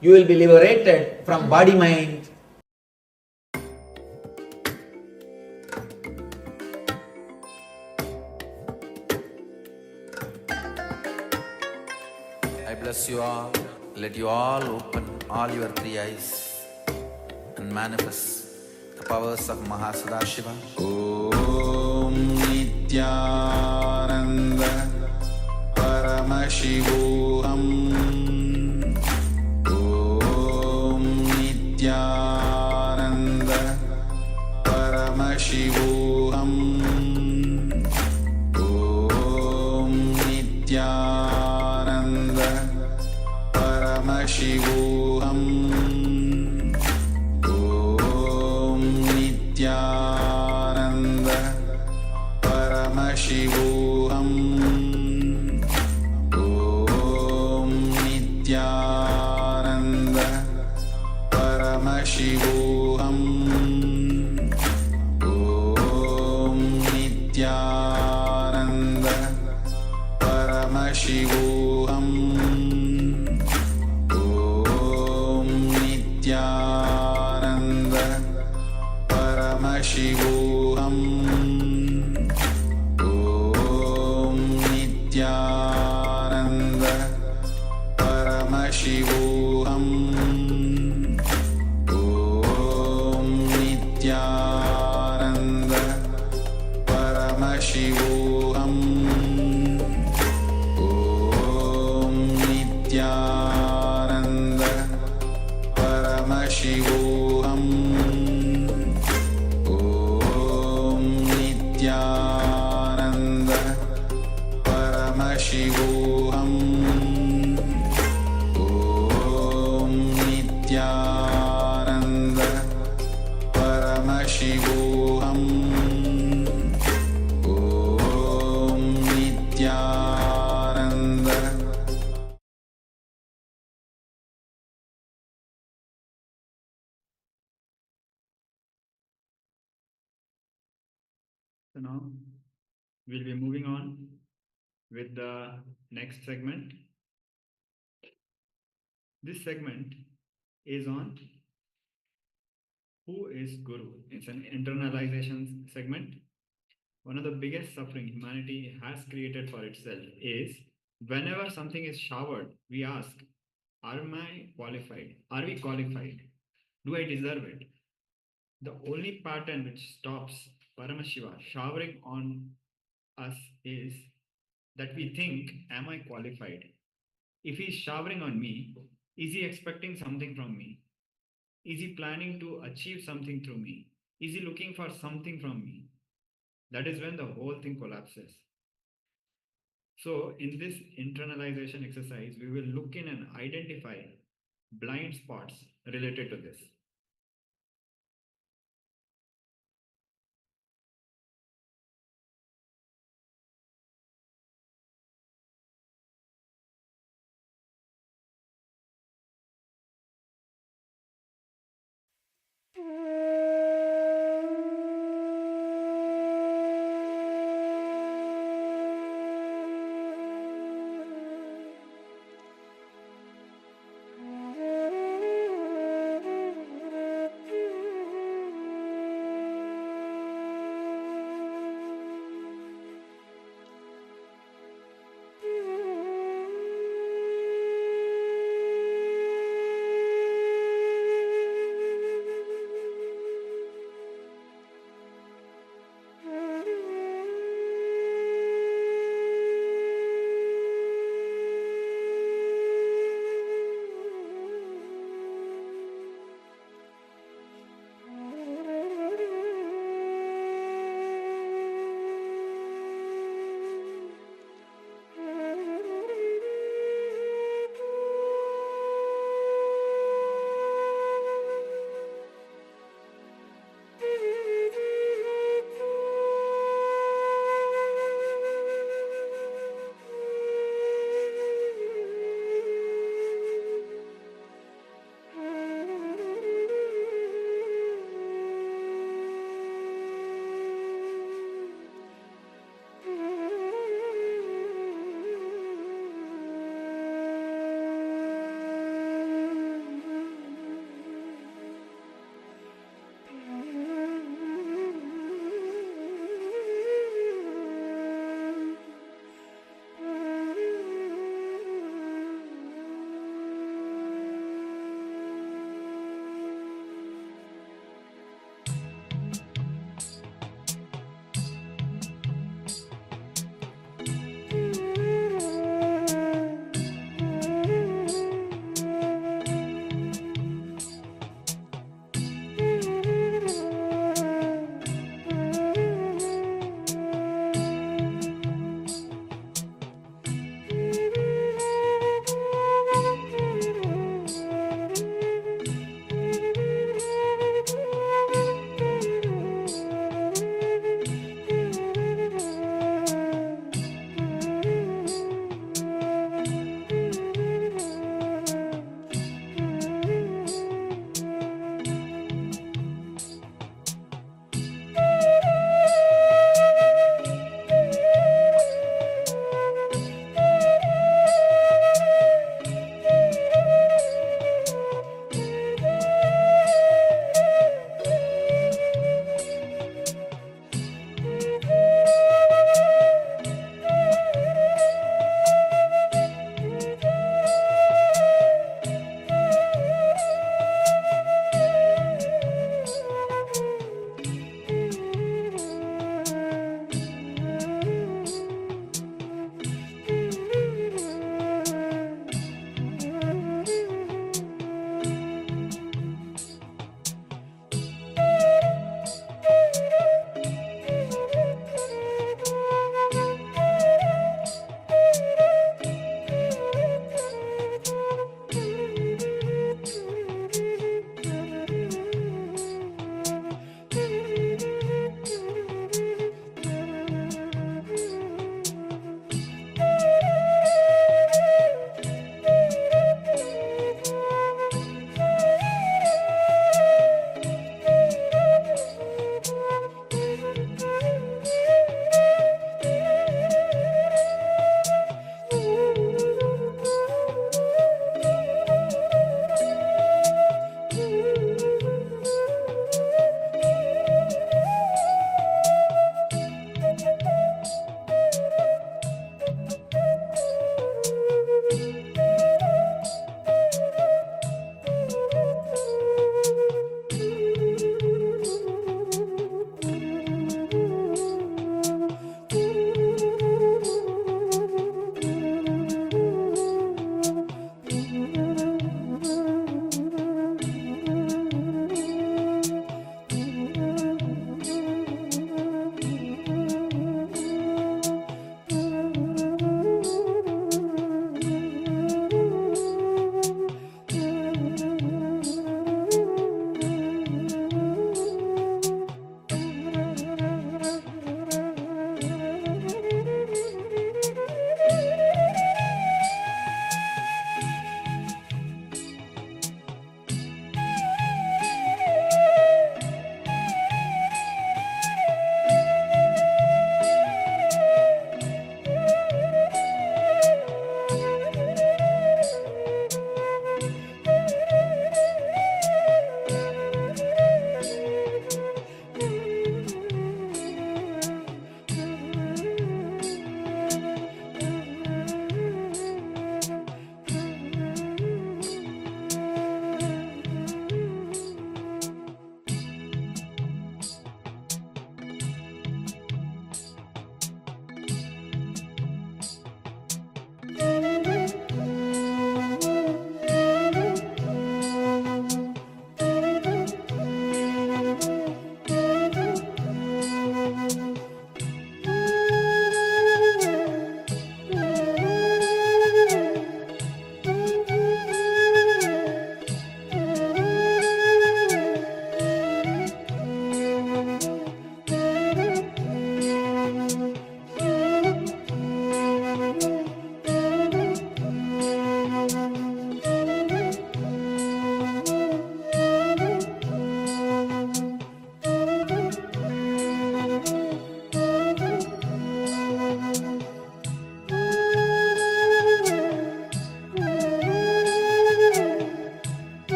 you will be liberated from body-mind. I bless you all. Let you all open all your 3 eyes and manifest the powers of Mahasadashiva. Om Nityananda Paramashivoham Nityanand परमशिवोऽहम् ॐ नित्यानन्द परमशिवोऽहम् ॐ नित्यानन्द परमशिवोऽहम् ॐ नित्यानन्द परमशिवोऽहम् ॐ नित्यानन्द परमशिवोऽहम् ॐ नित्यानन्द परमशिवोऽहम् ॐ नित्यानन्द परमशिवोऽहम् ॐ नित्यानन्द परमशिवोऽहम् ॐ नित्यानन्द परमशिवोऽहम् ॐ नित्यानन्द परमशिवोऽहम् ॐ नित्यानन्द परमशिवोऽहम् ॐ Nityanand So now we'll be moving on with the next segment. This segment is on who is Guru. It's an internalization segment. One of the biggest suffering humanity has created for itself is whenever something is showered, we ask, am I qualified? Are we qualified? Do I deserve it? The only pattern which stops Paramashiva showering on us is that we think, am I qualified? If he's showering on me, is he expecting something from me? Is he planning to achieve something through me? Is he looking for something from me? That is when the whole thing collapses. So in this internalization exercise, we will look in and identify blind spots related to this.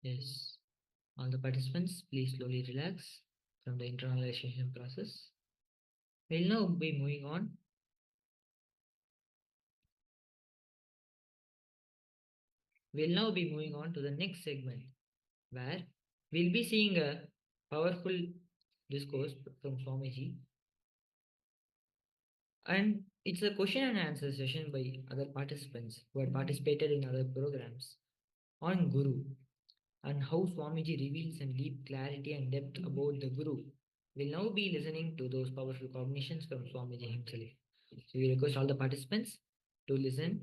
Yes. All the participants, please slowly relax from the internalization process. We'll now be moving on. We'll now be moving on to the next segment, where we'll be seeing a powerful discourse from Swamiji. And it's a question and answer session by other participants who had participated in other programs on Guru and how Swamiji reveals and deep clarity and depth about the Guru. We'll now be listening to those powerful cognitions from Swamiji himself. So we request all the participants to listen.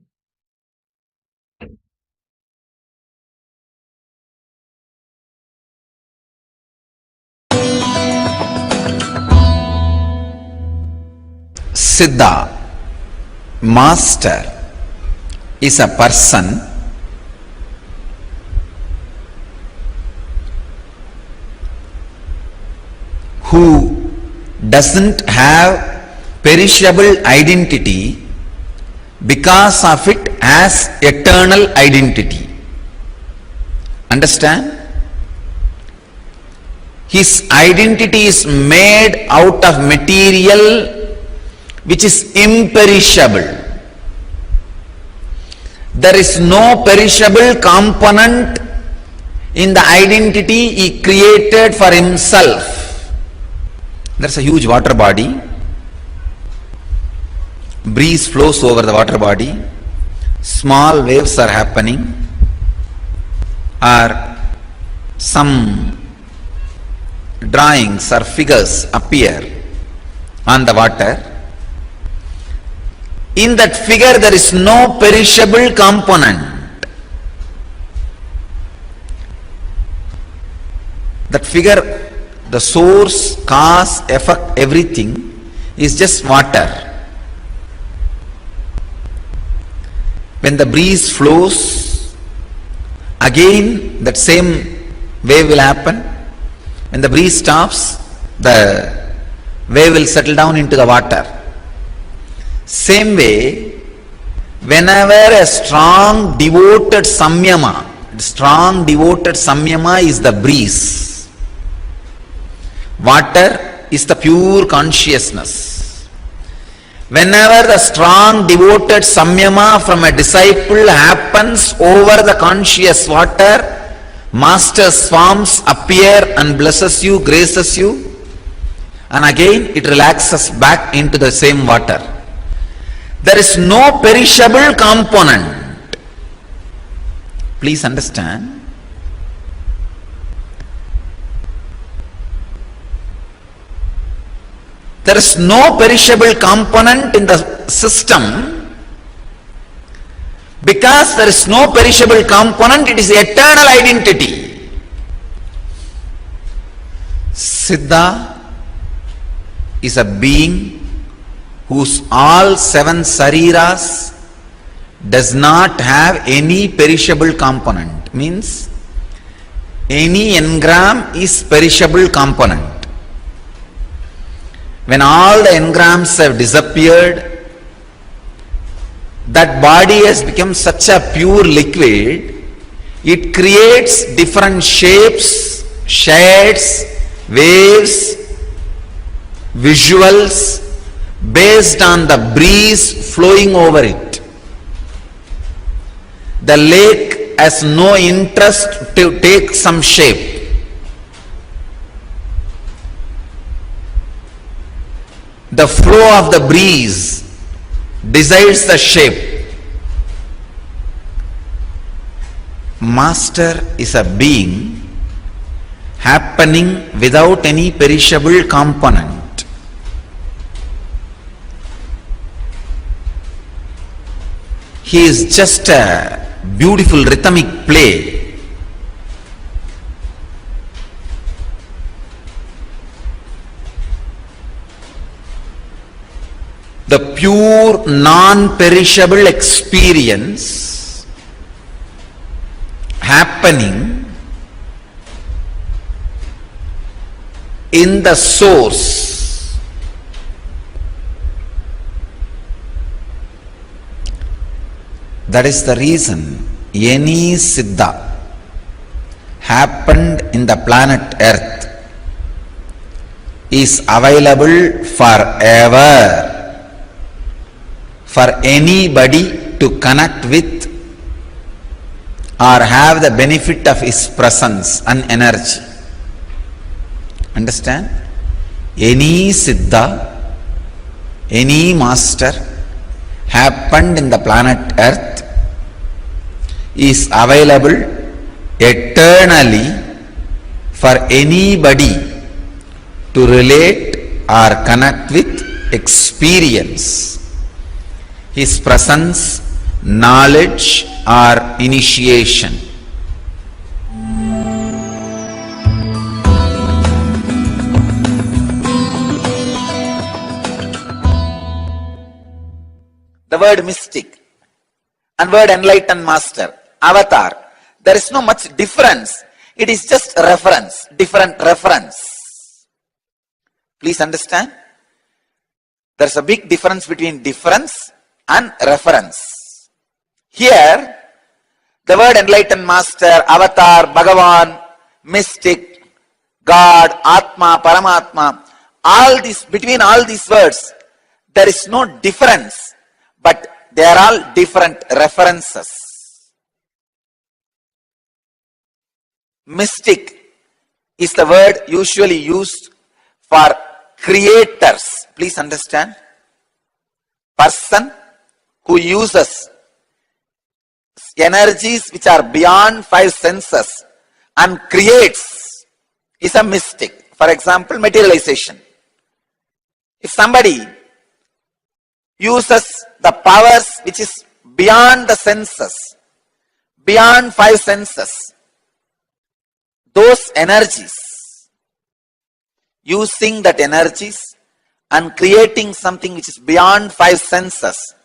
Siddha, master, is a person who doesn't have perishable identity because of it as eternal identity. Understand? His identity is made out of material which is imperishable. There is no perishable component in the identity he created for himself. There's a huge water body. Breeze flows over the water body. Small waves are happening. Or some drawings or figures appear on the water. In that figure there is no perishable component. That figure, the source, cause, effect, everything is just water. When the breeze flows, again that same wave will happen. When the breeze stops, the wave will settle down into the water. Same way, whenever a strong devoted samyama is the breeze. Water is the pure consciousness. Whenever the strong devoted samyama from a disciple happens over the conscious water, master's forms appear and blesses you, graces you, and again it relaxes back into the same water. There is no perishable component. Please understand. There is no perishable component in the system. Because there is no perishable component, it is eternal identity. Siddha is a being whose all seven sariras does not have any perishable component. Means any engram is perishable component. When all the engrams have disappeared, that body has become such a pure liquid, it creates different shapes, shades, waves, visuals, based on the breeze flowing over it. The lake has no interest to take some shape. The flow of the breeze decides the shape. Master is a being happening without any perishable component. He is just a beautiful rhythmic play. The pure non-perishable experience happening in the source. That is the reason any Siddha happened in the planet Earth is available forever for anybody to connect with or have the benefit of his presence and energy. Understand? Any Siddha, any master happened in the planet Earth is available eternally for anybody to relate or connect with, experience his presence, knowledge or initiation. The word mystic and word enlightened master, avatar, there is no much difference. It is just reference, different reference. Please understand? There is a big difference between difference and reference. Here, the word enlightened master, avatar, Bhagavan, mystic, God, Atma, Paramatma, all these, between all these words, there is no difference, but they are all different references. Mystic is the word usually used for creators. Please understand. Person who uses energies which are beyond five senses and creates is a mystic. For example, materialization. If somebody uses the powers which is beyond the senses, beyond five senses, those energies, using that energies and creating something which is beyond five senses.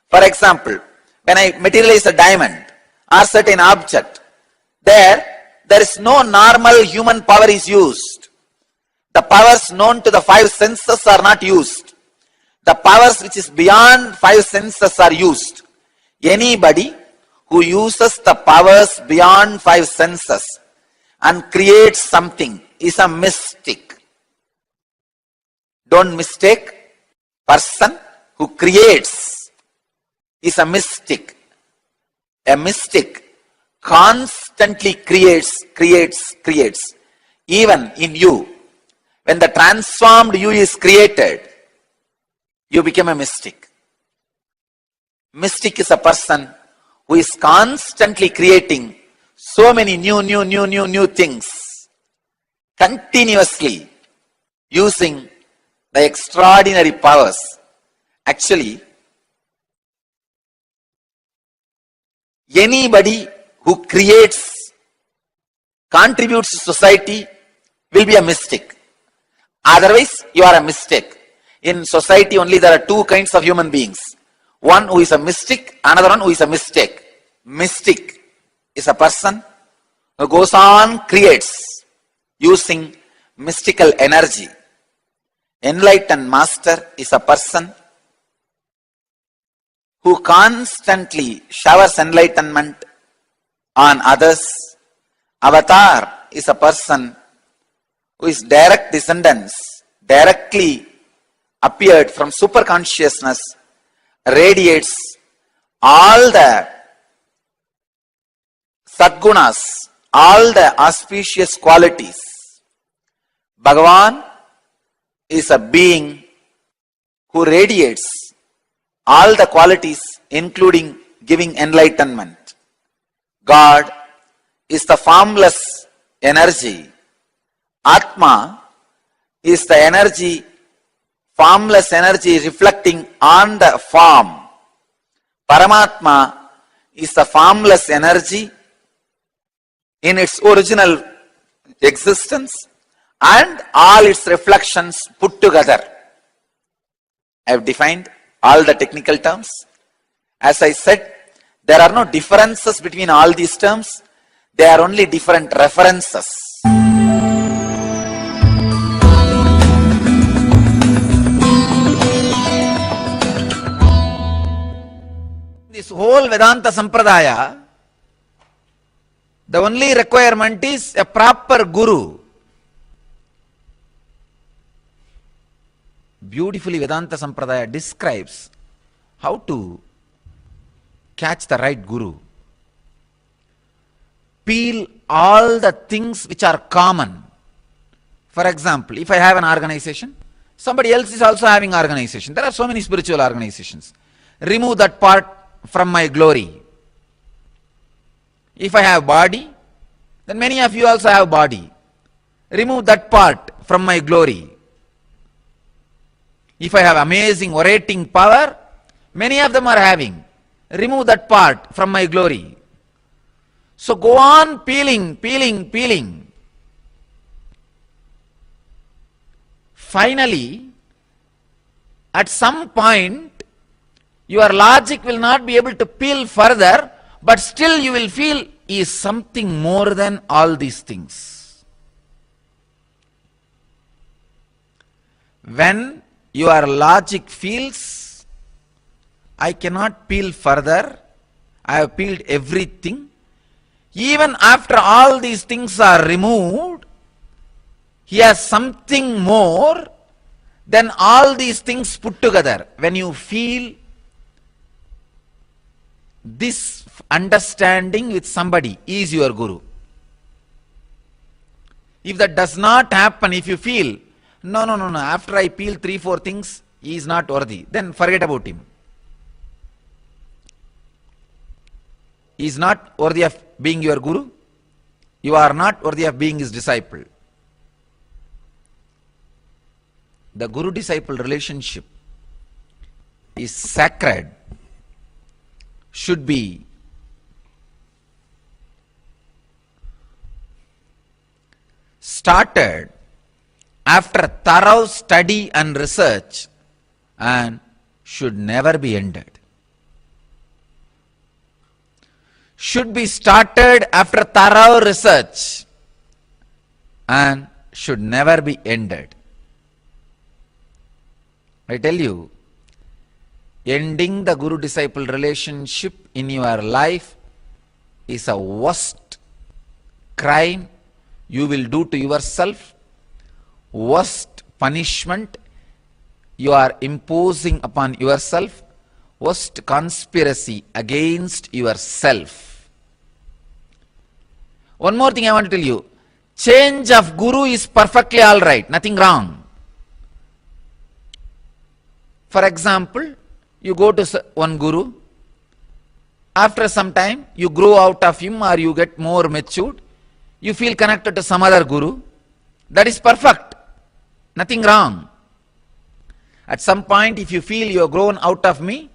For example, when I materialize a diamond or certain object, there is no normal human power is used. The powers known to the five senses are not used. The powers which is beyond five senses are used. Anybody who uses the powers beyond five senses and creates something is a mystic. Don't mistake. Person who creates is a mystic. A mystic constantly creates. Even in you, when the transformed you is created, you become a mystic. Mystic is a person who is constantly creating so many new things, continuously using the extraordinary powers. Actually, anybody who creates, contributes to society will be a mystic. Otherwise, you are a mistake. In society only there are two kinds of human beings. One who is a mystic, another one who is a mistake. Mystic is a person who goes on, creates, using mystical energy. Enlightened master is a person who constantly showers enlightenment on others. Avatar is a person who is direct descendants, directly appeared from superconsciousness, radiates all the sadgunas, all the auspicious qualities. Bhagavan is a being who radiates all the qualities, including giving enlightenment. God is the formless energy. Atma is the energy, formless energy reflecting on the form. Paramatma is the formless energy in its original existence and all its reflections put together. I have defined all the technical terms. As I said, there are no differences between all these terms. They are only different references. This whole Vedanta Sampradaya The only requirement is a proper guru. Beautifully Vedanta Sampradaya describes how to catch the right guru. Peel all the things which are common. For example, if I have an organization, somebody else is also having organization. There are so many spiritual organizations. Remove that part from my glory. If I have body, then many of you also have body. Remove that part from my glory. If I have amazing orating power, many of them are having. Remove that part from my glory. So go on peeling, peeling, peeling. Finally, at some point, your logic will not be able to peel further, but still you will feel he is something more than all these things. When your logic feels, I cannot peel further, I have peeled everything, even after all these things are removed, he has something more than all these things put together. When you feel this understanding with somebody, is your guru. If that does not happen, if you feel, no, after I peel 3-4 things, he is not worthy, then forget about him. He is not worthy of being your guru. You are not worthy of being his disciple. The guru-disciple relationship is sacred, should be started after thorough study and research and should never be ended. Should be started after thorough research and should never be ended. I tell you, ending the guru-disciple relationship in your life is a worst crime you will do to yourself, worst punishment you are imposing upon yourself, worst conspiracy against yourself. One more thing I want to tell you, change of guru is perfectly all right, nothing wrong. For example, you go to one guru, after some time you grow out of him or you get more matured, you feel connected to some other guru, that is perfect, nothing wrong. At some point if you feel you have grown out of me,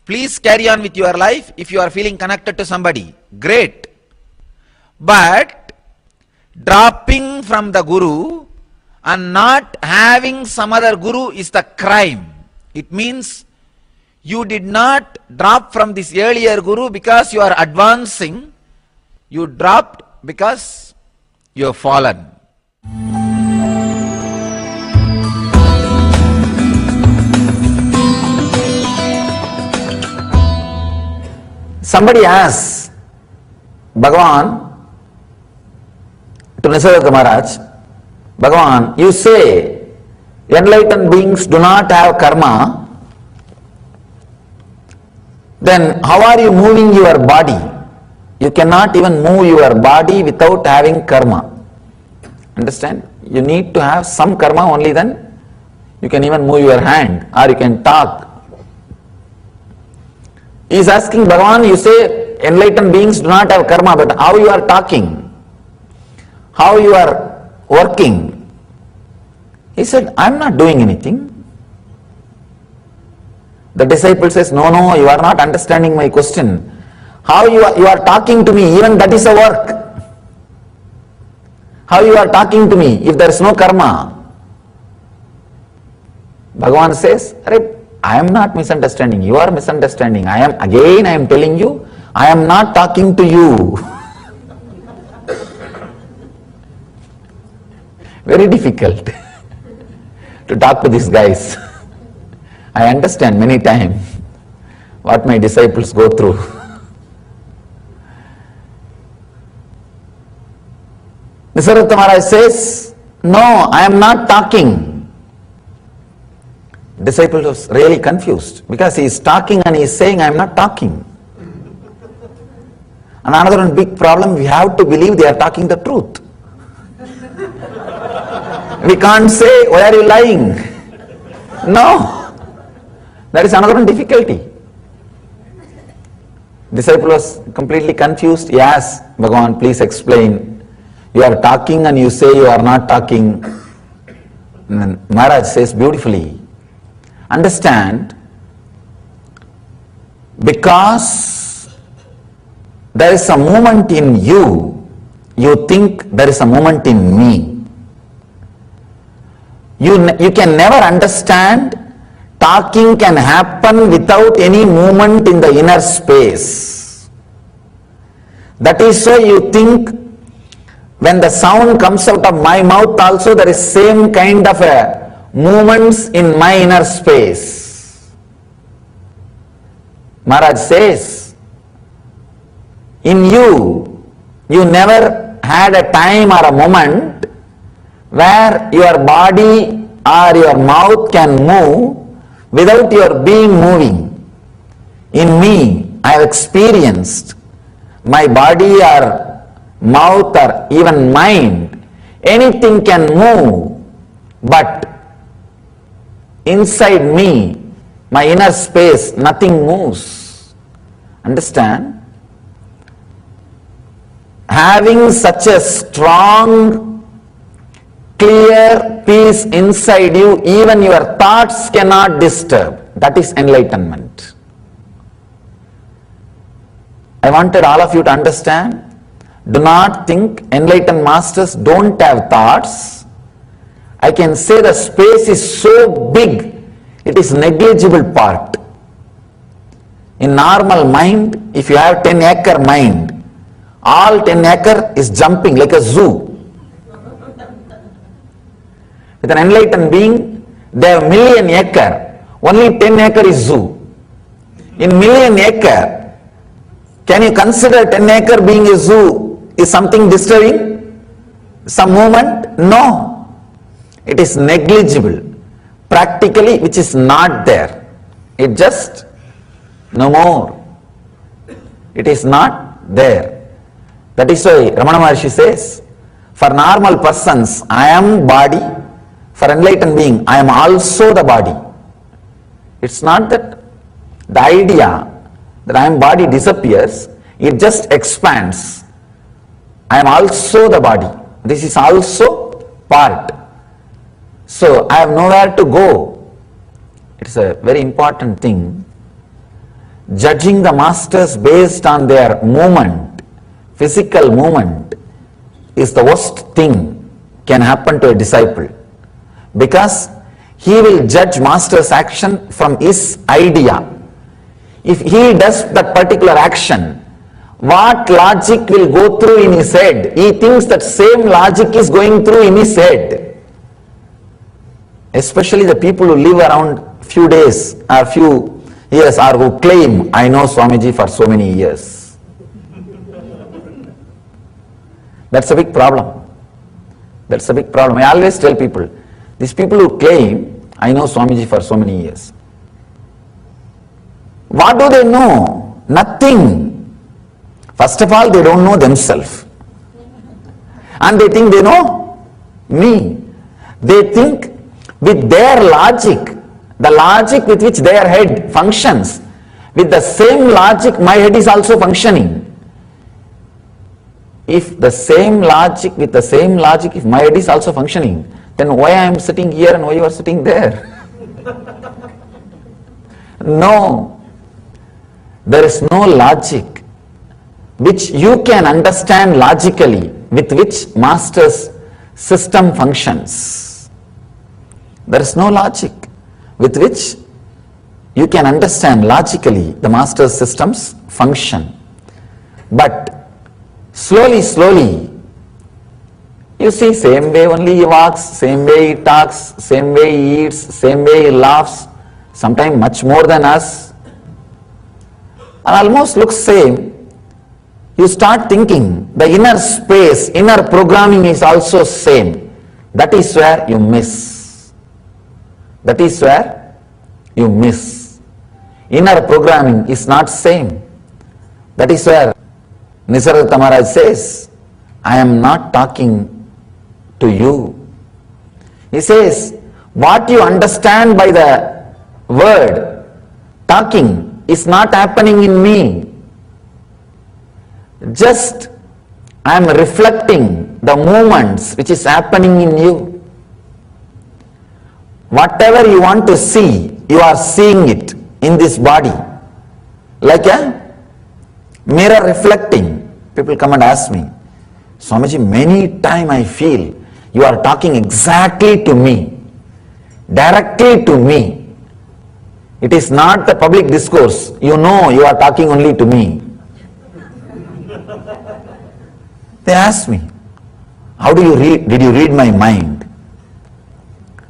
please carry on with your life. If you are feeling connected to somebody, great. But dropping from the guru and not having some other guru is the crime. It means you did not drop from this earlier guru because you are advancing. You dropped because you have fallen. Somebody asks Bhagavan to Nisargadatta Maharaj, Bhagavan, you say enlightened beings do not have karma, then how are you moving your body? You cannot even move your body without having karma. Understand? You need to have some karma, only then you can even move your hand or you can talk. He is asking Bhagavan, you say enlightened beings do not have karma, but how you are talking? How you are working? He said, I am not doing anything. The disciple says, no, you are not understanding my question. How you are talking to me, even that is a work. How you are talking to me if there is no karma? Bhagavan says, I am not misunderstanding, you are misunderstanding. I am telling you, I am not talking to you. Very difficult to talk to these guys. I understand many times what my disciples go through. Nisargadatta Maharaj says, no, I am not talking. Disciple was really confused because he is talking and he is saying, I am not talking. And another one big problem, we have to believe they are talking the truth. We can't say, why are you lying? No. That is another one difficulty. Disciple was completely confused. He asked, Bhagavan, please explain. You are talking and you say you are not talking. And then Maharaj says beautifully, understand, because there is a movement in you, you think there is a movement in me. You can never understand talking can happen without any movement in the inner space. That is so you think when the sound comes out of my mouth also there is same kind of a movements in my inner space. Maharaj says, in you never had a time or a moment where your body or your mouth can move without your being moving. In me, I have experienced my body or mouth or even mind, anything can move, but inside me, my inner space, nothing moves. Understand? Having such a strong, clear peace inside you, even your thoughts cannot disturb. That is enlightenment. I wanted all of you to understand, do not think enlightened masters don't have thoughts. I can say the space is so big, it is negligible part. In normal mind, if you have 10-acre mind, all 10-acre is jumping like a zoo. With an enlightened being, they have 1,000,000 acre, only 10 acre is zoo. In 1,000,000 acre, can you consider 10 acre being a zoo is something disturbing? Some movement? No. It is negligible. Practically, which is not there. It just, no more. It is not there. That is why Ramana Maharshi says, for normal persons, I am body. For enlightened being, I am also the body. It's not that the idea that I am body disappears, it just expands. I am also the body. This is also part. So I have nowhere to go. It's a very important thing. Judging the masters based on their movement, physical movement, is the worst thing can happen to a disciple. Because he will judge master's action from his idea. If he does that particular action, what logic will go through in his head? He thinks that same logic is going through in his head. Especially the people who live around few days or few years or who claim, I know Swamiji for so many years. That's a big problem. That's a big problem. I always tell people, these people who claim, I know Swamiji for so many years. What do they know? Nothing. First of all, they don't know themselves. And they think they know me. They think with their logic, the logic with which their head functions, with the same logic my head is also functioning. If the same logic, with the same logic, if my head is also functioning, then why I am sitting here and why you are sitting there? No. There is no logic which you can understand logically with which master's system functions. There is no logic with which you can understand logically the master's system's function. But slowly, you see, same way only he walks, same way he talks, same way he eats, same way he laughs, sometimes much more than us, and almost looks same. you start thinking the inner space, inner programming is also same. That is where you miss. That is where you miss. Inner programming is not same. That is where Nisargadatta Maharaj says, I am not talking to you. He says, what you understand by the word talking is not happening in me. Just I am reflecting the movements which is happening in you. Whatever you want to see, you are seeing it in this body. Like a mirror reflecting. People come and ask me, Swamiji, many times I feel you are talking exactly to me, directly to me. It is not the public discourse. You know you are talking only to me. They ask me, how do you read? Did you read my mind?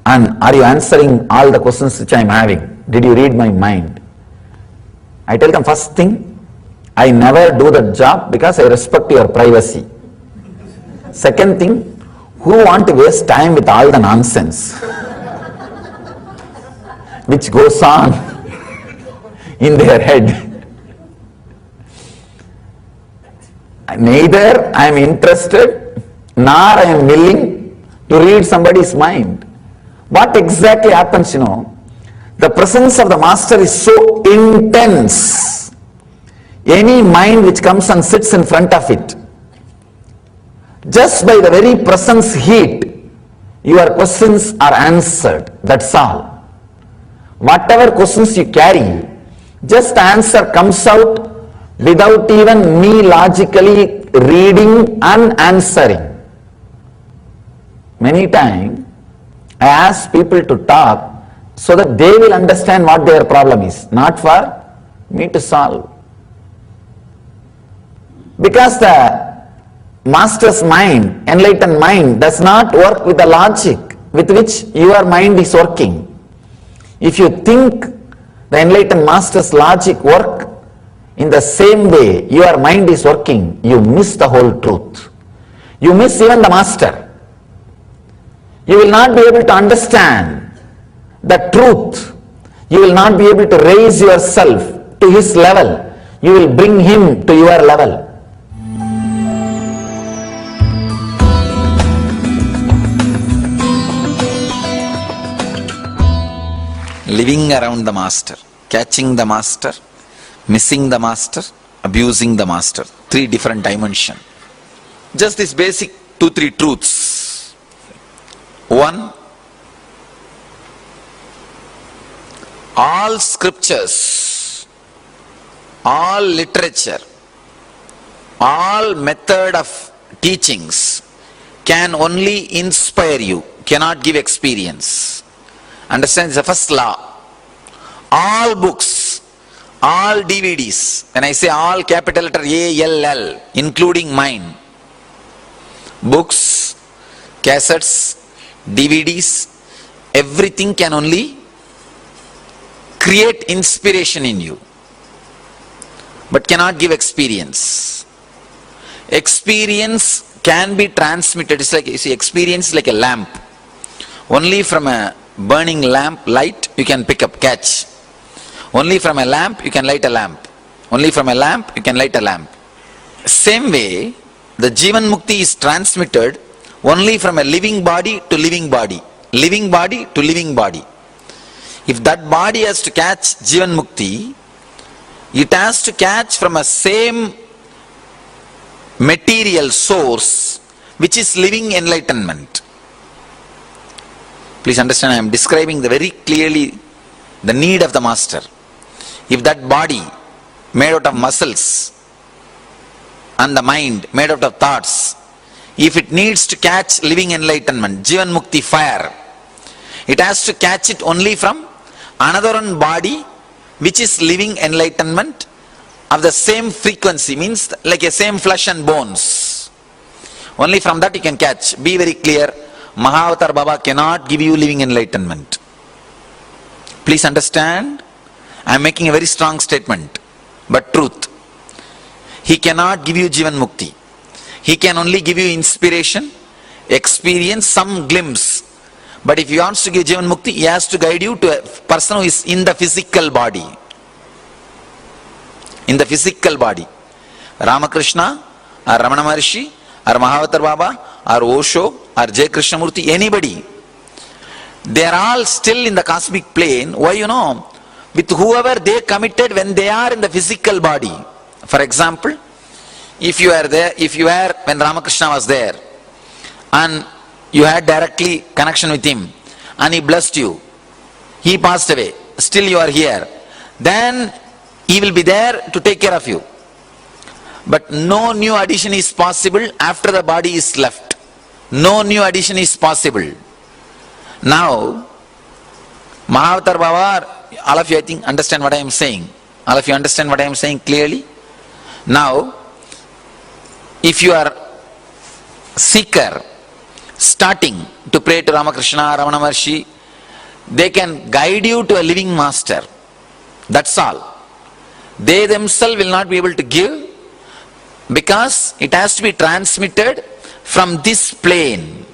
And are you answering all the questions which I am having? Did you read my mind? I tell them, first thing, I never do that job because I respect your privacy. Second thing, who want to waste time with all the nonsense which goes on in their head? Neither I am interested nor I am willing to read somebody's mind. What exactly happens, the presence of the master is so intense. Any mind which comes and sits in front of it, just by the very presence heat, your questions are answered. That's all. Whatever questions you carry, just answer comes out without even me logically reading and answering. Many times I ask people to talk so that they will understand what their problem is, not for me to solve. Because the master's mind, enlightened mind, does not work with the logic with which your mind is working. If you think the enlightened master's logic work in the same way your mind is working, you miss the whole truth. You miss even the master. You will not be able to understand the truth. You will not be able to raise yourself to his level. You will bring him to your level. Living around the master, catching the master, missing the master, abusing the master. 3 different dimensions. Just this basic 2-3 truths. 1, all scriptures, all literature, all method of teachings can only inspire you, cannot give experience. Understand, it's the first law. All books, all DVDs, when I say all, capital letter ALL, including mine, books, cassettes, DVDs, everything can only create inspiration in you, but cannot give experience. Experience can be transmitted. It's like, you see, experience is like a lamp. Only from a burning lamp light you can pick up, catch. Only from a lamp you can light a lamp. Only from a lamp you can light a lamp. Same way, the Jivan Mukti is transmitted only from a living body to living body. Living body to living body. If that body has to catch Jivan Mukti, it has to catch from a same material source which is living enlightenment. Please understand, I am describing very clearly the need of the master. If that body made out of muscles and the mind made out of thoughts, if it needs to catch living enlightenment, Jivan Mukti fire, it has to catch it only from another one body which is living enlightenment of the same frequency, means like a same flesh and bones. Only from that you can catch. Be very clear, Mahavatar Baba cannot give you living enlightenment. Please understand, I am making a very strong statement, but truth. he cannot give you Jivan Mukti. He can only give you inspiration, experience, some glimpse. But if he wants to give Jivan Mukti, he has to guide you to a person who is in the physical body. In the physical body. Ramakrishna, or Ramana Maharshi, or Mahavatar Baba, or Osho, or J. Krishnamurti, anybody. They are all still in the cosmic plane. Why, you know? With whoever they committed when they are in the physical body. For example, if you are there, when Ramakrishna was there, and you had directly connection with him, and he blessed you, he passed away, still you are here, then he will be there to take care of you. But no new addition is possible after the body is left. No new addition is possible. Now, Mahavatar Baba, all of you I think understand what I am saying. All of you understand what I am saying clearly? Now, if you are seeker, starting to pray to Ramakrishna, Ramana Maharshi, they can guide you to a living master. That's all. They themselves will not be able to give, because it has to be transmitted from this plane,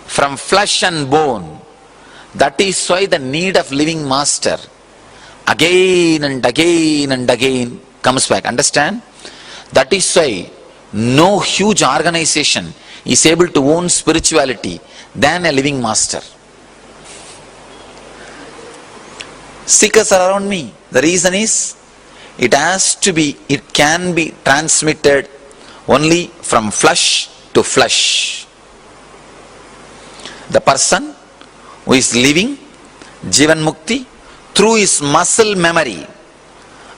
from flesh and bone. That is why the need of living master again and again and again comes back. Understand? That is why no huge organization is able to own spirituality than a living master. Seekers are around me. The reason is, it can be transmitted only from flesh to flesh. The person who is living Jivan Mukti through his muscle memory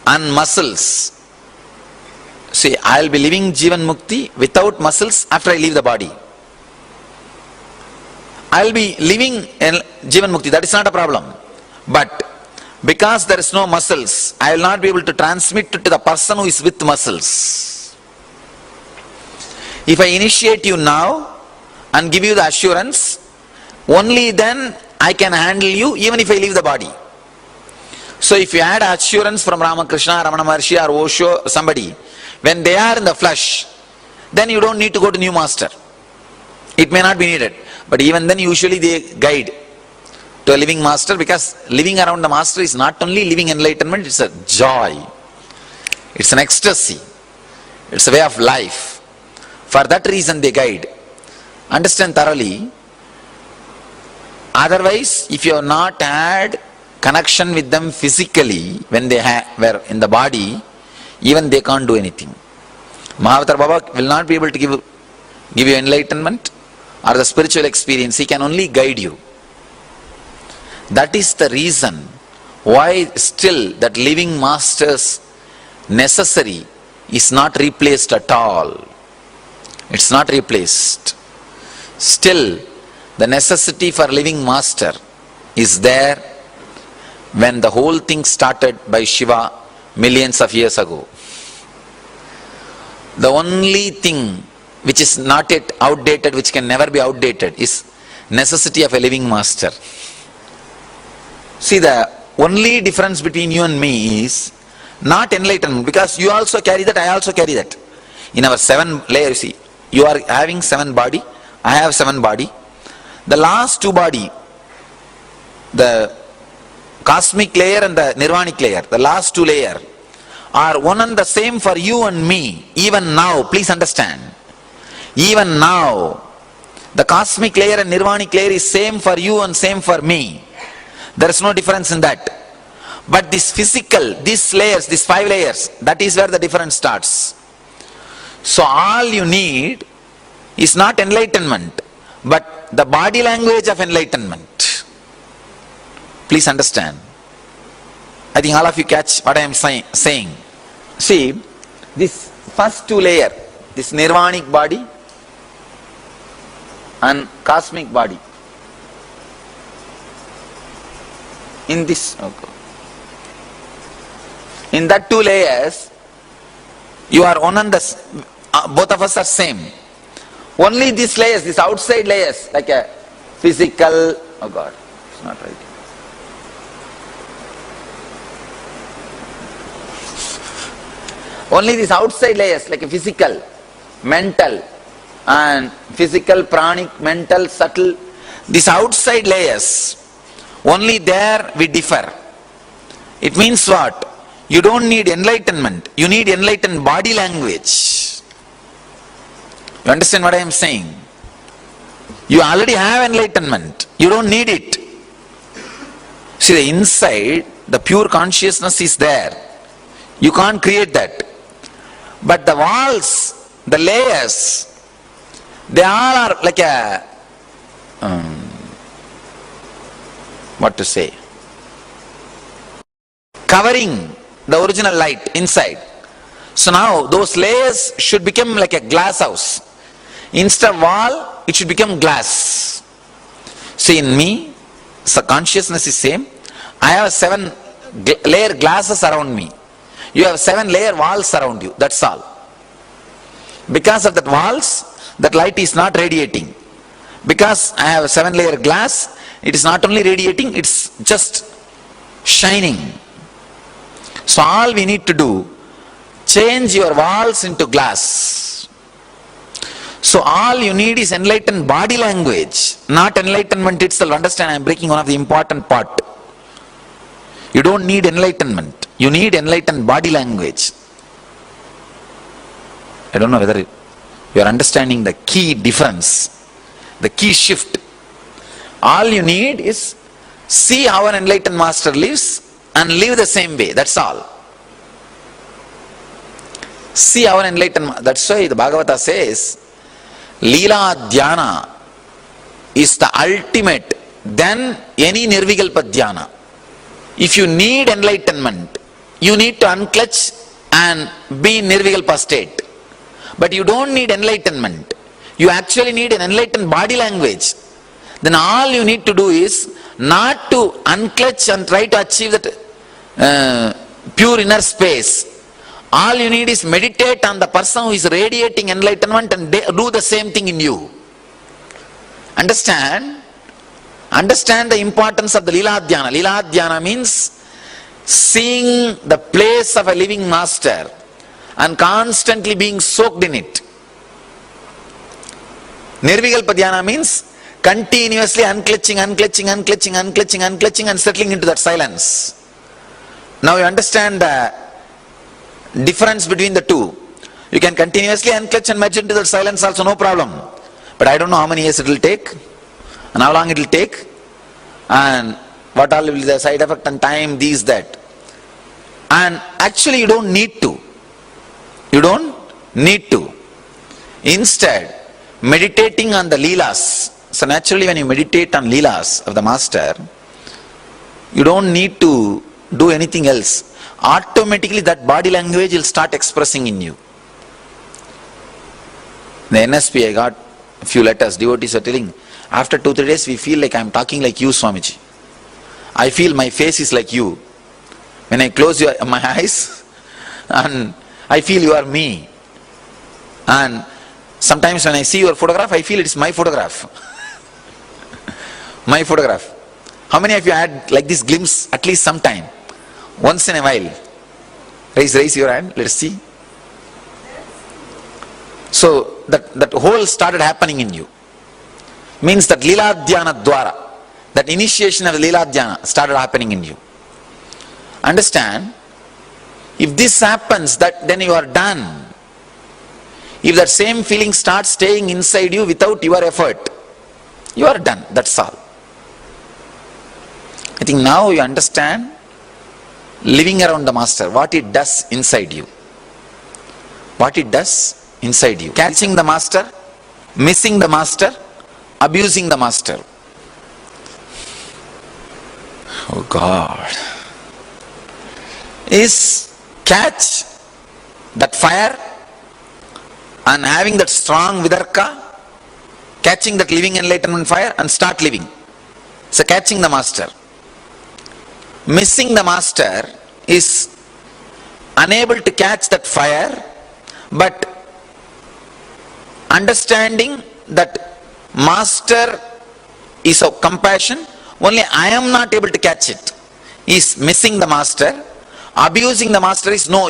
and muscles. See, I will be living Jivan Mukti without muscles after I leave the body. I will be living Jivan Mukti, that is not a problem. But because there is no muscles, I will not be able to transmit it to the person who is with muscles. If I initiate you now and give you the assurance, only then I can handle you even if I leave the body. So if you had assurance from Ramakrishna, Ramana Maharshi or Osho, somebody, when they are in the flesh, then you don't need to go to new master. It may not be needed. But even then usually they guide to a living master, because living around the master is not only living enlightenment, it's a joy. It's an ecstasy. It's a way of life. For that reason they guide. Understand thoroughly. Otherwise, if you have not had connection with them physically, when they were in the body, even they can't do anything. Mahavatar Baba will not be able to give you enlightenment or the spiritual experience. He can only guide you. That is the reason why still that living master's necessary is not replaced at all. It's not replaced. Still, the necessity for living master is there when the whole thing started by Shiva millions of years ago. The only thing which is not yet outdated, which can never be outdated, is necessity of a living master. See, the only difference between you and me is not enlightenment, because you also carry that, I also carry that. In our 7 layers, see, you are having 7 body, I have 7 body. The last 2 body, the cosmic layer and the nirvanic layer, the last 2 layers are one and the same for you and me. Even now, please understand. Even now, the cosmic layer and nirvanic layer is same for you and same for me. There is no difference in that. But this physical, these layers, these 5 layers, that is where the difference starts. So all you need is not enlightenment, but the body language of enlightenment. Please understand. I think all of you catch what I am saying. See, this first 2 layers, this nirvanic body and cosmic body. In this, okay. In that 2 layers, you are one and the, both of us are same. Only these layers, these outside layers, like a physical, oh God, it's not right. Only these outside layers like physical, mental, and physical, pranic, mental, subtle, these outside layers, only there we differ. It means what? You don't need enlightenment, you need enlightened body language. You understand what I am saying? You already have enlightenment, you don't need it. See, the inside, the pure consciousness is there. You can't create that. But the walls, the layers, they all are like a, what to say, covering the original light inside. So now those layers should become like a glass house. Instead of wall, it should become glass. See, in me, so consciousness is same. I have 7 layer glasses around me. You have 7 layer walls around you. That's all. Because of that walls, that light is not radiating. Because I have a 7 layer glass, it is not only radiating, it's just shining. So all we need to do, change your walls into glass. So all you need is enlightened body language, not enlightenment itself. Understand, I am breaking one of the important part. You don't need enlightenment, you need enlightened body language. I don't know whether you are understanding the key difference, the key shift. All you need is see how an enlightened master lives and live the same way, that's all. See how an enlightened, that's why the Bhagavata says, Leela Dhyana is the ultimate than any Nirvikalpa Dhyana. If you need enlightenment, you need to unclutch and be in Nirvikalpa state. But you don't need enlightenment. You actually need an enlightened body language. Then all you need to do is not to unclutch and try to achieve that pure inner space. All you need is meditate on the person who is radiating enlightenment and do the same thing in you. Understand? Understand the importance of the Leela Dhyana. Leela Dhyana means seeing the place of a living master and constantly being soaked in it. Nirvikalpa Dhyana means continuously unclutching and settling into that silence. Now you understand the difference between the two. You can continuously unclutch and merge into that silence also, no problem. But I don't know how many years it will take and how long it will take and what all will be the side effect and time, these, that. And actually you don't need to. You don't need to. Instead, meditating on the Leelas. So naturally when you meditate on Leelas of the Master, you don't need to do anything else. Automatically that body language will start expressing in you. The NSP, I got a few letters, devotees are telling, after 2-3 days we feel like I am talking like you, Swamiji. I feel my face is like you. When I close my eyes and I feel you are me. And sometimes when I see your photograph, I feel it is my photograph. My photograph. How many of you had like this glimpse at least sometime? Once in a while. Raise your hand, let's see. So that whole started happening in you. Means that Leela Dhyana Dwara, that initiation of Leela Dhyana started happening in you. Understand? If this happens, then you are done. If that same feeling starts staying inside you without your effort, you are done, that's all. I think now you understand living around the Master, what it does inside you. What it does inside you. Catching the Master, missing the Master, abusing the Master. Oh God. Is catch that fire and having that strong vidarka, catching that living enlightenment fire and start living. So catching the Master. Missing the Master is unable to catch that fire, but understanding that Master is of compassion, only I am not able to catch it. Is missing the Master. Abusing the Master is no.